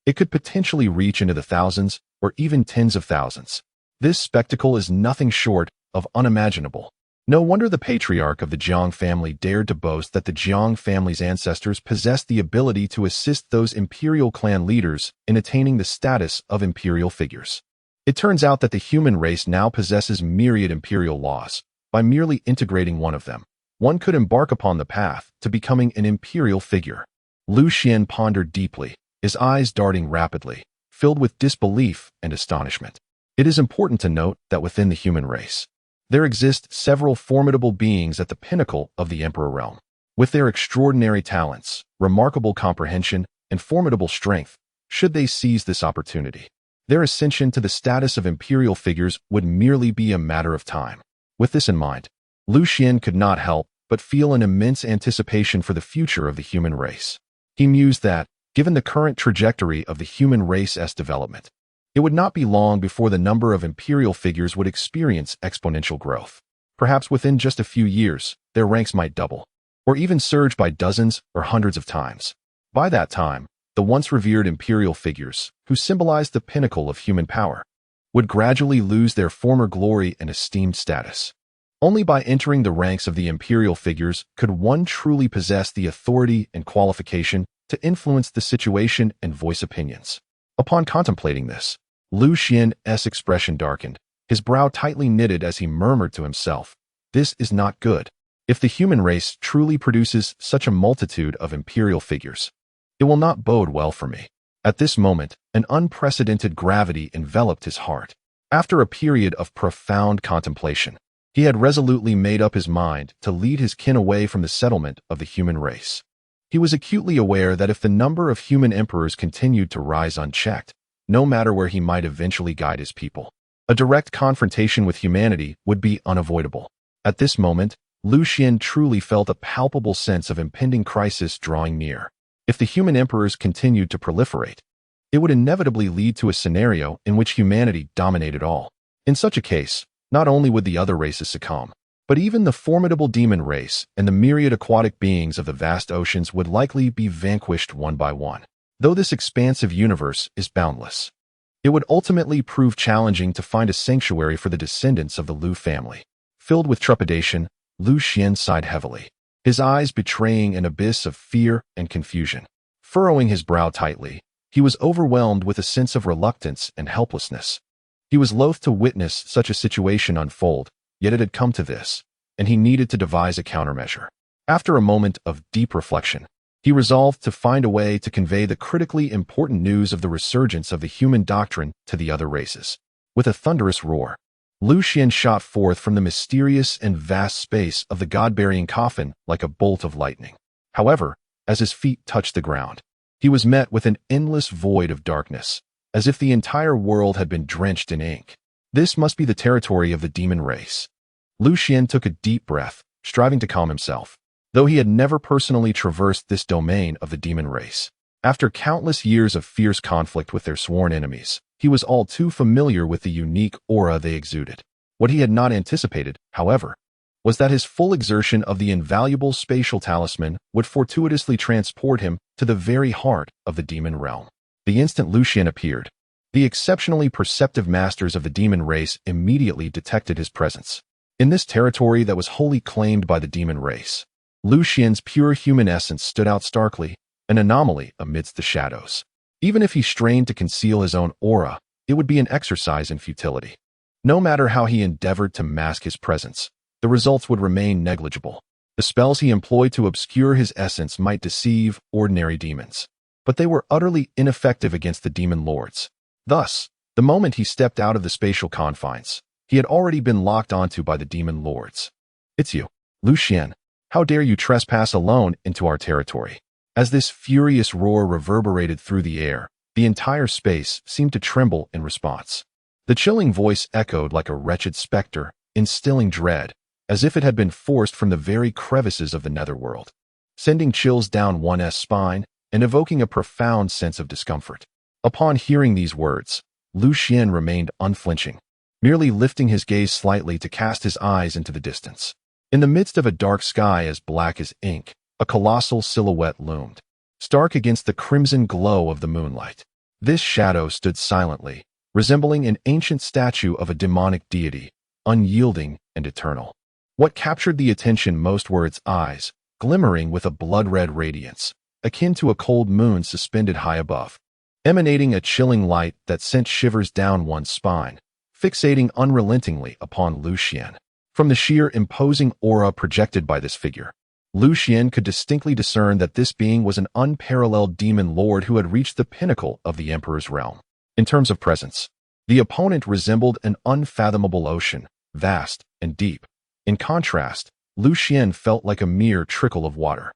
It could potentially reach into the thousands or even tens of thousands. This spectacle is nothing short of unimaginable. No wonder the patriarch of the Jiang family dared to boast that the Jiang family's ancestors possessed the ability to assist those Imperial clan leaders in attaining the status of Imperial figures. It turns out that the human race now possesses myriad Imperial laws. By merely integrating one of them, one could embark upon the path to becoming an Imperial figure. Lu Xuan pondered deeply, his eyes darting rapidly, filled with disbelief and astonishment. It is important to note that within the human race, there exist several formidable beings at the pinnacle of the Emperor realm. With their extraordinary talents, remarkable comprehension, and formidable strength, should they seize this opportunity, their ascension to the status of Imperial figures would merely be a matter of time. With this in mind, Lu Xuan could not help but feel an immense anticipation for the future of the human race. He mused that, given the current trajectory of the human race's development, it would not be long before the number of Imperial figures would experience exponential growth. Perhaps within just a few years, their ranks might double, or even surge by dozens or hundreds of times. By that time, the once revered Imperial figures, who symbolized the pinnacle of human power, would gradually lose their former glory and esteemed status. Only by entering the ranks of the Imperial figures could one truly possess the authority and qualification to influence the situation and voice opinions. Upon contemplating this, Lu Xuan's expression darkened, his brow tightly knitted as he murmured to himself, "This is not good. If the human race truly produces such a multitude of imperial figures, it will not bode well for me." At this moment, an unprecedented gravity enveloped his heart. After a period of profound contemplation, he had resolutely made up his mind to lead his kin away from the settlement of the human race. He was acutely aware that if the number of human emperors continued to rise unchecked, no matter where he might eventually guide his people, a direct confrontation with humanity would be unavoidable. At this moment, Lu Xuan truly felt a palpable sense of impending crisis drawing near. If the human emperors continued to proliferate, it would inevitably lead to a scenario in which humanity dominated all. In such a case, not only would the other races succumb, but even the formidable demon race and the myriad aquatic beings of the vast oceans would likely be vanquished one by one. Though this expansive universe is boundless, it would ultimately prove challenging to find a sanctuary for the descendants of the Lu family. Filled with trepidation, Lu Xuan sighed heavily, his eyes betraying an abyss of fear and confusion. Furrowing his brow tightly, he was overwhelmed with a sense of reluctance and helplessness. He was loath to witness such a situation unfold, yet it had come to this, and he needed to devise a countermeasure. After a moment of deep reflection, he resolved to find a way to convey the critically important news of the resurgence of the human doctrine to the other races. With a thunderous roar, Lu Xuan shot forth from the mysterious and vast space of the god-burying coffin like a bolt of lightning. However, as his feet touched the ground, he was met with an endless void of darkness, as if the entire world had been drenched in ink. This must be the territory of the demon race. Lu Xuan took a deep breath, striving to calm himself, though he had never personally traversed this domain of the demon race. After countless years of fierce conflict with their sworn enemies, he was all too familiar with the unique aura they exuded. What he had not anticipated, however, was that his full exertion of the invaluable spatial talisman would fortuitously transport him to the very heart of the demon realm. The instant Lu Xuan appeared, the exceptionally perceptive masters of the demon race immediately detected his presence. In this territory that was wholly claimed by the demon race, Lu Xuan's pure human essence stood out starkly, an anomaly amidst the shadows. Even if he strained to conceal his own aura, it would be an exercise in futility. No matter how he endeavored to mask his presence, the results would remain negligible. The spells he employed to obscure his essence might deceive ordinary demons, but they were utterly ineffective against the demon lords. Thus, the moment he stepped out of the spatial confines, he had already been locked onto by the demon lords. "It's you, Lu Xuan. How dare you trespass alone into our territory?" As this furious roar reverberated through the air, the entire space seemed to tremble in response. The chilling voice echoed like a wretched specter, instilling dread, as if it had been forced from the very crevices of the netherworld, sending chills down one's spine and evoking a profound sense of discomfort. Upon hearing these words, Lu Xuan remained unflinching, merely lifting his gaze slightly to cast his eyes into the distance. In the midst of a dark sky as black as ink, a colossal silhouette loomed, stark against the crimson glow of the moonlight. This shadow stood silently, resembling an ancient statue of a demonic deity, unyielding and eternal. What captured the attention most were its eyes, glimmering with a blood-red radiance, akin to a cold moon suspended high above, emanating a chilling light that sent shivers down one's spine, fixating unrelentingly upon Lu Xuan. From the sheer imposing aura projected by this figure, Lu Xuan could distinctly discern that this being was an unparalleled demon lord who had reached the pinnacle of the emperor's realm. In terms of presence, the opponent resembled an unfathomable ocean, vast and deep. In contrast, Lu Xuan felt like a mere trickle of water.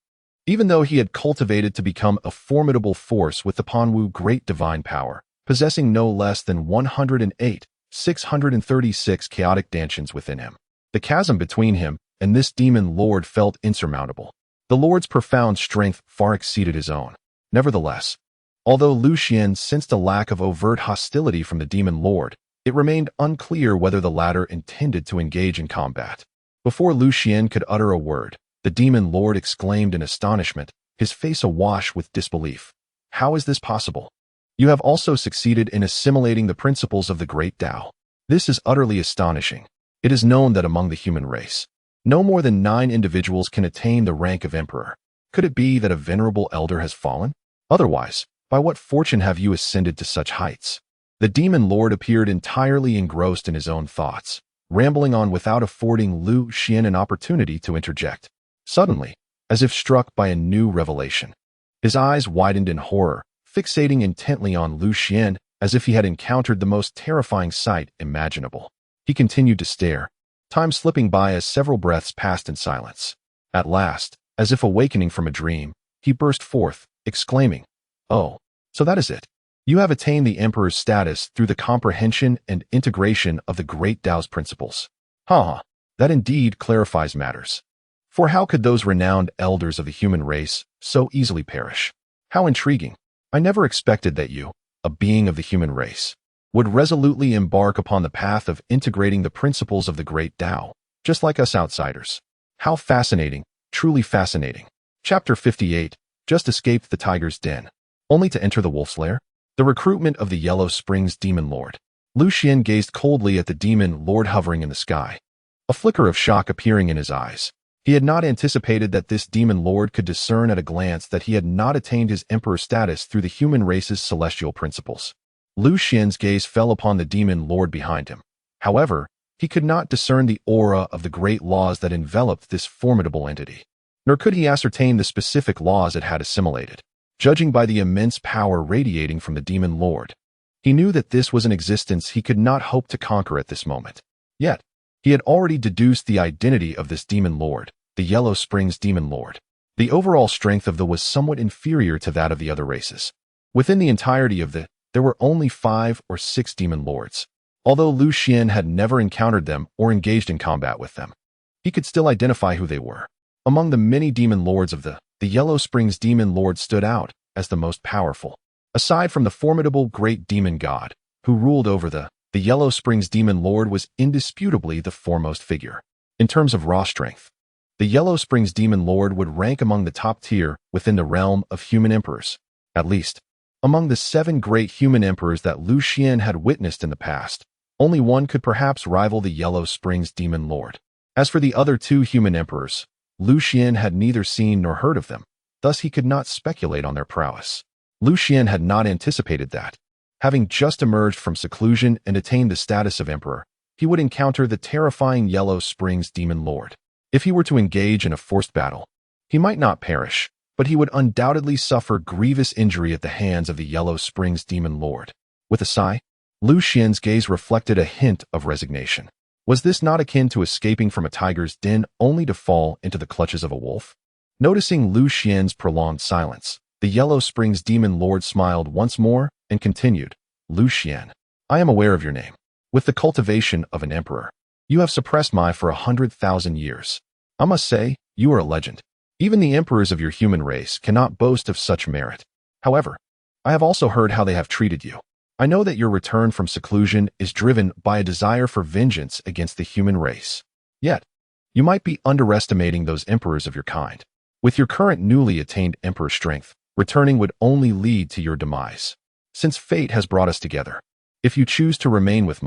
Even though he had cultivated to become a formidable force with the Panwu great divine power, possessing no less than 108,636 chaotic dantians within him, the chasm between him and this demon lord felt insurmountable. The lord's profound strength far exceeded his own. Nevertheless, although Lu Xuan sensed a lack of overt hostility from the demon lord, it remained unclear whether the latter intended to engage in combat. Before Lu Xuan could utter a word, the demon lord exclaimed in astonishment, his face awash with disbelief. "How is this possible? You have also succeeded in assimilating the principles of the great Tao. This is utterly astonishing. It is known that among the human race, no more than 9 individuals can attain the rank of emperor. Could it be that a venerable elder has fallen? Otherwise, by what fortune have you ascended to such heights?" The demon lord appeared entirely engrossed in his own thoughts, rambling on without affording Lu Xuan an opportunity to interject. Suddenly, as if struck by a new revelation, his eyes widened in horror, fixating intently on Lu Xuan as if he had encountered the most terrifying sight imaginable. He continued to stare, time slipping by as several breaths passed in silence. At last, as if awakening from a dream, he burst forth, exclaiming, "Oh, so that is it. You have attained the Emperor's status through the comprehension and integration of the Great Tao's principles. That indeed clarifies matters. For how could those renowned elders of the human race so easily perish? How intriguing. I never expected that you, a being of the human race, would resolutely embark upon the path of integrating the principles of the Great Tao, just like us outsiders. How fascinating, truly fascinating." Chapter 58, Just escaped the tiger's den, only to enter the wolf's lair. The recruitment of the Yellow Springs Demon Lord. Lu Xuan gazed coldly at the demon lord hovering in the sky, a flicker of shock appearing in his eyes. He had not anticipated that this demon lord could discern at a glance that he had not attained his emperor status through the human race's celestial principles. Lu Xuan's gaze fell upon the demon lord behind him. However, he could not discern the aura of the great laws that enveloped this formidable entity, nor could he ascertain the specific laws it had assimilated. Judging by the immense power radiating from the demon lord, he knew that this was an existence he could not hope to conquer at this moment. Yet, he had already deduced the identity of this demon lord, the Yellow Springs Demon Lord. The overall strength of the was somewhat inferior to that of the other races. Within the entirety of there were only 5 or 6 demon lords. Although Lu Xuan had never encountered them or engaged in combat with them, he could still identify who they were. Among the many demon lords of the Yellow Springs Demon Lord stood out as the most powerful. Aside from the formidable great demon god who ruled over the Yellow Springs Demon Lord was indisputably the foremost figure. In terms of raw strength, the Yellow Springs Demon Lord would rank among the top tier within the realm of human emperors. At least, among the 7 great human emperors that Lu Xuan had witnessed in the past, only one could perhaps rival the Yellow Springs Demon Lord. As for the other 2 human emperors, Lu Xuan had neither seen nor heard of them, thus he could not speculate on their prowess. Lu Xuan had not anticipated that, having just emerged from seclusion and attained the status of emperor, he would encounter the terrifying Yellow Springs Demon Lord. If he were to engage in a forced battle, he might not perish, but he would undoubtedly suffer grievous injury at the hands of the Yellow Springs Demon Lord. With a sigh, Lu Xuan's gaze reflected a hint of resignation. Was this not akin to escaping from a tiger's den only to fall into the clutches of a wolf? Noticing Lu Xuan's prolonged silence, the Yellow Springs Demon Lord smiled once more and continued, "Lu Xuan, I am aware of your name. With the cultivation of an emperor, you have suppressed my for 100,000 years. I must say, you are a legend. Even the emperors of your human race cannot boast of such merit. However, I have also heard how they have treated you. I know that your return from seclusion is driven by a desire for vengeance against the human race. Yet, you might be underestimating those emperors of your kind. With your current newly attained emperor strength, returning would only lead to your demise. Since fate has brought us together, if you choose to remain with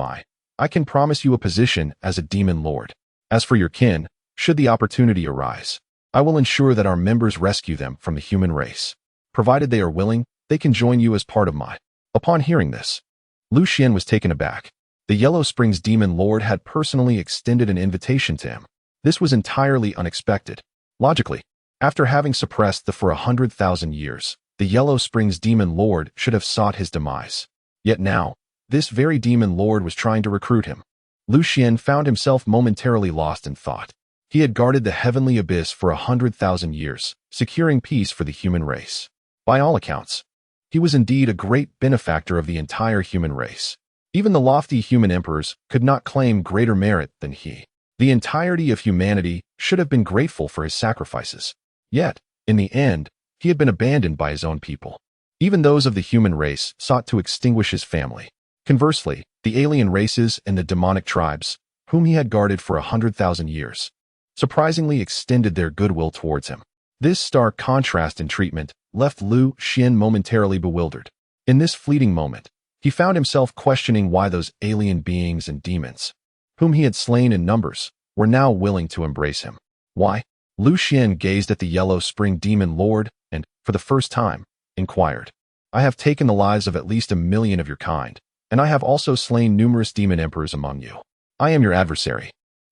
I can promise you a position as a demon lord. As for your kin, should the opportunity arise, I will ensure that our members rescue them from the human race. Provided they are willing, they can join you as part of my." Upon hearing this, Lu Xuan was taken aback. The Yellow Springs Demon Lord had personally extended an invitation to him. This was entirely unexpected. Logically, after having suppressed the for 100,000 years, the Yellow Springs Demon Lord should have sought his demise. Yet now, this very Demon Lord was trying to recruit him. Lu Xuan found himself momentarily lost in thought. He had guarded the heavenly abyss for 100,000 years, securing peace for the human race. By all accounts, he was indeed a great benefactor of the entire human race. Even the lofty human emperors could not claim greater merit than he. The entirety of humanity should have been grateful for his sacrifices. Yet, in the end, he had been abandoned by his own people. Even those of the human race sought to extinguish his family. Conversely, the alien races and the demonic tribes, whom he had guarded for 100,000 years, surprisingly extended their goodwill towards him. This stark contrast in treatment left Lu Xuan momentarily bewildered. In this fleeting moment, he found himself questioning why those alien beings and demons, whom he had slain in numbers, were now willing to embrace him. Why? Lu Xuan gazed at the Yellow Spring Demon Lord and, for the first time, inquired, "I have taken the lives of at least 1 million of your kind. and I have also slain numerous demon emperors among you. I am your adversary.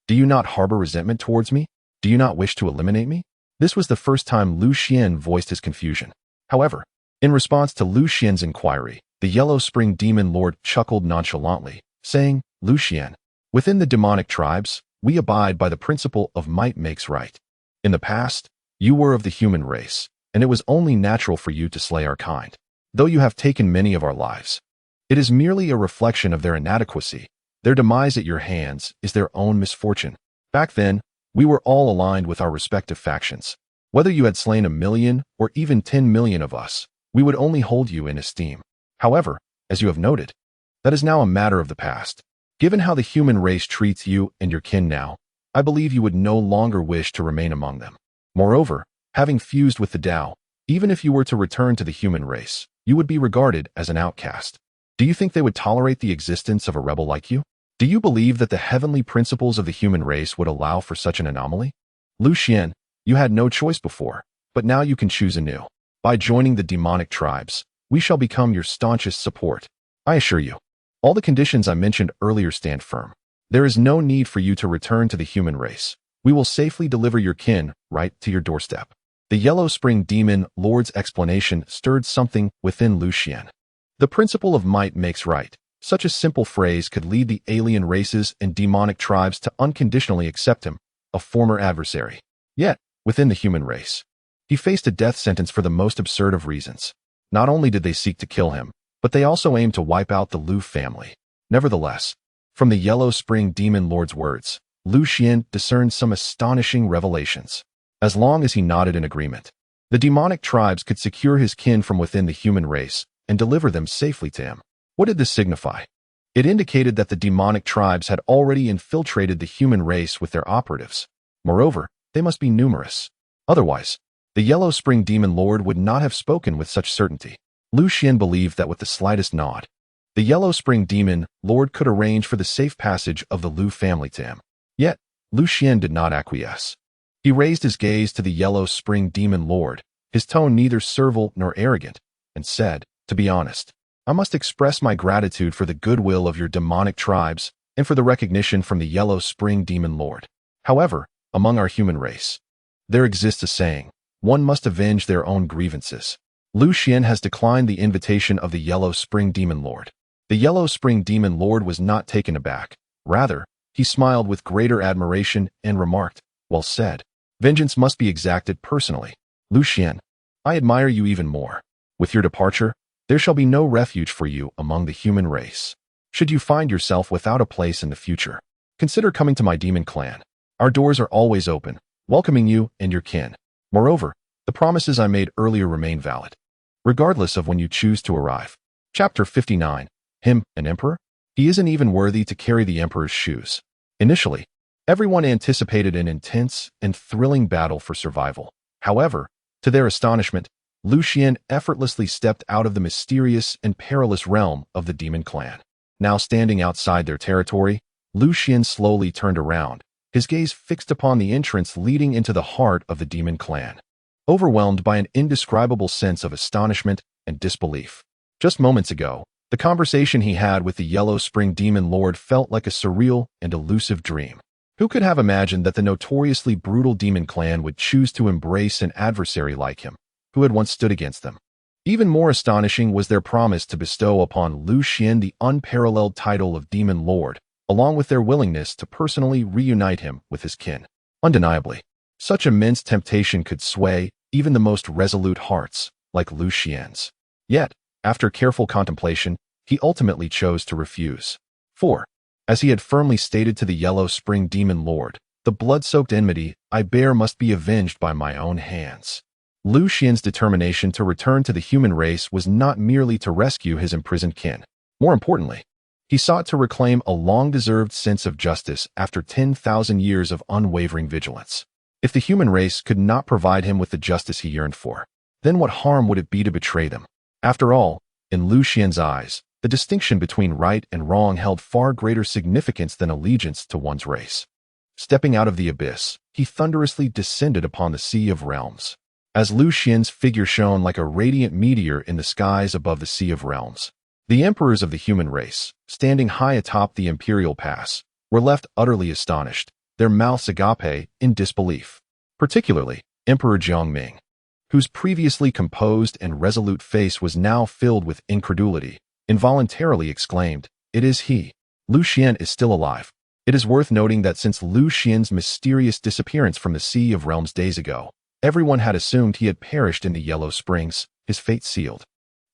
Do you not harbor resentment towards me? Do you not wish to eliminate me?" This was the first time Lu Xuan voiced his confusion. However, in response to Lu Xuan's inquiry, the Yellow Spring Demon Lord chuckled nonchalantly, saying, "Lu Xuan, within the demonic tribes, we abide by the principle of might makes right. In the past, you were of the human race, and it was only natural for you to slay our kind. Though you have taken many of our lives, it is merely a reflection of their inadequacy. Their demise at your hands is their own misfortune. Back then, we were all aligned with our respective factions. Whether you had slain 1,000,000 or even 10,000,000 of us, we would only hold you in esteem. However, as you have noted, that is now a matter of the past. Given how the human race treats you and your kin now, I believe you would no longer wish to remain among them. Moreover, having fused with the Tao, even if you were to return to the human race, you would be regarded as an outcast. Do you think they would tolerate the existence of a rebel like you? Do you believe that the heavenly principles of the human race would allow for such an anomaly? Lu Xuan, you had no choice before, but now you can choose anew. By joining the demonic tribes, we shall become your staunchest support. I assure you, all the conditions I mentioned earlier stand firm. There is no need for you to return to the human race. We will safely deliver your kin right to your doorstep." The Yellow Spring Demon Lord's explanation stirred something within Lu Xuan. The principle of might makes right. Such a simple phrase could lead the alien races and demonic tribes to unconditionally accept him, a former adversary. Yet, within the human race, he faced a death sentence for the most absurd of reasons. Not only did they seek to kill him, but they also aimed to wipe out the Lu family. Nevertheless, from the Yellow Spring Demon Lord's words, Lu Xuan discerned some astonishing revelations. As long as he nodded in agreement, the demonic tribes could secure his kin from within the human race and deliver them safely to him. What did this signify? It indicated that the demonic tribes had already infiltrated the human race with their operatives. Moreover, they must be numerous. Otherwise, the Yellow Spring Demon Lord would not have spoken with such certainty. Lu Xuan believed that with the slightest nod, the Yellow Spring Demon Lord could arrange for the safe passage of the Lu family to him. Yet, Lu Xuan did not acquiesce. He raised his gaze to the Yellow Spring Demon Lord, his tone neither servile nor arrogant, and said, "To be honest, I must express my gratitude for the goodwill of your demonic tribes and for the recognition from the Yellow Spring Demon Lord. However, among our human race, there exists a saying, one must avenge their own grievances. Lu Xuan has declined the invitation of the Yellow Spring Demon Lord." The Yellow Spring Demon Lord was not taken aback. Rather, he smiled with greater admiration and remarked, "Well said. Vengeance must be exacted personally. Lu Xuan, I admire you even more. With your departure, there shall be no refuge for you among the human race. Should you find yourself without a place in the future, consider coming to my demon clan. Our doors are always open, welcoming you and your kin. Moreover, the promises I made earlier remain valid, regardless of when you choose to arrive." Chapter 59. Him, an emperor? He isn't even worthy to carry the emperor's shoes. Initially, everyone anticipated an intense and thrilling battle for survival. However, to their astonishment, Lu Xuan effortlessly stepped out of the mysterious and perilous realm of the demon clan. Now standing outside their territory, Lu Xuan slowly turned around, his gaze fixed upon the entrance leading into the heart of the demon clan, overwhelmed by an indescribable sense of astonishment and disbelief. Just moments ago, the conversation he had with the Yellow Spring Demon Lord felt like a surreal and elusive dream. Who could have imagined that the notoriously brutal demon clan would choose to embrace an adversary like him, who had once stood against them? Even more astonishing was their promise to bestow upon Lu Xuan the unparalleled title of Demon Lord, along with their willingness to personally reunite him with his kin. Undeniably, such immense temptation could sway even the most resolute hearts, like Lu Xuan's. Yet, after careful contemplation, he ultimately chose to refuse. For, as he had firmly stated to the Yellow Spring Demon Lord, the blood-soaked enmity I bear must be avenged by my own hands. Lu Xuan's determination to return to the human race was not merely to rescue his imprisoned kin. More importantly, he sought to reclaim a long-deserved sense of justice after 10,000 years of unwavering vigilance. If the human race could not provide him with the justice he yearned for, then what harm would it be to betray them? After all, in Lu Xuan's eyes, the distinction between right and wrong held far greater significance than allegiance to one's race. Stepping out of the abyss, he thunderously descended upon the Sea of Realms. As Lu Xuan's figure shone like a radiant meteor in the skies above the Sea of Realms, The emperors of the human race, standing high atop the imperial pass, were left utterly astonished, their mouths agape in disbelief. Particularly, Emperor Jiangming, whose previously composed and resolute face was now filled with incredulity, involuntarily exclaimed, "It is he. Lu Xuan is still alive." It is worth noting that since Lu Xuan's mysterious disappearance from the Sea of Realms days ago, everyone had assumed he had perished in the Yellow Springs, his fate sealed.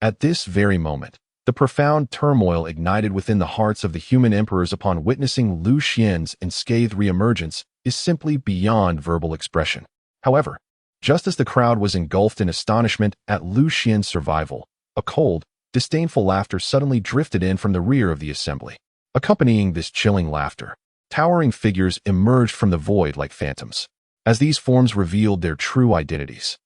At this very moment, the profound turmoil ignited within the hearts of the human emperors upon witnessing Lu Xuan's unscathed reemergence is simply beyond verbal expression. However, just as the crowd was engulfed in astonishment at Lu Xuan's survival, a cold, disdainful laughter suddenly drifted in from the rear of the assembly. Accompanying this chilling laughter, towering figures emerged from the void like phantoms, as these forms revealed their true identities.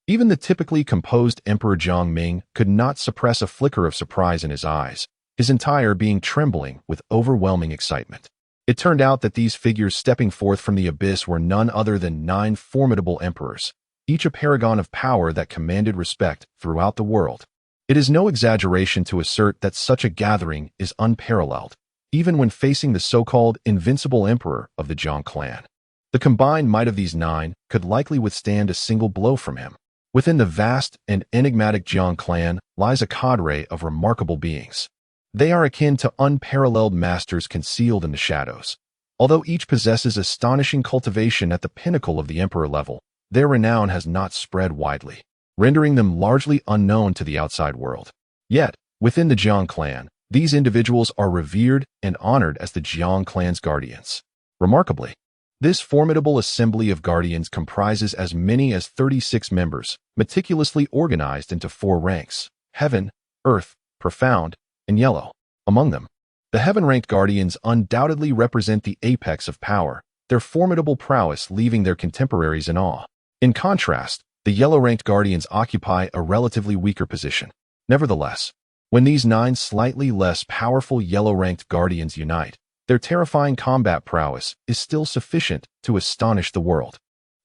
Even the typically composed Emperor Jiangming could not suppress a flicker of surprise in his eyes, his entire being trembling with overwhelming excitement. It turned out that these figures stepping forth from the abyss were none other than 9 formidable emperors, each a paragon of power that commanded respect throughout the world. It is no exaggeration to assert that such a gathering is unparalleled, even when facing the so-called invincible emperor of the Jiang clan. The combined might of these 9 could likely withstand a single blow from him. Within the vast and enigmatic Jiang clan lies a cadre of remarkable beings. They are akin to unparalleled masters concealed in the shadows. Although each possesses astonishing cultivation at the pinnacle of the emperor level, their renown has not spread widely, rendering them largely unknown to the outside world. Yet, within the Jiang clan, these individuals are revered and honored as the Jiang clan's guardians. Remarkably, this formidable assembly of guardians comprises as many as 36 members, meticulously organized into 4 ranks: Heaven, Earth, Profound, and Yellow. Among them, the Heaven-ranked guardians undoubtedly represent the apex of power, their formidable prowess leaving their contemporaries in awe. In contrast, the Yellow-ranked guardians occupy a relatively weaker position. Nevertheless, when these 9 slightly less powerful Yellow-ranked guardians unite, their terrifying combat prowess is still sufficient to astonish the world,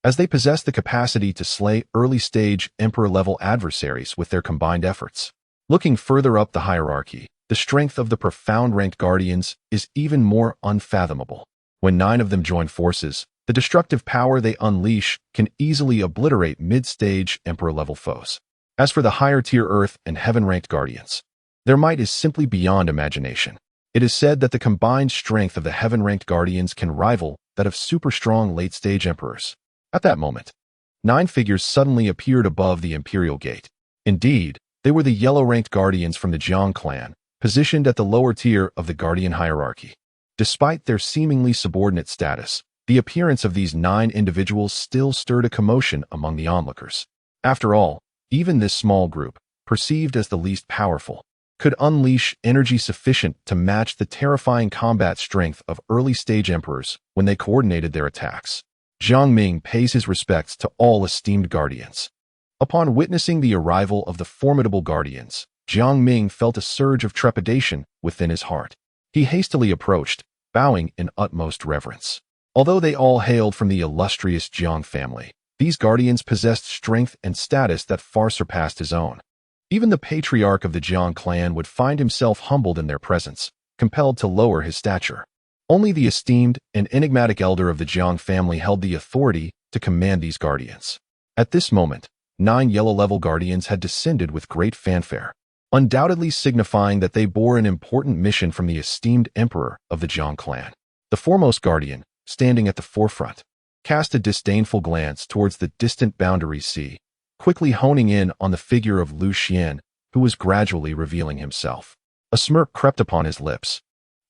as they possess the capacity to slay early-stage Emperor-level adversaries with their combined efforts. Looking further up the hierarchy, the strength of the Profound-ranked guardians is even more unfathomable. When 9 of them join forces, the destructive power they unleash can easily obliterate mid-stage Emperor-level foes. As for the higher-tier Earth and Heaven-ranked guardians, their might is simply beyond imagination. It is said that the combined strength of the Heaven-ranked guardians can rival that of super-strong late-stage emperors. At that moment, 9 figures suddenly appeared above the Imperial Gate. Indeed, they were the Yellow-ranked guardians from the Jiang clan, positioned at the lower tier of the guardian hierarchy. Despite their seemingly subordinate status, the appearance of these 9 individuals still stirred a commotion among the onlookers. After all, even this small group, perceived as the least powerful, could unleash energy sufficient to match the terrifying combat strength of early-stage emperors when they coordinated their attacks. Jiangming pays his respects to all esteemed guardians. Upon witnessing the arrival of the formidable guardians, Jiangming felt a surge of trepidation within his heart. He hastily approached, bowing in utmost reverence. Although they all hailed from the illustrious Jiang family, these guardians possessed strength and status that far surpassed his own. Even the patriarch of the Jiang clan would find himself humbled in their presence, compelled to lower his stature. Only the esteemed and enigmatic elder of the Jiang family held the authority to command these guardians. At this moment, 9 yellow-level guardians had descended with great fanfare, undoubtedly signifying that they bore an important mission from the esteemed emperor of the Jiang clan. The foremost guardian, standing at the forefront, cast a disdainful glance towards the distant boundary sea, quickly honing in on the figure of Lu Xuan, who was gradually revealing himself. A smirk crept upon his lips,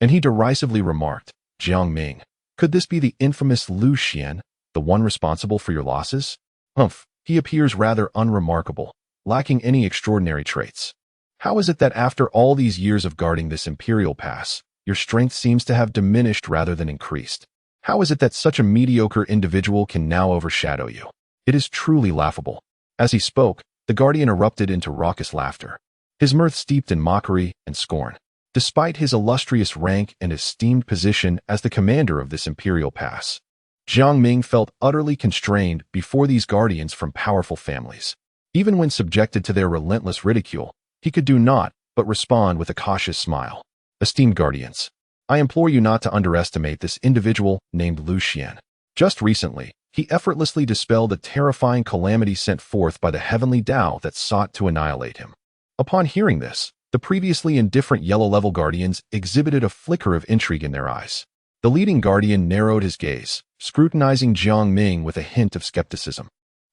and he derisively remarked, "Jiangming, could this be the infamous Lu Xuan, the one responsible for your losses? Humph, he appears rather unremarkable, lacking any extraordinary traits. How is it that after all these years of guarding this imperial pass, your strength seems to have diminished rather than increased? How is it that such a mediocre individual can now overshadow you? It is truly laughable." As he spoke, the guardian erupted into raucous laughter, his mirth steeped in mockery and scorn. Despite his illustrious rank and esteemed position as the commander of this imperial pass, Jiangming felt utterly constrained before these guardians from powerful families. Even when subjected to their relentless ridicule, he could do naught but respond with a cautious smile. Esteemed guardians, I implore you not to underestimate this individual named Lu Xuan. Just recently, he effortlessly dispelled a terrifying calamity sent forth by the heavenly Tao that sought to annihilate him. Upon hearing this, the previously indifferent yellow-level guardians exhibited a flicker of intrigue in their eyes. The leading guardian narrowed his gaze, scrutinizing Jiang Ming with a hint of skepticism.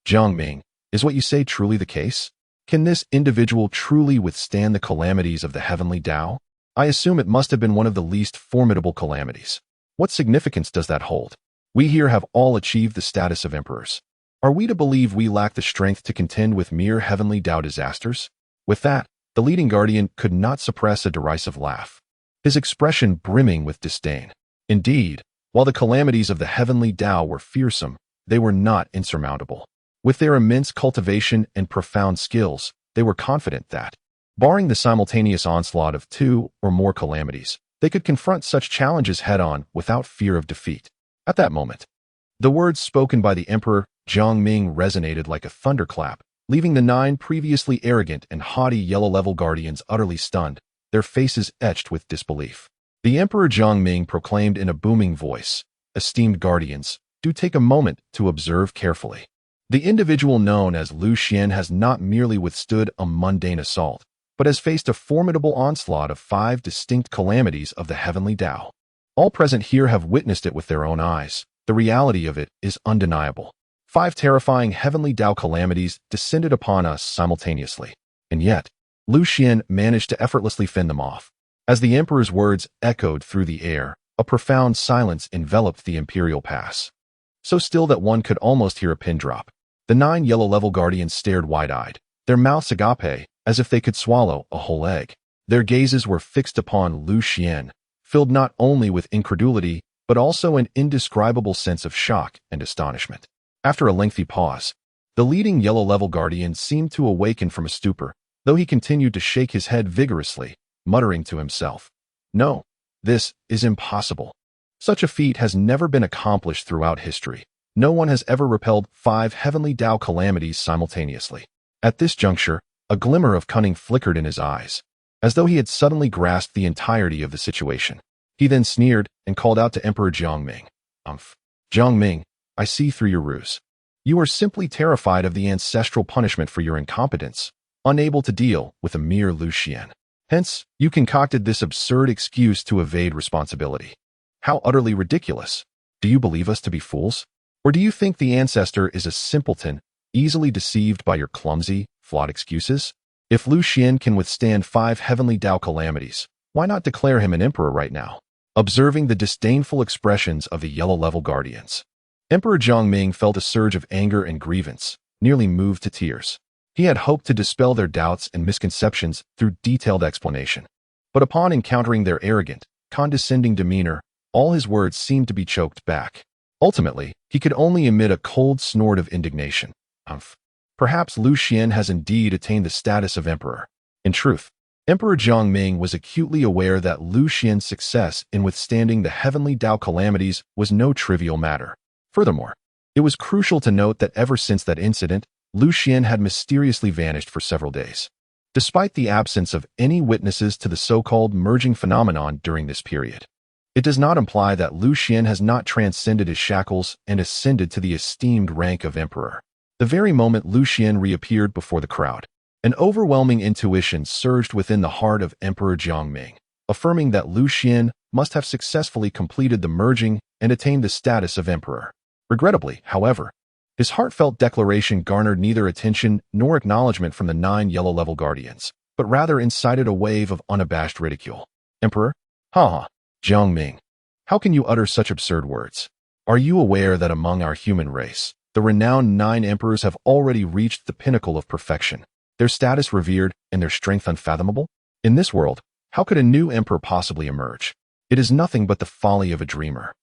Jiang Ming, is what you say truly the case? Can this individual truly withstand the calamities of the heavenly Tao? I assume it must have been one of the least formidable calamities. What significance does that hold? We here have all achieved the status of emperors. Are we to believe we lack the strength to contend with mere heavenly Tao disasters? With that, the leading guardian could not suppress a derisive laugh, his expression brimming with disdain. Indeed, while the calamities of the heavenly Tao were fearsome, they were not insurmountable. With their immense cultivation and profound skills, they were confident that, barring the simultaneous onslaught of 2 or more calamities, they could confront such challenges head-on without fear of defeat. At that moment, the words spoken by the Emperor Jiang Ming resonated like a thunderclap, leaving the 9 previously arrogant and haughty yellow-level guardians utterly stunned, their faces etched with disbelief. The Emperor Jiang Ming proclaimed in a booming voice, "Esteemed guardians, do take a moment to observe carefully. The individual known as Lu Xuan has not merely withstood a mundane assault, but has faced a formidable onslaught of 5 distinct calamities of the heavenly Tao. All present here have witnessed it with their own eyes. The reality of it is undeniable. 5 terrifying heavenly Tao calamities descended upon us simultaneously. And yet, Lu Xuan managed to effortlessly fend them off." As the emperor's words echoed through the air, a profound silence enveloped the imperial pass. So still that one could almost hear a pin drop. The 9 yellow-level guardians stared wide-eyed, their mouths agape, as if they could swallow a whole egg. Their gazes were fixed upon Lu Xuan, filled not only with incredulity, but also an indescribable sense of shock and astonishment. After a lengthy pause, the leading yellow-level guardian seemed to awaken from a stupor, though he continued to shake his head vigorously, muttering to himself, "No, this is impossible. Such a feat has never been accomplished throughout history. No one has ever repelled 5 heavenly Tao calamities simultaneously." At this juncture, a glimmer of cunning flickered in his eyes, as though he had suddenly grasped the entirety of the situation. He then sneered and called out to Emperor Jiang Ming, "Jiang Ming, I see through your ruse. You are simply terrified of the ancestral punishment for your incompetence, unable to deal with a mere Lu Xuan. Hence, you concocted this absurd excuse to evade responsibility. How utterly ridiculous. Do you believe us to be fools? Or do you think the Ancestor is a simpleton, easily deceived by your clumsy, flawed excuses? If Lu Xuan can withstand 5 heavenly Tao calamities, why not declare him an emperor right now?" Observing the disdainful expressions of the yellow-level guardians, Emperor Jiang Ming felt a surge of anger and grievance, nearly moved to tears. He had hoped to dispel their doubts and misconceptions through detailed explanation. But upon encountering their arrogant, condescending demeanor, all his words seemed to be choked back. Ultimately, he could only emit a cold snort of indignation. Perhaps Lu Xuan has indeed attained the status of emperor. In truth, Emperor Jiang Ming was acutely aware that Lu Xuan's success in withstanding the heavenly Tao calamities was no trivial matter. Furthermore, it was crucial to note that ever since that incident, Lu Xuan had mysteriously vanished for several days. Despite the absence of any witnesses to the so-called merging phenomenon during this period, it does not imply that Lu Xuan has not transcended his shackles and ascended to the esteemed rank of emperor. The very moment Lu Xuan reappeared before the crowd, an overwhelming intuition surged within the heart of Emperor Jiang Ming, affirming that Lu Xuan must have successfully completed the merging and attained the status of emperor. Regrettably, however, his heartfelt declaration garnered neither attention nor acknowledgement from the 9 yellow-level guardians, but rather incited a wave of unabashed ridicule. "Emperor? Ha! Jiang Ming, how can you utter such absurd words? Are you aware that among our human race, the renowned 9 emperors have already reached the pinnacle of perfection, their status revered and their strength unfathomable? In this world, how could a new emperor possibly emerge? It is nothing but the folly of a dreamer."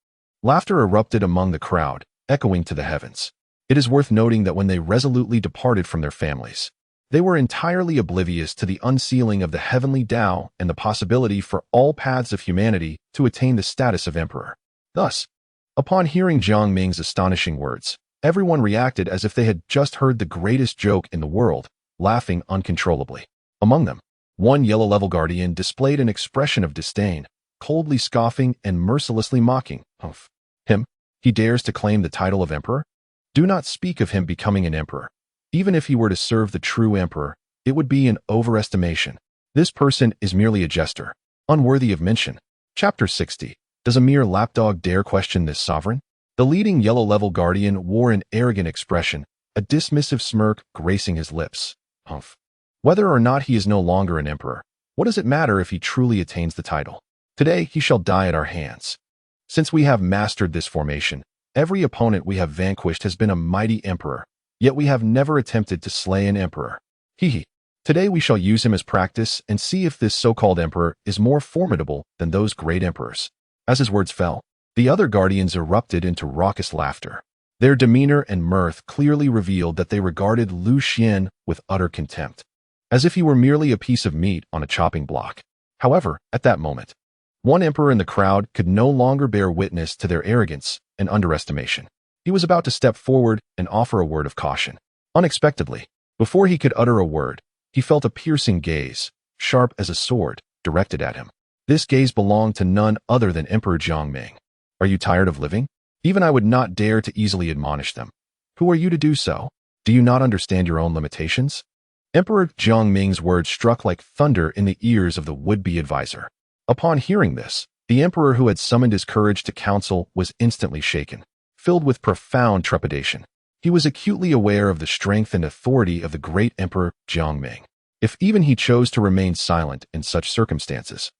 Laughter erupted among the crowd, echoing to the heavens. It is worth noting that when they resolutely departed from their families, they were entirely oblivious to the unsealing of the heavenly Tao and the possibility for all paths of humanity to attain the status of emperor. Thus, upon hearing Jiang Ming's astonishing words, everyone reacted as if they had just heard the greatest joke in the world, laughing uncontrollably. Among them, One yellow-level guardian displayed an expression of disdain, coldly scoffing and mercilessly mocking. Humph. Him? He dares to claim the title of emperor? Do not speak of him becoming an emperor. Even if he were to serve the true emperor, it would be an overestimation. This person is merely a jester, unworthy of mention. Chapter 60. Does a mere lapdog dare question this sovereign? The leading yellow-level guardian wore an arrogant expression, a dismissive smirk gracing his lips. Humph. Whether or not he is no longer an emperor, what does it matter if he truly attains the title? Today he shall die at our hands. Since we have mastered this formation, every opponent we have vanquished has been a mighty emperor, yet we have never attempted to slay an emperor. Hee. Today we shall use him as practice and see if this so-called emperor is more formidable than those great emperors. As his words fell, the other guardians erupted into raucous laughter. Their demeanor and mirth clearly revealed that they regarded Lu Xuan with utter contempt, as if he were merely a piece of meat on a chopping block. However, at that moment, one emperor in the crowd could no longer bear witness to their arrogance and underestimation. He was about to step forward and offer a word of caution. Unexpectedly, before he could utter a word, he felt a piercing gaze, sharp as a sword, directed at him. This gaze belonged to none other than Emperor Jiangming. Are you tired of living? Even I would not dare to easily admonish them. Who are you to do so? Do you not understand your own limitations? Emperor Jiangming's words struck like thunder in the ears of the would-be advisor. Upon hearing this, the emperor who had summoned his courage to counsel was instantly shaken, filled with profound trepidation. He was acutely aware of the strength and authority of the great Emperor Jiangming. If even he chose to remain silent in such circumstances,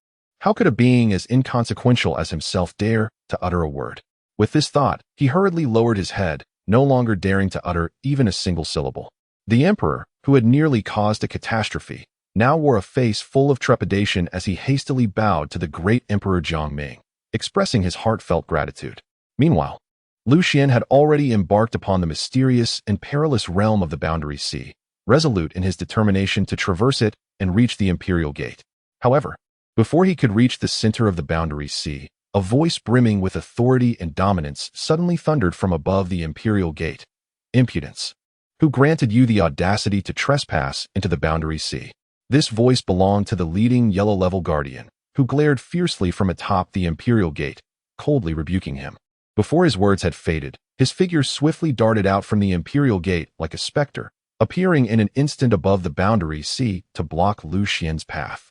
how could a being as inconsequential as himself dare to utter a word? With this thought, he hurriedly lowered his head, no longer daring to utter even a single syllable. The emperor, who had nearly caused a catastrophe, now wore a face full of trepidation as he hastily bowed to the great Emperor Jiangming, expressing his heartfelt gratitude. Meanwhile, Lu Xuan had already embarked upon the mysterious and perilous realm of the Boundary Sea, resolute in his determination to traverse it and reach the Imperial Gate. However, before he could reach the center of the Boundary Sea, a voice brimming with authority and dominance suddenly thundered from above the Imperial Gate. Impudence! Who granted you the audacity to trespass into the Boundary Sea? This voice belonged to the leading yellow-level guardian, who glared fiercely from atop the Imperial Gate, coldly rebuking him. Before his words had faded, his figure swiftly darted out from the Imperial Gate like a specter, appearing in an instant above the Boundary Sea to block Lu Xuan's path.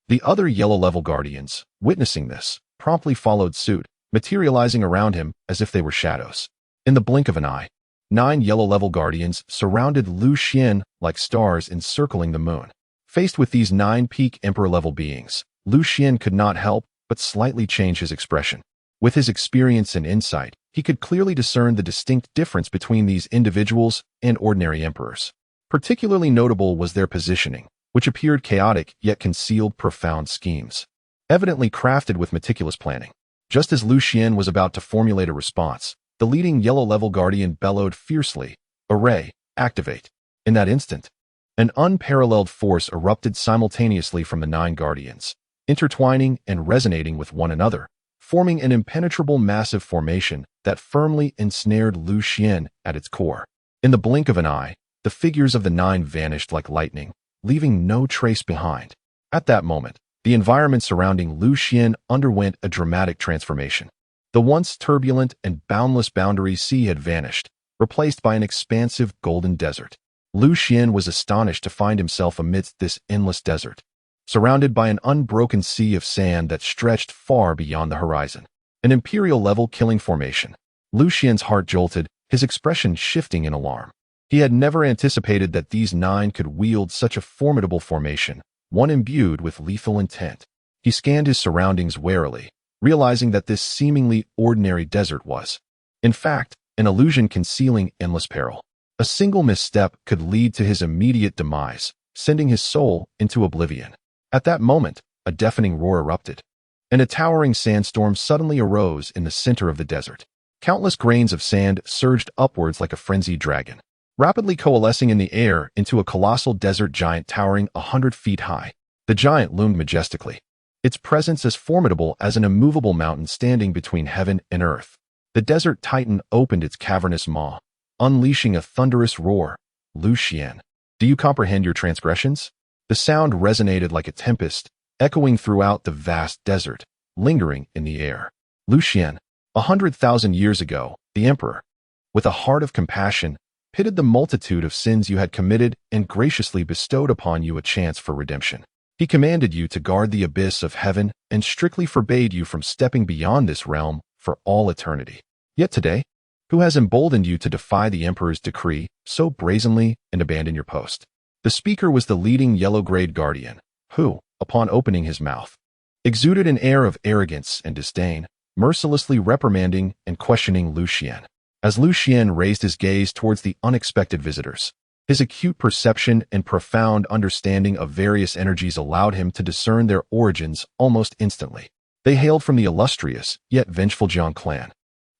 The other yellow-level guardians, witnessing this, promptly followed suit, materializing around him as if they were shadows. In the blink of an eye, 9 yellow-level guardians surrounded Lu Xuan like stars encircling the moon. Faced with these 9 peak emperor-level beings, Lu Xuan could not help but slightly change his expression. With his experience and insight, he could clearly discern the distinct difference between these individuals and ordinary emperors. Particularly notable was their positioning, which appeared chaotic yet concealed profound schemes, evidently crafted with meticulous planning. Just as Lu Xuan was about to formulate a response, the leading yellow-level guardian bellowed fiercely, "Array, activate!" In that instant, an unparalleled force erupted simultaneously from the 9 guardians, intertwining and resonating with one another, forming an impenetrable massive formation that firmly ensnared Lu Xuan at its core. In the blink of an eye, the figures of the 9 vanished like lightning, leaving no trace behind. At that moment, the environment surrounding Lu Xuan underwent a dramatic transformation. The once turbulent and boundless Boundary Sea had vanished, replaced by an expansive golden desert. Lu Xuan was astonished to find himself amidst this endless desert, surrounded by an unbroken sea of sand that stretched far beyond the horizon. An imperial-level killing formation. Lu Xuan's heart jolted, his expression shifting in alarm. He had never anticipated that these 9 could wield such a formidable formation, one imbued with lethal intent. He scanned his surroundings warily, realizing that this seemingly ordinary desert was, in fact, an illusion concealing endless peril. A single misstep could lead to his immediate demise, sending his soul into oblivion. At that moment, a deafening roar erupted, and a towering sandstorm suddenly arose in the center of the desert. Countless grains of sand surged upwards like a frenzied dragon, rapidly coalescing in the air into a colossal desert giant towering 100 feet high. The giant loomed majestically, its presence as formidable as an immovable mountain standing between heaven and earth. The desert titan opened its cavernous maw, unleashing a thunderous roar. "Lu Xuan, do you comprehend your transgressions? The sound resonated like a tempest, echoing throughout the vast desert, lingering in the air. Lu Xuan, 100,000 years ago, the emperor, with a heart of compassion, pitied the multitude of sins you had committed and graciously bestowed upon you a chance for redemption. He commanded you to guard the abyss of heaven and strictly forbade you from stepping beyond this realm for all eternity. Yet today, who has emboldened you to defy the emperor's decree so brazenly and abandon your post? The speaker was the leading yellow-grayed guardian, who, upon opening his mouth, exuded an air of arrogance and disdain, mercilessly reprimanding and questioning Lu Xuan. As Lu Xuan raised his gaze towards the unexpected visitors, his acute perception and profound understanding of various energies allowed him to discern their origins almost instantly. They hailed from the illustrious, yet vengeful Jiang clan,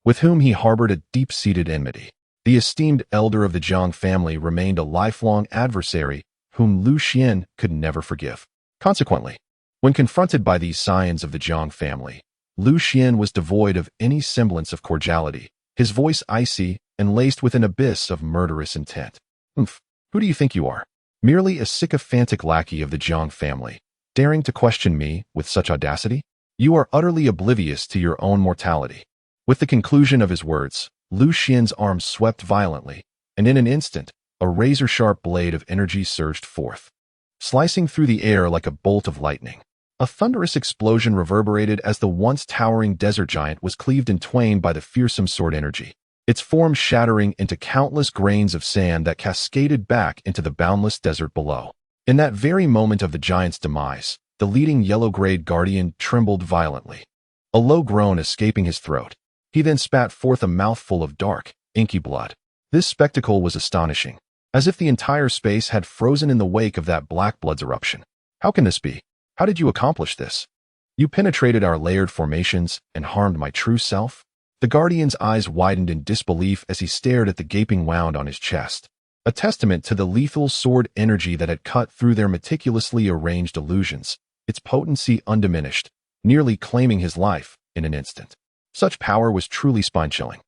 with whom he harbored a deep-seated enmity. The esteemed elder of the Jiang family remained a lifelong adversary whom Lu Xuan could never forgive. Consequently, when confronted by these scions of the Jiang family, Lu Xuan was devoid of any semblance of cordiality, his voice icy and laced with an abyss of murderous intent. Who do you think you are? Merely a sycophantic lackey of the Jiang family, daring to question me with such audacity? You are utterly oblivious to your own mortality. With the conclusion of his words, Lu Xuan's arm swept violently, and in an instant, a razor-sharp blade of energy surged forth, slicing through the air like a bolt of lightning. A thunderous explosion reverberated as the once towering desert giant was cleaved in twain by the fearsome sword energy, its form shattering into countless grains of sand that cascaded back into the boundless desert below. In that very moment of the giant's demise, the leading yellow-grayed guardian trembled violently, a low groan escaping his throat. He then spat forth a mouthful of dark, inky blood. This spectacle was astonishing, as if the entire space had frozen in the wake of that black blood's eruption. How can this be? How did you accomplish this? You penetrated our layered formations and harmed my true self? The guardian's eyes widened in disbelief as he stared at the gaping wound on his chest, a testament to the lethal sword energy that had cut through their meticulously arranged illusions, its potency undiminished, nearly claiming his life in an instant. Such power was truly spine-chilling.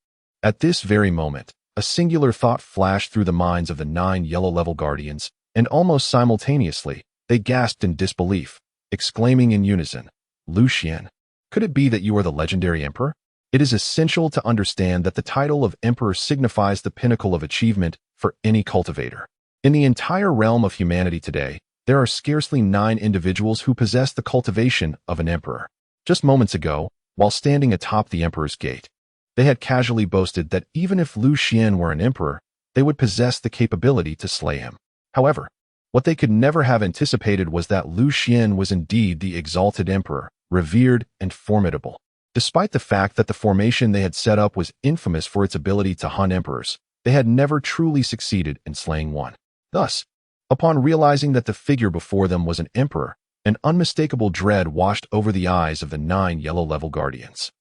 At this very moment, a singular thought flashed through the minds of the 9 yellow-level guardians, and almost simultaneously, they gasped in disbelief, exclaiming in unison, Lu Xuan, could it be that you are the legendary emperor? It is essential to understand that the title of emperor signifies the pinnacle of achievement for any cultivator. In the entire realm of humanity today, there are scarcely 9 individuals who possess the cultivation of an emperor. Just moments ago, while standing atop the emperor's gate, they had casually boasted that even if Lu Xuan were an emperor, they would possess the capability to slay him. However, what they could never have anticipated was that Lu Xuan was indeed the exalted emperor, revered and formidable. Despite the fact that the formation they had set up was infamous for its ability to hunt emperors, they had never truly succeeded in slaying one. Thus, upon realizing that the figure before them was an emperor, an unmistakable dread washed over the eyes of the 9 yellow-level guardians.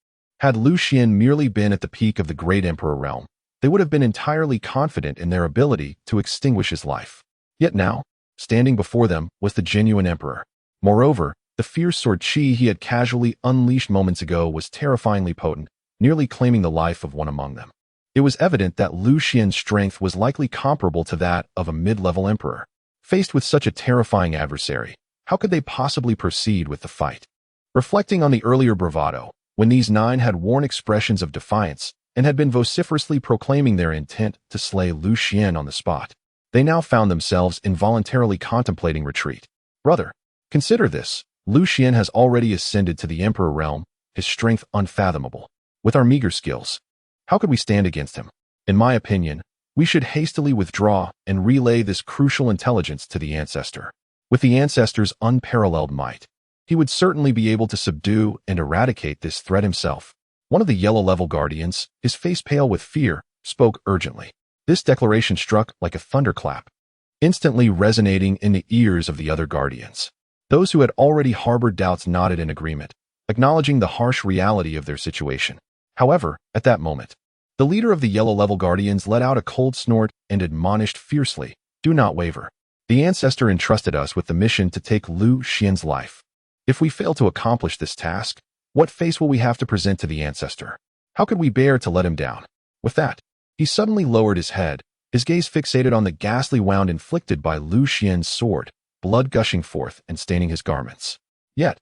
Had Lu Xuan merely been at the peak of the great emperor realm, they would have been entirely confident in their ability to extinguish his life. Yet now, standing before them was the genuine emperor. Moreover, the fierce sword chi he had casually unleashed moments ago was terrifyingly potent, nearly claiming the life of one among them. It was evident that Lu Xuan's strength was likely comparable to that of a mid-level emperor. Faced with such a terrifying adversary, how could they possibly proceed with the fight? Reflecting on the earlier bravado, when these 9 had worn expressions of defiance and had been vociferously proclaiming their intent to slay Lu Xuan on the spot, they now found themselves involuntarily contemplating retreat. Brother, consider this. Lu Xuan has already ascended to the emperor realm, his strength unfathomable. With our meager skills, how could we stand against him? In my opinion, we should hastily withdraw and relay this crucial intelligence to the Ancestor. With the Ancestor's unparalleled might, he would certainly be able to subdue and eradicate this threat himself. One of the yellow-level guardians, his face pale with fear, spoke urgently. This declaration struck like a thunderclap, instantly resonating in the ears of the other guardians. Those who had already harbored doubts nodded in agreement, acknowledging the harsh reality of their situation. However, at that moment, the leader of the yellow-level guardians let out a cold snort and admonished fiercely, "Do not waver. The Ancestor entrusted us with the mission to take Lu Xuan's life. If we fail to accomplish this task, what face will we have to present to the Ancestor? How could we bear to let him down?" With that, he suddenly lowered his head, his gaze fixated on the ghastly wound inflicted by Lu Xuan's sword, blood gushing forth and staining his garments. Yet,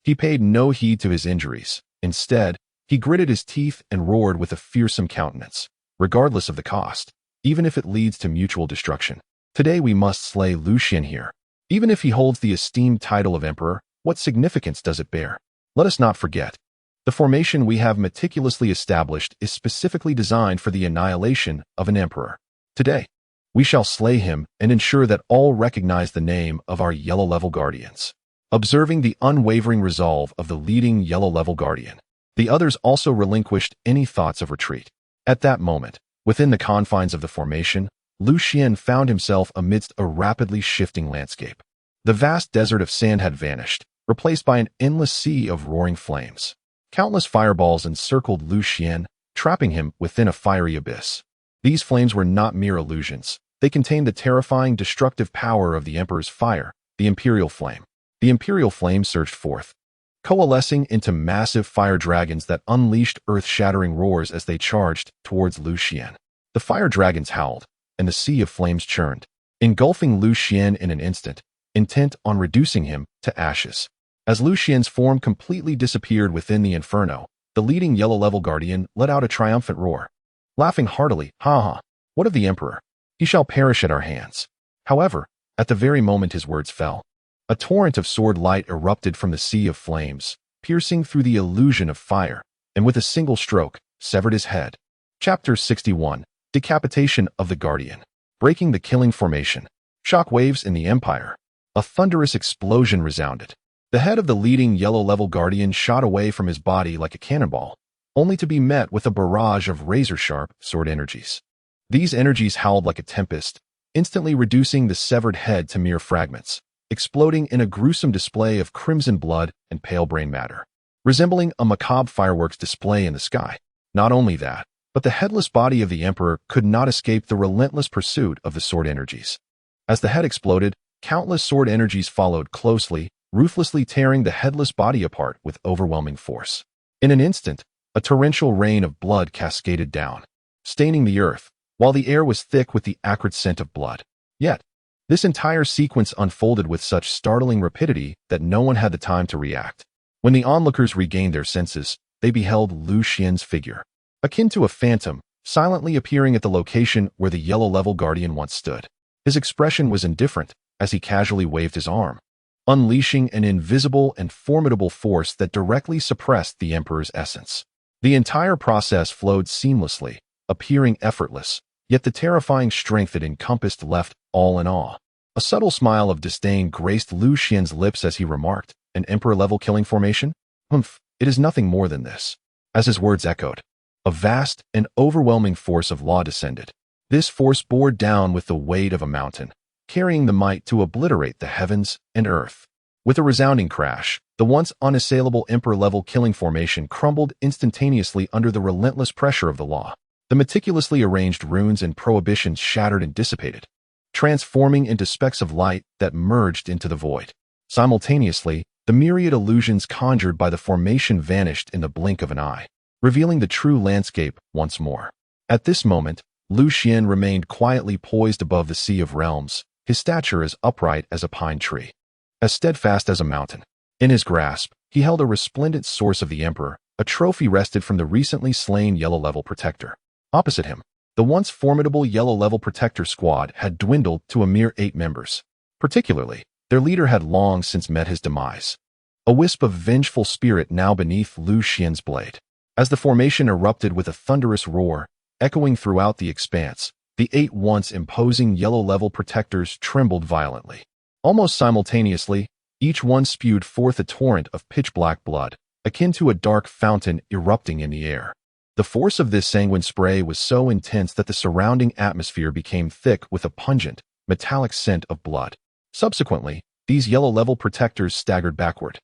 he paid no heed to his injuries. Instead, he gritted his teeth and roared with a fearsome countenance, regardless of the cost, even if it leads to mutual destruction. Today we must slay Lu Xuan here. Even if he holds the esteemed title of emperor, what significance does it bear? Let us not forget. The formation we have meticulously established is specifically designed for the annihilation of an emperor. Today, we shall slay him and ensure that all recognize the name of our yellow-level guardians. Observing the unwavering resolve of the leading yellow-level guardian, the others also relinquished any thoughts of retreat. At that moment, within the confines of the formation, Lu Xuan found himself amidst a rapidly shifting landscape. The vast desert of sand had vanished, replaced by an endless sea of roaring flames. Countless fireballs encircled Lu Xuan, trapping him within a fiery abyss. These flames were not mere illusions. They contained the terrifying, destructive power of the Emperor's fire, the Imperial Flame. The Imperial Flame surged forth, coalescing into massive fire dragons that unleashed earth-shattering roars as they charged towards Lu Xuan. The fire dragons howled, and the sea of flames churned, engulfing Lu Xuan in an instant, intent on reducing him to ashes. As Lu Xuan's form completely disappeared within the inferno, the leading yellow-level guardian let out a triumphant roar, laughing heartily. "Ha ha! What of the Emperor? He shall perish at our hands." However, at the very moment his words fell, a torrent of sword light erupted from the sea of flames, piercing through the illusion of fire, and with a single stroke, severed his head. Chapter 61. Decapitation of the Guardian. Breaking the killing formation. Shock waves in the Empire. A thunderous explosion resounded. The head of the leading yellow-level guardian shot away from his body like a cannonball, only to be met with a barrage of razor-sharp sword energies. These energies howled like a tempest, instantly reducing the severed head to mere fragments, exploding in a gruesome display of crimson blood and pale brain matter, resembling a macabre fireworks display in the sky. Not only that, but the headless body of the Emperor could not escape the relentless pursuit of the sword energies. As the head exploded, countless sword energies followed closely, ruthlessly tearing the headless body apart with overwhelming force. In an instant, a torrential rain of blood cascaded down, staining the earth, while the air was thick with the acrid scent of blood. Yet, this entire sequence unfolded with such startling rapidity that no one had the time to react. When the onlookers regained their senses, they beheld Lu Xuan's figure, akin to a phantom, silently appearing at the location where the yellow-level guardian once stood. His expression was indifferent as he casually waved his arm, unleashing an invisible and formidable force that directly suppressed the Emperor's essence. The entire process flowed seamlessly, appearing effortless, yet the terrifying strength it encompassed left all in awe. A subtle smile of disdain graced Lu Xuan's lips as he remarked, "An Emperor-level killing formation? Humph, it is nothing more than this." As his words echoed, a vast and overwhelming force of law descended. This force bore down with the weight of a mountain, carrying the might to obliterate the heavens and earth. With a resounding crash, the once unassailable Emperor-level killing formation crumbled instantaneously under the relentless pressure of the law. The meticulously arranged runes and prohibitions shattered and dissipated, transforming into specks of light that merged into the void. Simultaneously, the myriad illusions conjured by the formation vanished in the blink of an eye, revealing the true landscape once more. At this moment, Lu Xuan remained quietly poised above the sea of realms, his stature as upright as a pine tree, as steadfast as a mountain. In his grasp, he held a resplendent source of the Emperor, a trophy wrested from the recently slain yellow-level protector. Opposite him, the once formidable yellow-level protector squad had dwindled to a mere 8 members. Particularly, their leader had long since met his demise, a wisp of vengeful spirit now beneath Lu Xuan's blade. As the formation erupted with a thunderous roar, echoing throughout the expanse, the 8 once imposing yellow-level protectors trembled violently. Almost simultaneously, each one spewed forth a torrent of pitch-black blood, akin to a dark fountain erupting in the air. The force of this sanguine spray was so intense that the surrounding atmosphere became thick with a pungent, metallic scent of blood. Subsequently, these yellow-level protectors staggered backward,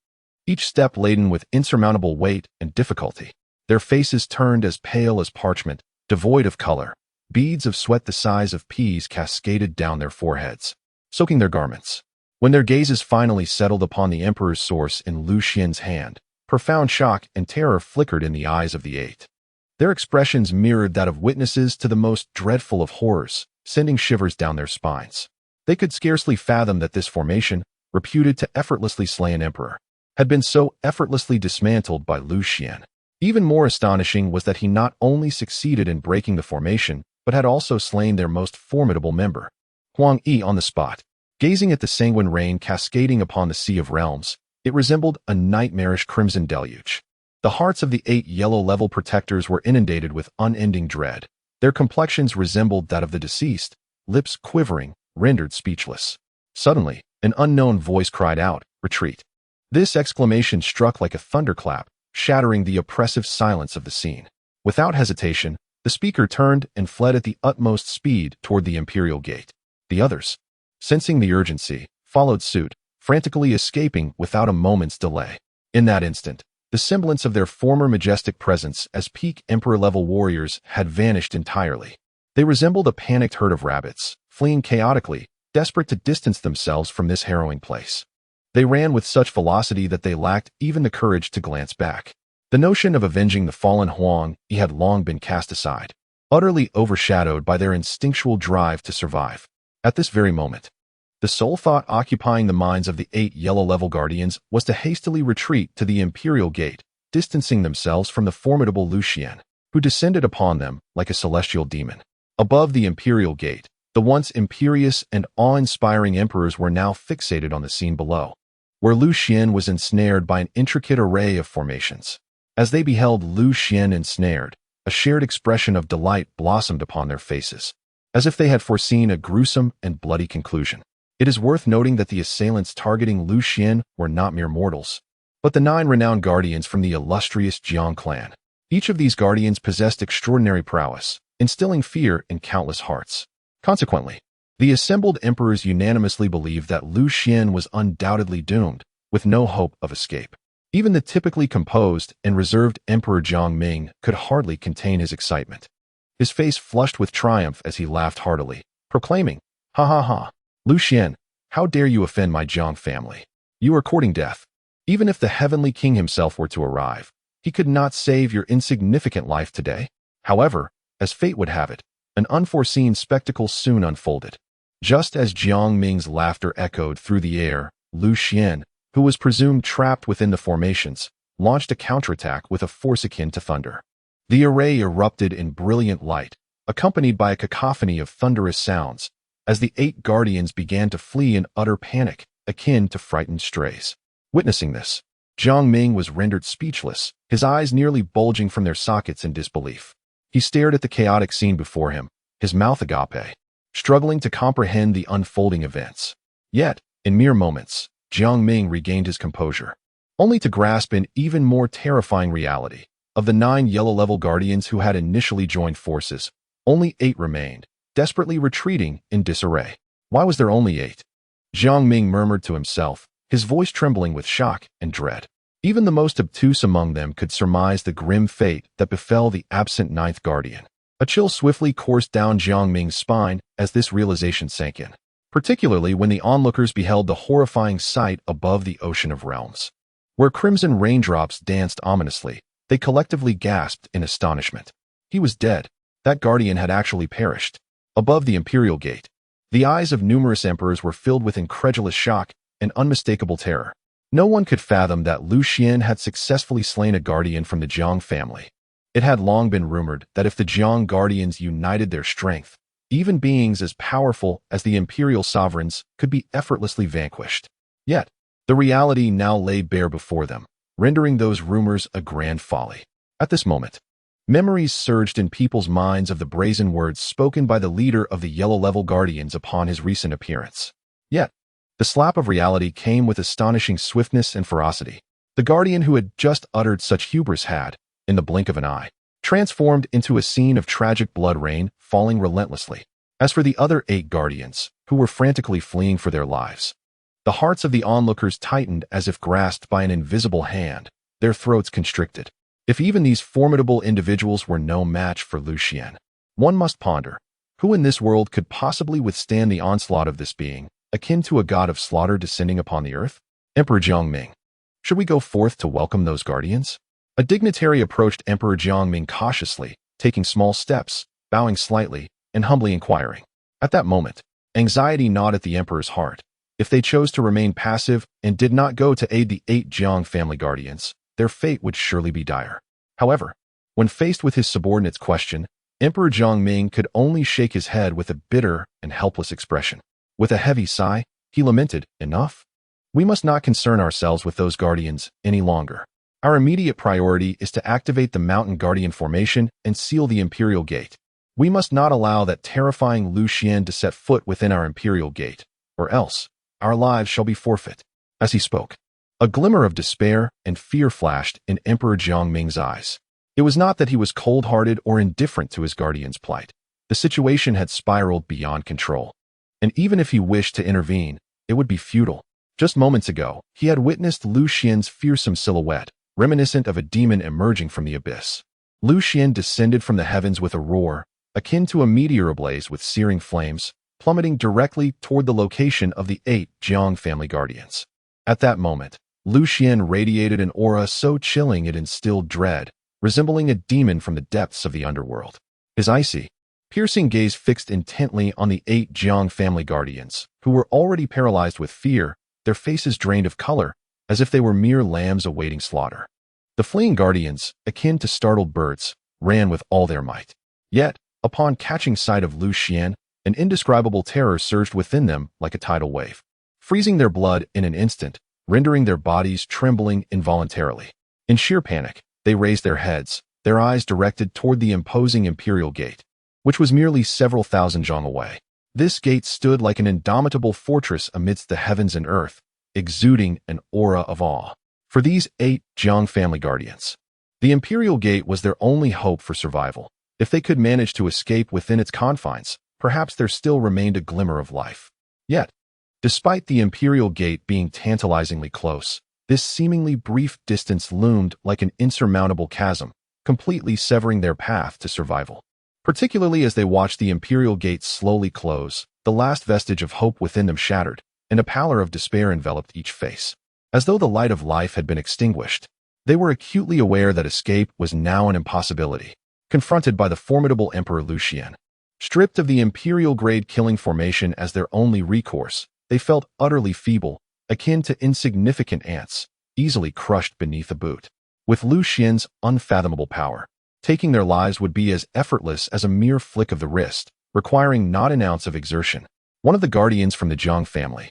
each step laden with insurmountable weight and difficulty. Their faces turned as pale as parchment, devoid of color. Beads of sweat the size of peas cascaded down their foreheads, soaking their garments. When their gazes finally settled upon the Emperor's source in Lu Xuan's hand, profound shock and terror flickered in the eyes of the 8. Their expressions mirrored that of witnesses to the most dreadful of horrors, sending shivers down their spines. They could scarcely fathom that this formation, reputed to effortlessly slay an emperor, had been so effortlessly dismantled by Lu Xuan. Even more astonishing was that he not only succeeded in breaking the formation, but had also slain their most formidable member. Huang Yi on the spot, gazing at the sanguine rain cascading upon the Sea of Realms, it resembled a nightmarish crimson deluge. The hearts of the 8 yellow-level protectors were inundated with unending dread. Their complexions resembled that of the deceased, lips quivering, rendered speechless. Suddenly, an unknown voice cried out, "Retreat." This exclamation struck like a thunderclap, shattering the oppressive silence of the scene. Without hesitation, the speaker turned and fled at the utmost speed toward the Imperial Gate. The others, sensing the urgency, followed suit, frantically escaping without a moment's delay. In that instant, the semblance of their former majestic presence as peak Emperor-level warriors had vanished entirely. They resembled a panicked herd of rabbits, fleeing chaotically, desperate to distance themselves from this harrowing place. They ran with such velocity that they lacked even the courage to glance back. The notion of avenging the fallen Huang Yi had long been cast aside, utterly overshadowed by their instinctual drive to survive. At this very moment, the sole thought occupying the minds of the 8 yellow-level guardians was to hastily retreat to the Imperial Gate, distancing themselves from the formidable Lu Xuan, who descended upon them like a celestial demon. Above the Imperial Gate, the once imperious and awe-inspiring emperors were now fixated on the scene below, where Lu Xuan was ensnared by an intricate array of formations. As they beheld Lu Xuan ensnared, a shared expression of delight blossomed upon their faces, as if they had foreseen a gruesome and bloody conclusion. It is worth noting that the assailants targeting Lu Xuan were not mere mortals, but the 9 renowned guardians from the illustrious Jiang clan. Each of these guardians possessed extraordinary prowess, instilling fear in countless hearts. Consequently, the assembled emperors unanimously believed that Lu Xuan was undoubtedly doomed, with no hope of escape. Even the typically composed and reserved Emperor Jiang Ming could hardly contain his excitement. His face flushed with triumph as he laughed heartily, proclaiming, "Ha ha ha! Lu Xuan, how dare you offend my Jiang family? You are courting death. Even if the heavenly king himself were to arrive, he could not save your insignificant life today." However, as fate would have it, an unforeseen spectacle soon unfolded. Just as Jiang Ming's laughter echoed through the air, Lu Xuan, who was presumed trapped within the formations, launched a counterattack with a force akin to thunder. The array erupted in brilliant light, accompanied by a cacophony of thunderous sounds, as the 8 guardians began to flee in utter panic, akin to frightened strays. Witnessing this, Jiang Ming was rendered speechless, his eyes nearly bulging from their sockets in disbelief. He stared at the chaotic scene before him, his mouth agape, struggling to comprehend the unfolding events. Yet, in mere moments, Jiang Ming regained his composure, only to grasp an even more terrifying reality. Of the 9 yellow-level guardians who had initially joined forces, only 8 remained, desperately retreating in disarray. Why was there only 8? Jiang Ming murmured to himself, his voice trembling with shock and dread. Even the most obtuse among them could surmise the grim fate that befell the absent 9th guardian. A chill swiftly coursed down Jiang Ming's spine as this realization sank in, particularly when the onlookers beheld the horrifying sight above the ocean of realms. Where crimson raindrops danced ominously, they collectively gasped in astonishment. He was dead. That guardian had actually perished. Above the Imperial Gate, the eyes of numerous emperors were filled with incredulous shock and unmistakable terror. No one could fathom that Lu Xuan had successfully slain a guardian from the Jiang family. It had long been rumored that if the Jiang guardians united their strength, even beings as powerful as the imperial sovereigns could be effortlessly vanquished. Yet, the reality now lay bare before them, rendering those rumors a grand folly. At this moment, memories surged in people's minds of the brazen words spoken by the leader of the yellow-level guardians upon his recent appearance. Yet, the slap of reality came with astonishing swiftness and ferocity. The guardian who had just uttered such hubris had, in the blink of an eye, transformed into a scene of tragic blood rain falling relentlessly. As for the other 8 guardians, who were frantically fleeing for their lives, the hearts of the onlookers tightened as if grasped by an invisible hand, their throats constricted. If even these formidable individuals were no match for Lu Xuan, one must ponder, who in this world could possibly withstand the onslaught of this being, akin to a god of slaughter descending upon the earth? Emperor Jiang Ming, should we go forth to welcome those guardians? A dignitary approached Emperor Jiang Ming cautiously, taking small steps, bowing slightly, and humbly inquiring. At that moment, Anxiety gnawed at the emperor's heart. If they chose to remain passive and did not go to aid the 8 Jiang family guardians, their fate would surely be dire. However, when faced with his subordinate's question, Emperor Jiangming could only shake his head with a bitter and helpless expression. With a heavy sigh, he lamented, "Enough? We must not concern ourselves with those guardians any longer. Our immediate priority is to activate the Mountain Guardian formation and seal the Imperial Gate. We must not allow that terrifying Lu Xuan to set foot within our Imperial Gate, or else our lives shall be forfeit." As he spoke, a glimmer of despair and fear flashed in Emperor Jiangming's eyes. It was not that he was cold-hearted or indifferent to his guardian's plight. The situation had spiraled beyond control. And even if he wished to intervene, it would be futile. Just moments ago, he had witnessed Lu Xuan's fearsome silhouette, reminiscent of a demon emerging from the abyss. Lu Xuan descended from the heavens with a roar, akin to a meteor ablaze with searing flames, plummeting directly toward the location of the 8 Jiang family guardians. At that moment, Lu Xuan radiated an aura so chilling it instilled dread, resembling a demon from the depths of the underworld. His icy, piercing gaze fixed intently on the 8 Jiang family guardians, who were already paralyzed with fear, their faces drained of color, as if they were mere lambs awaiting slaughter. The fleeing guardians, akin to startled birds, ran with all their might. Yet, upon catching sight of Lu Xuan, an indescribable terror surged within them like a tidal wave, freezing their blood in an instant, rendering their bodies trembling involuntarily. In sheer panic, they raised their heads, their eyes directed toward the imposing Imperial Gate, which was merely several thousand zhang away. This gate stood like an indomitable fortress amidst the heavens and earth, exuding an aura of awe. For these 8 Jiang family guardians, the Imperial Gate was their only hope for survival. If they could manage to escape within its confines, perhaps there still remained a glimmer of life. Yet, despite the Imperial Gate being tantalizingly close, this seemingly brief distance loomed like an insurmountable chasm, completely severing their path to survival. Particularly as they watched the Imperial Gate slowly close, the last vestige of hope within them shattered, and a pallor of despair enveloped each face. As though the light of life had been extinguished, they were acutely aware that escape was now an impossibility, confronted by the formidable Emperor Lu Xuan. Stripped of the Imperial-grade killing formation as their only recourse, they felt utterly feeble, akin to insignificant ants, easily crushed beneath a boot. With Lu Xuan's unfathomable power, taking their lives would be as effortless as a mere flick of the wrist, requiring not an ounce of exertion. One of the guardians from the Jiang family,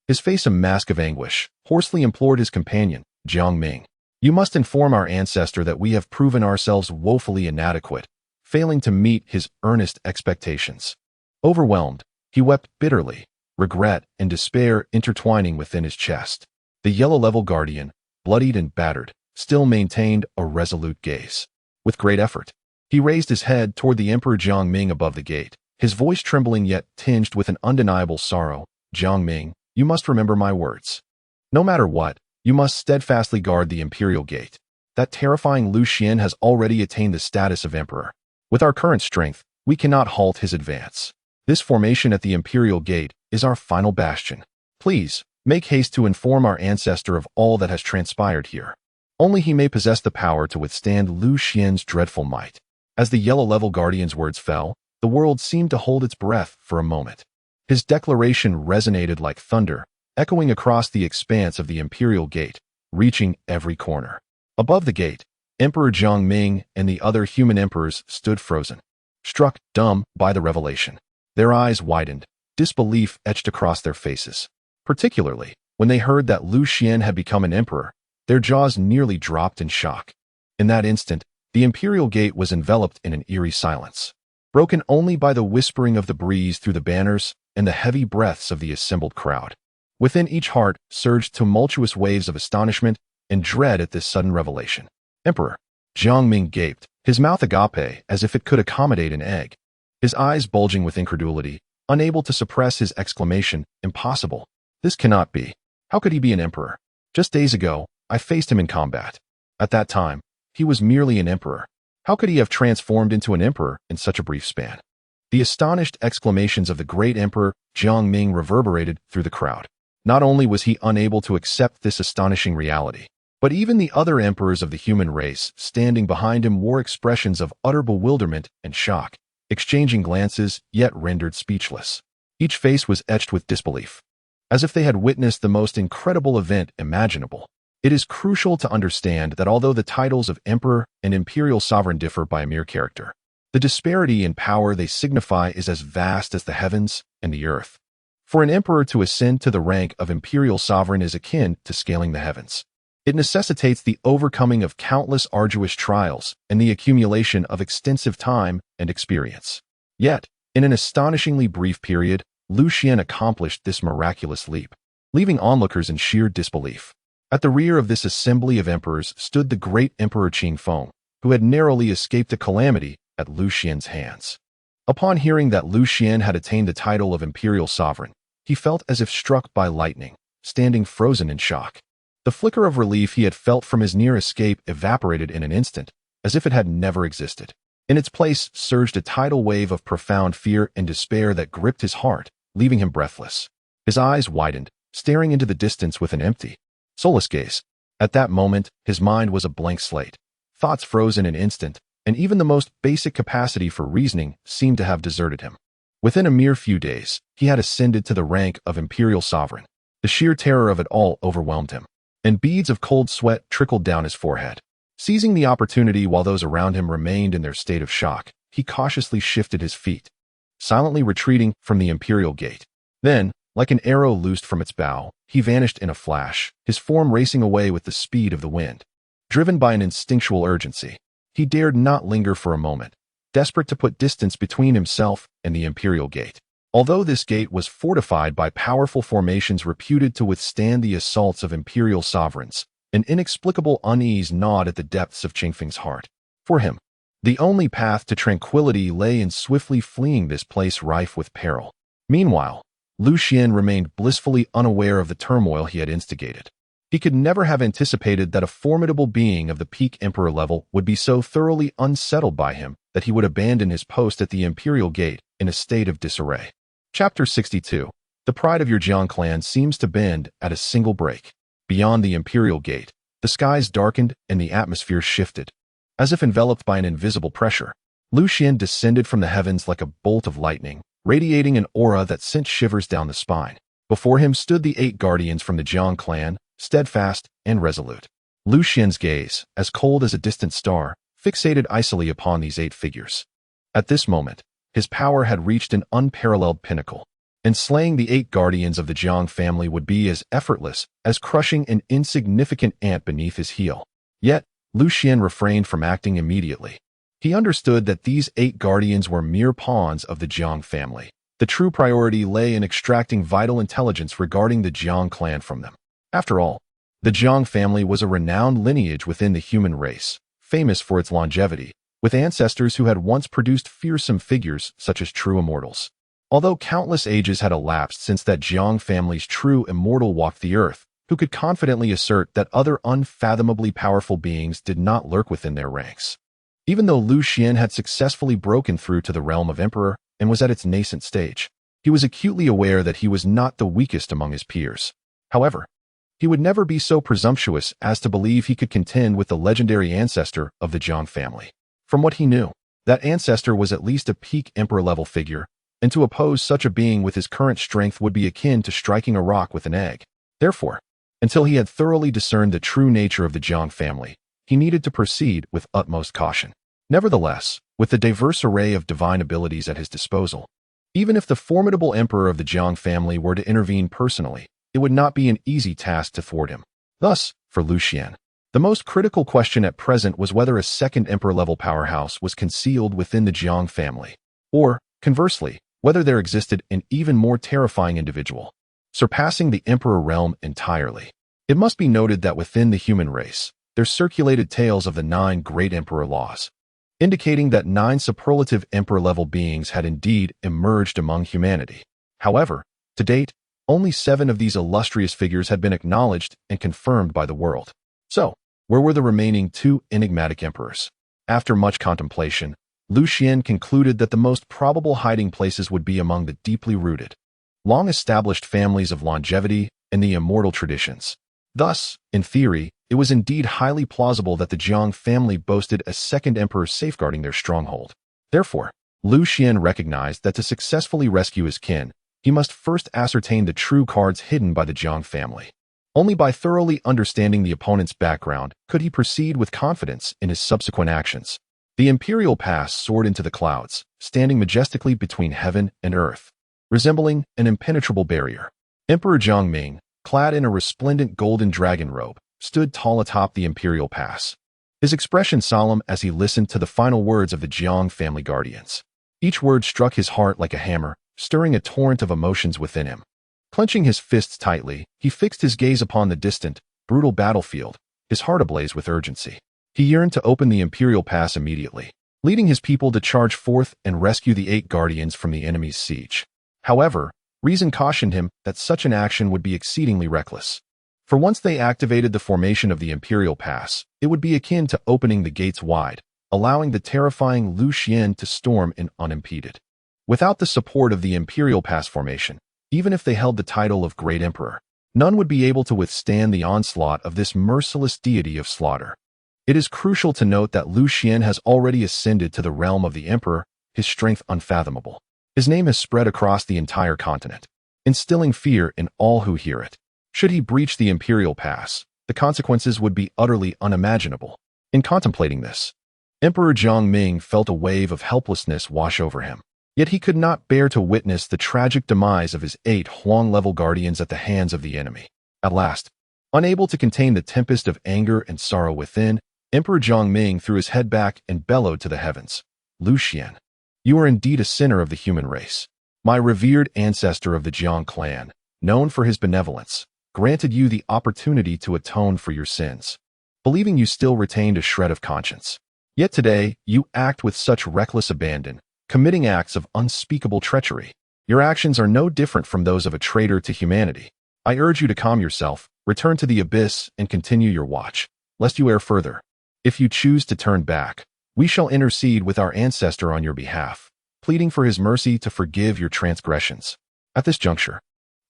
his face a mask of anguish, hoarsely implored his companion, Jiangming, "You must inform our ancestor that we have proven ourselves woefully inadequate, failing to meet his earnest expectations." Overwhelmed, he wept bitterly, regret and despair intertwining within his chest. The yellow-level guardian, bloodied and battered, still maintained a resolute gaze. With great effort, he raised his head toward the Emperor Jiangming above the gate, his voice trembling yet tinged with an undeniable sorrow. "Jiangming, you must remember my words. No matter what, you must steadfastly guard the Imperial Gate. That terrifying Lu Xuan has already attained the status of emperor. With our current strength, we cannot halt his advance. This formation at the Imperial Gate is our final bastion. Please, make haste to inform our ancestor of all that has transpired here. Only he may possess the power to withstand Lu Xuan's dreadful might." As the yellow-level guardian's words fell, the world seemed to hold its breath for a moment. His declaration resonated like thunder, echoing across the expanse of the Imperial Gate, reaching every corner. Above the gate, Emperor Jiangming and the other human emperors stood frozen, struck dumb by the revelation. Their eyes widened, disbelief etched across their faces. Particularly, when they heard that Lu Xuan had become an emperor, their jaws nearly dropped in shock. In that instant, the Imperial Gate was enveloped in an eerie silence, broken only by the whispering of the breeze through the banners and the heavy breaths of the assembled crowd. Within each heart surged tumultuous waves of astonishment and dread at this sudden revelation. Emperor Jiangming gaped, his mouth agape as if it could accommodate an egg, his eyes bulging with incredulity, unable to suppress his exclamation, "Impossible. This cannot be. How could he be an emperor? Just days ago, I faced him in combat. At that time, he was merely an emperor. How could he have transformed into an emperor in such a brief span?" The astonished exclamations of the great Emperor Jiangming reverberated through the crowd. Not only was he unable to accept this astonishing reality, but even the other emperors of the human race standing behind him wore expressions of utter bewilderment and shock, exchanging glances yet rendered speechless. Each face was etched with disbelief, as if they had witnessed the most incredible event imaginable. It is crucial to understand that although the titles of Emperor and Imperial Sovereign differ by a mere character, the disparity in power they signify is as vast as the heavens and the earth. For an emperor to ascend to the rank of Imperial Sovereign is akin to scaling the heavens. It necessitates the overcoming of countless arduous trials and the accumulation of extensive time and experience. Yet, in an astonishingly brief period, Lu Xuan accomplished this miraculous leap, leaving onlookers in sheer disbelief. At the rear of this assembly of emperors stood the great Emperor Qingfeng, who had narrowly escaped a calamity at Lu Xuan's hands. Upon hearing that Lu Xuan had attained the title of Imperial Sovereign, he felt as if struck by lightning, standing frozen in shock. The flicker of relief he had felt from his near escape evaporated in an instant, as if it had never existed. In its place surged a tidal wave of profound fear and despair that gripped his heart, leaving him breathless. His eyes widened, staring into the distance with an empty, soulless gaze. At that moment, his mind was a blank slate. Thoughts froze in an instant, and even the most basic capacity for reasoning seemed to have deserted him. Within a mere few days, he had ascended to the rank of Imperial Sovereign. The sheer terror of it all overwhelmed him, and beads of cold sweat trickled down his forehead. Seizing the opportunity while those around him remained in their state of shock, he cautiously shifted his feet, silently retreating from the Imperial Gate. Then, like an arrow loosed from its bow, he vanished in a flash, his form racing away with the speed of the wind. Driven by an instinctual urgency, he dared not linger for a moment, desperate to put distance between himself and the Imperial Gate. Although this gate was fortified by powerful formations reputed to withstand the assaults of Imperial sovereigns, an inexplicable unease gnawed at the depths of Qingfeng's heart. For him, the only path to tranquility lay in swiftly fleeing this place rife with peril. Meanwhile, Lu Xuan remained blissfully unaware of the turmoil he had instigated. He could never have anticipated that a formidable being of the peak emperor level would be so thoroughly unsettled by him that he would abandon his post at the Imperial Gate in a state of disarray. Chapter 62. The pride of your Jiang clan seems to bend at a single break. Beyond the Imperial Gate, the skies darkened and the atmosphere shifted. As if enveloped by an invisible pressure, Lu Xuan descended from the heavens like a bolt of lightning, radiating an aura that sent shivers down the spine. Before him stood the 8 guardians from the Jiang clan, steadfast and resolute. Lu Xuan's gaze, as cold as a distant star, fixated icily upon these 8 figures. At this moment, his power had reached an unparalleled pinnacle, and slaying the 8 guardians of the Jiang family would be as effortless as crushing an insignificant ant beneath his heel. Yet, Lu Xuan refrained from acting immediately. He understood that these 8 guardians were mere pawns of the Jiang family. The true priority lay in extracting vital intelligence regarding the Jiang clan from them. After all, the Jiang family was a renowned lineage within the human race, famous for its longevity, with ancestors who had once produced fearsome figures such as true immortals. Although countless ages had elapsed since that Jiang family's true immortal walked the earth, who could confidently assert that other unfathomably powerful beings did not lurk within their ranks. Even though Lu Xuan had successfully broken through to the realm of emperor and was at its nascent stage, he was acutely aware that he was not the weakest among his peers. However, he would never be so presumptuous as to believe he could contend with the legendary ancestor of the Jiang family. From what he knew, that ancestor was at least a peak emperor-level figure, and to oppose such a being with his current strength would be akin to striking a rock with an egg. Therefore, until he had thoroughly discerned the true nature of the Jiang family, he needed to proceed with utmost caution. Nevertheless, with the diverse array of divine abilities at his disposal, even if the formidable emperor of the Jiang family were to intervene personally, it would not be an easy task to thwart him. Thus, for Lu Xuan, the most critical question at present was whether a second emperor-level powerhouse was concealed within the Jiang family, or, conversely, whether there existed an even more terrifying individual, surpassing the emperor realm entirely. It must be noted that within the human race, there circulated tales of the 9 great emperor laws, indicating that 9 superlative emperor-level beings had indeed emerged among humanity. However, to date, only 7 of these illustrious figures had been acknowledged and confirmed by the world. So, where were the remaining 2 enigmatic emperors? After much contemplation, Lu Xuan concluded that the most probable hiding places would be among the deeply rooted, long-established families of longevity and the immortal traditions. Thus, in theory, it was indeed highly plausible that the Jiang family boasted a second emperor safeguarding their stronghold. Therefore, Lu Xuan recognized that to successfully rescue his kin, he must first ascertain the true cards hidden by the Jiang family. Only by thoroughly understanding the opponent's background could he proceed with confidence in his subsequent actions. The Imperial Pass soared into the clouds, standing majestically between heaven and earth, resembling an impenetrable barrier. Emperor Jiangming, clad in a resplendent golden dragon robe, stood tall atop the Imperial Pass, his expression solemn as he listened to the final words of the Jiang family guardians. Each word struck his heart like a hammer, stirring a torrent of emotions within him. Clenching his fists tightly, he fixed his gaze upon the distant, brutal battlefield, his heart ablaze with urgency. He yearned to open the Imperial Pass immediately, leading his people to charge forth and rescue the 8 guardians from the enemy's siege. However, reason cautioned him that such an action would be exceedingly reckless. For once they activated the formation of the Imperial Pass, it would be akin to opening the gates wide, allowing the terrifying Lu Xuan to storm in unimpeded. Without the support of the Imperial Pass formation, even if they held the title of Great Emperor, none would be able to withstand the onslaught of this merciless deity of slaughter. It is crucial to note that Lu Xuan has already ascended to the realm of the Emperor, his strength unfathomable. His name has spread across the entire continent, instilling fear in all who hear it. Should he breach the Imperial Pass, the consequences would be utterly unimaginable. In contemplating this, Emperor Jiangming felt a wave of helplessness wash over him. Yet he could not bear to witness the tragic demise of his 8 Huang-level guardians at the hands of the enemy. At last, unable to contain the tempest of anger and sorrow within, Emperor Jiangming threw his head back and bellowed to the heavens. Lu Xuan, you are indeed a sinner of the human race. My revered ancestor of the Jiang clan, known for his benevolence, granted you the opportunity to atone for your sins, believing you still retained a shred of conscience. Yet today, you act with such reckless abandon, committing acts of unspeakable treachery. Your actions are no different from those of a traitor to humanity. I urge you to calm yourself, return to the abyss, and continue your watch, lest you err further. If you choose to turn back, we shall intercede with our ancestor on your behalf, pleading for his mercy to forgive your transgressions. At this juncture,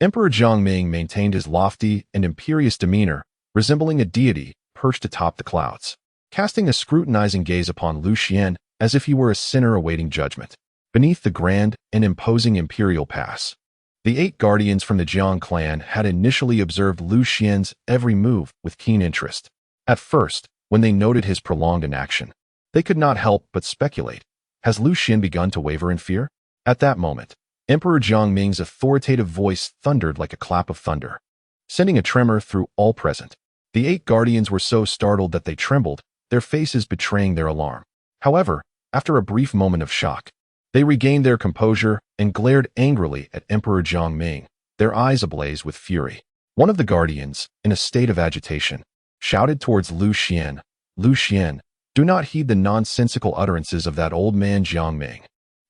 Emperor Jiangming maintained his lofty and imperious demeanor, resembling a deity perched atop the clouds, casting a scrutinizing gaze upon Lu Xuan as if he were a sinner awaiting judgment. Beneath the grand and imposing Imperial Pass, the 8 guardians from the Jiang clan had initially observed Lu Xuan's every move with keen interest. At first, when they noted his prolonged inaction, they could not help but speculate. Has Lu Xuan begun to waver in fear? At that moment, Emperor Jiangming's authoritative voice thundered like a clap of thunder, sending a tremor through all present. The 8 guardians were so startled that they trembled, their faces betraying their alarm. However, after a brief moment of shock, they regained their composure and glared angrily at Emperor Jiangming, their eyes ablaze with fury. One of the guardians, in a state of agitation, shouted towards Lu Xuan, Lu Xuan, do not heed the nonsensical utterances of that old man Jiangming.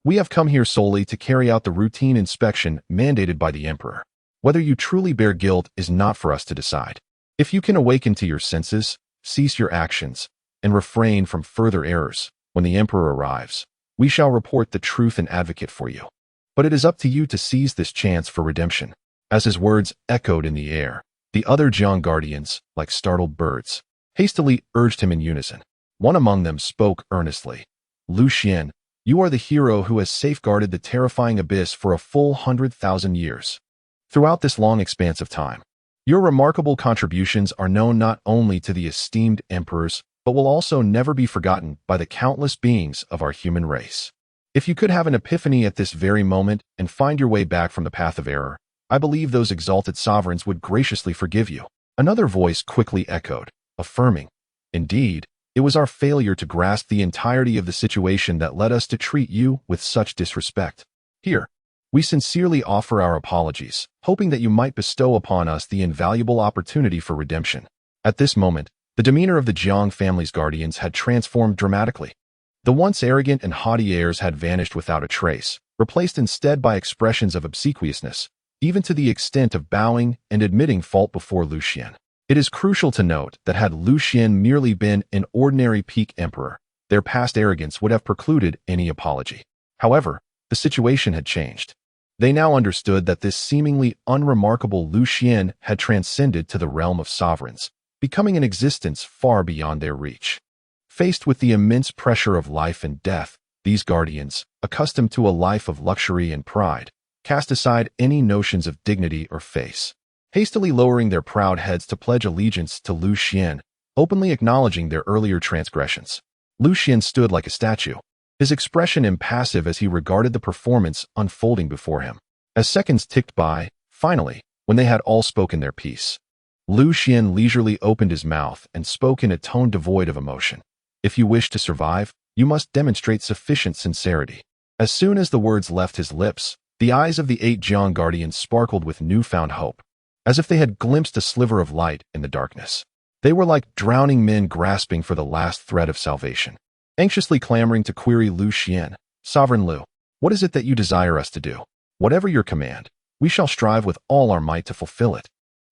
We have come here solely to carry out the routine inspection mandated by the Emperor. Whether you truly bear guilt is not for us to decide. If you can awaken to your senses, cease your actions, and refrain from further errors, when the Emperor arrives, we shall report the truth and advocate for you. But it is up to you to seize this chance for redemption. As his words echoed in the air, the other Jiang guardians, like startled birds, hastily urged him in unison. One among them spoke earnestly. Lu Xuan, you are the hero who has safeguarded the terrifying abyss for a full 100,000 years. Throughout this long expanse of time, your remarkable contributions are known not only to the esteemed emperors, but will also never be forgotten by the countless beings of our human race. If you could have an epiphany at this very moment and find your way back from the path of error, I believe those exalted sovereigns would graciously forgive you. Another voice quickly echoed, affirming, indeed, it was our failure to grasp the entirety of the situation that led us to treat you with such disrespect. Here, we sincerely offer our apologies, hoping that you might bestow upon us the invaluable opportunity for redemption. At this moment, the demeanor of the Jiang family's guardians had transformed dramatically. The once arrogant and haughty airs had vanished without a trace, replaced instead by expressions of obsequiousness, even to the extent of bowing and admitting fault before Lu Xuan. It is crucial to note that had Lu Xuan merely been an ordinary peak emperor, their past arrogance would have precluded any apology. However, the situation had changed. They now understood that this seemingly unremarkable Lu Xuan had transcended to the realm of sovereigns, becoming an existence far beyond their reach. Faced with the immense pressure of life and death, these guardians, accustomed to a life of luxury and pride, cast aside any notions of dignity or face, hastily lowering their proud heads to pledge allegiance to Lu Xuan, openly acknowledging their earlier transgressions. Lu Xuan stood like a statue, his expression impassive as he regarded the performance unfolding before him. As seconds ticked by, finally, when they had all spoken their piece, Lu Xuan leisurely opened his mouth and spoke in a tone devoid of emotion. If you wish to survive, you must demonstrate sufficient sincerity. As soon as the words left his lips, the eyes of the 8 Jiang Guardians sparkled with newfound hope, as if they had glimpsed a sliver of light in the darkness. They were like drowning men grasping for the last thread of salvation, anxiously clamoring to query Lu Xuan. Sovereign Lu, what is it that you desire us to do? Whatever your command, we shall strive with all our might to fulfill it.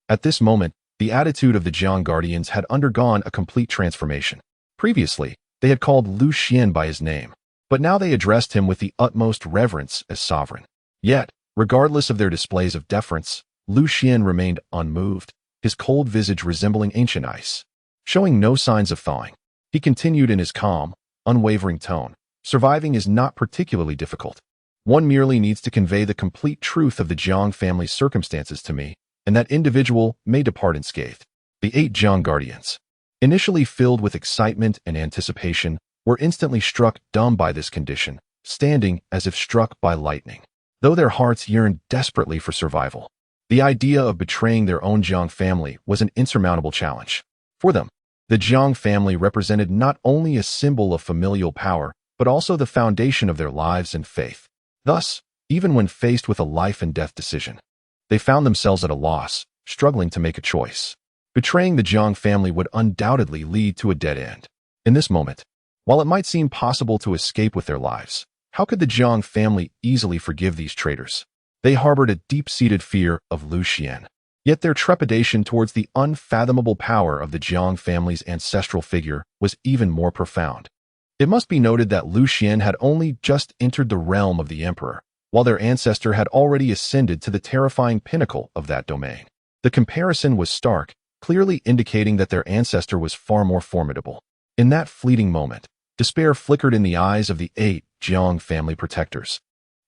At this moment, the attitude of the Jiang Guardians had undergone a complete transformation. Previously, they had called Lu Xuan by his name, but now they addressed him with the utmost reverence as sovereign. Yet, regardless of their displays of deference, Lu Xuan remained unmoved, his cold visage resembling ancient ice. Showing no signs of thawing, he continued in his calm, unwavering tone. Surviving is not particularly difficult. One merely needs to convey the complete truth of the Jiang family's circumstances to me, and that individual may depart unscathed. The 8 Jiang Guardians, initially filled with excitement and anticipation, were instantly struck dumb by this condition, standing as if struck by lightning. Though their hearts yearned desperately for survival, the idea of betraying their own Jiang family was an insurmountable challenge. For them, the Jiang family represented not only a symbol of familial power, but also the foundation of their lives and faith. Thus, even when faced with a life-and-death decision, they found themselves at a loss, struggling to make a choice. Betraying the Jiang family would undoubtedly lead to a dead end. In this moment, while it might seem possible to escape with their lives, how could the Jiang family easily forgive these traitors? They harbored a deep-seated fear of Lu Xuan. Yet their trepidation towards the unfathomable power of the Jiang family's ancestral figure was even more profound. It must be noted that Lu Xuan had only just entered the realm of the emperor, while their ancestor had already ascended to the terrifying pinnacle of that domain. The comparison was stark, clearly indicating that their ancestor was far more formidable. In that fleeting moment, despair flickered in the eyes of the 8 Jiang family protectors,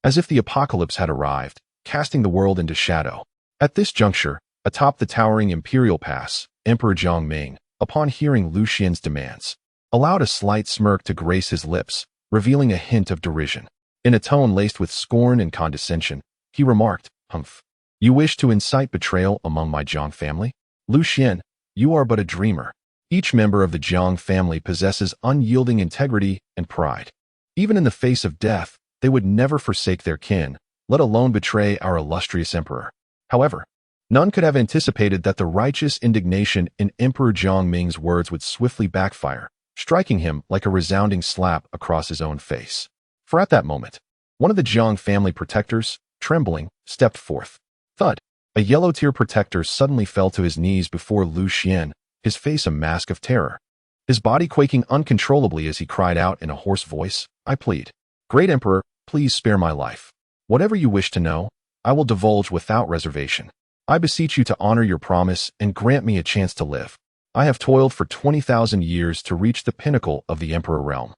as if the apocalypse had arrived, casting the world into shadow. At this juncture, atop the towering imperial pass, Emperor Jiangming, upon hearing Lu Xuan's demands, allowed a slight smirk to grace his lips, revealing a hint of derision. In a tone laced with scorn and condescension, he remarked, "Humph. You wish to incite betrayal among my Jiang family? Lu Xuan, you are but a dreamer. Each member of the Jiang family possesses unyielding integrity and pride. Even in the face of death, they would never forsake their kin, let alone betray our illustrious emperor." However, none could have anticipated that the righteous indignation in Emperor Jiangming's words would swiftly backfire, striking him like a resounding slap across his own face. For at that moment, one of the Jiang family protectors, trembling, stepped forth. Thud! A yellow-tear protector suddenly fell to his knees before Lu Xuan, his face a mask of terror. His body quaking uncontrollably as he cried out in a hoarse voice, "I plead. Great Emperor, please spare my life. Whatever you wish to know, I will divulge without reservation. I beseech you to honor your promise and grant me a chance to live. I have toiled for 20,000 years to reach the pinnacle of the Emperor realm,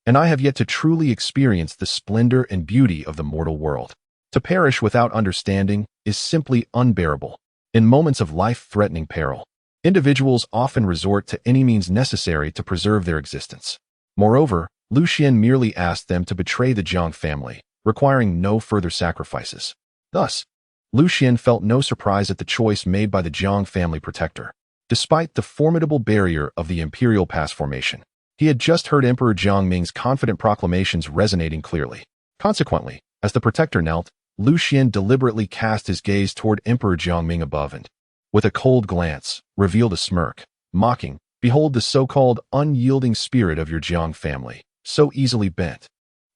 and I have yet to truly experience the splendor and beauty of the mortal world. To perish without understanding is simply unbearable. In moments of life-threatening peril, individuals often resort to any means necessary to preserve their existence. Moreover, Lu Xuan merely asked them to betray the Jiang family, requiring no further sacrifices. Thus, Lu Xuan felt no surprise at the choice made by the Jiang family protector. Despite the formidable barrier of the imperial pass formation, he had just heard Emperor Jiangming's confident proclamations resonating clearly. Consequently, as the protector knelt, Lu Xuan deliberately cast his gaze toward Emperor Jiangming above and, with a cold glance, revealed a smirk, mocking, "Behold the so-called unyielding spirit of your Jiang family, so easily bent.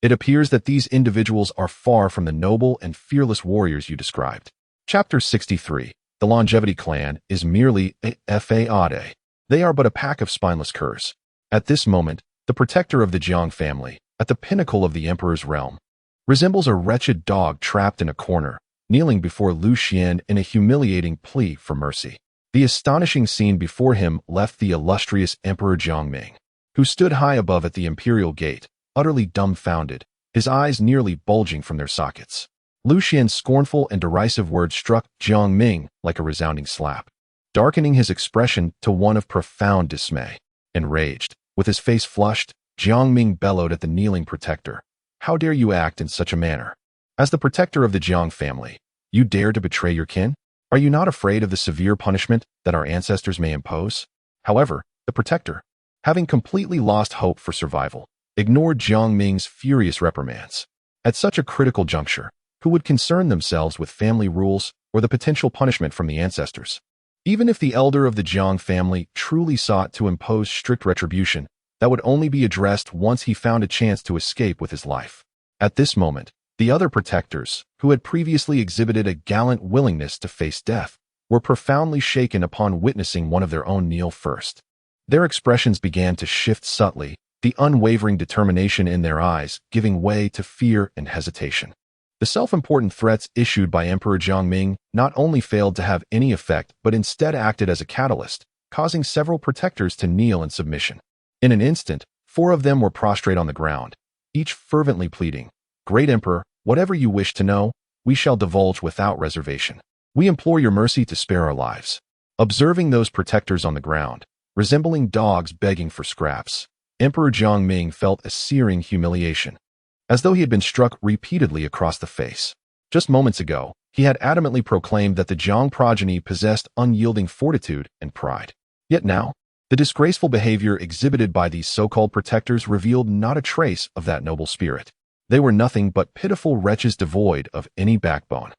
It appears that these individuals are far from the noble and fearless warriors you described." Chapter 63. The Longevity Clan is merely a fade. They are but a pack of spineless curs. At this moment, the protector of the Jiang family, at the pinnacle of the emperor's realm, resembles a wretched dog trapped in a corner, kneeling before Lu Xuan in a humiliating plea for mercy. The astonishing scene before him left the illustrious Emperor Jiangming, who stood high above at the imperial gate, utterly dumbfounded, his eyes nearly bulging from their sockets. Lu Xuan's scornful and derisive words struck Jiang Ming like a resounding slap, darkening his expression to one of profound dismay. Enraged, with his face flushed, Jiang Ming bellowed at the kneeling protector. How dare you act in such a manner? As the protector of the Jiang family, you dare to betray your kin? Are you not afraid of the severe punishment that our ancestors may impose? However, the protector, having completely lost hope for survival, ignored Jiang Ming's furious reprimands. At such a critical juncture, who would concern themselves with family rules or the potential punishment from the ancestors? Even if the elder of the Jiang family truly sought to impose strict retribution, that would only be addressed once he found a chance to escape with his life. At this moment, the other protectors, who had previously exhibited a gallant willingness to face death, were profoundly shaken upon witnessing one of their own kneel first. Their expressions began to shift subtly, the unwavering determination in their eyes giving way to fear and hesitation. The self-important threats issued by Emperor Jiangming not only failed to have any effect but instead acted as a catalyst, causing several protectors to kneel in submission. In an instant, 4 of them were prostrate on the ground, each fervently pleading, "Great Emperor, whatever you wish to know, we shall divulge without reservation. We implore your mercy to spare our lives." Observing those protectors on the ground, resembling dogs begging for scraps, Emperor Jiangming felt a searing humiliation, as though he had been struck repeatedly across the face. Just moments ago, he had adamantly proclaimed that the Jiang progeny possessed unyielding fortitude and pride. Yet now, the disgraceful behavior exhibited by these so-called protectors revealed not a trace of that noble spirit. They were nothing but pitiful wretches devoid of any backbone.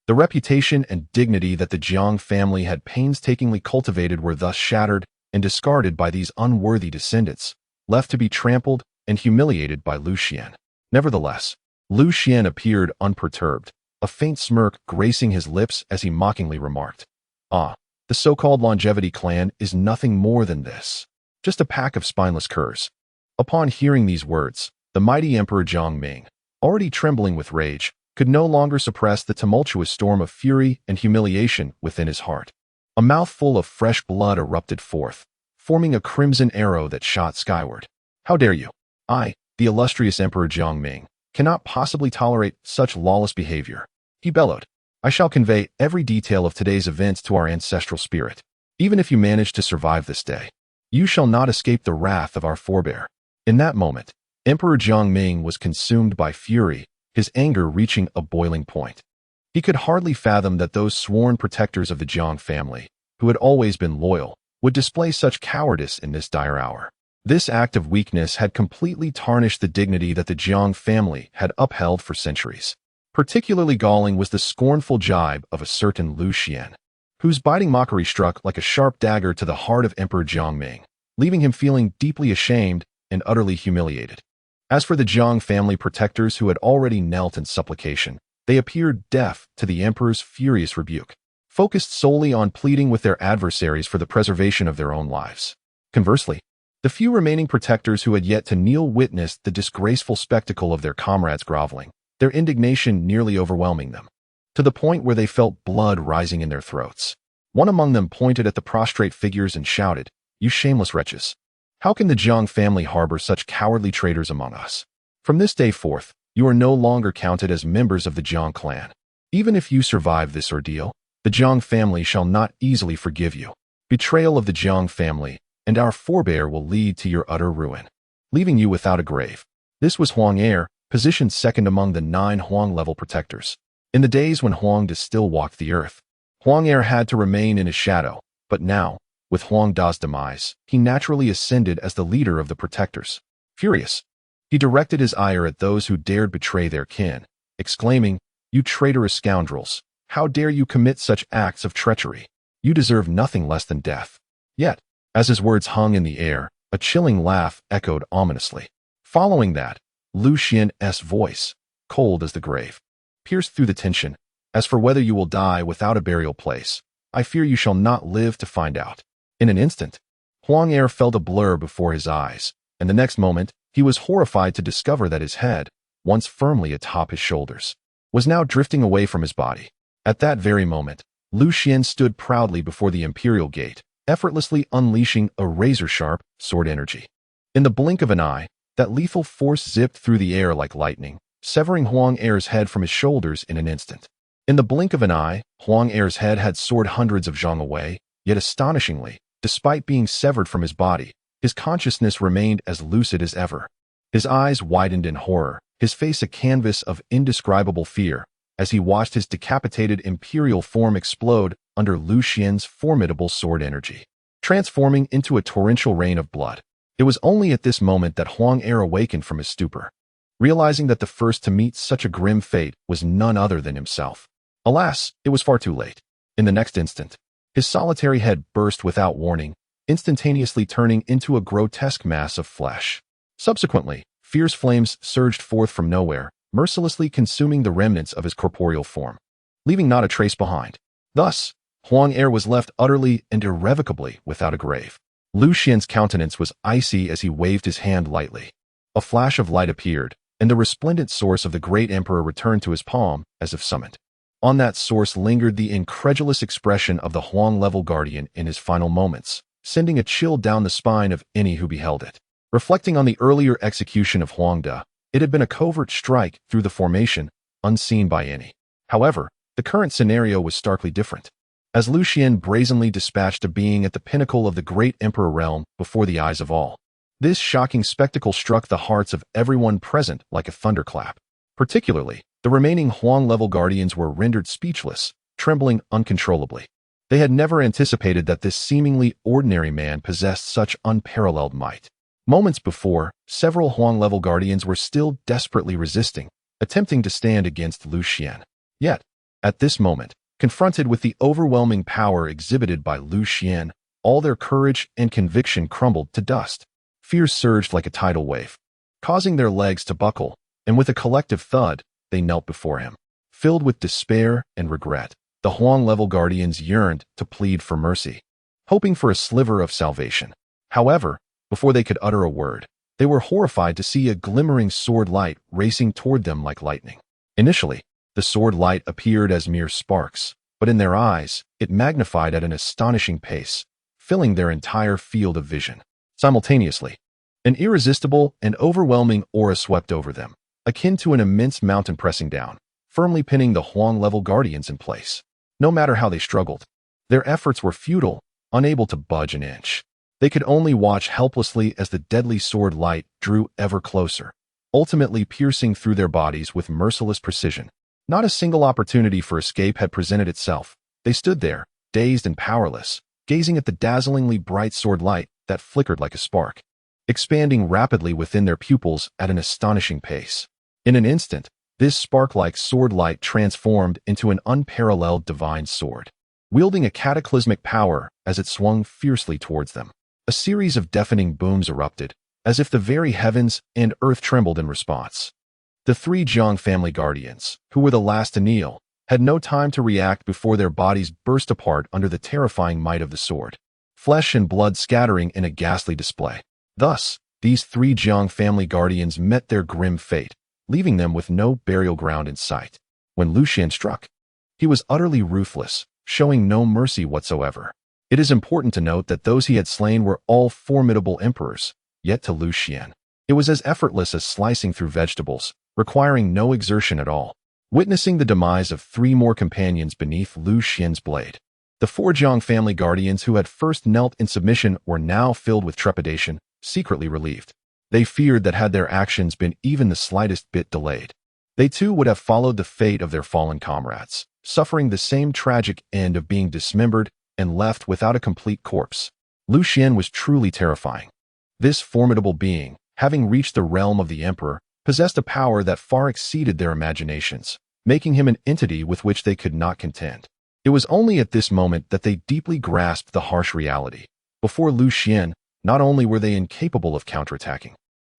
The reputation and dignity that the Jiang family had painstakingly cultivated were thus shattered and discarded by these unworthy descendants, left to be trampled and humiliated by Lu Xuan. Nevertheless, Lu Xuan appeared unperturbed, a faint smirk gracing his lips as he mockingly remarked, "Ah, the so-called longevity clan is nothing more than this. Just a pack of spineless curs." Upon hearing these words, the mighty Emperor Jiangming, already trembling with rage, could no longer suppress the tumultuous storm of fury and humiliation within his heart. A mouthful of fresh blood erupted forth, forming a crimson arrow that shot skyward. "How dare you? I, the illustrious Emperor Jiangming, cannot possibly tolerate such lawless behavior," he bellowed. "I shall convey every detail of today's events to our ancestral spirit. Even if you manage to survive this day, you shall not escape the wrath of our forebear." In that moment, Emperor Jiangming was consumed by fury, his anger reaching a boiling point. He could hardly fathom that those sworn protectors of the Jiang family, who had always been loyal, would display such cowardice in this dire hour. This act of weakness had completely tarnished the dignity that the Jiang family had upheld for centuries. Particularly galling was the scornful jibe of a certain Lu Xuan, whose biting mockery struck like a sharp dagger to the heart of Emperor Jiangming, leaving him feeling deeply ashamed and utterly humiliated. As for the Jiang family protectors who had already knelt in supplication, they appeared deaf to the emperor's furious rebuke, focused solely on pleading with their adversaries for the preservation of their own lives. Conversely, the few remaining protectors who had yet to kneel witnessed the disgraceful spectacle of their comrades groveling, their indignation nearly overwhelming them, to the point where they felt blood rising in their throats. One among them pointed at the prostrate figures and shouted, "You shameless wretches! How can the Jiang family harbor such cowardly traitors among us? From this day forth, you are no longer counted as members of the Jiang clan. Even if you survive this ordeal, the Jiang family shall not easily forgive you. Betrayal of the Jiang family and our forebear will lead to your utter ruin, leaving you without a grave." This was Huang Er, positioned second among the 9 Huang-level protectors. In the days when Huang Da still walked the earth, Huang Er had to remain in his shadow, but now, with Huang Da's demise, he naturally ascended as the leader of the protectors. Furious, he directed his ire at those who dared betray their kin, exclaiming, "You traitorous scoundrels! How dare you commit such acts of treachery? You deserve nothing less than death." Yet, as his words hung in the air, a chilling laugh echoed ominously. Following that, Lu Xuan's voice, cold as the grave, pierced through the tension. "As for whether you will die without a burial place, I fear you shall not live to find out." In an instant, Huang Er felt a blur before his eyes, and the next moment, he was horrified to discover that his head, once firmly atop his shoulders, was now drifting away from his body. At that very moment, Lu Xuan stood proudly before the imperial gate, effortlessly unleashing a razor-sharp sword energy. In the blink of an eye, that lethal force zipped through the air like lightning, severing Huang Er's head from his shoulders in an instant. In the blink of an eye, Huang Er's head had soared hundreds of zhang away, yet astonishingly, despite being severed from his body, his consciousness remained as lucid as ever. His eyes widened in horror, his face a canvas of indescribable fear, as he watched his decapitated imperial form explode under Lu Xuan's formidable sword energy, transforming into a torrential rain of blood. It was only at this moment that Huang Er awakened from his stupor, realizing that the first to meet such a grim fate was none other than himself. Alas, it was far too late. In the next instant, his solitary head burst without warning, instantaneously turning into a grotesque mass of flesh. Subsequently, fierce flames surged forth from nowhere, mercilessly consuming the remnants of his corporeal form, leaving not a trace behind. Thus, Huang Er was left utterly and irrevocably without a grave. Lu Xuan's countenance was icy as he waved his hand lightly. A flash of light appeared, and the resplendent source of the great emperor returned to his palm, as if summoned. On that source lingered the incredulous expression of the Huang-level guardian in his final moments, sending a chill down the spine of any who beheld it. Reflecting on the earlier execution of Huangda, it had been a covert strike through the formation, unseen by any. However, the current scenario was starkly different. As Lu Xuan brazenly dispatched a being at the pinnacle of the great emperor realm before the eyes of all, this shocking spectacle struck the hearts of everyone present like a thunderclap. Particularly, the remaining Huang-level guardians were rendered speechless, trembling uncontrollably. They had never anticipated that this seemingly ordinary man possessed such unparalleled might. Moments before, several Huang-level guardians were still desperately resisting, attempting to stand against Lu Xuan. Yet, at this moment, confronted with the overwhelming power exhibited by Lu Xuan, all their courage and conviction crumbled to dust. Fear surged like a tidal wave, causing their legs to buckle, and with a collective thud, they knelt before him. Filled with despair and regret, the Huang-level guardians yearned to plead for mercy, hoping for a sliver of salvation. However, before they could utter a word, they were horrified to see a glimmering sword light racing toward them like lightning. Initially, the sword light appeared as mere sparks, but in their eyes, it magnified at an astonishing pace, filling their entire field of vision. Simultaneously, an irresistible and overwhelming aura swept over them, akin to an immense mountain pressing down, firmly pinning the Huang-level guardians in place. No matter how they struggled, their efforts were futile, unable to budge an inch. They could only watch helplessly as the deadly sword light drew ever closer, ultimately piercing through their bodies with merciless precision. Not a single opportunity for escape had presented itself. They stood there, dazed and powerless, gazing at the dazzlingly bright sword light that flickered like a spark, expanding rapidly within their pupils at an astonishing pace. In an instant, this spark-like sword light transformed into an unparalleled divine sword, wielding a cataclysmic power as it swung fiercely towards them. A series of deafening booms erupted, as if the very heavens and earth trembled in response. The three Zhang family guardians, who were the last to kneel, had no time to react before their bodies burst apart under the terrifying might of the sword, flesh and blood scattering in a ghastly display. Thus, these three Zhang family guardians met their grim fate, leaving them with no burial ground in sight. When Lu Xuan struck, he was utterly ruthless, showing no mercy whatsoever. It is important to note that those he had slain were all formidable emperors, yet to Lu Xuan, it was as effortless as slicing through vegetables, requiring no exertion at all. Witnessing the demise of three more companions beneath Lu Xuan's blade, the four Zhang family guardians who had first knelt in submission were now filled with trepidation, secretly relieved. They feared that had their actions been even the slightest bit delayed, they too would have followed the fate of their fallen comrades, suffering the same tragic end of being dismembered and left without a complete corpse. Lu Xuan was truly terrifying. This formidable being, having reached the realm of the emperor, possessed a power that far exceeded their imaginations, making him an entity with which they could not contend. It was only at this moment that they deeply grasped the harsh reality. Before Lu Xuan, not only were they incapable of counterattacking,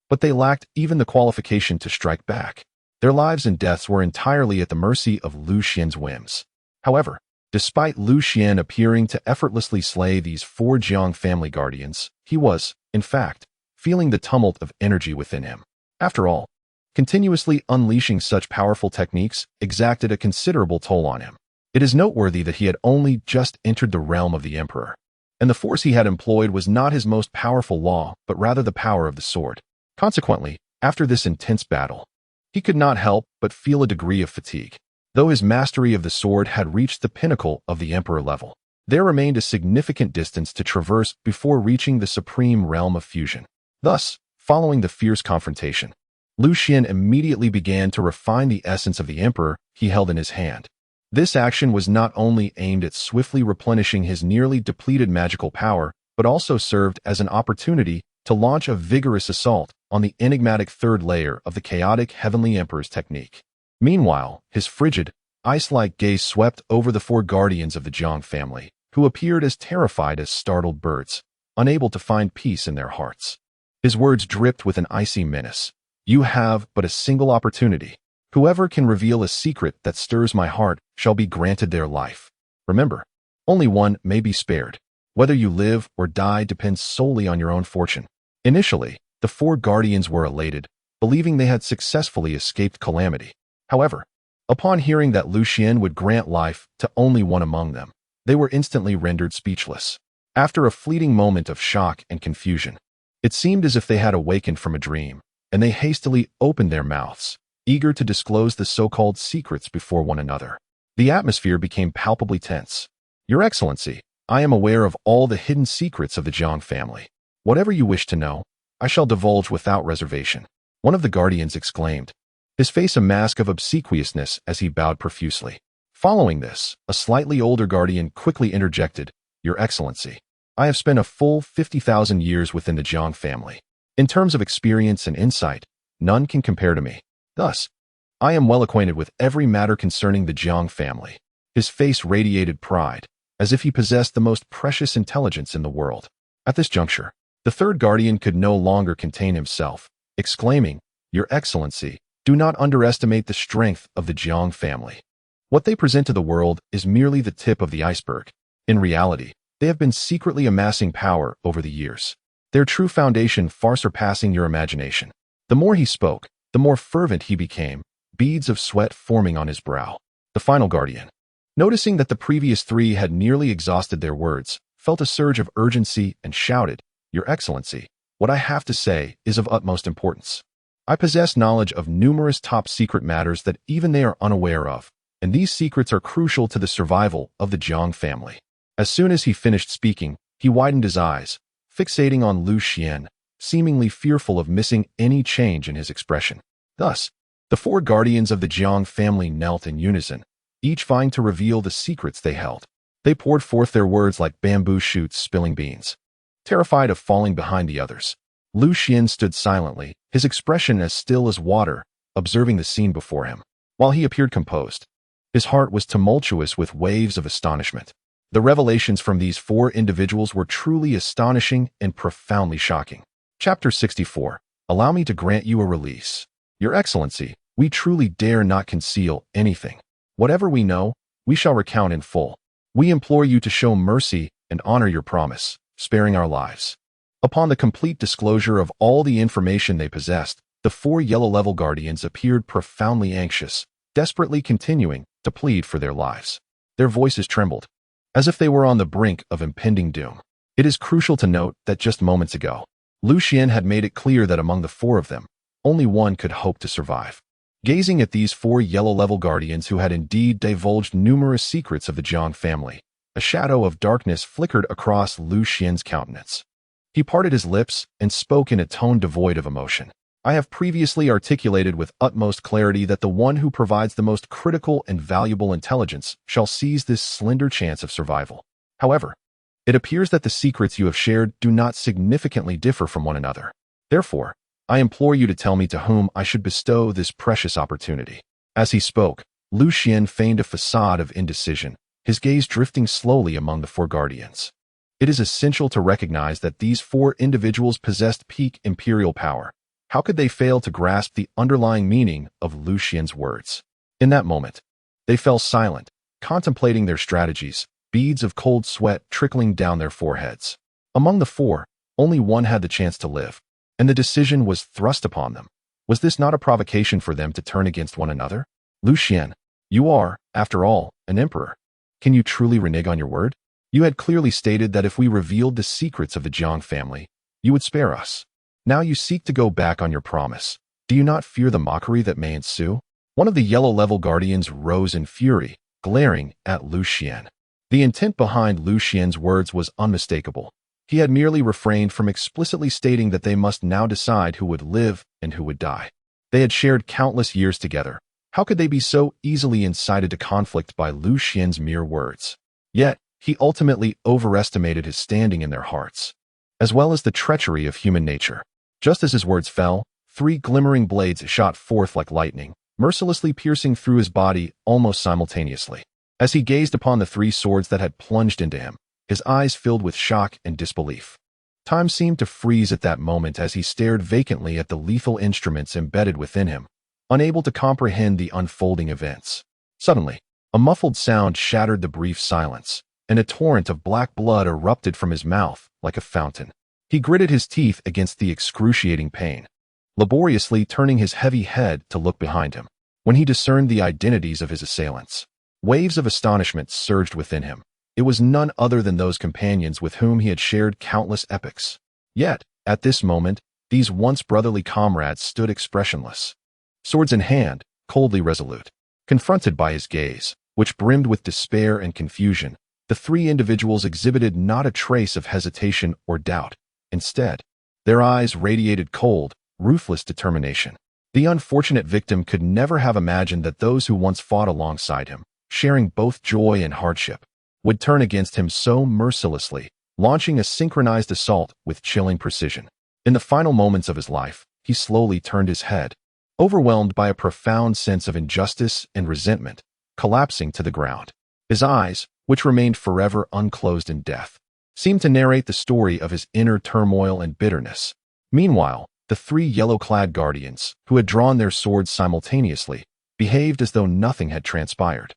but they lacked even the qualification to strike back. Their lives and deaths were entirely at the mercy of Lu Xuan's whims. However, despite Lu Xuan appearing to effortlessly slay these four Zhang family guardians, he was, in fact, feeling the tumult of energy within him. After all, continuously unleashing such powerful techniques exacted a considerable toll on him. It is noteworthy that he had only just entered the realm of the emperor, and the force he had employed was not his most powerful law, but rather the power of the sword. Consequently, after this intense battle, He could not help but feel a degree of fatigue. Though his mastery of the sword had reached the pinnacle of the Emperor level, there remained a significant distance to traverse before reaching the supreme realm of fusion. Thus, following the fierce confrontation, Lu Xuan immediately began to refine the essence of the Emperor he held in his hand. This action was not only aimed at swiftly replenishing his nearly depleted magical power, but also served as an opportunity to launch a vigorous assault on the enigmatic third layer of the chaotic Heavenly Emperor's technique. Meanwhile, his frigid, ice-like gaze swept over the four guardians of the Jiang family, who appeared as terrified as startled birds, unable to find peace in their hearts. His words dripped with an icy menace. "You have but a single opportunity. Whoever can reveal a secret that stirs my heart shall be granted their life. Remember, only one may be spared. Whether you live or die depends solely on your own fortune." Initially, the four guardians were elated, believing they had successfully escaped calamity. However, upon hearing that Lu Xuan would grant life to only one among them, they were instantly rendered speechless. After a fleeting moment of shock and confusion, it seemed as if they had awakened from a dream, and they hastily opened their mouths, eager to disclose the so-called secrets before one another. The atmosphere became palpably tense. "Your Excellency, I am aware of all the hidden secrets of the Jiang family. Whatever you wish to know, I shall divulge without reservation," one of the guardians exclaimed, his face a mask of obsequiousness as he bowed profusely. Following this, a slightly older guardian quickly interjected, "Your Excellency, I have spent a full 50,000 years within the Jiang family. In terms of experience and insight, none can compare to me. Thus, I am well acquainted with every matter concerning the Jiang family." His face radiated pride, as if he possessed the most precious intelligence in the world. At this juncture, the third guardian could no longer contain himself, exclaiming, "Your Excellency, do not underestimate the strength of the Jiang family. What they present to the world is merely the tip of the iceberg. In reality, they have been secretly amassing power over the years, their true foundation far surpassing your imagination." The more he spoke, the more fervent he became, beads of sweat forming on his brow. The final guardian, noticing that the previous three had nearly exhausted their words, felt a surge of urgency and shouted, "Your Excellency, what I have to say is of utmost importance. I possess knowledge of numerous top-secret matters that even they are unaware of, and these secrets are crucial to the survival of the Jiang family." As soon as he finished speaking, he widened his eyes, fixating on Lu Xuan, seemingly fearful of missing any change in his expression. Thus, the four guardians of the Jiang family knelt in unison, each vying to reveal the secrets they held. They poured forth their words like bamboo shoots spilling beans. Terrified of falling behind the others, Lu Xuan stood silently, his expression as still as water, observing the scene before him. While he appeared composed, his heart was tumultuous with waves of astonishment. The revelations from these four individuals were truly astonishing and profoundly shocking. Chapter 64. Allow me to grant you a release. Your Excellency, we truly dare not conceal anything. Whatever we know, we shall recount in full. We implore you to show mercy and honor your promise, sparing our lives. Upon the complete disclosure of all the information they possessed, the four yellow-level guardians appeared profoundly anxious, desperately continuing to plead for their lives. Their voices trembled, as if they were on the brink of impending doom. It is crucial to note that just moments ago, Lu Xuan had made it clear that among the four of them, only one could hope to survive. Gazing at these four yellow-level guardians who had indeed divulged numerous secrets of the Jiang family, a shadow of darkness flickered across Lu Xuan's countenance. He parted his lips and spoke in a tone devoid of emotion. "I have previously articulated with utmost clarity that the one who provides the most critical and valuable intelligence shall seize this slender chance of survival. However, it appears that the secrets you have shared do not significantly differ from one another. Therefore, I implore you to tell me to whom I should bestow this precious opportunity." As he spoke, Lu Xuan feigned a facade of indecision, his gaze drifting slowly among the four guardians. It is essential to recognize that these four individuals possessed peak imperial power. How could they fail to grasp the underlying meaning of Lu Xuan's words? In that moment, they fell silent, contemplating their strategies, beads of cold sweat trickling down their foreheads. Among the four, only one had the chance to live, and the decision was thrust upon them. Was this not a provocation for them to turn against one another? "Lu Xuan, you are, after all, an emperor. Can you truly renege on your word? You had clearly stated that if we revealed the secrets of the Jiang family, you would spare us. Now you seek to go back on your promise, Do you not fear the mockery that may ensue? One of the yellow-level guardians rose in fury, glaring at Lu Xuan. The intent behind Lu Xuan's words was unmistakable. He had merely refrained from explicitly stating that they must now decide who would live and who would die. They had shared countless years together. How could they be so easily incited to conflict by Lu Xuan's mere words? Yet, he ultimately overestimated his standing in their hearts, as well as the treachery of human nature. Just as his words fell, 3 glimmering blades shot forth like lightning, mercilessly piercing through his body almost simultaneously. As he gazed upon the 3 swords that had plunged into him, his eyes filled with shock and disbelief. Time seemed to freeze at that moment as he stared vacantly at the lethal instruments embedded within him, unable to comprehend the unfolding events. Suddenly, a muffled sound shattered the brief silence, and a torrent of black blood erupted from his mouth like a fountain. He gritted his teeth against the excruciating pain, laboriously turning his heavy head to look behind him. When he discerned the identities of his assailants, waves of astonishment surged within him. It was none other than those companions with whom he had shared countless epics. Yet, at this moment, these once brotherly comrades stood expressionless, swords in hand, coldly resolute. Confronted by his gaze, which brimmed with despair and confusion, the 3 individuals exhibited not a trace of hesitation or doubt. Instead, their eyes radiated cold, ruthless determination. The unfortunate victim could never have imagined that those who once fought alongside him, sharing both joy and hardship, would turn against him so mercilessly, launching a synchronized assault with chilling precision. In the final moments of his life, he slowly turned his head, overwhelmed by a profound sense of injustice and resentment, collapsing to the ground. His eyes, which remained forever unclosed in death, seemed to narrate the story of his inner turmoil and bitterness. Meanwhile, the 3 yellow-clad guardians, who had drawn their swords simultaneously, behaved as though nothing had transpired,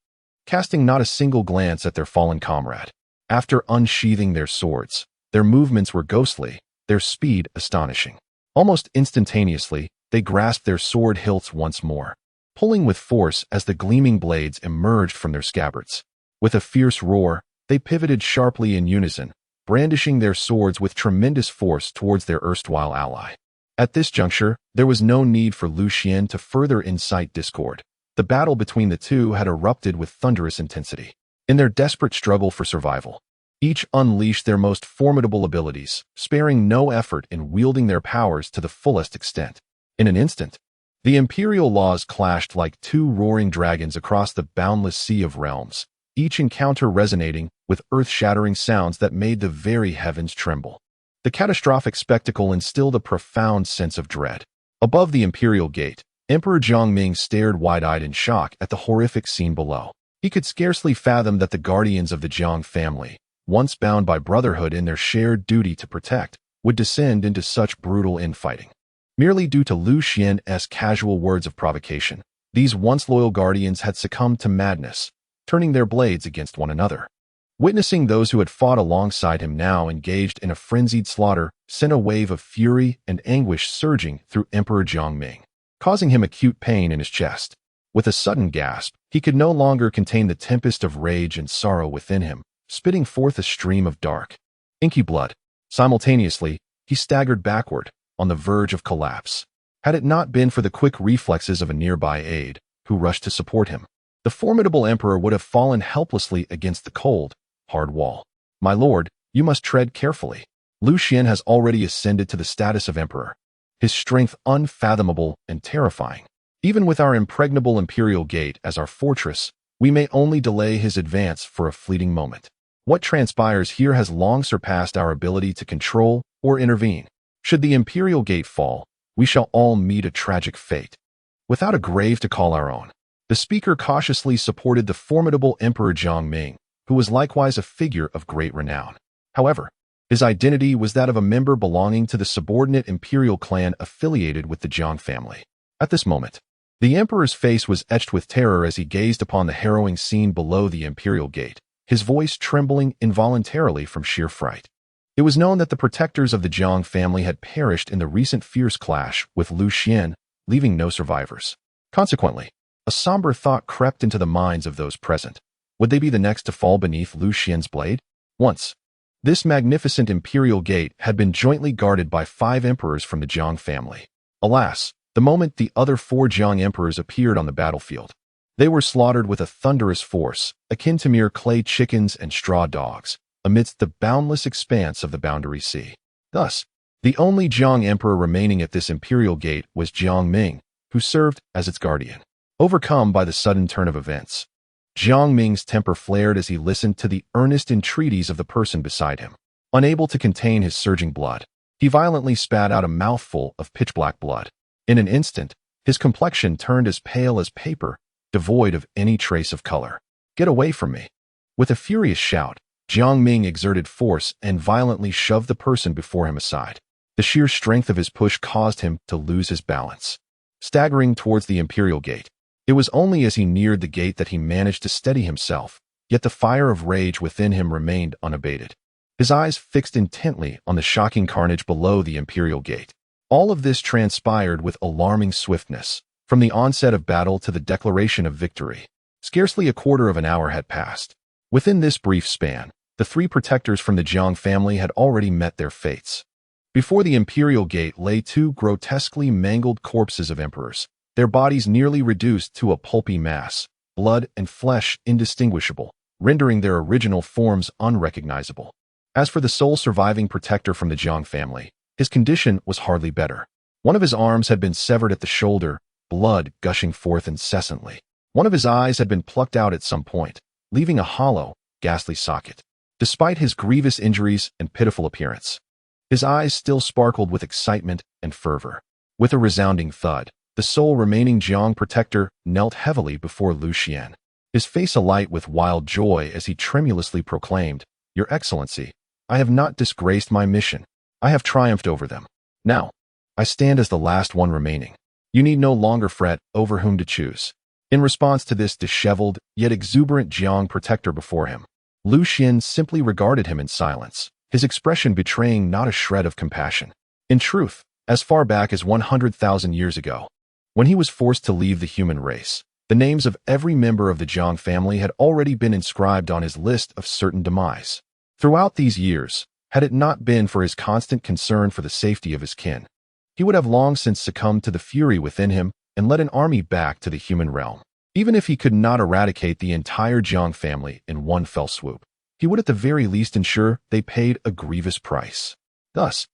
casting not a single glance at their fallen comrade. After unsheathing their swords, their movements were ghostly, their speed astonishing. Almost instantaneously, they grasped their sword hilts once more, pulling with force as the gleaming blades emerged from their scabbards. With a fierce roar, they pivoted sharply in unison, brandishing their swords with tremendous force towards their erstwhile ally. At this juncture, there was no need for Lu Xuan to further incite discord. The battle between the 2 had erupted with thunderous intensity. In their desperate struggle for survival, each unleashed their most formidable abilities, sparing no effort in wielding their powers to the fullest extent. In an instant, the imperial laws clashed like 2 roaring dragons across the boundless sea of realms, each encounter resonating with earth-shattering sounds that made the very heavens tremble. The catastrophic spectacle instilled a profound sense of dread. Above the imperial gate, Emperor Jiangming stared wide-eyed in shock at the horrific scene below. He could scarcely fathom that the guardians of the Jiang family, once bound by brotherhood in their shared duty to protect, would descend into such brutal infighting. Merely due to Lu Xuan's casual words of provocation, these once loyal guardians had succumbed to madness, turning their blades against one another. Witnessing those who had fought alongside him now engaged in a frenzied slaughter sent a wave of fury and anguish surging through Emperor Jiangming, causing him acute pain in his chest. With a sudden gasp, he could no longer contain the tempest of rage and sorrow within him, spitting forth a stream of dark, inky blood. Simultaneously, he staggered backward, on the verge of collapse. Had it not been for the quick reflexes of a nearby aide, who rushed to support him, the formidable emperor would have fallen helplessly against the cold, hard wall. "My lord, you must tread carefully. Lu Xuan has already ascended to the status of emperor, his strength unfathomable and terrifying. Even with our impregnable imperial gate as our fortress, we may only delay his advance for a fleeting moment. What transpires here has long surpassed our ability to control or intervene. Should the imperial gate fall, we shall all meet a tragic fate, without a grave to call our own." The speaker cautiously supported the formidable Emperor Jiangming, who was likewise a figure of great renown. However, his identity was that of a member belonging to the subordinate imperial clan affiliated with the Jiang family. At this moment, the emperor's face was etched with terror as he gazed upon the harrowing scene below the imperial gate, his voice trembling involuntarily from sheer fright. It was known that the protectors of the Jiang family had perished in the recent fierce clash with Lu Xuan, leaving no survivors. Consequently, a somber thought crept into the minds of those present. Would they be the next to fall beneath Lu Xuan's blade? Once, this magnificent imperial gate had been jointly guarded by 5 emperors from the Jiang family. Alas, The moment the other 4 Jiang emperors appeared on the battlefield, they were slaughtered with a thunderous force, akin to mere clay chickens and straw dogs, amidst the boundless expanse of the Boundary Sea. Thus, the only Jiang emperor remaining at this imperial gate was Jiang Ming, who served as its guardian. Overcome by the sudden turn of events, Jiang Ming's temper flared as he listened to the earnest entreaties of the person beside him. Unable to contain his surging blood, he violently spat out a mouthful of pitch-black blood. In an instant, his complexion turned as pale as paper, devoid of any trace of color. "Get away from me!" With a furious shout, Jiang Ming exerted force and violently shoved the person before him aside. The sheer strength of his push caused him to lose his balance. Staggering towards the imperial gate, it was only as he neared the gate that he managed to steady himself, yet the fire of rage within him remained unabated. His eyes fixed intently on the shocking carnage below the imperial gate. All of this transpired with alarming swiftness, from the onset of battle to the declaration of victory. Scarcely a quarter of an hour had passed. Within this brief span, the 3 protectors from the Jiang family had already met their fates. Before the imperial gate lay 2 grotesquely mangled corpses of emperors, their bodies nearly reduced to a pulpy mass, blood and flesh indistinguishable, rendering their original forms unrecognizable. As for the sole surviving protector from the Jiang family, his condition was hardly better. One of his arms had been severed at the shoulder, blood gushing forth incessantly. One of his eyes had been plucked out at some point, leaving a hollow, ghastly socket. Despite his grievous injuries and pitiful appearance, his eyes still sparkled with excitement and fervor. With a resounding thud, the sole remaining Jiang protector knelt heavily before Lu Xuan, his face alight with wild joy as he tremulously proclaimed, "Your Excellency, I have not disgraced my mission. I have triumphed over them. Now, I stand as the last one remaining. You need no longer fret over whom to choose." In response to this disheveled, yet exuberant Jiang protector before him, Lu Xuan simply regarded him in silence, his expression betraying not a shred of compassion. In truth, as far back as 100,000 years ago, when he was forced to leave the human race, the names of every member of the Jiang family had already been inscribed on his list of certain demise. Throughout these years, had it not been for his constant concern for the safety of his kin, he would have long since succumbed to the fury within him and led an army back to the human realm. Even if he could not eradicate the entire Jiang family in one fell swoop, he would at the very least ensure they paid a grievous price. Thus,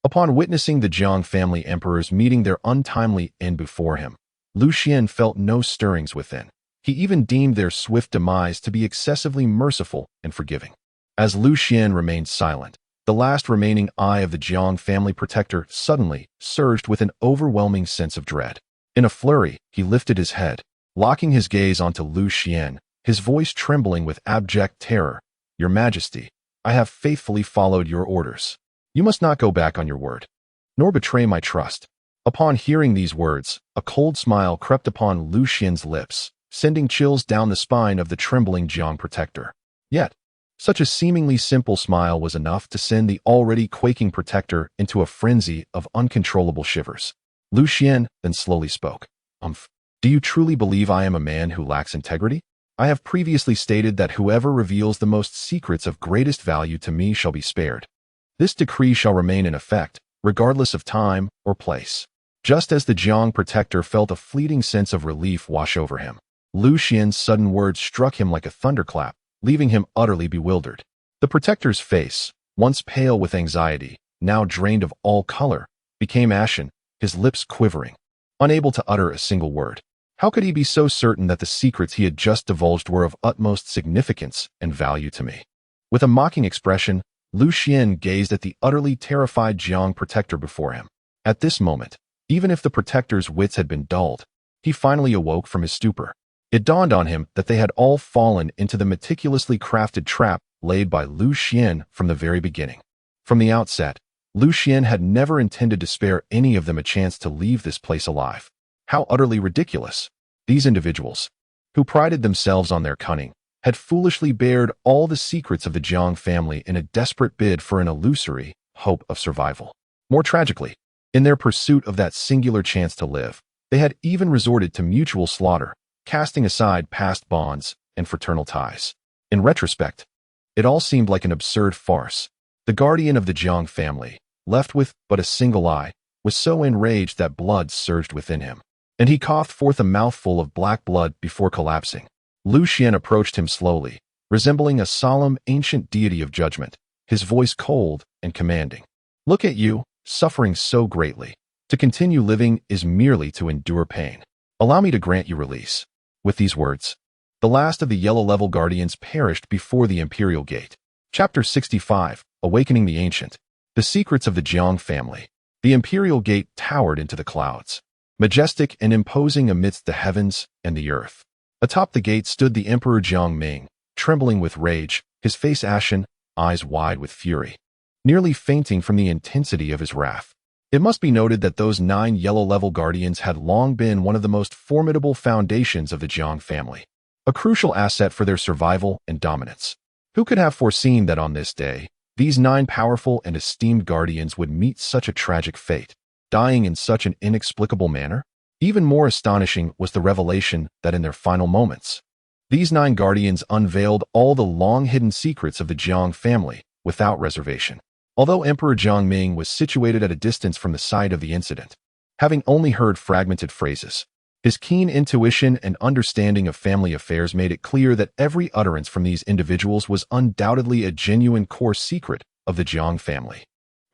upon witnessing the Jiang family emperors meeting their untimely end before him, Lu Xuan felt no stirrings within. He even deemed their swift demise to be excessively merciful and forgiving. As Lu Xuan remained silent, the last remaining eye of the Jiang family protector suddenly surged with an overwhelming sense of dread. In a flurry, he lifted his head, locking his gaze onto Lu Xuan, his voice trembling with abject terror. "Your Majesty, I have faithfully followed your orders. You must not go back on your word, nor betray my trust." Upon hearing these words, a cold smile crept upon Lu Xuan's lips, sending chills down the spine of the trembling Jiang protector. Yet, such a seemingly simple smile was enough to send the already quaking protector into a frenzy of uncontrollable shivers. Lu Xuan then slowly spoke. Do you truly believe I am a man who lacks integrity? I have previously stated that whoever reveals the most secrets of greatest value to me shall be spared. This decree shall remain in effect, regardless of time or place." Just as the Jiang protector felt a fleeting sense of relief wash over him, Lu Xuan's sudden words struck him like a thunderclap, leaving him utterly bewildered. The protector's face, once pale with anxiety, now drained of all color, became ashen, his lips quivering, unable to utter a single word. How could he be so certain that the secrets he had just divulged were of utmost significance and value to me? With a mocking expression, Lu Xuan gazed at the utterly terrified Jiang protector before him. At this moment, even if the protector's wits had been dulled, he finally awoke from his stupor. It dawned on him that they had all fallen into the meticulously crafted trap laid by Lu Xuan from the very beginning. From the outset, Lu Xuan had never intended to spare any of them a chance to leave this place alive. How utterly ridiculous! These individuals, who prided themselves on their cunning, had foolishly bared all the secrets of the Jiang family in a desperate bid for an illusory hope of survival. More tragically, in their pursuit of that singular chance to live, they had even resorted to mutual slaughter, casting aside past bonds and fraternal ties. In retrospect, it all seemed like an absurd farce. The guardian of the Jiang family, left with but a single eye, was so enraged that blood surged within him, and he coughed forth a mouthful of black blood before collapsing. Lu Xuan approached him slowly, resembling a solemn, ancient deity of judgment, his voice cold and commanding. "Look at you, suffering so greatly. To continue living is merely to endure pain. Allow me to grant you release." With these words, the last of the yellow-level guardians perished before the Imperial Gate. Chapter 65, Awakening the Ancient. The Secrets of the Jiang Family. The Imperial Gate towered into the clouds, majestic and imposing amidst the heavens and the earth. Atop the gate stood the Emperor Jiang Ming, trembling with rage, his face ashen, eyes wide with fury, nearly fainting from the intensity of his wrath. It must be noted that those 9 yellow-level guardians had long been one of the most formidable foundations of the Jiang family, a crucial asset for their survival and dominance. Who could have foreseen that on this day, these 9 powerful and esteemed guardians would meet such a tragic fate, dying in such an inexplicable manner? Even more astonishing was the revelation that in their final moments, these 9 guardians unveiled all the long-hidden secrets of the Jiang family without reservation. Although Emperor Jiang Ming was situated at a distance from the site of the incident, having only heard fragmented phrases, his keen intuition and understanding of family affairs made it clear that every utterance from these individuals was undoubtedly a genuine core secret of the Jiang family.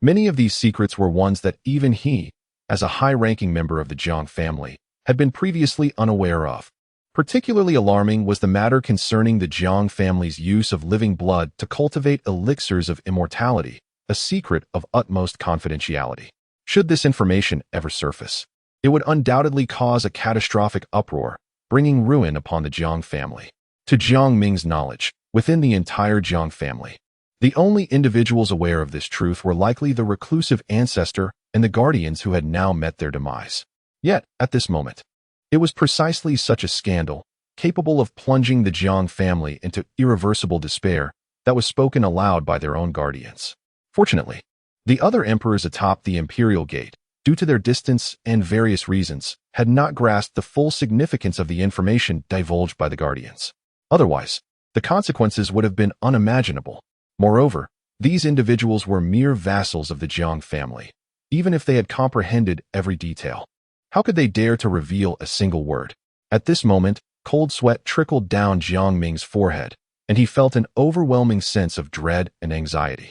Many of these secrets were ones that even he, as a high-ranking member of the Jiang family, had been previously unaware of. Particularly alarming was the matter concerning the Jiang family's use of living blood to cultivate elixirs of immortality, a secret of utmost confidentiality. Should this information ever surface, it would undoubtedly cause a catastrophic uproar, bringing ruin upon the Jiang family. To Jiang Ming's knowledge, within the entire Jiang family, the only individuals aware of this truth were likely the reclusive Ancestor and the guardians who had now met their demise. Yet, at this moment, it was precisely such a scandal, capable of plunging the Jiang family into irreversible despair, that was spoken aloud by their own guardians. Fortunately, the other emperors atop the Imperial Gate, due to their distance and various reasons, had not grasped the full significance of the information divulged by the guardians. Otherwise, the consequences would have been unimaginable. Moreover, these individuals were mere vassals of the Jiang family, even if they had comprehended every detail. How could they dare to reveal a single word? At this moment, cold sweat trickled down Jiang Ming's forehead, and he felt an overwhelming sense of dread and anxiety.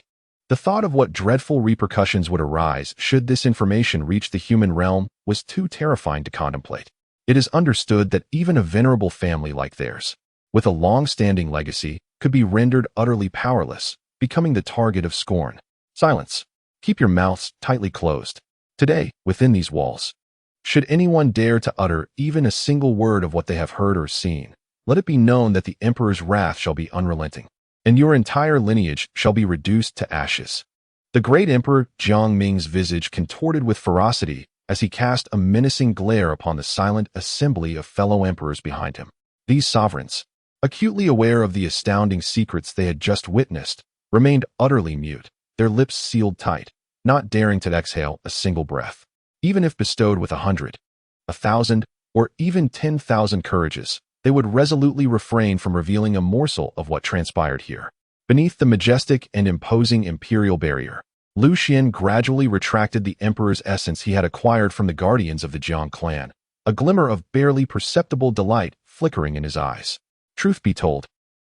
The thought of what dreadful repercussions would arise should this information reach the human realm was too terrifying to contemplate. It is understood that even a venerable family like theirs, with a long-standing legacy, could be rendered utterly powerless, becoming the target of scorn. Silence. Keep your mouths tightly closed. Today, within these walls, should anyone dare to utter even a single word of what they have heard or seen, let it be known that the Emperor's wrath shall be unrelenting, and your entire lineage shall be reduced to ashes. The great Emperor Jiang Ming's visage contorted with ferocity as he cast a menacing glare upon the silent assembly of fellow emperors behind him. These sovereigns, acutely aware of the astounding secrets they had just witnessed, remained utterly mute, their lips sealed tight, not daring to exhale a single breath. Even if bestowed with 100, 1,000, or even 10,000 courages, they would resolutely refrain from revealing a morsel of what transpired here. Beneath the majestic and imposing imperial barrier, Lu Xuan gradually retracted the emperor's essence he had acquired from the guardians of the Jiang clan, a glimmer of barely perceptible delight flickering in his eyes. Truth be told,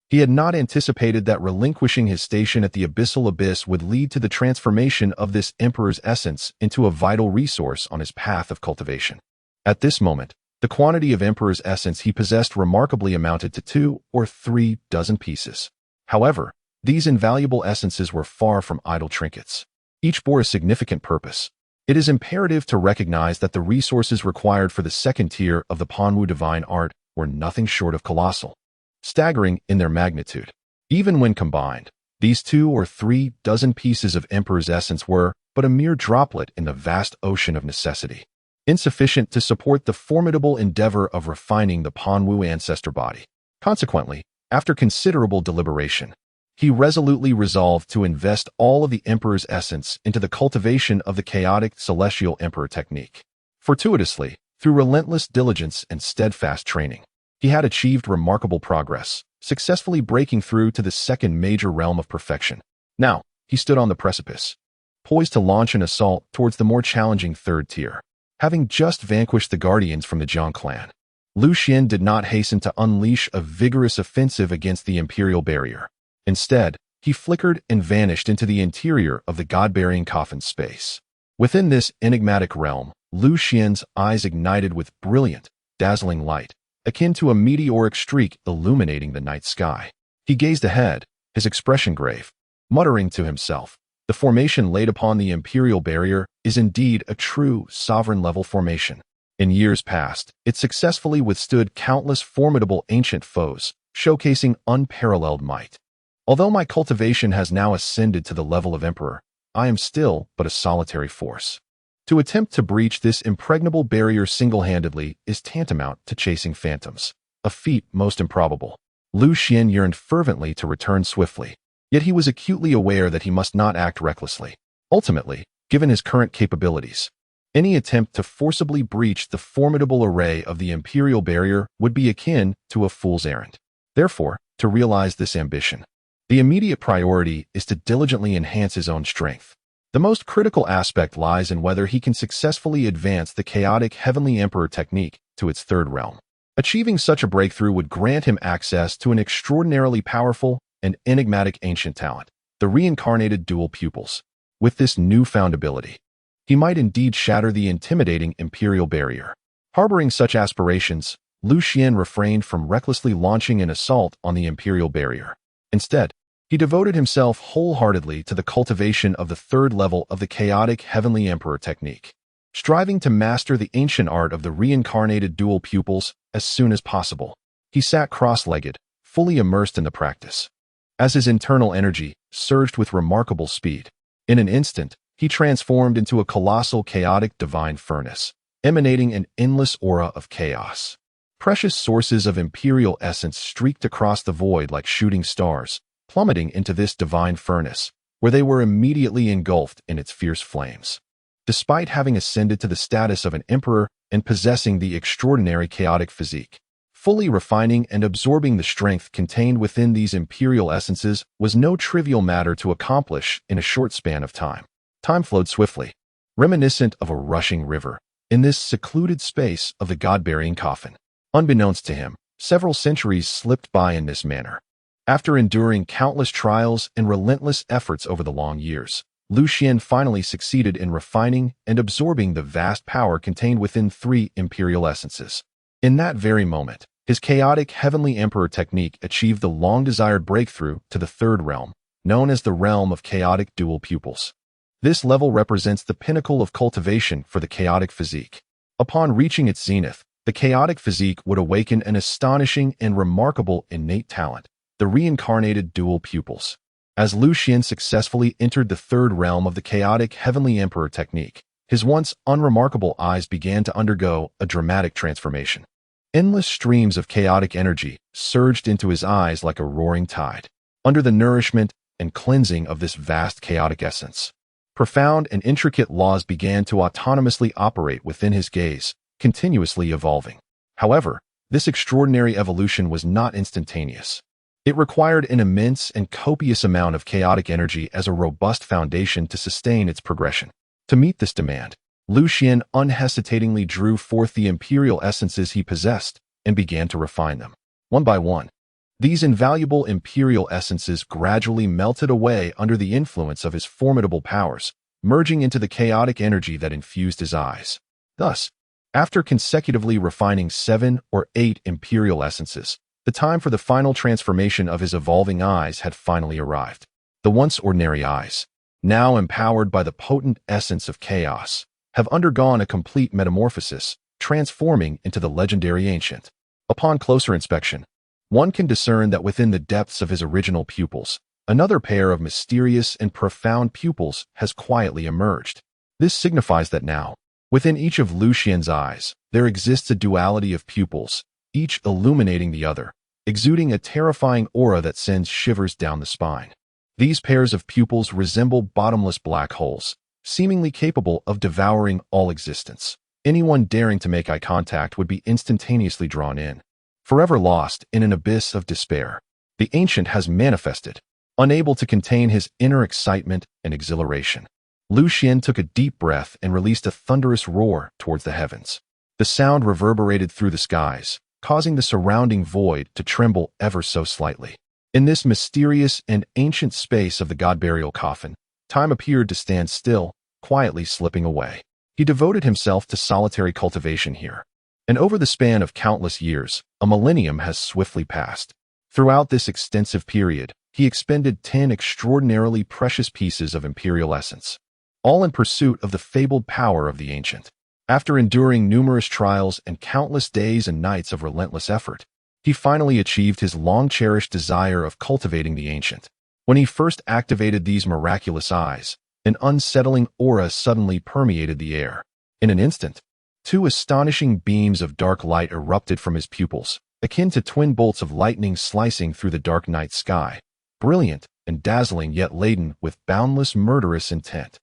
he had not anticipated that relinquishing his station at the Abyssal Abyss would lead to the transformation of this emperor's essence into a vital resource on his path of cultivation. At this moment, the quantity of emperor's essence he possessed remarkably amounted to 2 or 3 dozen pieces. However, these invaluable essences were far from idle trinkets. Each bore a significant purpose. It is imperative to recognize that the resources required for the second tier of the Panwu divine art were nothing short of colossal, staggering in their magnitude. Even when combined, these 2 or 3 dozen pieces of Emperor's essence were but a mere droplet in the vast ocean of necessity, insufficient to support the formidable endeavor of refining the Panwu ancestor body. Consequently, after considerable deliberation, he resolutely resolved to invest all of the Emperor's essence into the cultivation of the chaotic celestial Emperor technique. Fortuitously, through relentless diligence and steadfast training, he had achieved remarkable progress, successfully breaking through to the second major realm of perfection. Now, he stood on the precipice, poised to launch an assault towards the more challenging third tier. Having just vanquished the guardians from the Jiang clan, Lu Xuan did not hasten to unleash a vigorous offensive against the Imperial barrier. Instead, he flickered and vanished into the interior of the God-bearing coffin space. Within this enigmatic realm, Lu Xuan's eyes ignited with brilliant, dazzling light, akin to a meteoric streak illuminating the night sky. He gazed ahead, his expression grave, muttering to himself, "The formation laid upon the Imperial barrier is indeed a true sovereign-level formation. In years past, it successfully withstood countless formidable ancient foes, showcasing unparalleled might. Although my cultivation has now ascended to the level of Emperor, I am still but a solitary force. To attempt to breach this impregnable barrier single-handedly is tantamount to chasing phantoms, a feat most improbable." Lu Xuan yearned fervently to return swiftly, yet he was acutely aware that he must not act recklessly. Ultimately, given his current capabilities, any attempt to forcibly breach the formidable array of the Imperial barrier would be akin to a fool's errand. Therefore, to realize this ambition, the immediate priority is to diligently enhance his own strength. The most critical aspect lies in whether he can successfully advance the chaotic Heavenly Emperor technique to its third realm. Achieving such a breakthrough would grant him access to an extraordinarily powerful and enigmatic ancient talent, the reincarnated dual pupils. With this newfound ability, he might indeed shatter the intimidating Imperial barrier. Harboring such aspirations, Lu Xuan refrained from recklessly launching an assault on the Imperial barrier. Instead, he devoted himself wholeheartedly to the cultivation of the third level of the chaotic Heavenly Emperor technique, striving to master the ancient art of the reincarnated dual pupils as soon as possible. He sat cross-legged, fully immersed in the practice. As his internal energy surged with remarkable speed, in an instant, he transformed into a colossal chaotic divine furnace, emanating an endless aura of chaos. Precious sources of imperial essence streaked across the void like shooting stars, plummeting into this divine furnace, where they were immediately engulfed in its fierce flames. Despite having ascended to the status of an emperor and possessing the extraordinary chaotic physique, fully refining and absorbing the strength contained within these imperial essences was no trivial matter to accomplish in a short span of time. Time flowed swiftly, reminiscent of a rushing river, in this secluded space of the God-bearing coffin. Unbeknownst to him, several centuries slipped by in this manner. After enduring countless trials and relentless efforts over the long years, Lu Xuan finally succeeded in refining and absorbing the vast power contained within 3 imperial essences. In that very moment, his chaotic Heavenly Emperor technique achieved the long-desired breakthrough to the third realm, known as the realm of chaotic dual pupils. This level represents the pinnacle of cultivation for the chaotic physique. Upon reaching its zenith, the chaotic physique would awaken an astonishing and remarkable innate talent, the reincarnated dual pupils. As Lu Xuan successfully entered the third realm of the chaotic Heavenly Emperor technique, his once unremarkable eyes began to undergo a dramatic transformation. Endless streams of chaotic energy surged into his eyes like a roaring tide, under the nourishment and cleansing of this vast chaotic essence. Profound and intricate laws began to autonomously operate within his gaze, continuously evolving. However, this extraordinary evolution was not instantaneous. It required an immense and copious amount of chaotic energy as a robust foundation to sustain its progression. To meet this demand, Lu Xuan unhesitatingly drew forth the imperial essences he possessed and began to refine them. One by one, these invaluable imperial essences gradually melted away under the influence of his formidable powers, merging into the chaotic energy that infused his eyes. Thus, after consecutively refining 7 or 8 imperial essences, the time for the final transformation of his evolving eyes had finally arrived. The once ordinary eyes, now empowered by the potent essence of chaos, have undergone a complete metamorphosis, transforming into the legendary ancient. Upon closer inspection, one can discern that within the depths of his original pupils, another pair of mysterious and profound pupils has quietly emerged. This signifies that now, within each of Lu Xuan's eyes, there exists a duality of pupils, each illuminating the other, exuding a terrifying aura that sends shivers down the spine. These pairs of pupils resemble bottomless black holes, seemingly capable of devouring all existence. Anyone daring to make eye contact would be instantaneously drawn in. Forever lost in an abyss of despair, the ancient has manifested, unable to contain his inner excitement and exhilaration. Lu Xuan took a deep breath and released a thunderous roar towards the heavens. The sound reverberated through the skies, causing the surrounding void to tremble ever so slightly. In this mysterious and ancient space of the god burial coffin, time appeared to stand still, quietly slipping away. He devoted himself to solitary cultivation here. And over the span of countless years, a millennium has swiftly passed. Throughout this extensive period, he expended 10 extraordinarily precious pieces of imperial essence, all in pursuit of the fabled power of the ancient. After enduring numerous trials and countless days and nights of relentless effort, he finally achieved his long-cherished desire of cultivating the ancient. When he first activated these miraculous eyes, an unsettling aura suddenly permeated the air. In an instant, 2 astonishing beams of dark light erupted from his pupils, akin to twin bolts of lightning slicing through the dark night sky, brilliant and dazzling yet laden with boundless murderous intent.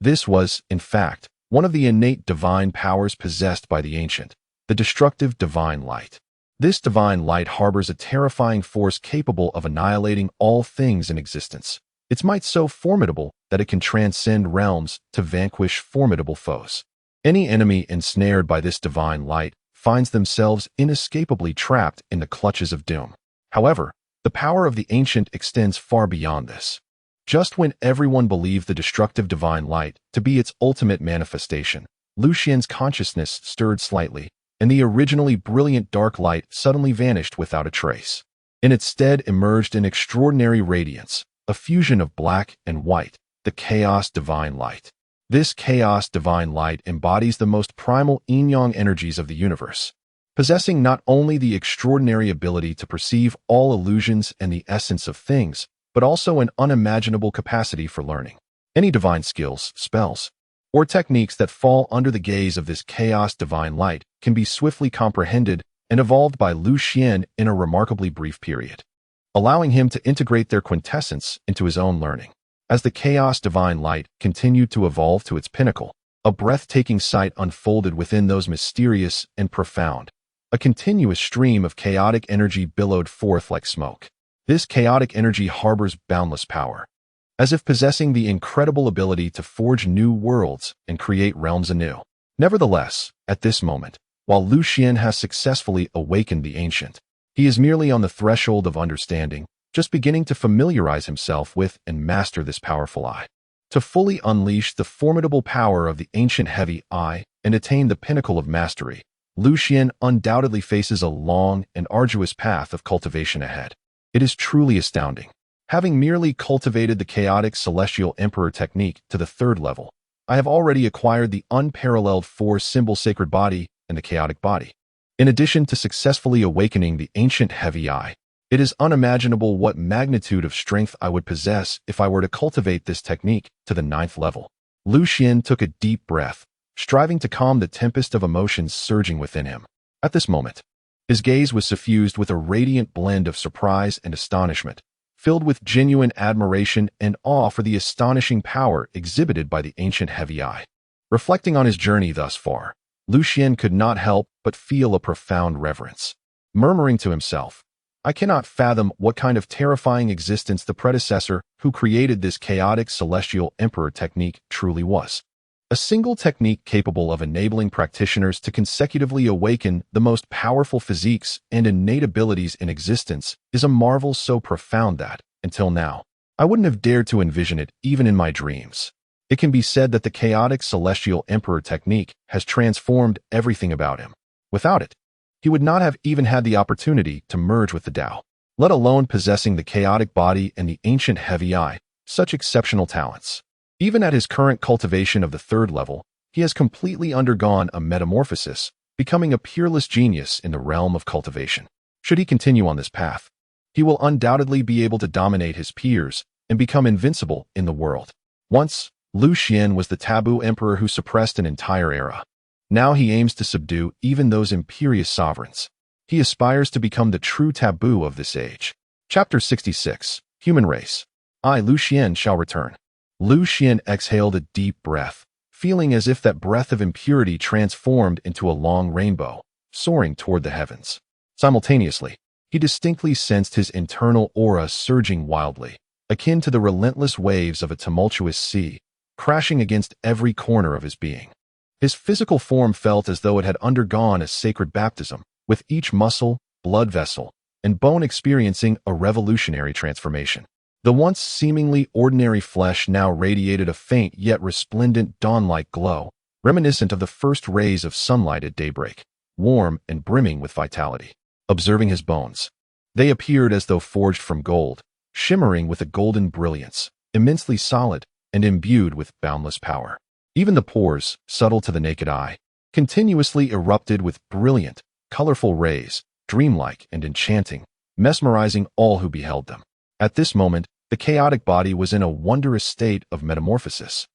This was, in fact, one of the innate divine powers possessed by the ancient, the destructive divine light. This divine light harbors a terrifying force capable of annihilating all things in existence, its might so formidable that it can transcend realms to vanquish formidable foes. Any enemy ensnared by this divine light finds themselves inescapably trapped in the clutches of doom. However, the power of the ancient extends far beyond this. Just when everyone believed the destructive divine light to be its ultimate manifestation, Lu Xuan's consciousness stirred slightly, and the originally brilliant dark light suddenly vanished without a trace. In its stead emerged an extraordinary radiance, a fusion of black and white, the chaos divine light. This chaos divine light embodies the most primal yin-yang energies of the universe, possessing not only the extraordinary ability to perceive all illusions and the essence of things, but also an unimaginable capacity for learning. Any divine skills, spells, or techniques that fall under the gaze of this chaos divine light can be swiftly comprehended and evolved by Lu Xuan in a remarkably brief period, allowing him to integrate their quintessence into his own learning. As the chaos divine light continued to evolve to its pinnacle, a breathtaking sight unfolded within those mysterious and profound. A continuous stream of chaotic energy billowed forth like smoke. This chaotic energy harbors boundless power, as if possessing the incredible ability to forge new worlds and create realms anew. Nevertheless, at this moment, while Lu Xuan has successfully awakened the ancient, he is merely on the threshold of understanding, just beginning to familiarize himself with and master this powerful eye. To fully unleash the formidable power of the ancient heavy eye and attain the pinnacle of mastery, Lu Xuan undoubtedly faces a long and arduous path of cultivation ahead. It is truly astounding. Having merely cultivated the chaotic celestial emperor technique to the 3rd level, I have already acquired the unparalleled 4-symbol sacred body and the chaotic body. In addition to successfully awakening the ancient heavy eye, it is unimaginable what magnitude of strength I would possess if I were to cultivate this technique to the 9th level. Lu Xuan took a deep breath, striving to calm the tempest of emotions surging within him. At this moment, his gaze was suffused with a radiant blend of surprise and astonishment, filled with genuine admiration and awe for the astonishing power exhibited by the ancient heavy eye. Reflecting on his journey thus far, Lu Xuan could not help but feel a profound reverence. Murmuring to himself, I cannot fathom what kind of terrifying existence the predecessor who created this chaotic celestial emperor technique truly was. A single technique capable of enabling practitioners to consecutively awaken the most powerful physiques and innate abilities in existence is a marvel so profound that, until now, I wouldn't have dared to envision it even in my dreams. It can be said that the chaotic celestial emperor technique has transformed everything about him. Without it, he would not have even had the opportunity to merge with the Tao, let alone possessing the chaotic body and the ancient heavy eye, such exceptional talents. Even at his current cultivation of the 3rd level, he has completely undergone a metamorphosis, becoming a peerless genius in the realm of cultivation. Should he continue on this path, he will undoubtedly be able to dominate his peers and become invincible in the world. Once, Lu Xuan was the taboo emperor who suppressed an entire era. Now he aims to subdue even those imperious sovereigns. He aspires to become the true taboo of this age. Chapter 66. Human Race. I, Lu Xuan, shall return. Lu Xuan exhaled a deep breath, feeling as if that breath of impurity transformed into a long rainbow, soaring toward the heavens. Simultaneously, he distinctly sensed his internal aura surging wildly, akin to the relentless waves of a tumultuous sea, crashing against every corner of his being. His physical form felt as though it had undergone a sacred baptism, with each muscle, blood vessel, and bone experiencing a revolutionary transformation. The once seemingly ordinary flesh now radiated a faint yet resplendent dawn-like glow, reminiscent of the first rays of sunlight at daybreak, warm and brimming with vitality. Observing his bones, they appeared as though forged from gold, shimmering with a golden brilliance, immensely solid and imbued with boundless power. Even the pores, subtle to the naked eye, continuously erupted with brilliant, colorful rays, dreamlike and enchanting, mesmerizing all who beheld them. At this moment, the chaotic body was in a wondrous state of metamorphosis.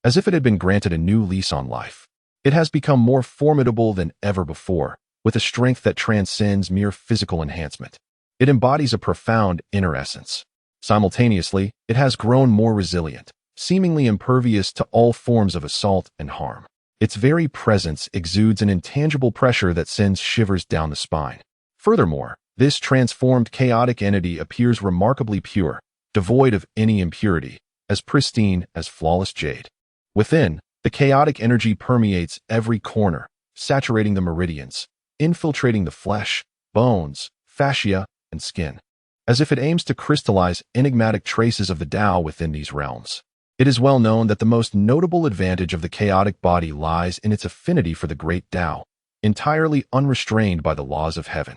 As if it had been granted a new lease on life, it has become more formidable than ever before, with a strength that transcends mere physical enhancement. It embodies a profound inner essence. Simultaneously, it has grown more resilient, seemingly impervious to all forms of assault and harm. Its very presence exudes an intangible pressure that sends shivers down the spine. Furthermore, this transformed chaotic entity appears remarkably pure, devoid of any impurity, as pristine as flawless jade. Within, the chaotic energy permeates every corner, saturating the meridians, infiltrating the flesh, bones, fascia, and skin, as if it aims to crystallize enigmatic traces of the Tao within these realms. It is well known that the most notable advantage of the chaotic body lies in its affinity for the great Tao, entirely unrestrained by the laws of heaven.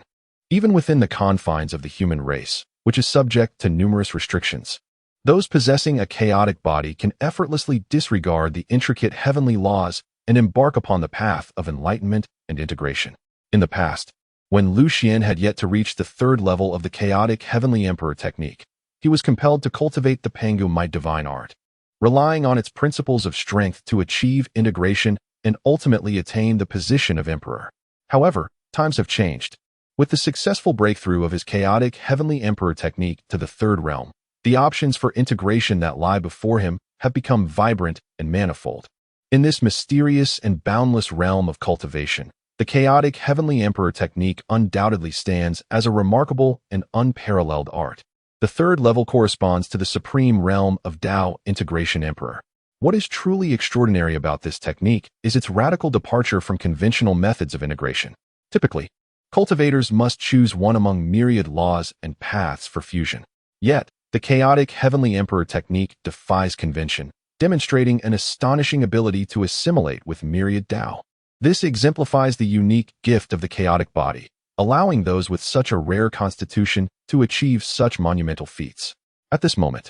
Even within the confines of the human race, which is subject to numerous restrictions, those possessing a chaotic body can effortlessly disregard the intricate heavenly laws and embark upon the path of enlightenment and integration. In the past, when Lu Xuan had yet to reach the third level of the chaotic heavenly emperor technique, he was compelled to cultivate the Pangu might divine art, relying on its principles of strength to achieve integration and ultimately attain the position of emperor. However, times have changed. With the successful breakthrough of his chaotic heavenly emperor technique to the third realm, the options for integration that lie before him have become vibrant and manifold. In this mysterious and boundless realm of cultivation, the chaotic heavenly emperor technique undoubtedly stands as a remarkable and unparalleled art. The third level corresponds to the supreme realm of Tao integration emperor. What is truly extraordinary about this technique is its radical departure from conventional methods of integration. Typically, cultivators must choose one among myriad laws and paths for fusion. Yet, the chaotic heavenly emperor technique defies convention, demonstrating an astonishing ability to assimilate with myriad Tao. This exemplifies the unique gift of the chaotic body, allowing those with such a rare constitution to achieve such monumental feats. At this moment,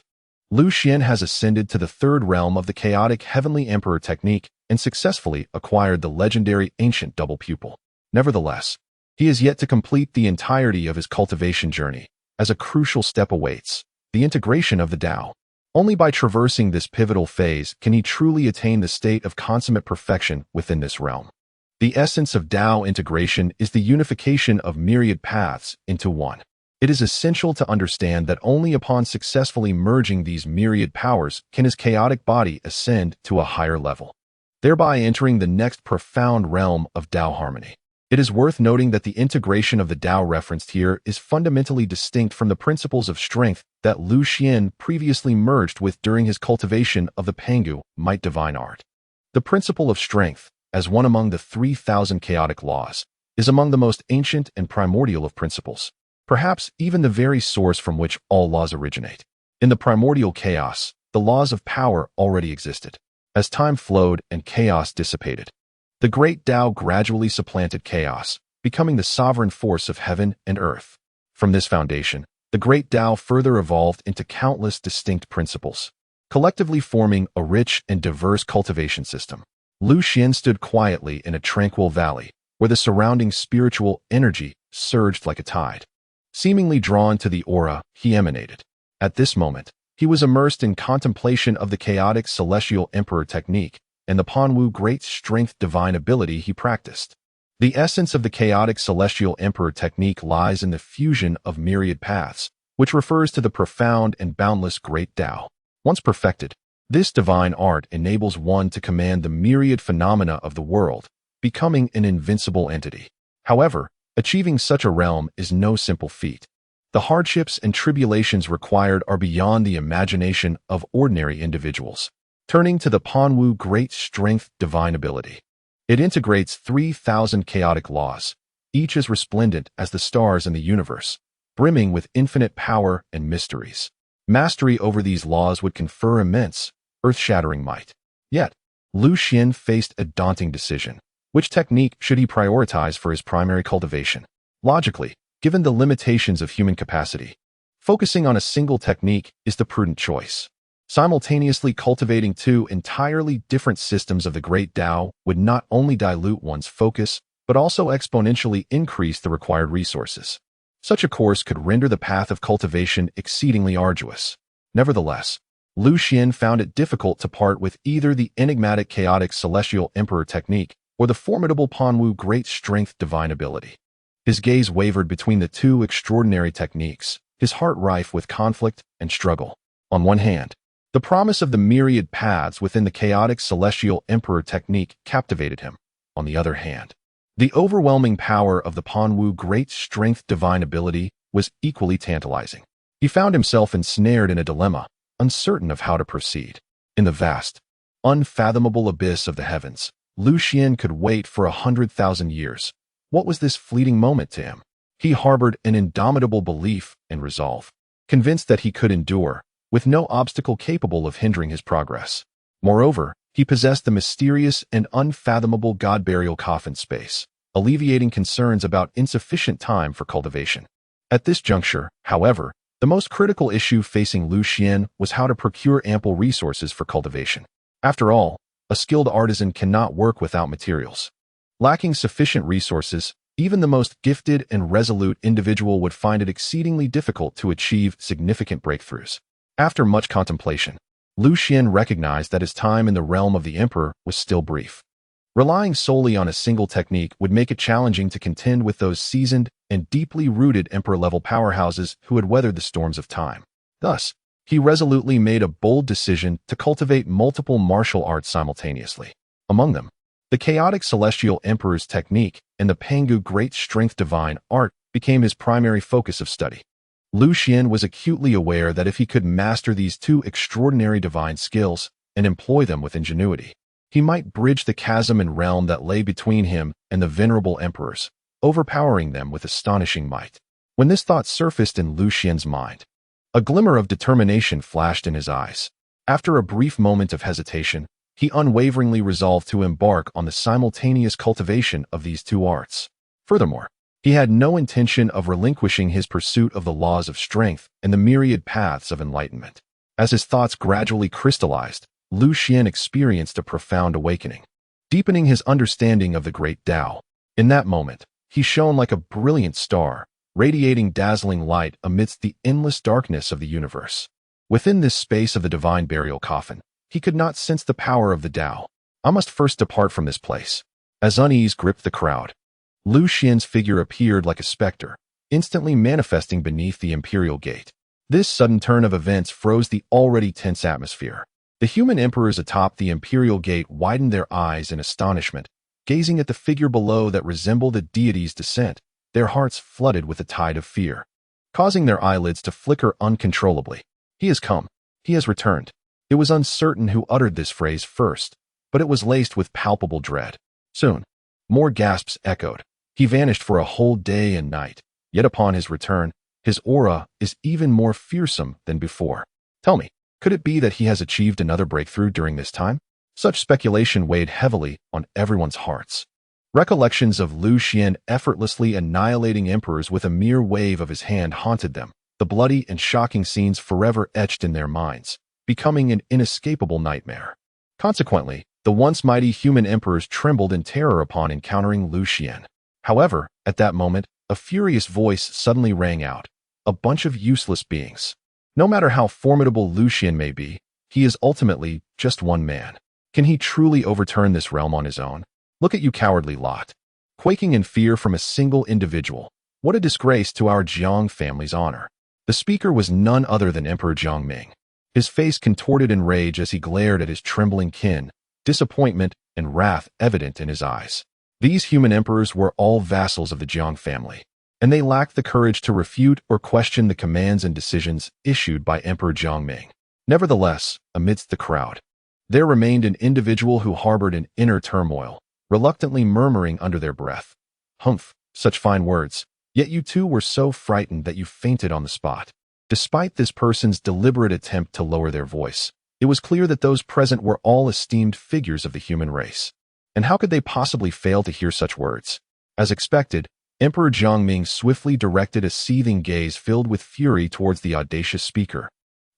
Lu Xuan has ascended to the third realm of the chaotic heavenly emperor technique and successfully acquired the legendary ancient double pupil. Nevertheless, he is yet to complete the entirety of his cultivation journey, as a crucial step awaits, the integration of the Tao. Only by traversing this pivotal phase can he truly attain the state of consummate perfection within this realm. The essence of Tao integration is the unification of myriad paths into one. It is essential to understand that only upon successfully merging these myriad powers can his chaotic body ascend to a higher level, thereby entering the next profound realm of Tao harmony. It is worth noting that the integration of the Tao referenced here is fundamentally distinct from the principles of strength that Lu Xuan previously merged with during his cultivation of the Pangu might divine art. The principle of strength, as one among the 3,000 chaotic laws, is among the most ancient and primordial of principles, perhaps even the very source from which all laws originate. In the primordial chaos, the laws of power already existed. As time flowed and chaos dissipated, the great Tao gradually supplanted chaos, becoming the sovereign force of heaven and earth. From this foundation, the great Tao further evolved into countless distinct principles, collectively forming a rich and diverse cultivation system. Lu Xuan stood quietly in a tranquil valley, where the surrounding spiritual energy surged like a tide. Seemingly drawn to the aura he emanated. At this moment, he was immersed in contemplation of the chaotic celestial emperor technique and the Panwu great strength divine ability he practiced. The essence of the chaotic celestial emperor technique lies in the fusion of myriad paths, which refers to the profound and boundless great Tao. Once perfected, this divine art enables one to command the myriad phenomena of the world, becoming an invincible entity. However, achieving such a realm is no simple feat. The hardships and tribulations required are beyond the imagination of ordinary individuals. Turning to the Panwu Great Strength Divine Ability. It integrates 3,000 chaotic laws, each as resplendent as the stars in the universe, brimming with infinite power and mysteries. Mastery over these laws would confer immense, earth-shattering might. Yet, Lu Xuan faced a daunting decision. Which technique should he prioritize for his primary cultivation? Logically, given the limitations of human capacity, focusing on a single technique is the prudent choice. Simultaneously cultivating two entirely different systems of the Great Tao would not only dilute one's focus, but also exponentially increase the required resources. Such a course could render the path of cultivation exceedingly arduous. Nevertheless, Lu Xuan found it difficult to part with either the enigmatic chaotic celestial emperor technique or the formidable Panwu Great Strength Divine Ability. His gaze wavered between the two extraordinary techniques, his heart rife with conflict and struggle. On one hand, the promise of the myriad paths within the chaotic celestial emperor technique captivated him. On the other hand, the overwhelming power of the Panwu Great Strength Divine Ability was equally tantalizing. He found himself ensnared in a dilemma, uncertain of how to proceed. In the vast, unfathomable abyss of the heavens, Lu Xuan could wait for 100,000 years. What was this fleeting moment to him? He harbored an indomitable belief and resolve, convinced that he could endure, with no obstacle capable of hindering his progress. Moreover, he possessed the mysterious and unfathomable God-burial coffin space, alleviating concerns about insufficient time for cultivation. At this juncture, however, the most critical issue facing Lu Xuan was how to procure ample resources for cultivation. After all, a skilled artisan cannot work without materials. Lacking sufficient resources, even the most gifted and resolute individual would find it exceedingly difficult to achieve significant breakthroughs. After much contemplation, Lu Xuan recognized that his time in the realm of the emperor was still brief. Relying solely on a single technique would make it challenging to contend with those seasoned and deeply rooted emperor-level powerhouses who had weathered the storms of time. Thus, he resolutely made a bold decision to cultivate multiple martial arts simultaneously. Among them, the chaotic celestial emperor's technique and the Panwu Great Strength Divine Art became his primary focus of study. Lu Xuan was acutely aware that if he could master these two extraordinary divine skills and employ them with ingenuity, he might bridge the chasm in realm that lay between him and the venerable emperors, overpowering them with astonishing might. When this thought surfaced in Lu Xuan's mind, a glimmer of determination flashed in his eyes. After a brief moment of hesitation, he unwaveringly resolved to embark on the simultaneous cultivation of these two arts. Furthermore, he had no intention of relinquishing his pursuit of the laws of strength and the myriad paths of enlightenment. As his thoughts gradually crystallized, Lu Xuan experienced a profound awakening, deepening his understanding of the Great Tao. In that moment, he shone like a brilliant star, radiating dazzling light amidst the endless darkness of the universe. Within this space of the divine burial coffin, he could not sense the power of the Tao. I must first depart from this place. As unease gripped the crowd, Lu Xuan's figure appeared like a specter, instantly manifesting beneath the imperial gate. This sudden turn of events froze the already tense atmosphere. The human emperors atop the imperial gate widened their eyes in astonishment, gazing at the figure below that resembled the deity's descent, their hearts flooded with a tide of fear, causing their eyelids to flicker uncontrollably. He has come. He has returned. It was uncertain who uttered this phrase first, but it was laced with palpable dread. Soon, more gasps echoed. He vanished for a whole day and night, yet upon his return, his aura is even more fearsome than before. Tell me, could it be that he has achieved another breakthrough during this time? Such speculation weighed heavily on everyone's hearts. Recollections of Lu Xuan effortlessly annihilating emperors with a mere wave of his hand haunted them, the bloody and shocking scenes forever etched in their minds, becoming an inescapable nightmare. Consequently, the once mighty human emperors trembled in terror upon encountering Lu Xuan. However, at that moment, a furious voice suddenly rang out. A bunch of useless beings. No matter how formidable Lu Xuan may be, he is ultimately just one man. Can he truly overturn this realm on his own? Look at you cowardly lot. Quaking in fear from a single individual. What a disgrace to our Jiang family's honor. The speaker was none other than Emperor Jiangming. His face contorted in rage as he glared at his trembling kin, disappointment and wrath evident in his eyes. These human emperors were all vassals of the Jiang family, and they lacked the courage to refute or question the commands and decisions issued by Emperor Jiangming. Nevertheless, amidst the crowd, there remained an individual who harbored an inner turmoil, reluctantly murmuring under their breath, "Humph, such fine words, yet you too were so frightened that you fainted on the spot." Despite this person's deliberate attempt to lower their voice, it was clear that those present were all esteemed figures of the human race. And how could they possibly fail to hear such words? As expected, Emperor Jiangming swiftly directed a seething gaze filled with fury towards the audacious speaker.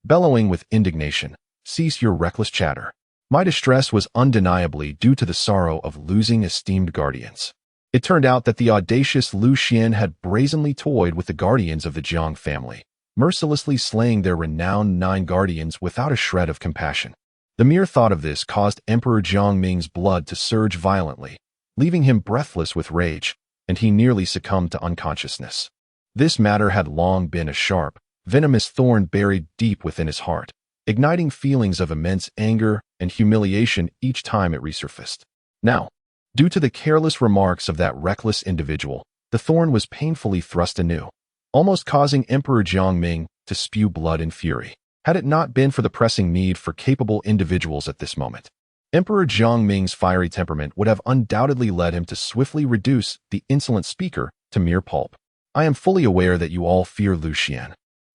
Bellowing with indignation, "Cease your reckless chatter. My distress was undeniably due to the sorrow of losing esteemed guardians." It turned out that the audacious Lu Xuan had brazenly toyed with the guardians of the Jiang family, mercilessly slaying their renowned 9 guardians without a shred of compassion. The mere thought of this caused Emperor Jiangming's blood to surge violently, leaving him breathless with rage, and he nearly succumbed to unconsciousness. This matter had long been a sharp, venomous thorn buried deep within his heart, igniting feelings of immense anger and humiliation each time it resurfaced. Now, due to the careless remarks of that reckless individual, the thorn was painfully thrust anew, almost causing Emperor Jiangming to spew blood in fury. Had it not been for the pressing need for capable individuals at this moment, Emperor Jiangming's fiery temperament would have undoubtedly led him to swiftly reduce the insolent speaker to mere pulp. I am fully aware that you all fear Lu Xuan,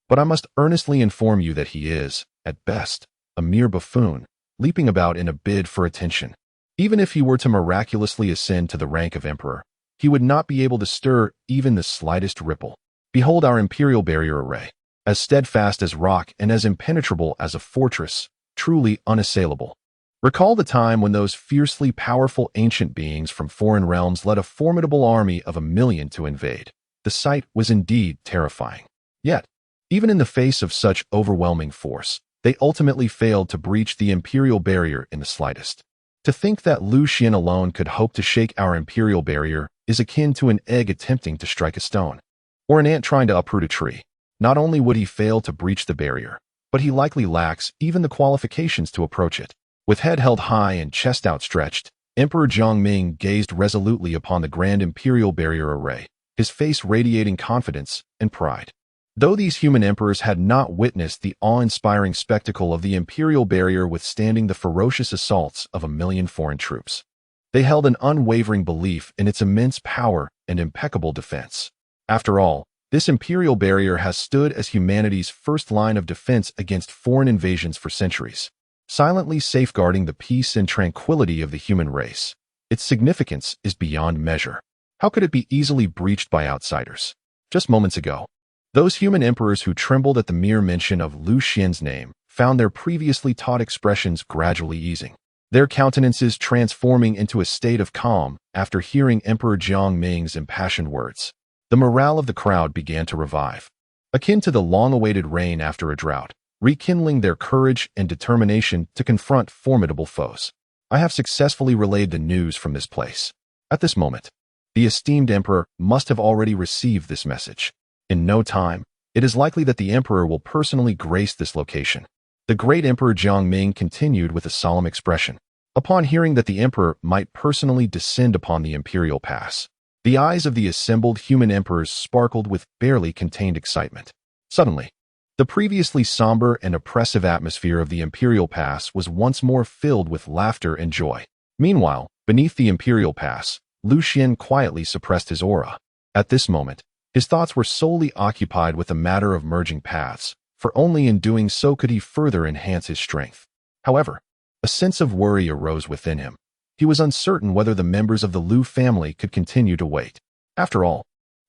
but I must earnestly inform you that he is, at best, a mere buffoon, leaping about in a bid for attention. Even if he were to miraculously ascend to the rank of emperor, he would not be able to stir even the slightest ripple. Behold our imperial barrier array, as steadfast as rock and as impenetrable as a fortress, truly unassailable. Recall the time when those fiercely powerful ancient beings from foreign realms led a formidable army of 1,000,000 to invade. The sight was indeed terrifying. Yet, even in the face of such overwhelming force, they ultimately failed to breach the imperial barrier in the slightest. To think that Lu Xuan alone could hope to shake our imperial barrier is akin to an egg attempting to strike a stone, or an ant trying to uproot a tree. Not only would he fail to breach the barrier, but he likely lacks even the qualifications to approach it. With head held high and chest outstretched, Emperor Jiangming gazed resolutely upon the grand imperial barrier array, his face radiating confidence and pride. Though these human emperors had not witnessed the awe-inspiring spectacle of the imperial barrier withstanding the ferocious assaults of 1,000,000 foreign troops, they held an unwavering belief in its immense power and impeccable defense. After all, this imperial barrier has stood as humanity's first line of defense against foreign invasions for centuries, silently safeguarding the peace and tranquility of the human race. Its significance is beyond measure. How could it be easily breached by outsiders? Just moments ago, those human emperors who trembled at the mere mention of Lu Xuan's name found their previously taught expressions gradually easing, their countenances transforming into a state of calm after hearing Emperor Jiangming's impassioned words. The morale of the crowd began to revive, akin to the long-awaited rain after a drought, rekindling their courage and determination to confront formidable foes. I have successfully relayed the news from this place. At this moment, the esteemed emperor must have already received this message. In no time, it is likely that the emperor will personally grace this location. The great Emperor Jiangming continued with a solemn expression. Upon hearing that the emperor might personally descend upon the imperial pass, the eyes of the assembled human emperors sparkled with barely contained excitement. Suddenly, the previously somber and oppressive atmosphere of the imperial pass was once more filled with laughter and joy. Meanwhile, beneath the imperial pass, Lu Xuan quietly suppressed his aura. At this moment, his thoughts were solely occupied with the matter of merging paths, for only in doing so could he further enhance his strength. However, a sense of worry arose within him. He was uncertain whether the members of the Lu family could continue to wait. After all,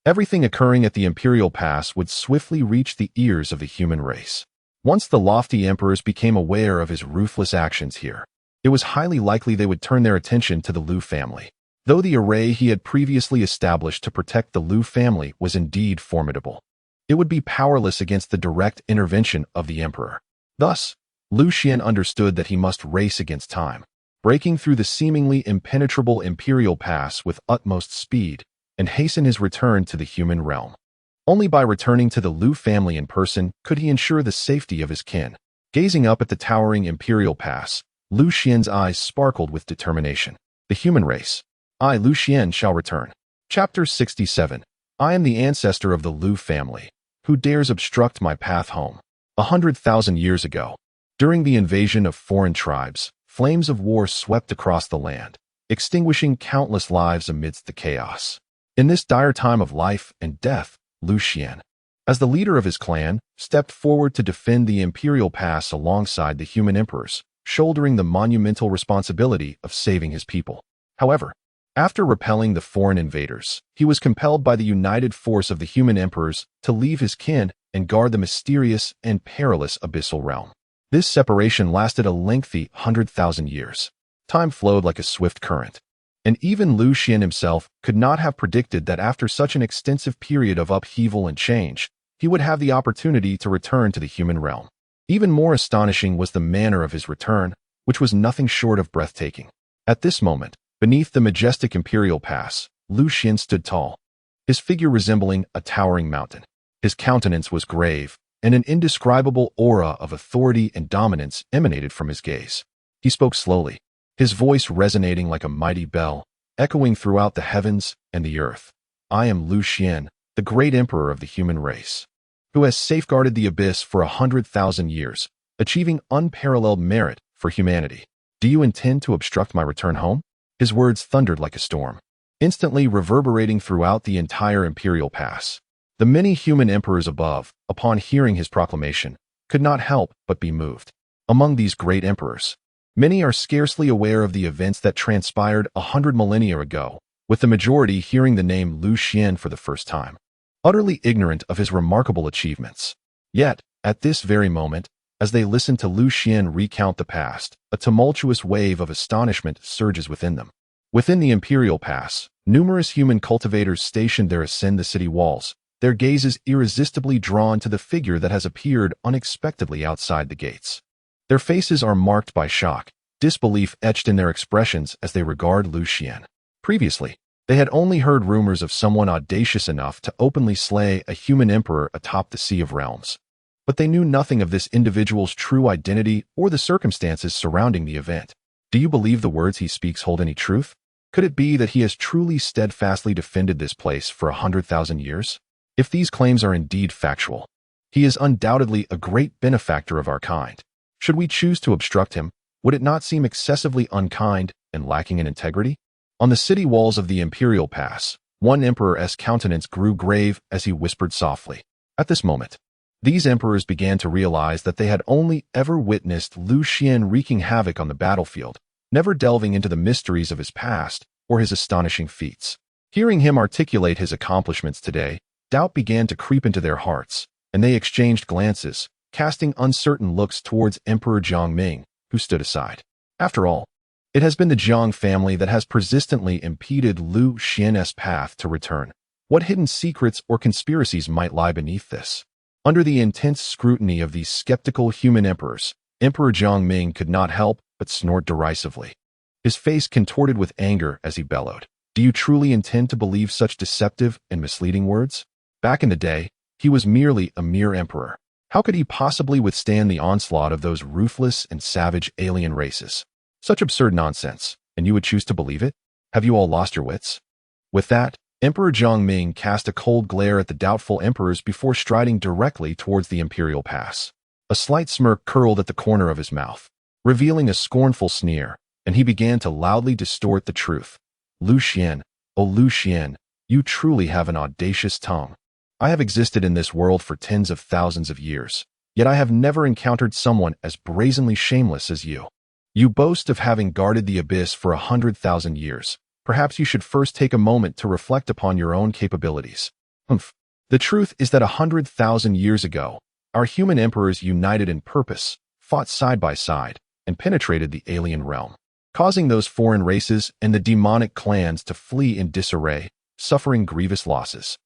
everything occurring at the imperial pass would swiftly reach the ears of the human race. Once the lofty emperors became aware of his ruthless actions here, it was highly likely they would turn their attention to the Lu family. Though the array he had previously established to protect the Lu family was indeed formidable, it would be powerless against the direct intervention of the emperor. Thus, Lu Xuan understood that he must race against time, breaking through the seemingly impenetrable imperial pass with utmost speed, and hasten his return to the human realm. Only by returning to the Lu family in person could he ensure the safety of his kin. Gazing up at the towering imperial pass, Lu Xuan's eyes sparkled with determination. The human race. I, Lu Xuan, shall return. Chapter 67. I am the ancestor of the Lu family. Who dares obstruct my path home? 100,000 years ago, during the invasion of foreign tribes, flames of war swept across the land, extinguishing countless lives amidst the chaos. In this dire time of life and death, Lu Xuan, as the leader of his clan, stepped forward to defend the imperial pass alongside the human emperors, shouldering the monumental responsibility of saving his people. However, after repelling the foreign invaders, he was compelled by the united force of the human emperors to leave his kin and guard the mysterious and perilous abyssal realm. This separation lasted a lengthy 100,000 years. Time flowed like a swift current, and even Lu Xuan himself could not have predicted that after such an extensive period of upheaval and change, he would have the opportunity to return to the human realm. Even more astonishing was the manner of his return, which was nothing short of breathtaking. At this moment, beneath the majestic imperial pass, Lu Xuan stood tall, his figure resembling a towering mountain. His countenance was grave, and an indescribable aura of authority and dominance emanated from his gaze. He spoke slowly, his voice resonating like a mighty bell, echoing throughout the heavens and the earth. I am Lu Xuan, the great emperor of the human race, who has safeguarded the abyss for 100,000 years, achieving unparalleled merit for humanity. Do you intend to obstruct my return home? His words thundered like a storm, instantly reverberating throughout the entire imperial pass. The many human emperors above, upon hearing his proclamation, could not help but be moved. Among these great emperors, many are scarcely aware of the events that transpired 100 millennia ago, with the majority hearing the name Lu Xuan for the first time, utterly ignorant of his remarkable achievements. Yet, at this very moment, as they listen to Lu Xuan recount the past, a tumultuous wave of astonishment surges within them. Within the imperial pass, numerous human cultivators stationed there ascend the city walls, their gazes irresistibly drawn to the figure that has appeared unexpectedly outside the gates. Their faces are marked by shock, disbelief etched in their expressions as they regard Lu Xuan. Previously, they had only heard rumors of someone audacious enough to openly slay a human emperor atop the Sea of Realms. But they knew nothing of this individual's true identity or the circumstances surrounding the event. Do you believe the words he speaks hold any truth? Could it be that he has truly steadfastly defended this place for 100,000 years? If these claims are indeed factual, he is undoubtedly a great benefactor of our kind. Should we choose to obstruct him, would it not seem excessively unkind and lacking in integrity? On the city walls of the Imperial Pass, one emperor's countenance grew grave as he whispered softly. At this moment, these emperors began to realize that they had only ever witnessed Lu Xuan wreaking havoc on the battlefield, never delving into the mysteries of his past or his astonishing feats. Hearing him articulate his accomplishments today, doubt began to creep into their hearts, and they exchanged glances, casting uncertain looks towards Emperor Jiangming, who stood aside. After all, it has been the Jiang family that has persistently impeded Lu Xuan's path to return. What hidden secrets or conspiracies might lie beneath this? Under the intense scrutiny of these skeptical human emperors, Emperor Jiangming could not help but snort derisively. His face contorted with anger as he bellowed. Do you truly intend to believe such deceptive and misleading words? Back in the day, he was merely a mere emperor. How could he possibly withstand the onslaught of those ruthless and savage alien races? Such absurd nonsense, and you would choose to believe it? Have you all lost your wits? With that, Emperor Jiangming cast a cold glare at the doubtful emperors before striding directly towards the Imperial Pass. A slight smirk curled at the corner of his mouth, revealing a scornful sneer, and he began to loudly distort the truth. Lu Xuan, oh Lu Xuan, you truly have an audacious tongue. I have existed in this world for tens of thousands of years, yet I have never encountered someone as brazenly shameless as you. You boast of having guarded the abyss for 100,000 years. Perhaps you should first take a moment to reflect upon your own capabilities. The truth is that 100,000 years ago, our human emperors united in purpose, fought side by side, and penetrated the alien realm, causing those foreign races and the demonic clans to flee in disarray, suffering grievous losses.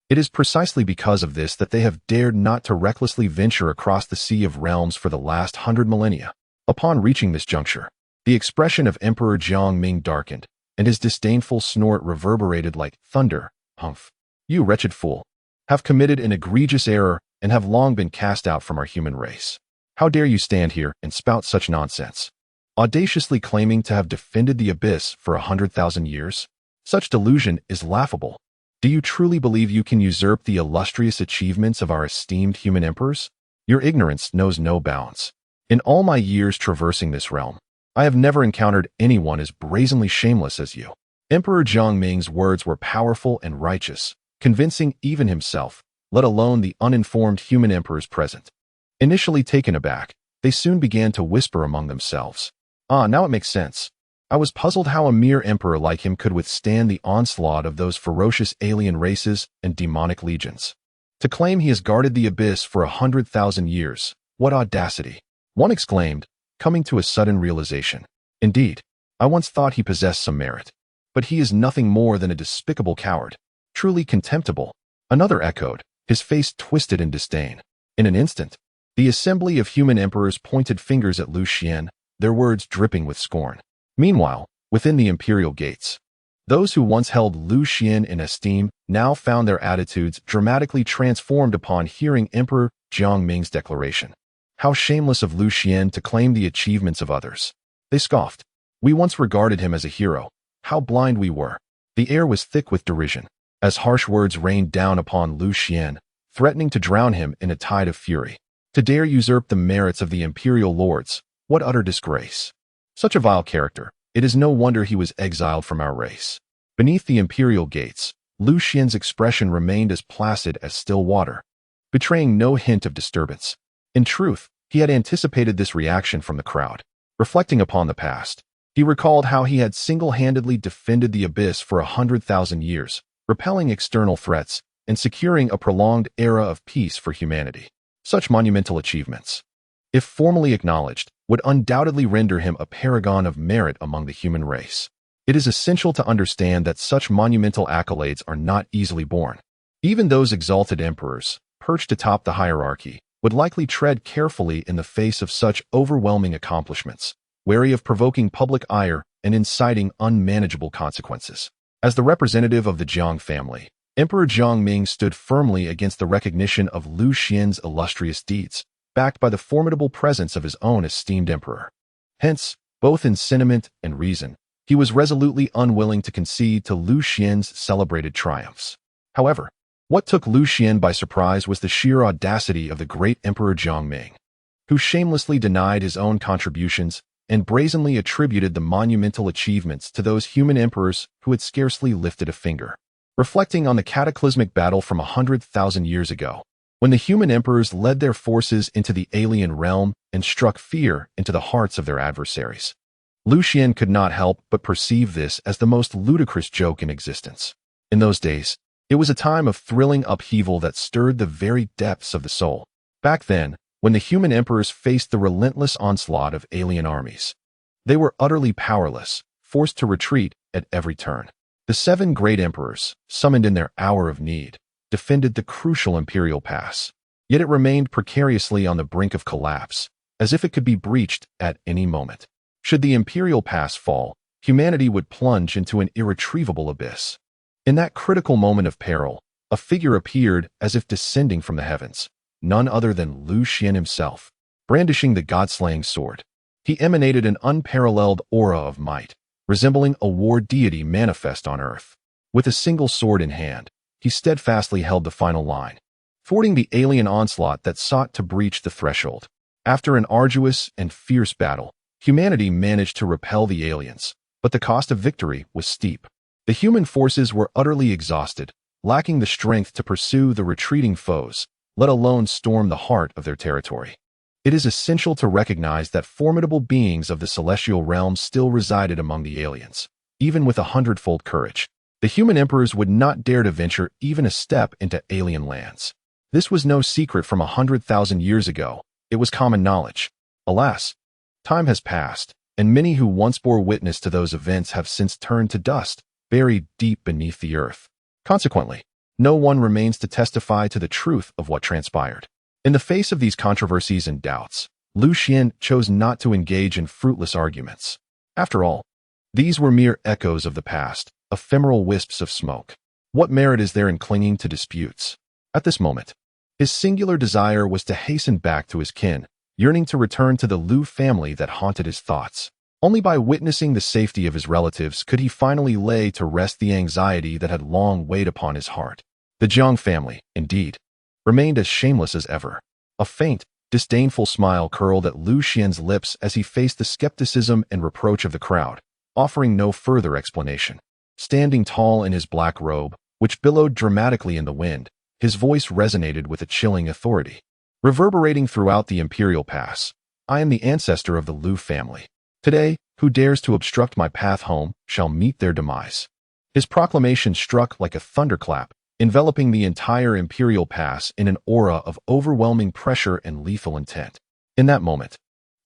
It is precisely because of this that they have dared not to recklessly venture across the Sea of Realms for the last 100 millennia. Upon reaching this juncture, the expression of Emperor Jiangming darkened, and his disdainful snort reverberated like thunder. Humph! You wretched fool, have committed an egregious error and have long been cast out from our human race. How dare you stand here and spout such nonsense? Audaciously claiming to have defended the abyss for 100,000 years? Such delusion is laughable. Do you truly believe you can usurp the illustrious achievements of our esteemed human emperors? Your ignorance knows no bounds. In all my years traversing this realm, I have never encountered anyone as brazenly shameless as you. Emperor Jiangming's words were powerful and righteous, convincing even himself, let alone the uninformed human emperors present. Initially taken aback, they soon began to whisper among themselves. Ah, now it makes sense. I was puzzled how a mere emperor like him could withstand the onslaught of those ferocious alien races and demonic legions. To claim he has guarded the abyss for 100,000 years, what audacity! One exclaimed, coming to a sudden realization. Indeed, I once thought he possessed some merit. But he is nothing more than a despicable coward, truly contemptible. Another echoed, his face twisted in disdain. In an instant, the assembly of human emperors pointed fingers at Lu Xuan, their words dripping with scorn. Meanwhile, within the imperial gates, those who once held Lu Xuan in esteem now found their attitudes dramatically transformed upon hearing Emperor Jiangming's declaration. How shameless of Lu Xuan to claim the achievements of others. They scoffed. We once regarded him as a hero. How blind we were. The air was thick with derision, as harsh words rained down upon Lu Xuan, threatening to drown him in a tide of fury. To dare usurp the merits of the imperial lords, what utter disgrace. Such a vile character, it is no wonder he was exiled from our race. Beneath the imperial gates, Lu Xuan's expression remained as placid as still water, betraying no hint of disturbance. In truth, he had anticipated this reaction from the crowd. Reflecting upon the past, he recalled how he had single-handedly defended the abyss for 100,000 years, repelling external threats and securing a prolonged era of peace for humanity. Such monumental achievements, if formally acknowledged, would undoubtedly render him a paragon of merit among the human race. It is essential to understand that such monumental accolades are not easily borne. Even those exalted emperors, perched atop the hierarchy, would likely tread carefully in the face of such overwhelming accomplishments, wary of provoking public ire and inciting unmanageable consequences. As the representative of the Jiang family, Emperor Jiangming stood firmly against the recognition of Lu Xuan's illustrious deeds, backed by the formidable presence of his own esteemed emperor. Hence, both in sentiment and reason, he was resolutely unwilling to concede to Lu Xuan's celebrated triumphs. However, what took Lu Xuan by surprise was the sheer audacity of the great Emperor Jiangming, who shamelessly denied his own contributions and brazenly attributed the monumental achievements to those human emperors who had scarcely lifted a finger. Reflecting on the cataclysmic battle from 100,000 years ago, when the human emperors led their forces into the alien realm and struck fear into the hearts of their adversaries, Lu Xuan could not help but perceive this as the most ludicrous joke in existence. In those days, it was a time of thrilling upheaval that stirred the very depths of the soul. Back then, when the human emperors faced the relentless onslaught of alien armies, they were utterly powerless, forced to retreat at every turn. The 7 great emperors, summoned in their hour of need, defended the crucial imperial pass. Yet it remained precariously on the brink of collapse, as if it could be breached at any moment. Should the imperial pass fall, humanity would plunge into an irretrievable abyss. In that critical moment of peril, a figure appeared as if descending from the heavens, none other than Lu Xuan himself, brandishing the god-slaying sword. He emanated an unparalleled aura of might, resembling a war deity manifest on earth. With a single sword in hand, he steadfastly held the final line, thwarting the alien onslaught that sought to breach the threshold. After an arduous and fierce battle, humanity managed to repel the aliens, but the cost of victory was steep. The human forces were utterly exhausted, lacking the strength to pursue the retreating foes, let alone storm the heart of their territory. It is essential to recognize that formidable beings of the celestial realm still resided among the aliens. Even with 100-fold courage, the human emperors would not dare to venture even a step into alien lands. This was no secret from 100,000 years ago. It was common knowledge. Alas, time has passed, and many who once bore witness to those events have since turned to dust, buried deep beneath the earth. Consequently, no one remains to testify to the truth of what transpired. In the face of these controversies and doubts, Lu Xuan chose not to engage in fruitless arguments. After all, these were mere echoes of the past, ephemeral wisps of smoke. What merit is there in clinging to disputes? At this moment, his singular desire was to hasten back to his kin, yearning to return to the Lu family that haunted his thoughts. Only by witnessing the safety of his relatives could he finally lay to rest the anxiety that had long weighed upon his heart. The Jiang family, indeed, remained as shameless as ever. A faint, Disdainful smile curled at Lu Xuan's lips as he faced the skepticism and reproach of the crowd, offering no further explanation. Standing tall in his black robe, which billowed dramatically in the wind, his voice resonated with a chilling authority. Reverberating throughout the Imperial Pass, I am the ancestor of the Lu family. Today, who dares to obstruct my path home shall meet their demise. His proclamation struck like a thunderclap, enveloping the entire Imperial Pass in an aura of overwhelming pressure and lethal intent. In that moment,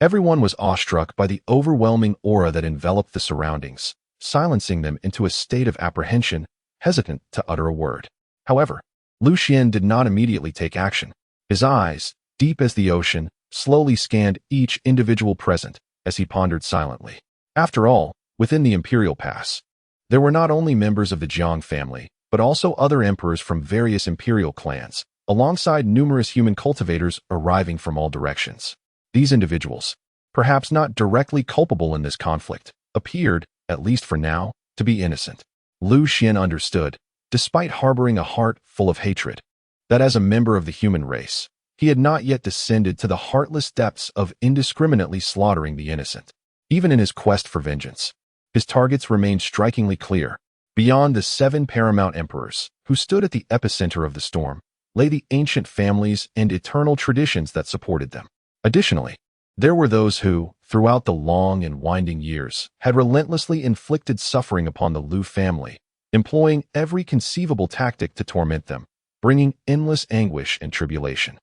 everyone was awestruck by the overwhelming aura that enveloped the surroundings, silencing them into a state of apprehension, hesitant to utter a word. However, Lu Xuan did not immediately take action. His eyes, deep as the ocean, slowly scanned each individual present as he pondered silently. After all, within the Imperial Pass, there were not only members of the Jiang family, but also other emperors from various imperial clans, alongside numerous human cultivators arriving from all directions. These individuals, perhaps not directly culpable in this conflict, appeared, at least for now, to be innocent. Lu Xuan understood, despite harboring a heart full of hatred, that as a member of the human race, he had not yet descended to the heartless depths of indiscriminately slaughtering the innocent. Even in his quest for vengeance, his targets remained strikingly clear. Beyond the 7 paramount emperors, who stood at the epicenter of the storm, lay the ancient families and eternal traditions that supported them. Additionally, there were those who, throughout the long and winding years, had relentlessly inflicted suffering upon the Lu family, employing every conceivable tactic to torment them, bringing endless anguish and tribulation.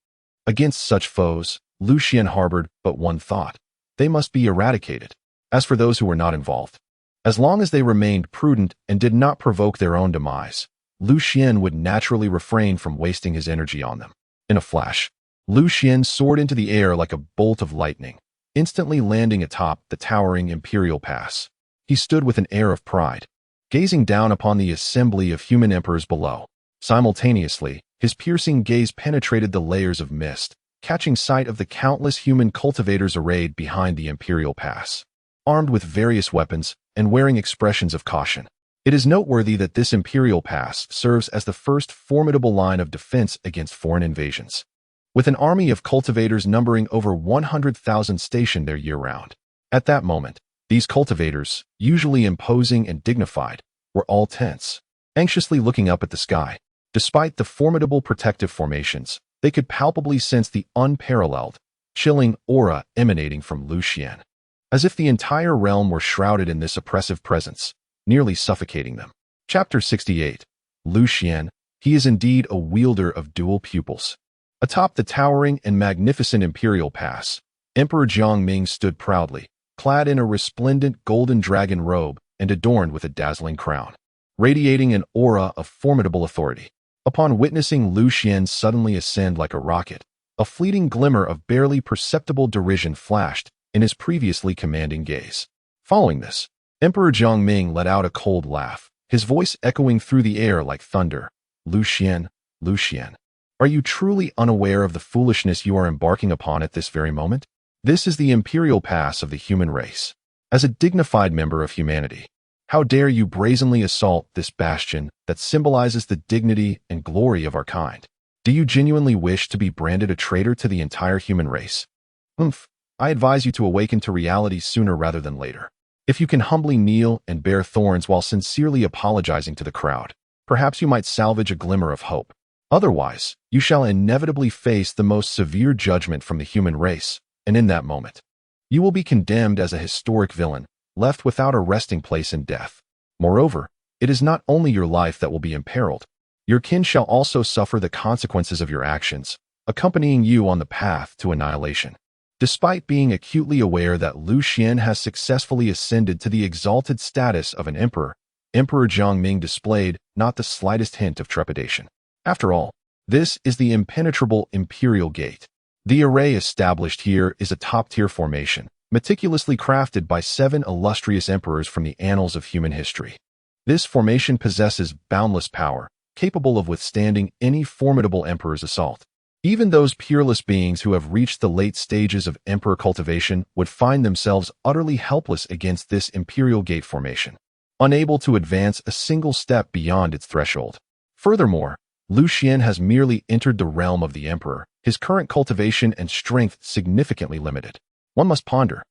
Against such foes, Lu Xuan harbored but one thought: they must be eradicated. As for those who were not involved, as long as they remained prudent and did not provoke their own demise, Lu Xuan would naturally refrain from wasting his energy on them. In a flash, Lu Xuan soared into the air like a bolt of lightning, instantly landing atop the towering Imperial Pass. He stood with an air of pride, gazing down upon the assembly of human emperors below. Simultaneously, his piercing gaze penetrated the layers of mist, catching sight of the countless human cultivators arrayed behind the Imperial Pass, armed with various weapons and wearing expressions of caution. It is noteworthy that this Imperial Pass serves as the first formidable line of defense against foreign invasions, with an army of cultivators numbering over 100,000 stationed there year-round. At that moment, these cultivators, usually imposing and dignified, were all tense, anxiously looking up at the sky. Despite the formidable protective formations, they could palpably sense the unparalleled, chilling aura emanating from Lu Xuan, as if the entire realm were shrouded in this oppressive presence, nearly suffocating them. Chapter 68. Lu Xuan, he is indeed a wielder of dual pupils. Atop the towering and magnificent Imperial Pass, Emperor Jiangming stood proudly, clad in a resplendent golden dragon robe and adorned with a dazzling crown, radiating an aura of formidable authority. Upon witnessing Lu Xuan suddenly ascend like a rocket, a fleeting glimmer of barely perceptible derision flashed in his previously commanding gaze. Following this, Emperor Jiangming let out a cold laugh, his voice echoing through the air like thunder. Lu Xuan, are you truly unaware of the foolishness you are embarking upon at this very moment? This is the Imperial Pass of the human race. As a dignified member of humanity, how dare you brazenly assault this bastion that symbolizes the dignity and glory of our kind? Do you genuinely wish to be branded a traitor to the entire human race? I advise you to awaken to reality sooner rather than later. If you can humbly kneel and bear thorns while sincerely apologizing to the crowd, perhaps you might salvage a glimmer of hope. Otherwise, you shall inevitably face the most severe judgment from the human race, and in that moment, you will be condemned as a historic villain, left without a resting place in death. Moreover, it is not only your life that will be imperiled. Your kin shall also suffer the consequences of your actions, accompanying you on the path to annihilation. Despite being acutely aware that Lu Xuan has successfully ascended to the exalted status of an emperor, Emperor Jiangming displayed not the slightest hint of trepidation. After all, this is the impenetrable Imperial Gate. The array established here is a top-tier formation, meticulously crafted by 7 illustrious emperors from the annals of human history. This formation possesses boundless power, capable of withstanding any formidable emperor's assault. Even those peerless beings who have reached the late stages of emperor cultivation would find themselves utterly helpless against this Imperial Gate formation, unable to advance a single step beyond its threshold. Furthermore, Lu Xuan has merely entered the realm of the emperor, his current cultivation and strength significantly limited. One must ponder,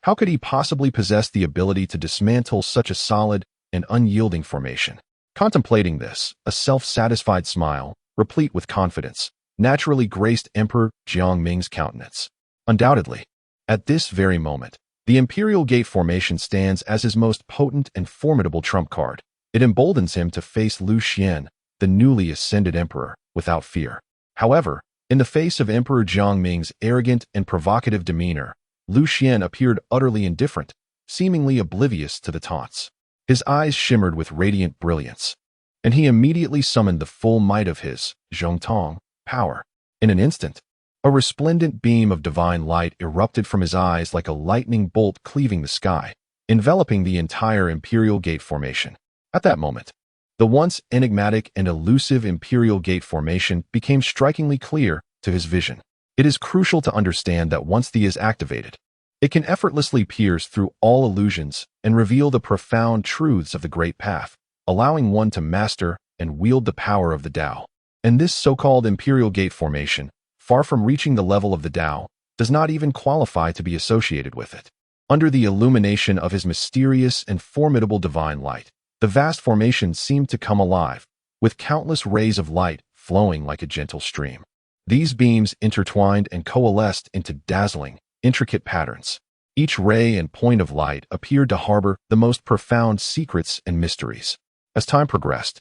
how could he possibly possess the ability to dismantle such a solid and unyielding formation? Contemplating this, a self-satisfied smile, replete with confidence, naturally graced Emperor Jiangming's countenance. Undoubtedly, at this very moment, the Imperial Gate formation stands as his most potent and formidable trump card. It emboldens him to face Lu Xuan, the newly ascended emperor, without fear. However, in the face of Emperor Jiangming's arrogant and provocative demeanor, Lu Xuan appeared utterly indifferent, seemingly oblivious to the taunts. His eyes shimmered with radiant brilliance, and he immediately summoned the full might of his Zhongtong power. In an instant, a resplendent beam of divine light erupted from his eyes like a lightning bolt cleaving the sky, enveloping the entire Imperial Gate formation. At that moment, the once enigmatic and elusive Imperial Gate formation became strikingly clear to his vision. It is crucial to understand that once the is activated, it can effortlessly pierce through all illusions and reveal the profound truths of the Great Path, allowing one to master and wield the power of the Tao. And this so-called Imperial Gate formation, far from reaching the level of the Tao, does not even qualify to be associated with it. Under the illumination of his mysterious and formidable divine light, the vast formation seemed to come alive, with countless rays of light flowing like a gentle stream. These beams intertwined and coalesced into dazzling, intricate patterns. Each ray and point of light appeared to harbor the most profound secrets and mysteries. As time progressed,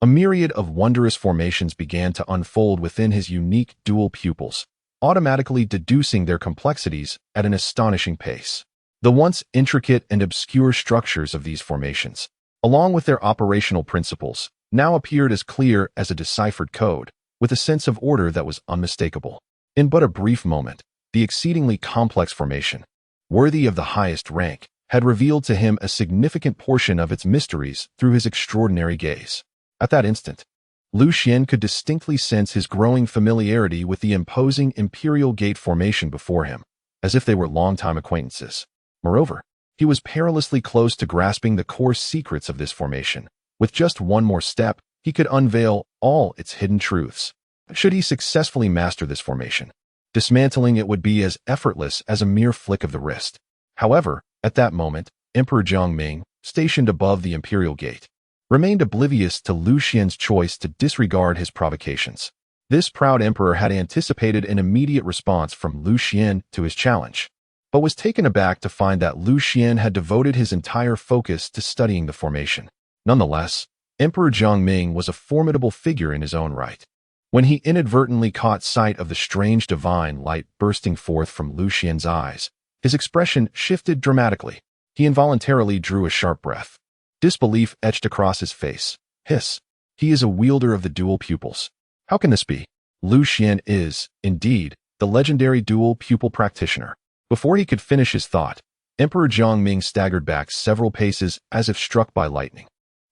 a myriad of wondrous formations began to unfold within his unique dual pupils, automatically deducing their complexities at an astonishing pace. The once intricate and obscure structures of these formations, along with their operational principles, now appeared as clear as a deciphered code, with a sense of order that was unmistakable. In but a brief moment, the exceedingly complex formation, worthy of the highest rank, had revealed to him a significant portion of its mysteries through his extraordinary gaze. At that instant, Lu Xuan could distinctly sense his growing familiarity with the imposing Imperial Gate formation before him, as if they were longtime acquaintances. Moreover, he was perilously close to grasping the core secrets of this formation. With just one more step, he could unveil all its hidden truths. Should he successfully master this formation, dismantling it would be as effortless as a mere flick of the wrist. However, at that moment, Emperor Jiangming, stationed above the Imperial Gate, remained oblivious to Lu Xuan's choice to disregard his provocations. This proud emperor had anticipated an immediate response from Lu Xuan to his challenge, but was taken aback to find that Lu Xuan had devoted his entire focus to studying the formation. Nonetheless, Emperor Jiangming was a formidable figure in his own right. When he inadvertently caught sight of the strange divine light bursting forth from Lu Xuan's eyes, his expression shifted dramatically. He involuntarily drew a sharp breath. Disbelief etched across his face. Hiss. He is a wielder of the dual pupils. How can this be? Lu Xuan is, indeed, the legendary dual pupil practitioner. Before he could finish his thought, Emperor Jiangming staggered back several paces as if struck by lightning.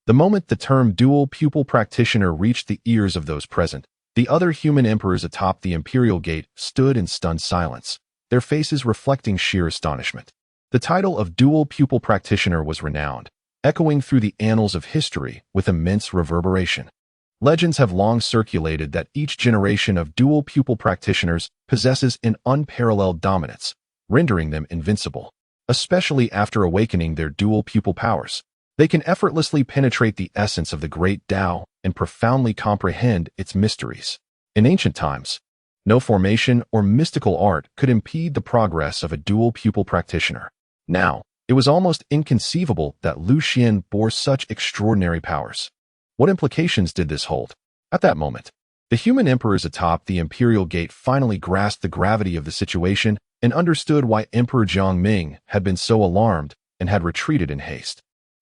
The moment the term dual pupil practitioner reached the ears of those present, the other human emperors atop the Imperial Gate stood in stunned silence, their faces reflecting sheer astonishment. The title of dual pupil practitioner was renowned, echoing through the annals of history with immense reverberation. Legends have long circulated that each generation of dual pupil practitioners possesses an unparalleled dominance, rendering them invincible. Especially after awakening their dual pupil powers, they can effortlessly penetrate the essence of the great Tao and profoundly comprehend its mysteries. In ancient times, no formation or mystical art could impede the progress of a dual pupil practitioner. Now, it was almost inconceivable that Lu Xuan bore such extraordinary powers. What implications did this hold? At that moment, the human emperors atop the Imperial Gate finally grasped the gravity of the situation and understood why Emperor Jiangming had been so alarmed and had retreated in haste.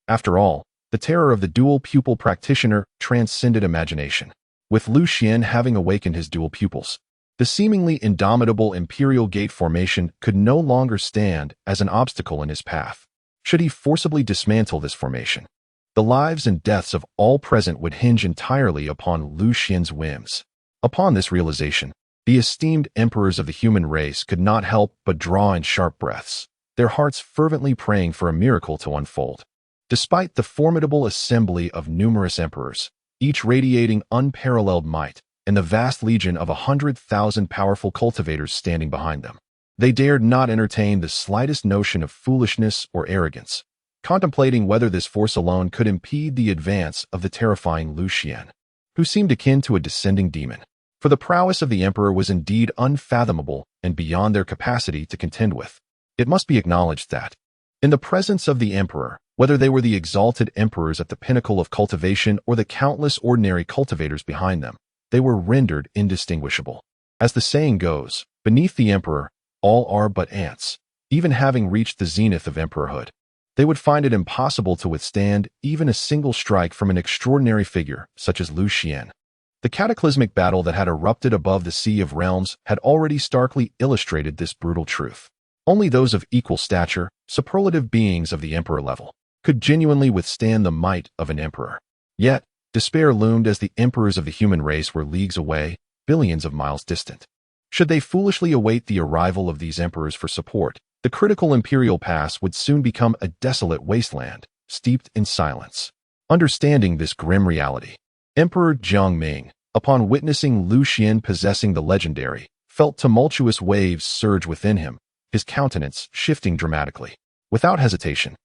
After all, the terror of the dual pupil practitioner transcended imagination. With Lu Xuan having awakened his dual pupils, the seemingly indomitable Imperial Gate formation could no longer stand as an obstacle in his path. Should he forcibly dismantle this formation, the lives and deaths of all present would hinge entirely upon Lu Xuan's whims. Upon this realization, the esteemed emperors of the human race could not help but draw in sharp breaths, their hearts fervently praying for a miracle to unfold. Despite the formidable assembly of numerous emperors, each radiating unparalleled might, and the vast legion of 100,000 powerful cultivators standing behind them. They dared not entertain the slightest notion of foolishness or arrogance, contemplating whether this force alone could impede the advance of the terrifying Lu Xuan, who seemed akin to a descending demon. For the prowess of the emperor was indeed unfathomable and beyond their capacity to contend with. It must be acknowledged that, in the presence of the emperor, whether they were the exalted emperors at the pinnacle of cultivation or the countless ordinary cultivators behind them, they were rendered indistinguishable. As the saying goes, beneath the emperor, all are but ants. Even having reached the zenith of emperorhood, they would find it impossible to withstand even a single strike from an extraordinary figure such as Lu Xuan. The cataclysmic battle that had erupted above the Sea of Realms had already starkly illustrated this brutal truth. Only those of equal stature, superlative beings of the emperor level, could genuinely withstand the might of an emperor. Yet, despair loomed as the emperors of the human race were leagues away, billions of miles distant. Should they foolishly await the arrival of these emperors for support, the critical imperial pass would soon become a desolate wasteland, steeped in silence. Understanding this grim reality, Emperor Jiangming, upon witnessing Lu Xuan possessing the legendary, felt tumultuous waves surge within him, his countenance shifting dramatically. Without hesitation,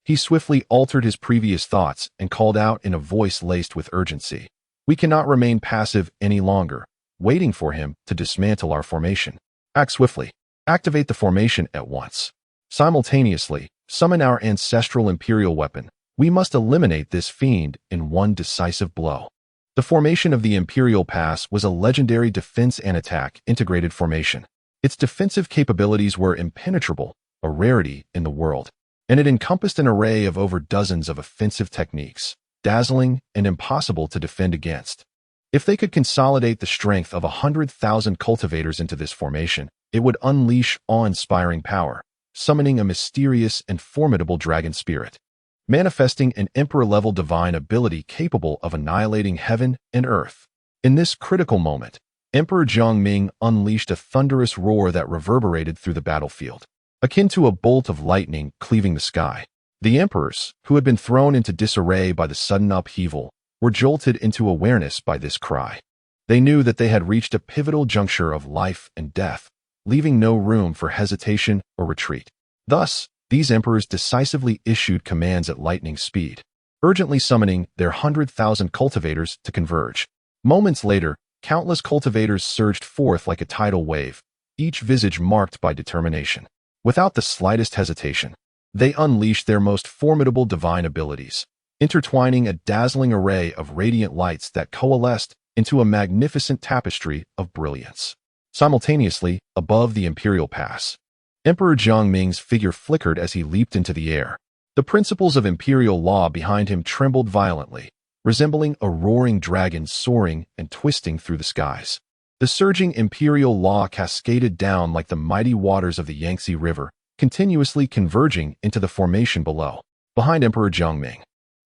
he swiftly altered his previous thoughts and called out in a voice laced with urgency, "We cannot remain passive any longer, waiting for him to dismantle our formation. Act swiftly. Activate the formation at once. Simultaneously, summon our ancestral imperial weapon. We must eliminate this fiend in one decisive blow." The formation of the Imperial Pass was a legendary defense and attack integrated formation. Its defensive capabilities were impenetrable, a rarity in the world, and it encompassed an array of over dozens of offensive techniques, dazzling and impossible to defend against. If they could consolidate the strength of 100,000 cultivators into this formation, it would unleash awe-inspiring power, summoning a mysterious and formidable dragon spirit, manifesting an emperor-level divine ability capable of annihilating heaven and earth. In this critical moment, Emperor Jiangming unleashed a thunderous roar that reverberated through the battlefield, akin to a bolt of lightning cleaving the sky. The emperors, who had been thrown into disarray by the sudden upheaval, were jolted into awareness by this cry. They knew that they had reached a pivotal juncture of life and death, leaving no room for hesitation or retreat. Thus, these emperors decisively issued commands at lightning speed, urgently summoning their 100,000 cultivators to converge. Moments later, countless cultivators surged forth like a tidal wave, each visage marked by determination. Without the slightest hesitation, they unleashed their most formidable divine abilities, intertwining a dazzling array of radiant lights that coalesced into a magnificent tapestry of brilliance. Simultaneously, above the Imperial Pass, Emperor Jiangming's figure flickered as he leaped into the air. The principles of imperial law behind him trembled violently, resembling a roaring dragon soaring and twisting through the skies. The surging imperial law cascaded down like the mighty waters of the Yangtze River, continuously converging into the formation below. Behind Emperor Jiangming,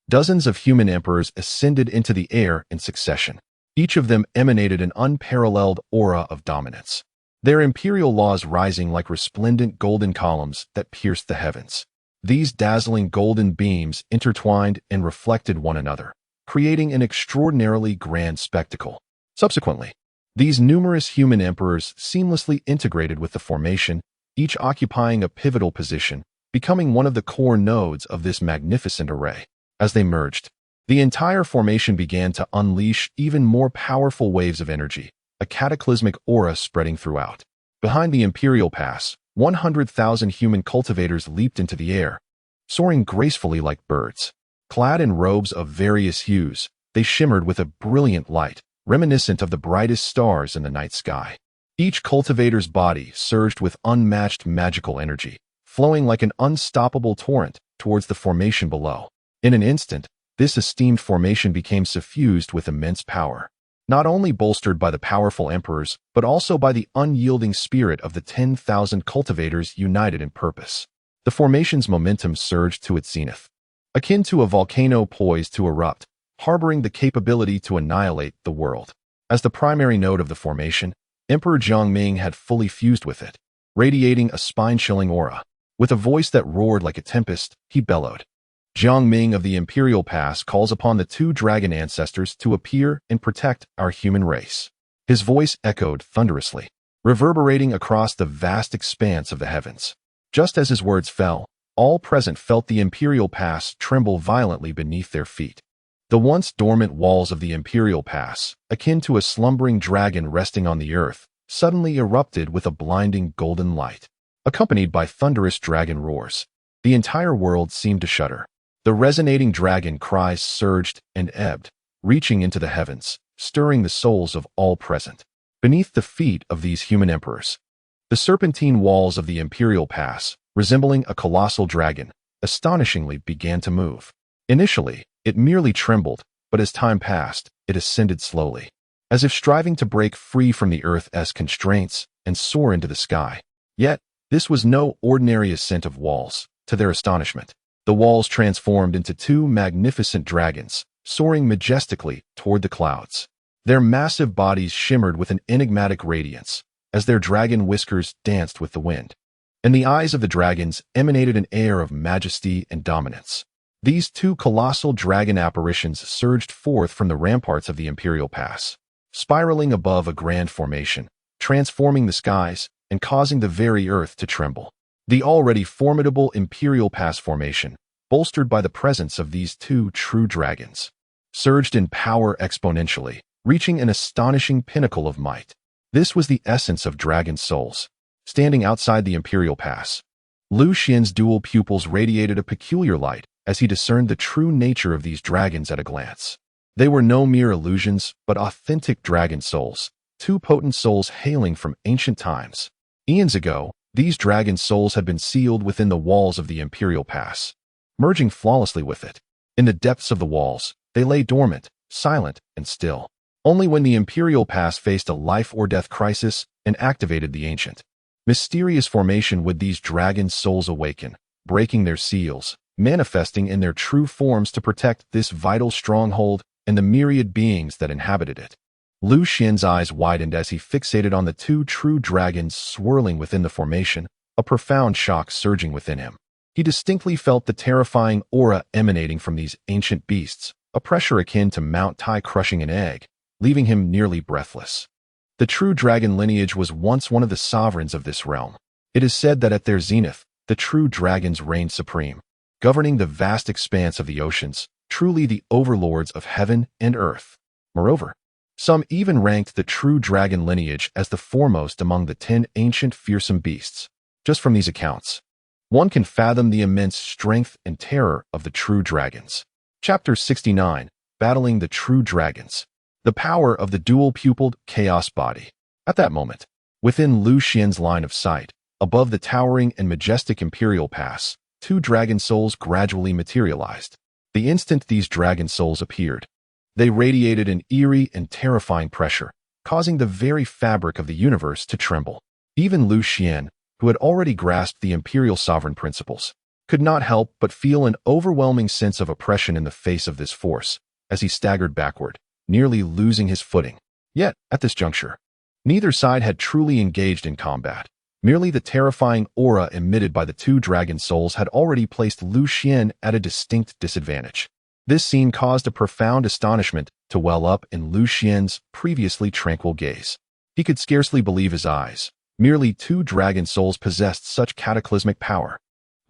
dozens of human emperors ascended into the air in succession. Each of them emanated an unparalleled aura of dominance, their imperial laws rising like resplendent golden columns that pierced the heavens. These dazzling golden beams intertwined and reflected one another, creating an extraordinarily grand spectacle. Subsequently, these numerous human emperors seamlessly integrated with the formation, each occupying a pivotal position, becoming one of the core nodes of this magnificent array. As they merged, the entire formation began to unleash even more powerful waves of energy, a cataclysmic aura spreading throughout. Behind the Imperial Pass, 100,000 human cultivators leaped into the air, soaring gracefully like birds. Clad in robes of various hues, they shimmered with a brilliant light, reminiscent of the brightest stars in the night sky. Each cultivator's body surged with unmatched magical energy, flowing like an unstoppable torrent towards the formation below. In an instant, this esteemed formation became suffused with immense power, not only bolstered by the powerful emperors, but also by the unyielding spirit of the 10,000 cultivators united in purpose. The formation's momentum surged to its zenith, akin to a volcano poised to erupt, harboring the capability to annihilate the world. As the primary node of the formation, Emperor Jiangming had fully fused with it, radiating a spine-chilling aura. With a voice that roared like a tempest, he bellowed, Jiang Ming of the Imperial Pass calls upon the two dragon ancestors to appear and protect our human race. His voice echoed thunderously, reverberating across the vast expanse of the heavens. Just as his words fell, all present felt the Imperial Pass tremble violently beneath their feet. The once dormant walls of the Imperial Pass, akin to a slumbering dragon resting on the earth, suddenly erupted with a blinding golden light, accompanied by thunderous dragon roars. The entire world seemed to shudder. The resonating dragon cries surged and ebbed, reaching into the heavens, stirring the souls of all present. Beneath the feet of these human emperors, the serpentine walls of the Imperial Pass, resembling a colossal dragon, astonishingly began to move. Initially, it merely trembled, but as time passed, it ascended slowly, as if striving to break free from the earth's constraints and soar into the sky. Yet, this was no ordinary ascent of walls. To their astonishment, the walls transformed into two magnificent dragons, soaring majestically toward the clouds. Their massive bodies shimmered with an enigmatic radiance, as their dragon whiskers danced with the wind. In the eyes of the dragons emanated an air of majesty and dominance. These two colossal dragon apparitions surged forth from the ramparts of the Imperial Pass, spiraling above a grand formation, transforming the skies and causing the very earth to tremble. The already formidable Imperial Pass formation, bolstered by the presence of these two true dragons, surged in power exponentially, reaching an astonishing pinnacle of might. This was the essence of dragon souls. Standing outside the Imperial Pass, Lu Xuan's dual pupils radiated a peculiar light as he discerned the true nature of these dragons at a glance. They were no mere illusions, but authentic dragon souls, two potent souls hailing from ancient times. Eons ago, these dragon souls had been sealed within the walls of the Imperial Pass, merging flawlessly with it. In the depths of the walls, they lay dormant, silent, and still. Only when the Imperial Pass faced a life-or-death crisis and activated the ancient, mysterious formation would these dragon souls awaken, breaking their seals, manifesting in their true forms to protect this vital stronghold and the myriad beings that inhabited it. Lu Xuan's eyes widened as he fixated on the two true dragons swirling within the formation, a profound shock surging within him. He distinctly felt the terrifying aura emanating from these ancient beasts, a pressure akin to Mount Tai crushing an egg, leaving him nearly breathless. The true dragon lineage was once one of the sovereigns of this realm. It is said that at their zenith, the true dragons reigned supreme, governing the vast expanse of the oceans, truly the overlords of heaven and earth. Moreover, some even ranked the true dragon lineage as the foremost among the 10 ancient fearsome beasts. Just from these accounts, one can fathom the immense strength and terror of the true dragons. Chapter 69, Battling the True Dragons. The power of the dual-pupiled chaos body. At that moment, within Lu Xuan's line of sight, above the towering and majestic Imperial Pass, two dragon souls gradually materialized. The instant these dragon souls appeared, they radiated an eerie and terrifying pressure, causing the very fabric of the universe to tremble. Even Lu Xuan, who had already grasped the imperial sovereign principles, could not help but feel an overwhelming sense of oppression in the face of this force, as he staggered backward, nearly losing his footing. Yet, at this juncture, neither side had truly engaged in combat. Merely the terrifying aura emitted by the two dragon souls had already placed Lu Xuan at a distinct disadvantage. This scene caused a profound astonishment to well up in Lu Xuan's previously tranquil gaze. He could scarcely believe his eyes. Merely two dragon souls possessed such cataclysmic power.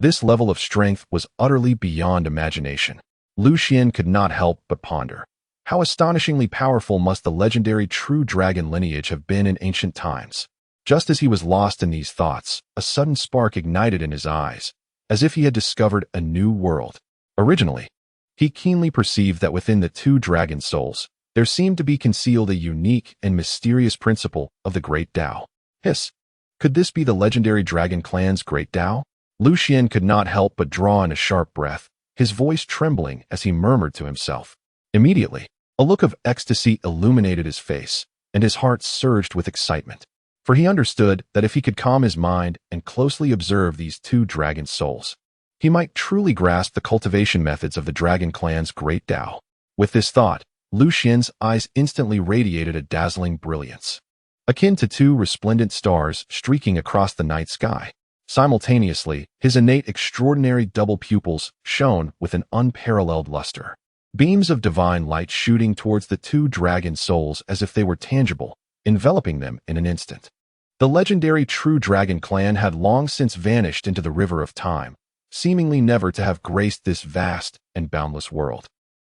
This level of strength was utterly beyond imagination. Lu Xuan could not help but ponder. How astonishingly powerful must the legendary true dragon lineage have been in ancient times? Just as he was lost in these thoughts, a sudden spark ignited in his eyes, as if he had discovered a new world. Originally, he keenly perceived that within the two dragon souls, there seemed to be concealed a unique and mysterious principle of the Great Tao. Could this be the legendary dragon clan's Great Tao? Lu Xuan could not help but draw in a sharp breath, his voice trembling as he murmured to himself. Immediately, a look of ecstasy illuminated his face, and his heart surged with excitement. For he understood that if he could calm his mind and closely observe these two dragon souls, he might truly grasp the cultivation methods of the dragon clan's Great Tao. With this thought, Lu Xuan's eyes instantly radiated a dazzling brilliance, akin to two resplendent stars streaking across the night sky. Simultaneously, his innate extraordinary double pupils shone with an unparalleled luster. Beams of divine light shooting towards the two dragon souls as if they were tangible, enveloping them in an instant. The legendary True Dragon clan had long since vanished into the river of time, seemingly never to have graced this vast and boundless world.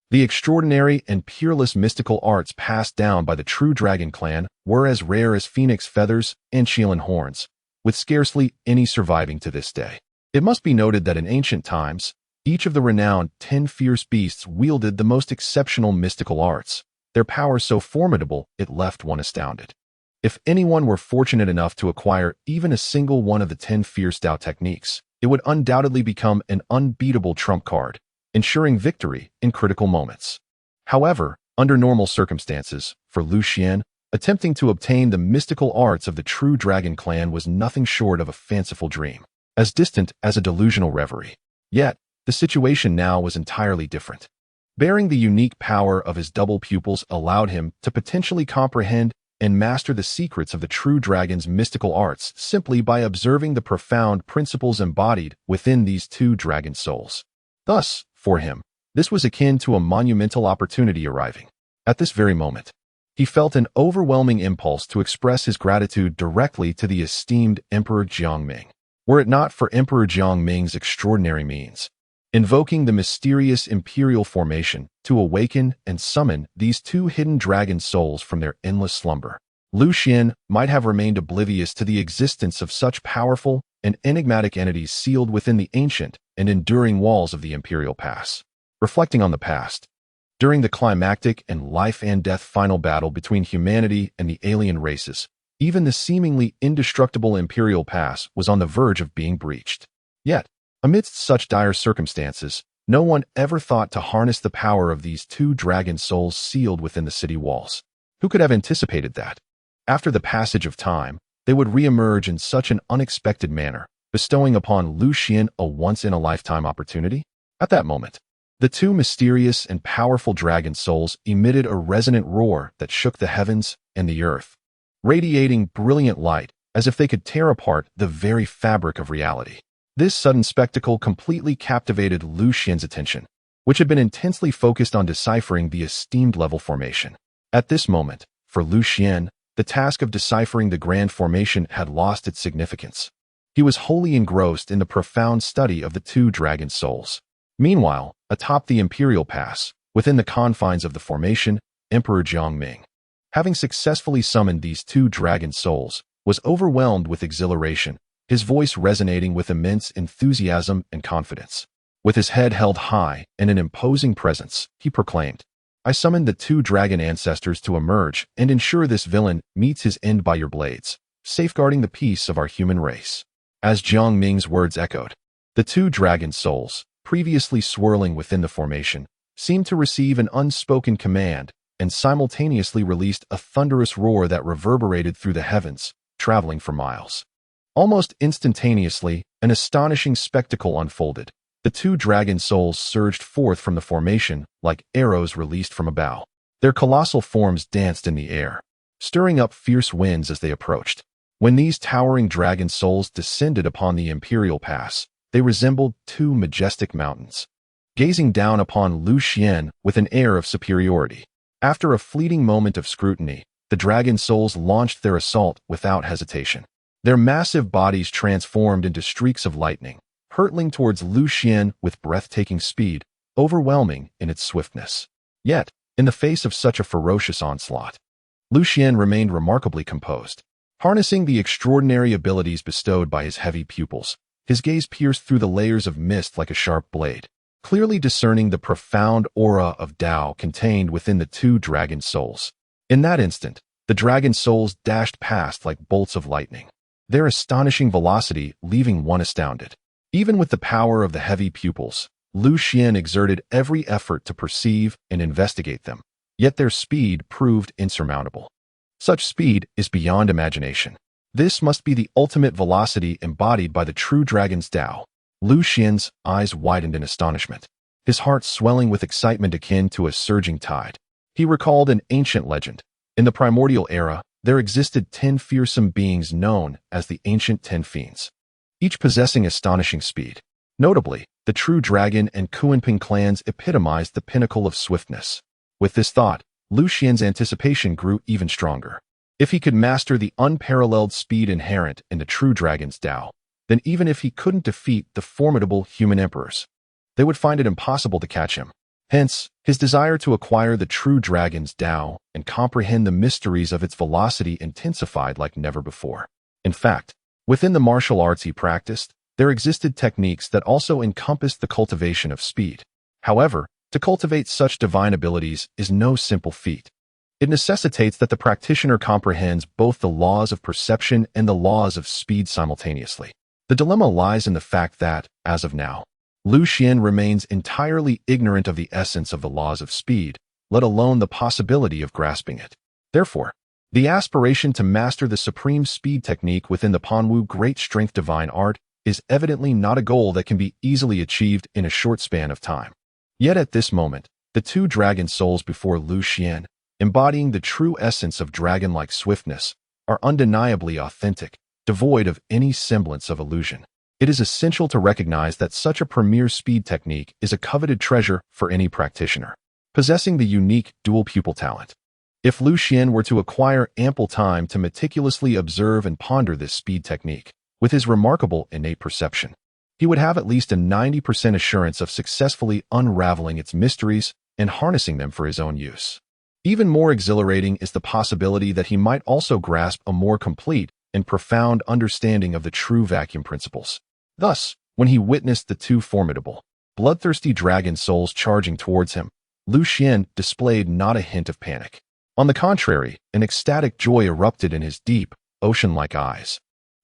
The extraordinary and peerless mystical arts passed down by the True Dragon clan were as rare as phoenix feathers and Sheelan horns, with scarcely any surviving to this day. It must be noted that in ancient times, each of the renowned 10 fierce beasts wielded the most exceptional mystical arts, their power so formidable it left one astounded. If anyone were fortunate enough to acquire even a single one of the 10 fierce Tao techniques, it would undoubtedly become an unbeatable trump card, ensuring victory in critical moments. However, under normal circumstances, for Lu Xuan, attempting to obtain the mystical arts of the True Dragon clan was nothing short of a fanciful dream, as distant as a delusional reverie. Yet, the situation now was entirely different. Bearing the unique power of his double pupils allowed him to potentially comprehend and master the secrets of the True Dragon's mystical arts simply by observing the profound principles embodied within these two dragon souls. Thus, for him, this was akin to a monumental opportunity arriving. At this very moment, he felt an overwhelming impulse to express his gratitude directly to the esteemed Emperor Jiangming. Were it not for Emperor Jiangming's extraordinary means, invoking the mysterious imperial formation to awaken and summon these two hidden dragon souls from their endless slumber, Lu Xuan might have remained oblivious to the existence of such powerful and enigmatic entities sealed within the ancient and enduring walls of the imperial pass. Reflecting on the past, during the climactic and life-and-death final battle between humanity and the alien races, even the seemingly indestructible imperial pass was on the verge of being breached. Yet, amidst such dire circumstances, no one ever thought to harness the power of these two dragon souls sealed within the city walls. Who could have anticipated that? After the passage of time, they would re-emerge in such an unexpected manner, bestowing upon Lu Xuan a once-in-a-lifetime opportunity? At that moment, the two mysterious and powerful dragon souls emitted a resonant roar that shook the heavens and the earth, radiating brilliant light as if they could tear apart the very fabric of reality. This sudden spectacle completely captivated Lu Xuan's attention, which had been intensely focused on deciphering the esteemed level formation. At this moment, for Lu Xuan, the task of deciphering the grand formation had lost its significance. He was wholly engrossed in the profound study of the two dragon souls. Meanwhile, atop the imperial pass, within the confines of the formation, Emperor Jiangming, having successfully summoned these two dragon souls, was overwhelmed with exhilaration, his voice resonating with immense enthusiasm and confidence. With his head held high and an imposing presence, he proclaimed, "I summon the two dragon ancestors to emerge and ensure this villain meets his end by your blades, safeguarding the peace of our human race." As Jiangming's words echoed, the two dragon souls, previously swirling within the formation, seemed to receive an unspoken command and simultaneously released a thunderous roar that reverberated through the heavens, traveling for miles. Almost instantaneously, an astonishing spectacle unfolded. The two dragon souls surged forth from the formation like arrows released from a bow. Their colossal forms danced in the air, stirring up fierce winds as they approached. When these towering dragon souls descended upon the imperial pass, they resembled two majestic mountains, gazing down upon Lu Xuan with an air of superiority. After a fleeting moment of scrutiny, the dragon souls launched their assault without hesitation. Their massive bodies transformed into streaks of lightning, hurtling towards Lu Xuan with breathtaking speed, overwhelming in its swiftness. Yet, in the face of such a ferocious onslaught, Lu Xuan remained remarkably composed. Harnessing the extraordinary abilities bestowed by his heavy pupils, his gaze pierced through the layers of mist like a sharp blade, clearly discerning the profound aura of Tao contained within the two dragon souls. In that instant, the dragon souls dashed past like bolts of lightning, their astonishing velocity leaving one astounded. Even with the power of the heavy pupils, Lu Xuan exerted every effort to perceive and investigate them, yet their speed proved insurmountable. Such speed is beyond imagination. This must be the ultimate velocity embodied by the true dragon's Tao. Lu Xuan's eyes widened in astonishment, his heart swelling with excitement akin to a surging tide. He recalled an ancient legend. In the primordial era, there existed 10 fearsome beings known as the Ancient 10 Fiends. each possessing astonishing speed. Notably, the True Dragon and Kuanping clans epitomized the pinnacle of swiftness. With this thought, Lu Xuan's anticipation grew even stronger. If he could master the unparalleled speed inherent in the True Dragon's Tao, then even if he couldn't defeat the formidable human emperors, they would find it impossible to catch him. Hence, his desire to acquire the True Dragon's Tao and comprehend the mysteries of its velocity intensified like never before. In fact, within the martial arts he practiced, there existed techniques that also encompassed the cultivation of speed. However, to cultivate such divine abilities is no simple feat. It necessitates that the practitioner comprehends both the laws of perception and the laws of speed simultaneously. The dilemma lies in the fact that, as of now, Lu Xuan remains entirely ignorant of the essence of the laws of speed, let alone the possibility of grasping it. Therefore, the aspiration to master the supreme speed technique within the Panwu Great Strength Divine Art is evidently not a goal that can be easily achieved in a short span of time. Yet at this moment, the two dragon souls before Lu Xuan, embodying the true essence of dragon-like swiftness, are undeniably authentic, devoid of any semblance of illusion. It is essential to recognize that such a premier speed technique is a coveted treasure for any practitioner, possessing the unique dual pupil talent. If Lu Xuan were to acquire ample time to meticulously observe and ponder this speed technique, with his remarkable innate perception, he would have at least a 90% assurance of successfully unraveling its mysteries and harnessing them for his own use. Even more exhilarating is the possibility that he might also grasp a more complete and profound understanding of the true vacuum principles. Thus, when he witnessed the two formidable, bloodthirsty dragon souls charging towards him, Lu Xuan displayed not a hint of panic. On the contrary, an ecstatic joy erupted in his deep, ocean-like eyes,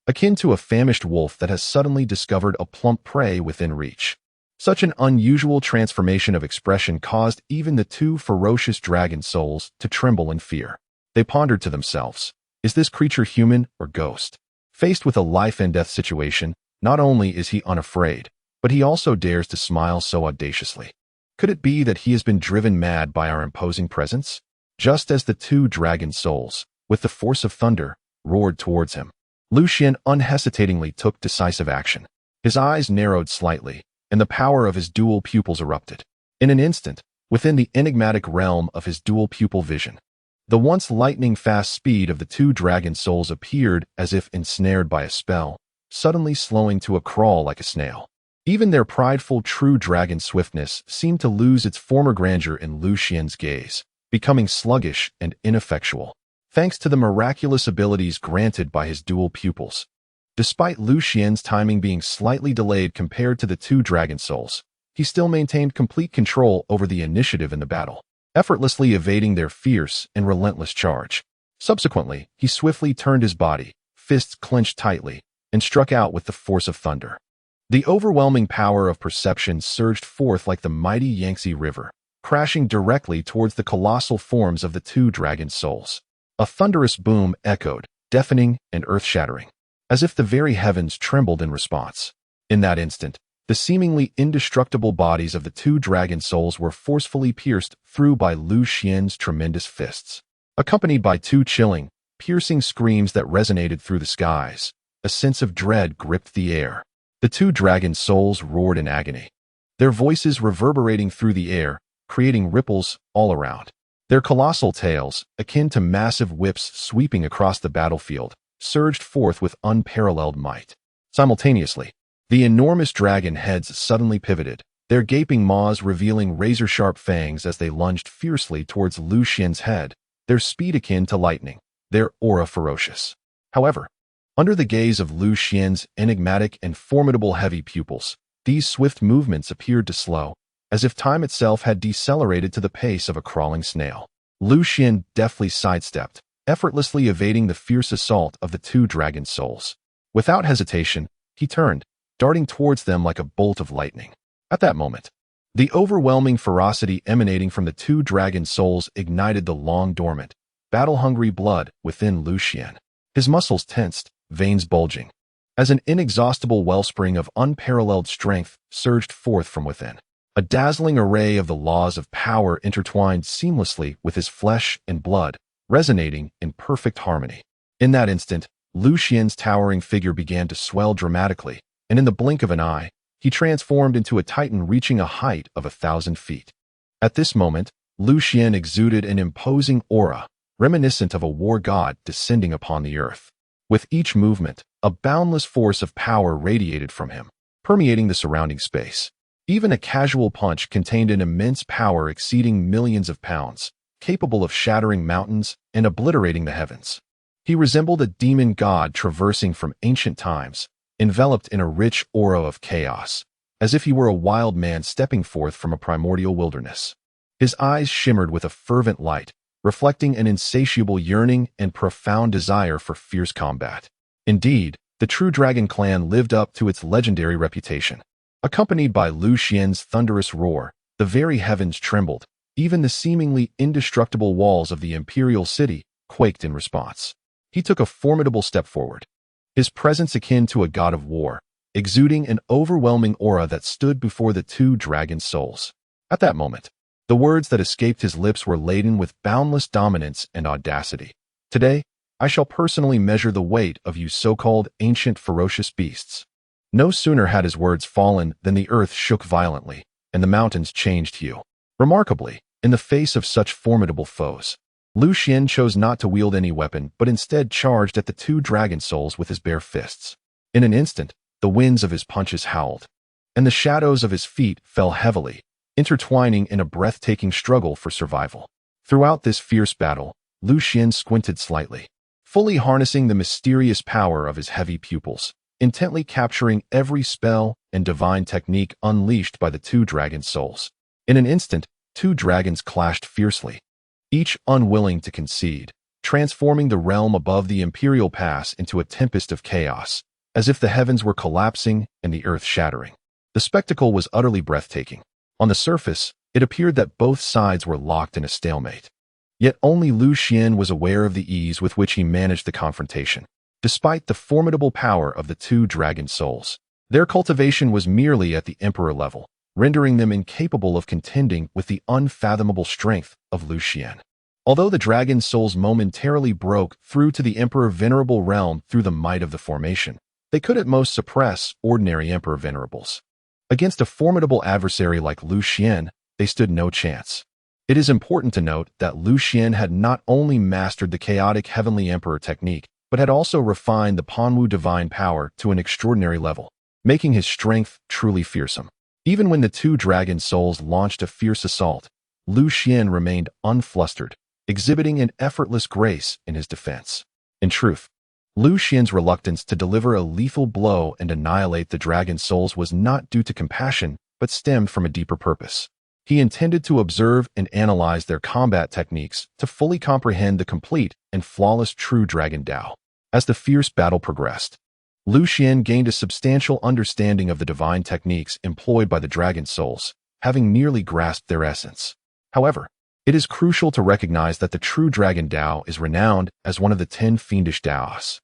akin to a famished wolf that has suddenly discovered a plump prey within reach. Such an unusual transformation of expression caused even the two ferocious dragon souls to tremble in fear. They pondered to themselves, is this creature human or ghost? Faced with a life-and-death situation, not only is he unafraid, but he also dares to smile so audaciously. Could it be that he has been driven mad by our imposing presence? Just as the two dragon souls, with the force of thunder, roared towards him, Lu Xuan unhesitatingly took decisive action. His eyes narrowed slightly, and the power of his dual pupils erupted. In an instant, within the enigmatic realm of his dual pupil vision, the once lightning-fast speed of the two dragon souls appeared as if ensnared by a spell, suddenly slowing to a crawl like a snail. Even their prideful true dragon swiftness seemed to lose its former grandeur in Lu Xuan's gaze, becoming sluggish and ineffectual, thanks to the miraculous abilities granted by his dual pupils. Despite Lu Xuan's timing being slightly delayed compared to the two dragon souls, he still maintained complete control over the initiative in the battle, effortlessly evading their fierce and relentless charge. Subsequently, he swiftly turned his body, fists clenched tightly, and struck out with the force of thunder. The overwhelming power of perception surged forth like the mighty Yangtze River, crashing directly towards the colossal forms of the two dragon souls. A thunderous boom echoed, deafening and earth-shattering, as if the very heavens trembled in response. In that instant, the seemingly indestructible bodies of the two dragon souls were forcefully pierced through by Lu Xuan's tremendous fists. Accompanied by two chilling, piercing screams that resonated through the skies, a sense of dread gripped the air. The two dragon souls roared in agony, their voices reverberating through the air, creating ripples all around. Their colossal tails, akin to massive whips sweeping across the battlefield, surged forth with unparalleled might. Simultaneously, the enormous dragon heads suddenly pivoted, their gaping maws revealing razor-sharp fangs as they lunged fiercely towards Lu Xuan's head, their speed akin to lightning, their aura ferocious. However, under the gaze of Lu Xuan's enigmatic and formidable heavy pupils, these swift movements appeared to slow, as if time itself had decelerated to the pace of a crawling snail. Lu Xuan deftly sidestepped, effortlessly evading the fierce assault of the two dragon souls. Without hesitation, he turned, darting towards them like a bolt of lightning. At that moment, the overwhelming ferocity emanating from the two dragon souls ignited the long-dormant, battle-hungry blood within Lu Xuan. His muscles tensed, veins bulging, as an inexhaustible wellspring of unparalleled strength surged forth from within. A dazzling array of the laws of power intertwined seamlessly with his flesh and blood, resonating in perfect harmony. In that instant, Lu Xuan's towering figure began to swell dramatically, and in the blink of an eye, he transformed into a titan reaching a height of 1,000 feet. At this moment, Lu Xuan exuded an imposing aura, reminiscent of a war god descending upon the earth. With each movement, a boundless force of power radiated from him, permeating the surrounding space. Even a casual punch contained an immense power exceeding millions of pounds, capable of shattering mountains and obliterating the heavens. He resembled a demon god traversing from ancient times, enveloped in a rich aura of chaos, as if he were a wild man stepping forth from a primordial wilderness. His eyes shimmered with a fervent light, reflecting an insatiable yearning and profound desire for fierce combat. Indeed, the true dragon clan lived up to its legendary reputation. Accompanied by Lu Xuan's thunderous roar, the very heavens trembled. Even the seemingly indestructible walls of the imperial city quaked in response. He took a formidable step forward, his presence akin to a god of war, exuding an overwhelming aura that stood before the two dragon souls. At that moment, the words that escaped his lips were laden with boundless dominance and audacity. Today, I shall personally measure the weight of you so-called ancient ferocious beasts. No sooner had his words fallen than the earth shook violently, and the mountains changed hue. Remarkably, in the face of such formidable foes, Lu Xuan chose not to wield any weapon but instead charged at the two dragon souls with his bare fists. In an instant, the winds of his punches howled, and the shadows of his feet fell heavily, intertwining in a breathtaking struggle for survival. Throughout this fierce battle, Lu Xuan squinted slightly, fully harnessing the mysterious power of his heavy pupils, intently capturing every spell and divine technique unleashed by the two dragon souls. In an instant, two dragons clashed fiercely, each unwilling to concede, transforming the realm above the imperial pass into a tempest of chaos, as if the heavens were collapsing and the earth shattering. The spectacle was utterly breathtaking. On the surface, it appeared that both sides were locked in a stalemate. Yet only Lu Xuan was aware of the ease with which he managed the confrontation. Despite the formidable power of the two dragon souls, their cultivation was merely at the emperor level, rendering them incapable of contending with the unfathomable strength of Lu Xuan. Although the dragon souls momentarily broke through to the emperor venerable realm through the might of the formation, they could at most suppress ordinary emperor venerables. Against a formidable adversary like Lu Xuan, they stood no chance. It is important to note that Lu Xuan had not only mastered the chaotic heavenly emperor technique, but had also refined the Panwu divine power to an extraordinary level, making his strength truly fearsome. Even when the two dragon souls launched a fierce assault, Lu Xuan remained unflustered, exhibiting an effortless grace in his defense. In truth, Lu Xuan's reluctance to deliver a lethal blow and annihilate the dragon souls was not due to compassion, but stemmed from a deeper purpose. He intended to observe and analyze their combat techniques to fully comprehend the complete and flawless true dragon Dao. As the fierce battle progressed, Lu Xuan gained a substantial understanding of the divine techniques employed by the dragon souls, having nearly grasped their essence. However, it is crucial to recognize that the true dragon Dao is renowned as one of the 10 fiendish Daos,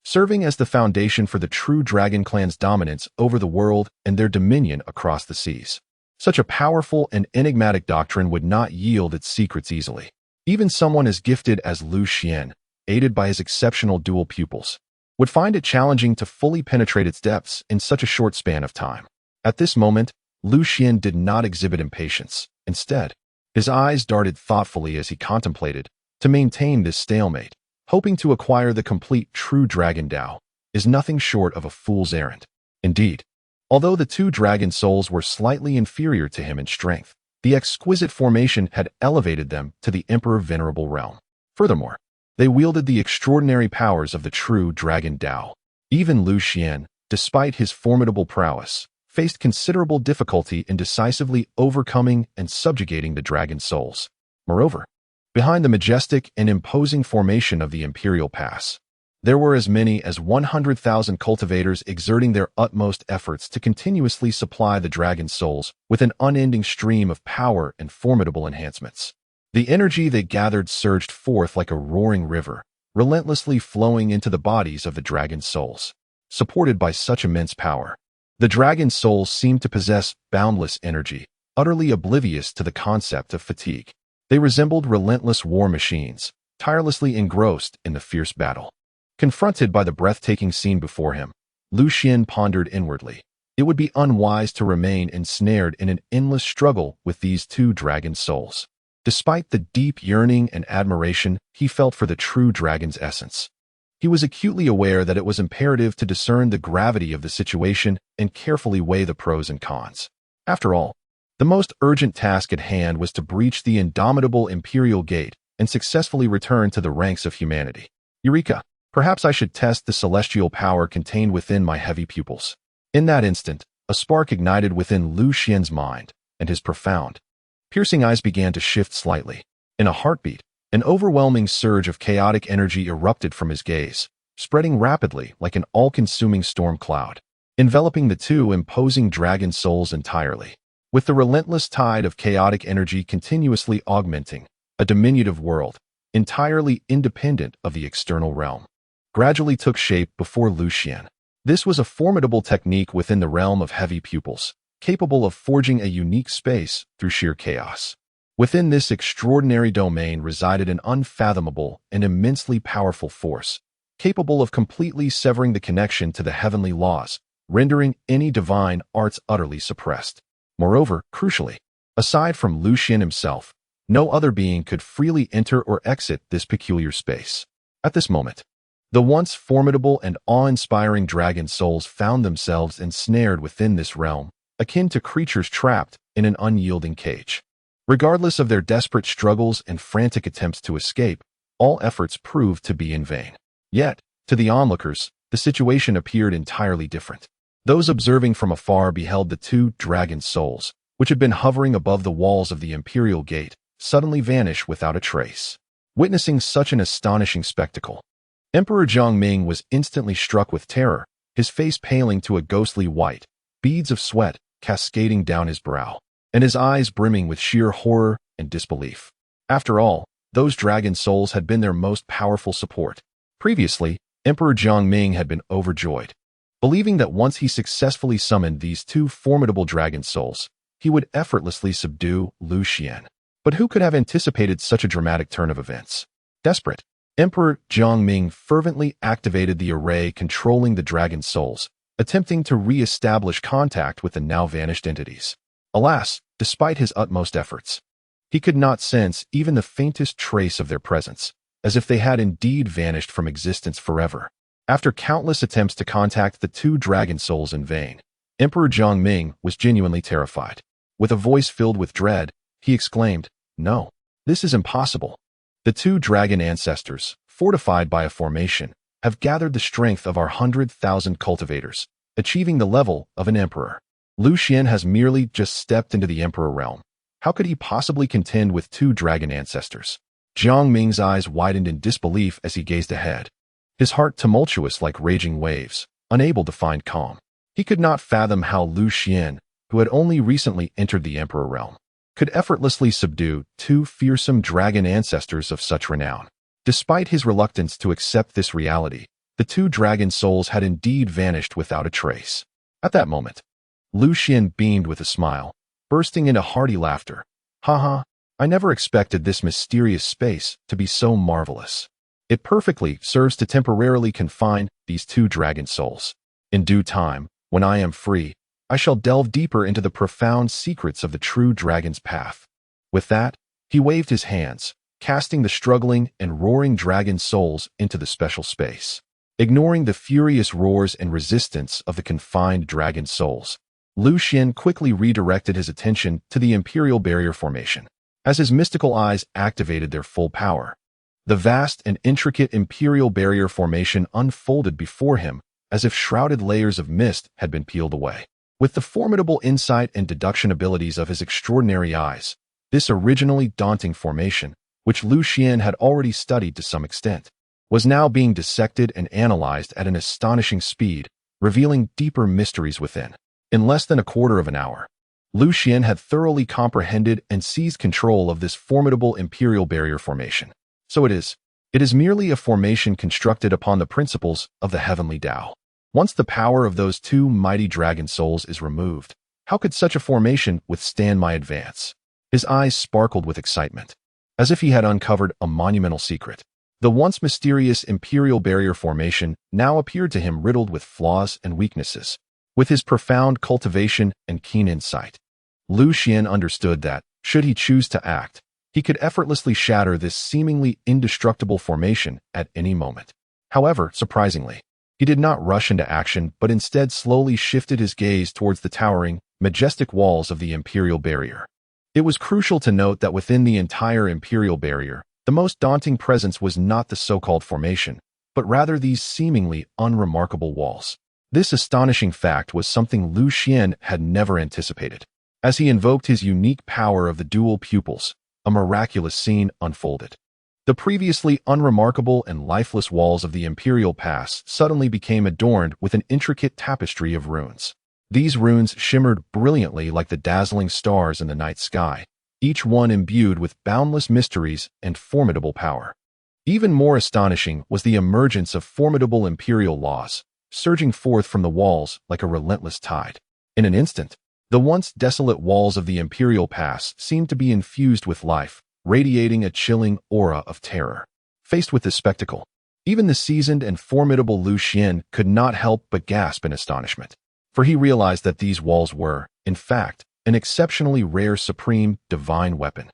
serving as the foundation for the true dragon clan's dominance over the world and their dominion across the seas. Such a powerful and enigmatic doctrine would not yield its secrets easily. Even someone as gifted as Lu Xuan, aided by his exceptional dual pupils, would find it challenging to fully penetrate its depths in such a short span of time. At this moment, Lu Xuan did not exhibit impatience. Instead, his eyes darted thoughtfully as he contemplated. To maintain this stalemate, hoping to acquire the complete true dragon Dao, is nothing short of a fool's errand. Indeed, although the two dragon souls were slightly inferior to him in strength, the exquisite formation had elevated them to the emperor venerable realm. Furthermore, they wielded the extraordinary powers of the true dragon Dao. Even Lu Xuan, despite his formidable prowess, faced considerable difficulty in decisively overcoming and subjugating the dragon souls. Moreover, behind the majestic and imposing formation of the imperial pass, there were as many as 100,000 cultivators exerting their utmost efforts to continuously supply the dragon souls with an unending stream of power and formidable enhancements. The energy they gathered surged forth like a roaring river, relentlessly flowing into the bodies of the dragon souls. Supported by such immense power, the dragon souls seemed to possess boundless energy, utterly oblivious to the concept of fatigue. They resembled relentless war machines, tirelessly engrossed in the fierce battle. Confronted by the breathtaking scene before him, Lu Xuan pondered inwardly. It would be unwise to remain ensnared in an endless struggle with these two dragon souls. Despite the deep yearning and admiration he felt for the true dragon's essence, he was acutely aware that it was imperative to discern the gravity of the situation and carefully weigh the pros and cons. After all, the most urgent task at hand was to breach the indomitable Imperial Gate and successfully return to the ranks of humanity. Eureka! Perhaps I should test the celestial power contained within my heavy pupils. In that instant, a spark ignited within Lu Xuan's mind, and his profound, piercing eyes began to shift slightly. In a heartbeat, an overwhelming surge of chaotic energy erupted from his gaze, spreading rapidly like an all-consuming storm cloud, enveloping the two imposing dragon souls entirely. With the relentless tide of chaotic energy continuously augmenting, a diminutive world, entirely independent of the external realm, gradually took shape before Lu Xuan. This was a formidable technique within the realm of heavy pupils, capable of forging a unique space through sheer chaos. Within this extraordinary domain resided an unfathomable and immensely powerful force, capable of completely severing the connection to the heavenly laws, rendering any divine arts utterly suppressed. Moreover, crucially, aside from Lu Xuan himself, no other being could freely enter or exit this peculiar space. At this moment, the once formidable and awe-inspiring dragon souls found themselves ensnared within this realm, akin to creatures trapped in an unyielding cage. Regardless of their desperate struggles and frantic attempts to escape, all efforts proved to be in vain. Yet, to the onlookers, the situation appeared entirely different. Those observing from afar beheld the two dragon souls, which had been hovering above the walls of the Imperial Gate, suddenly vanish without a trace. Witnessing such an astonishing spectacle, Emperor Jiangming was instantly struck with terror, his face paling to a ghostly white, beads of sweat cascading down his brow, and his eyes brimming with sheer horror and disbelief. After all, those dragon souls had been their most powerful support. Previously, Emperor Jiangming had been overjoyed, believing that once he successfully summoned these two formidable dragon souls, he would effortlessly subdue Lu Xuan. But who could have anticipated such a dramatic turn of events? Desperate, Emperor Jiangming fervently activated the array controlling the dragon souls, attempting to re-establish contact with the now-vanished entities. Alas, despite his utmost efforts, he could not sense even the faintest trace of their presence, as if they had indeed vanished from existence forever. After countless attempts to contact the two dragon souls in vain, Emperor Jiangming was genuinely terrified. With a voice filled with dread, he exclaimed, "No, this is impossible. The two dragon ancestors, fortified by a formation, have gathered the strength of our 100,000 cultivators, achieving the level of an emperor. Lu Xuan has merely just stepped into the emperor realm. How could he possibly contend with two dragon ancestors?" Jiangming's eyes widened in disbelief as he gazed ahead, his heart tumultuous like raging waves, unable to find calm. He could not fathom how Lu Xuan, who had only recently entered the emperor realm, could effortlessly subdue two fearsome dragon ancestors of such renown. Despite his reluctance to accept this reality, the two dragon souls had indeed vanished without a trace. At that moment, Lu Xuan beamed with a smile, bursting into hearty laughter. "Haha, I never expected this mysterious space to be so marvelous. It perfectly serves to temporarily confine these two dragon souls. In due time, when I am free, I shall delve deeper into the profound secrets of the true dragon's path." With that, he waved his hands, casting the struggling and roaring dragon souls into the special space. Ignoring the furious roars and resistance of the confined dragon souls, Lu Xuan quickly redirected his attention to the Imperial Barrier Formation. As his mystical eyes activated their full power, the vast and intricate Imperial Barrier Formation unfolded before him as if shrouded layers of mist had been peeled away. With the formidable insight and deduction abilities of his extraordinary eyes, this originally daunting formation, which Lu Xuan had already studied to some extent, was now being dissected and analyzed at an astonishing speed, revealing deeper mysteries within. In less than a quarter of an hour, Lu Xuan had thoroughly comprehended and seized control of this formidable Imperial Barrier Formation. So it is merely a formation constructed upon the principles of the heavenly Tao. Once the power of those two mighty dragon souls is removed, how could such a formation withstand my advance? His eyes sparkled with excitement, as if he had uncovered a monumental secret. The once mysterious Imperial Barrier formation now appeared to him riddled with flaws and weaknesses. With his profound cultivation and keen insight, Lu Xuan understood that, should he choose to act, he could effortlessly shatter this seemingly indestructible formation at any moment. However, surprisingly, he did not rush into action but instead slowly shifted his gaze towards the towering, majestic walls of the Imperial Barrier. It was crucial to note that within the entire Imperial Barrier, the most daunting presence was not the so-called formation, but rather these seemingly unremarkable walls. This astonishing fact was something Lu Xuan had never anticipated. As he invoked his unique power of the dual pupils, a miraculous scene unfolded. The previously unremarkable and lifeless walls of the Imperial Pass suddenly became adorned with an intricate tapestry of runes. These runes shimmered brilliantly like the dazzling stars in the night sky, each one imbued with boundless mysteries and formidable power. Even more astonishing was the emergence of formidable imperial laws, surging forth from the walls like a relentless tide. In an instant, the once desolate walls of the Imperial Pass seemed to be infused with life, radiating a chilling aura of terror. Faced with this spectacle, even the seasoned and formidable Lu Xuan could not help but gasp in astonishment, for he realized that these walls were, in fact, an exceptionally rare supreme divine weapon.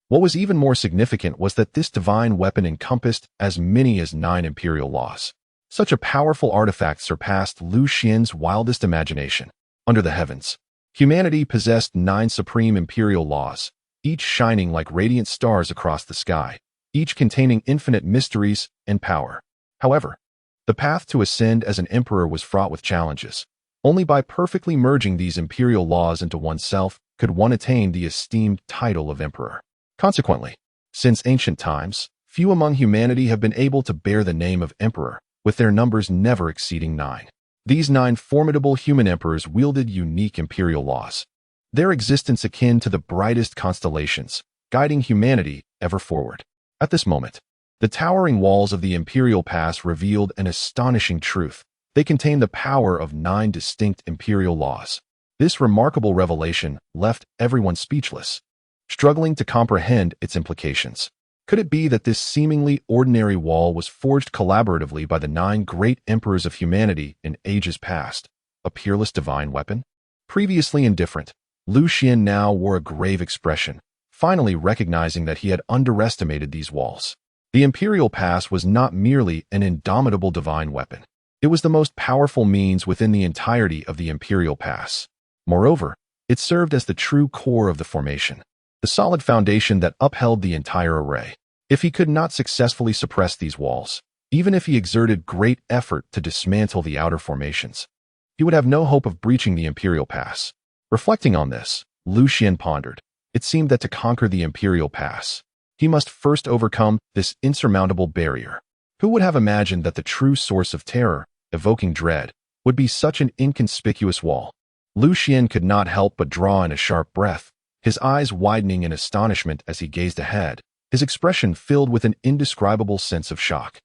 What was even more significant was that this divine weapon encompassed as many as 9 imperial laws. Such a powerful artifact surpassed Lu Xuan's wildest imagination. Under the heavens, humanity possessed 9 supreme imperial laws, each shining like radiant stars across the sky, each containing infinite mysteries and power. However, the path to ascend as an emperor was fraught with challenges. Only by perfectly merging these imperial laws into oneself could one attain the esteemed title of emperor. Consequently, since ancient times, few among humanity have been able to bear the name of emperor, with their numbers never exceeding 9. These 9 formidable human emperors wielded unique imperial laws, their existence akin to the brightest constellations, guiding humanity ever forward. At this moment, the towering walls of the Imperial Pass revealed an astonishing truth. They contained the power of 9 distinct imperial laws. This remarkable revelation left everyone speechless, struggling to comprehend its implications. Could it be that this seemingly ordinary wall was forged collaboratively by the 9 great emperors of humanity in ages past, a peerless divine weapon? Previously indifferent, Lu Xuan now wore a grave expression, finally recognizing that he had underestimated these walls. The Imperial Pass was not merely an indomitable divine weapon. It was the most powerful means within the entirety of the Imperial Pass. Moreover, it served as the true core of the formation, the solid foundation that upheld the entire array. If he could not successfully suppress these walls, even if he exerted great effort to dismantle the outer formations, he would have no hope of breaching the Imperial Pass. Reflecting on this, Lu Xuan pondered. It seemed that to conquer the Imperial Pass, he must first overcome this insurmountable barrier. Who would have imagined that the true source of terror, evoking dread, would be such an inconspicuous wall? Lu Xuan could not help but draw in a sharp breath, his eyes widening in astonishment as he gazed ahead, his expression filled with an indescribable sense of shock.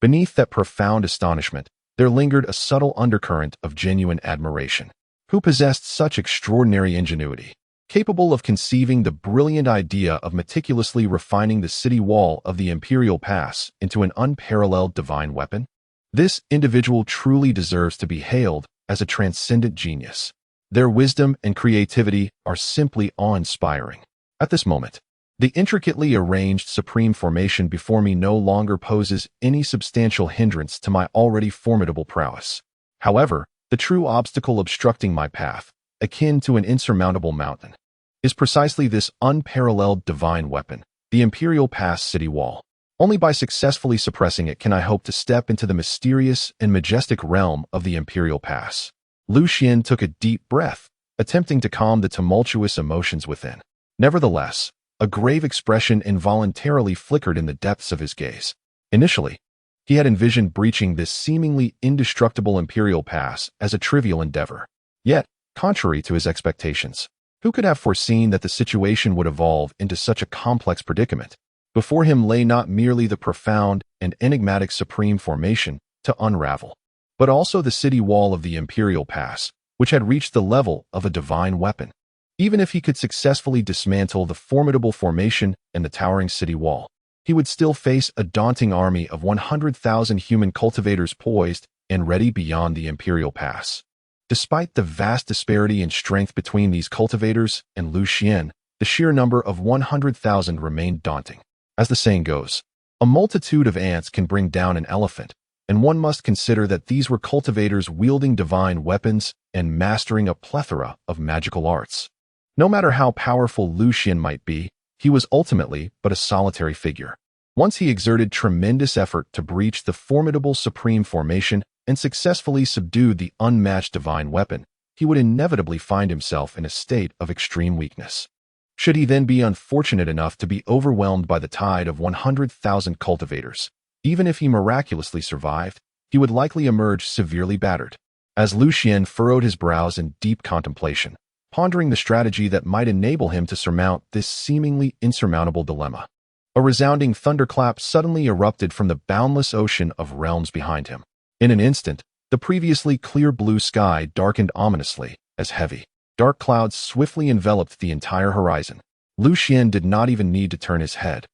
Beneath that profound astonishment, there lingered a subtle undercurrent of genuine admiration. Who possessed such extraordinary ingenuity, capable of conceiving the brilliant idea of meticulously refining the city wall of the Imperial Pass into an unparalleled divine weapon? This individual truly deserves to be hailed as a transcendent genius. Their wisdom and creativity are simply awe-inspiring. At this moment, the intricately arranged supreme formation before me no longer poses any substantial hindrance to my already formidable prowess. However, the true obstacle obstructing my path, akin to an insurmountable mountain, is precisely this unparalleled divine weapon, the Imperial Pass city wall. Only by successfully suppressing it can I hope to step into the mysterious and majestic realm of the Imperial Pass. Lu Xuan took a deep breath, attempting to calm the tumultuous emotions within. Nevertheless, a grave expression involuntarily flickered in the depths of his gaze. Initially, he had envisioned breaching this seemingly indestructible Imperial Pass as a trivial endeavor. Yet, contrary to his expectations, who could have foreseen that the situation would evolve into such a complex predicament? Before him lay not merely the profound and enigmatic supreme formation to unravel, but also the city wall of the Imperial Pass, which had reached the level of a divine weapon. Even if he could successfully dismantle the formidable formation and the towering city wall, he would still face a daunting army of 100,000 human cultivators poised and ready beyond the Imperial Pass. Despite the vast disparity in strength between these cultivators and Lu Xuan, the sheer number of 100,000 remained daunting. As the saying goes, a multitude of ants can bring down an elephant, and one must consider that these were cultivators wielding divine weapons and mastering a plethora of magical arts. No matter how powerful Lu Xuan might be, he was ultimately but a solitary figure. Once he exerted tremendous effort to breach the formidable supreme formation and successfully subdued the unmatched divine weapon, he would inevitably find himself in a state of extreme weakness. Should he then be unfortunate enough to be overwhelmed by the tide of 100,000 cultivators, even if he miraculously survived, he would likely emerge severely battered. As Lu Xuan furrowed his brows in deep contemplation, pondering the strategy that might enable him to surmount this seemingly insurmountable dilemma, a resounding thunderclap suddenly erupted from the boundless ocean of realms behind him. In an instant, the previously clear blue sky darkened ominously as heavy, dark clouds swiftly enveloped the entire horizon. Lu Xuan did not even need to turn his head.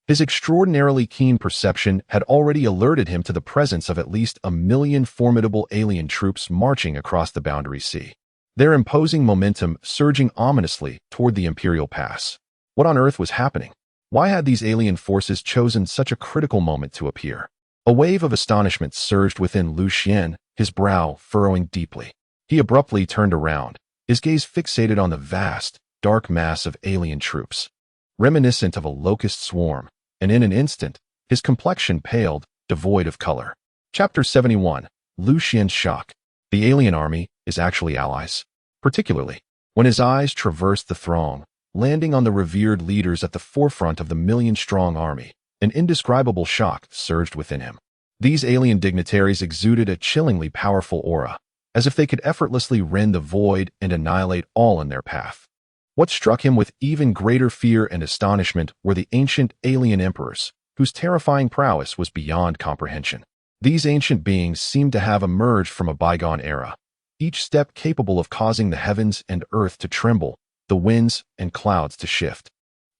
His extraordinarily keen perception had already alerted him to the presence of at least 1,000,000 formidable alien troops marching across the Boundary Sea, their imposing momentum surging ominously toward the Imperial Pass. What on earth was happening? Why had these alien forces chosen such a critical moment to appear? A wave of astonishment surged within Lu Xuan, his brow furrowing deeply. He abruptly turned around, his gaze fixated on the vast, dark mass of alien troops, reminiscent of a locust swarm, and in an instant, his complexion paled, devoid of color. Chapter 71. Lu Xuan's shock. The alien army is actually allies. Particularly, when his eyes traversed the throng, landing on the revered leaders at the forefront of the million-strong army, an indescribable shock surged within him. These alien dignitaries exuded a chillingly powerful aura, as if they could effortlessly rend the void and annihilate all in their path. What struck him with even greater fear and astonishment were the ancient alien emperors, whose terrifying prowess was beyond comprehension. These ancient beings seemed to have emerged from a bygone era, each step capable of causing the heavens and earth to tremble, the winds and clouds to shift.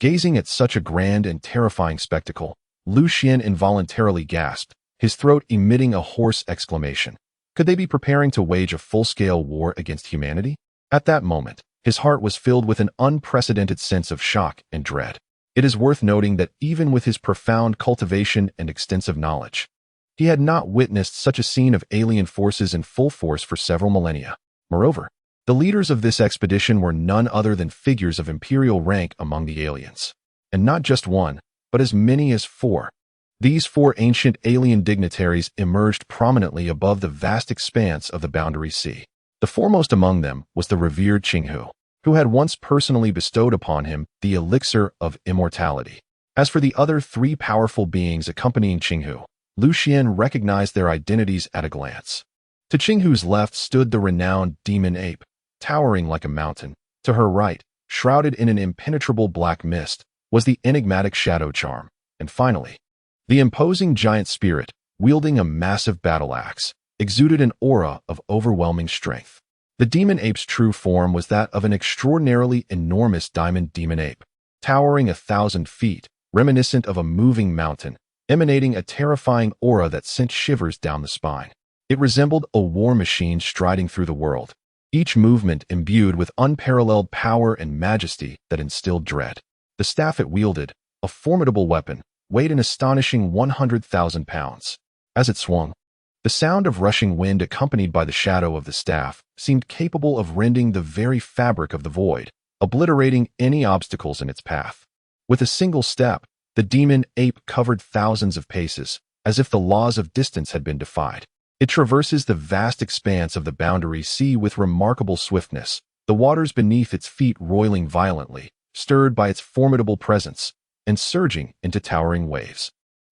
Gazing at such a grand and terrifying spectacle, Lu Xuan involuntarily gasped, his throat emitting a hoarse exclamation. Could they be preparing to wage a full-scale war against humanity? At that moment, his heart was filled with an unprecedented sense of shock and dread. It is worth noting that even with his profound cultivation and extensive knowledge, he had not witnessed such a scene of alien forces in full force for several millennia. Moreover, the leaders of this expedition were none other than figures of imperial rank among the aliens. And not just one, but as many as 4. These 4 ancient alien dignitaries emerged prominently above the vast expanse of the Boundary Sea. The foremost among them was the revered Qinghu, who had once personally bestowed upon him the elixir of immortality. As for the other 3 powerful beings accompanying Qinghu, Lu Xuan recognized their identities at a glance. To Qinghu's left stood the renowned demon ape, towering like a mountain. To her right, shrouded in an impenetrable black mist, was the enigmatic shadow charm. And finally, the imposing giant spirit, wielding a massive battle axe, exuded an aura of overwhelming strength. The demon ape's true form was that of an extraordinarily enormous diamond demon ape, towering 1,000 feet, reminiscent of a moving mountain, emanating a terrifying aura that sent shivers down the spine. It resembled a war machine striding through the world, each movement imbued with unparalleled power and majesty that instilled dread. The staff it wielded, a formidable weapon, weighed an astonishing 100,000 pounds. As it swung, the sound of rushing wind accompanied by the shadow of the staff seemed capable of rending the very fabric of the void, obliterating any obstacles in its path. With a single step, the demon ape covered thousands of paces, as if the laws of distance had been defied. It traverses the vast expanse of the Boundary Sea with remarkable swiftness, the waters beneath its feet roiling violently, stirred by its formidable presence, and surging into towering waves.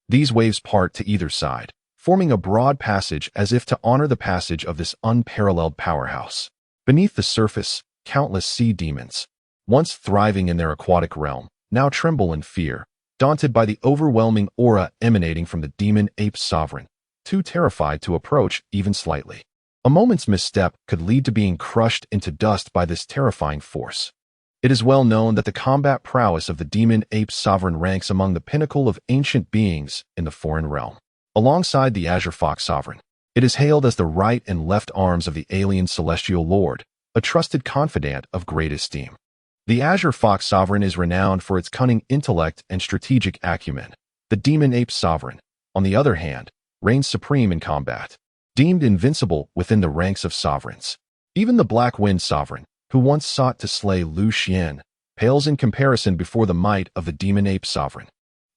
These waves part to either side, forming a broad passage as if to honor the passage of this unparalleled powerhouse. Beneath the surface, countless sea demons, once thriving in their aquatic realm, now tremble in fear, daunted by the overwhelming aura emanating from the demon ape's sovereign, too terrified to approach even slightly. A moment's misstep could lead to being crushed into dust by this terrifying force. It is well known that the combat prowess of the demon ape sovereign ranks among the pinnacle of ancient beings in the foreign realm. Alongside the azure fox sovereign, it is hailed as the right and left arms of the alien celestial lord, a trusted confidant of great esteem. The azure fox sovereign is renowned for its cunning intellect and strategic acumen. The demon ape sovereign, on the other hand, reigns supreme in combat, deemed invincible within the ranks of sovereigns. Even the Black Wind sovereign, who once sought to slay Lu Xuan, pales in comparison before the might of the demon ape sovereign,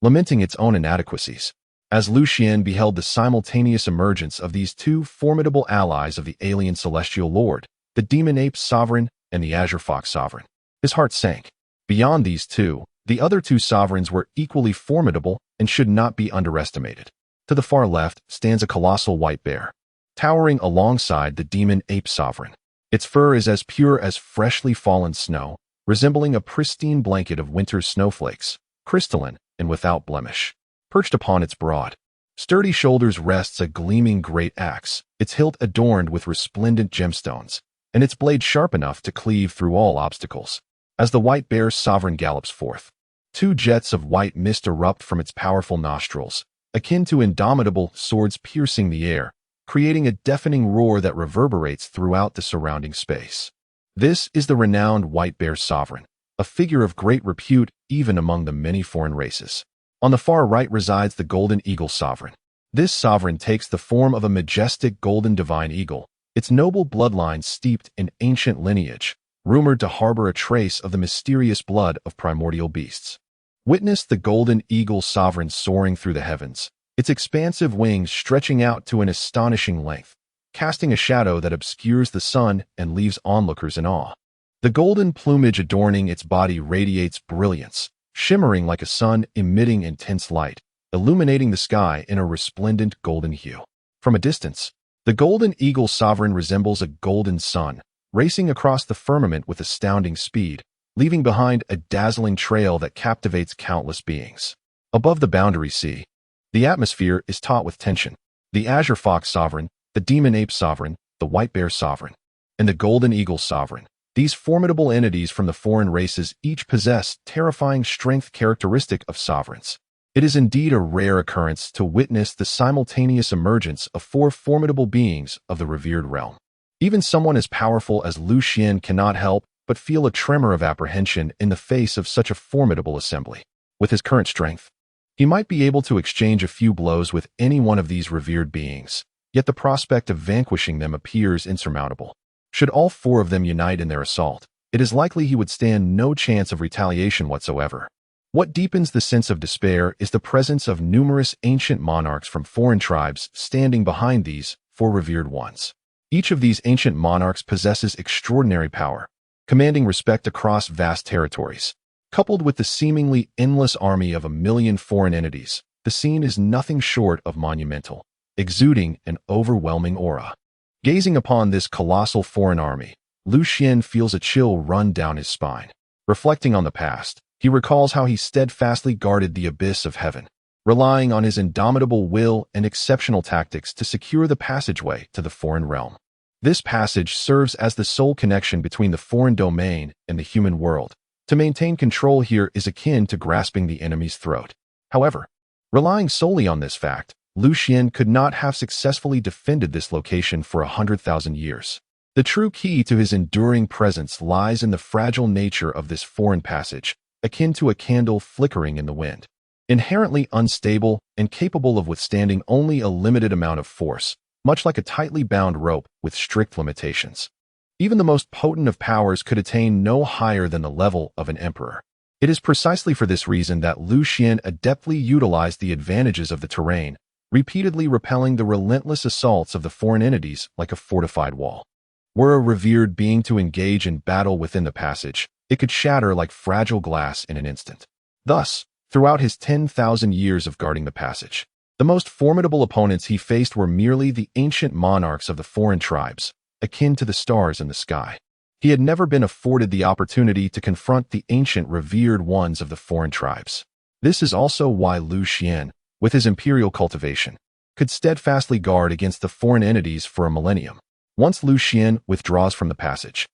lamenting its own inadequacies. As Lu Xuan beheld the simultaneous emergence of these two formidable allies of the alien celestial lord, the demon ape sovereign and the azure fox sovereign, his heart sank. Beyond these two, the other two sovereigns were equally formidable and should not be underestimated. To the far left stands a colossal white bear, towering alongside the demon ape sovereign. Its fur is as pure as freshly fallen snow, resembling a pristine blanket of winter's snowflakes, crystalline and without blemish. Perched upon its broad, sturdy shoulders rests a gleaming great axe, its hilt adorned with resplendent gemstones, and its blade sharp enough to cleave through all obstacles. As the white bear's sovereign gallops forth, two jets of white mist erupt from its powerful nostrils, akin to indomitable swords piercing the air, creating a deafening roar that reverberates throughout the surrounding space. This is the renowned white bear sovereign, a figure of great repute even among the many foreign races. On the far right resides the golden eagle sovereign. This sovereign takes the form of a majestic golden divine eagle, its noble bloodline steeped in ancient lineage, rumored to harbor a trace of the mysterious blood of primordial beasts. Witness the golden eagle sovereign soaring through the heavens, its expansive wings stretching out to an astonishing length, casting a shadow that obscures the sun and leaves onlookers in awe. The golden plumage adorning its body radiates brilliance, shimmering like a sun emitting intense light, illuminating the sky in a resplendent golden hue. From a distance, the golden eagle sovereign resembles a golden sun, racing across the firmament with astounding speed, leaving behind a dazzling trail that captivates countless beings. Above the boundary sea, the atmosphere is taut with tension. The azure fox sovereign, the demon ape sovereign, the white bear sovereign, and the golden eagle sovereign. These formidable entities from the foreign races each possess terrifying strength characteristic of sovereigns. It is indeed a rare occurrence to witness the simultaneous emergence of four formidable beings of the revered realm. Even someone as powerful as Lu Xuan cannot help but feel a tremor of apprehension in the face of such a formidable assembly. With his current strength, he might be able to exchange a few blows with any one of these revered beings, yet the prospect of vanquishing them appears insurmountable. Should all four of them unite in their assault, it is likely he would stand no chance of retaliation whatsoever. What deepens the sense of despair is the presence of numerous ancient monarchs from foreign tribes standing behind these four revered ones. Each of these ancient monarchs possesses extraordinary power, commanding respect across vast territories. Coupled with the seemingly endless army of 1,000,000 foreign entities, the scene is nothing short of monumental, exuding an overwhelming aura. Gazing upon this colossal foreign army, Lu Xuan feels a chill run down his spine. Reflecting on the past, he recalls how he steadfastly guarded the abyss of heaven, relying on his indomitable will and exceptional tactics to secure the passageway to the foreign realm. This passage serves as the sole connection between the foreign domain and the human world. To maintain control here is akin to grasping the enemy's throat. However, relying solely on this fact, Lu Xuan could not have successfully defended this location for 100,000 years. The true key to his enduring presence lies in the fragile nature of this foreign passage, akin to a candle flickering in the wind. Inherently unstable and capable of withstanding only a limited amount of force, much like a tightly bound rope with strict limitations. Even the most potent of powers could attain no higher than the level of an emperor. It is precisely for this reason that Lu Xuan adeptly utilized the advantages of the terrain, repeatedly repelling the relentless assaults of the foreign entities like a fortified wall. Were a revered being to engage in battle within the passage, it could shatter like fragile glass in an instant. Thus, throughout his 10,000 years of guarding the passage, the most formidable opponents he faced were merely the ancient monarchs of the foreign tribes, akin to the stars in the sky. He had never been afforded the opportunity to confront the ancient revered ones of the foreign tribes. This is also why Lu Xuan, with his imperial cultivation, could steadfastly guard against the foreign entities for a millennium. Once Lu Xuan withdraws from the passage,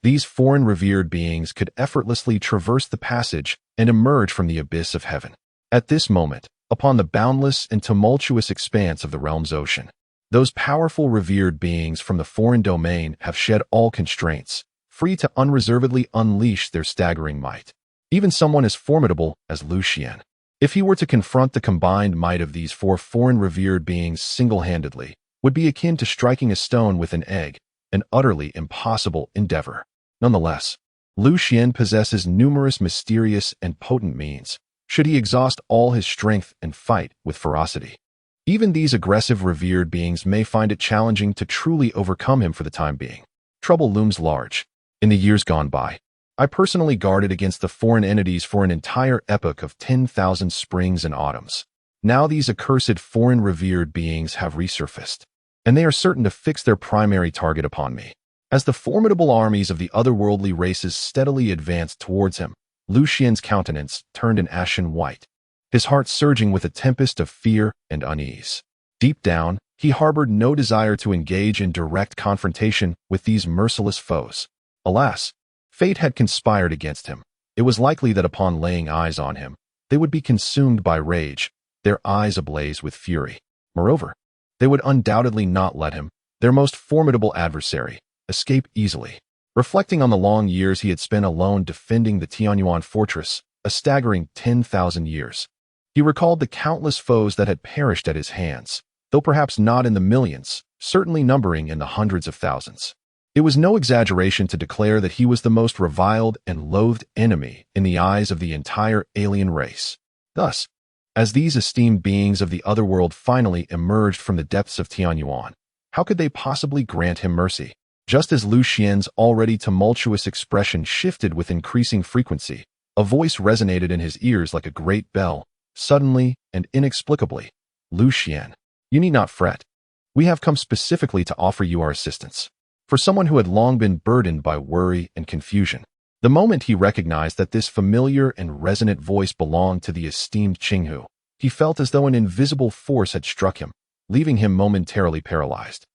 These foreign revered beings could effortlessly traverse the passage and emerge from the abyss of heaven. At this moment, upon the boundless and tumultuous expanse of the realm's ocean, those powerful revered beings from the foreign domain have shed all constraints, free to unreservedly unleash their staggering might. Even someone as formidable as Lu Xuan, if he were to confront the combined might of these four foreign revered beings single-handedly, would be akin to striking a stone with an egg, an utterly impossible endeavor. Nonetheless, Lu Xuan possesses numerous mysterious and potent means, should he exhaust all his strength and fight with ferocity. Even these aggressive revered beings may find it challenging to truly overcome him for the time being. Trouble looms large. In the years gone by, I personally guarded against the foreign entities for an entire epoch of 10,000 springs and autumns. Now these accursed foreign revered beings have resurfaced, and they are certain to fix their primary target upon me. As the formidable armies of the otherworldly races steadily advanced towards him, Lu Xuan's countenance turned an ashen white, his heart surging with a tempest of fear and unease. Deep down, he harbored no desire to engage in direct confrontation with these merciless foes. Alas, fate had conspired against him. It was likely that upon laying eyes on him, they would be consumed by rage, their eyes ablaze with fury. Moreover, they would undoubtedly not let him, their most formidable adversary, escape easily. Reflecting on the long years he had spent alone defending the Tianyuan fortress, a staggering 10,000 years, he recalled the countless foes that had perished at his hands, though perhaps not in the millions, certainly numbering in the hundreds of thousands. It was no exaggeration to declare that he was the most reviled and loathed enemy in the eyes of the entire alien race. Thus, as these esteemed beings of the otherworld finally emerged from the depths of Tianyuan, how could they possibly grant him mercy? Just as Lu Xuan's already tumultuous expression shifted with increasing frequency, a voice resonated in his ears like a great bell. Suddenly and inexplicably, Lu Xuan, you need not fret. We have come specifically to offer you our assistance. For someone who had long been burdened by worry and confusion, the moment he recognized that this familiar and resonant voice belonged to the esteemed Qinghu, he felt as though an invisible force had struck him, leaving him momentarily paralyzed.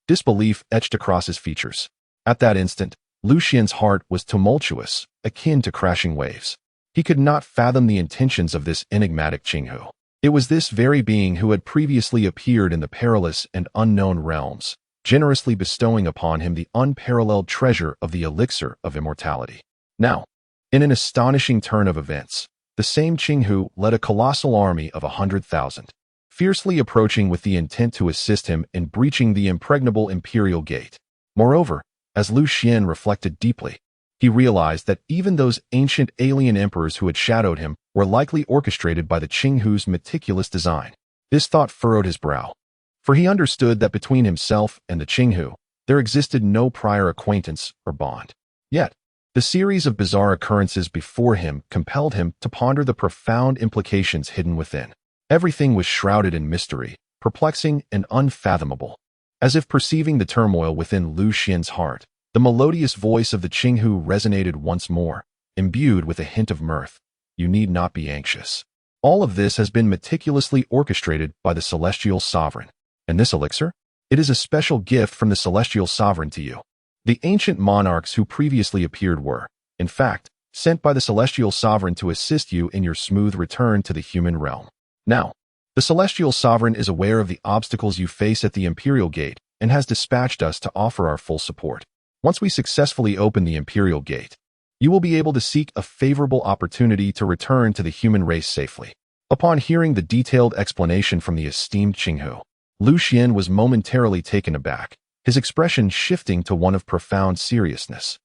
Disbelief etched across his features. At that instant, Lu Xuan's heart was tumultuous, akin to crashing waves. He could not fathom the intentions of this enigmatic Qinghu. It was this very being who had previously appeared in the perilous and unknown realms, generously bestowing upon him the unparalleled treasure of the elixir of immortality. Now, in an astonishing turn of events, the same Qinghu led a colossal army of 100,000, fiercely approaching with the intent to assist him in breaching the impregnable imperial gate. Moreover, as Lu Xuan reflected deeply, he realized that even those ancient alien emperors who had shadowed him were likely orchestrated by the Qinghu's meticulous design. This thought furrowed his brow, for he understood that between himself and the Qinghu, there existed no prior acquaintance or bond. Yet, the series of bizarre occurrences before him compelled him to ponder the profound implications hidden within. Everything was shrouded in mystery, perplexing and unfathomable. As if perceiving the turmoil within Lu Xuan's heart, the melodious voice of the Qinghu resonated once more, imbued with a hint of mirth. You need not be anxious. All of this has been meticulously orchestrated by the Celestial Sovereign. And this elixir? It is a special gift from the Celestial Sovereign to you. The ancient monarchs who previously appeared were, in fact, sent by the Celestial Sovereign to assist you in your smooth return to the human realm. Now, the Celestial Sovereign is aware of the obstacles you face at the Imperial Gate and has dispatched us to offer our full support. Once we successfully open the Imperial Gate, you will be able to seek a favorable opportunity to return to the human race safely. Upon hearing the detailed explanation from the esteemed Qinghu, Lu Xuan was momentarily taken aback, his expression shifting to one of profound seriousness.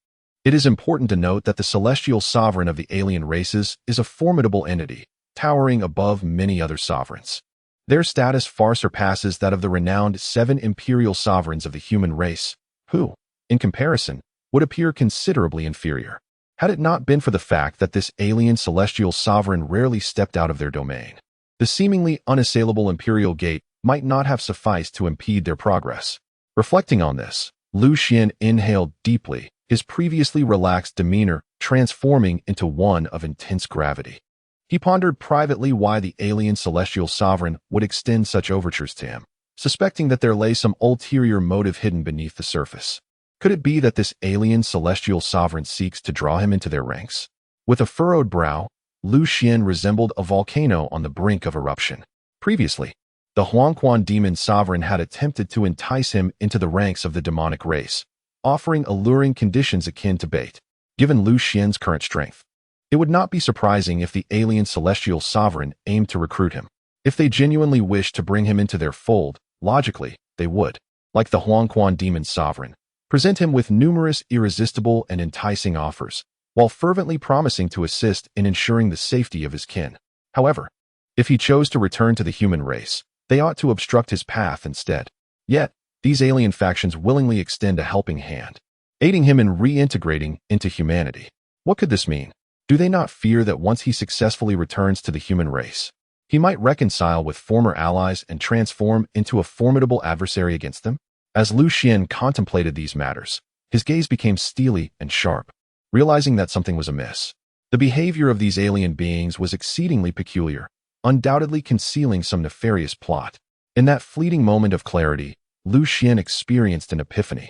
It is important to note that the Celestial Sovereign of the alien races is a formidable entity, towering above many other sovereigns. Their status far surpasses that of the renowned 7 imperial sovereigns of the human race, who, in comparison, would appear considerably inferior, had it not been for the fact that this alien celestial sovereign rarely stepped out of their domain. The seemingly unassailable Imperial Gate might not have sufficed to impede their progress. Reflecting on this, Lu Xuan inhaled deeply, his previously relaxed demeanor transforming into one of intense gravity. He pondered privately why the alien celestial sovereign would extend such overtures to him, suspecting that there lay some ulterior motive hidden beneath the surface. Could it be that this alien celestial sovereign seeks to draw him into their ranks? With a furrowed brow, Lu Xuan resembled a volcano on the brink of eruption. Previously, the Huangquan demon sovereign had attempted to entice him into the ranks of the demonic race, offering alluring conditions akin to bait. Given Lu Xuan's current strength, it would not be surprising if the alien celestial sovereign aimed to recruit him. If they genuinely wished to bring him into their fold, logically, they would, like the Huangquan demon sovereign, present him with numerous irresistible and enticing offers, while fervently promising to assist in ensuring the safety of his kin. However, if he chose to return to the human race, they ought to obstruct his path instead. Yet, these alien factions willingly extend a helping hand, aiding him in reintegrating into humanity. What could this mean? Do they not fear that once he successfully returns to the human race, he might reconcile with former allies and transform into a formidable adversary against them? As Lu Xuan contemplated these matters, his gaze became steely and sharp, realizing that something was amiss. The behavior of these alien beings was exceedingly peculiar, undoubtedly concealing some nefarious plot. In that fleeting moment of clarity, Lu Xuan experienced an epiphany.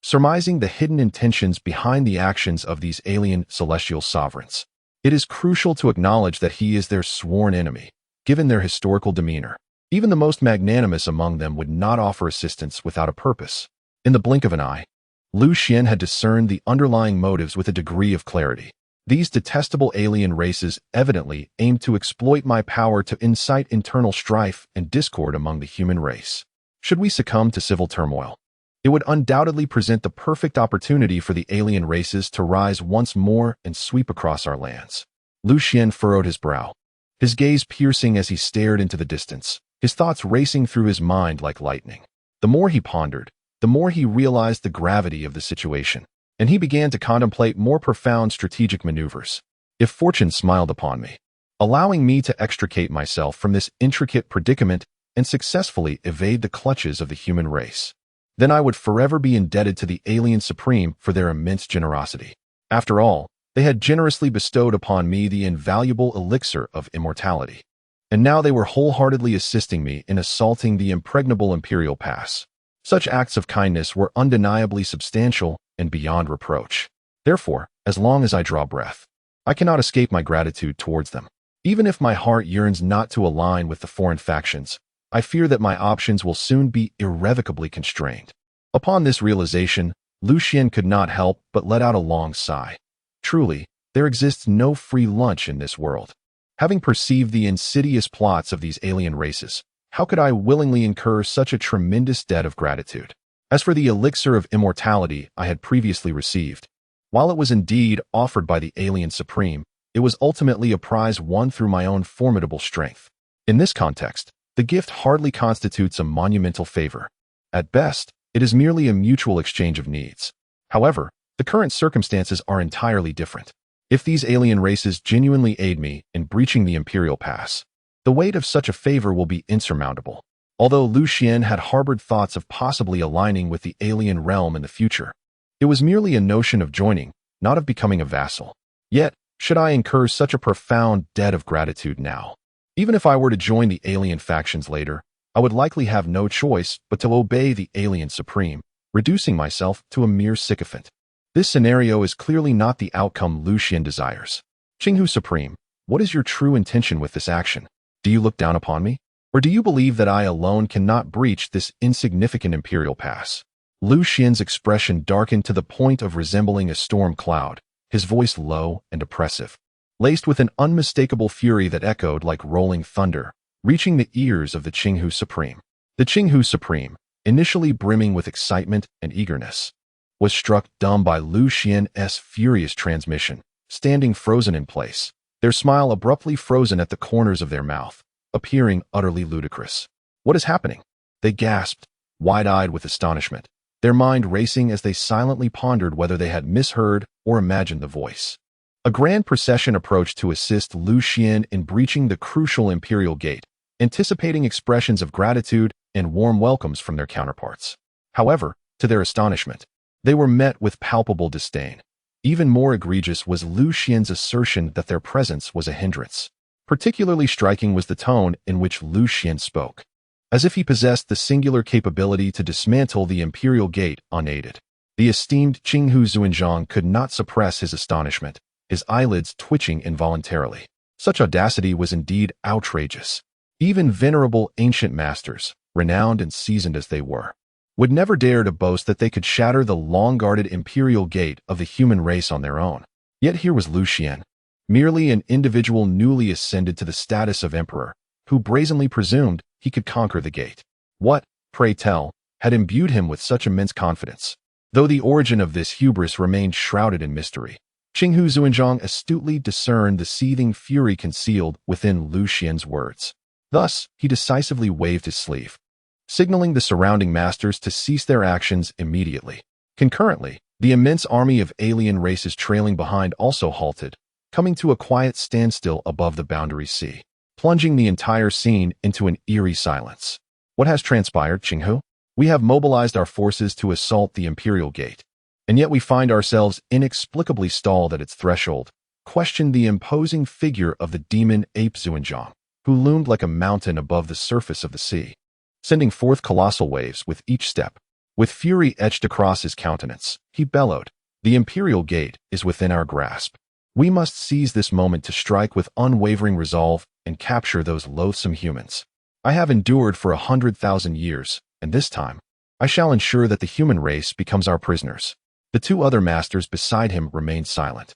Surmising the hidden intentions behind the actions of these alien celestial sovereigns, it is crucial to acknowledge that he is their sworn enemy, given their historical demeanor. Even the most magnanimous among them would not offer assistance without a purpose. In the blink of an eye, Lu Xuan had discerned the underlying motives with a degree of clarity. These detestable alien races evidently aimed to exploit my power to incite internal strife and discord among the human race. Should we succumb to civil turmoil, it would undoubtedly present the perfect opportunity for the alien races to rise once more and sweep across our lands. Lu Xuan furrowed his brow, his gaze piercing as he stared into the distance, his thoughts racing through his mind like lightning. The more he pondered, the more he realized the gravity of the situation, and he began to contemplate more profound strategic maneuvers. If fortune smiled upon me, allowing me to extricate myself from this intricate predicament and successfully evade the clutches of the human race, then I would forever be indebted to the Alien Supreme for their immense generosity. After all, they had generously bestowed upon me the invaluable elixir of immortality, and now they were wholeheartedly assisting me in assaulting the impregnable Imperial Pass. Such acts of kindness were undeniably substantial and beyond reproach. Therefore, as long as I draw breath, I cannot escape my gratitude towards them. Even if my heart yearns not to align with the foreign factions, I fear that my options will soon be irrevocably constrained. Upon this realization, Lu Xuan could not help but let out a long sigh. Truly, there exists no free lunch in this world. Having perceived the insidious plots of these alien races, how could I willingly incur such a tremendous debt of gratitude? As for the elixir of immortality I had previously received, while it was indeed offered by the Alien Supreme, it was ultimately a prize won through my own formidable strength. In this context, the gift hardly constitutes a monumental favor. At best, it is merely a mutual exchange of needs. However, the current circumstances are entirely different. If these alien races genuinely aid me in breaching the Imperial Pass, the weight of such a favor will be insurmountable. Although Lu Xuan had harbored thoughts of possibly aligning with the alien realm in the future, it was merely a notion of joining, not of becoming a vassal. Yet, should I incur such a profound debt of gratitude now? Even if I were to join the alien factions later, I would likely have no choice but to obey the Alien Supreme, reducing myself to a mere sycophant. This scenario is clearly not the outcome Lu Xuan desires. Qinghu Supreme, what is your true intention with this action? Do you look down upon me? Or do you believe that I alone cannot breach this insignificant Imperial Pass? Lu Xuan's expression darkened to the point of resembling a storm cloud, his voice low and oppressive, laced with an unmistakable fury that echoed like rolling thunder, reaching the ears of the Qinghu Supreme. The Qinghu Supreme, initially brimming with excitement and eagerness, was struck dumb by Lu Xuan's furious transmission, standing frozen in place, their smile abruptly frozen at the corners of their mouth, appearing utterly ludicrous. What is happening? They gasped, wide-eyed with astonishment, their mind racing as they silently pondered whether they had misheard or imagined the voice. A grand procession approached to assist Lu Xuan in breaching the crucial Imperial Gate, anticipating expressions of gratitude and warm welcomes from their counterparts. However, to their astonishment, they were met with palpable disdain. Even more egregious was Lu Xuan's assertion that their presence was a hindrance. Particularly striking was the tone in which Lu Xuan spoke, as if he possessed the singular capability to dismantle the Imperial Gate unaided. The esteemed Qinghu Xuanzhang could not suppress his astonishment, his eyelids twitching involuntarily. Such audacity was indeed outrageous. Even venerable ancient masters, renowned and seasoned as they were, would never dare to boast that they could shatter the long-guarded imperial gate of the human race on their own. Yet here was Lu Xuan, merely an individual newly ascended to the status of emperor, who brazenly presumed he could conquer the gate. What, pray tell, had imbued him with such immense confidence? Though the origin of this hubris remained shrouded in mystery, Qinghu Xuanzhang astutely discerned the seething fury concealed within Lu Xuan's words. Thus, he decisively waved his sleeve, signaling the surrounding masters to cease their actions immediately. Concurrently, the immense army of alien races trailing behind also halted, coming to a quiet standstill above the boundary sea, plunging the entire scene into an eerie silence. What has transpired, Qinghu? We have mobilized our forces to assault the Imperial Gate, and yet we find ourselves inexplicably stalled at its threshold, questioned the imposing figure of the demon ape Xuanzhang, who loomed like a mountain above the surface of the sea, sending forth colossal waves with each step. With fury etched across his countenance, he bellowed, "The Imperial Gate is within our grasp. We must seize this moment to strike with unwavering resolve and capture those loathsome humans. I have endured for 100,000 years, and this time, I shall ensure that the human race becomes our prisoners." The two other masters beside him remained silent.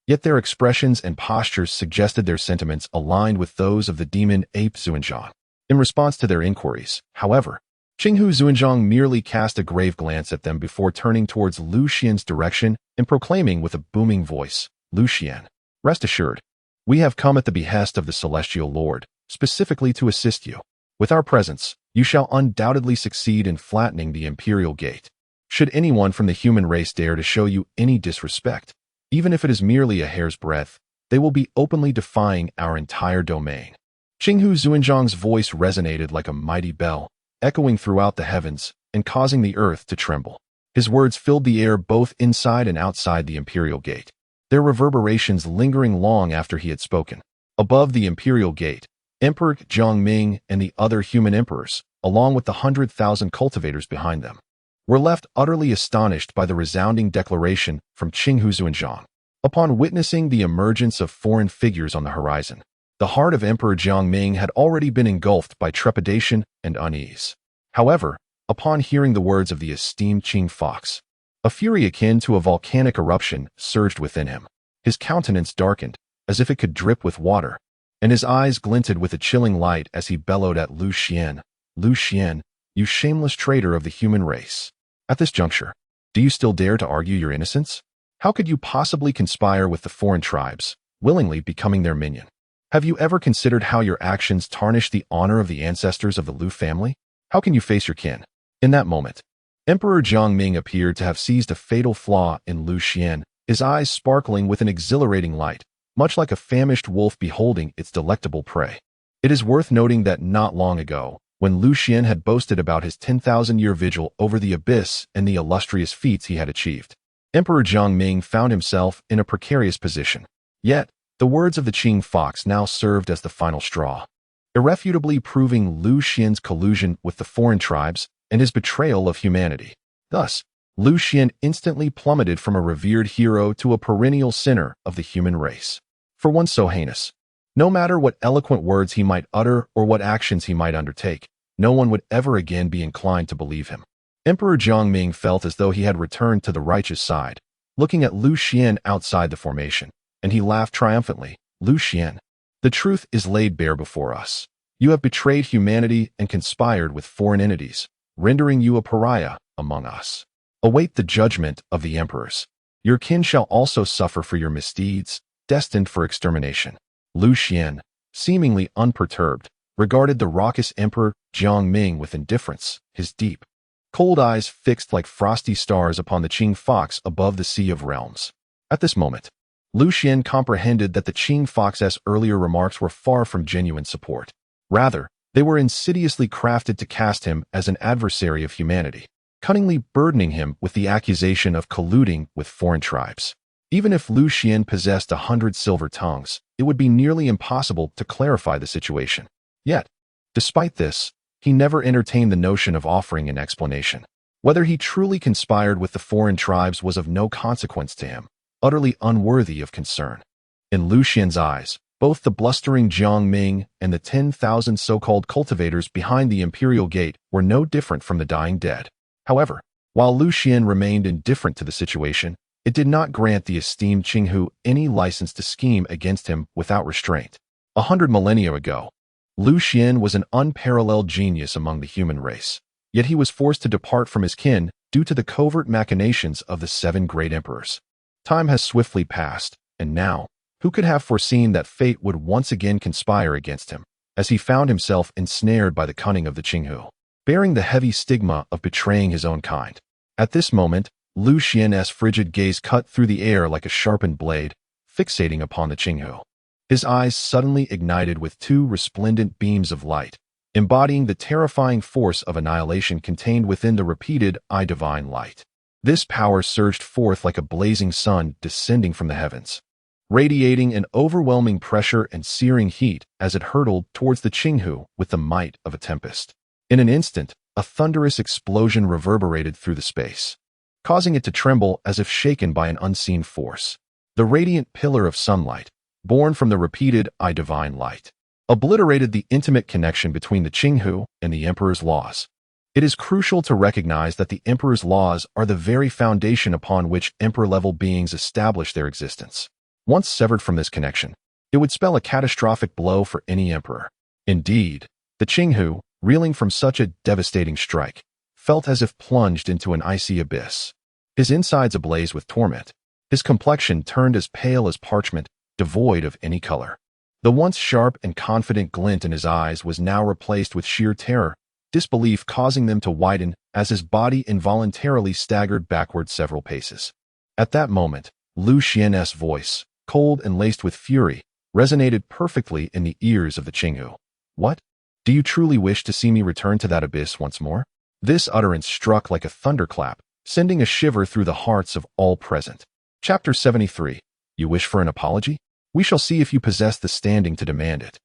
Yet their expressions and postures suggested their sentiments aligned with those of the demon ape Xuanzhang. In response to their inquiries, however, Qinghu Xuanzhang merely cast a grave glance at them before turning towards Lu Xuan's direction and proclaiming with a booming voice, "Lu Xuan, rest assured, we have come at the behest of the Celestial Lord, specifically to assist you. With our presence, you shall undoubtedly succeed in flattening the Imperial Gate. Should anyone from the human race dare to show you any disrespect, even if it is merely a hair's breadth, they will be openly defying our entire domain." Qinghu Xuanzhang's voice resonated like a mighty bell, echoing throughout the heavens and causing the earth to tremble. His words filled the air both inside and outside the Imperial Gate, their reverberations lingering long after he had spoken. Above the Imperial Gate, Emperor Jiangming and the other human emperors, along with the 100,000 cultivators behind them, were left utterly astonished by the resounding declaration from Qinghu Xuanzhang. Upon witnessing the emergence of foreign figures on the horizon, the heart of Emperor Jiangming had already been engulfed by trepidation and unease. However, upon hearing the words of the esteemed Qing Fox, a fury akin to a volcanic eruption surged within him. His countenance darkened, as if it could drip with water, and his eyes glinted with a chilling light as he bellowed at Lu Xuan, "Lu Xuan, you shameless traitor of the human race. At this juncture, do you still dare to argue your innocence? How could you possibly conspire with the foreign tribes, willingly becoming their minion? Have you ever considered how your actions tarnish the honor of the ancestors of the Lu family? How can you face your kin?" In that moment, Emperor Jiangming appeared to have seized a fatal flaw in Lu Xuan, his eyes sparkling with an exhilarating light, much like a famished wolf beholding its delectable prey. It is worth noting that not long ago, when Lu Xuan had boasted about his 10,000-year vigil over the abyss and the illustrious feats he had achieved, Emperor Jiangming found himself in a precarious position. Yet, the words of the Qing Fox now served as the final straw, irrefutably proving Lu Xuan's collusion with the foreign tribes and his betrayal of humanity. Thus, Lu Xuan instantly plummeted from a revered hero to a perennial sinner of the human race. For one so heinous, no matter what eloquent words he might utter or what actions he might undertake, no one would ever again be inclined to believe him. Emperor Jiangming felt as though he had returned to the righteous side, looking at Lu Xuan outside the formation, and he laughed triumphantly. "Lu Xuan, the truth is laid bare before us. You have betrayed humanity and conspired with foreign entities, rendering you a pariah among us. Await the judgment of the emperors. Your kin shall also suffer for your misdeeds, destined for extermination." Lu Xuan, seemingly unperturbed, regarded the raucous Emperor Jiangming with indifference, his deep, cold eyes fixed like frosty stars upon the Qing Fox above the Sea of Realms. At this moment, Lu Xuan comprehended that the Qing Fox's earlier remarks were far from genuine support. Rather, they were insidiously crafted to cast him as an adversary of humanity, cunningly burdening him with the accusation of colluding with foreign tribes. Even if Lu Xuan possessed 100 silver tongues, it would be nearly impossible to clarify the situation. Yet, despite this, he never entertained the notion of offering an explanation. Whether he truly conspired with the foreign tribes was of no consequence to him, utterly unworthy of concern. In Lu Xuan's eyes, both the blustering Jiang Ming and the 10,000 so-called cultivators behind the imperial gate were no different from the dying dead. However, while Lu Xuan remained indifferent to the situation, it did not grant the esteemed Qinghu any license to scheme against him without restraint. 100 millennia ago, Lu Xuan was an unparalleled genius among the human race, yet he was forced to depart from his kin due to the covert machinations of the 7 great emperors. Time has swiftly passed, and now, who could have foreseen that fate would once again conspire against him, as he found himself ensnared by the cunning of the Qinghu, bearing the heavy stigma of betraying his own kind. At this moment, Lu Xuan's frigid gaze cut through the air like a sharpened blade, fixating upon the Qinghu. His eyes suddenly ignited with 2 resplendent beams of light, embodying the terrifying force of annihilation contained within the repeated I divine light. This power surged forth like a blazing sun descending from the heavens, radiating an overwhelming pressure and searing heat as it hurtled towards the Qinghu with the might of a tempest. In an instant, a thunderous explosion reverberated through the space, causing it to tremble as if shaken by an unseen force. The radiant pillar of sunlight, born from the repeated I divine light, obliterated the intimate connection between the Qinghu and the Emperor's laws. It is crucial to recognize that the Emperor's laws are the very foundation upon which Emperor-level beings establish their existence. Once severed from this connection, it would spell a catastrophic blow for any emperor. Indeed, the Qinghu, reeling from such a devastating strike, felt as if plunged into an icy abyss. His insides ablaze with torment, his complexion turned as pale as parchment, devoid of any color. The once sharp and confident glint in his eyes was now replaced with sheer terror, disbelief causing them to widen as his body involuntarily staggered backward several paces. At that moment, Lu Xuan's voice, cold and laced with fury, resonated perfectly in the ears of the Qinghu. What? Do you truly wish to see me return to that abyss once more? This utterance struck like a thunderclap, sending a shiver through the hearts of all present. Chapter 73. You wish for an apology? We shall see if you possess the standing to demand it.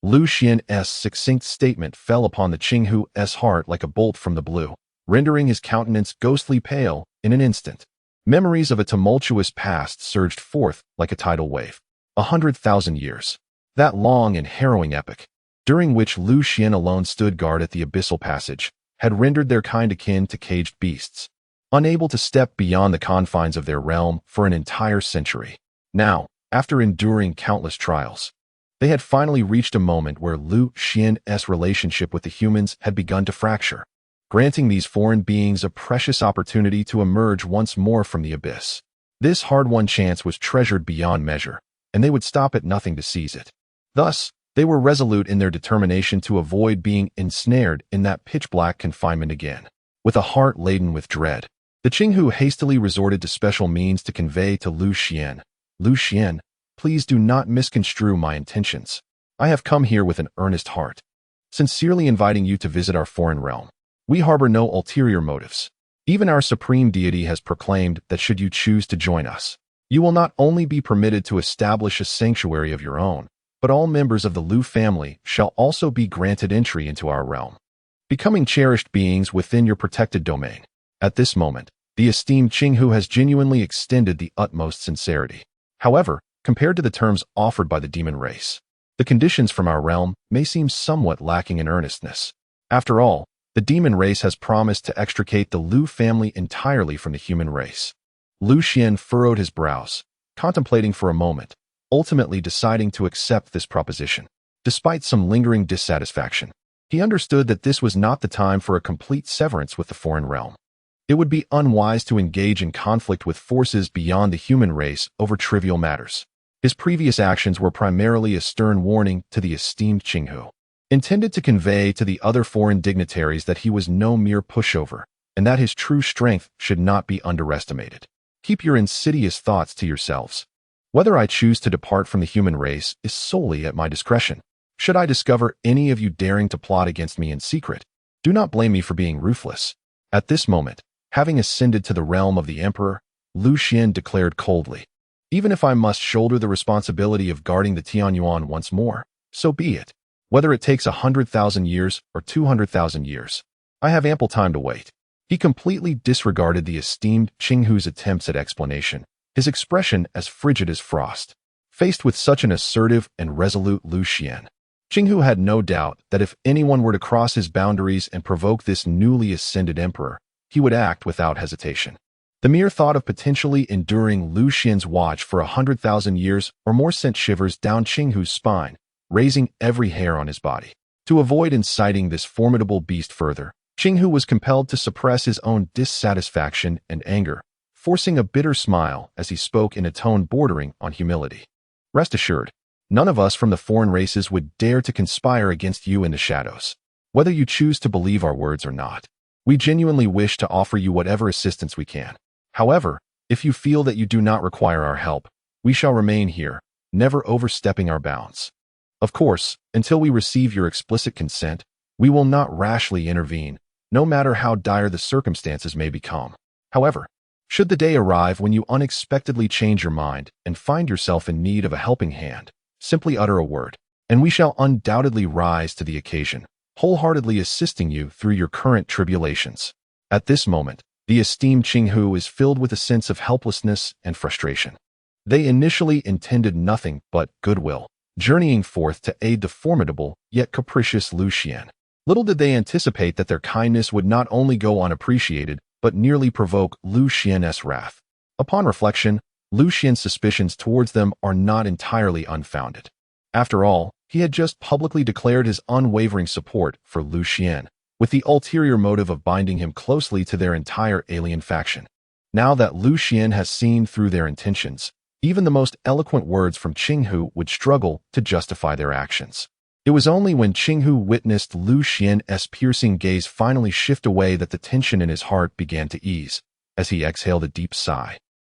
Lu Xuan's succinct statement fell upon the Qinghu's heart like a bolt from the blue, rendering his countenance ghostly pale in an instant. Memories of a tumultuous past surged forth like a tidal wave. 100,000 years. That long and harrowing epoch, during which Lu Xuan alone stood guard at the abyssal passage, had rendered their kind akin to caged beasts, unable to step beyond the confines of their realm for an entire century. Now, after enduring countless trials, they had finally reached a moment where Lu Xuan's relationship with the humans had begun to fracture, granting these foreign beings a precious opportunity to emerge once more from the abyss. This hard-won chance was treasured beyond measure, and they would stop at nothing to seize it. Thus, they were resolute in their determination to avoid being ensnared in that pitch-black confinement again. With a heart laden with dread, the Qinghu hastily resorted to special means to convey to Lu Xuan, Lu Xuan, please do not misconstrue my intentions. I have come here with an earnest heart, sincerely inviting you to visit our foreign realm. We harbor no ulterior motives. Even our supreme deity has proclaimed that should you choose to join us, you will not only be permitted to establish a sanctuary of your own, but all members of the Lu family shall also be granted entry into our realm, becoming cherished beings within your protected domain. At this moment, the esteemed Qinghu has genuinely extended the utmost sincerity. However, compared to the terms offered by the demon race, the conditions from our realm may seem somewhat lacking in earnestness. After all, the demon race has promised to extricate the Lu family entirely from the human race. Lu Xuan furrowed his brows, contemplating for a moment, ultimately deciding to accept this proposition. Despite some lingering dissatisfaction, he understood that this was not the time for a complete severance with the foreign realm. It would be unwise to engage in conflict with forces beyond the human race over trivial matters. His previous actions were primarily a stern warning to the esteemed Qinghu, intended to convey to the other foreign dignitaries that he was no mere pushover, and that his true strength should not be underestimated. Keep your insidious thoughts to yourselves. Whether I choose to depart from the human race is solely at my discretion. Should I discover any of you daring to plot against me in secret, do not blame me for being ruthless. At this moment, having ascended to the realm of the Emperor, Lu Xuan declared coldly, even if I must shoulder the responsibility of guarding the Tianyuan once more, so be it. Whether it takes 100,000 years or 200,000 years, I have ample time to wait. He completely disregarded the esteemed Qinghu's attempts at explanation, his expression as frigid as frost. Faced with such an assertive and resolute Lu Xuan, Qinghu had no doubt that if anyone were to cross his boundaries and provoke this newly ascended emperor, he would act without hesitation. The mere thought of potentially enduring Lu Xuan's watch for 100,000 years or more sent shivers down Qinghu's spine, raising every hair on his body. To avoid inciting this formidable beast further, Qinghu was compelled to suppress his own dissatisfaction and anger, forcing a bitter smile as he spoke in a tone bordering on humility. Rest assured, none of us from the foreign races would dare to conspire against you in the shadows, whether you choose to believe our words or not. We genuinely wish to offer you whatever assistance we can. However, if you feel that you do not require our help, we shall remain here, never overstepping our bounds. Of course, until we receive your explicit consent, we will not rashly intervene, no matter how dire the circumstances may become. However, should the day arrive when you unexpectedly change your mind and find yourself in need of a helping hand, simply utter a word, and we shall undoubtedly rise to the occasion, wholeheartedly assisting you through your current tribulations. At this moment, the esteemed Qinghu is filled with a sense of helplessness and frustration. They initially intended nothing but goodwill, journeying forth to aid the formidable yet capricious Lu Xuan. Little did they anticipate that their kindness would not only go unappreciated, but nearly provoke Lu Xuan's wrath. Upon reflection, Lu Xuan's suspicions towards them are not entirely unfounded. After all, he had just publicly declared his unwavering support for Lu Xuan, with the ulterior motive of binding him closely to their entire alien faction. Now that Lu Xuan has seen through their intentions, even the most eloquent words from Qinghu would struggle to justify their actions. It was only when Qinghu witnessed Lu Xuan's piercing gaze finally shift away that the tension in his heart began to ease, as he exhaled a deep sigh,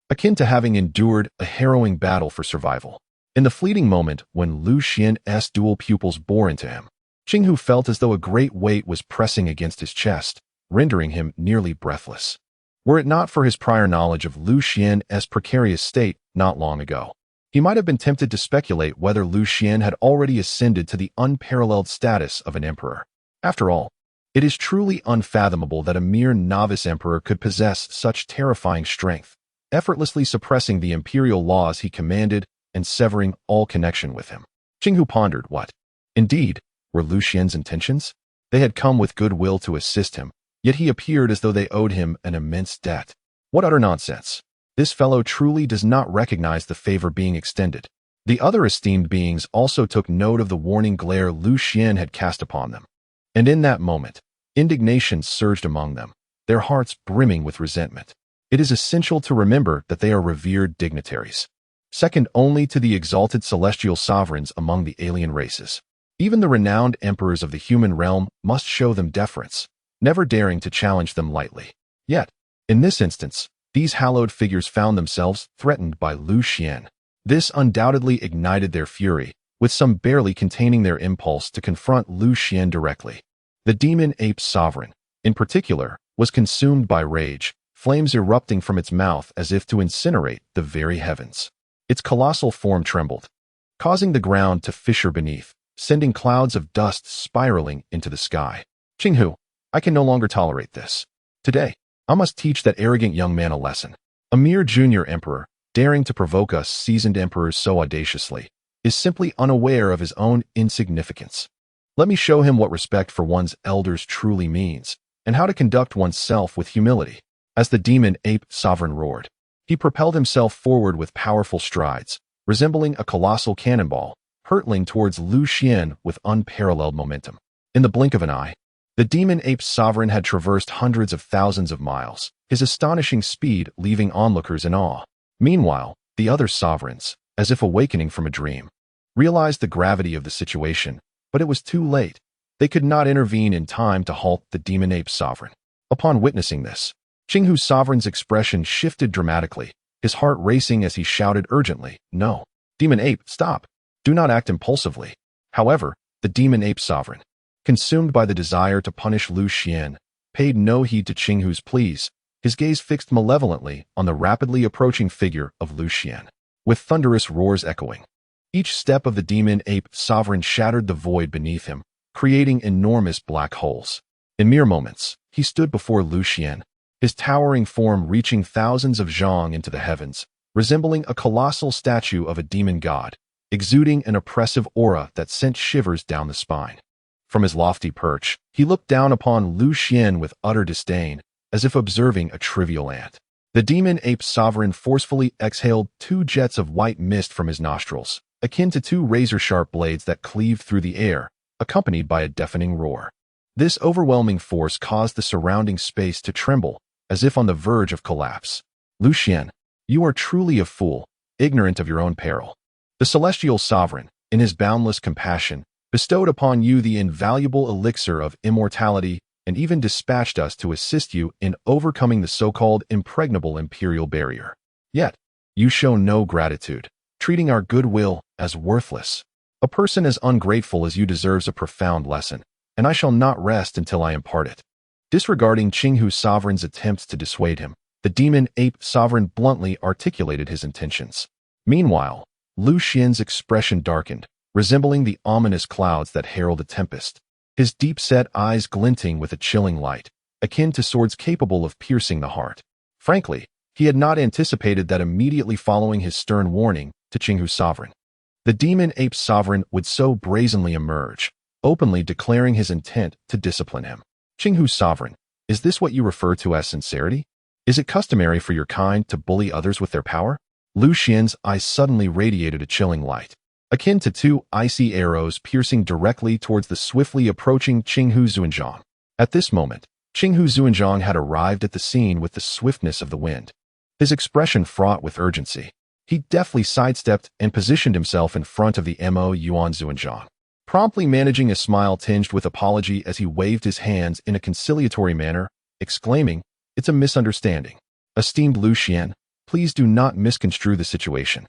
akin to having endured a harrowing battle for survival. In the fleeting moment when Lu Xuan's dual pupils bore into him, Qinghu felt as though a great weight was pressing against his chest, rendering him nearly breathless. Were it not for his prior knowledge of Lu Xuan's precarious state not long ago, he might have been tempted to speculate whether Lu Xuan had already ascended to the unparalleled status of an emperor. After all, it is truly unfathomable that a mere novice emperor could possess such terrifying strength, effortlessly suppressing the imperial laws he commanded and severing all connection with him. Qinghu pondered what, indeed, were Lu Xuan's intentions. They had come with goodwill to assist him, yet he appeared as though they owed him an immense debt. What utter nonsense! This fellow truly does not recognize the favor being extended. The other esteemed beings also took note of the warning glare Lu Xuan had cast upon them. And in that moment, indignation surged among them, their hearts brimming with resentment. It is essential to remember that they are revered dignitaries, second only to the exalted celestial sovereigns among the alien races. Even the renowned emperors of the human realm must show them deference, never daring to challenge them lightly. Yet, in this instance, these hallowed figures found themselves threatened by Lu Xuan. This undoubtedly ignited their fury, with some barely containing their impulse to confront Lu Xuan directly. The demon ape sovereign, in particular, was consumed by rage, flames erupting from its mouth as if to incinerate the very heavens. Its colossal form trembled, causing the ground to fissure beneath, sending clouds of dust spiraling into the sky. Qinghu, I can no longer tolerate this. Today, I must teach that arrogant young man a lesson. A mere junior emperor, daring to provoke us seasoned emperors so audaciously, is simply unaware of his own insignificance. Let me show him what respect for one's elders truly means, and how to conduct oneself with humility. As the demon ape sovereign roared, he propelled himself forward with powerful strides, resembling a colossal cannonball, hurtling towards Lu Xuan with unparalleled momentum. In the blink of an eye, the demon ape sovereign had traversed hundreds of thousands of miles, his astonishing speed leaving onlookers in awe. Meanwhile, the other sovereigns, as if awakening from a dream, realized the gravity of the situation, but it was too late. They could not intervene in time to halt the demon ape sovereign. Upon witnessing this, Qinghu's sovereign's expression shifted dramatically, his heart racing as he shouted urgently, "No! Demon ape, stop! Do not act impulsively." However, the demon ape sovereign, consumed by the desire to punish Lu Xuan, paid no heed to Qinghu's pleas, his gaze fixed malevolently on the rapidly approaching figure of Lu Xuan. With thunderous roars echoing, each step of the demon ape sovereign shattered the void beneath him, creating enormous black holes. In mere moments, he stood before Lu Xuan, his towering form reaching thousands of zhang into the heavens, resembling a colossal statue of a demon god, exuding an oppressive aura that sent shivers down the spine. From his lofty perch, he looked down upon Lu Xuan with utter disdain, as if observing a trivial ant. The demon ape sovereign forcefully exhaled 2 jets of white mist from his nostrils, akin to 2 razor-sharp blades that cleaved through the air, accompanied by a deafening roar. This overwhelming force caused the surrounding space to tremble, as if on the verge of collapse. Lu Xuan, you are truly a fool, ignorant of your own peril. The celestial sovereign, in his boundless compassion, bestowed upon you the invaluable elixir of immortality and even dispatched us to assist you in overcoming the so-called impregnable imperial barrier. Yet, you show no gratitude, treating our goodwill as worthless. A person as ungrateful as you deserves a profound lesson, and I shall not rest until I impart it. Disregarding Qinghu Sovereign's attempts to dissuade him, the demon ape sovereign bluntly articulated his intentions. Meanwhile, Lu Xuan's expression darkened, resembling the ominous clouds that herald a tempest, his deep-set eyes glinting with a chilling light, akin to swords capable of piercing the heart. Frankly, he had not anticipated that immediately following his stern warning to Qinghu Sovereign, the demon ape sovereign would so brazenly emerge, openly declaring his intent to discipline him. Qinghu Sovereign, is this what you refer to as sincerity? Is it customary for your kind to bully others with their power? Lu Xuan's eyes suddenly radiated a chilling light, akin to 2 icy arrows piercing directly towards the swiftly approaching Qinghu Xuanzhang. At this moment, Qinghu Xuanzhang had arrived at the scene with the swiftness of the wind. His expression fraught with urgency. He deftly sidestepped and positioned himself in front of the Mo Yuan Xuanzhang, promptly managing a smile tinged with apology as he waved his hands in a conciliatory manner, exclaiming, "It's a misunderstanding. Esteemed Lu Xuan, please do not misconstrue the situation.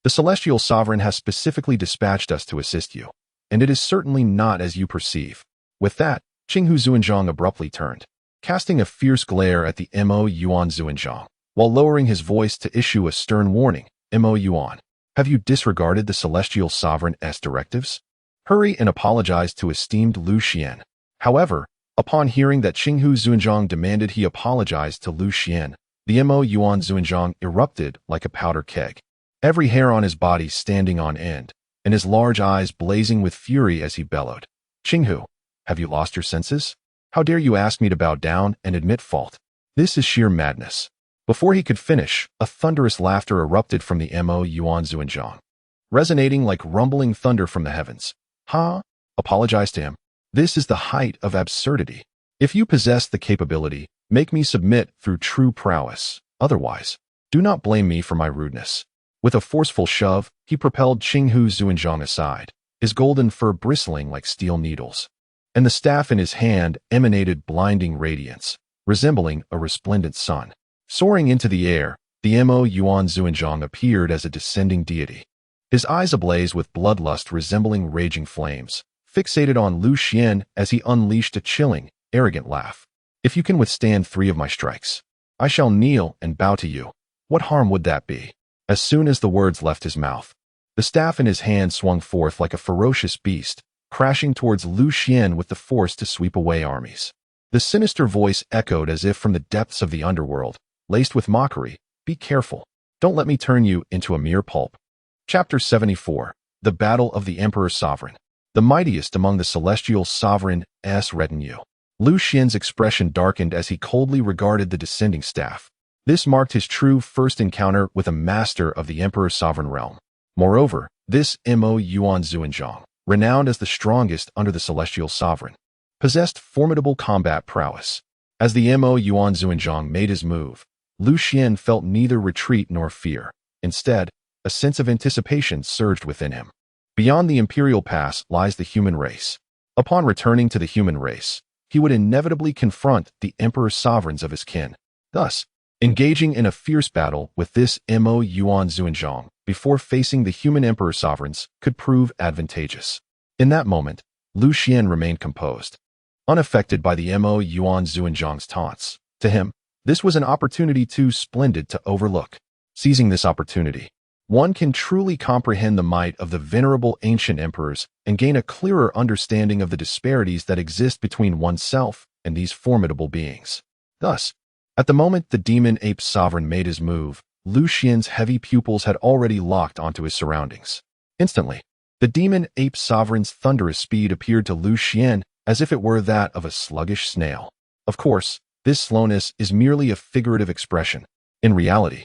The Celestial Sovereign has specifically dispatched us to assist you, and it is certainly not as you perceive." With that, Qinghu Xuanzhang abruptly turned, casting a fierce glare at the Mo Yuan Xuanzhang, while lowering his voice to issue a stern warning. Mo Yuan, have you disregarded the Celestial Sovereign's directives? Hurry and apologize to esteemed Lu Xuan. However, upon hearing that Qinghu Xuanzhang demanded he apologize to Lu Xuan, the Mo Yuan Xuanzhang erupted like a powder keg, every hair on his body standing on end, and his large eyes blazing with fury as he bellowed. "Qinghu, have you lost your senses? How dare you ask me to bow down and admit fault? This is sheer madness." Before he could finish, a thunderous laughter erupted from the Mo Yuan Xuanzhang, resonating like rumbling thunder from the heavens. "Ha? Apologize to him? This is the height of absurdity. If you possess the capability, make me submit through true prowess. Otherwise, do not blame me for my rudeness." With a forceful shove, he propelled Qinghu Xuanzhang aside, his golden fur bristling like steel needles, and the staff in his hand emanated blinding radiance, resembling a resplendent sun. Soaring into the air, the Mo Yuan Xuanzhang appeared as a descending deity, his eyes ablaze with bloodlust resembling raging flames, fixated on Lu Xuan as he unleashed a chilling, arrogant laugh. "If you can withstand 3 of my strikes, I shall kneel and bow to you. What harm would that be?" As soon as the words left his mouth, the staff in his hand swung forth like a ferocious beast, crashing towards Lu Xuan with the force to sweep away armies. The sinister voice echoed as if from the depths of the underworld, laced with mockery, "Be careful. Don't let me turn you into a mere pulp." Chapter 74. The Battle of the Emperor Sovereign. The mightiest among the Celestial Sovereign's retinue. Lu Xuan's expression darkened as he coldly regarded the descending staff. This marked his true first encounter with a master of the Emperor's sovereign realm. Moreover, this Mo Yuan Xuanzhang, renowned as the strongest under the Celestial Sovereign, possessed formidable combat prowess. As the Mo Yuan Xuanzhang made his move, Lu Xuan felt neither retreat nor fear. Instead, a sense of anticipation surged within him. Beyond the Imperial Pass lies the human race. Upon returning to the human race, he would inevitably confront the Emperor Sovereigns of his kin. Thus, engaging in a fierce battle with this Mo Yuan Xuanzhang before facing the human Emperor Sovereigns could prove advantageous. In that moment, Lu Xuan remained composed, unaffected by the Mo Yuan Xuanzhang's taunts. To him, this was an opportunity too splendid to overlook. Seizing this opportunity, one can truly comprehend the might of the venerable ancient emperors and gain a clearer understanding of the disparities that exist between oneself and these formidable beings. Thus, at the moment the demon ape sovereign made his move, Lu Xuan's heavy pupils had already locked onto his surroundings. Instantly, the demon ape sovereign's thunderous speed appeared to Lu Xuan as if it were that of a sluggish snail. Of course, this slowness is merely a figurative expression. In reality,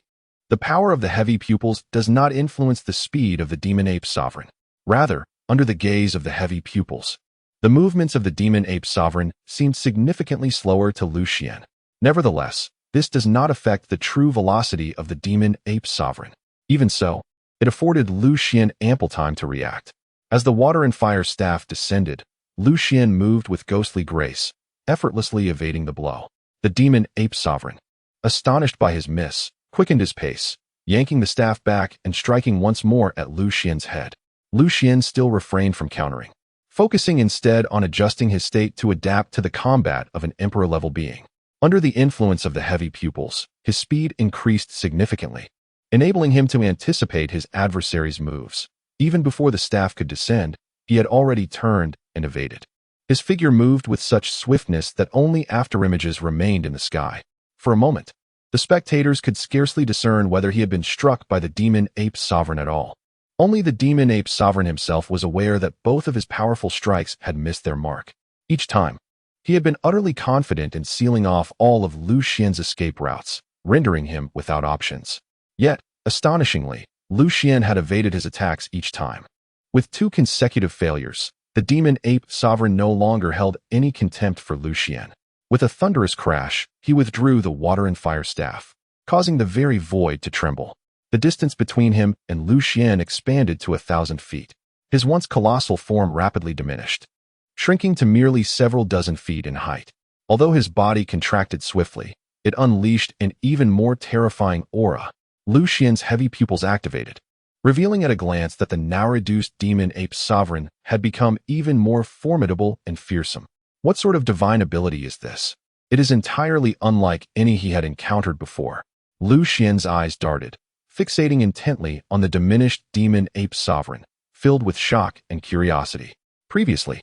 the power of the heavy pupils does not influence the speed of the demon ape sovereign. Rather, under the gaze of the heavy pupils, the movements of the demon ape sovereign seemed significantly slower to Lu Xuan. Nevertheless, this does not affect the true velocity of the demon ape sovereign. Even so, it afforded Lu Xuan ample time to react. As the water and fire staff descended, Lu Xuan moved with ghostly grace, effortlessly evading the blow. The demon ape sovereign, astonished by his miss, quickened his pace, yanking the staff back and striking once more at Lu Xuan's head. Lu Xuan still refrained from countering, focusing instead on adjusting his state to adapt to the combat of an emperor-level being. Under the influence of the heavy pupils, his speed increased significantly, enabling him to anticipate his adversary's moves. Even before the staff could descend, he had already turned and evaded. His figure moved with such swiftness that only afterimages remained in the sky. For a moment, the spectators could scarcely discern whether he had been struck by the demon ape sovereign at all. Only the demon ape sovereign himself was aware that both of his powerful strikes had missed their mark. Each time, he had been utterly confident in sealing off all of Lu Xuan's escape routes, rendering him without options. Yet, astonishingly, Lu Xuan had evaded his attacks each time. With 2 consecutive failures, the demon ape sovereign no longer held any contempt for Lu Xuan. With a thunderous crash, he withdrew the water and fire staff, causing the very void to tremble. The distance between him and Lu Xuan expanded to 1,000 feet. His once colossal form rapidly diminished, shrinking to merely several dozen feet in height. Although his body contracted swiftly, it unleashed an even more terrifying aura. Lu Xuan's heavy pupils activated, revealing at a glance that the now-reduced demon ape sovereign had become even more formidable and fearsome. What sort of divine ability is this? It is entirely unlike any he had encountered before. Lu Xuan's eyes darted, fixating intently on the diminished demon ape sovereign, filled with shock and curiosity. Previously,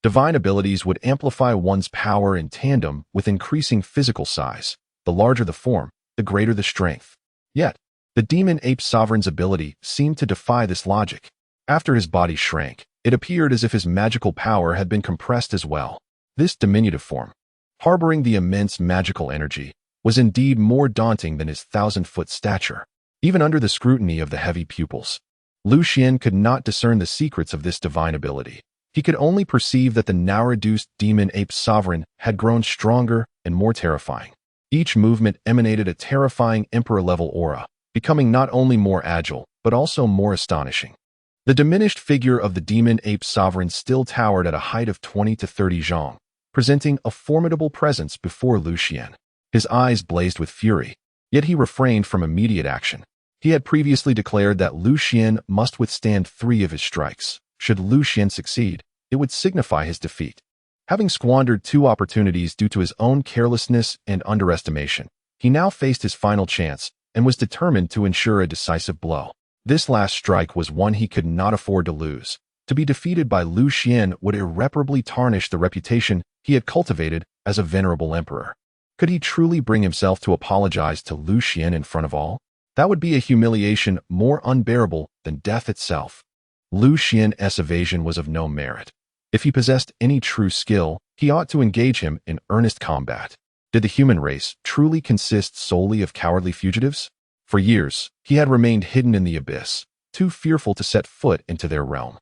divine abilities would amplify one's power in tandem with increasing physical size. The larger the form, the greater the strength. Yet, the demon ape sovereign's ability seemed to defy this logic. After his body shrank, it appeared as if his magical power had been compressed as well. This diminutive form, harboring the immense magical energy, was indeed more daunting than his 1,000-foot stature. Even under the scrutiny of the heavy pupils, Lu Xuan could not discern the secrets of this divine ability. He could only perceive that the now-reduced demon ape sovereign had grown stronger and more terrifying. Each movement emanated a terrifying emperor-level aura, becoming not only more agile, but also more astonishing. The diminished figure of the demon ape sovereign still towered at a height of 20 to 30 zhong, presenting a formidable presence before Lu Xuan. His eyes blazed with fury, yet he refrained from immediate action. He had previously declared that Lu Xuan must withstand 3 of his strikes. Should Lu Xuan succeed, it would signify his defeat. Having squandered 2 opportunities due to his own carelessness and underestimation, he now faced his final chance and was determined to ensure a decisive blow. This last strike was one he could not afford to lose. To be defeated by Lu Xuan would irreparably tarnish the reputation he had cultivated as a venerable emperor. Could he truly bring himself to apologize to Lu Xuan in front of all? That would be a humiliation more unbearable than death itself. Lu Xuan's evasion was of no merit. If he possessed any true skill, he ought to engage him in earnest combat. Did the human race truly consist solely of cowardly fugitives? For years, he had remained hidden in the abyss, too fearful to set foot into their realm.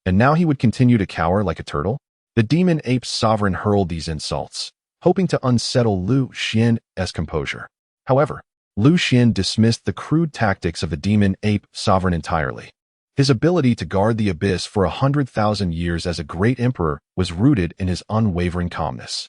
And now he would continue to cower like a turtle? The demon ape's sovereign hurled these insults, hoping to unsettle Lu Xuan's composure. However, Lu Xuan dismissed the crude tactics of the demon ape sovereign entirely. His ability to guard the abyss for 100,000 years as a great emperor was rooted in his unwavering calmness.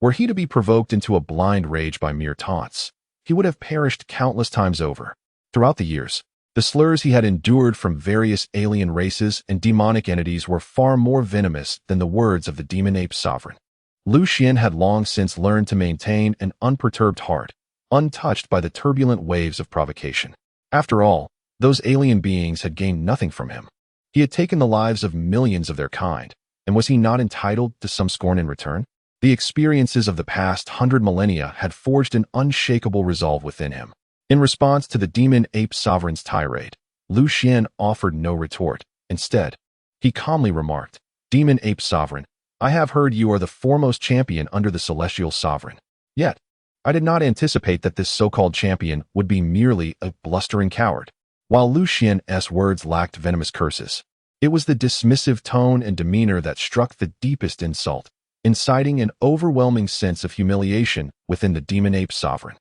Were he to be provoked into a blind rage by mere taunts, he would have perished countless times over. Throughout the years, the slurs he had endured from various alien races and demonic entities were far more venomous than the words of the demon ape sovereign. Lu Xuan had long since learned to maintain an unperturbed heart, untouched by the turbulent waves of provocation. After all, Those alien beings had gained nothing from him. He had taken the lives of millions of their kind, and was he not entitled to some scorn in return? The experiences of the past 100 millennia had forged an unshakable resolve within him. In response to the demon ape sovereign's tirade, Lu Xuan offered no retort. Instead, he calmly remarked, "Demon ape sovereign, I have heard you are the foremost champion under the celestial sovereign. Yet, I did not anticipate that this so-called champion would be merely a blustering coward." While Lu Xian's words lacked venomous curses, it was the dismissive tone and demeanor that struck the deepest insult, inciting an overwhelming sense of humiliation within the demon ape sovereign.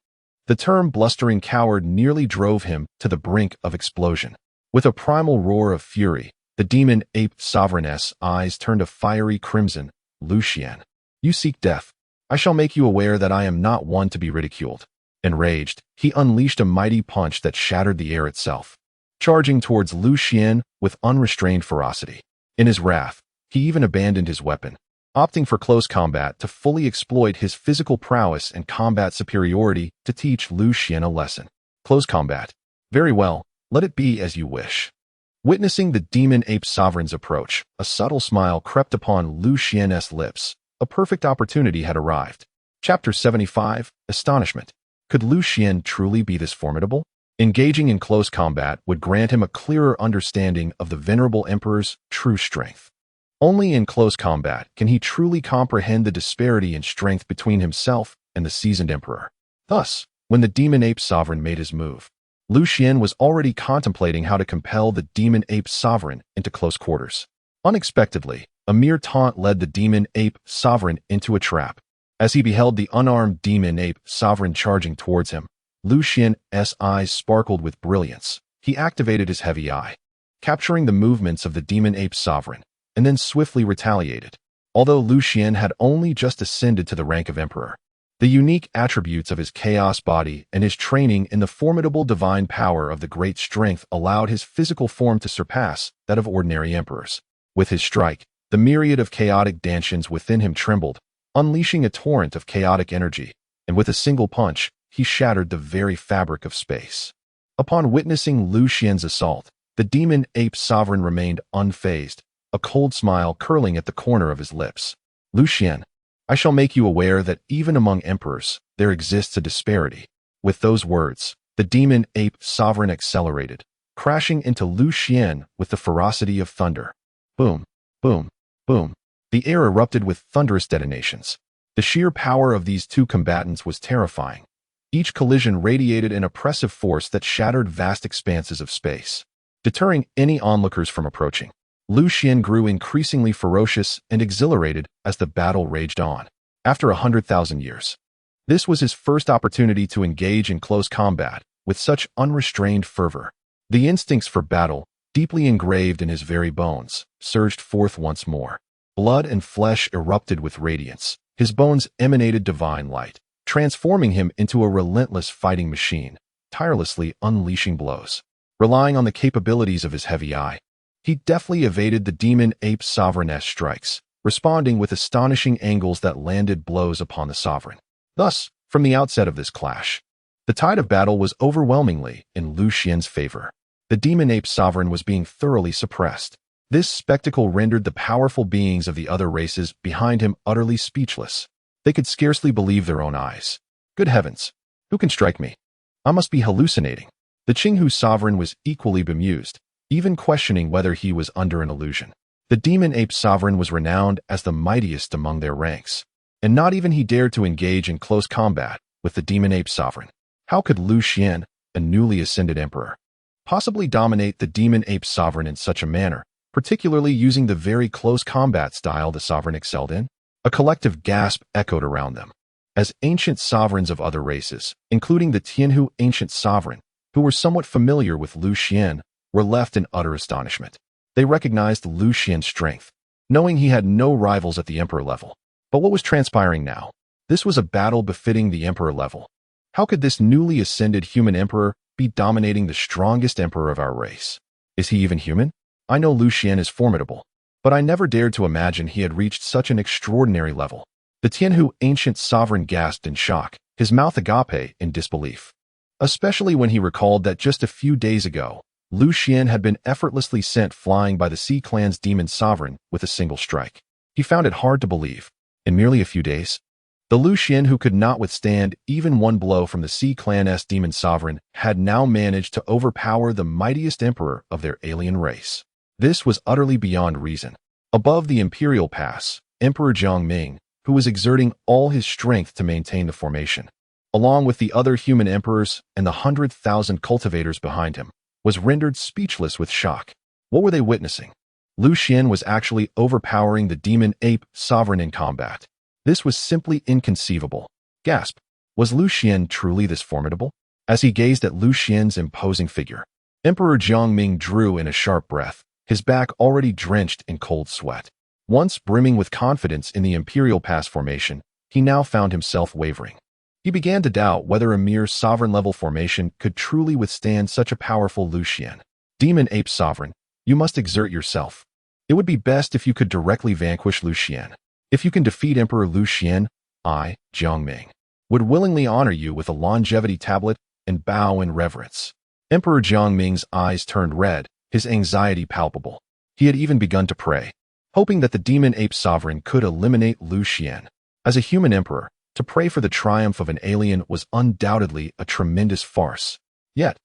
The term blustering coward nearly drove him to the brink of explosion. With a primal roar of fury, the demon ape sovereign's eyes turned a fiery crimson. "Lu Xuan, you seek death. I shall make you aware that I am not one to be ridiculed." Enraged, he unleashed a mighty punch that shattered the air itself, charging towards Lu Xuan with unrestrained ferocity. In his wrath, he even abandoned his weapon, opting for close combat to fully exploit his physical prowess and combat superiority to teach Lu Xuan a lesson. Close combat. Very well, let it be as you wish. Witnessing the demon ape sovereign's approach, a subtle smile crept upon Lu Xian's lips. A perfect opportunity had arrived. Chapter 75, Astonishment. Could Lu Xuan truly be this formidable? Engaging in close combat would grant him a clearer understanding of the venerable emperor's true strength. Only in close combat can he truly comprehend the disparity in strength between himself and the seasoned emperor. Thus, when the demon ape sovereign made his move, Lu Xuan was already contemplating how to compel the demon ape sovereign into close quarters. Unexpectedly, a mere taunt led the demon ape sovereign into a trap. As he beheld the unarmed demon ape sovereign charging towards him, Lu Xian's eyes sparkled with brilliance. He activated his heavy eye, capturing the movements of the demon ape sovereign, and then swiftly retaliated. Although Lu Xuan had only just ascended to the rank of emperor, the unique attributes of his chaos body and his training in the formidable divine power of the great strength allowed his physical form to surpass that of ordinary emperors. With his strike, the myriad of chaotic dantians within him trembled, unleashing a torrent of chaotic energy, and with a single punch, he shattered the very fabric of space. Upon witnessing Lu Xian's assault, the demon ape sovereign remained unfazed, a cold smile curling at the corner of his lips. "Lu Xuan, I shall make you aware that even among emperors, there exists a disparity." With those words, the demon ape sovereign accelerated, crashing into Lu Xuan with the ferocity of thunder. Boom, boom, boom. The air erupted with thunderous detonations. The sheer power of these two combatants was terrifying. Each collision radiated an oppressive force that shattered vast expanses of space, deterring any onlookers from approaching. Lu Xuan grew increasingly ferocious and exhilarated as the battle raged on. After 100,000 years, this was his first opportunity to engage in close combat with such unrestrained fervor. The instincts for battle, deeply engraved in his very bones, surged forth once more. Blood and flesh erupted with radiance. His bones emanated divine light, transforming him into a relentless fighting machine, tirelessly unleashing blows. Relying on the capabilities of his heavy eye, he deftly evaded the demon ape sovereign's strikes, responding with astonishing angles that landed blows upon the sovereign. Thus, from the outset of this clash, the tide of battle was overwhelmingly in Lu Xian's favor. The demon ape sovereign was being thoroughly suppressed. This spectacle rendered the powerful beings of the other races behind him utterly speechless. They could scarcely believe their own eyes. Good heavens! Who can strike me? I must be hallucinating. The Qinghu sovereign was equally bemused, even questioning whether he was under an illusion. The demon ape sovereign was renowned as the mightiest among their ranks, and not even he dared to engage in close combat with the demon ape sovereign. How could Lu Xuan, a newly ascended emperor, possibly dominate the demon ape sovereign in such a manner, particularly using the very close combat style the sovereign excelled in? A collective gasp echoed around them, as ancient sovereigns of other races, including the Tianhu ancient sovereign, who were somewhat familiar with Lu Xuan, were left in utter astonishment. They recognized Lu Xian's strength, knowing he had no rivals at the emperor level. But what was transpiring now? This was a battle befitting the emperor level. How could this newly ascended human emperor be dominating the strongest emperor of our race? Is he even human? I know Lu Xuan is formidable, but I never dared to imagine he had reached such an extraordinary level. The Tianhu ancient sovereign gasped in shock, his mouth agape in disbelief, especially when he recalled that just a few days ago, Lu Xuan had been effortlessly sent flying by the Sea Clan's demon sovereign with a single strike. He found it hard to believe. In merely a few days, the Lu Xuan who could not withstand even one blow from the Sea Clan's demon sovereign had now managed to overpower the mightiest emperor of their alien race. This was utterly beyond reason. Above the Imperial Pass, Emperor Jiangming, who was exerting all his strength to maintain the formation, along with the other human emperors and the 100,000 cultivators behind him, was rendered speechless with shock. What were they witnessing? Lu Xuan was actually overpowering the demon ape sovereign in combat. This was simply inconceivable. Gasp! Was Lu Xuan truly this formidable? As he gazed at Lu Xuan's imposing figure, Emperor Jiangming drew in a sharp breath, his back already drenched in cold sweat. Once brimming with confidence in the Imperial Pass formation, he now found himself wavering. He began to doubt whether a mere sovereign-level formation could truly withstand such a powerful Lu Xuan. Demon Ape Sovereign, you must exert yourself. It would be best if you could directly vanquish Lu Xuan. If you can defeat Emperor Lu Xuan, I, Jiangming, would willingly honor you with a longevity tablet and bow in reverence. Emperor Jiangming's eyes turned red, his anxiety palpable. He had even begun to pray, hoping that the Demon Ape Sovereign could eliminate Lu Xuan. As a human emperor, to pray for the triumph of an alien was undoubtedly a tremendous farce. Yet,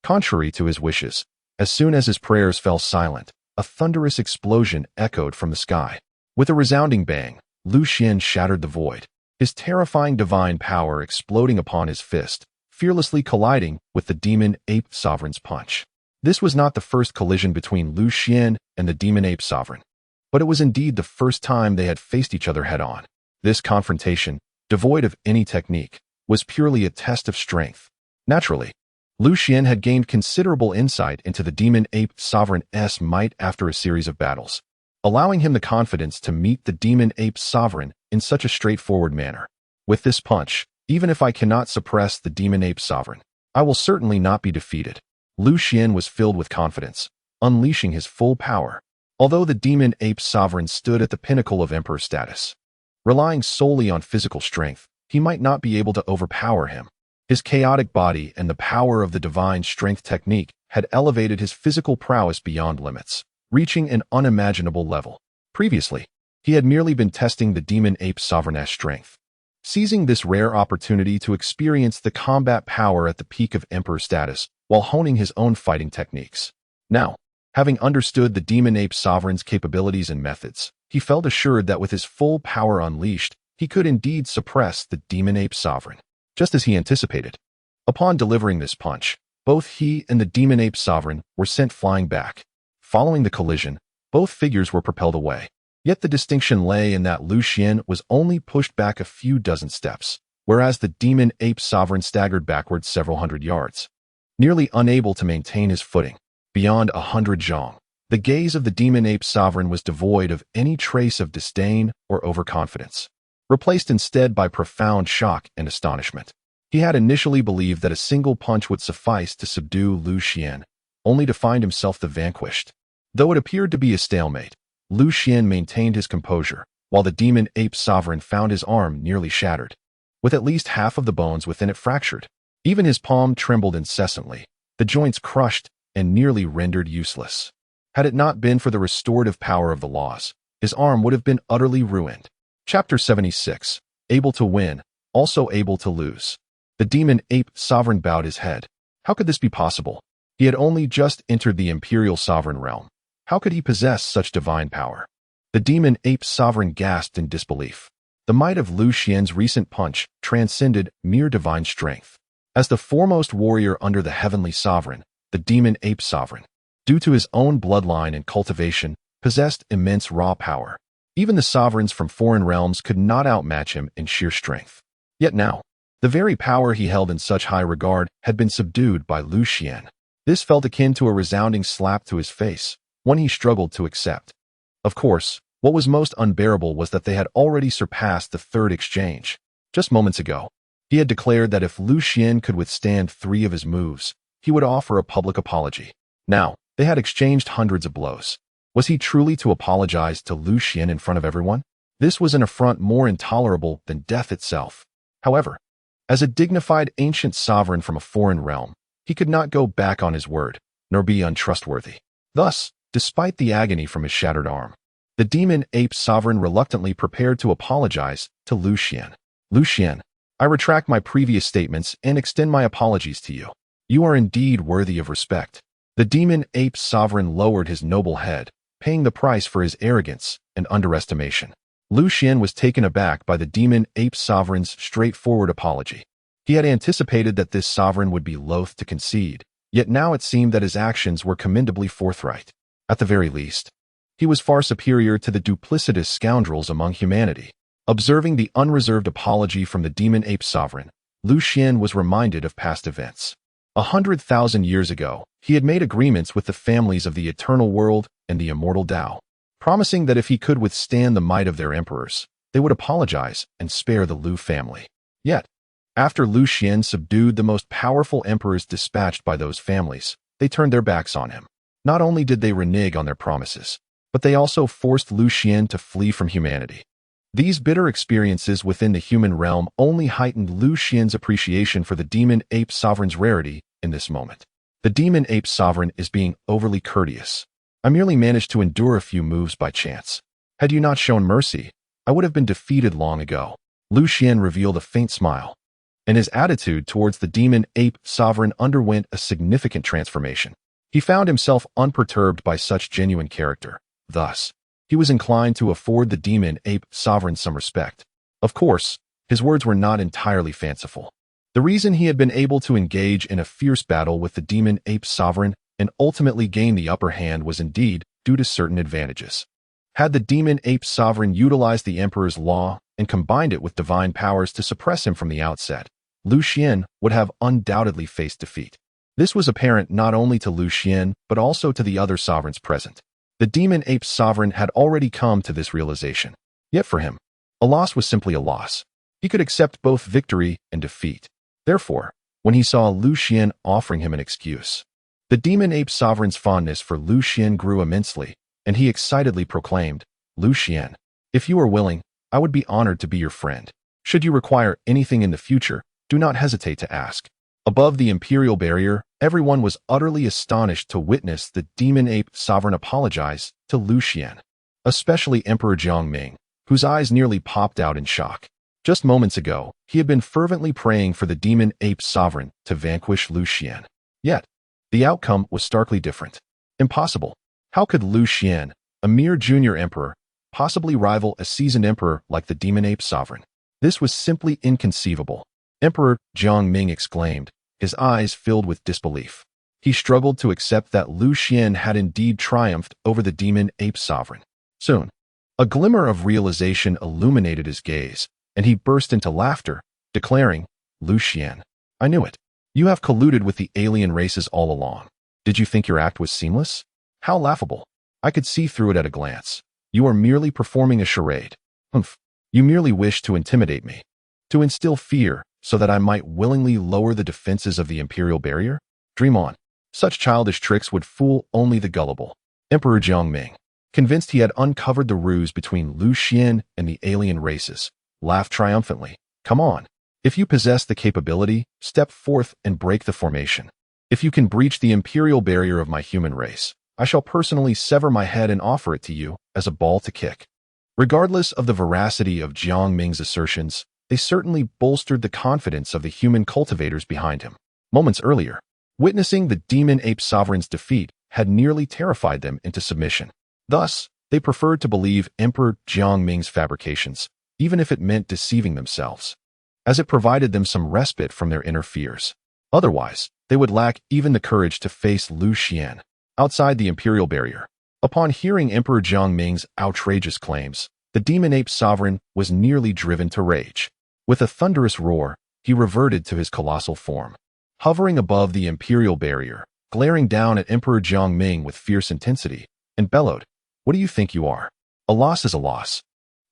contrary to his wishes, as soon as his prayers fell silent, a thunderous explosion echoed from the sky. With a resounding bang, Lu Xuan shattered the void, his terrifying divine power exploding upon his fist, fearlessly colliding with the Demon Ape Sovereign's punch. This was not the first collision between Lu Xuan and the Demon Ape Sovereign, but it was indeed the first time they had faced each other head-on. This confrontation, devoid of any technique, was purely a test of strength. Naturally, Lu Xuan had gained considerable insight into the Demon Ape Sovereign's might after a series of battles, allowing him the confidence to meet the Demon Ape Sovereign in such a straightforward manner. With this punch, even if I cannot suppress the Demon Ape Sovereign, I will certainly not be defeated. Lu Xuan was filled with confidence, unleashing his full power. Although the Demon Ape Sovereign stood at the pinnacle of emperor status, relying solely on physical strength, he might not be able to overpower him. His chaotic body and the power of the divine strength technique had elevated his physical prowess beyond limits, reaching an unimaginable level. Previously, he had merely been testing the Demon Ape Sovereign's strength, seizing this rare opportunity to experience the combat power at the peak of emperor status while honing his own fighting techniques. Now, having understood the Demon Ape Sovereign's capabilities and methods, he felt assured that with his full power unleashed, he could indeed suppress the Demon Ape Sovereign. Just as he anticipated, upon delivering this punch, both he and the Demon Ape Sovereign were sent flying back. Following the collision, both figures were propelled away. Yet the distinction lay in that Lu Xuan was only pushed back a few dozen steps, whereas the Demon Ape Sovereign staggered backward several hundred yards, nearly unable to maintain his footing. Beyond 100 zhong, the gaze of the Demon Ape Sovereign was devoid of any trace of disdain or overconfidence, replaced instead by profound shock and astonishment. He had initially believed that a single punch would suffice to subdue Lu Xuan, only to find himself the vanquished. Though it appeared to be a stalemate, Lu Xuan maintained his composure, while the Demon Ape Sovereign found his arm nearly shattered, with at least half of the bones within it fractured. Even his palm trembled incessantly, the joints crushed and nearly rendered useless. Had it not been for the restorative power of the laws, his arm would have been utterly ruined. Chapter 76. Able to win, also able to lose. The Demon Ape Sovereign bowed his head. How could this be possible? He had only just entered the Imperial Sovereign realm. How could he possess such divine power? The Demon Ape Sovereign gasped in disbelief. The might of Lu Xuan's recent punch transcended mere divine strength. As the foremost warrior under the Heavenly Sovereign, the Demon Ape Sovereign, due to his own bloodline and cultivation, possessed immense raw power. Even the sovereigns from foreign realms could not outmatch him in sheer strength. Yet now, the very power he held in such high regard had been subdued by Lu Xuan. This felt akin to a resounding slap to his face, one he struggled to accept. Of course, what was most unbearable was that they had already surpassed the third exchange. Just moments ago, he had declared that if Lu Xuan could withstand 3 of his moves, he would offer a public apology. Now, they had exchanged hundreds of blows. Was he truly to apologize to Lu Xuan in front of everyone? This was an affront more intolerable than death itself. However, as a dignified ancient sovereign from a foreign realm, he could not go back on his word. nor be untrustworthy. Thus, despite the agony from his shattered arm, the demon ape sovereign reluctantly prepared to apologize to Lu Xuan. Lu Xuan, I retract my previous statements and extend my apologies to you. You are indeed worthy of respect. The demon ape sovereign lowered his noble head, paying the price for his arrogance and underestimation. Lu Xuan was taken aback by the demon ape sovereign's straightforward apology. He had anticipated that this sovereign would be loath to concede, yet now it seemed that his actions were commendably forthright. At the very least, he was far superior to the duplicitous scoundrels among humanity. Observing the unreserved apology from the demon ape sovereign, Lu Xuan was reminded of past events. 100,000 years ago, he had made agreements with the families of the eternal world and the immortal Tao, promising that if he could withstand the might of their emperors, they would apologize and spare the Lu family. Yet, after Lu Xuan subdued the most powerful emperors dispatched by those families, they turned their backs on him. Not only did they renege on their promises, but they also forced Lu Xuan to flee from humanity. These bitter experiences within the human realm only heightened Lu Xuan's appreciation for the demon ape sovereign's rarity in this moment. The demon ape sovereign is being overly courteous. I merely managed to endure a few moves by chance. Had you not shown mercy, I would have been defeated long ago. Lu Xuan revealed a faint smile, and his attitude towards the demon ape sovereign underwent a significant transformation. He found himself unperturbed by such genuine character. Thus, he was inclined to afford the demon ape sovereign some respect. Of course, his words were not entirely fanciful. The reason he had been able to engage in a fierce battle with the demon ape sovereign and ultimately gain the upper hand was indeed due to certain advantages. Had the demon ape sovereign utilized the emperor's law and combined it with divine powers to suppress him from the outset, Lu Xuan would have undoubtedly faced defeat. This was apparent not only to Lu Xuan but also to the other sovereigns present. The demon ape sovereign had already come to this realization. Yet for him, a loss was simply a loss. He could accept both victory and defeat. Therefore, when he saw Lu Xuan offering him an excuse, the demon ape sovereign's fondness for Lu Xuan grew immensely, and he excitedly proclaimed, Lu Xuan, if you are willing, I would be honored to be your friend. Should you require anything in the future, do not hesitate to ask. Above the imperial barrier, everyone was utterly astonished to witness the demon ape sovereign apologize to Lu Xuan, especially Emperor Jiangming, whose eyes nearly popped out in shock. Just moments ago, he had been fervently praying for the demon ape sovereign to vanquish Lu Xuan. Yet, the outcome was starkly different. Impossible. How could Lu Xuan, a mere junior emperor, possibly rival a seasoned emperor like the demon ape sovereign? This was simply inconceivable. Emperor Jiangming exclaimed, his eyes filled with disbelief. He struggled to accept that Lu Xuan had indeed triumphed over the demon ape sovereign. Soon, a glimmer of realization illuminated his gaze, and he burst into laughter, declaring, Lu Xuan, I knew it. You have colluded with the alien races all along. Did you think your act was seamless? How laughable. I could see through it at a glance. You are merely performing a charade. Humph. You merely wish to intimidate me, to instill fear, so that I might willingly lower the defenses of the imperial barrier? Dream on. Such childish tricks would fool only the gullible. Emperor Jiangming, convinced he had uncovered the ruse between Lu Xuan and the alien races, laughed triumphantly. Come on. If you possess the capability, step forth and break the formation. If you can breach the imperial barrier of my human race, I shall personally sever my head and offer it to you as a ball to kick. Regardless of the veracity of Jiangming's assertions, they certainly bolstered the confidence of the human cultivators behind him. Moments earlier, witnessing the demon ape sovereign's defeat had nearly terrified them into submission. Thus, they preferred to believe Emperor Jiangming's fabrications, even if it meant deceiving themselves, as it provided them some respite from their inner fears. Otherwise, they would lack even the courage to face Lu Xuan outside the imperial barrier. Upon hearing Emperor Jiangming's outrageous claims, the demon ape sovereign was nearly driven to rage. With a thunderous roar, he reverted to his colossal form. Hovering above the imperial barrier, glaring down at Emperor Jiangming with fierce intensity, and bellowed, What do you think you are? A loss is a loss.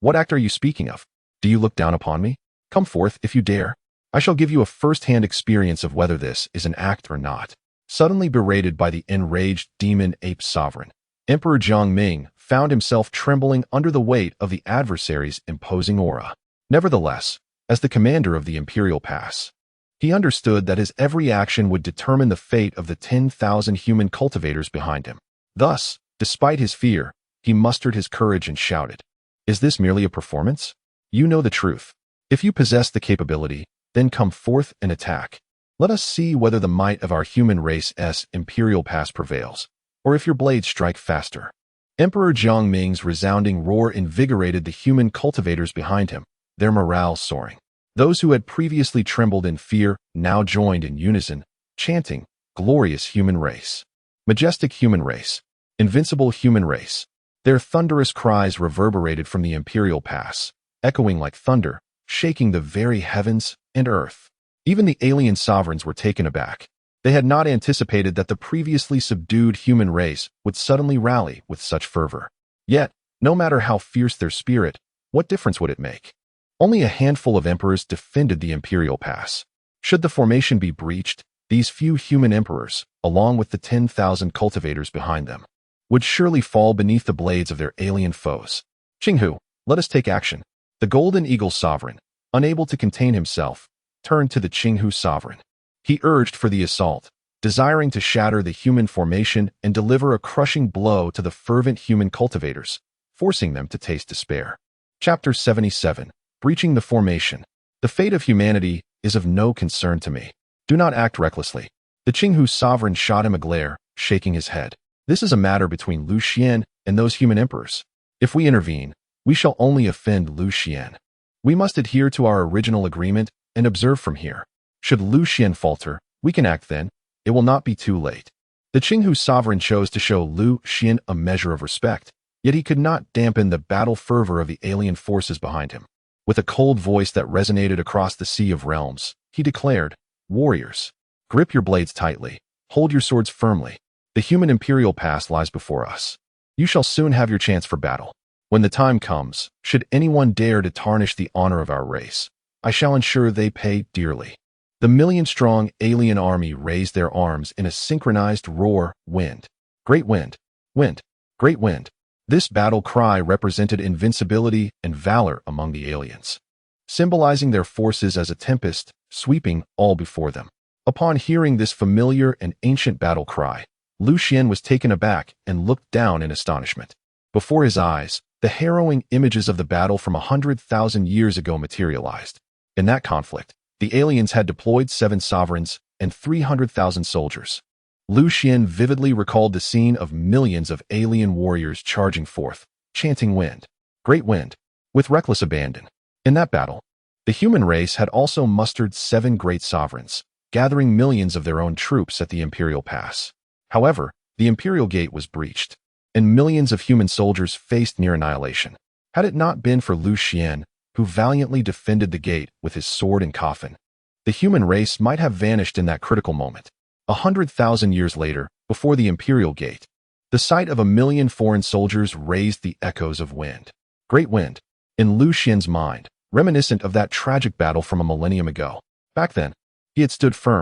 What act are you speaking of? Do you look down upon me? Come forth if you dare. I shall give you a first-hand experience of whether this is an act or not. Suddenly berated by the enraged demon ape sovereign, Emperor Jiangming found himself trembling under the weight of the adversary's imposing aura. Nevertheless, as the commander of the imperial pass, He understood that his every action would determine the fate of the 10,000 human cultivators behind him. Thus, despite his fear, he mustered his courage and shouted, "Is this merely a performance? You know the truth. If you possess the capability, then come forth and attack. Let us see whether the might of our human race's imperial past prevails, or if your blades strike faster." Emperor Jiangming's resounding roar invigorated the human cultivators behind him, their morale soaring. Those who had previously trembled in fear now joined in unison, chanting, "Glorious human race! Majestic human race! Invincible human race!" Their thunderous cries reverberated from the imperial pass, echoing like thunder, shaking the very heavens and earth. Even the alien sovereigns were taken aback. They had not anticipated that the previously subdued human race would suddenly rally with such fervor. Yet, no matter how fierce their spirit, what difference would it make? Only a handful of emperors defended the imperial pass. Should the formation be breached, these few human emperors, along with the 10,000 cultivators behind them, would surely fall beneath the blades of their alien foes. "Qinghu, let us take action." The Golden Eagle sovereign, unable to contain himself, turned to the Qinghu sovereign. He urged for the assault, desiring to shatter the human formation and deliver a crushing blow to the fervent human cultivators, forcing them to taste despair. Chapter 77. Breaching the formation. The fate of humanity is of no concern to me. Do not act recklessly. The Qinghu sovereign shot him a glare, shaking his head. This is a matter between Lu Xuan and those human emperors. If we intervene, we shall only offend Lu Xuan. We must adhere to our original agreement and observe from here. Should Lu Xuan falter, we can act then. It will not be too late. The Qinghu sovereign chose to show Lu Xuan a measure of respect, yet he could not dampen the battle fervor of the alien forces behind him. With a cold voice that resonated across the sea of realms, he declared, "Warriors, grip your blades tightly, hold your swords firmly. The human imperial pass lies before us. You shall soon have your chance for battle. When the time comes, should anyone dare to tarnish the honor of our race, I shall ensure they pay dearly." The million-strong alien army raised their arms in a synchronized roar, "Wind! Great wind! Wind! Great wind!" This battle cry represented invincibility and valor among the aliens, symbolizing their forces as a tempest, sweeping all before them. Upon hearing this familiar and ancient battle cry, Lu Xuan was taken aback and looked down in astonishment. Before his eyes, the harrowing images of the battle from 100,000 years ago materialized. In that conflict, the aliens had deployed 7 sovereigns and 300,000 soldiers. Lu Xuan vividly recalled the scene of millions of alien warriors charging forth, chanting "Wind! Great wind!" with reckless abandon. In that battle, the human race had also mustered 7 great sovereigns, gathering millions of their own troops at the imperial pass. However, the imperial gate was breached, and millions of human soldiers faced near annihilation. Had it not been for Lu Xuan, who valiantly defended the gate with his sword and coffin, the human race might have vanished in that critical moment. 100,000 years later, before the imperial gate, the sight of 1,000,000 foreign soldiers raised the echoes of "Wind! Great wind!" in Lu Xuan's mind, reminiscent of that tragic battle from a millennium ago. Back then, he had stood firm,